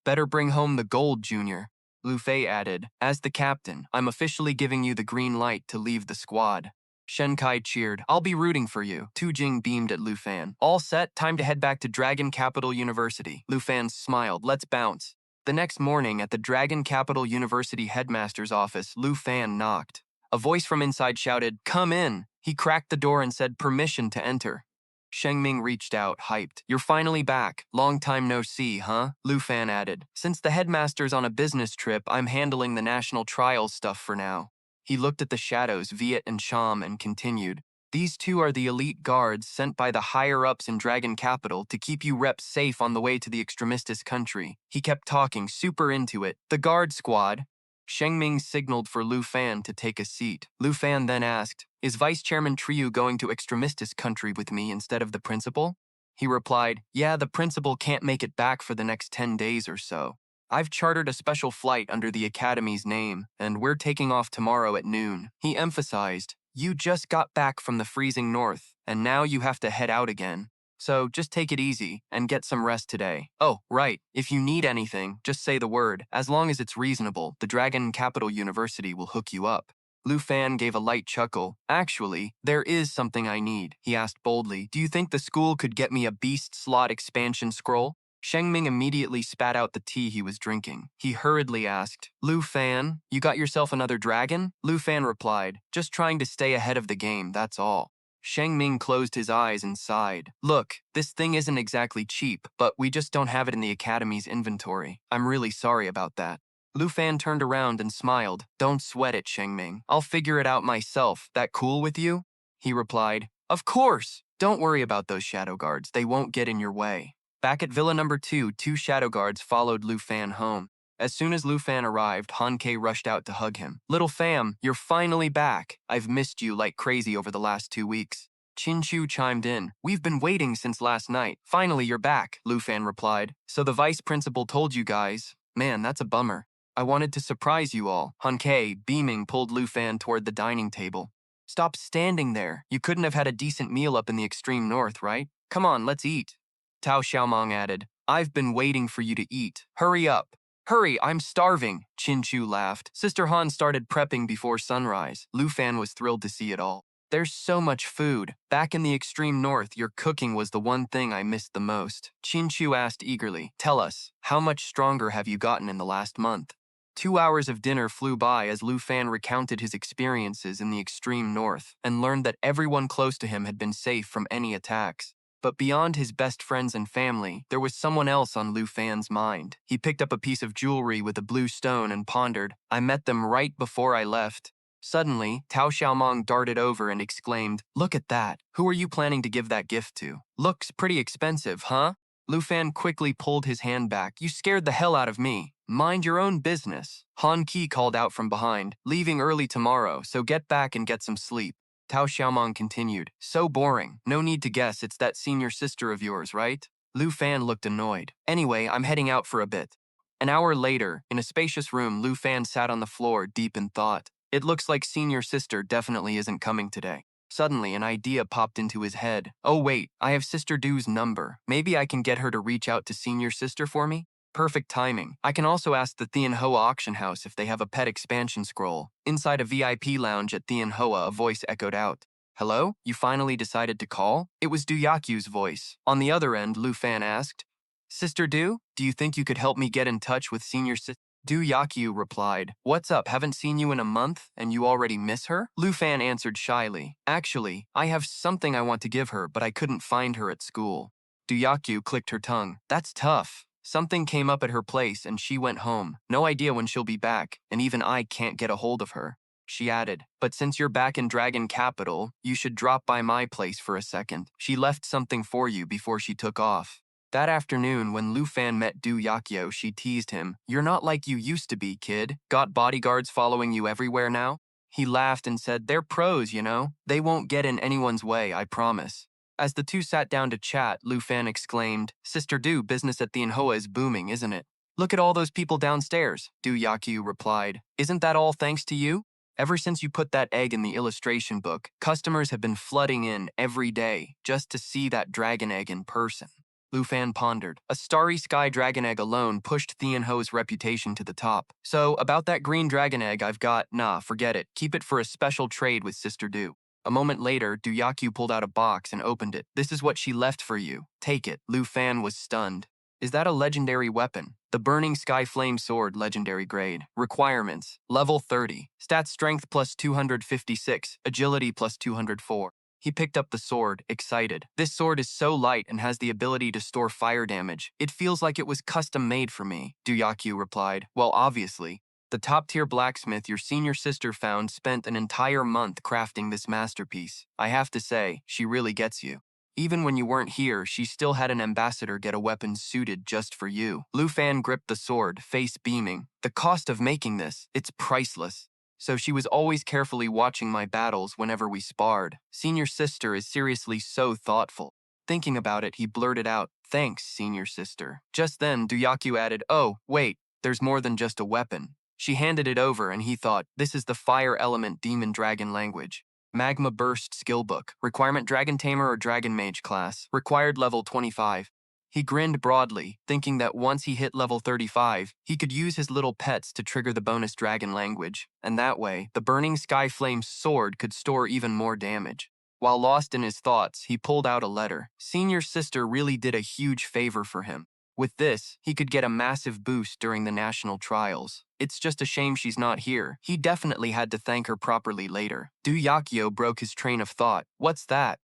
Better bring home the gold, Junior." Lu Fei added, "As the captain, I'm officially giving you the green light to leave the squad." Shen Kai cheered, "I'll be rooting for you." Tu Jing beamed at Lu Fan. "All set, time to head back to Dragon Capital University." Lu Fan smiled, "Let's bounce." The next morning, at the Dragon Capital University headmaster's office, Lu Fan knocked. A voice from inside shouted, "Come in." He cracked the door and said, "Permission to enter." Sheng Ming reached out, hyped. "You're finally back. Long time no see, huh?" Lu Fan added, "Since the headmaster's on a business trip, I'm handling the national trials stuff for now." He looked at the shadows, Viet and Sham, and continued, "These 2 are the elite guards sent by the higher-ups in Dragon Capital to keep you reps safe on the way to the Extremistus country." He kept talking, super into it. "The guard squad." Sheng Ming signaled for Lu Fan to take a seat. Lu Fan then asked, "Is Vice Chairman Triu going to Extremistus country with me instead of the principal?" He replied, "Yeah, the principal can't make it back for the next 10 days or so. I've chartered a special flight under the Academy's name, and we're taking off tomorrow at noon." He emphasized, "You just got back from the freezing north, and now you have to head out again. So just take it easy and get some rest today. Oh, right, if you need anything, just say the word. As long as it's reasonable, the Dragon Capital University will hook you up." Lu Fan gave a light chuckle. Actually, there is something I need, he asked boldly. Do you think the school could get me a beast slot expansion scroll? Shengming immediately spat out the tea he was drinking. He hurriedly asked, Lu Fan, you got yourself another dragon? Lu Fan replied, just trying to stay ahead of the game, that's all. Shengming closed his eyes and sighed. Look, this thing isn't exactly cheap, but we just don't have it in the Academy's inventory. I'm really sorry about that. Lu Fan turned around and smiled. Don't sweat it, Shengming. I'll figure it out myself. That cool with you? He replied, Of course! Don't worry about those shadow guards. They won't get in your way. Back at Villa Number 2, two shadow guards followed Lu Fan home. As soon as Lu Fan arrived, Han Ke rushed out to hug him. Little fam, you're finally back. I've missed you like crazy over the last 2 weeks. Qin Chu chimed in. We've been waiting since last night. Finally, you're back, Lu Fan replied. So the vice principal told you guys. Man, that's a bummer. I wanted to surprise you all. Han Ke, beaming, pulled Lu Fan toward the dining table. Stop standing there. You couldn't have had a decent meal up in the extreme north, right? Come on, let's eat. Tao Xiaomong added, I've been waiting for you to eat. Hurry up. Hurry, I'm starving, Qin Chu laughed. Sister Han started prepping before sunrise. Lu Fan was thrilled to see it all. There's so much food. Back in the extreme north, your cooking was the one thing I missed the most. Qin Chu asked eagerly, Tell us, how much stronger have you gotten in the last month? 2 hours of dinner flew by as Lu Fan recounted his experiences in the extreme north and learned that everyone close to him had been safe from any attacks. But beyond his best friends and family, there was someone else on Lu Fan's mind. He picked up a piece of jewelry with a blue stone and pondered, I met them right before I left. Suddenly, Tao Xiaomong darted over and exclaimed, Look at that. Who are you planning to give that gift to? Looks pretty expensive, huh? Lu Fan quickly pulled his hand back. You scared the hell out of me. Mind your own business. Han Ke called out from behind, leaving early tomorrow, so get back and get some sleep. Tao Xiaomong continued, So boring. No need to guess, it's that senior sister of yours, right? Lu Fan looked annoyed. Anyway, I'm heading out for a bit. An hour later, in a spacious room, Lu Fan sat on the floor, deep in thought. It looks like senior sister definitely isn't coming today. Suddenly, an idea popped into his head. Oh wait, I have Sister Du's number. Maybe I can get her to reach out to senior sister for me? Perfect timing. I can also ask the Thien Hoa auction house if they have a pet expansion scroll. Inside a VIP lounge at Thien Hoa, a voice echoed out. Hello? You finally decided to call? It was Du Yakyu's voice. On the other end, Lu Fan asked, Sister Du, do you think you could help me get in touch with senior sister? Du Yakyu replied, What's up, haven't seen you in a month and you already miss her? Lu Fan answered shyly, Actually, I have something I want to give her, but I couldn't find her at school. Du Yakyu clicked her tongue. That's tough. Something came up at her place and she went home. No idea when she'll be back, and even I can't get a hold of her. She added, But since you're back in Dragon Capital, you should drop by my place for a second. She left something for you before she took off. That afternoon, when Lu Fan met Du Yakyo, she teased him, You're not like you used to be, kid. Got bodyguards following you everywhere now? He laughed and said, They're pros, you know? They won't get in anyone's way, I promise. As the two sat down to chat, Lu Fan exclaimed, Sister Du, business at Thien Hoa is booming, isn't it? Look at all those people downstairs, Du Yakyu replied. Isn't that all thanks to you? Ever since you put that egg in the illustration book, customers have been flooding in every day just to see that dragon egg in person. Lu Fan pondered. A starry sky dragon egg alone pushed Thien Ho's reputation to the top. So, about that green dragon egg I've got, nah, forget it. Keep it for a special trade with Sister Du. A moment later, Du Yakyu pulled out a box and opened it. This is what she left for you. Take it. Lu Fan was stunned. Is that a legendary weapon? The Burning Sky Flame Sword, legendary grade. Requirements. Level 30. Stat strength plus 256. Agility plus 204. He picked up the sword, excited. This sword is so light and has the ability to store fire damage. It feels like it was custom-made for me, Du Yakyu replied. Well, obviously. The top-tier blacksmith your senior sister found spent an entire month crafting this masterpiece. I have to say, she really gets you. Even when you weren't here, she still had an ambassador get a weapon suited just for you. Lu Fan gripped the sword, face beaming. The cost of making this, it's priceless. So she was always carefully watching my battles whenever we sparred. Senior sister is seriously so thoughtful. Thinking about it, he blurted out, Thanks, senior sister. Just then, Du Yakyu added, Oh, wait, there's more than just a weapon. She handed it over and he thought, This is the Fire Element Demon Dragon language. Magma Burst Skill Book. Requirement Dragon Tamer or Dragon Mage class. Required level 25. He grinned broadly, thinking that once he hit level 35, he could use his little pets to trigger the bonus dragon language, and that way, the burning sky flame sword could store even more damage. While lost in his thoughts, he pulled out a letter. Senior sister really did a huge favor for him. With this, he could get a massive boost during the national trials. It's just a shame she's not here. He definitely had to thank her properly later. Yakyo broke his train of thought. What's that?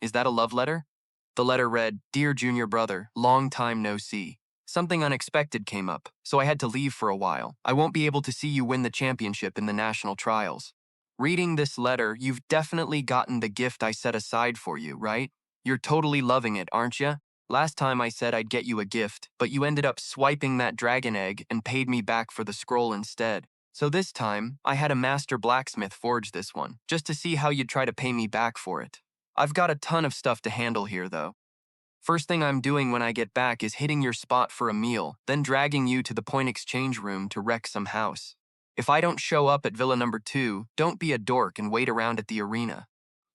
Is that a love letter? The letter read, Dear Junior Brother, long time no see. Something unexpected came up, so I had to leave for a while. I won't be able to see you win the championship in the national trials. Reading this letter, you've definitely gotten the gift I set aside for you, right? You're totally loving it, aren't you? Last time I said I'd get you a gift, but you ended up swiping that dragon egg and paid me back for the scroll instead. So this time, I had a master blacksmith forge this one, just to see how you'd try to pay me back for it. I've got a ton of stuff to handle here, though. First thing I'm doing when I get back is hitting your spot for a meal, then dragging you to the point exchange room to wreck some house. If I don't show up at Villa number 2, don't be a dork and wait around at the arena.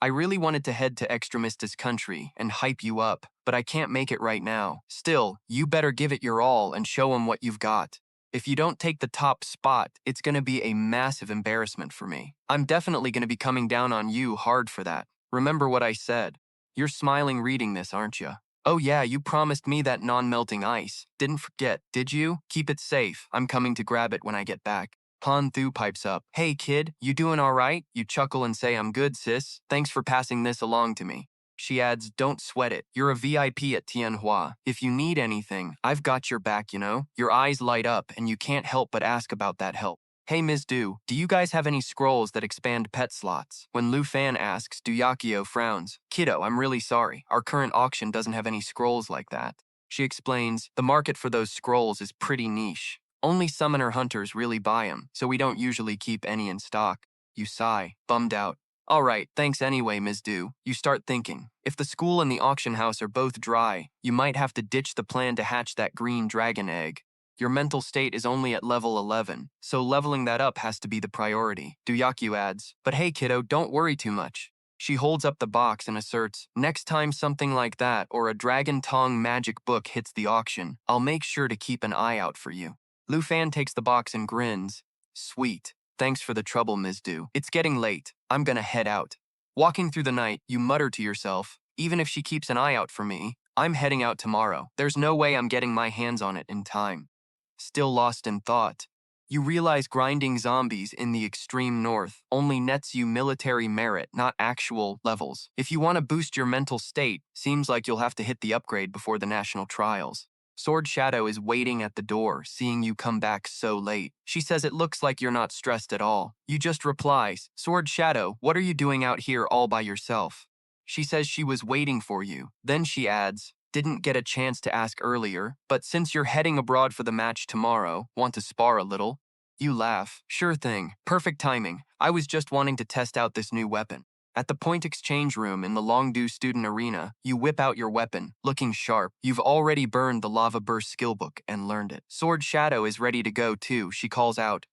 I really wanted to head to Extremistas country and hype you up, but I can't make it right now. Still, you better give it your all and show 'em what you've got. If you don't take the top spot, it's gonna be a massive embarrassment for me. I'm definitely gonna be coming down on you hard for that. Remember what I said. You're smiling reading this, aren't you? Oh yeah, you promised me that non-melting ice. Didn't forget, did you? Keep it safe. I'm coming to grab it when I get back. Han Thu pipes up. Hey kid, you doing all right? You chuckle and say, I'm good, sis. Thanks for passing this along to me. She adds, don't sweat it. You're a VIP at Tianhua. If you need anything, I've got your back, you know? Your eyes light up and you can't help but ask about that help. Hey Ms. Do you guys have any scrolls that expand pet slots? When Lu Fan asks, Yakio frowns. Kiddo, I'm really sorry. Our current auction doesn't have any scrolls like that. She explains, the market for those scrolls is pretty niche. Only summoner hunters really buy them, so we don't usually keep any in stock. You sigh, bummed out. All right, thanks anyway, Ms. Do. You start thinking. If the school and the auction house are both dry, you might have to ditch the plan to hatch that green dragon egg. Your mental state is only at level 11, so leveling that up has to be the priority. Duyakyu adds, but hey kiddo, don't worry too much. She holds up the box and asserts, next time something like that or a Dragon Tongue magic book hits the auction, I'll make sure to keep an eye out for you. Lu Fan takes the box and grins. Sweet. Thanks for the trouble, Ms. Do. It's getting late. I'm gonna head out. Walking through the night, you mutter to yourself, even if she keeps an eye out for me, I'm heading out tomorrow. There's no way I'm getting my hands on it in time. Still lost in thought, you realize grinding zombies in the extreme north only nets you military merit, not actual levels. If you want to boost your mental state, seems like you'll have to hit the upgrade before the national trials. Sword Shadow is waiting at the door, seeing you come back so late. She says it looks like you're not stressed at all. You just reply, Sword Shadow, what are you doing out here all by yourself? She says she was waiting for you. Then she adds, didn't get a chance to ask earlier, but since you're heading abroad for the match tomorrow, want to spar a little? You laugh. Sure thing. Perfect timing. I was just wanting to test out this new weapon. At the point exchange room in the Longdu student arena, you whip out your weapon, looking sharp. You've already burned the Lava Burst skillbook and learned it. Sword Shadow is ready to go too, she calls out.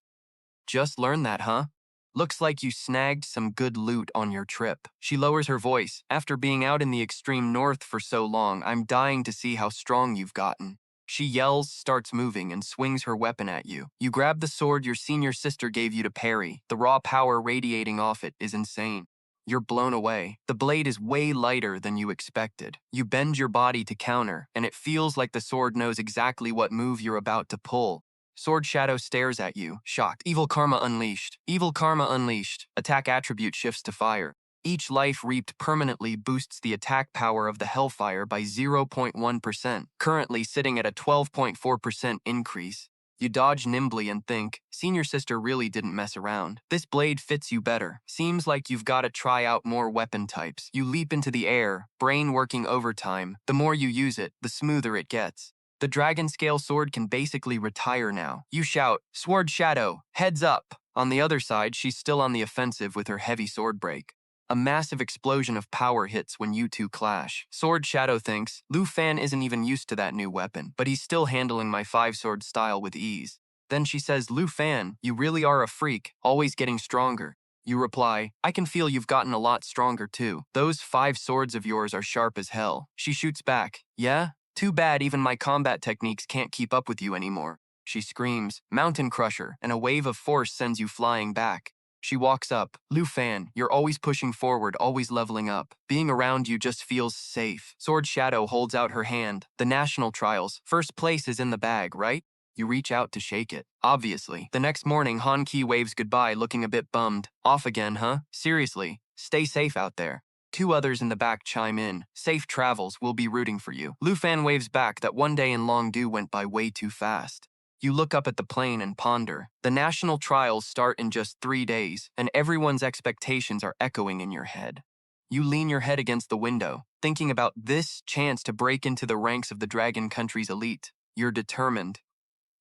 Just learned that, huh? Looks like you snagged some good loot on your trip. She lowers her voice. After being out in the extreme north for so long, I'm dying to see how strong you've gotten. She yells, starts moving, and swings her weapon at you. You grab the sword your senior sister gave you to parry. The raw power radiating off it is insane. You're blown away. The blade is way lighter than you expected. You bend your body to counter, and it feels like the sword knows exactly what move you're about to pull. Sword Shadow stares at you, shocked. Evil Karma Unleashed. Evil Karma Unleashed. Attack attribute shifts to fire. Each life reaped permanently boosts the attack power of the Hellfire by 0.1%, currently sitting at a 12.4% increase. You dodge nimbly and think, Senior Sister really didn't mess around. This blade fits you better. Seems like you've got to try out more weapon types. You leap into the air, brain working overtime. The more you use it, the smoother it gets. The dragon scale sword can basically retire now. You shout, Sword Shadow, heads up! On the other side, she's still on the offensive with her heavy sword break. A massive explosion of power hits when you two clash. Sword Shadow thinks, Lu Fan isn't even used to that new weapon, but he's still handling my 5-sword style with ease. Then she says, Lu Fan, you really are a freak, always getting stronger. You reply, I can feel you've gotten a lot stronger too. Those 5 swords of yours are sharp as hell. She shoots back, yeah? Too bad even my combat techniques can't keep up with you anymore. She screams, Mountain Crusher, and a wave of force sends you flying back. She walks up. Lu Fan, you're always pushing forward, always leveling up. Being around you just feels safe. Sword Shadow holds out her hand. The national trials. First place is in the bag, right? You reach out to shake it. Obviously. The next morning, Han Ki waves goodbye, looking a bit bummed. Off again, huh? Seriously. Stay safe out there. Two others in the back chime in. Safe travels, we'll be rooting for you. Lu Fan waves back that one day in Longdu went by way too fast. You look up at the plane and ponder. The national trials start in just 3 days, and everyone's expectations are echoing in your head. You lean your head against the window, thinking about this chance to break into the ranks of the Dragon Country's elite. You're determined.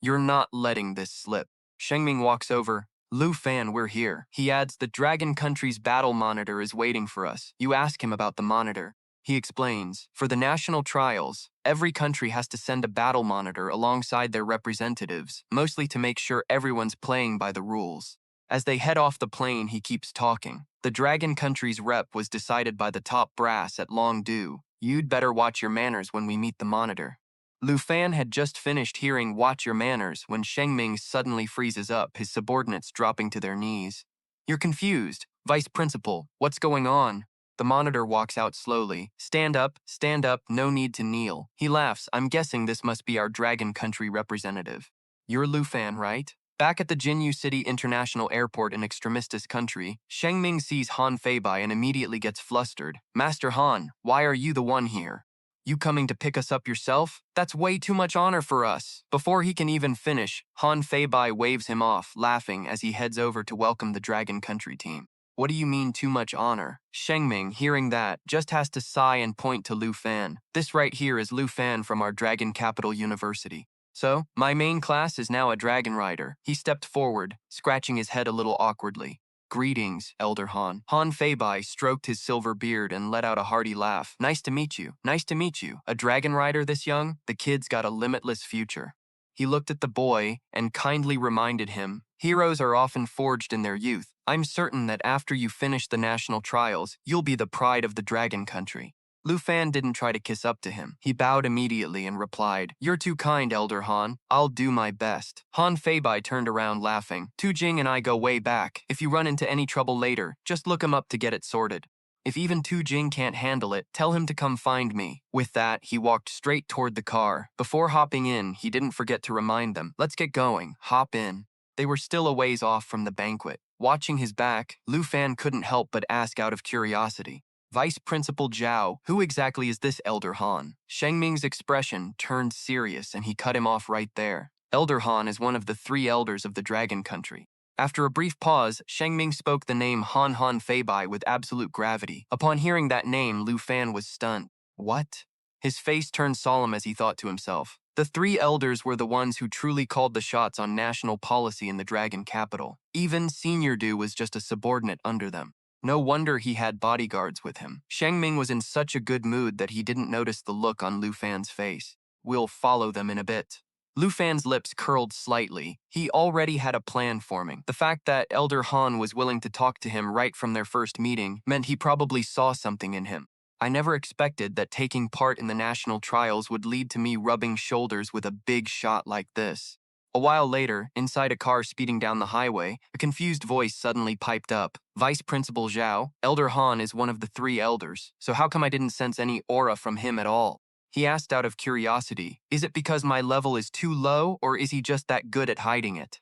You're not letting this slip. Shengming walks over. Lu Fan, we're here. He adds, the Dragon Country's battle monitor is waiting for us. You ask him about the monitor. He explains, for the national trials, every country has to send a battle monitor alongside their representatives, mostly to make sure everyone's playing by the rules. As they head off the plane, he keeps talking. The Dragon Country's rep was decided by the top brass at Longdu. You'd better watch your manners when we meet the monitor. Lu Fan had just finished hearing watch your manners when Shengming suddenly freezes up, his subordinates dropping to their knees. You're confused. Vice Principal, what's going on? The monitor walks out slowly. Stand up, no need to kneel. He laughs. I'm guessing this must be our Dragon Country representative. You're Lu Fan, right? Back at the Jinyu City International Airport in Extremistis Country, Shengming sees Han Feibai and immediately gets flustered. Master Han, why are you the one here? You coming to pick us up yourself? That's way too much honor for us. Before he can even finish, Han Feibai waves him off, laughing as he heads over to welcome the Dragon Country team. What do you mean too much honor? Shengming, hearing that, just has to sigh and point to Lu Fan. This right here is Lu Fan from our Dragon Capital University. So, my main class is now a Dragon Rider. He stepped forward, scratching his head a little awkwardly. Greetings, Elder Han. Han Feibai stroked his silver beard and let out a hearty laugh. Nice to meet you. Nice to meet you. A Dragon Rider this young? The kid's got a limitless future. He looked at the boy and kindly reminded him, heroes are often forged in their youth. I'm certain that after you finish the national trials, you'll be the pride of the Dragon Country. Lu Fan didn't try to kiss up to him. He bowed immediately and replied, You're too kind, Elder Han. I'll do my best. Han Feibai turned around laughing. Tu Jing and I go way back. If you run into any trouble later, just look him up to get it sorted. If even Tu Jing can't handle it, tell him to come find me. With that, he walked straight toward the car. Before hopping in, he didn't forget to remind them, Let's get going. Hop in. They were still a ways off from the banquet. Watching his back, Lu Fan couldn't help but ask out of curiosity. Vice Principal Zhao, who exactly is this Elder Han? Shengming's expression turned serious and he cut him off right there. Elder Han is one of the 3 elders of the Dragon Country. After a brief pause, Shengming spoke the name Han Feibai with absolute gravity. Upon hearing that name, Lu Fan was stunned. What? His face turned solemn as he thought to himself. The 3 elders were the ones who truly called the shots on national policy in the Dragon capital. Even Senior Du was just a subordinate under them. No wonder he had bodyguards with him. Shengming was in such a good mood that he didn't notice the look on Lu Fan's face. We'll follow them in a bit. Lu Fan's lips curled slightly. He already had a plan forming. The fact that Elder Han was willing to talk to him right from their first meeting meant he probably saw something in him. I never expected that taking part in the national trials would lead to me rubbing shoulders with a big shot like this. A while later, inside a car speeding down the highway, a confused voice suddenly piped up. Vice Principal Zhao, Elder Han is one of the 3 elders, so how come I didn't sense any aura from him at all? He asked out of curiosity, is it because my level is too low, or is he just that good at hiding it?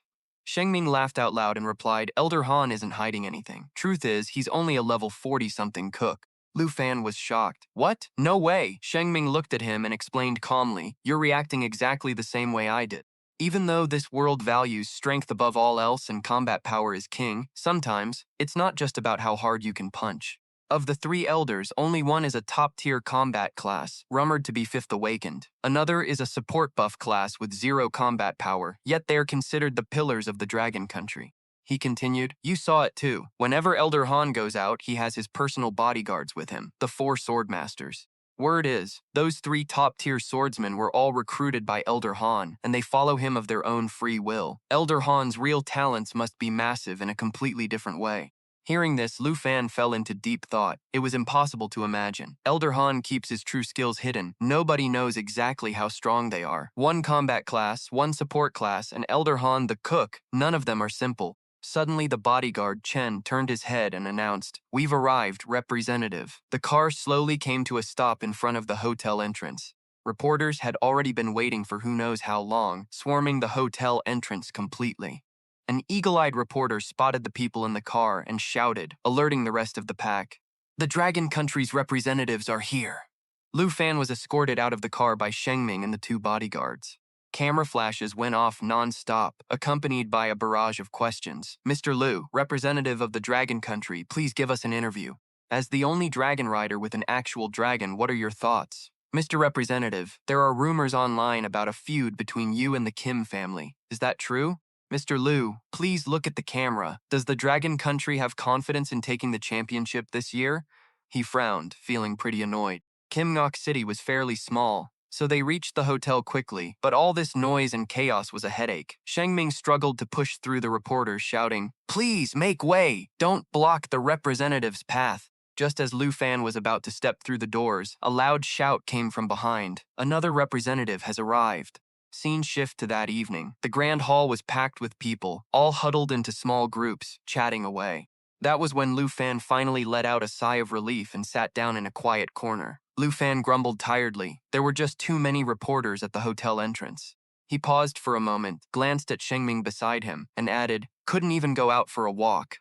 Shengming laughed out loud and replied, Elder Han isn't hiding anything. Truth is, he's only a level 40-something cook. Lu Fan was shocked. What? No way! Shengming looked at him and explained calmly, You're reacting exactly the same way I did. Even though this world values strength above all else and combat power is king, sometimes, it's not just about how hard you can punch. Of the 3 elders, only one is a top-tier combat class, rumored to be 5th awakened. Another is a support buff class with 0 combat power, yet they are considered the pillars of the Dragon Country. He continued, You saw it too. Whenever Elder Han goes out, he has his personal bodyguards with him, the 4 swordmasters. Word is, those 3 top-tier swordsmen were all recruited by Elder Han, and they follow him of their own free will. Elder Han's real talents must be massive in a completely different way. Hearing this, Lu Fan fell into deep thought. It was impossible to imagine. Elder Han keeps his true skills hidden. Nobody knows exactly how strong they are. One combat class, one support class, and Elder Han the cook, none of them are simple. Suddenly, the bodyguard, Chen, turned his head and announced, "We've arrived, representative." The car slowly came to a stop in front of the hotel entrance. Reporters had already been waiting for who knows how long, swarming the hotel entrance completely. An eagle-eyed reporter spotted the people in the car and shouted, alerting the rest of the pack. "The Dragon Country's representatives are here." Lu Fan was escorted out of the car by Shengming and the two bodyguards. Camera flashes went off non-stop, accompanied by a barrage of questions. "Mr. Lu, representative of the Dragon Country, please give us an interview. As the only dragon rider with an actual dragon, what are your thoughts?" "Mr. Representative, there are rumors online about a feud between you and the Kim family. Is that true?" "Mr. Lu, please look at the camera. Does the Dragon Country have confidence in taking the championship this year?" He frowned, feeling pretty annoyed. Kim Ngok City was fairly small, so they reached the hotel quickly, but all this noise and chaos was a headache. Shengming struggled to push through the reporters, shouting, "Please, make way! Don't block the representative's path." Just as Lu Fan was about to step through the doors, a loud shout came from behind. "Another representative has arrived." Scene shift to that evening. The grand hall was packed with people, all huddled into small groups, chatting away. That was when Lu Fan finally let out a sigh of relief and sat down in a quiet corner. Lu Fan grumbled tiredly. There were just too many reporters at the hotel entrance. He paused for a moment, glanced at Shengming beside him, and added, "Couldn't even go out for a walk."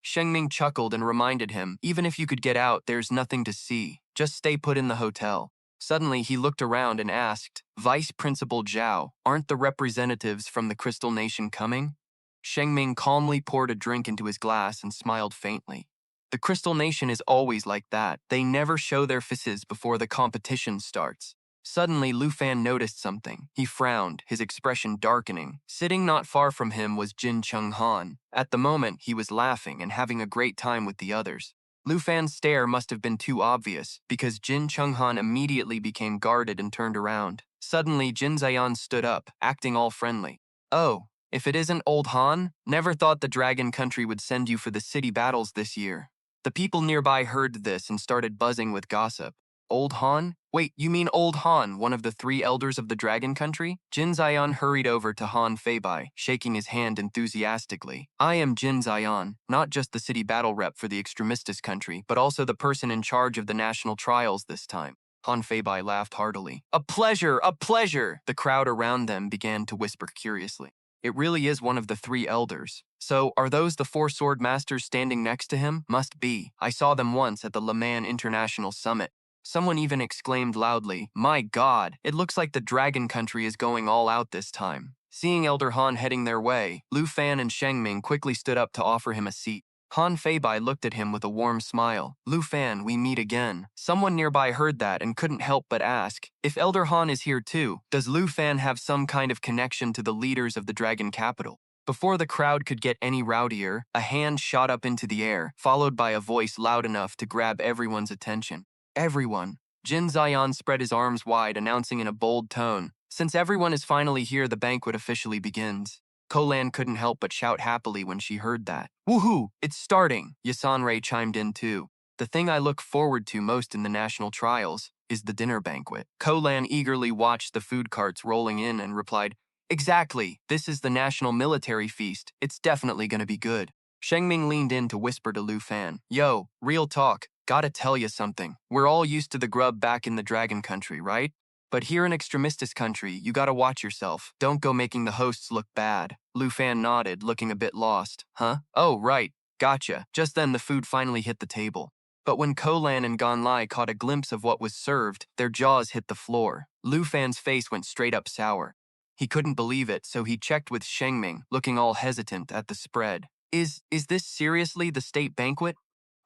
Shengming chuckled and reminded him, "Even if you could get out, there's nothing to see. Just stay put in the hotel." Suddenly, he looked around and asked, "Vice Principal Zhao, aren't the representatives from the Crystal Nation coming?" Shengming calmly poured a drink into his glass and smiled faintly. "The Crystal Nation is always like that. They never show their faces before the competition starts." Suddenly, Lu Fan noticed something. He frowned, his expression darkening. Sitting not far from him was Jin Chung Han. At the moment, he was laughing and having a great time with the others. Lu Fan's stare must have been too obvious, because Jin Chung Han immediately became guarded and turned around. Suddenly, Jin Zion stood up, acting all friendly. "Oh, if it isn't old Han, never thought the Dragon Country would send you for the city battles this year." The people nearby heard this and started buzzing with gossip. "Old Han? Wait, you mean Old Han, one of the three elders of the Dragon Country?" Jin Zion hurried over to Han Feibai, shaking his hand enthusiastically. "I am Jin Zion, not just the city battle rep for the Extremistas country, but also the person in charge of the national trials this time." Han Feibai laughed heartily. "A pleasure, a pleasure!" The crowd around them began to whisper curiously. "It really is one of the three elders. So, are those the four sword masters standing next to him? Must be. I saw them once at the Le Mans International Summit." Someone even exclaimed loudly, "My God, it looks like the Dragon Country is going all out this time." Seeing Elder Han heading their way, Lu Fan and Shengming quickly stood up to offer him a seat. Han Feibai looked at him with a warm smile. "Lu Fan, we meet again." Someone nearby heard that and couldn't help but ask, "If Elder Han is here too, does Lu Fan have some kind of connection to the leaders of the Dragon Capital?" Before the crowd could get any rowdier, a hand shot up into the air, followed by a voice loud enough to grab everyone's attention. "Everyone." Jin Zion spread his arms wide, announcing in a bold tone, "Since everyone is finally here, the banquet officially begins." Kolan couldn't help but shout happily when she heard that. "Woohoo! It's starting!" Yasanrei chimed in too. "The thing I look forward to most in the national trials is the dinner banquet." Kolan eagerly watched the food carts rolling in and replied, "Exactly! This is the national military feast. It's definitely gonna be good." Shengming leaned in to whisper to Lu Fan, "Yo, real talk. Gotta tell you something. We're all used to the grub back in the Dragon Country, right? But here in Extremistas Country, you gotta watch yourself. Don't go making the hosts look bad." Lu Fan nodded, looking a bit lost. "Huh? Oh, right. Gotcha." Just then the food finally hit the table. But when Kolan and Gonlai caught a glimpse of what was served, their jaws hit the floor. Lu Fan's face went straight up sour. He couldn't believe it, so he checked with Shengming, looking all hesitant at the spread. Is this seriously the state banquet?"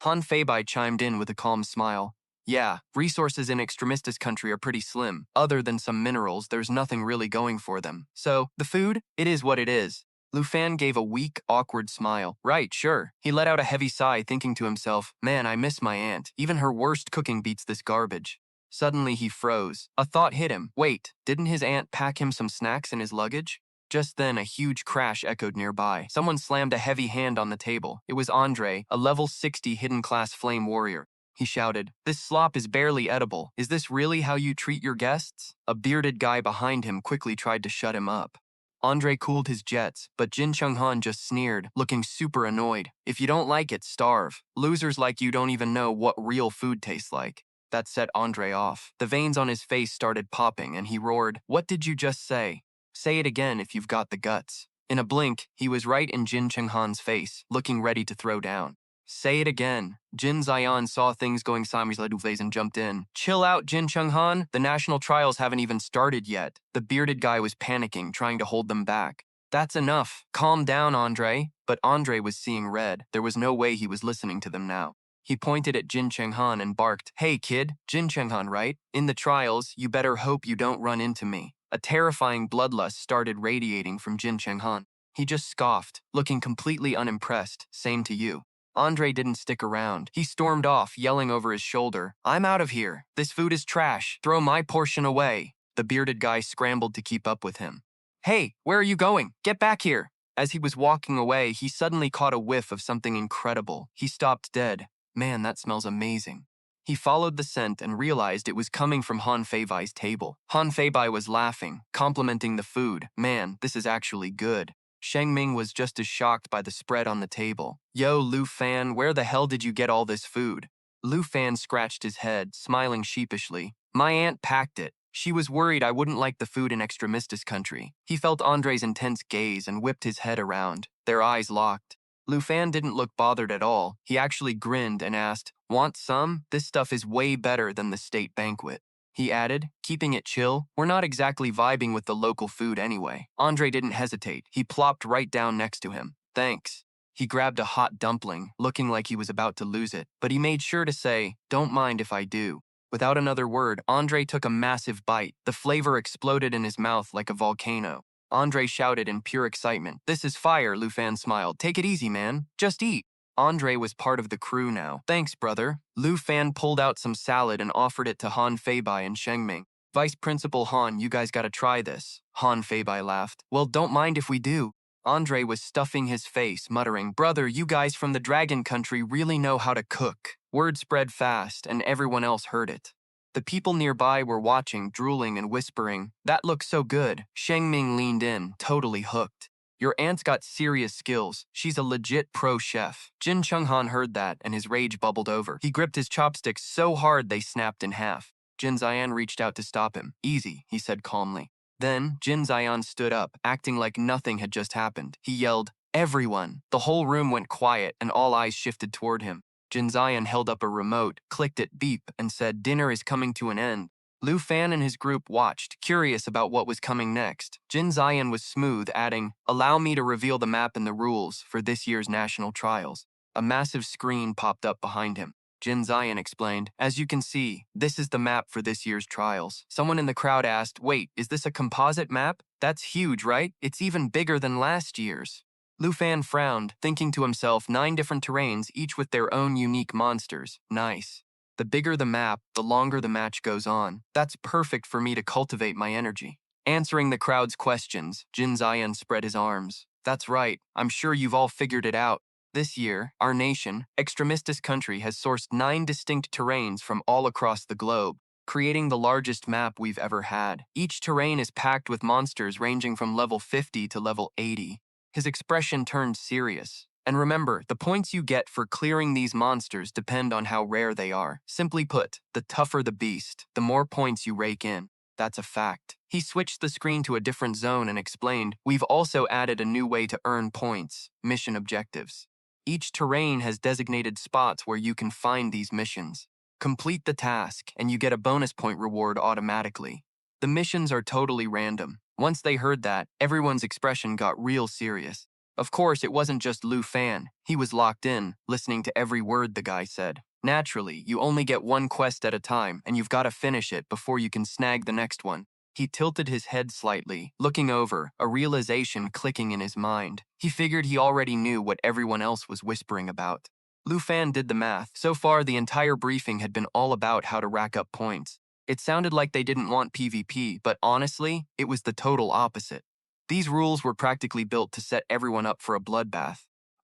Han Feibai chimed in with a calm smile. "Yeah, resources in Extremistas Country are pretty slim. Other than some minerals, there's nothing really going for them. So, the food? It is what it is." Lu Fan gave a weak, awkward smile. "Right, sure." He let out a heavy sigh, thinking to himself, "Man, I miss my aunt. Even her worst cooking beats this garbage." Suddenly he froze. A thought hit him. Wait, didn't his aunt pack him some snacks in his luggage? Just then, a huge crash echoed nearby. Someone slammed a heavy hand on the table. It was Andre, a level 60 hidden class flame warrior. He shouted, "This slop is barely edible. Is this really how you treat your guests?" A bearded guy behind him quickly tried to shut him up. Andre cooled his jets, but Jin Chunghan just sneered, looking super annoyed. "If you don't like it, starve. Losers like you don't even know what real food tastes like." That set Andre off. The veins on his face started popping, and he roared, "What did you just say? Say it again if you've got the guts." In a blink, he was right in Jin Chunghan's face, looking ready to throw down. "Say it again." Jin Zion saw things going sideways and jumped in. "Chill out, Jin Chunghan. The national trials haven't even started yet." The bearded guy was panicking, trying to hold them back. "That's enough. Calm down, Andre." But Andre was seeing red. There was no way he was listening to them now. He pointed at Jin Chunghan and barked, "Hey kid, Jin Chunghan, right? In the trials, you better hope you don't run into me." A terrifying bloodlust started radiating from Jin Chunghan. He just scoffed, looking completely unimpressed. "Same to you." Andre didn't stick around. He stormed off, yelling over his shoulder, "I'm out of here. This food is trash. Throw my portion away." The bearded guy scrambled to keep up with him. "Hey, where are you going? Get back here." As he was walking away, he suddenly caught a whiff of something incredible. He stopped dead. "Man, that smells amazing." He followed the scent and realized it was coming from Han Feibai's table. Han Feibai was laughing, complimenting the food. "Man, this is actually good." Sheng Ming was just as shocked by the spread on the table. "Yo, Lu Fan, where the hell did you get all this food?" Lu Fan scratched his head, smiling sheepishly. "My aunt packed it. She was worried I wouldn't like the food in Extremistus country." He felt Andre's intense gaze and whipped his head around. Their eyes locked. Lu Fan didn't look bothered at all. He actually grinned and asked, "Want some? This stuff is way better than the state banquet." He added, keeping it chill, "We're not exactly vibing with the local food anyway." Andre didn't hesitate. He plopped right down next to him. "Thanks." He grabbed a hot dumpling, looking like he was about to lose it, but he made sure to say, "Don't mind if I do." Without another word, Andre took a massive bite. The flavor exploded in his mouth like a volcano. Andre shouted in pure excitement, "This is fire," Lu Fan smiled. "Take it easy, man. Just eat." Andre was part of the crew now. "Thanks, brother." Lu Fan pulled out some salad and offered it to Han Feibai and Sheng Ming. "Vice Principal Han, you guys gotta try this." Han Feibai laughed. "Well, don't mind if we do." Andre was stuffing his face, muttering, "Brother, you guys from the Dragon Country really know how to cook." Word spread fast, and everyone else heard it. The people nearby were watching, drooling and whispering, "That looks so good." Sheng Ming leaned in, totally hooked. "Your aunt's got serious skills. She's a legit pro chef." Jin Chunghan heard that, and his rage bubbled over. He gripped his chopsticks so hard they snapped in half. Jin Zion reached out to stop him. "Easy," he said calmly. Then, Jin Zion stood up, acting like nothing had just happened. He yelled, "Everyone!" The whole room went quiet, and all eyes shifted toward him. Jin Zion held up a remote, clicked it beep, and said, "Dinner is coming to an end." Lu Fan and his group watched, curious about what was coming next. Jin Zion was smooth, adding, "Allow me to reveal the map and the rules for this year's national trials." A massive screen popped up behind him. Jin Zion explained, "As you can see, this is the map for this year's trials." Someone in the crowd asked, "Wait, is this a composite map? That's huge, right? It's even bigger than last year's." Lu Fan frowned, thinking to himself, 9 different terrains, each with their own unique monsters. Nice. The bigger the map, the longer the match goes on. That's perfect for me to cultivate my energy. Answering the crowd's questions, Jin Zion spread his arms. "That's right. I'm sure you've all figured it out. This year, our nation, Extremistus country, has sourced 9 distinct terrains from all across the globe, creating the largest map we've ever had. Each terrain is packed with monsters ranging from level 50 to level 80. His expression turned serious. "And remember, the points you get for clearing these monsters depend on how rare they are. Simply put, the tougher the beast, the more points you rake in. That's a fact." He switched the screen to a different zone and explained, "We've also added a new way to earn points, mission objectives. Each terrain has designated spots where you can find these missions. Complete the task, and you get a bonus point reward automatically. The missions are totally random." Once they heard that, everyone's expression got real serious. Of course, it wasn't just Lu Fan. He was locked in, listening to every word the guy said. Naturally, you only get one quest at a time, and you've got to finish it before you can snag the next one. He tilted his head slightly, looking over, a realization clicking in his mind. He figured he already knew what everyone else was whispering about. Lu Fan did the math. So far, the entire briefing had been all about how to rack up points. It sounded like they didn't want PvP, but honestly, it was the total opposite. These rules were practically built to set everyone up for a bloodbath.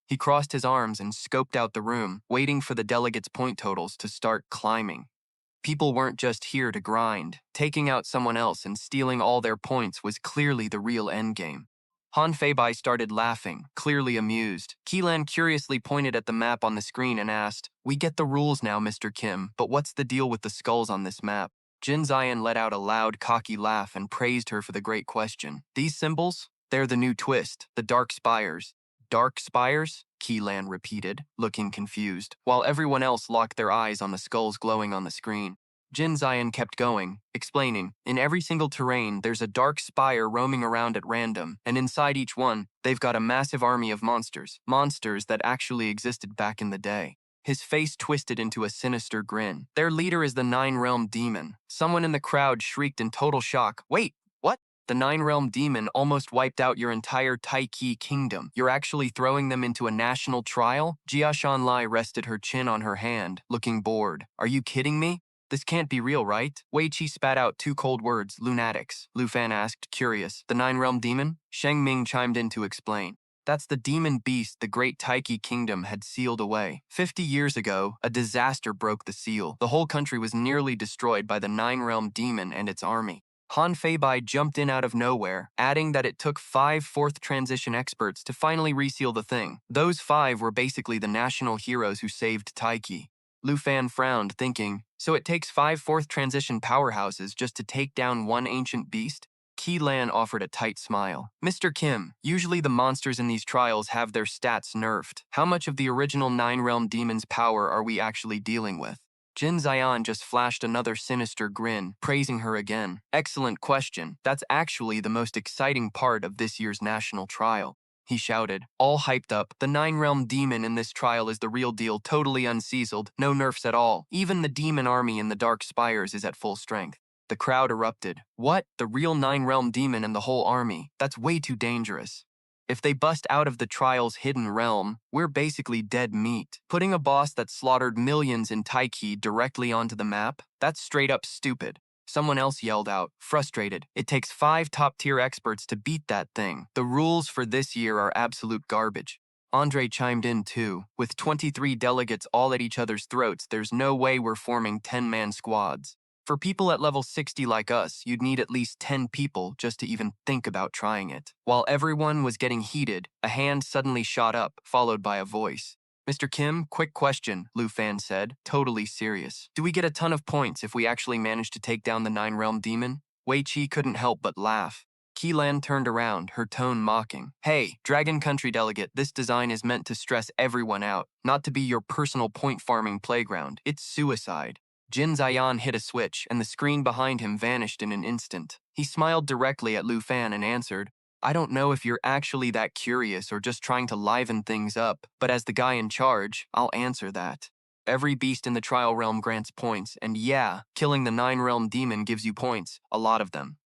He crossed his arms and scoped out the room, waiting for the delegates' point totals to start climbing. People weren't just here to grind. Taking out someone else and stealing all their points was clearly the real endgame. Han Feibai started laughing, clearly amused. Keelan curiously pointed at the map on the screen and asked, "We get the rules now, Mr. Kim, but what's the deal with the skulls on this map?" Jin Zion let out a loud, cocky laugh and praised her for the great question. "These symbols? They're the new twist, the dark spires." "Dark spires?" Keelan repeated, looking confused, while everyone else locked their eyes on the skulls glowing on the screen. Jin Zion kept going, explaining, "In every single terrain, there's a dark spire roaming around at random, and inside each one, they've got a massive army of monsters. Monsters that actually existed back in the day." His face twisted into a sinister grin. "Their leader is the Nine-Realm Demon." Someone in the crowd shrieked in total shock. "Wait, what? The Nine-Realm Demon almost wiped out your entire Taiki kingdom. You're actually throwing them into a national trial?" Jia Shanlai rested her chin on her hand, looking bored. "Are you kidding me? This can't be real, right?" Wei Qi spat out two cold words, "Lunatics." Lu Fan asked, curious. "The Nine-Realm Demon?" Sheng Ming chimed in to explain. "That's the demon beast the great Taiki kingdom had sealed away. 50 years ago, a disaster broke the seal. The whole country was nearly destroyed by the Nine-Realm Demon and its army." Han Feibai jumped in out of nowhere, adding that it took 5 fourth transition experts to finally reseal the thing. Those 5 were basically the national heroes who saved Taiki. Lu Fan frowned, thinking, so it takes 5 fourth transition powerhouses just to take down one ancient beast? Qi Lan offered a tight smile. "Mr. Kim, usually the monsters in these trials have their stats nerfed. How much of the original Nine-Realm Demon's power are we actually dealing with?" Jin Zion just flashed another sinister grin, praising her again. "Excellent question. That's actually the most exciting part of this year's national trial," he shouted, all hyped up. "The Nine-Realm Demon in this trial is the real deal, totally unseasoned, no nerfs at all. Even the demon army in the Dark Spires is at full strength." The crowd erupted. "What? The real Nine-Realm Demon and the whole army? That's way too dangerous. If they bust out of the trial's hidden realm, we're basically dead meat. Putting a boss that slaughtered millions in Taiki directly onto the map? That's straight up stupid." Someone else yelled out, frustrated. "It takes 5 top-tier experts to beat that thing. The rules for this year are absolute garbage." Andre chimed in too. "With 23 delegates all at each other's throats, there's no way we're forming 10-man squads. For people at level 60 like us, you'd need at least 10 people just to even think about trying it." While everyone was getting heated, a hand suddenly shot up, followed by a voice. "Mr. Kim, quick question," Lu Fan said, totally serious. "Do we get a ton of points if we actually manage to take down the Nine-Realm Demon?" Wei Qi couldn't help but laugh. Keelan turned around, her tone mocking. "Hey, Dragon Country delegate, this design is meant to stress everyone out, not to be your personal point-farming playground. It's suicide." Jin Zion hit a switch, and the screen behind him vanished in an instant. He smiled directly at Lu Fan and answered, "I don't know if you're actually that curious or just trying to liven things up, but as the guy in charge, I'll answer that. Every beast in the trial realm grants points, and yeah, killing the Nine-Realm Demon gives you points, a lot of them."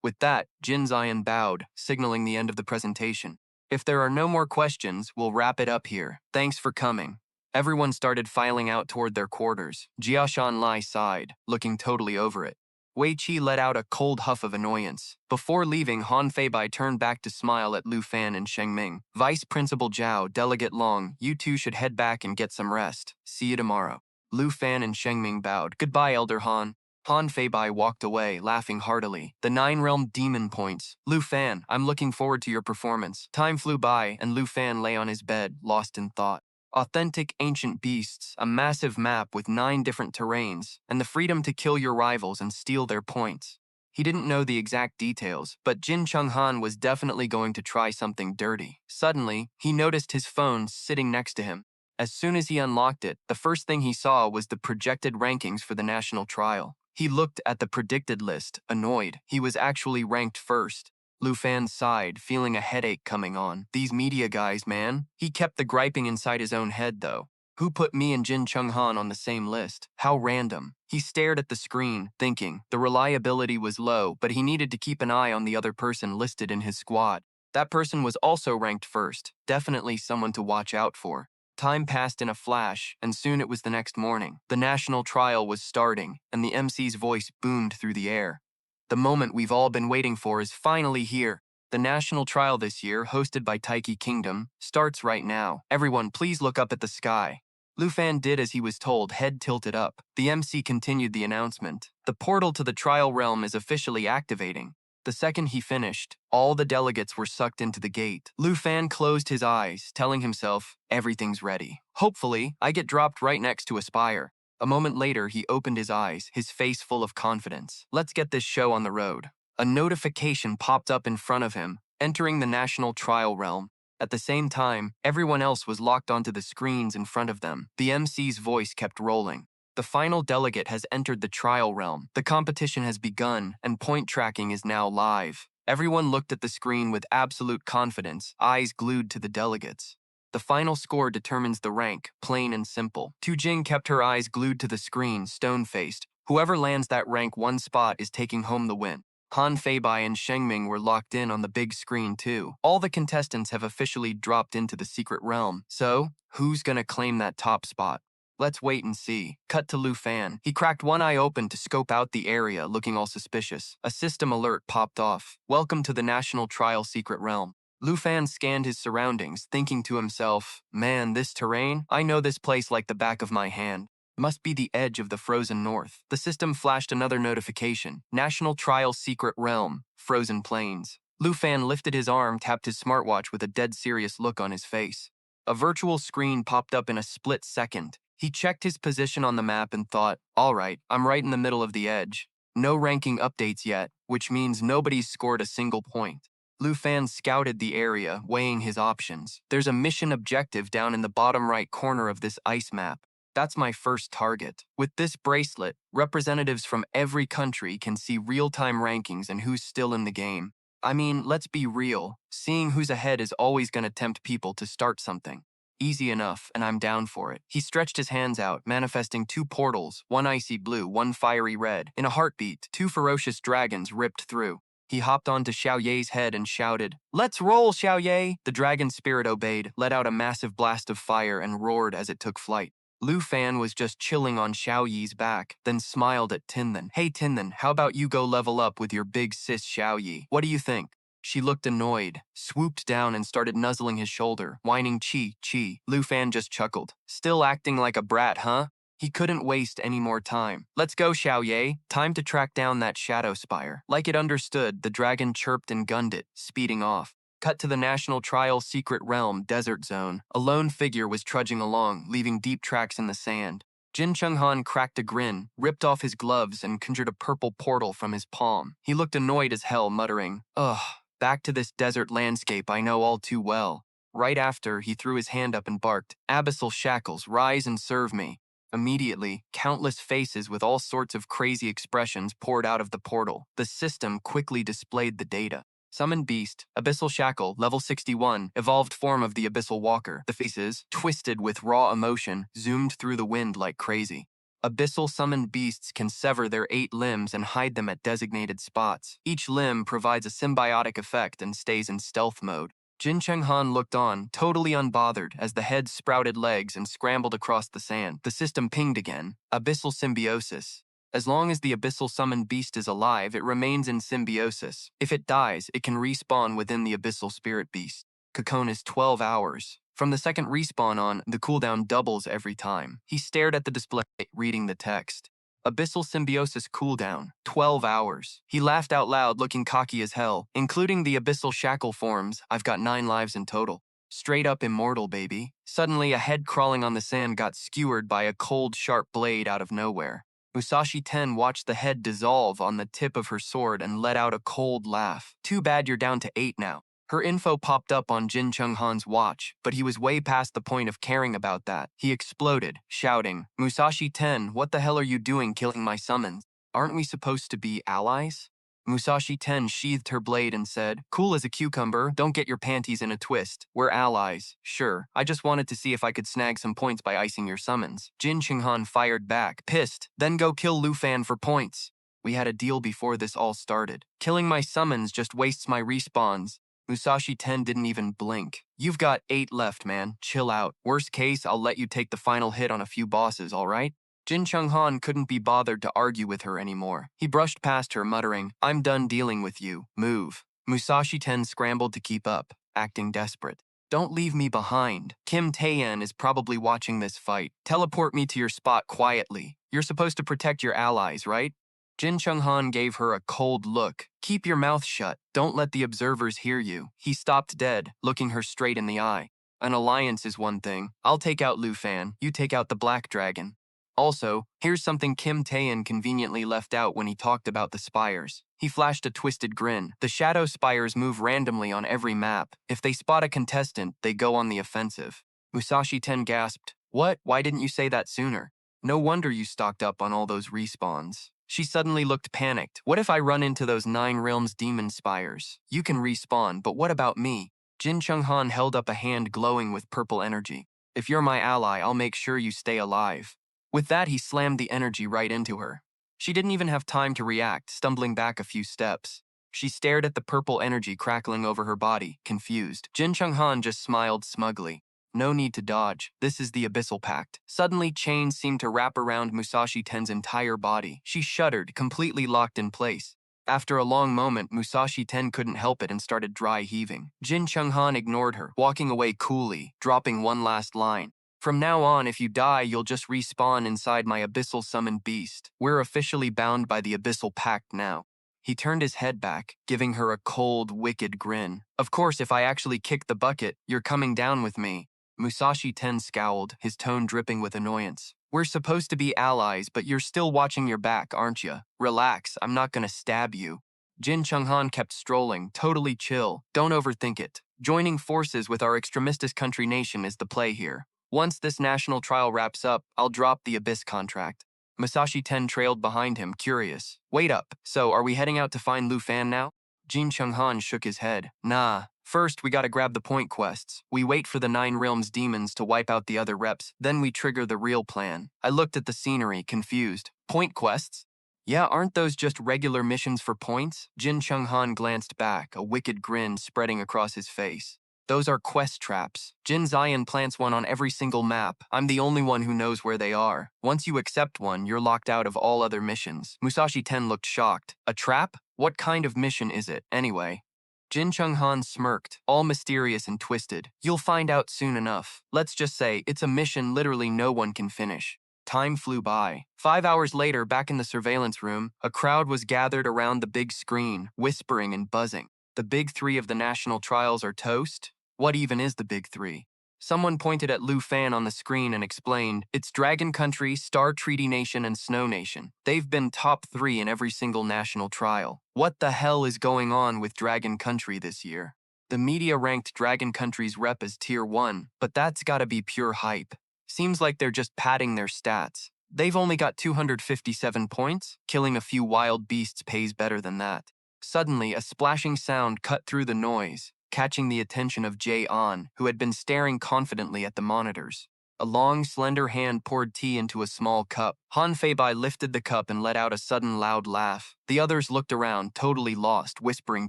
With that, Jin Zion bowed, signaling the end of the presentation. "If there are no more questions, we'll wrap it up here. Thanks for coming." Everyone started filing out toward their quarters. Jia Shanlai sighed, looking totally over it. Wei Qi let out a cold huff of annoyance. Before leaving, Han Feibai turned back to smile at Lu Fan and Sheng Ming. "Vice Principal Zhao, Delegate Long, you two should head back and get some rest. See you tomorrow." Lu Fan and Sheng Ming bowed. "Goodbye, Elder Han." Han Feibai walked away, laughing heartily. The Nine-Realm Demon points. "Lu Fan, I'm looking forward to your performance." Time flew by, and Lu Fan lay on his bed, lost in thought. Authentic ancient beasts, a massive map with 9 different terrains, and the freedom to kill your rivals and steal their points. He didn't know the exact details, but Jin Chunghan was definitely going to try something dirty. Suddenly, he noticed his phone sitting next to him. As soon as he unlocked it, the first thing he saw was the projected rankings for the national trial. He looked at the predicted list, annoyed. He was actually ranked first. Lu Fan sighed, feeling a headache coming on. "These media guys, man." He kept the griping inside his own head, though. "Who put me and Jin Chunghan on the same list? How random." He stared at the screen, thinking. The reliability was low, but he needed to keep an eye on the other person listed in his squad. That person was also ranked first, definitely someone to watch out for. Time passed in a flash, and soon it was the next morning. The national trial was starting, and the MC's voice boomed through the air. "The moment we've all been waiting for is finally here. The national trial this year, hosted by Taiki Kingdom, starts right now. Everyone, please look up at the sky. Lu Fan did as he was told, head tilted up. The MC continued the announcement. The portal to the trial realm is officially activating. The second he finished, all the delegates were sucked into the gate. Lu Fan closed his eyes, telling himself, everything's ready. Hopefully, I get dropped right next to Aspire. A moment later, he opened his eyes, his face full of confidence. Let's get this show on the road. A notification popped up in front of him, entering the national trial realm. At the same time, everyone else was locked onto the screens in front of them. The MC's voice kept rolling. The final delegate has entered the trial realm. The competition has begun, and point tracking is now live. Everyone looked at the screen with absolute confidence, eyes glued to the delegates. The final score determines the rank, plain and simple. Tu Jing kept her eyes glued to the screen, stone-faced. Whoever lands that rank one spot is taking home the win. Han Feibai and Shengming were locked in on the big screen too. All the contestants have officially dropped into the secret realm. So, who's gonna claim that top spot? Let's wait and see. Cut to Lu Fan. He cracked one eye open to scope out the area, looking all suspicious. A system alert popped off. Welcome to the National Trial Secret Realm. Lu Fan scanned his surroundings, thinking to himself, man, this terrain? I know this place like the back of my hand. Must be the edge of the frozen north. The system flashed another notification. National Trial Secret Realm. Frozen Plains. Lu Fan lifted his arm, tapped his smartwatch with a dead serious look on his face. A virtual screen popped up in a split second. He checked his position on the map and thought, all right, I'm right in the middle of the edge. No ranking updates yet, which means nobody's scored a single point. Lu Fan scouted the area, weighing his options. There's a mission objective down in the bottom right corner of this ice map. That's my first target. With this bracelet, representatives from every country can see real-time rankings and who's still in the game. I mean, let's be real. Seeing who's ahead is always going to tempt people to start something. Easy enough, and I'm down for it. He stretched his hands out, manifesting two portals, one icy blue, one fiery red. In a heartbeat, two ferocious dragons ripped through. He hopped onto Xiao Ye's head and shouted, "Let's roll, Xiao Ye!" The dragon spirit obeyed, let out a massive blast of fire and roared as it took flight. Lu Fan was just chilling on Xiao Ye's back, then smiled at Tinlin. Hey Tinlin, how about you go level up with your big sis Xiao Ye? What do you think? She looked annoyed, swooped down and started nuzzling his shoulder, whining chi, chi. Lu Fan just chuckled. Still acting like a brat, huh? He couldn't waste any more time. Let's go, Xiao Ye. Time to track down that shadow spire. Like it understood, the dragon chirped and gunned it, speeding off. Cut to the National Trial Secret Realm desert zone. A lone figure was trudging along, leaving deep tracks in the sand. Jin Chenghan cracked a grin, ripped off his gloves, and conjured a purple portal from his palm. He looked annoyed as hell, muttering, ugh, back to this desert landscape I know all too well. Right after, he threw his hand up and barked, Abyssal shackles, rise and serve me. Immediately, countless faces with all sorts of crazy expressions poured out of the portal. The system quickly displayed the data. Summoned Beast, Abyssal Shackle, level 61, evolved form of the Abyssal Walker. The faces, twisted with raw emotion, zoomed through the wind like crazy. Abyssal summoned beasts can sever their 8 limbs and hide them at designated spots. Each limb provides a symbiotic effect and stays in stealth mode. Jin Chenghan looked on, totally unbothered, as the head sprouted legs and scrambled across the sand. The system pinged again. Abyssal Symbiosis. As long as the Abyssal Summoned Beast is alive, it remains in symbiosis. If it dies, it can respawn within the Abyssal Spirit Beast. Cocoon is 12 hours. From the second respawn on, the cooldown doubles every time. He stared at the display, reading the text. Abyssal Symbiosis cooldown, 12 hours. He laughed out loud, looking cocky as hell. Including the Abyssal Shackle forms, I've got 9 lives in total. Straight up immortal, baby. Suddenly, a head crawling on the sand got skewered by a cold, sharp blade out of nowhere. Musashi Ten watched the head dissolve on the tip of her sword and let out a cold laugh. Too bad you're down to 8 now. Her info popped up on Jin Chenghan's watch, but he was way past the point of caring about that. He exploded, shouting, Musashi Ten, what the hell are you doing killing my summons? Aren't we supposed to be allies? Musashi Ten sheathed her blade and said, cool as a cucumber, don't get your panties in a twist. We're allies. Sure, I just wanted to see if I could snag some points by icing your summons. Jin Chenghan fired back, pissed, then go kill Lu Fan for points. We had a deal before this all started. Killing my summons just wastes my respawns. Musashi Ten didn't even blink. You've got 8 left, man. Chill out. Worst case, I'll let you take the final hit on a few bosses, alright? Jin Chenghan couldn't be bothered to argue with her anymore. He brushed past her, muttering, I'm done dealing with you. Move. Musashi Ten scrambled to keep up, acting desperate. Don't leave me behind. Kim Taeyan is probably watching this fight. Teleport me to your spot quietly. You're supposed to protect your allies, right? Jin Chunghan gave her a cold look. Keep your mouth shut. Don't let the observers hear you. He stopped dead, looking her straight in the eye. An alliance is one thing. I'll take out Lu Fan. You take out the Black Dragon. Also, here's something Kim Taeyan conveniently left out when he talked about the spires. He flashed a twisted grin. The shadow spires move randomly on every map. If they spot a contestant, they go on the offensive. Musashi Ten gasped, "What? Why didn't you say that sooner? No wonder you stocked up on all those respawns." She suddenly looked panicked. "What if I run into those 9 realms demon spires? You can respawn, but what about me?" Jin Chunghan held up a hand glowing with purple energy. "If you're my ally, I'll make sure you stay alive." With that, he slammed the energy right into her. She didn't even have time to react, stumbling back a few steps. She stared at the purple energy crackling over her body, confused. Jin Chunghan just smiled smugly. No need to dodge. This is the Abyssal Pact. Suddenly, chains seemed to wrap around Musashi Ten's entire body. She shuddered, completely locked in place. After a long moment, Musashi Ten couldn't help it and started dry heaving. Jin Chunghan ignored her, walking away coolly, dropping one last line. "From now on, if you die, you'll just respawn inside my abyssal summoned beast. We're officially bound by the Abyssal Pact now." He turned his head back, giving her a cold, wicked grin. "Of course, if I actually kick the bucket, you're coming down with me." Musashi Ten scowled, his tone dripping with annoyance. "We're supposed to be allies, but you're still watching your back, aren't you? Relax, I'm not gonna stab you." Jin Chunghan kept strolling, totally chill. "Don't overthink it. Joining forces with our extremistic country nation is the play here. Once this national trial wraps up, I'll drop the Abyss contract." Musashi Ten trailed behind him, curious. "Wait up, so are we heading out to find Lu Fan now?" Jin Chunghan shook his head. "Nah. First, we gotta grab the point quests. We wait for the 9 realms demons to wipe out the other reps, then we trigger the real plan." I looked at the scenery, confused. "Point quests? Yeah, aren't those just regular missions for points?" Jin Chunghan glanced back, a wicked grin spreading across his face. "Those are quest traps. Jin Zion plants one on every single map. I'm the only one who knows where they are. Once you accept one, you're locked out of all other missions." Musashi Ten looked shocked. "A trap? What kind of mission is it, anyway?" Jin Chunghan smirked, all mysterious and twisted. "You'll find out soon enough. Let's just say it's a mission literally no one can finish." Time flew by. 5 hours later, back in the surveillance room, a crowd was gathered around the big screen, whispering and buzzing. "The big 3 of the national trials are toast? What even is the big 3? Someone pointed at Lu Fan on the screen and explained, "It's Dragon Country, Star Treaty Nation, and Snow Nation. They've been top 3 in every single national trial. What the hell is going on with Dragon Country this year?" The media ranked Dragon Country's rep as Tier 1, but that's gotta be pure hype. Seems like they're just padding their stats. They've only got 257 points. Killing a few wild beasts pays better than that. Suddenly, a splashing sound cut through the noise, catching the attention of Jae-on, who had been staring confidently at the monitors. A long, slender hand poured tea into a small cup. Han Feibai lifted the cup and let out a sudden loud laugh. The others looked around, totally lost, whispering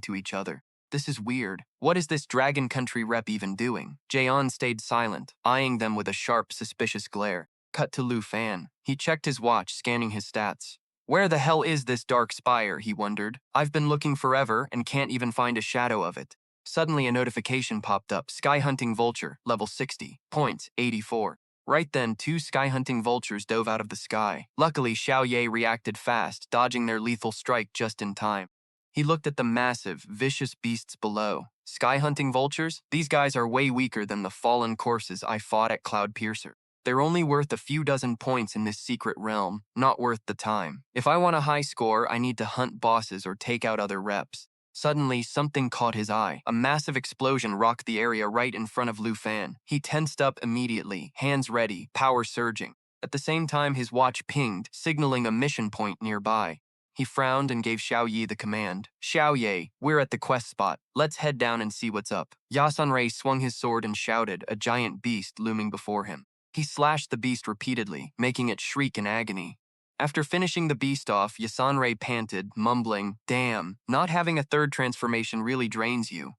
to each other. "This is weird. What is this Dragon Country rep even doing?" Jae-on stayed silent, eyeing them with a sharp, suspicious glare. Cut to Lu Fan. He checked his watch, scanning his stats. "Where the hell is this dark spire?" he wondered. "I've been looking forever and can't even find a shadow of it." Suddenly, a notification popped up. "Sky Hunting Vulture, level 60, points 84. Right then, 2 sky hunting vultures dove out of the sky. Luckily, Xiao Ye reacted fast, dodging their lethal strike just in time. He looked at the massive, vicious beasts below. Sky hunting vultures? These guys are way weaker than the fallen corpses I fought at Cloudpiercer. They're only worth a few dozen points in this secret realm, not worth the time. If I want a high score, I need to hunt bosses or take out other reps." Suddenly, something caught his eye. A massive explosion rocked the area right in front of Lu Fan. He tensed up immediately, hands ready, power surging. At the same time, his watch pinged, signaling a mission point nearby. He frowned and gave Xiao Ye the command. "Xiao Ye, we're at the quest spot. Let's head down and see what's up." Yasunrei swung his sword and shouted, a giant beast looming before him. He slashed the beast repeatedly, making it shriek in agony. After finishing the beast off, Yasunrei panted, mumbling, "Damn, not having a third transformation really drains you."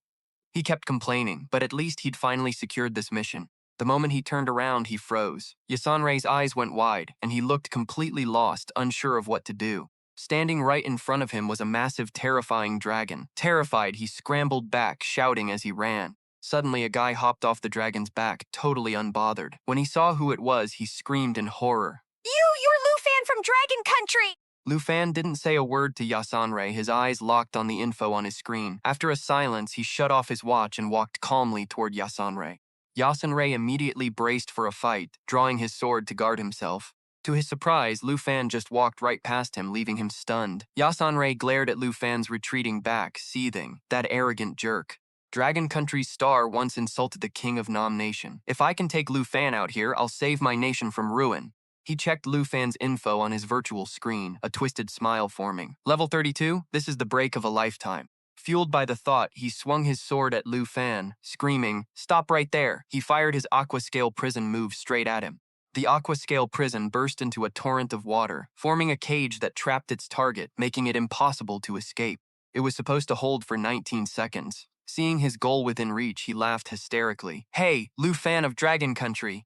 He kept complaining, but at least he'd finally secured this mission. The moment he turned around, he froze. Yasunrei's eyes went wide, and he looked completely lost, unsure of what to do. Standing right in front of him was a massive, terrifying dragon. Terrified, he scrambled back, shouting as he ran. Suddenly, a guy hopped off the dragon's back, totally unbothered. When he saw who it was, he screamed in horror. You're Lufan from Dragon Country! Lufan didn't say a word to Yasanre, his eyes locked on the info on his screen. After a silence, he shut off his watch and walked calmly toward Yasanre. Yasanre immediately braced for a fight, drawing his sword to guard himself. To his surprise, Lufan just walked right past him, leaving him stunned. Yasanre glared at Lufan's retreating back, seething. That arrogant jerk. Dragon Country's star once insulted the king of Nam Nation. If I can take Lufan out here, I'll save my nation from ruin. He checked Lufan's info on his virtual screen, a twisted smile forming. Level 32, this is the break of a lifetime. Fueled by the thought, he swung his sword at Lufan, screaming, "Stop right there!" He fired his aquascale prison move straight at him. The aquascale prison burst into a torrent of water, forming a cage that trapped its target, making it impossible to escape. It was supposed to hold for 19 seconds. Seeing his goal within reach, he laughed hysterically. "Hey, Lufan of Dragon Country!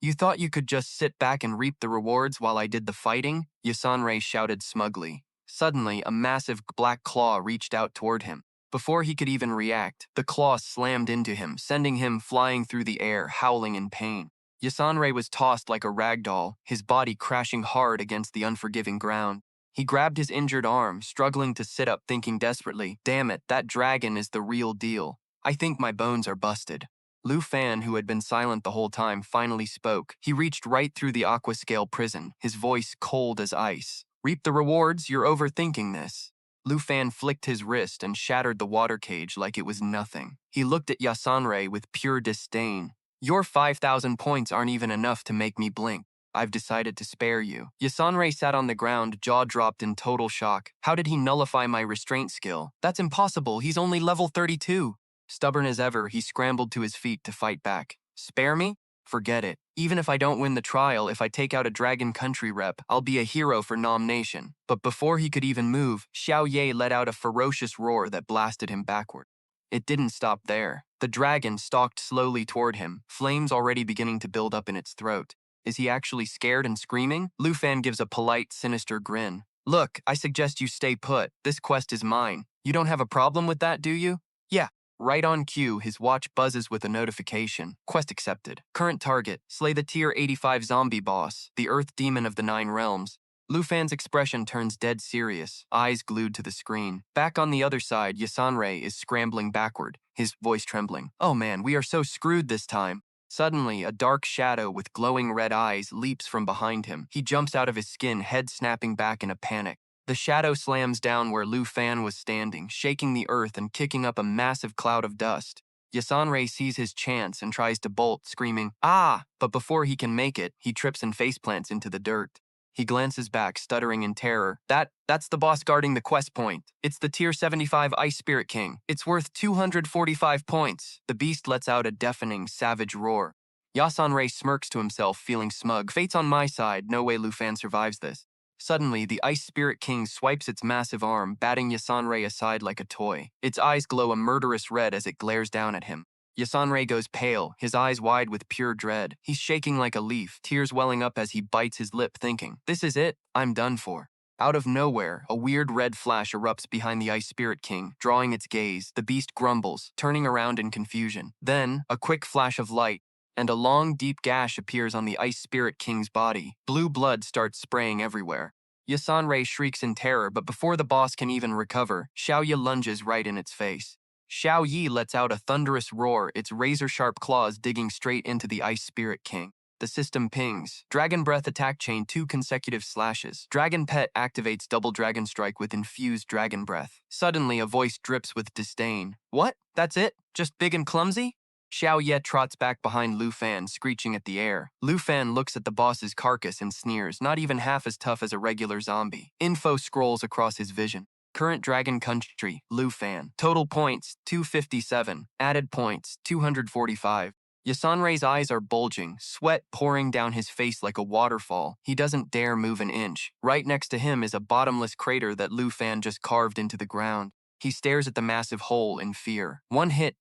You thought you could just sit back and reap the rewards while I did the fighting?" Yasanre shouted smugly. Suddenly, a massive black claw reached out toward him. Before he could even react, the claw slammed into him, sending him flying through the air, howling in pain. Yasanre was tossed like a rag doll, his body crashing hard against the unforgiving ground. He grabbed his injured arm, struggling to sit up, thinking desperately, "Damn it, that dragon is the real deal. I think my bones are busted." Lufan, who had been silent the whole time, finally spoke. He reached right through the aquascale prison, his voice cold as ice. "Reap the rewards, you're overthinking this." Lufan flicked his wrist and shattered the water cage like it was nothing. He looked at Yasanre with pure disdain. "Your 5,000 points aren't even enough to make me blink. I've decided to spare you." Yasanre sat on the ground, jaw dropped in total shock. How did he nullify my restraint skill? That's impossible, he's only level 32. Stubborn as ever, he scrambled to his feet to fight back. "Spare me? Forget it. Even if I don't win the trial, if I take out a Dragon Country rep, I'll be a hero for Nam Nation." But before he could even move, Xiao Ye let out a ferocious roar that blasted him backward. It didn't stop there. The dragon stalked slowly toward him, flames already beginning to build up in its throat. Is he actually scared and screaming? Lufan gives a polite, sinister grin. "Look, I suggest you stay put. This quest is mine. You don't have a problem with that, do you?" "Yeah." Right on cue, his watch buzzes with a notification. Quest accepted. Current target, slay the tier 85 zombie boss, the Earth Demon of the Nine Realms. Lufan's expression turns dead serious, eyes glued to the screen. Back on the other side, Yasanre is scrambling backward, his voice trembling. "Oh man, we are so screwed this time." Suddenly, a dark shadow with glowing red eyes leaps from behind him. He jumps out of his skin, head snapping back in a panic. The shadow slams down where Lufan was standing, shaking the earth and kicking up a massive cloud of dust. Yasanre sees his chance and tries to bolt, screaming, "Ah!" But before he can make it, he trips and faceplants into the dirt. He glances back, stuttering in terror. That's the boss guarding the quest point. It's the tier 75 Ice Spirit King. It's worth 245 points. The beast lets out a deafening, savage roar. Yasanre smirks to himself, feeling smug. Fate's on my side, no way Lufan survives this. Suddenly, the Ice Spirit King swipes its massive arm, batting Yasanre aside like a toy. Its eyes glow a murderous red as it glares down at him. Yasanre goes pale, his eyes wide with pure dread. He's shaking like a leaf, tears welling up as he bites his lip, thinking, "This is it, I'm done for." Out of nowhere, a weird red flash erupts behind the Ice Spirit King, drawing its gaze. The beast grumbles, turning around in confusion. Then, a quick flash of light, and a long, deep gash appears on the Ice Spirit King's body. Blue blood starts spraying everywhere. Yasanre shrieks in terror, but before the boss can even recover, Xiao Ye lunges right in its face. Xiao Ye lets out a thunderous roar, its razor-sharp claws digging straight into the Ice Spirit King. The system pings. Dragon Breath attack chain 2 consecutive slashes. Dragon Pet activates Double Dragon Strike with infused Dragon Breath. Suddenly, a voice drips with disdain. "What? That's it? Just big and clumsy?" Xiao Ye trots back behind Lufan, screeching at the air. Lufan looks at the boss's carcass and sneers, not even half as tough as a regular zombie. Info scrolls across his vision. Current Dragon Country, Lufan. Total points, 257. Added points, 245. Yasanre's eyes are bulging, sweat pouring down his face like a waterfall. He doesn't dare move an inch. Right next to him is a bottomless crater that Lufan just carved into the ground. He stares at the massive hole in fear. One hit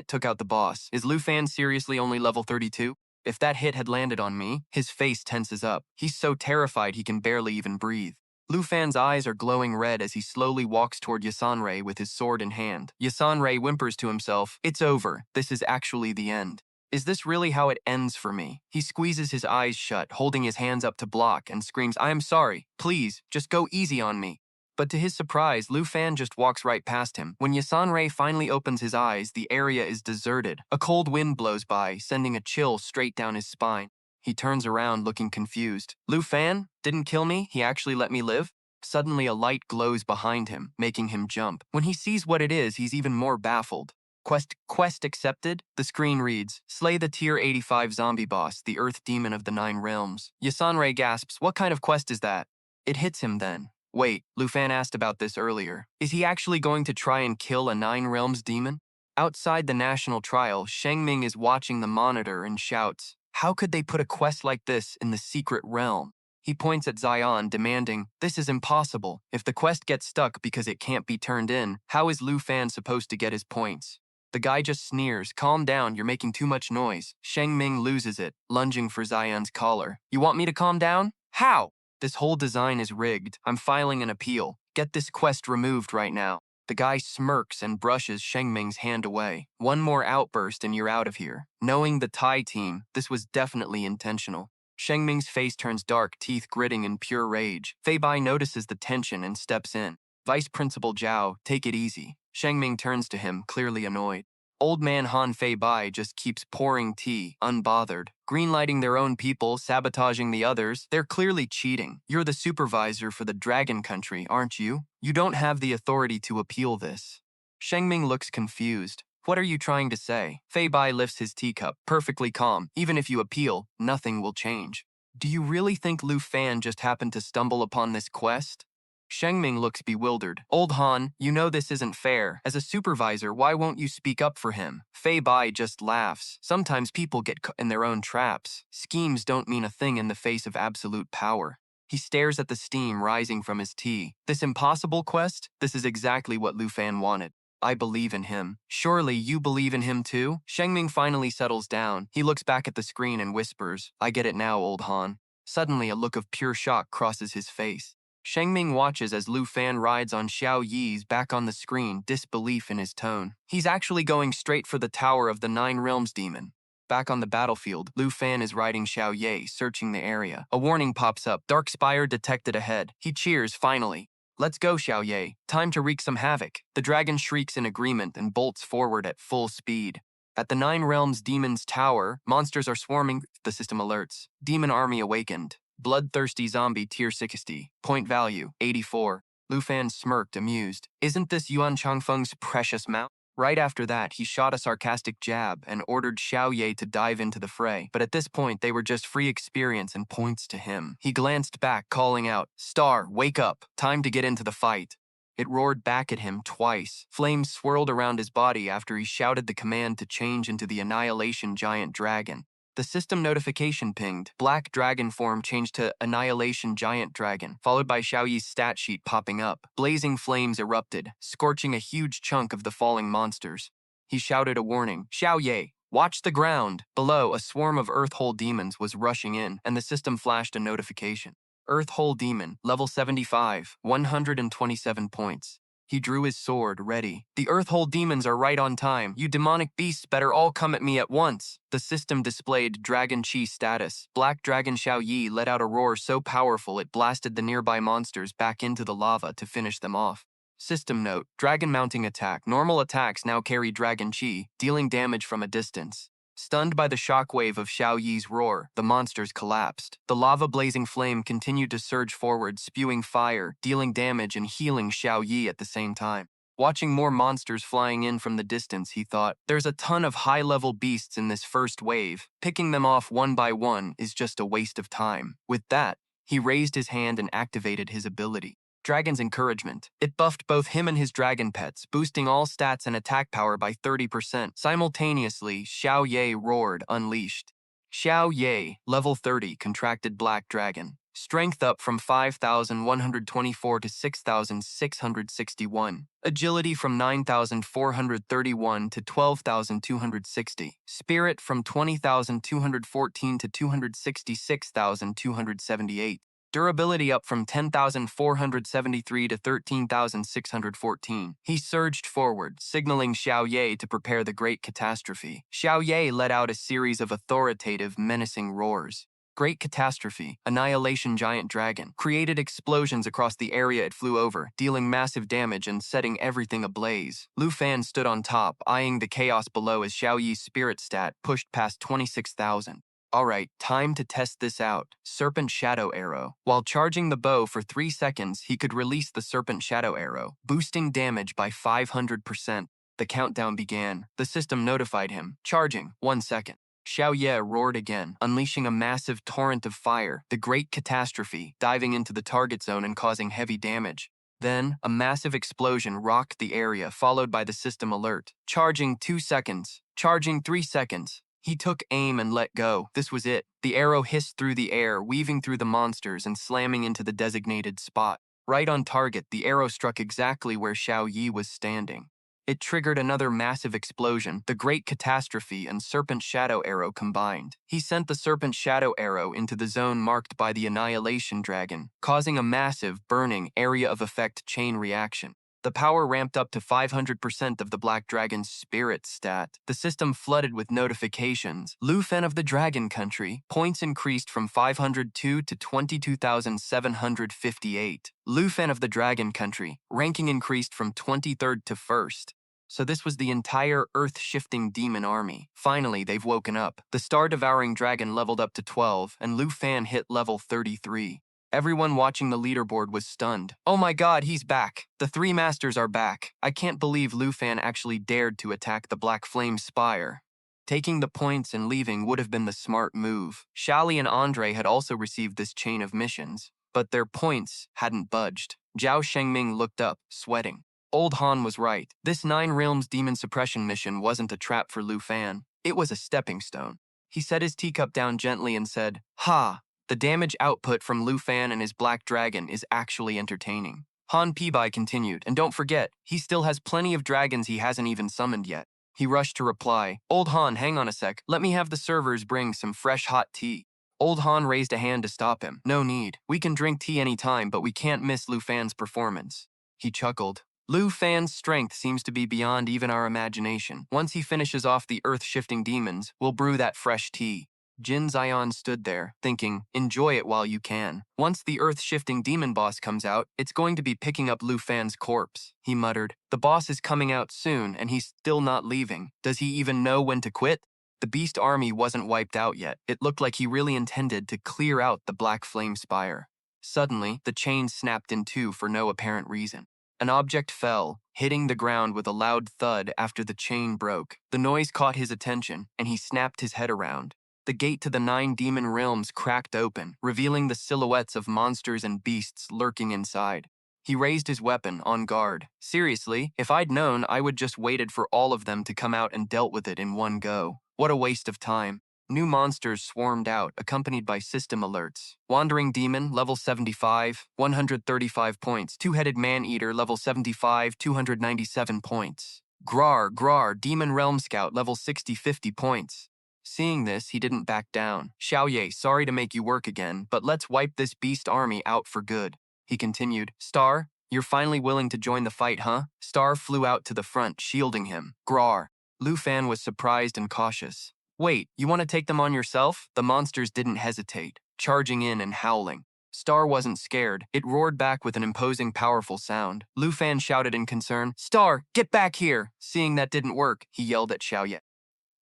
took out the boss. Is Lufan seriously only level 32? If that hit had landed on me, his face tenses up. He's so terrified he can barely even breathe. Lu Fan's eyes are glowing red as he slowly walks toward Yasanrei with his sword in hand. Yasanrei whimpers to himself, "It's over. This is actually the end. Is this really how it ends for me?" He squeezes his eyes shut, holding his hands up to block, and screams, "I am sorry. Please, just go easy on me." But to his surprise, Lu Fan just walks right past him. When Yasanrei finally opens his eyes, the area is deserted. A cold wind blows by, sending a chill straight down his spine. He turns around looking confused. "Lu Fan? Didn't kill me? He actually let me live?" Suddenly a light glows behind him, making him jump. When he sees what it is, he's even more baffled. Quest accepted? The screen reads, "Slay the tier 85 zombie boss, the earth demon of the 9 realms." Yasanrei gasps, "What kind of quest is that?" It hits him then. Wait, Lu Fan asked about this earlier. Is he actually going to try and kill a 9 realms demon? Outside the national trial, Shengming is watching the monitor and shouts, "How could they put a quest like this in the secret realm?" He points at Zion, demanding, "This is impossible. If the quest gets stuck because it can't be turned in, how is Lu Fan supposed to get his points?" The guy just sneers, "Calm down, you're making too much noise." Shengming loses it, lunging for Zion's collar. "You want me to calm down? How? This whole design is rigged. I'm filing an appeal. Get this quest removed right now." The guy smirks and brushes Shengming's hand away. "One more outburst and you're out of here." Knowing the Thai team, this was definitely intentional. Shengming's face turns dark, teeth gritting in pure rage. Fei Bai notices the tension and steps in. "Vice Principal Zhao, take it easy." Shengming turns to him, clearly annoyed. Old man Han Fei Bai just keeps pouring tea, unbothered. Greenlighting their own people, sabotaging the others. They're clearly cheating. You're the supervisor for the Dragon Country, aren't you? You don't have the authority to appeal this. Shengming looks confused. "What are you trying to say?" Fei Bai lifts his teacup, perfectly calm. "Even if you appeal, nothing will change." "Do you really think Lu Fan just happened to stumble upon this quest?" Shengming looks bewildered. "Old Han, you know this isn't fair. As a supervisor, why won't you speak up for him?" Fei Bai just laughs. "Sometimes people get caught in their own traps. Schemes don't mean a thing in the face of absolute power." He stares at the steam rising from his tea. "This impossible quest? This is exactly what Lu Fan wanted. I believe in him." "Surely you believe in him too?" Shengming finally settles down. He looks back at the screen and whispers, "I get it now, old Han." Suddenly, a look of pure shock crosses his face. Shengming watches as Lu Fan rides on Xiao Ye's back on the screen, disbelief in his tone. He's actually going straight for the tower of the 9 realms demon. Back on the battlefield, Lu Fan is riding Xiao Ye, searching the area. A warning pops up, "Dark Spire detected ahead." He cheers, finally. "Let's go, Xiao Ye. Time to wreak some havoc." The dragon shrieks in agreement and bolts forward at full speed. At the 9 realms demon's tower, monsters are swarming. The system alerts. Demon army awakened. Bloodthirsty zombie tier 60. Point value, 84. Lu Fan smirked, amused. "Isn't this Yuan Changfeng's precious mount?" Right after that, he shot a sarcastic jab and ordered Xiao Ye to dive into the fray. But at this point, they were just free experience and points to him. He glanced back, calling out, "Star, wake up. Time to get into the fight." It roared back at him twice. Flames swirled around his body after he shouted the command to change into the Annihilation Giant Dragon. The system notification pinged. Black Dragon form changed to Annihilation Giant Dragon, followed by Xiao Yi's stat sheet popping up. Blazing flames erupted, scorching a huge chunk of the falling monsters. He shouted a warning, "Xiao Ye, watch the ground!" Below, a swarm of Earthhole demons was rushing in, and the system flashed a notification. Earthhole Demon, level 75, 127 points. He drew his sword, ready. "The Earthhole demons are right on time. You demonic beasts better all come at me at once." The system displayed Dragon Chi status. Black Dragon Xiao Ye let out a roar so powerful it blasted the nearby monsters back into the lava to finish them off. System note, Dragon mounting attack. Normal attacks now carry Dragon Chi, dealing damage from a distance. Stunned by the shockwave of Xiao Yi's roar, the monsters collapsed. The lava-blazing flame continued to surge forward, spewing fire, dealing damage and healing Xiao Yi at the same time. Watching more monsters flying in from the distance, he thought, "There's a ton of high-level beasts in this first wave. Picking them off one by one is just a waste of time." With that, he raised his hand and activated his ability. Dragon's Encouragement. It buffed both him and his dragon pets, boosting all stats and attack power by 30%. Simultaneously, Xiao Ye roared, unleashed. Xiao Ye, level 30, contracted Black Dragon. Strength up from 5,124 to 6,661. Agility from 9,431 to 12,260. Spirit from 20,214 to 266,278. Durability up from 10,473 to 13,614. He surged forward, signaling Xiao Ye to prepare the great catastrophe. Xiao Ye let out a series of authoritative, menacing roars. Great Catastrophe, Annihilation Giant Dragon, created explosions across the area it flew over, dealing massive damage and setting everything ablaze. Lu Fan stood on top, eyeing the chaos below as Xiao Yi's spirit stat pushed past 26,000. Alright, time to test this out. Serpent Shadow Arrow. While charging the bow for 3 seconds, he could release the Serpent Shadow Arrow, boosting damage by 500%. The countdown began. The system notified him. Charging, 1 second. Xiao Ye roared again, unleashing a massive torrent of fire, the Great Catastrophe, diving into the target zone and causing heavy damage. Then, a massive explosion rocked the area, followed by the system alert. Charging 2 seconds. Charging 3 seconds. He took aim and let go. This was it. The arrow hissed through the air, weaving through the monsters and slamming into the designated spot. Right on target, the arrow struck exactly where Xiao Ye was standing. It triggered another massive explosion, the Great Catastrophe and Serpent Shadow Arrow combined. He sent the Serpent Shadow Arrow into the zone marked by the Annihilation Dragon, causing a massive, burning, area of effect chain reaction. The power ramped up to 500% of the Black Dragon's spirit stat. The system flooded with notifications. Lu Fen of the Dragon Country, points increased from 502 to 22,758. Lu Fen of the Dragon Country, ranking increased from 23rd to 1st. So this was the entire earth-shifting demon army. Finally, they've woken up. The star-devouring dragon leveled up to 12, and Lu Fan hit level 33. Everyone watching the leaderboard was stunned. Oh my god, he's back. The 3 masters are back. I can't believe Lu Fan actually dared to attack the Black Flame Spire. Taking the points and leaving would have been the smart move. Shali and Andre had also received this chain of missions, but their points hadn't budged. Zhao Shengming looked up, sweating. Old Han was right. This 9 Realms demon suppression mission wasn't a trap for Lu Fan. It was a stepping stone. He set his teacup down gently and said, "Ha! The damage output from Lu Fan and his Black Dragon is actually entertaining." Han Pibai continued, "And don't forget, he still has plenty of dragons he hasn't even summoned yet." He rushed to reply, "Old Han, hang on a sec. Let me have the servers bring some fresh hot tea." Old Han raised a hand to stop him. "No need. We can drink tea anytime, but we can't miss Lu Fan's performance." He chuckled. Lu Fan's strength seems to be beyond even our imagination. Once he finishes off the earth-shifting demons, we'll brew that fresh tea. Jin Zion stood there, thinking, enjoy it while you can. Once the earth-shifting demon boss comes out, it's going to be picking up Lu Fan's corpse. He muttered, the boss is coming out soon, and he's still not leaving. Does he even know when to quit? The beast army wasn't wiped out yet. It looked like he really intended to clear out the Black Flame Spire. Suddenly, the chain snapped in two for no apparent reason. An object fell, hitting the ground with a loud thud after the chain broke. The noise caught his attention, and he snapped his head around. The gate to the 9 demon realms cracked open, revealing the silhouettes of monsters and beasts lurking inside. He raised his weapon, on guard. Seriously, if I'd known, I would just waited for all of them to come out and dealt with it in one go. What a waste of time. New monsters swarmed out, accompanied by system alerts. Wandering Demon, level 75, 135 points. Two-Headed Man-Eater, level 75, 297 points. Grar, Demon Realm Scout, level 60, 50 points. Seeing this, he didn't back down. Xiao Ye, sorry to make you work again, but let's wipe this beast army out for good. He continued, Star, you're finally willing to join the fight, huh? Star flew out to the front, shielding him. Grar. Lu Fan was surprised and cautious. Wait, you want to take them on yourself? The monsters didn't hesitate, charging in and howling. Star wasn't scared. It roared back with an imposing, powerful sound. Lu Fan shouted in concern, Star, get back here! Seeing that didn't work, he yelled at Xiao Ye.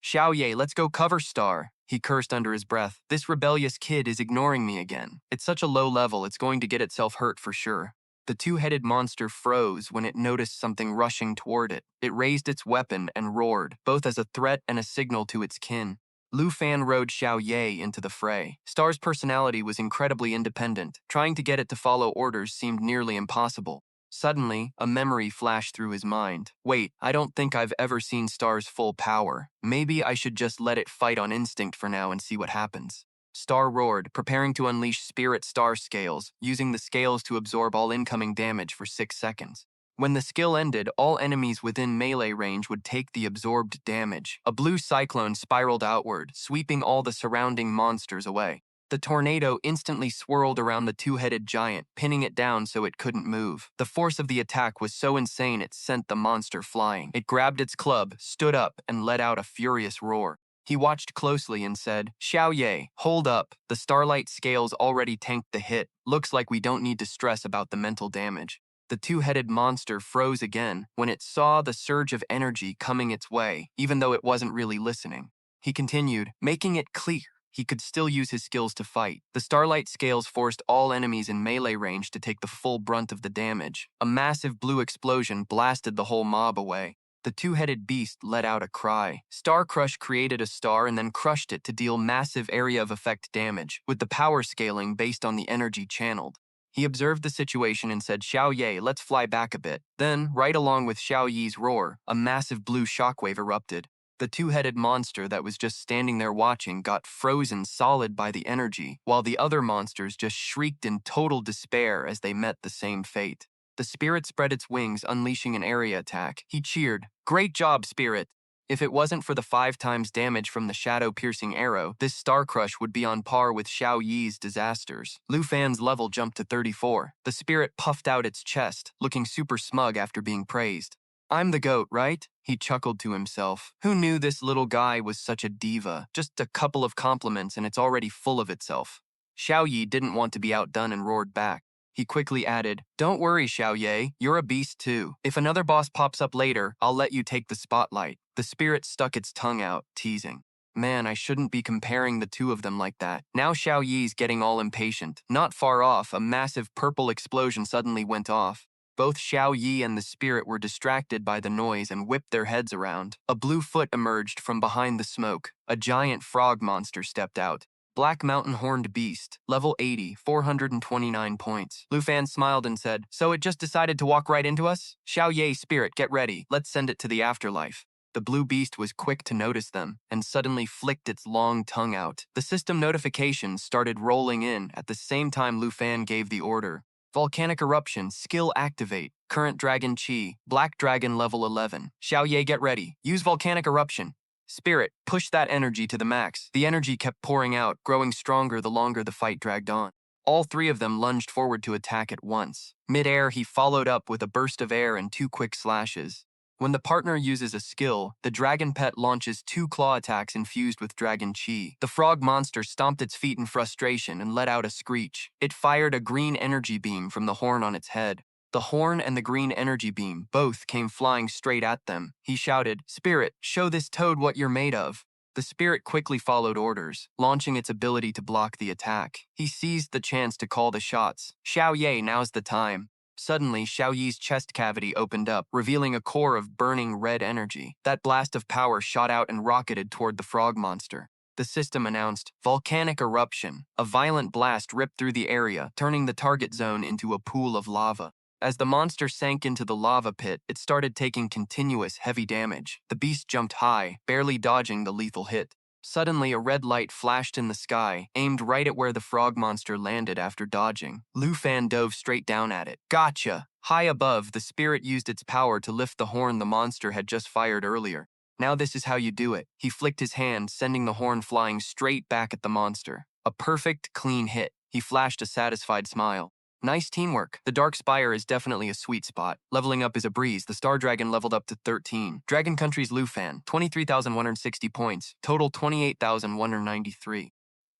Xiao Ye, let's go cover Star. He cursed under his breath. This rebellious kid is ignoring me again. It's such a low level, it's going to get itself hurt for sure. The two-headed monster froze when it noticed something rushing toward it. It raised its weapon and roared, both as a threat and a signal to its kin. Lu Fan rode Xiao Ye into the fray. Star's personality was incredibly independent. Trying to get it to follow orders seemed nearly impossible. Suddenly, a memory flashed through his mind. Wait, I don't think I've ever seen Star's full power. Maybe I should just let it fight on instinct for now and see what happens. Star roared, preparing to unleash Spirit Star Scales, using the scales to absorb all incoming damage for 6 seconds. When the skill ended, all enemies within melee range would take the absorbed damage. A blue cyclone spiraled outward, sweeping all the surrounding monsters away. The tornado instantly swirled around the two-headed giant, pinning it down so it couldn't move. The force of the attack was so insane it sent the monster flying. It grabbed its club, stood up, and let out a furious roar. He watched closely and said, "Xiao Ye, hold up. The starlight scales already tanked the hit. Looks like we don't need to stress about the mental damage." The two-headed monster froze again when it saw the surge of energy coming its way, even though it wasn't really listening. He continued, making it clear he could still use his skills to fight. The starlight scales forced all enemies in melee range to take the full brunt of the damage. A massive blue explosion blasted the whole mob away. The two-headed beast let out a cry. Star Crush created a star and then crushed it to deal massive area of effect damage, with the power scaling based on the energy channeled. He observed the situation and said, "Xiao Ye, let's fly back a bit." Then, right along with Xiao Ye's roar, a massive blue shockwave erupted. The two-headed monster that was just standing there watching got frozen solid by the energy, while the other monsters just shrieked in total despair as they met the same fate. The spirit spread its wings, unleashing an area attack. He cheered, "Great job, Spirit!" If it wasn't for the 5 times damage from the shadow-piercing arrow, this Star Crush would be on par with Xiao Yi's disasters. Lu Fan's level jumped to 34. The spirit puffed out its chest, looking super smug after being praised. "I'm the GOAT, right?" He chuckled to himself. Who knew this little guy was such a diva? Just a couple of compliments and it's already full of itself. Xiao Yi didn't want to be outdone and roared back. He quickly added, "Don't worry, Xiao Ye, you're a beast too. If another boss pops up later, I'll let you take the spotlight." The spirit stuck its tongue out, teasing. Man, I shouldn't be comparing the two of them like that. Now Xiao Yi's getting all impatient. Not far off, a massive purple explosion suddenly went off. Both Xiao Yi and the spirit were distracted by the noise and whipped their heads around. A blue foot emerged from behind the smoke. A giant frog monster stepped out. Black Mountain Horned Beast, level 80, 429 points. Lu Fan smiled and said, "So it just decided to walk right into us? Xiao Ye, spirit, get ready. Let's send it to the afterlife." The blue beast was quick to notice them and suddenly flicked its long tongue out. The system notifications started rolling in at the same time Lu Fan gave the order. Volcanic Eruption, skill activate. Current Dragon Chi, Black Dragon level 11. Xiao Ye, get ready. Use Volcanic Eruption. Spirit, push that energy to the max. The energy kept pouring out, growing stronger the longer the fight dragged on. All 3 of them lunged forward to attack at once. Mid-air, he followed up with a burst of air and 2 quick slashes. When the partner uses a skill, the dragon pet launches 2 claw attacks infused with Dragon Chi. The frog monster stomped its feet in frustration and let out a screech. It fired a green energy beam from the horn on its head. The horn and the green energy beam both came flying straight at them. He shouted, "Spirit, show this toad what you're made of." The spirit quickly followed orders, launching its ability to block the attack. He seized the chance to call the shots. "Xiao Ye, now's the time." Suddenly, Xiao Yi's chest cavity opened up, revealing a core of burning red energy. That blast of power shot out and rocketed toward the frog monster. The system announced, "Volcanic Eruption." A violent blast ripped through the area, turning the target zone into a pool of lava. As the monster sank into the lava pit, it started taking continuous heavy damage. The beast jumped high, barely dodging the lethal hit. Suddenly, a red light flashed in the sky, aimed right at where the frog monster landed after dodging. Lu Fan dove straight down at it. "Gotcha!" High above, the spirit used its power to lift the horn the monster had just fired earlier. "Now this is how you do it." He flicked his hand, sending the horn flying straight back at the monster. A perfect, clean hit. He flashed a satisfied smile. "Nice teamwork. The Dark Spire is definitely a sweet spot. Leveling up is a breeze. The Star Dragon leveled up to 13. Dragon Country's Lu Fan, 23,160 points. Total 28,193.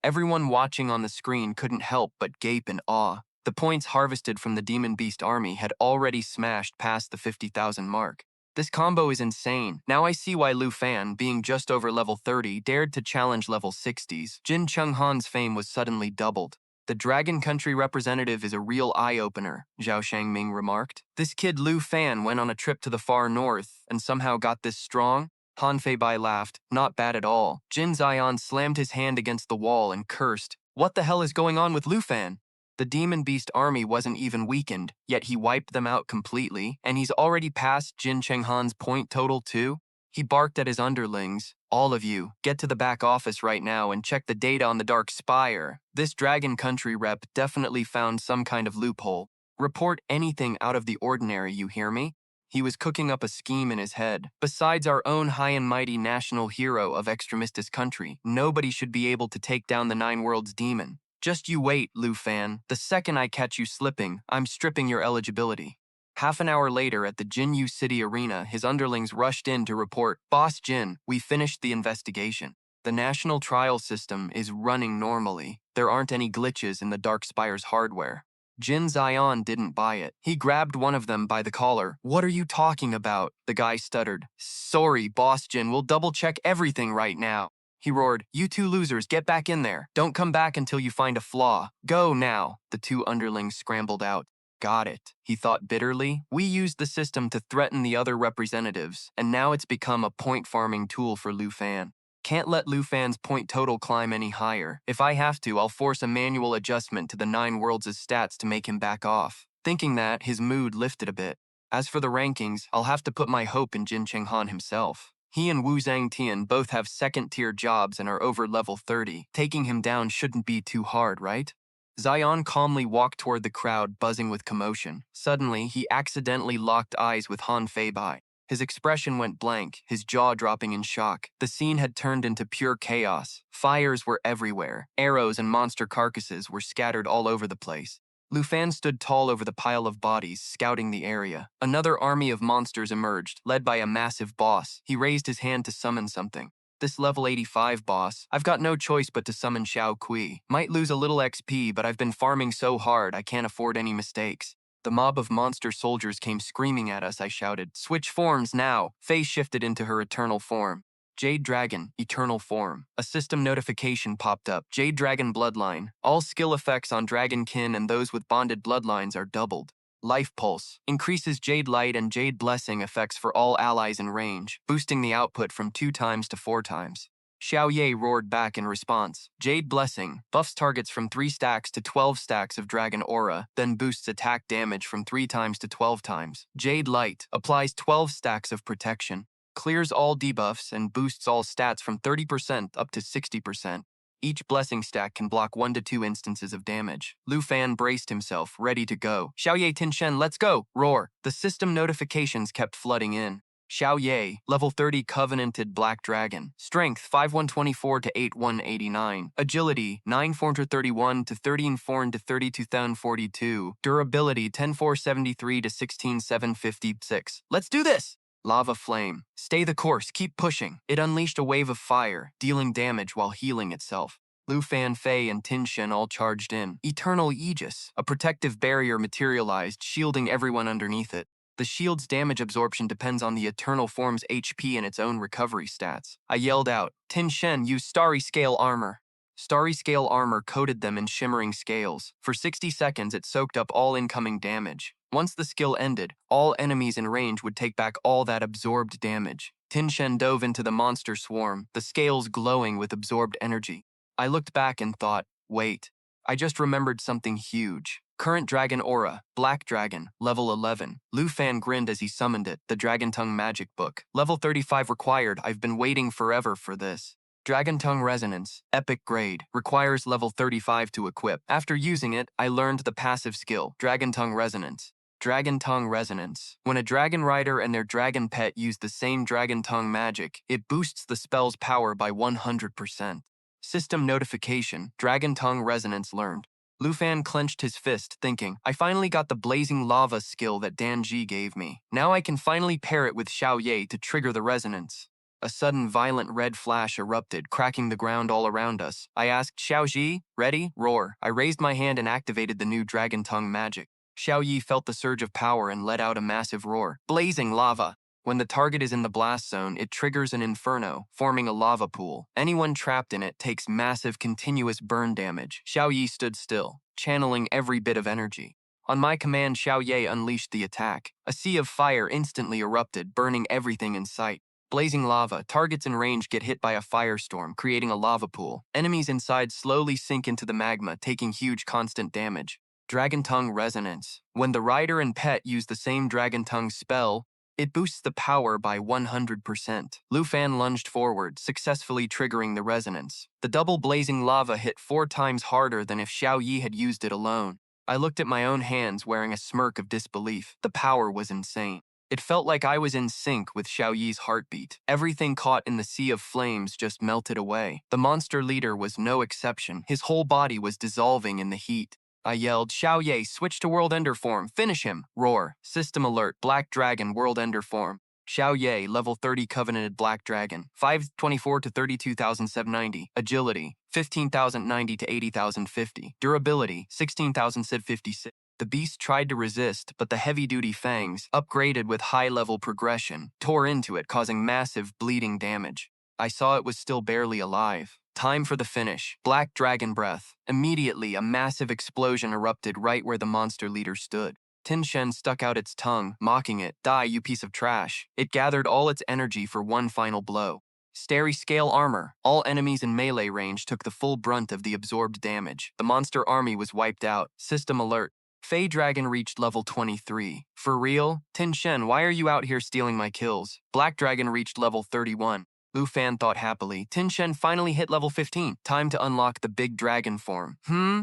Everyone watching on the screen couldn't help but gape in awe. The points harvested from the Demon Beast army had already smashed past the 50,000 mark. This combo is insane. Now I see why Lu Fan, being just over level 30, dared to challenge level 60s. Jin Chung Han's fame was suddenly doubled. "The Dragon Country representative is a real eye-opener," Zhao Shangming remarked. "This kid Lu Fan went on a trip to the far north and somehow got this strong?" Han Feibai laughed. "Not bad at all." Jin Zion slammed his hand against the wall and cursed. "What the hell is going on with Lu Fan?" The Demon Beast army wasn't even weakened, yet he wiped them out completely, and he's already passed Jin Chenghan's point total too? He barked at his underlings. "All of you, get to the back office right now and check the data on the Dark Spire. This Dragon Country rep definitely found some kind of loophole. Report anything out of the ordinary, you hear me?" He was cooking up a scheme in his head. Besides our own high and mighty national hero of Extremistis country, nobody should be able to take down the Nine Worlds demon. Just you wait, Lu Fan. The second I catch you slipping, I'm stripping your eligibility. Half an hour later at the Jinyu City Arena, his underlings rushed in to report, Boss Jin, we finished the investigation. The national trial system is running normally. There aren't any glitches in the Dark Spire's hardware. Jin Zion didn't buy it. He grabbed one of them by the collar. What are you talking about? The guy stuttered. Sorry, Boss Jin, we'll double-check everything right now. He roared, you two losers, get back in there. Don't come back until you find a flaw. Go now. The two underlings scrambled out. Got it, he thought bitterly. We used the system to threaten the other representatives, and now it's become a point-farming tool for Lu Fan. Can't let Lu Fan's point total climb any higher. If I have to, I'll force a manual adjustment to the Nine Worlds' stats to make him back off. Thinking that, his mood lifted a bit. As for the rankings, I'll have to put my hope in Jin Chenghan himself. He and Wu Zhangtian both have second-tier jobs and are over level 30. Taking him down shouldn't be too hard, right? Zion calmly walked toward the crowd, buzzing with commotion. Suddenly, he accidentally locked eyes with Han Feibai. His expression went blank, his jaw dropping in shock. The scene had turned into pure chaos. Fires were everywhere. Arrows and monster carcasses were scattered all over the place. Lu Fan stood tall over the pile of bodies, scouting the area. Another army of monsters emerged, led by a massive boss. He raised his hand to summon something. This level 85 boss, I've got no choice but to summon Xiao Kui. Might lose a little XP, but I've been farming so hard I can't afford any mistakes. The mob of monster soldiers came screaming at us, I shouted. Switch forms now! Faye shifted into her eternal form. Jade Dragon, Eternal Form. A system notification popped up. Jade Dragon Bloodline. All skill effects on Dragonkin and those with bonded bloodlines are doubled. Life Pulse. Increases Jade Light and Jade Blessing effects for all allies in range, boosting the output from 2 times to 4 times. Xiao Ye roared back in response. Jade Blessing. Buffs targets from 3 stacks to 12 stacks of Dragon Aura, then boosts attack damage from 3 times to 12 times. Jade Light. Applies 12 stacks of protection. Clears all debuffs and boosts all stats from 30% up to 60%. Each blessing stack can block 1 to 2 instances of damage. Lu Fan braced himself, ready to go. Xiao Ye Tinshen, let's go! Roar. The system notifications kept flooding in. Xiao Ye, level 30 Covenanted Black Dragon. Strength 5124 to 8189. Agility 9431 to 134 to 32042. Durability 10473 to 16756. Let's do this! Lava Flame. Stay the course, keep pushing. It unleashed a wave of fire, dealing damage while healing itself. Lu Fan, Fei, and Tinshen all charged in. Eternal Aegis. A protective barrier materialized, shielding everyone underneath it. The shield's damage absorption depends on the Eternal Form's HP and its own recovery stats. I yelled out, Tinshen, use Starry Scale Armor. Starry Scale Armor coated them in shimmering scales. For 60 seconds, it soaked up all incoming damage. Once the skill ended, all enemies in range would take back all that absorbed damage. Tinshen dove into the monster swarm, the scales glowing with absorbed energy. I looked back and thought, wait, I just remembered something huge. Current Dragon Aura, Black Dragon, level 11. Lu Fan grinned as he summoned it, the Dragon Tongue Magic Book. Level 35 required, I've been waiting forever for this. Dragon Tongue Resonance, Epic Grade, requires level 35 to equip. After using it, I learned the passive skill, Dragon Tongue Resonance. Dragon Tongue Resonance. When a dragon rider and their dragon pet use the same Dragon Tongue magic, it boosts the spell's power by 100%. System notification, Dragon Tongue Resonance learned. Lu Fan clenched his fist, thinking, I finally got the blazing lava skill that Dan Ji gave me. Now I can finally pair it with Xiao Ye to trigger the resonance. A sudden violent red flash erupted, cracking the ground all around us. I asked, Xiao Ji, ready? Roar. I raised my hand and activated the new Dragon Tongue magic. Xiao Yi felt the surge of power and let out a massive roar. Blazing lava! When the target is in the blast zone, it triggers an inferno, forming a lava pool. Anyone trapped in it takes massive continuous burn damage. Xiao Yi stood still, channeling every bit of energy. On my command, Xiao Ye unleashed the attack. A sea of fire instantly erupted, burning everything in sight. Blazing lava, targets in range get hit by a firestorm, creating a lava pool. Enemies inside slowly sink into the magma, taking huge constant damage. Dragon Tongue Resonance. When the rider and pet use the same Dragon Tongue spell, it boosts the power by 100%. Lu Fan lunged forward, successfully triggering the resonance. The double blazing lava hit 4 times harder than if Xiao Yi had used it alone. I looked at my own hands wearing a smirk of disbelief. The power was insane. It felt like I was in sync with Xiao Ye's heartbeat. Everything caught in the sea of flames just melted away. The monster leader was no exception. His whole body was dissolving in the heat. I yelled, Xiao Ye, switch to World Ender form. Finish him. Roar. System alert. Black Dragon World Ender form. Xiao Ye, level 30 Covenanted Black Dragon. 524 to 32,790. Agility, 15,090 to 80,050. Durability, 16,056. The beast tried to resist, but the heavy-duty fangs, upgraded with high-level progression, tore into it, causing massive bleeding damage. I saw it was still barely alive. Time for the finish. Black Dragon Breath. Immediately, a massive explosion erupted right where the monster leader stood. Tin Shen stuck out its tongue, mocking it. Die, you piece of trash. It gathered all its energy for one final blow. Starry Scale Armor. All enemies in melee range took the full brunt of the absorbed damage. The monster army was wiped out. System alert. Fey Dragon reached level 23. For real? Tin Shen, why are you out here stealing my kills? Black Dragon reached level 31. Lu Fan thought happily. Tin Shen finally hit level 15. Time to unlock the big dragon form.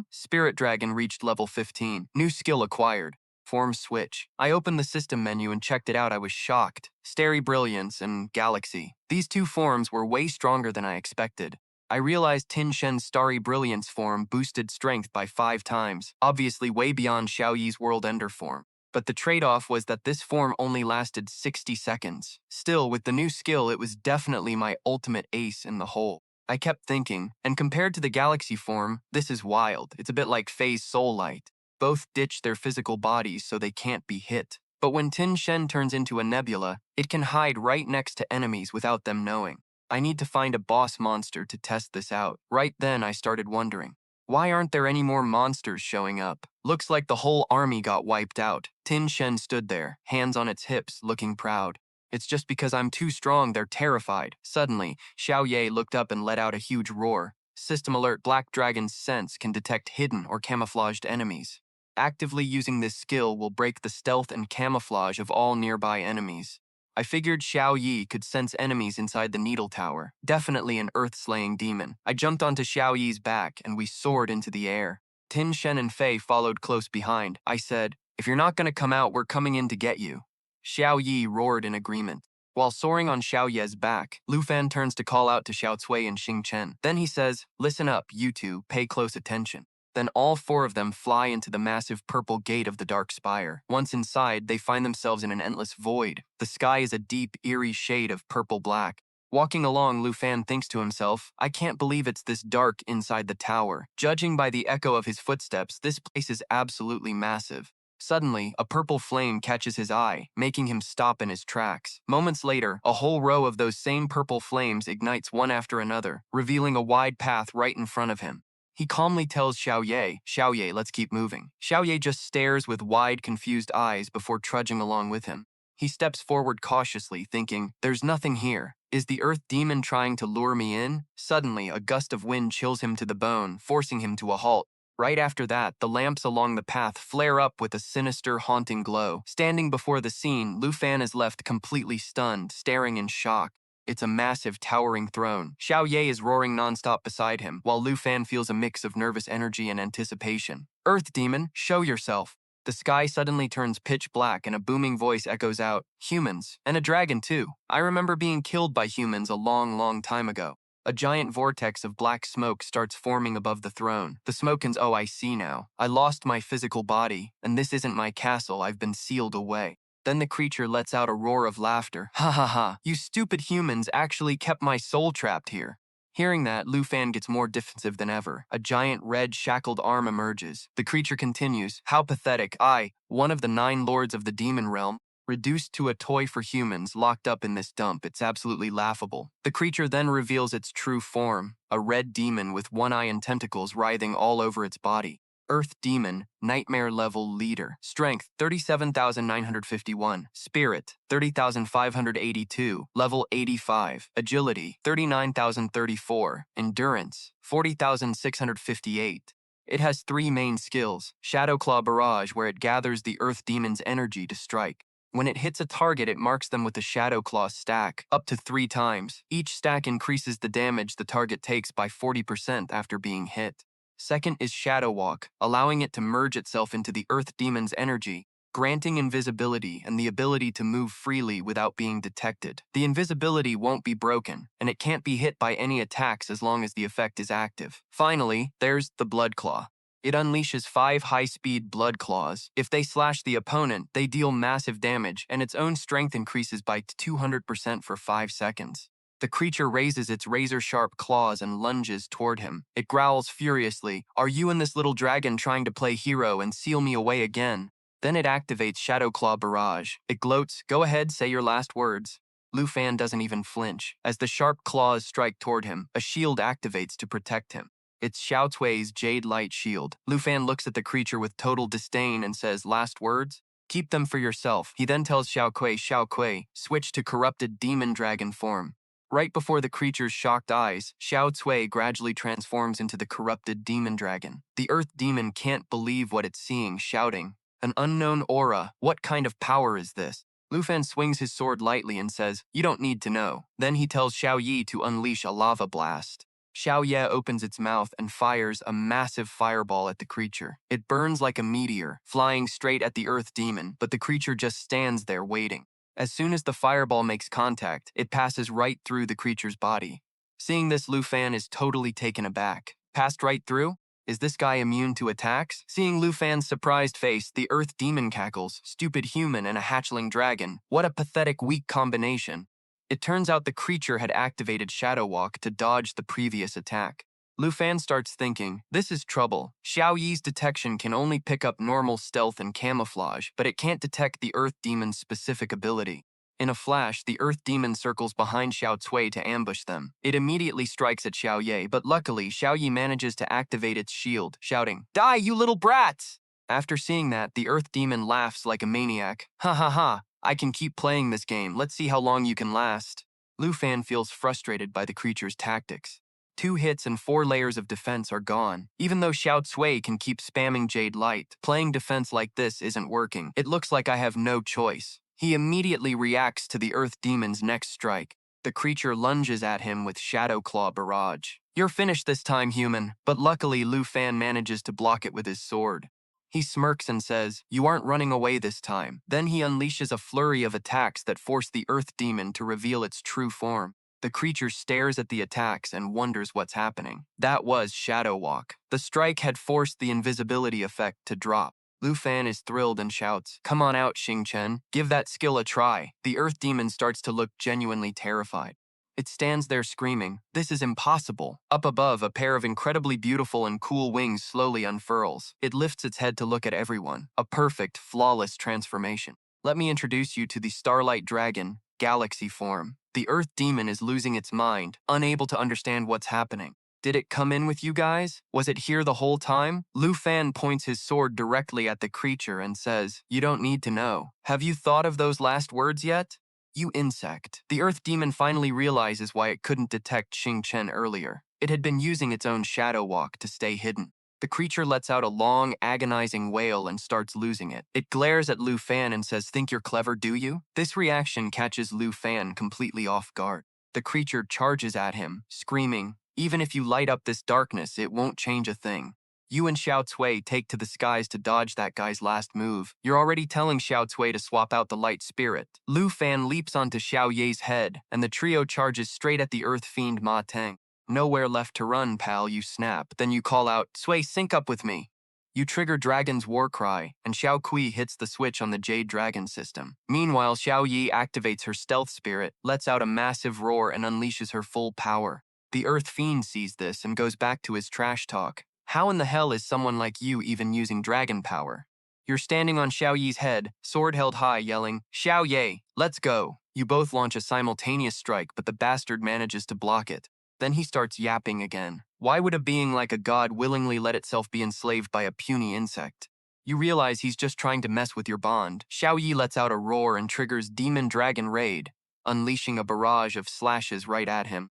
Spirit Dragon reached level 15. New skill acquired. Form switch. I opened the system menu and checked it out. I was shocked. Starry Brilliance and Galaxy. These two forms were way stronger than I expected. I realized Tin Shen's Starry Brilliance form boosted strength by 5 times, obviously way beyond Xiao Yi's World Ender form. But the trade-off was that this form only lasted 60 seconds. Still, with the new skill, it was definitely my ultimate ace in the hole. I kept thinking, and compared to the Galaxy form, this is wild. It's a bit like Fei's Soul Light. Both ditch their physical bodies so they can't be hit. But when Tin Shen turns into a nebula, it can hide right next to enemies without them knowing. I need to find a boss monster to test this out. Right then, I started wondering, why aren't there any more monsters showing up? Looks like the whole army got wiped out. Tin Shen stood there, hands on its hips, looking proud. It's just because I'm too strong, they're terrified. Suddenly, Xiao Ye looked up and let out a huge roar. System alert, Black Dragon's sense can detect hidden or camouflaged enemies. Actively using this skill will break the stealth and camouflage of all nearby enemies. I figured Xiao Yi could sense enemies inside the Needle Tower, definitely an earth-slaying demon. I jumped onto Xiao Yi's back, and we soared into the air. Tin Shen and Fei followed close behind. I said, if you're not gonna come out, we're coming in to get you. Xiao Yi roared in agreement. While soaring on Xiao Ye's back, Lu Fan turns to call out to Xiao Cui and Xing Chen. Then he says, listen up, you two, pay close attention. Then all 4 of them fly into the massive purple gate of the Dark Spire. Once inside, they find themselves in an endless void. The sky is a deep, eerie shade of purple-black. Walking along, Lu Fan thinks to himself, I can't believe it's this dark inside the tower. Judging by the echo of his footsteps, this place is absolutely massive. Suddenly, a purple flame catches his eye, making him stop in his tracks. Moments later, a whole row of those same purple flames ignites one after another, revealing a wide path right in front of him. He calmly tells Xiao Ye, let's keep moving. Xiao Ye just stares with wide, confused eyes before trudging along with him. He steps forward cautiously, thinking, there's nothing here. Is the earth demon trying to lure me in? Suddenly, a gust of wind chills him to the bone, forcing him to a halt. Right after that, the lamps along the path flare up with a sinister, haunting glow. Standing before the scene, Lu Fan is left completely stunned, staring in shock. It's a massive, towering throne. Xiao Ye is roaring nonstop beside him, while Lu Fan feels a mix of nervous energy and anticipation. Earth Demon, show yourself. The sky suddenly turns pitch black and a booming voice echoes out, humans, and a dragon too. I remember being killed by humans a long, long time ago. A giant vortex of black smoke starts forming above the throne. The smokins, oh, I see now. I lost my physical body, and this isn't my castle, I've been sealed away. Then the creature lets out a roar of laughter. Ha ha ha, you stupid humans actually kept my soul trapped here. Hearing that, Lu Fan gets more defensive than ever. A giant red shackled arm emerges. The creature continues, how pathetic, I, one of the 9 lords of the demon realm, reduced to a toy for humans locked up in this dump. It's absolutely laughable. The creature then reveals its true form, a red demon with one eye and tentacles writhing all over its body. Earth Demon, Nightmare Level Leader. Strength, 37,951. Spirit, 30,582. Level 85. Agility, 39,034. Endurance, 40,658. It has 3 main skills. Shadow Claw Barrage, where it gathers the Earth Demon's energy to strike. When it hits a target, it marks them with the Shadow Claw stack, up to 3 times. Each stack increases the damage the target takes by 40% after being hit. Second is Shadow Walk, allowing it to merge itself into the Earth Demon's energy, granting invisibility and the ability to move freely without being detected. The invisibility won't be broken, and it can't be hit by any attacks as long as the effect is active. Finally, there's the Blood Claw. It unleashes 5 high-speed blood claws. If they slash the opponent, they deal massive damage, and its own strength increases by 200% for 5 seconds. The creature raises its razor-sharp claws and lunges toward him. It growls furiously, "Are you and this little dragon trying to play hero and seal me away again?" Then it activates Shadow Claw Barrage. It gloats, "Go ahead, say your last words." Lu Fan doesn't even flinch. As the sharp claws strike toward him, a shield activates to protect him. It's Xiao Cui's Jade Light Shield. Lu Fan looks at the creature with total disdain and says, "Last words? Keep them for yourself." He then tells Xiao Kui, switch to corrupted demon dragon form. Right before the creature's shocked eyes, Xiao Cui gradually transforms into the corrupted demon dragon. The earth demon can't believe what it's seeing, shouting, "An unknown aura, what kind of power is this?" Lu Fan swings his sword lightly and says, "You don't need to know." Then he tells Xiao Yi to unleash a lava blast. Xiao Ye opens its mouth and fires a massive fireball at the creature. It burns like a meteor, flying straight at the earth demon, but the creature just stands there waiting. As soon as the fireball makes contact, it passes right through the creature's body. Seeing this, Lu Fan is totally taken aback. Passed right through? Is this guy immune to attacks? Seeing Lu Fan's surprised face, the earth demon cackles, "Stupid human and a hatchling dragon. What a pathetic weak combination." It turns out the creature had activated Shadow Walk to dodge the previous attack. Lu Fan starts thinking, this is trouble. Xiao Yi's detection can only pick up normal stealth and camouflage, but it can't detect the Earth Demon's specific ability. In a flash, the Earth Demon circles behind Xiao Cui to ambush them. It immediately strikes at Xiao Ye, but luckily, Xiao Yi manages to activate its shield, shouting, "Die, you little brats!" After seeing that, the Earth Demon laughs like a maniac. "Ha ha ha, I can keep playing this game. Let's see how long you can last." Lu Fan feels frustrated by the creature's tactics. 2 hits and 4 layers of defense are gone. Even though Xiao Cui can keep spamming Jade Light, playing defense like this isn't working. It looks like I have no choice. He immediately reacts to the Earth Demon's next strike. The creature lunges at him with Shadow Claw Barrage. "You're finished this time, human," but luckily Lu Fan manages to block it with his sword. He smirks and says, "You aren't running away this time." Then he unleashes a flurry of attacks that force the Earth Demon to reveal its true form. The creature stares at the attacks and wonders what's happening. That was Shadow Walk. The strike had forced the invisibility effect to drop. Lu Fan is thrilled and shouts, "Come on out, Xing Chen. Give that skill a try." The Earth Demon starts to look genuinely terrified. It stands there screaming, "This is impossible." Up above, a pair of incredibly beautiful and cool wings slowly unfurls. It lifts its head to look at everyone. A perfect, flawless transformation. Let me introduce you to the Starlight Dragon, Galaxy form. The Earth Demon is losing its mind, unable to understand what's happening. "Did it come in with you guys? Was it here the whole time?" Lu Fan points his sword directly at the creature and says, "You don't need to know. Have you thought of those last words yet? You insect." The Earth Demon finally realizes why it couldn't detect Xing Chen earlier. It had been using its own Shadow Walk to stay hidden. The creature lets out a long, agonizing wail and starts losing it. It glares at Lu Fan and says, "Think you're clever, do you?" This reaction catches Lu Fan completely off guard. The creature charges at him, screaming, "Even if you light up this darkness, it won't change a thing. You and Xiao Cui take to the skies to dodge that guy's last move. You're already telling Xiao Cui to swap out the light spirit." Lu Fan leaps onto Xiao Ye's head, and the trio charges straight at the Earth Fiend Ma Teng. "Nowhere left to run, pal," you snap. Then you call out, "Cui, sync up with me." You trigger Dragon's war cry, and Xiao Kui hits the switch on the Jade Dragon system. Meanwhile, Xiao Yi activates her stealth spirit, lets out a massive roar, and unleashes her full power. The Earth Fiend sees this and goes back to his trash talk. "How in the hell is someone like you even using dragon power?" You're standing on Xiao Yi's head, sword held high, yelling, "Xiao Ye, let's go." You both launch a simultaneous strike, but the bastard manages to block it. Then he starts yapping again. Why would a being like a god willingly let itself be enslaved by a puny insect? You realize he's just trying to mess with your bond. Xiao Yi lets out a roar and triggers Demon Dragon Raid, unleashing a barrage of slashes right at him.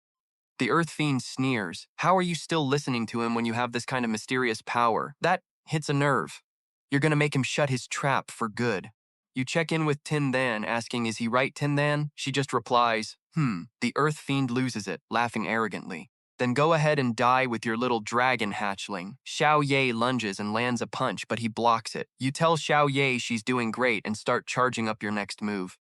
The Earth Fiend sneers. "How are you still listening to him when you have this kind of mysterious power? That hits a nerve. You're gonna make him shut his trap for good." You check in with Tin Than, asking, "Is he right, Tin Than?" She just replies, "The Earth Fiend loses it, laughing arrogantly. Then go ahead and die with your little dragon hatchling. Xiao Ye lunges and lands a punch, but he blocks it. You tell Xiao Ye she's doing great and start charging up your next move.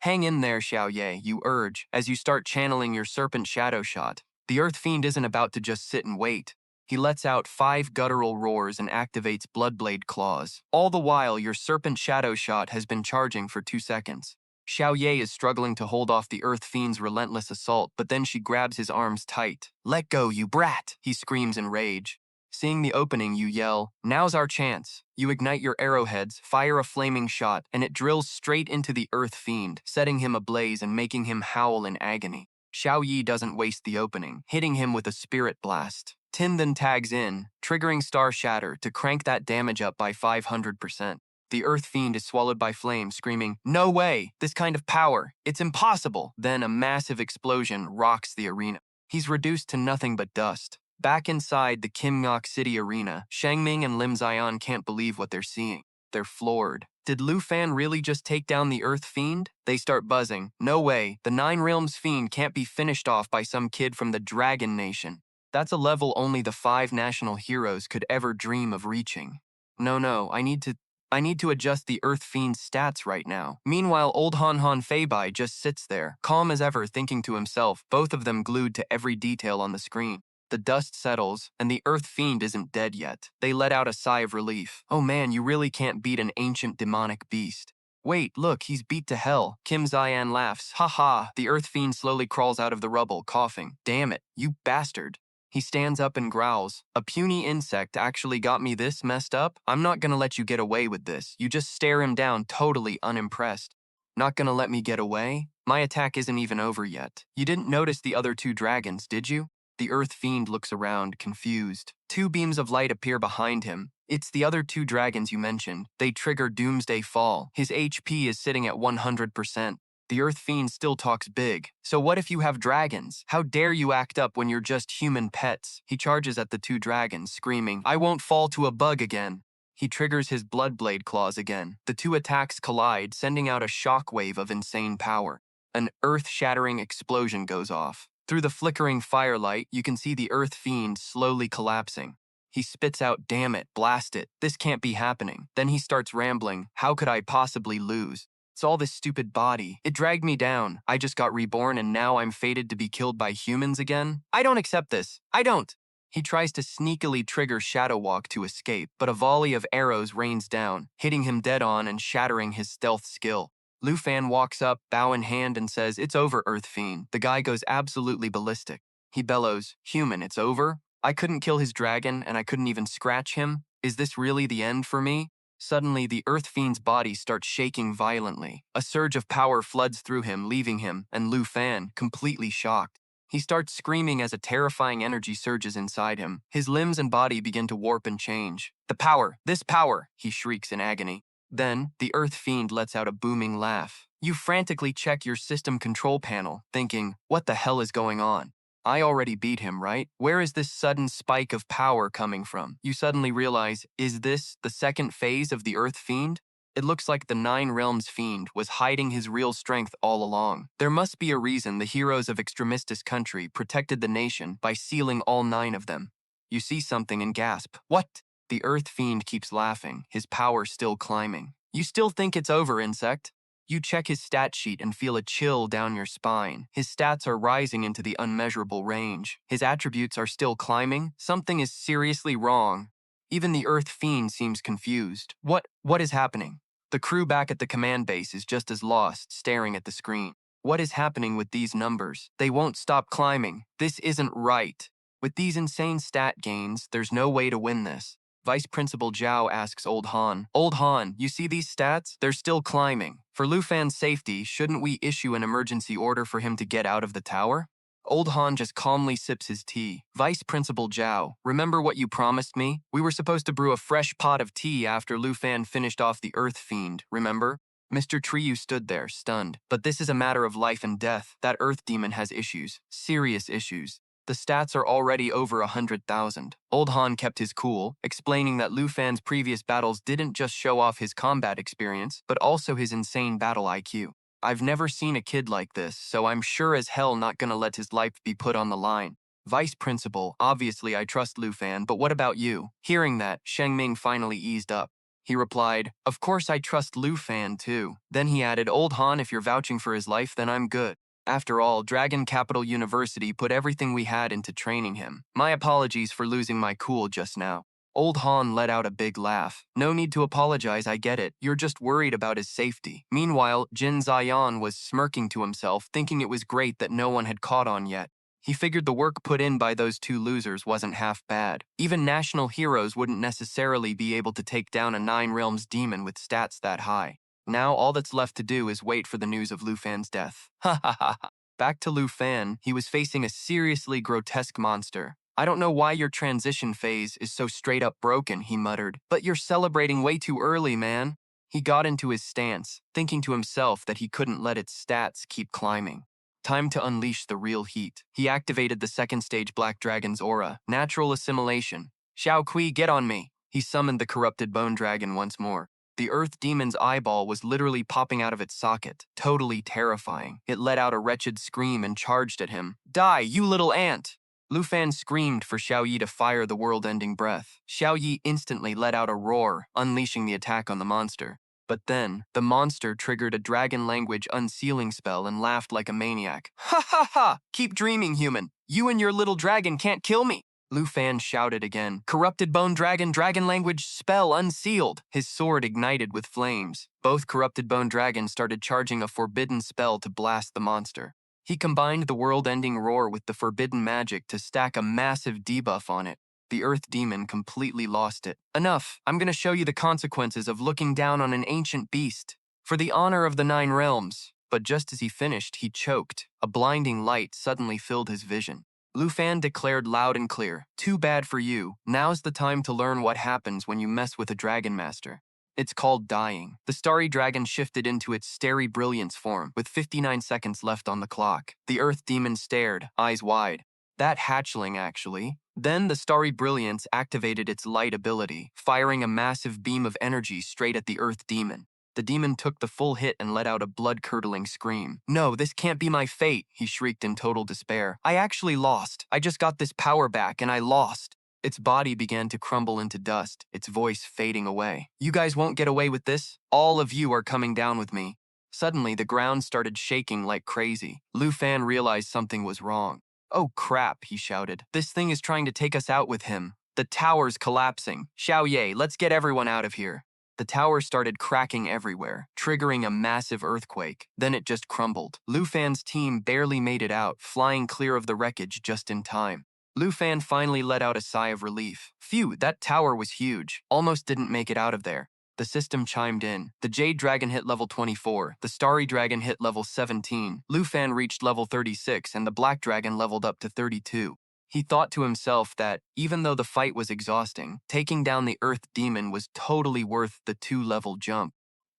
Hang in there, Xiao Ye, you urge, as you start channeling your serpent shadow shot. The Earth Fiend isn't about to just sit and wait. He lets out 5 guttural roars and activates Bloodblade claws. All the while, your serpent shadow shot has been charging for 2 seconds. Xiao Ye is struggling to hold off the Earth Fiend's relentless assault, but then she grabs his arms tight. "Let go, you brat!" he screams in rage. Seeing the opening, you yell, "Now's our chance." You ignite your arrowheads, fire a flaming shot, and it drills straight into the Earth Fiend, setting him ablaze and making him howl in agony. Xiao Yi doesn't waste the opening, hitting him with a spirit blast. Tin then tags in, triggering Star Shatter to crank that damage up by 500%. The Earth Fiend is swallowed by flame, screaming, "No way! This kind of power! It's impossible!" Then a massive explosion rocks the arena. He's reduced to nothing but dust. Back inside the Kim Ngok City arena, Shangming and Lim Zion can't believe what they're seeing. They're floored. Did Lu Fan really just take down the Earth Fiend? They start buzzing. No way, the Nine Realms Fiend can't be finished off by some kid from the Dragon Nation. That's a level only the 5 national heroes could ever dream of reaching. No, I need to adjust the Earth Fiend's stats right now. Meanwhile, old Han Han Feibai just sits there, calm as ever, thinking to himself, both of them glued to every detail on the screen. The dust settles, and the Earth Fiend isn't dead yet. They let out a sigh of relief. Oh man, you really can't beat an ancient demonic beast. Wait, look, he's beat to hell. Kim Zian laughs. Ha ha. The Earth Fiend slowly crawls out of the rubble, coughing. Damn it, you bastard. He stands up and growls. A puny insect actually got me this messed up? I'm not gonna let you get away with this. You just stare him down, totally unimpressed. Not gonna let me get away? My attack isn't even over yet. You didn't notice the other 2 dragons, did you? The Earth Fiend looks around, confused. 2 beams of light appear behind him. It's the other 2 dragons you mentioned. They trigger Doomsday Fall. His HP is sitting at 100%. The Earth Fiend still talks big. So what if you have dragons? How dare you act up when you're just human pets? He charges at the 2 dragons, screaming, "I won't fall to a bug again." He triggers his Bloodblade claws again. The 2 attacks collide, sending out a shockwave of insane power. An earth-shattering explosion goes off. Through the flickering firelight, you can see the Earth Fiend slowly collapsing. He spits out, "Damn it, blast it, this can't be happening." Then he starts rambling, "How could I possibly lose? It's all this stupid body. It dragged me down. I just got reborn and now I'm fated to be killed by humans again? I don't accept this. I don't." He tries to sneakily trigger Shadow Walk to escape, but a volley of arrows rains down, hitting him dead on and shattering his stealth skill. Lu Fan walks up, bow in hand, and says, "It's over, Earth Fiend." The guy goes absolutely ballistic. He bellows, "Human, it's over? I couldn't kill his dragon, and I couldn't even scratch him? Is this really the end for me?" Suddenly, the Earth Fiend's body starts shaking violently. A surge of power floods through him, leaving him, and Lu Fan, completely shocked. He starts screaming as a terrifying energy surges inside him. His limbs and body begin to warp and change. "The power! This power!" he shrieks in agony. Then, the Earth Fiend lets out a booming laugh. You frantically check your system control panel, thinking, what the hell is going on? I already beat him, right? Where is this sudden spike of power coming from? You suddenly realize, is this the second phase of the Earth Fiend? It looks like the Nine Realms Fiend was hiding his real strength all along. There must be a reason the heroes of Extremistis country protected the nation by sealing all 9 of them. You see something and gasp, "What?" The Earth Fiend keeps laughing, his power still climbing. You still think it's over, insect? You check his stat sheet and feel a chill down your spine. His stats are rising into the unmeasurable range. His attributes are still climbing. Something is seriously wrong. Even the Earth Fiend seems confused. What is happening? The crew back at the command base is just as lost, staring at the screen. What is happening with these numbers? They won't stop climbing. This isn't right. With these insane stat gains, there's no way to win this. Vice Principal Zhao asks Old Han, "Old Han, you see these stats? They're still climbing. For Lu Fan's safety, shouldn't we issue an emergency order for him to get out of the tower?" Old Han just calmly sips his tea. "Vice Principal Zhao, remember what you promised me? We were supposed to brew a fresh pot of tea after Lu Fan finished off the Earth Fiend, remember?" Mr. Triyu stood there, stunned. "But this is a matter of life and death. That Earth Demon has issues. Serious issues. The stats are already over 100,000. Old Han kept his cool, explaining that Lu Fan's previous battles didn't just show off his combat experience, but also his insane battle IQ. "I've never seen a kid like this, so I'm sure as hell not gonna let his life be put on the line. Vice Principal, obviously I trust Lu Fan, but what about you? Hearing that, Sheng Ming finally eased up. He replied, of course I trust Lu Fan too. Then he added, Old Han, if you're vouching for his life, then I'm good. After all, Dragon Capital University put everything we had into training him. My apologies for losing my cool just now. Old Han let out a big laugh. No need to apologize, I get it. You're just worried about his safety. Meanwhile, Jin Zion was smirking to himself, thinking it was great that no one had caught on yet. He figured the work put in by those two losers wasn't half bad. Even national heroes wouldn't necessarily be able to take down a Nine Realms demon with stats that high. Now all that's left to do is wait for the news of Lu Fan's death. Ha ha ha ha. Back to Lu Fan, he was facing a seriously grotesque monster. I don't know why your transition phase is so straight up broken, he muttered, but you're celebrating way too early, man. He got into his stance, thinking to himself that he couldn't let its stats keep climbing. Time to unleash the real heat. He activated the second stage Black Dragon's aura, natural assimilation. Xiao Kui, get on me. He summoned the corrupted bone dragon once more. The earth demon's eyeball was literally popping out of its socket, totally terrifying. It let out a wretched scream and charged at him. Die, you little ant! Lu Fan screamed for Xiao Ye to fire the world-ending breath. Xiao Ye instantly let out a roar, unleashing the attack on the monster. But then, the monster triggered a dragon language unsealing spell and laughed like a maniac. Ha ha ha! Keep dreaming, human. You and your little dragon can't kill me. Lu Fan shouted again. Corrupted bone dragon, dragon language spell unsealed. His sword ignited with flames. Both corrupted bone dragons started charging a forbidden spell to blast the monster. He combined the world-ending roar with the forbidden magic to stack a massive debuff on it. The Earth Demon completely lost it. Enough! I'm gonna show you the consequences of looking down on an ancient beast. For the honor of the Nine Realms. But just as he finished, he choked. A blinding light suddenly filled his vision. Lu Fan declared loud and clear, too bad for you. Now's the time to learn what happens when you mess with a Dragon Master. It's called dying. The starry dragon shifted into its starry brilliance form, with 59 seconds left on the clock. The Earth Demon stared, eyes wide. That hatchling, actually. Then the starry brilliance activated its light ability, firing a massive beam of energy straight at the Earth Demon. The demon took the full hit and let out a blood-curdling scream. No, this can't be my fate, he shrieked in total despair. I actually lost. I just got this power back and I lost. Its body began to crumble into dust, its voice fading away. You guys won't get away with this. All of you are coming down with me. Suddenly, the ground started shaking like crazy. Lu Fan realized something was wrong. Oh crap, he shouted. This thing is trying to take us out with him. The tower's collapsing. Xiao Ye, let's get everyone out of here. The tower started cracking everywhere, triggering a massive earthquake. Then it just crumbled. Lu Fan's team barely made it out, flying clear of the wreckage just in time. Lu Fan finally let out a sigh of relief. Phew, that tower was huge. Almost didn't make it out of there. The system chimed in. The Jade Dragon hit level 24, the Starry Dragon hit level 17, Lu Fan reached level 36, and the Black Dragon leveled up to 32. He thought to himself that, even though the fight was exhausting, taking down the Earth Demon was totally worth the 2-level jump.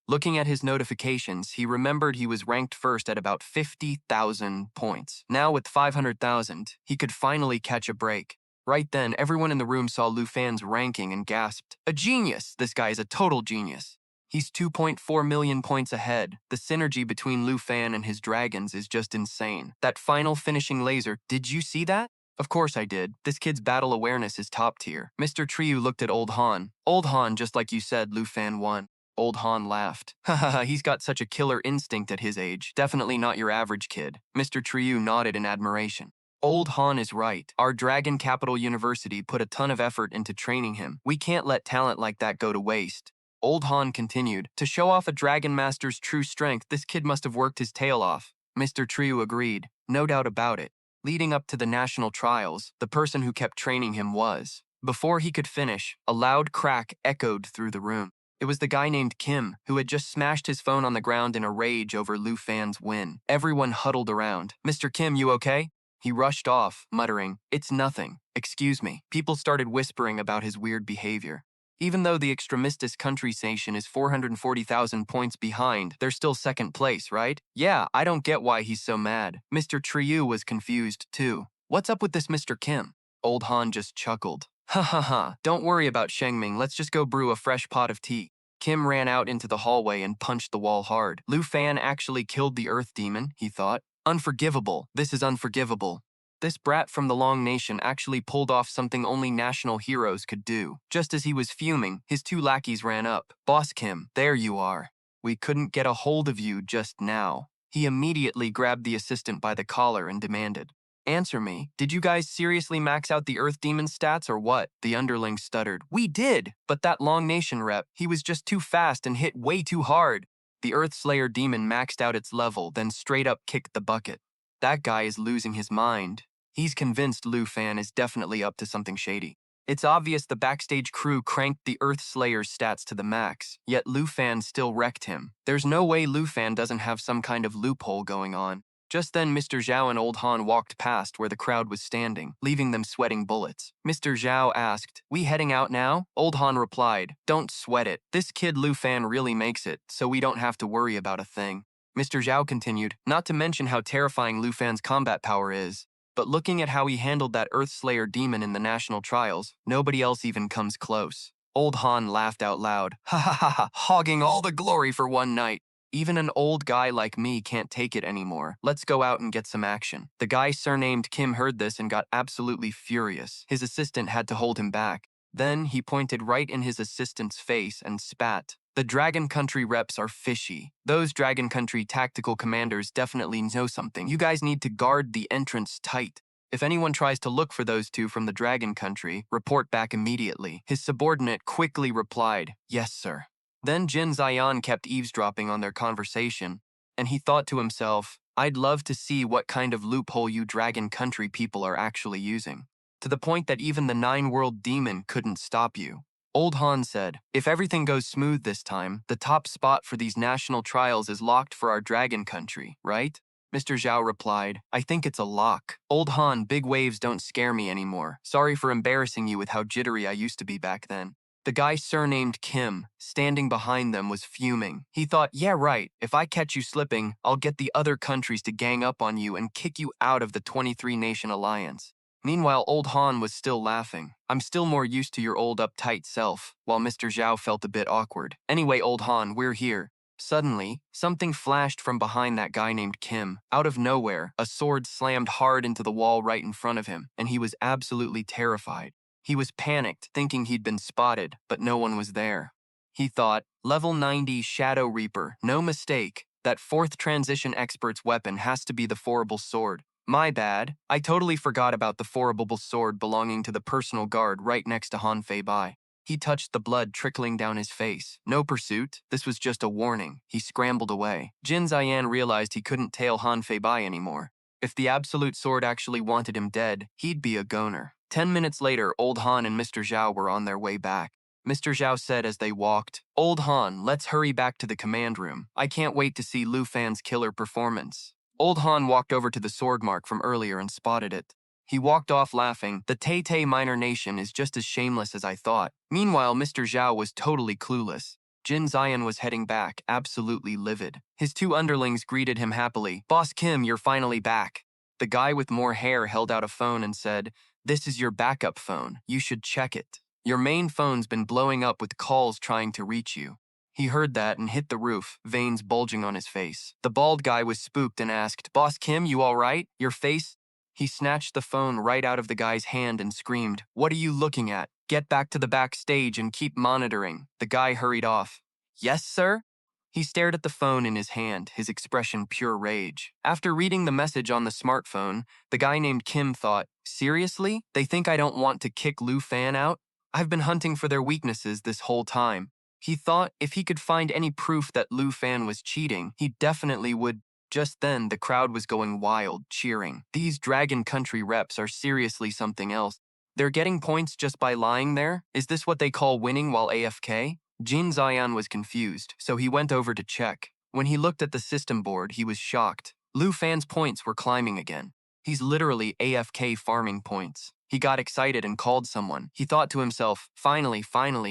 Looking at his notifications, he remembered he was ranked first at about 50,000 points. Now with 500,000, he could finally catch a break. Right then, everyone in the room saw Lu Fan's ranking and gasped, "A genius! This guy is a total genius." He's 2.4 million points ahead. The synergy between Lu Fan and his dragons is just insane. That final finishing laser, did you see that? Of course I did. This kid's battle awareness is top tier. Mr. Triu looked at Old Han. Old Han, just like you said, Lu Fan won. Old Han laughed. Hahaha, he's got such a killer instinct at his age. Definitely not your average kid. Mr. Triu nodded in admiration. Old Han is right. Our Dragon Capital University put a ton of effort into training him. We can't let talent like that go to waste. Old Han continued, to show off a Dragon Master's true strength, this kid must have worked his tail off. Mr. Triu agreed. No doubt about it. Leading up to the national trials, the person who kept training him was. Before he could finish, a loud crack echoed through the room. It was the guy named Kim, who had just smashed his phone on the ground in a rage over Lu Fan's win. Everyone huddled around. Mr. Kim, you okay? He rushed off, muttering, "It's nothing. Excuse me." People started whispering about his weird behavior. Even though the Extremistis country station is 440,000 points behind, they're still second place, right? Yeah, I don't get why he's so mad. Mr. Triu was confused, too. What's up with this Mr. Kim? Old Han just chuckled. Ha ha ha, don't worry about Shengming, let's just go brew a fresh pot of tea. Kim ran out into the hallway and punched the wall hard. Lu Fan actually killed the Earth Demon, he thought. Unforgivable, this is unforgivable. This brat from the Long Nation actually pulled off something only national heroes could do. Just as he was fuming, his two lackeys ran up. Boss Kim, there you are. We couldn't get a hold of you just now. He immediately grabbed the assistant by the collar and demanded, "Answer me, did you guys seriously max out the Earth Demon stats or what?" The underling stuttered. "We did, but that Long Nation rep, he was just too fast and hit way too hard." The Earth Slayer demon maxed out its level, then straight up kicked the bucket. That guy is losing his mind. He's convinced Lu Fan is definitely up to something shady. It's obvious the backstage crew cranked the Earth Slayer's stats to the max, yet Lu Fan still wrecked him. There's no way Lu Fan doesn't have some kind of loophole going on. Just then, Mr. Zhao and Old Han walked past where the crowd was standing, leaving them sweating bullets. Mr. Zhao asked, "We heading out now?" Old Han replied, "Don't sweat it. This kid Lu Fan really makes it, so we don't have to worry about a thing." Mr. Zhao continued, "Not to mention how terrifying Lu Fan's combat power is. But looking at how he handled that Earth Slayer demon in the national trials, nobody else even comes close." Old Han laughed out loud. "Ha ha ha ha, hogging all the glory for one night. Even an old guy like me can't take it anymore. Let's go out and get some action." The guy surnamed Kim heard this and got absolutely furious. His assistant had to hold him back. Then he pointed right in his assistant's face and spat. "The Dragon Country reps are fishy. Those Dragon Country tactical commanders definitely know something. You guys need to guard the entrance tight. If anyone tries to look for those two from the Dragon Country, report back immediately." His subordinate quickly replied, "Yes, sir." Then Jin Zion kept eavesdropping on their conversation, and he thought to himself, "I'd love to see what kind of loophole you Dragon Country people are actually using. To the point that even the Nine-World Demon couldn't stop you." Old Han said, "If everything goes smooth this time, the top spot for these national trials is locked for our Dragon Country, right?" Mr. Zhao replied, "I think it's a lock." "Old Han, big waves don't scare me anymore. Sorry for embarrassing you with how jittery I used to be back then." The guy surnamed Kim, standing behind them, was fuming. He thought, "Yeah, right. If I catch you slipping, I'll get the other countries to gang up on you and kick you out of the 23-nation alliance." Meanwhile, Old Han was still laughing. "I'm still more used to your old uptight self," while Mr. Zhao felt a bit awkward. "Anyway, Old Han, we're here." Suddenly, something flashed from behind that guy named Kim. Out of nowhere, a sword slammed hard into the wall right in front of him, and he was absolutely terrified. He was panicked, thinking he'd been spotted, but no one was there. He thought, level 90 Shadow Reaper, no mistake. That fourth transition expert's weapon has to be the Forable Sword. My bad, I totally forgot about the Forable Sword belonging to the personal guard right next to Han Fei Bai. He touched the blood trickling down his face. No pursuit, this was just a warning. He scrambled away. Jin Ziyan realized he couldn't tail Han Fei Bai anymore. If the Absolute Sword actually wanted him dead, he'd be a goner. 10 minutes later, Old Han and Mr. Zhao were on their way back. Mr. Zhao said as they walked, "Old Han, let's hurry back to the command room. I can't wait to see Lu Fan's killer performance." Old Han walked over to the sword mark from earlier and spotted it. He walked off laughing. "The Tay Minor Nation is just as shameless as I thought." Meanwhile, Mr. Zhao was totally clueless. Jin Zion was heading back, absolutely livid. His two underlings greeted him happily. "Boss Kim, you're finally back." The guy with more hair held out a phone and said, "This is your backup phone. You should check it. Your main phone's been blowing up with calls trying to reach you." He heard that and hit the roof, veins bulging on his face. The bald guy was spooked and asked, "Boss Kim, you all right? Your face?" He snatched the phone right out of the guy's hand and screamed, "What are you looking at? Get back to the backstage and keep monitoring." The guy hurried off. "Yes, sir?" He stared at the phone in his hand, his expression pure rage. After reading the message on the smartphone, the guy named Kim thought, "Seriously? They think I don't want to kick Lu Fan out? I've been hunting for their weaknesses this whole time." He thought if he could find any proof that Lu Fan was cheating, he definitely would. Just then, the crowd was going wild, cheering. These Dragon Country reps are seriously something else. They're getting points just by lying there? Is this what they call winning while AFK? Jin Zion was confused, so he went over to check. When he looked at the system board, he was shocked. Lu Fan's points were climbing again. He's literally AFK farming points. He got excited and called someone. He thought to himself, finally,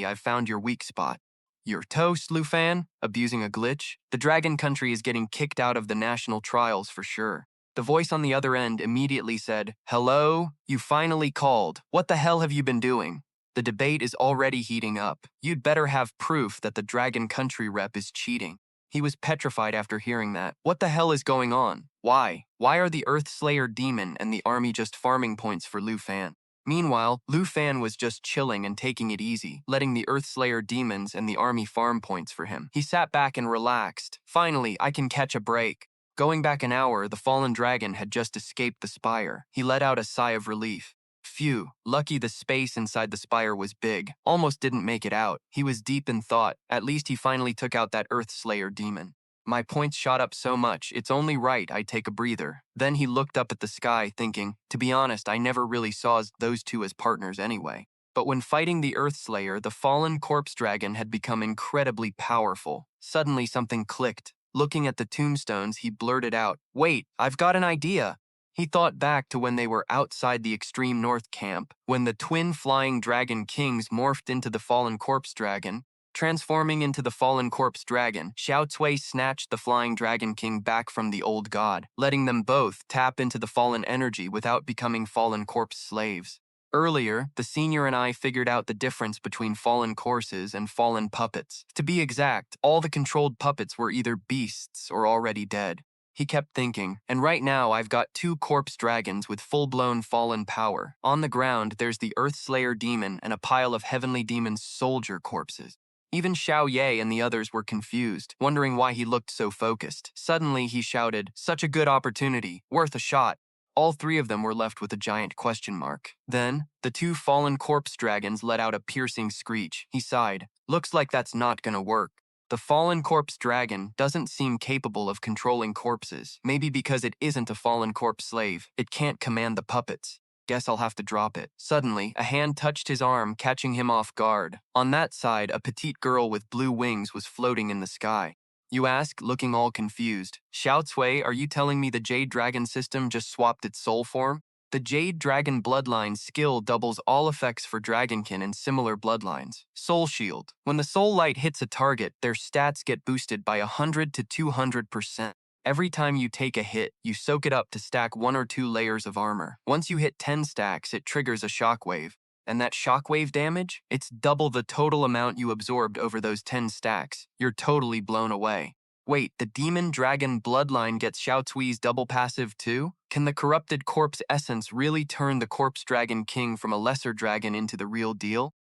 I've found your weak spot." "You're toast, Lu Fan? Abusing a glitch? The Dragon Country is getting kicked out of the national trials for sure." The voice on the other end immediately said, "Hello? You finally called. What the hell have you been doing? The debate is already heating up. You'd better have proof that the Dragon Country rep is cheating." He was petrified after hearing that. What the hell is going on? Why? Why are the Earth Slayer demon and the army just farming points for Lu Fan? Meanwhile, Lu Fan was just chilling and taking it easy, letting the Earth Slayer demons and the army farm points for him. He sat back and relaxed. Finally, I can catch a break. Going back an hour, the fallen dragon had just escaped the spire. He let out a sigh of relief. Phew, lucky the space inside the spire was big. Almost didn't make it out. He was deep in thought. At least he finally took out that Earth Slayer demon. My points shot up so much, it's only right I take a breather. Then he looked up at the sky, thinking, to be honest, I never really saw those two as partners anyway. But when fighting the Earth Slayer, the fallen corpse dragon had become incredibly powerful. Suddenly something clicked. Looking at the tombstones, he blurted out, "Wait, I've got an idea." He thought back to when they were outside the Extreme North camp, when the twin flying dragon kings morphed into the fallen corpse dragon. Transforming into the fallen corpse dragon, Xiao Cui snatched the flying dragon king back from the old god, letting them both tap into the fallen energy without becoming fallen corpse slaves. Earlier, the senior and I figured out the difference between fallen corpses and fallen puppets. To be exact, all the controlled puppets were either beasts or already dead. He kept thinking, and right now I've got two corpse dragons with full-blown fallen power. On the ground, there's the Earth Slayer demon and a pile of Heavenly Demon's soldier corpses. Even Xiao Ye and the others were confused, wondering why he looked so focused. Suddenly, he shouted, "Such a good opportunity, worth a shot." All three of them were left with a giant question mark. Then, the two fallen corpse dragons let out a piercing screech. He sighed. Looks like that's not gonna work. The fallen corpse dragon doesn't seem capable of controlling corpses. Maybe because it isn't a fallen corpse slave, it can't command the puppets. Guess I'll have to drop it. Suddenly, a hand touched his arm, catching him off guard. On that side, a petite girl with blue wings was floating in the sky. You ask, looking all confused. Xiao Cui, are you telling me the Jade Dragon system just swapped its soul form? The Jade Dragon Bloodline skill doubles all effects for Dragonkin and similar bloodlines. Soul Shield. When the soul light hits a target, their stats get boosted by 100 to 200%. Every time you take a hit, you soak it up to stack 1 or 2 layers of armor. Once you hit 10 stacks, it triggers a shockwave. And that shockwave damage? It's double the total amount you absorbed over those 10 stacks. You're totally blown away. Wait, the Demon Dragon Bloodline gets Xiao Cui's double passive too? Can the corrupted corpse essence really turn the corpse dragon king from a lesser dragon into the real deal?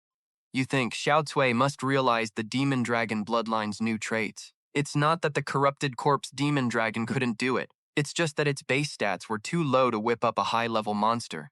You think Xiao Cui must realize the Demon Dragon Bloodline's new traits. It's not that the corrupted corpse demon dragon couldn't do it. It's just that its base stats were too low to whip up a high-level monster.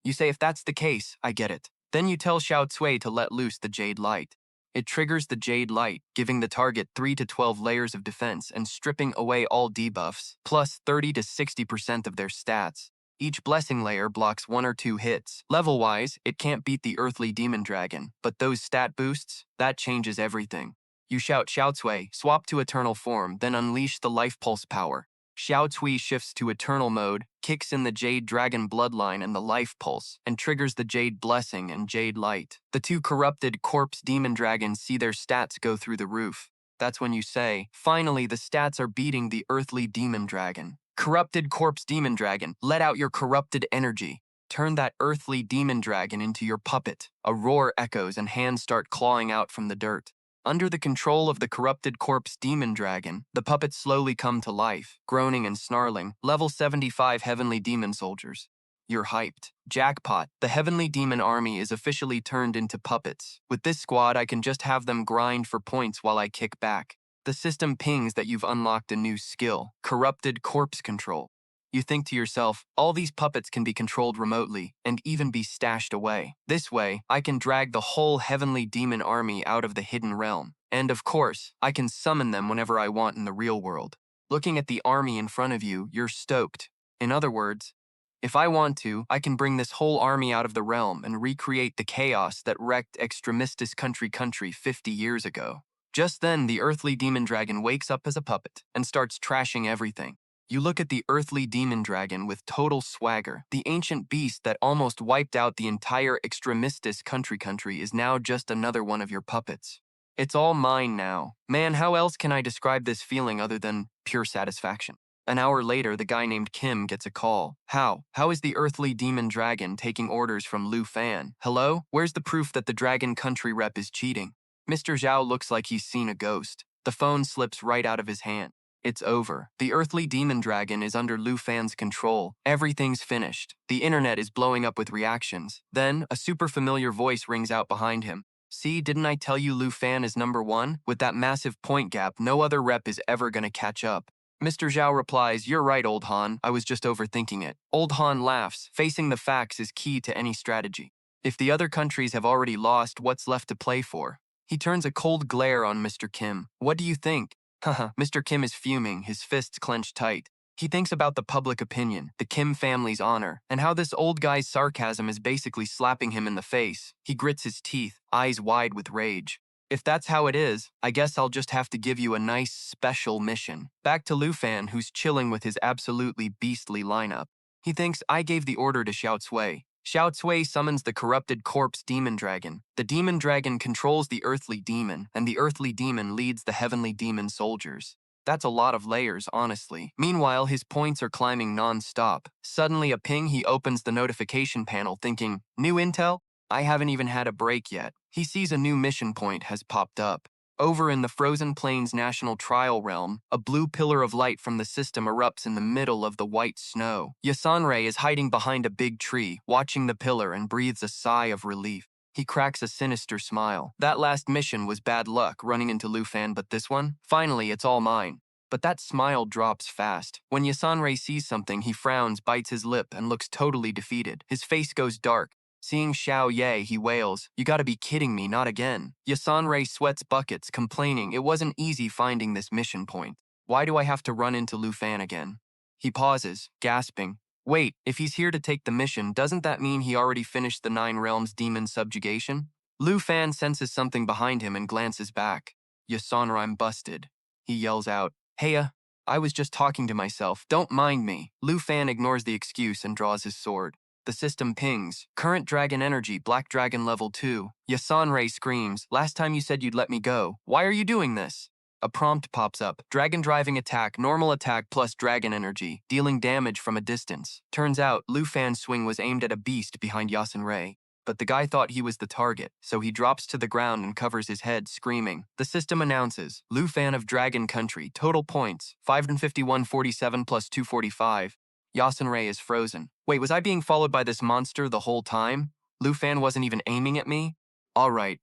You say if that's the case, I get it. Then you tell Xiao Cui to let loose the Jade Light. It triggers the Jade Light, giving the target 3 to 12 layers of defense and stripping away all debuffs, plus 30 to 60% of their stats. Each blessing layer blocks 1 or 2 hits. Level-wise, it can't beat the earthly demon dragon, but those stat boosts, that changes everything. You shout Xiao Cui, swap to eternal form, then unleash the life pulse power. Xiao Cui shifts to eternal mode, kicks in the Jade Dragon Bloodline and the life pulse, and triggers the Jade Blessing and Jade Light. The two corrupted corpse demon dragons see their stats go through the roof. That's when you say, finally the stats are beating the earthly demon dragon. Corrupted corpse demon dragon, let out your corrupted energy. Turn that earthly demon dragon into your puppet. A roar echoes and hands start clawing out from the dirt. Under the control of the corrupted corpse demon dragon, the puppets slowly come to life, groaning and snarling. Level 75 heavenly demon soldiers. You're hyped. Jackpot, the heavenly demon army is officially turned into puppets. With this squad, I can just have them grind for points while I kick back. The system pings that you've unlocked a new skill, corrupted corpse control. You think to yourself, all these puppets can be controlled remotely and even be stashed away. This way, I can drag the whole heavenly demon army out of the hidden realm. And of course, I can summon them whenever I want in the real world. Looking at the army in front of you, you're stoked. In other words, if I want to, I can bring this whole army out of the realm and recreate the chaos that wrecked Extremistus Country 50 years ago. Just then, the earthly demon dragon wakes up as a puppet and starts trashing everything. You look at the earthly demon dragon with total swagger. The ancient beast that almost wiped out the entire Extremistus Country is now just another one of your puppets. It's all mine now. Man, how else can I describe this feeling other than pure satisfaction? An hour later, the guy named Kim gets a call. How is the earthly demon dragon taking orders from Lu Fan? Hello? Where's the proof that the Dragon Country rep is cheating? Mr. Zhao looks like he's seen a ghost. The phone slips right out of his hand. It's over. The earthly demon dragon is under Lu Fan's control. Everything's finished. The internet is blowing up with reactions. Then, a super familiar voice rings out behind him. See, didn't I tell you Lu Fan is #1? With that massive point gap, no other rep is ever gonna catch up. Mr. Zhao replies, "You're right, Old Han. I was just overthinking it." Old Han laughs. Facing the facts is key to any strategy. If the other countries have already lost, what's left to play for? He turns a cold glare on Mr. Kim. What do you think? Haha, Mr. Kim is fuming, his fists clenched tight. He thinks about the public opinion, the Kim family's honor, and how this old guy's sarcasm is basically slapping him in the face. He grits his teeth, eyes wide with rage. If that's how it is, I guess I'll just have to give you a nice, special mission. Back to Lu Fan, who's chilling with his absolutely beastly lineup. He thinks I gave the order to Xiao Cui. Xiao Cui summons the corrupted corpse demon dragon. The demon dragon controls the earthly demon, and the earthly demon leads the heavenly demon soldiers. That's a lot of layers, honestly. Meanwhile, his points are climbing non-stop. Suddenly a ping, he opens the notification panel thinking, new intel? I haven't even had a break yet. He sees a new mission point has popped up. Over in the Frozen Plains National Trial Realm, a blue pillar of light from the system erupts in the middle of the white snow. Yasanrei is hiding behind a big tree, watching the pillar and breathes a sigh of relief. He cracks a sinister smile. That last mission was bad luck, running into Lu Fan, but this one? Finally, it's all mine. But that smile drops fast. When Yasanrei sees something, he frowns, bites his lip, and looks totally defeated. His face goes dark. Seeing Xiao Ye, he wails, "You gotta be kidding me, not again." Yasanrei sweats buckets, complaining it wasn't easy finding this mission point. Why do I have to run into Lu Fan again? He pauses, gasping. Wait, if he's here to take the mission, doesn't that mean he already finished the 9 Realms demon subjugation? Lu Fan senses something behind him and glances back. Yasanrei, I'm busted. He yells out, "Heya, I was just talking to myself, don't mind me." Lu Fan ignores the excuse and draws his sword. The system pings. Current dragon energy, Black Dragon level 2. Yasanrei screams, "Last time you said you'd let me go. Why are you doing this?" A prompt pops up. Dragon driving attack, normal attack plus dragon energy, dealing damage from a distance. Turns out, Lu Fan's swing was aimed at a beast behind Yasanrei. But the guy thought he was the target, so he drops to the ground and covers his head, screaming. The system announces, Lu Fan of Dragon Country, total points, 551.47 plus 245. Yasanrei is frozen. Wait, was I being followed by this monster the whole time? Lu Fan wasn't even aiming at me? All right,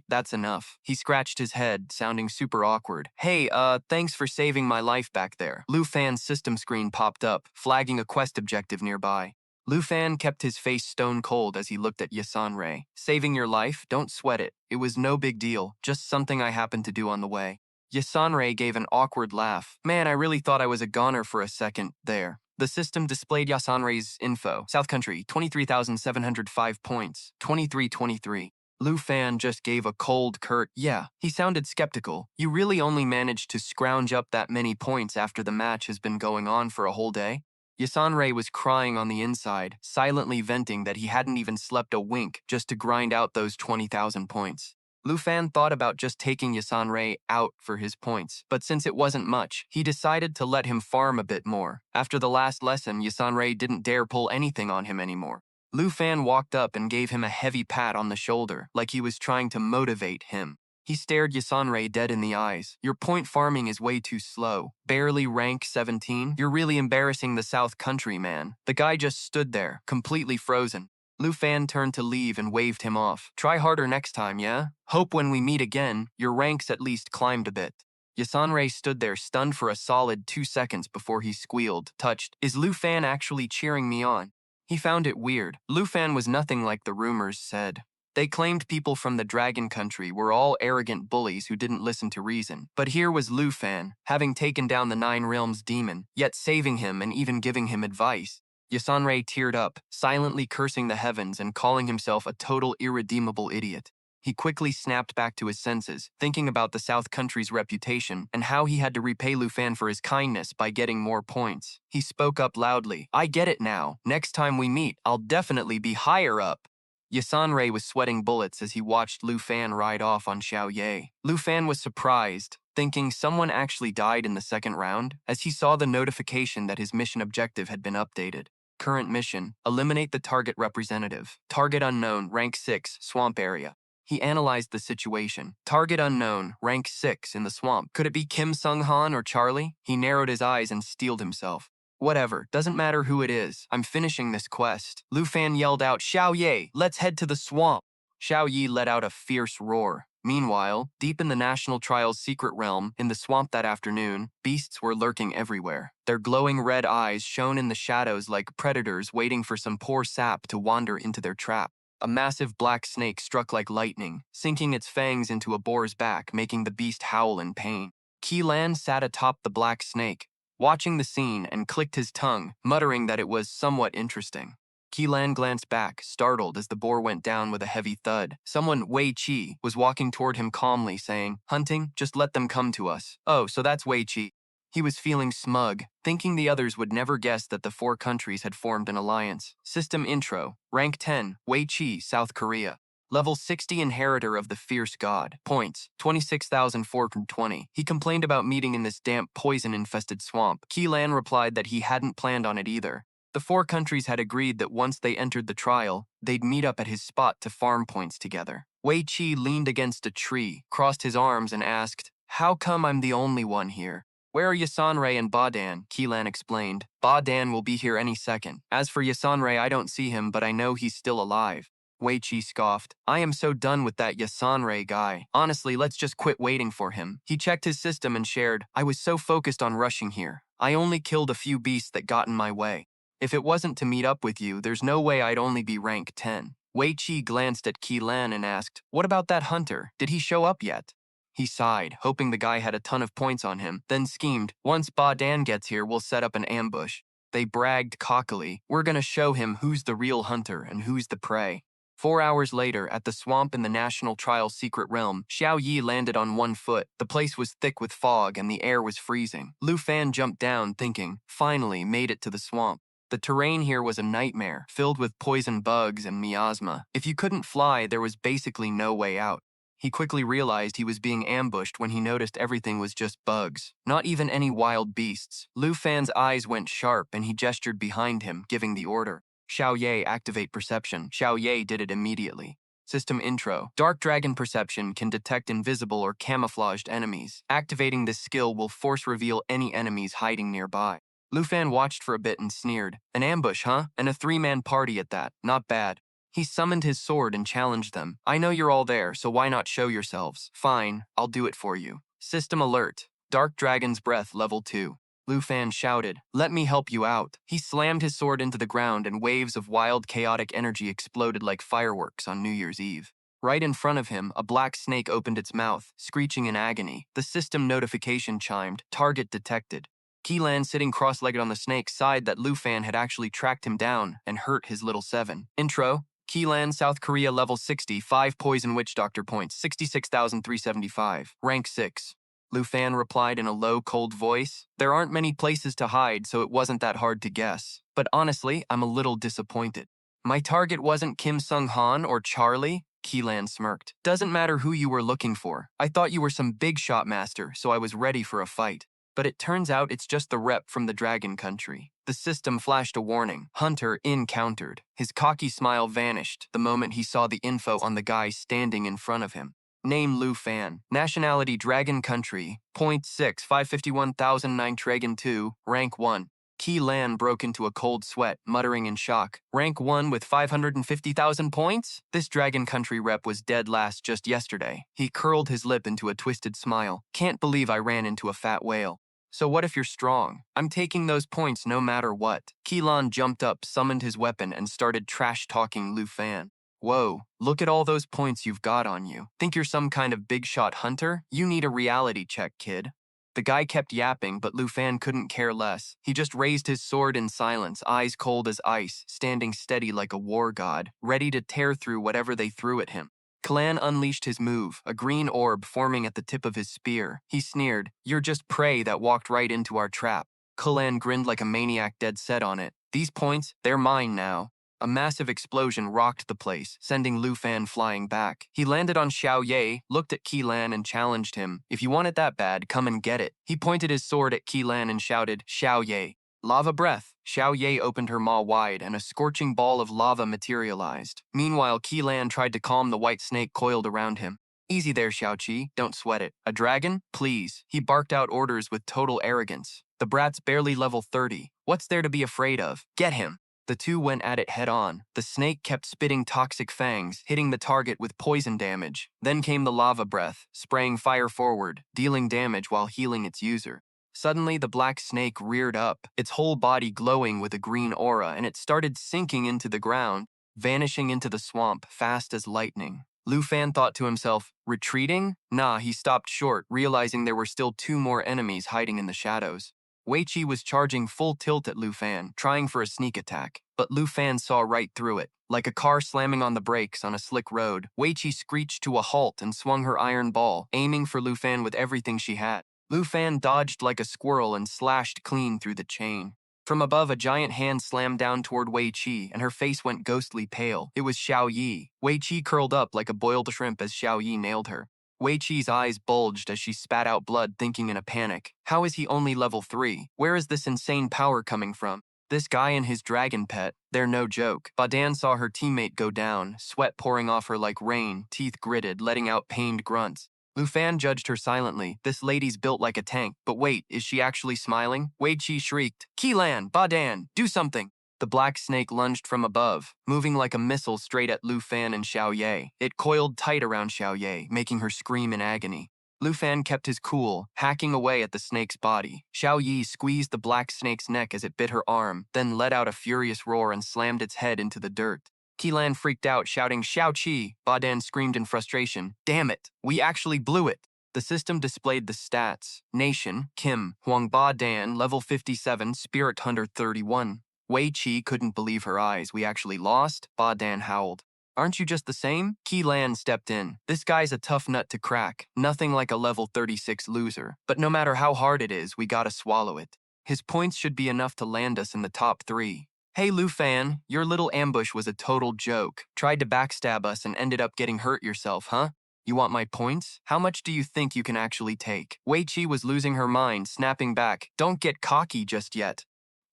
that's enough. He scratched his head, sounding super awkward. Hey, thanks for saving my life back there. Lu Fan's system screen popped up, flagging a quest objective nearby. Lu Fan kept his face stone cold as he looked at Yasanrei. Saving your life? Don't sweat it. It was no big deal, just something I happened to do on the way. Yasanrei gave an awkward laugh. Man, I really thought I was a goner for a second there. The system displayed Yasanrei's info. South Country, 23,705 points, 2323. Lu Fan just gave a cold, curt, yeah. He sounded skeptical. You really only managed to scrounge up that many points after the match has been going on for a whole day? Yasanrei was crying on the inside, silently venting that he hadn't even slept a wink just to grind out those 20,000 points. Lu Fan thought about just taking Yasanrei out for his points, but since it wasn't much, he decided to let him farm a bit more. After the last lesson, Yasanrei didn't dare pull anything on him anymore. Lu Fan walked up and gave him a heavy pat on the shoulder, like he was trying to motivate him. He stared Yasanrei dead in the eyes. Your point farming is way too slow. Barely rank 17? You're really embarrassing the South Country, man. The guy just stood there, completely frozen. Lu Fan turned to leave and waved him off. Try harder next time, yeah? Hope when we meet again, your ranks at least climbed a bit. Yasanrei stood there stunned for a solid 2 seconds before he squealed, touched. Is Lu Fan actually cheering me on? He found it weird. Lu Fan was nothing like the rumors said. They claimed people from the Dragon Country were all arrogant bullies who didn't listen to reason. But here was Lu Fan, having taken down the 9 Realms demon, yet saving him and even giving him advice. Yasanrei teared up, silently cursing the heavens and calling himself a total irredeemable idiot. He quickly snapped back to his senses, thinking about the South Country's reputation and how he had to repay Lu Fan for his kindness by getting more points. He spoke up loudly. I get it now. Next time we meet, I'll definitely be higher up. Yasanrei was sweating bullets as he watched Lu Fan ride off on Xiao Ye. Lu Fan was surprised, thinking someone actually died in the second round, as he saw the notification that his mission objective had been updated. Current mission, eliminate the target representative. Target unknown, rank 6, swamp area. He analyzed the situation. Target unknown, rank 6 in the swamp. Could it be Kim Sung-han or Charlie? He narrowed his eyes and steeled himself. Whatever, doesn't matter who it is. I'm finishing this quest. Lu Fan yelled out, Xiao Ye, let's head to the swamp. Xiao Ye let out a fierce roar. Meanwhile, deep in the National Trial's secret realm, in the swamp that afternoon, beasts were lurking everywhere. Their glowing red eyes shone in the shadows like predators waiting for some poor sap to wander into their trap. A massive black snake struck like lightning, sinking its fangs into a boar's back, making the beast howl in pain. Keelan sat atop the black snake, watching the scene, and clicked his tongue, muttering that it was somewhat interesting. Keelan glanced back, startled as the boar went down with a heavy thud. Someone, Wei Qi, was walking toward him calmly, saying, Hunting, just let them come to us. Oh, so that's Wei Qi. He was feeling smug, thinking the others would never guess that the 4 countries had formed an alliance. System intro, rank 10, Wei Qi, South Korea. Level 60 inheritor of the fierce god. Points, 26,420. He complained about meeting in this damp, poison-infested swamp. Keelan replied that he hadn't planned on it either. The 4 countries had agreed that once they entered the trial, they'd meet up at his spot to farm points together. Wei Qi leaned against a tree, crossed his arms, and asked, How come I'm the only one here? Where are Yasanrei and Badan? Keelan explained. Badan will be here any second. As for Yasanrei, I don't see him, but I know he's still alive. Wei Qi scoffed. I am so done with that Yasanrei guy. Honestly, let's just quit waiting for him. He checked his system and shared, I was so focused on rushing here. I only killed a few beasts that got in my way. If it wasn't to meet up with you, there's no way I'd only be rank 10. Wei Qi glanced at Keelan and asked, What about that hunter? Did he show up yet? He sighed, hoping the guy had a ton of points on him, then schemed, Once Badan gets here, we'll set up an ambush. They bragged cockily, We're gonna show him who's the real hunter and who's the prey. 4 hours later, at the swamp in the National Trial's secret realm, Xiao Ye landed on one foot. The place was thick with fog and the air was freezing. Lu Fan jumped down, thinking, Finally made it to the swamp. The terrain here was a nightmare, filled with poison bugs and miasma. If you couldn't fly, there was basically no way out. He quickly realized he was being ambushed when he noticed everything was just bugs, not even any wild beasts. Lu Fan's eyes went sharp and he gestured behind him, giving the order. Xiao Ye, activate perception. Xiao Ye did it immediately. System intro. Dark Dragon Perception can detect invisible or camouflaged enemies. Activating this skill will force reveal any enemies hiding nearby. Lu Fan watched for a bit and sneered. An ambush, huh? And a 3-man party at that. Not bad. He summoned his sword and challenged them. I know you're all there, so why not show yourselves? Fine, I'll do it for you. System alert. Dark Dragon's Breath level 2. Lu Fan shouted, Let me help you out. He slammed his sword into the ground and waves of wild, chaotic energy exploded like fireworks on New Year's Eve. Right in front of him, a black snake opened its mouth, screeching in agony. The system notification chimed. Target detected. Keelan, sitting cross-legged on the snake, sighed that Lu Fan had actually tracked him down and hurt his little 7. Intro. Keelan, South Korea, level 60, 5 poison witch doctor points, 66,375. Rank 6. Lu Fan replied in a low, cold voice. There aren't many places to hide, so it wasn't that hard to guess. But honestly, I'm a little disappointed. My target wasn't Kim Sung-han or Charlie? Keelan smirked. Doesn't matter who you were looking for. I thought you were some big shot master, so I was ready for a fight. But it turns out it's just the rep from the Dragon Country. The system flashed a warning. Hunter encountered. His cocky smile vanished the moment he saw the info on the guy standing in front of him. Name Lu Fan. Nationality Dragon Country. Point 6, 551,009 Dragon 2. Rank 1. Keelan broke into a cold sweat, muttering in shock. Rank 1 with 550,000 points? This Dragon Country rep was dead last just yesterday. He curled his lip into a twisted smile. Can't believe I ran into a fat whale. So what if you're strong? I'm taking those points no matter what. Keelan jumped up, summoned his weapon, and started trash-talking Lu Fan. Whoa, look at all those points you've got on you. Think you're some kind of big-shot hunter? You need a reality check, kid. The guy kept yapping, but Lu Fan couldn't care less. He just raised his sword in silence, eyes cold as ice, standing steady like a war god, ready to tear through whatever they threw at him. Kalan unleashed his move, a green orb forming at the tip of his spear. He sneered, You're just prey that walked right into our trap. Kalan grinned like a maniac dead set on it. These points, they're mine now. A massive explosion rocked the place, sending Lu Fan flying back. He landed on Xiao Ye, looked at Keelan and challenged him. If you want it that bad, come and get it. He pointed his sword at Keelan and shouted, Xiao Ye. Lava breath. Xiao Ye opened her maw wide and a scorching ball of lava materialized. Meanwhile, Qi tried to calm the white snake coiled around him. Easy there, Xiaoqi, don't sweat it. A dragon? Please. He barked out orders with total arrogance. The brat's barely level 30. What's there to be afraid of? Get him. The two went at it head-on. The snake kept spitting toxic fangs, hitting the target with poison damage. Then came the lava breath, spraying fire forward, dealing damage while healing its user. Suddenly, the black snake reared up, its whole body glowing with a green aura, and it started sinking into the ground, vanishing into the swamp fast as lightning. Lu Fan thought to himself, retreating? Nah, he stopped short, realizing there were still two more enemies hiding in the shadows. Wei Qi was charging full tilt at Lu Fan, trying for a sneak attack, but Lu Fan saw right through it. Like a car slamming on the brakes on a slick road, Wei Qi screeched to a halt and swung her iron ball, aiming for Lu Fan with everything she had. Lu Fan dodged like a squirrel and slashed clean through the chain. From above, a giant hand slammed down toward Wei Qi, and her face went ghostly pale. It was Xiao Ye. Wei Qi curled up like a boiled shrimp as Xiao Ye nailed her. Wei Qi's eyes bulged as she spat out blood, thinking in a panic. How is he only level 3? Where is this insane power coming from? This guy and his dragon pet, they're no joke. Badan saw her teammate go down, sweat pouring off her like rain, teeth gritted, letting out pained grunts. Lu Fan judged her silently. This lady's built like a tank. But wait, is she actually smiling? Wei Qi shrieked, Qi, Badan, do something! The black snake lunged from above, moving like a missile straight at Lu Fan and Xiao Ye. It coiled tight around Xiao Ye, making her scream in agony. Lu Fan kept his cool, hacking away at the snake's body. Xiao Ye squeezed the black snake's neck as it bit her arm, then let out a furious roar and slammed its head into the dirt. Qi freaked out, shouting, Xiao Qi! Badan screamed in frustration, damn it, we actually blew it! The system displayed the stats. Nation, Kim, Huang Badan, level 57, Spirit Hunter 31. Wei Qi couldn't believe her eyes. We actually lost? Badan howled. Aren't you just the same? Qi stepped in. This guy's a tough nut to crack. Nothing like a level 36 loser. But no matter how hard it is, we gotta swallow it. His points should be enough to land us in the top 3. Hey Lu Fan, your little ambush was a total joke. Tried to backstab us and ended up getting hurt yourself, huh? You want my points? How much do you think you can actually take? Wei Qi was losing her mind, snapping back. Don't get cocky just yet.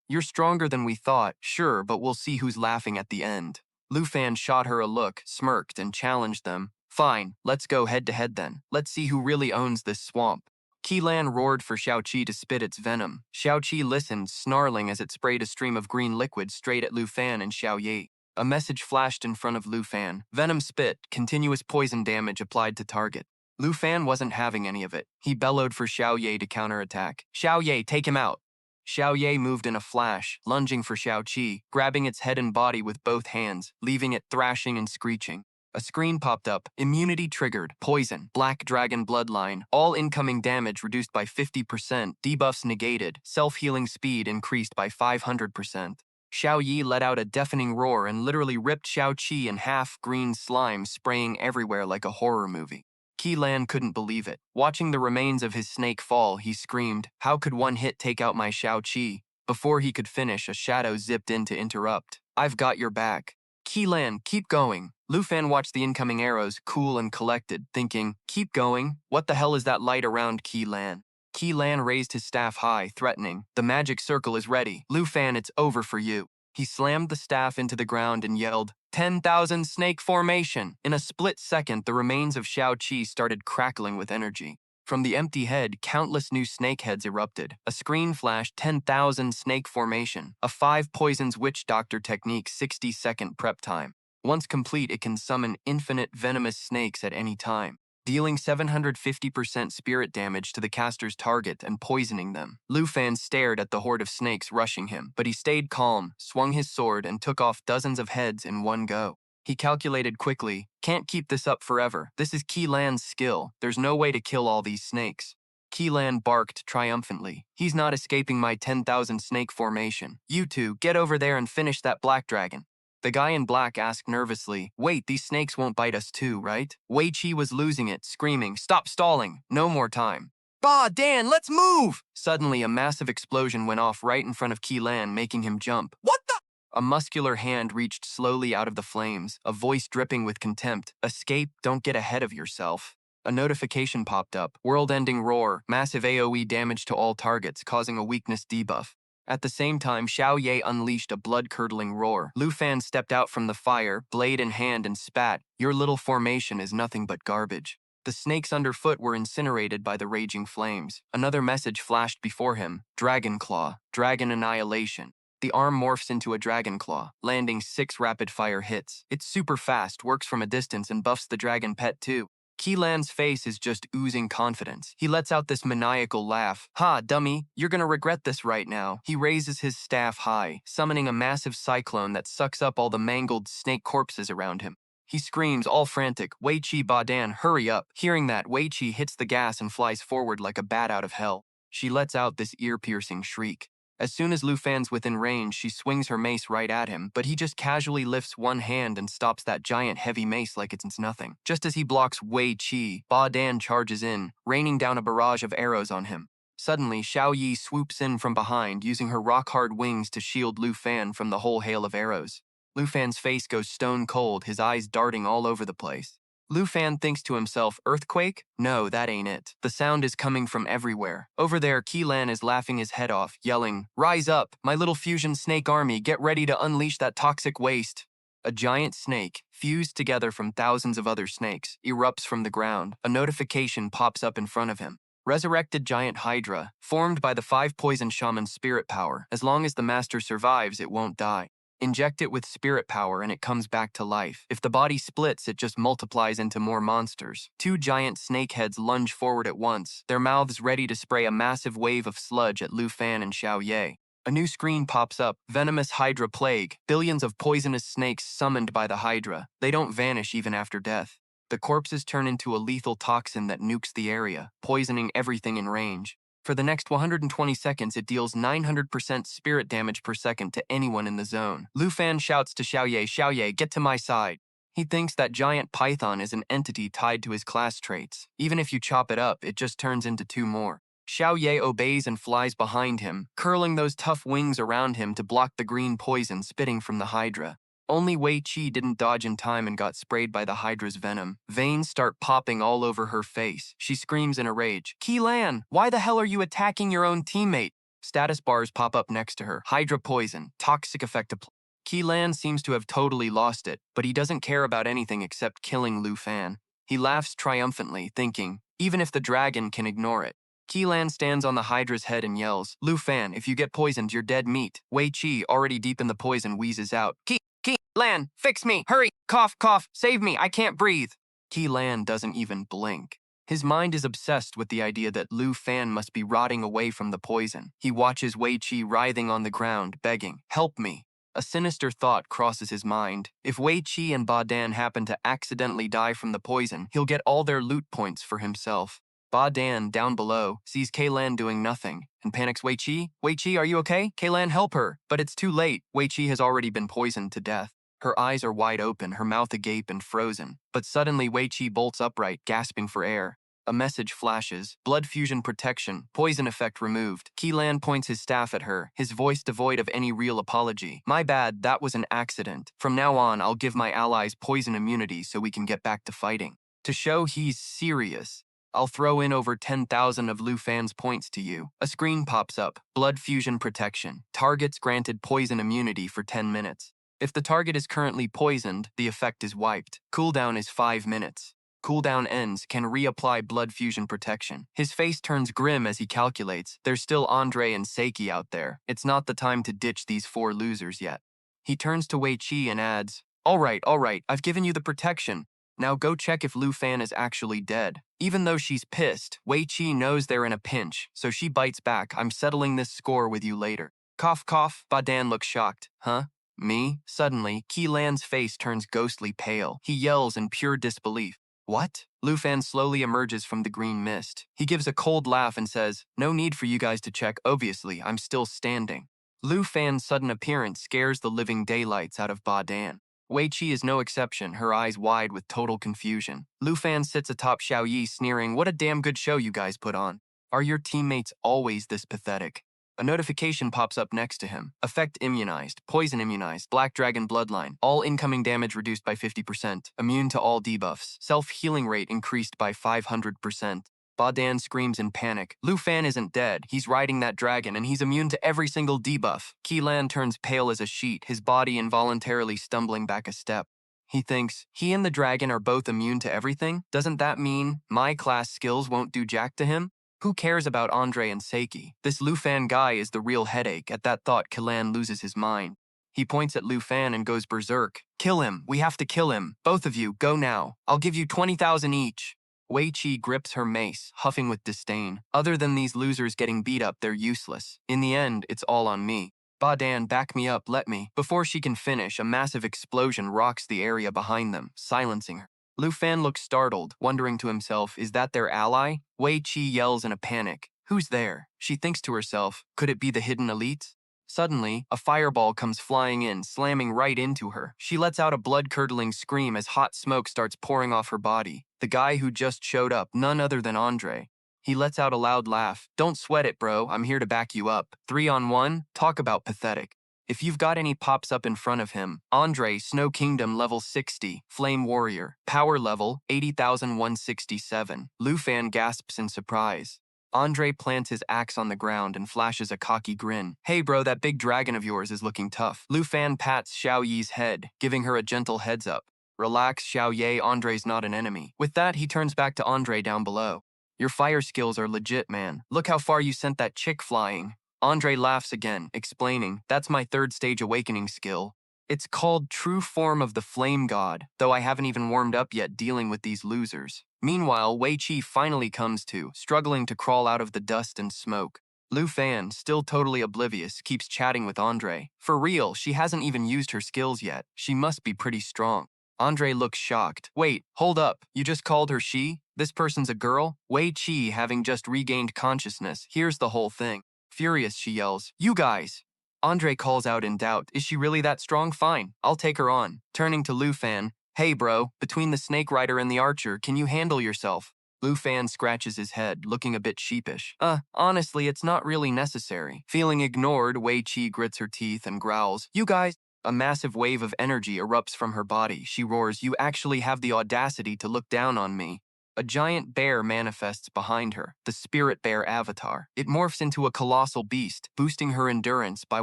You're stronger than we thought, sure, but we'll see who's laughing at the end. Lu Fan shot her a look, smirked, and challenged them. Fine, let's go head-to-head then. Let's see who really owns this swamp. Qi roared for Xiao Qi to spit its venom. Xiao Qi listened, snarling as it sprayed a stream of green liquid straight at Lu Fan and Xiao Ye. A message flashed in front of Lu Fan. Venom spit, continuous poison damage applied to target. Lu Fan wasn't having any of it. He bellowed for Xiao Ye to counterattack. Xiao Ye, take him out! Xiao Ye moved in a flash, lunging for Xiao Qi, grabbing its head and body with both hands, leaving it thrashing and screeching. A screen popped up. Immunity triggered. Poison. Black Dragon Bloodline. All incoming damage reduced by 50%. Debuffs negated. Self-healing speed increased by 500%. Xiao Yi let out a deafening roar and literally ripped Xiao Qi in half, green slime spraying everywhere like a horror movie. Qi couldn't believe it. Watching the remains of his snake fall, he screamed, how could one hit take out my Xiao Qi? Before he could finish, a shadow zipped in to interrupt. I've got your back. Qi, keep going. Lu Fan watched the incoming arrows, cool and collected, thinking, keep going? What the hell is that light around Qi? Qi raised his staff high, threatening. The magic circle is ready. Lu Fan, it's over for you. He slammed the staff into the ground and yelled, 10,000 snake formation! In a split second, the remains of Xiao Qi started crackling with energy. From the empty head, countless new snake heads erupted. A screen flashed 10,000 snake formation, a 5 poisons witch doctor technique 60-second prep time. Once complete, it can summon infinite venomous snakes at any time, dealing 750% spirit damage to the caster's target and poisoning them. Lu Fan stared at the horde of snakes rushing him, but he stayed calm, swung his sword, and took off dozens of heads in one go. He calculated quickly, can't keep this up forever. This is Qi skill. There's no way to kill all these snakes. Qi barked triumphantly. He's not escaping my 10,000 snake formation. You two, get over there and finish that black dragon. The guy in black asked nervously, wait, these snakes won't bite us too, right? Wei Qi was losing it, screaming, stop stalling, no more time. Bah, Dan, let's move! Suddenly, a massive explosion went off right in front of Qi, making him jump. What the? A muscular hand reached slowly out of the flames, a voice dripping with contempt. Escape, don't get ahead of yourself. A notification popped up. World-ending roar, massive AoE damage to all targets, causing a weakness debuff. At the same time, Xiao Ye unleashed a blood-curdling roar. Lu Fan stepped out from the fire, blade in hand, and spat, "Your little formation is nothing but garbage." The snakes underfoot were incinerated by the raging flames. Another message flashed before him, Dragon Claw, Dragon Annihilation. The arm morphs into a dragon claw, landing 6 rapid-fire hits. It's super fast, works from a distance, and buffs the dragon pet too. Keelan's face is just oozing confidence. He lets out this maniacal laugh. "Ha, dummy, you're gonna regret this right now." He raises his staff high, summoning a massive cyclone that sucks up all the mangled snake corpses around him. He screams, all frantic, "Wei Qi, Badan, hurry up." Hearing that, Wei Qi hits the gas and flies forward like a bat out of hell. She lets out this ear-piercing shriek. As soon as Lu Fan's within range, she swings her mace right at him, but he just casually lifts one hand and stops that giant heavy mace like it's nothing. Just as he blocks Wei Qi, Ba Dan charges in, raining down a barrage of arrows on him. Suddenly, Xiao Ye swoops in from behind, using her rock-hard wings to shield Lu Fan from the whole hail of arrows. Lu Fan's face goes stone cold, his eyes darting all over the place. Lu Fan thinks to himself, "Earthquake? No, that ain't it." The sound is coming from everywhere. Over there, Keelan is laughing his head off, yelling, "Rise up, my little fusion snake army, get ready to unleash that toxic waste." A giant snake, fused together from thousands of other snakes, erupts from the ground. A notification pops up in front of him. Resurrected giant Hydra, formed by the 5 poison shaman's spirit power. As long as the master survives, it won't die. Inject it with spirit power and it comes back to life. If the body splits, it just multiplies into more monsters. 2 giant snake heads lunge forward at once, their mouths ready to spray a massive wave of sludge at Lu Fan and Xiao Ye. A new screen pops up, Venomous Hydra Plague, billions of poisonous snakes summoned by the Hydra. They don't vanish even after death. The corpses turn into a lethal toxin that nukes the area, poisoning everything in range. For the next 120 seconds, it deals 900% spirit damage per second to anyone in the zone. Lu Fan shouts to Xiao Ye, "Xiao Ye, get to my side." He thinks that giant python is an entity tied to his class traits. Even if you chop it up, it just turns into 2 more. Xiao Ye obeys and flies behind him, curling those tough wings around him to block the green poison spitting from the Hydra. Only Wei Qi didn't dodge in time and got sprayed by the Hydra's venom. Veins start popping all over her face. She screams in a rage, "Keelan, why the hell are you attacking your own teammate?" Status bars pop up next to her. Hydra poison, toxic effect applied. Keelan seems to have totally lost it, but he doesn't care about anything except killing Lu Fan. He laughs triumphantly, thinking, even if the dragon can ignore it. Keelan stands on the Hydra's head and yells, "Lu Fan, if you get poisoned, you're dead meat." Wei Qi, already deep in the poison, wheezes out, "Keelan, fix me! Hurry! Cough, cough! Save me! I can't breathe!" Keelan doesn't even blink. His mind is obsessed with the idea that Lu Fan must be rotting away from the poison. He watches Wei Qi writhing on the ground, begging, "Help me." A sinister thought crosses his mind. If Wei Qi and Ba Dan happen to accidentally die from the poison, he'll get all their loot points for himself. Ba Dan, down below, sees Kaylan doing nothing and panics Wei Qi. "Wei Qi, are you okay? Kaylan, help her." But it's too late. Wei Qi has already been poisoned to death. Her eyes are wide open, her mouth agape and frozen. But suddenly Wei Qi bolts upright, gasping for air. A message flashes. Blood fusion protection. Poison effect removed. Keelan points his staff at her, his voice devoid of any real apology. "My bad, that was an accident. From now on, I'll give my allies poison immunity so we can get back to fighting. To show he's serious, I'll throw in over 10,000 of Lu Fan's points to you." A screen pops up. Blood fusion protection. Targets granted poison immunity for 10 minutes. If the target is currently poisoned, the effect is wiped. Cooldown is 5 minutes. Cooldown ends, can reapply blood fusion protection. His face turns grim as he calculates. There's still Andre and Seiki out there. It's not the time to ditch these 4 losers yet. He turns to Wei Qi and adds, all right, I've given you the protection. Now go check if Lu Fan is actually dead." Even though she's pissed, Wei Qi knows they're in a pinch, so she bites back, "I'm settling this score with you later." Cough, cough. Ba Dan looks shocked. "Huh? Me?" Suddenly, Keelan's face turns ghostly pale. He yells in pure disbelief. "What?" Lu Fan slowly emerges from the green mist. He gives a cold laugh and says, "No need for you guys to check, obviously, I'm still standing." Lu Fan's sudden appearance scares the living daylights out of Ba Dan. Wei Qi is no exception, her eyes wide with total confusion. Lu Fan sits atop Xiao Ye, sneering, "What a damn good show you guys put on. Are your teammates always this pathetic?" A notification pops up next to him. Effect immunized, poison immunized, Black Dragon Bloodline. All incoming damage reduced by 50%. Immune to all debuffs. Self-healing rate increased by 500%. Ba Dan screams in panic. Lu Fan isn't dead. He's riding that dragon, and he's immune to every single debuff. Qi turns pale as a sheet, his body involuntarily stumbling back a step. He thinks, he and the dragon are both immune to everything? Doesn't that mean my class skills won't do jack to him? Who cares about Andre and Seiki? This Lu Fan guy is the real headache. At that thought, Qi loses his mind. He points at Lu Fan and goes berserk. Kill him. We have to kill him. Both of you, go now. I'll give you 20,000 each. Wei Qi grips her mace, huffing with disdain. Other than these losers getting beat up, they're useless. In the end, it's all on me. Ba Dan, back me up, let me. Before she can finish, a massive explosion rocks the area behind them, silencing her. Lu Fan looks startled, wondering to himself, is that their ally? Wei Qi yells in a panic. Who's there? She thinks to herself, could it be the hidden elites? Suddenly, a fireball comes flying in, slamming right into her. She lets out a blood-curdling scream as hot smoke starts pouring off her body. The guy who just showed up, none other than Andre. He lets out a loud laugh. Don't sweat it, bro. I'm here to back you up. 3-on-1? Talk about pathetic. If you've got any pops up in front of him, Andre, Snow Kingdom level 60, Flame Warrior, power level 80,167. Lu Fan gasps in surprise. Andre plants his axe on the ground and flashes a cocky grin. Hey bro, that big dragon of yours is looking tough. Lu Fan pats Xiao Ye's head, giving her a gentle heads up. Relax, Xiao Ye, Andre's not an enemy. With that, he turns back to Andre down below. Your fire skills are legit, man. Look how far you sent that chick flying. Andre laughs again, explaining, that's my 3rd stage awakening skill. It's called True Form of the Flame God, though I haven't even warmed up yet dealing with these losers. Meanwhile, Wei Qi finally comes to, struggling to crawl out of the dust and smoke. Lu Fan, still totally oblivious, keeps chatting with Andre. For real, she hasn't even used her skills yet. She must be pretty strong. Andre looks shocked. Wait, hold up, you just called her she? This person's a girl? Wei Qi, having just regained consciousness, hears the whole thing. Furious, she yells, you guys! Andre calls out in doubt, is she really that strong? Fine, I'll take her on. Turning to Lu Fan, hey bro, between the snake rider and the archer, can you handle yourself? Lu Fan scratches his head, looking a bit sheepish. Honestly, it's not really necessary. Feeling ignored, Wei Qi grits her teeth and growls, you guys! A massive wave of energy erupts from her body. She roars, you actually have the audacity to look down on me. A giant bear manifests behind her, the spirit bear avatar. It morphs into a colossal beast, boosting her endurance by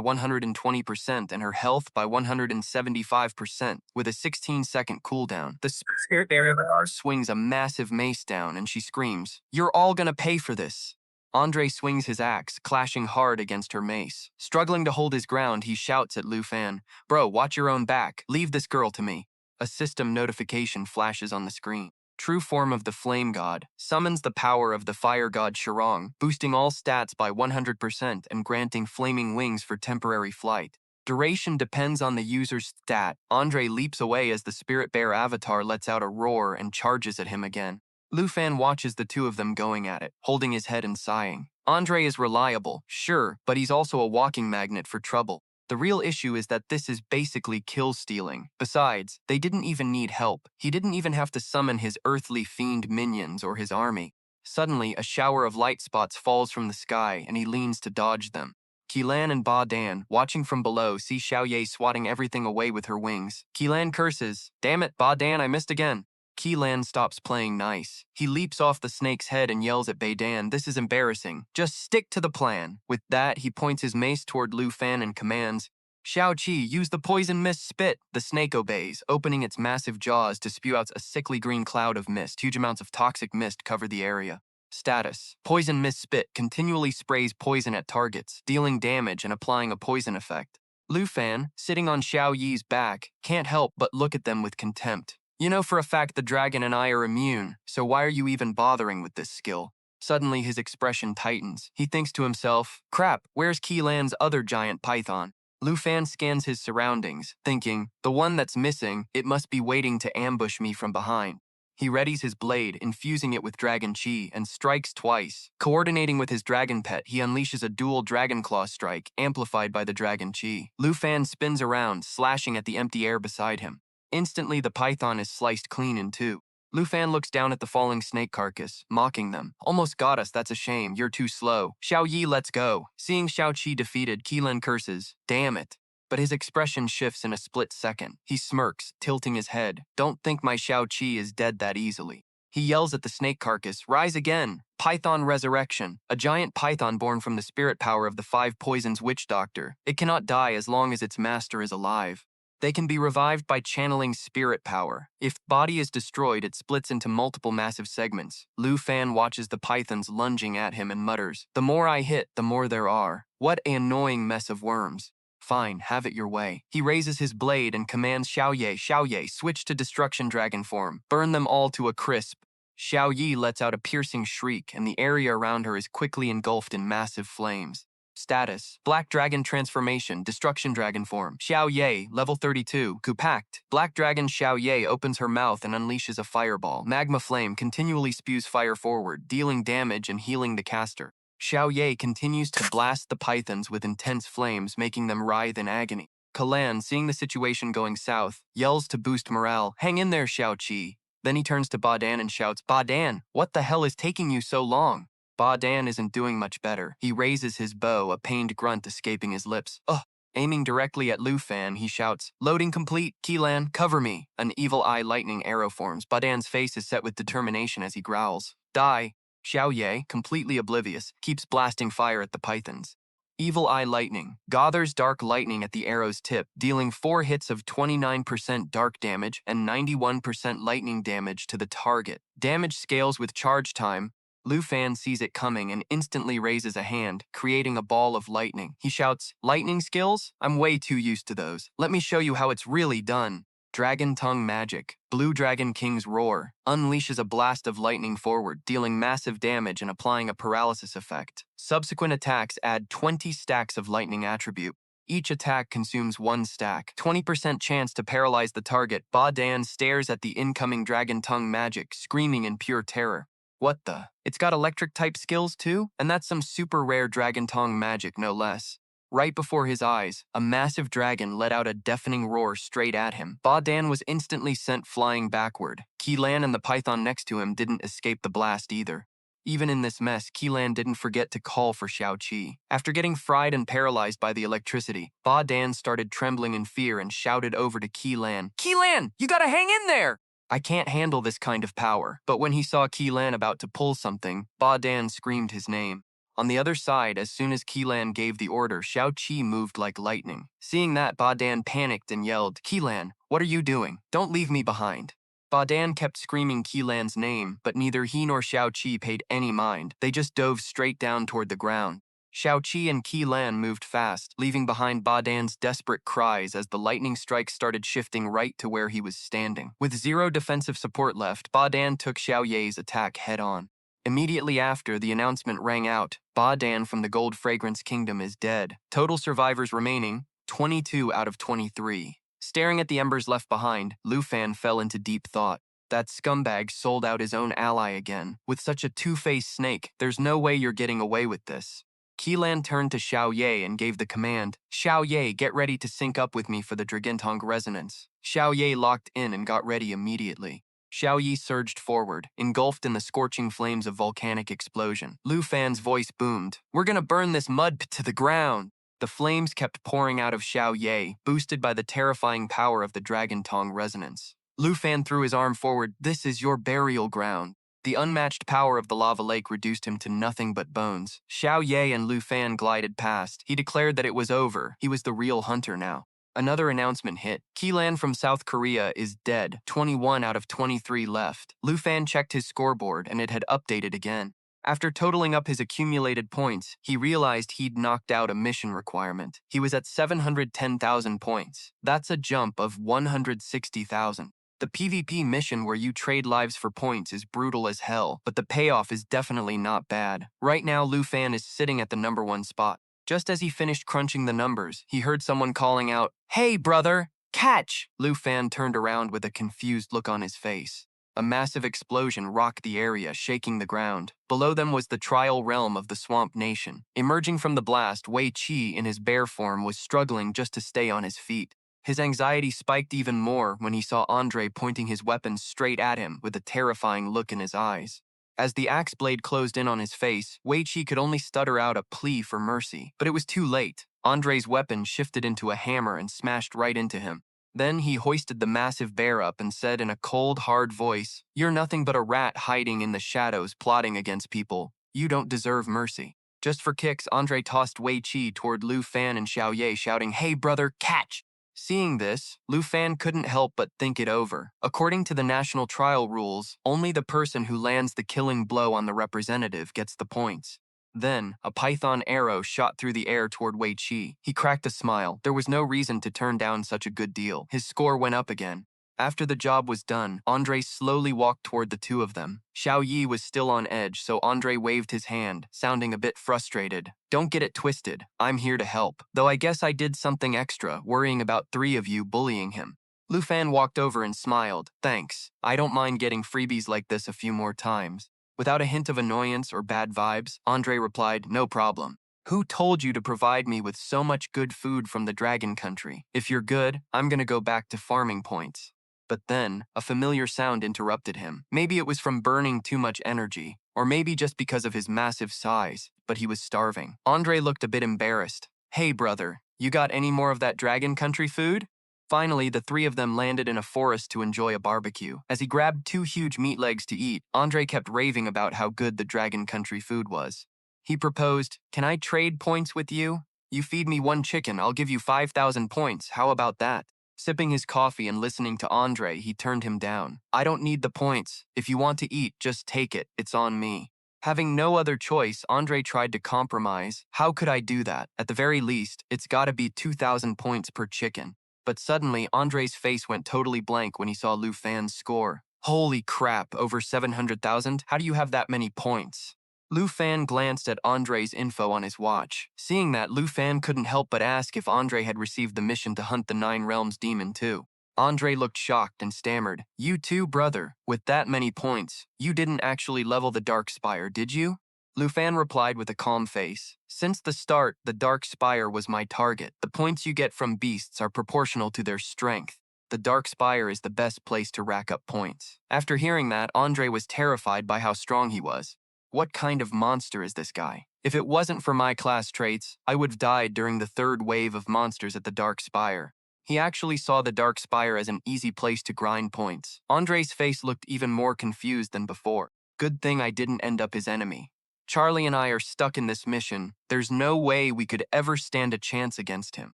120% and her health by 175%, with a 16-second cooldown. The spirit bear avatar swings a massive mace down and she screams, you're all gonna pay for this. Andre swings his axe, clashing hard against her mace. Struggling to hold his ground, he shouts at Lu Fan, bro, watch your own back. Leave this girl to me. A system notification flashes on the screen. True Form of the Flame God summons the power of the Fire God Shirong, boosting all stats by 100% and granting flaming wings for temporary flight. Duration depends on the user's stat. Andre leaps away as the Spirit Bear avatar lets out a roar and charges at him again. Lu Fan watches the two of them going at it, holding his head and sighing. Andre is reliable, sure, but he's also a walking magnet for trouble. The real issue is that this is basically kill-stealing. Besides, they didn't even need help. He didn't even have to summon his earthly fiend minions or his army. Suddenly, a shower of light spots falls from the sky and he leans to dodge them. Qi and Ba Dan, watching from below, see Xiao Ye swatting everything away with her wings. Qi curses, damn it, Ba Dan, I missed again. Qi stops playing nice. He leaps off the snake's head and yells at Bei Dan, this is embarrassing. Just stick to the plan. With that, he points his mace toward Lu Fan and commands, Xiao Qi, use the poison mist spit. The snake obeys, opening its massive jaws to spew out a sickly green cloud of mist. Huge amounts of toxic mist cover the area. Status: Poison Mist Spit continually sprays poison at targets, dealing damage and applying a poison effect. Lu Fan, sitting on Xiao Ye's back, can't help but look at them with contempt. You know for a fact the dragon and I are immune, so why are you even bothering with this skill? Suddenly his expression tightens. He thinks to himself, crap, where's Qi other giant python? Lu Fan scans his surroundings, thinking, the one that's missing, it must be waiting to ambush me from behind. He readies his blade, infusing it with Dragon Chi, and strikes twice. Coordinating with his dragon pet, he unleashes a dual Dragon Claw strike, amplified by the Dragon Chi. Lu Fan spins around, slashing at the empty air beside him. Instantly, the python is sliced clean in two. Lu Fan looks down at the falling snake carcass, mocking them. Almost got us, that's a shame, you're too slow. Xiao Ye lets go. Seeing Xiao Qi defeated, Qi curses, damn it. But his expression shifts in a split second. He smirks, tilting his head. Don't think my Xiao Qi is dead that easily. He yells at the snake carcass, rise again. Python Resurrection, a giant python born from the spirit power of the 5 Poisons Witch Doctor. It cannot die as long as its master is alive. They can be revived by channeling spirit power. If body is destroyed, it splits into multiple massive segments. Lu Fan watches the pythons lunging at him and mutters, "The more I hit, the more there are. What an annoying mess of worms." Fine, have it your way. He raises his blade and commands Xiao Ye, switch to destruction dragon form. Burn them all to a crisp. Xiao Ye lets out a piercing shriek, and the area around her is quickly engulfed in massive flames. Status: Black Dragon Transformation, Destruction Dragon Form. Xiao Ye, Level 32, Pact. Black Dragon Xiao Ye opens her mouth and unleashes a fireball. Magma flame continually spews fire forward, dealing damage and healing the caster. Xiao Ye continues to blast the pythons with intense flames, making them writhe in agony. Kalan, seeing the situation going south, yells to boost morale, "Hang in there, Xiao Qi." Then he turns to Ba Dan and shouts, "Ba Dan, what the hell is taking you so long?" Ba Dan isn't doing much better. He raises his bow, a pained grunt escaping his lips. Ugh! Aiming directly at Lu Fan, he shouts, "Loading complete. Keelan, cover me." An evil eye lightning arrow forms. Ba Dan's face is set with determination as he growls. Die. Xiao Ye, completely oblivious, keeps blasting fire at the pythons. Evil Eye Lightning gathers dark lightning at the arrow's tip, dealing 4 hits of 29% dark damage and 91% lightning damage to the target. Damage scales with charge time. Lu Fan sees it coming and instantly raises a hand, creating a ball of lightning. He shouts, "Lightning skills? I'm way too used to those. Let me show you how it's really done." Dragon Tongue Magic, Blue Dragon King's Roar, unleashes a blast of lightning forward, dealing massive damage and applying a paralysis effect. Subsequent attacks add 20 stacks of lightning attribute. Each attack consumes 1 stack. 20% chance to paralyze the target. Ba Dan stares at the incoming Dragon Tongue Magic, screaming in pure terror. What the? It's got electric-type skills too? And that's some super rare Dragon Tongue magic, no less. Right before his eyes, a massive dragon let out a deafening roar straight at him. Ba Dan was instantly sent flying backward. Keelan and the python next to him didn't escape the blast either. Even in this mess, Keelan didn't forget to call for Xiao Qi. After getting fried and paralyzed by the electricity, Ba Dan started trembling in fear and shouted over to Keelan, "Keelan, you gotta hang in there!" I can't handle this kind of power. But when he saw Keelan about to pull something, Ba Dan screamed his name. On the other side, as soon as Keelan gave the order, Xiao Qi moved like lightning. Seeing that, Ba Dan panicked and yelled, "Keelan, what are you doing? Don't leave me behind." Ba Dan kept screaming Keelan's name, but neither he nor Xiao Qi paid any mind. They just dove straight down toward the ground. Xiao Qi and Keelan moved fast, leaving behind Ba Dan's desperate cries as the lightning strikes started shifting right to where he was standing. With 0 defensive support left, Ba Dan took Xiao Ye's attack head-on. Immediately after, the announcement rang out, "Ba Dan from the Gold Fragrance Kingdom is dead. Total survivors remaining, 22 out of 23. Staring at the embers left behind, Lu Fan fell into deep thought. That scumbag sold out his own ally again. With such a two-faced snake, there's no way you're getting away with this. Keelan turned to Xiao Ye and gave the command, "Xiao Ye, get ready to sync up with me for the Dragintong resonance." Xiao Ye locked in and got ready immediately. Xiao Ye surged forward, engulfed in the scorching flames of volcanic explosion. Lu Fan's voice boomed, "We're gonna burn this mud pit to the ground." The flames kept pouring out of Xiao Ye, boosted by the terrifying power of the Dragon Tongue resonance. Lu Fan threw his arm forward, "This is your burial ground." The unmatched power of the lava lake reduced him to nothing but bones. Xiao Ye and Lu Fan glided past. He declared that it was over. He was the real hunter now. Another announcement hit. Keelan from South Korea is dead. 21 out of 23 left. Lu Fan checked his scoreboard and it had updated again. After totaling up his accumulated points, he realized he'd knocked out a mission requirement. He was at 710,000 points. That's a jump of 160,000. The PvP mission where you trade lives for points is brutal as hell, but the payoff is definitely not bad. Right now, Lu Fan is sitting at the #1 spot. Just as he finished crunching the numbers, he heard someone calling out, "Hey, brother, catch!" Lu Fan turned around with a confused look on his face. A massive explosion rocked the area, shaking the ground. Below them was the trial realm of the Swamp Nation. Emerging from the blast, Wei Qi in his bear form was struggling just to stay on his feet. His anxiety spiked even more when he saw Andre pointing his weapon straight at him with a terrifying look in his eyes. As the axe blade closed in on his face, Wei Qi could only stutter out a plea for mercy. But it was too late. Andre's weapon shifted into a hammer and smashed right into him. Then he hoisted the massive bear up and said in a cold, hard voice, "You're nothing but a rat hiding in the shadows plotting against people. You don't deserve mercy. Just for kicks, Andre tossed Wei Qi toward Lu Fan and Xiao Ye, shouting, "Hey brother, catch!" Seeing this, Lu Fan couldn't help but think it over. According to the national trial rules, only the person who lands the killing blow on the representative gets the points. Then, a python arrow shot through the air toward Wei Qi. He cracked a smile. There was no reason to turn down such a good deal. His score went up again. After the job was done, Andre slowly walked toward the two of them. Xiao Yi was still on edge, so Andre waved his hand, sounding a bit frustrated. "Don't get it twisted. I'm here to help. Though I guess I did something extra, worrying about three of you bullying him." Lu Fan walked over and smiled. "Thanks. I don't mind getting freebies like this a few more times." Without a hint of annoyance or bad vibes, Andre replied, "No problem. Who told you to provide me with so much good food from the Dragon Country? If you're good, I'm gonna go back to farming points." But then, a familiar sound interrupted him. Maybe it was from burning too much energy, or maybe just because of his massive size, but he was starving. Andre looked a bit embarrassed. "Hey brother, you got any more of that Dragon Country food?" Finally, the three of them landed in a forest to enjoy a barbecue. As he grabbed two huge meat legs to eat, Andre kept raving about how good the Dragon Country food was. He proposed, "Can I trade points with you? You feed me one chicken, I'll give you 5,000 points. How about that?" Sipping his coffee and listening to Andre, he turned him down. "I don't need the points. If you want to eat, just take it. It's on me." Having no other choice, Andre tried to compromise. "How could I do that? At the very least, it's gotta be 2,000 points per chicken." But suddenly, Andre's face went totally blank when he saw Lu Fan's score. "Holy crap, over 700,000? How do you have that many points?" Lu Fan glanced at Andre's info on his watch. Seeing that, Lu Fan couldn't help but ask if Andre had received the mission to hunt the Nine Realms demon too. Andre looked shocked and stammered, "You too, brother? With that many points, you didn't actually level the Dark Spire, did you?" Lu Fan replied with a calm face, "Since the start, the Dark Spire was my target. The points you get from beasts are proportional to their strength. The Dark Spire is the best place to rack up points." After hearing that, Andre was terrified by how strong he was. What kind of monster is this guy? If it wasn't for my class traits, I would have died during the third wave of monsters at the Dark Spire. He actually saw the Dark Spire as an easy place to grind points. Andre's face looked even more confused than before. Good thing I didn't end up his enemy. Charlie and I are stuck in this mission. There's no way we could ever stand a chance against him.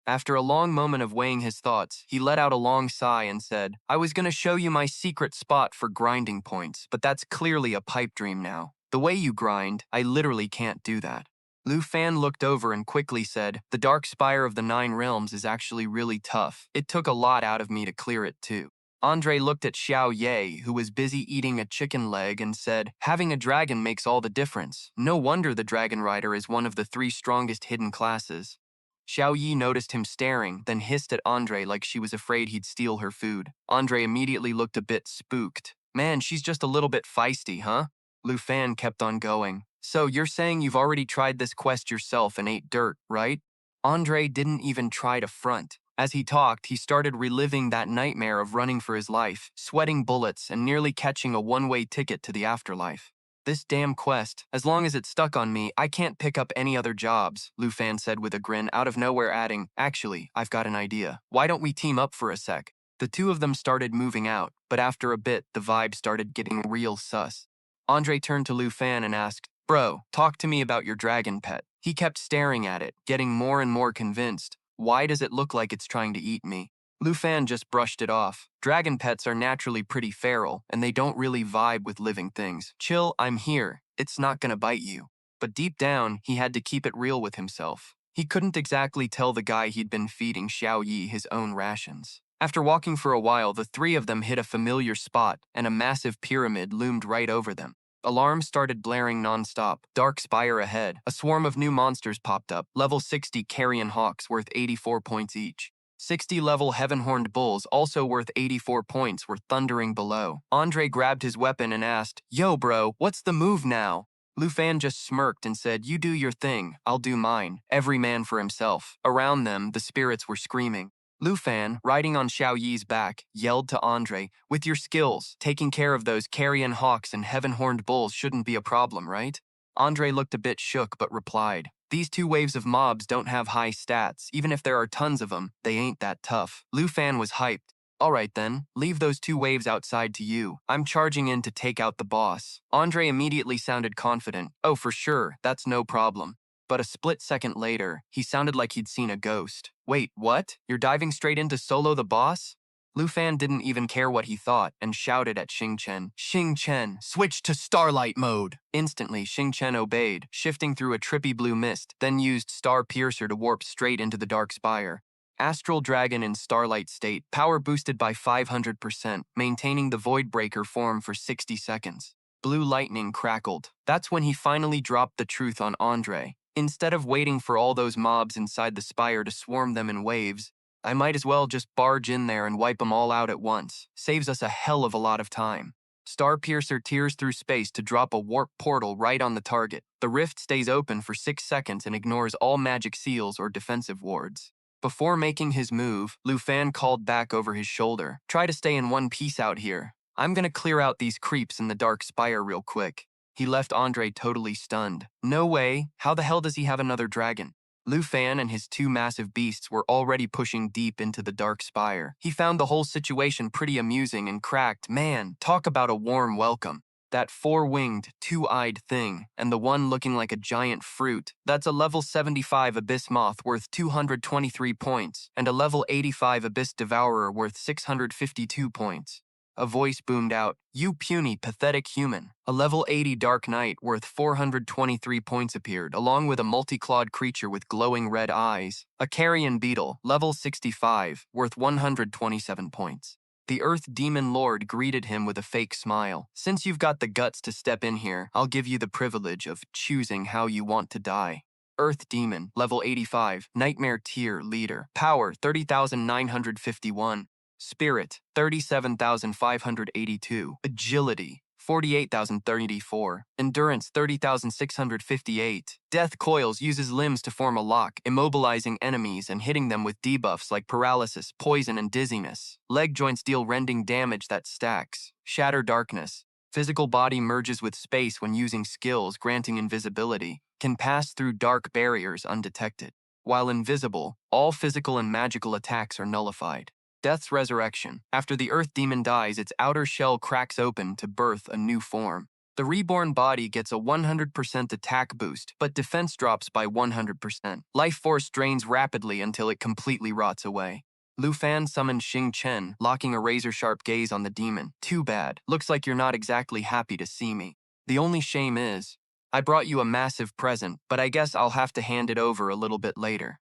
After a long moment of weighing his thoughts, he let out a long sigh and said, "I was gonna show you my secret spot for grinding points, but that's clearly a pipe dream now. The way you grind, I literally can't do that." Lu Fan looked over and quickly said, "The Dark Spire of the Nine Realms is actually really tough. It took a lot out of me to clear it too." Andre looked at Xiao Ye, who was busy eating a chicken leg, and said, "Having a dragon makes all the difference. No wonder the Dragon Rider is one of the three strongest hidden classes." Xiao Yi noticed him staring, then hissed at Andre like she was afraid he'd steal her food. Andre immediately looked a bit spooked. "Man, she's just a little bit feisty, huh?" Lu Fan kept on going. "So you're saying you've already tried this quest yourself and ate dirt, right?" Andre didn't even try to front. As he talked, he started reliving that nightmare of running for his life, sweating bullets, and nearly catching a one-way ticket to the afterlife. "This damn quest, as long as it's stuck on me, I can't pick up any other jobs," Lu Fan said with a grin, out of nowhere adding, "Actually, I've got an idea. Why don't we team up for a sec?" The two of them started moving out, but after a bit, the vibe started getting real sus. Andre turned to Lu Fan and asked, "Bro, talk to me about your dragon pet." He kept staring at it, getting more and more convinced. "Why does it look like it's trying to eat me?" Lu Fan just brushed it off. "Dragon pets are naturally pretty feral, and they don't really vibe with living things. Chill, I'm here. It's not gonna bite you." But deep down, he had to keep it real with himself. He couldn't exactly tell the guy he'd been feeding Xiao Yi his own rations. After walking for a while, the three of them hit a familiar spot, and a massive pyramid loomed right over them. Alarms started blaring non-stop. Dark Spire ahead. A swarm of new monsters popped up. Level 60 carrion hawks worth 84 points each. 60-level heaven-horned bulls, also worth 84 points, were thundering below. Andre grabbed his weapon and asked, "Yo, bro, what's the move now?" Lu Fan just smirked and said, "You do your thing, I'll do mine. Every man for himself." Around them, the spirits were screaming. Lu Fan, riding on Xiao Yi's back, yelled to Andre, "With your skills, taking care of those carrion hawks and heaven-horned bulls shouldn't be a problem, right?" Andre looked a bit shook but replied, "These two waves of mobs don't have high stats. Even if there are tons of them, they ain't that tough." Lu Fan was hyped. Alright then, leave those two waves outside to you. I'm charging in to take out the boss. Andre immediately sounded confident. Oh, for sure, that's no problem. But a split second later, he sounded like he'd seen a ghost. Wait, what? You're diving straight into solo the boss? Lu Fan didn't even care what he thought and shouted at Xing Chen. Xing Chen, switch to Starlight mode! Instantly, Xing Chen obeyed, shifting through a trippy blue mist, then used Star Piercer to warp straight into the Dark Spire. Astral Dragon in Starlight state, power boosted by 500%, maintaining the Void Breaker form for 60 seconds. Blue lightning crackled. That's when he finally dropped the truth on Andre. Instead of waiting for all those mobs inside the spire to swarm them in waves, I might as well just barge in there and wipe them all out at once. Saves us a hell of a lot of time. Starpiercer tears through space to drop a warp portal right on the target. The rift stays open for 6 seconds and ignores all magic seals or defensive wards. Before making his move, Lu Fan called back over his shoulder. Try to stay in one piece out here. I'm gonna clear out these creeps in the Dark Spire real quick. He left Andre totally stunned. No way, how the hell does he have another dragon? Lu Fan and his two massive beasts were already pushing deep into the Dark Spire. He found the whole situation pretty amusing and cracked. Man, talk about a warm welcome. That four-winged, two-eyed thing, and the one looking like a giant fruit, that's a level 75 Abyss Moth worth 223 points, and a level 85 Abyss Devourer worth 652 points. A voice boomed out, "You puny, pathetic human." A level 80 Dark Knight worth 423 points appeared, along with a multi-clawed creature with glowing red eyes. A carrion beetle, level 65, worth 127 points. The Earth Demon Lord greeted him with a fake smile. "Since you've got the guts to step in here, I'll give you the privilege of choosing how you want to die." Earth Demon, level 85, Nightmare Tier Leader. Power, 30,951. Spirit, 37,582. Agility, 48,034. Endurance, 30,658. Death Coils uses limbs to form a lock, immobilizing enemies and hitting them with debuffs like paralysis, poison, and dizziness. Leg joints deal rending damage that stacks. Shatter Darkness. Physical body merges with space when using skills granting invisibility. Can pass through dark barriers undetected. While invisible, all physical and magical attacks are nullified. Death's Resurrection. After the Earth Demon dies, its outer shell cracks open to birth a new form. The reborn body gets a 100% attack boost, but defense drops by 100%. Life force drains rapidly until it completely rots away. Lu Fan summoned Xing Chen, locking a razor-sharp gaze on the demon. "Too bad. Looks like you're not exactly happy to see me. The only shame is, I brought you a massive present, but I guess I'll have to hand it over a little bit later."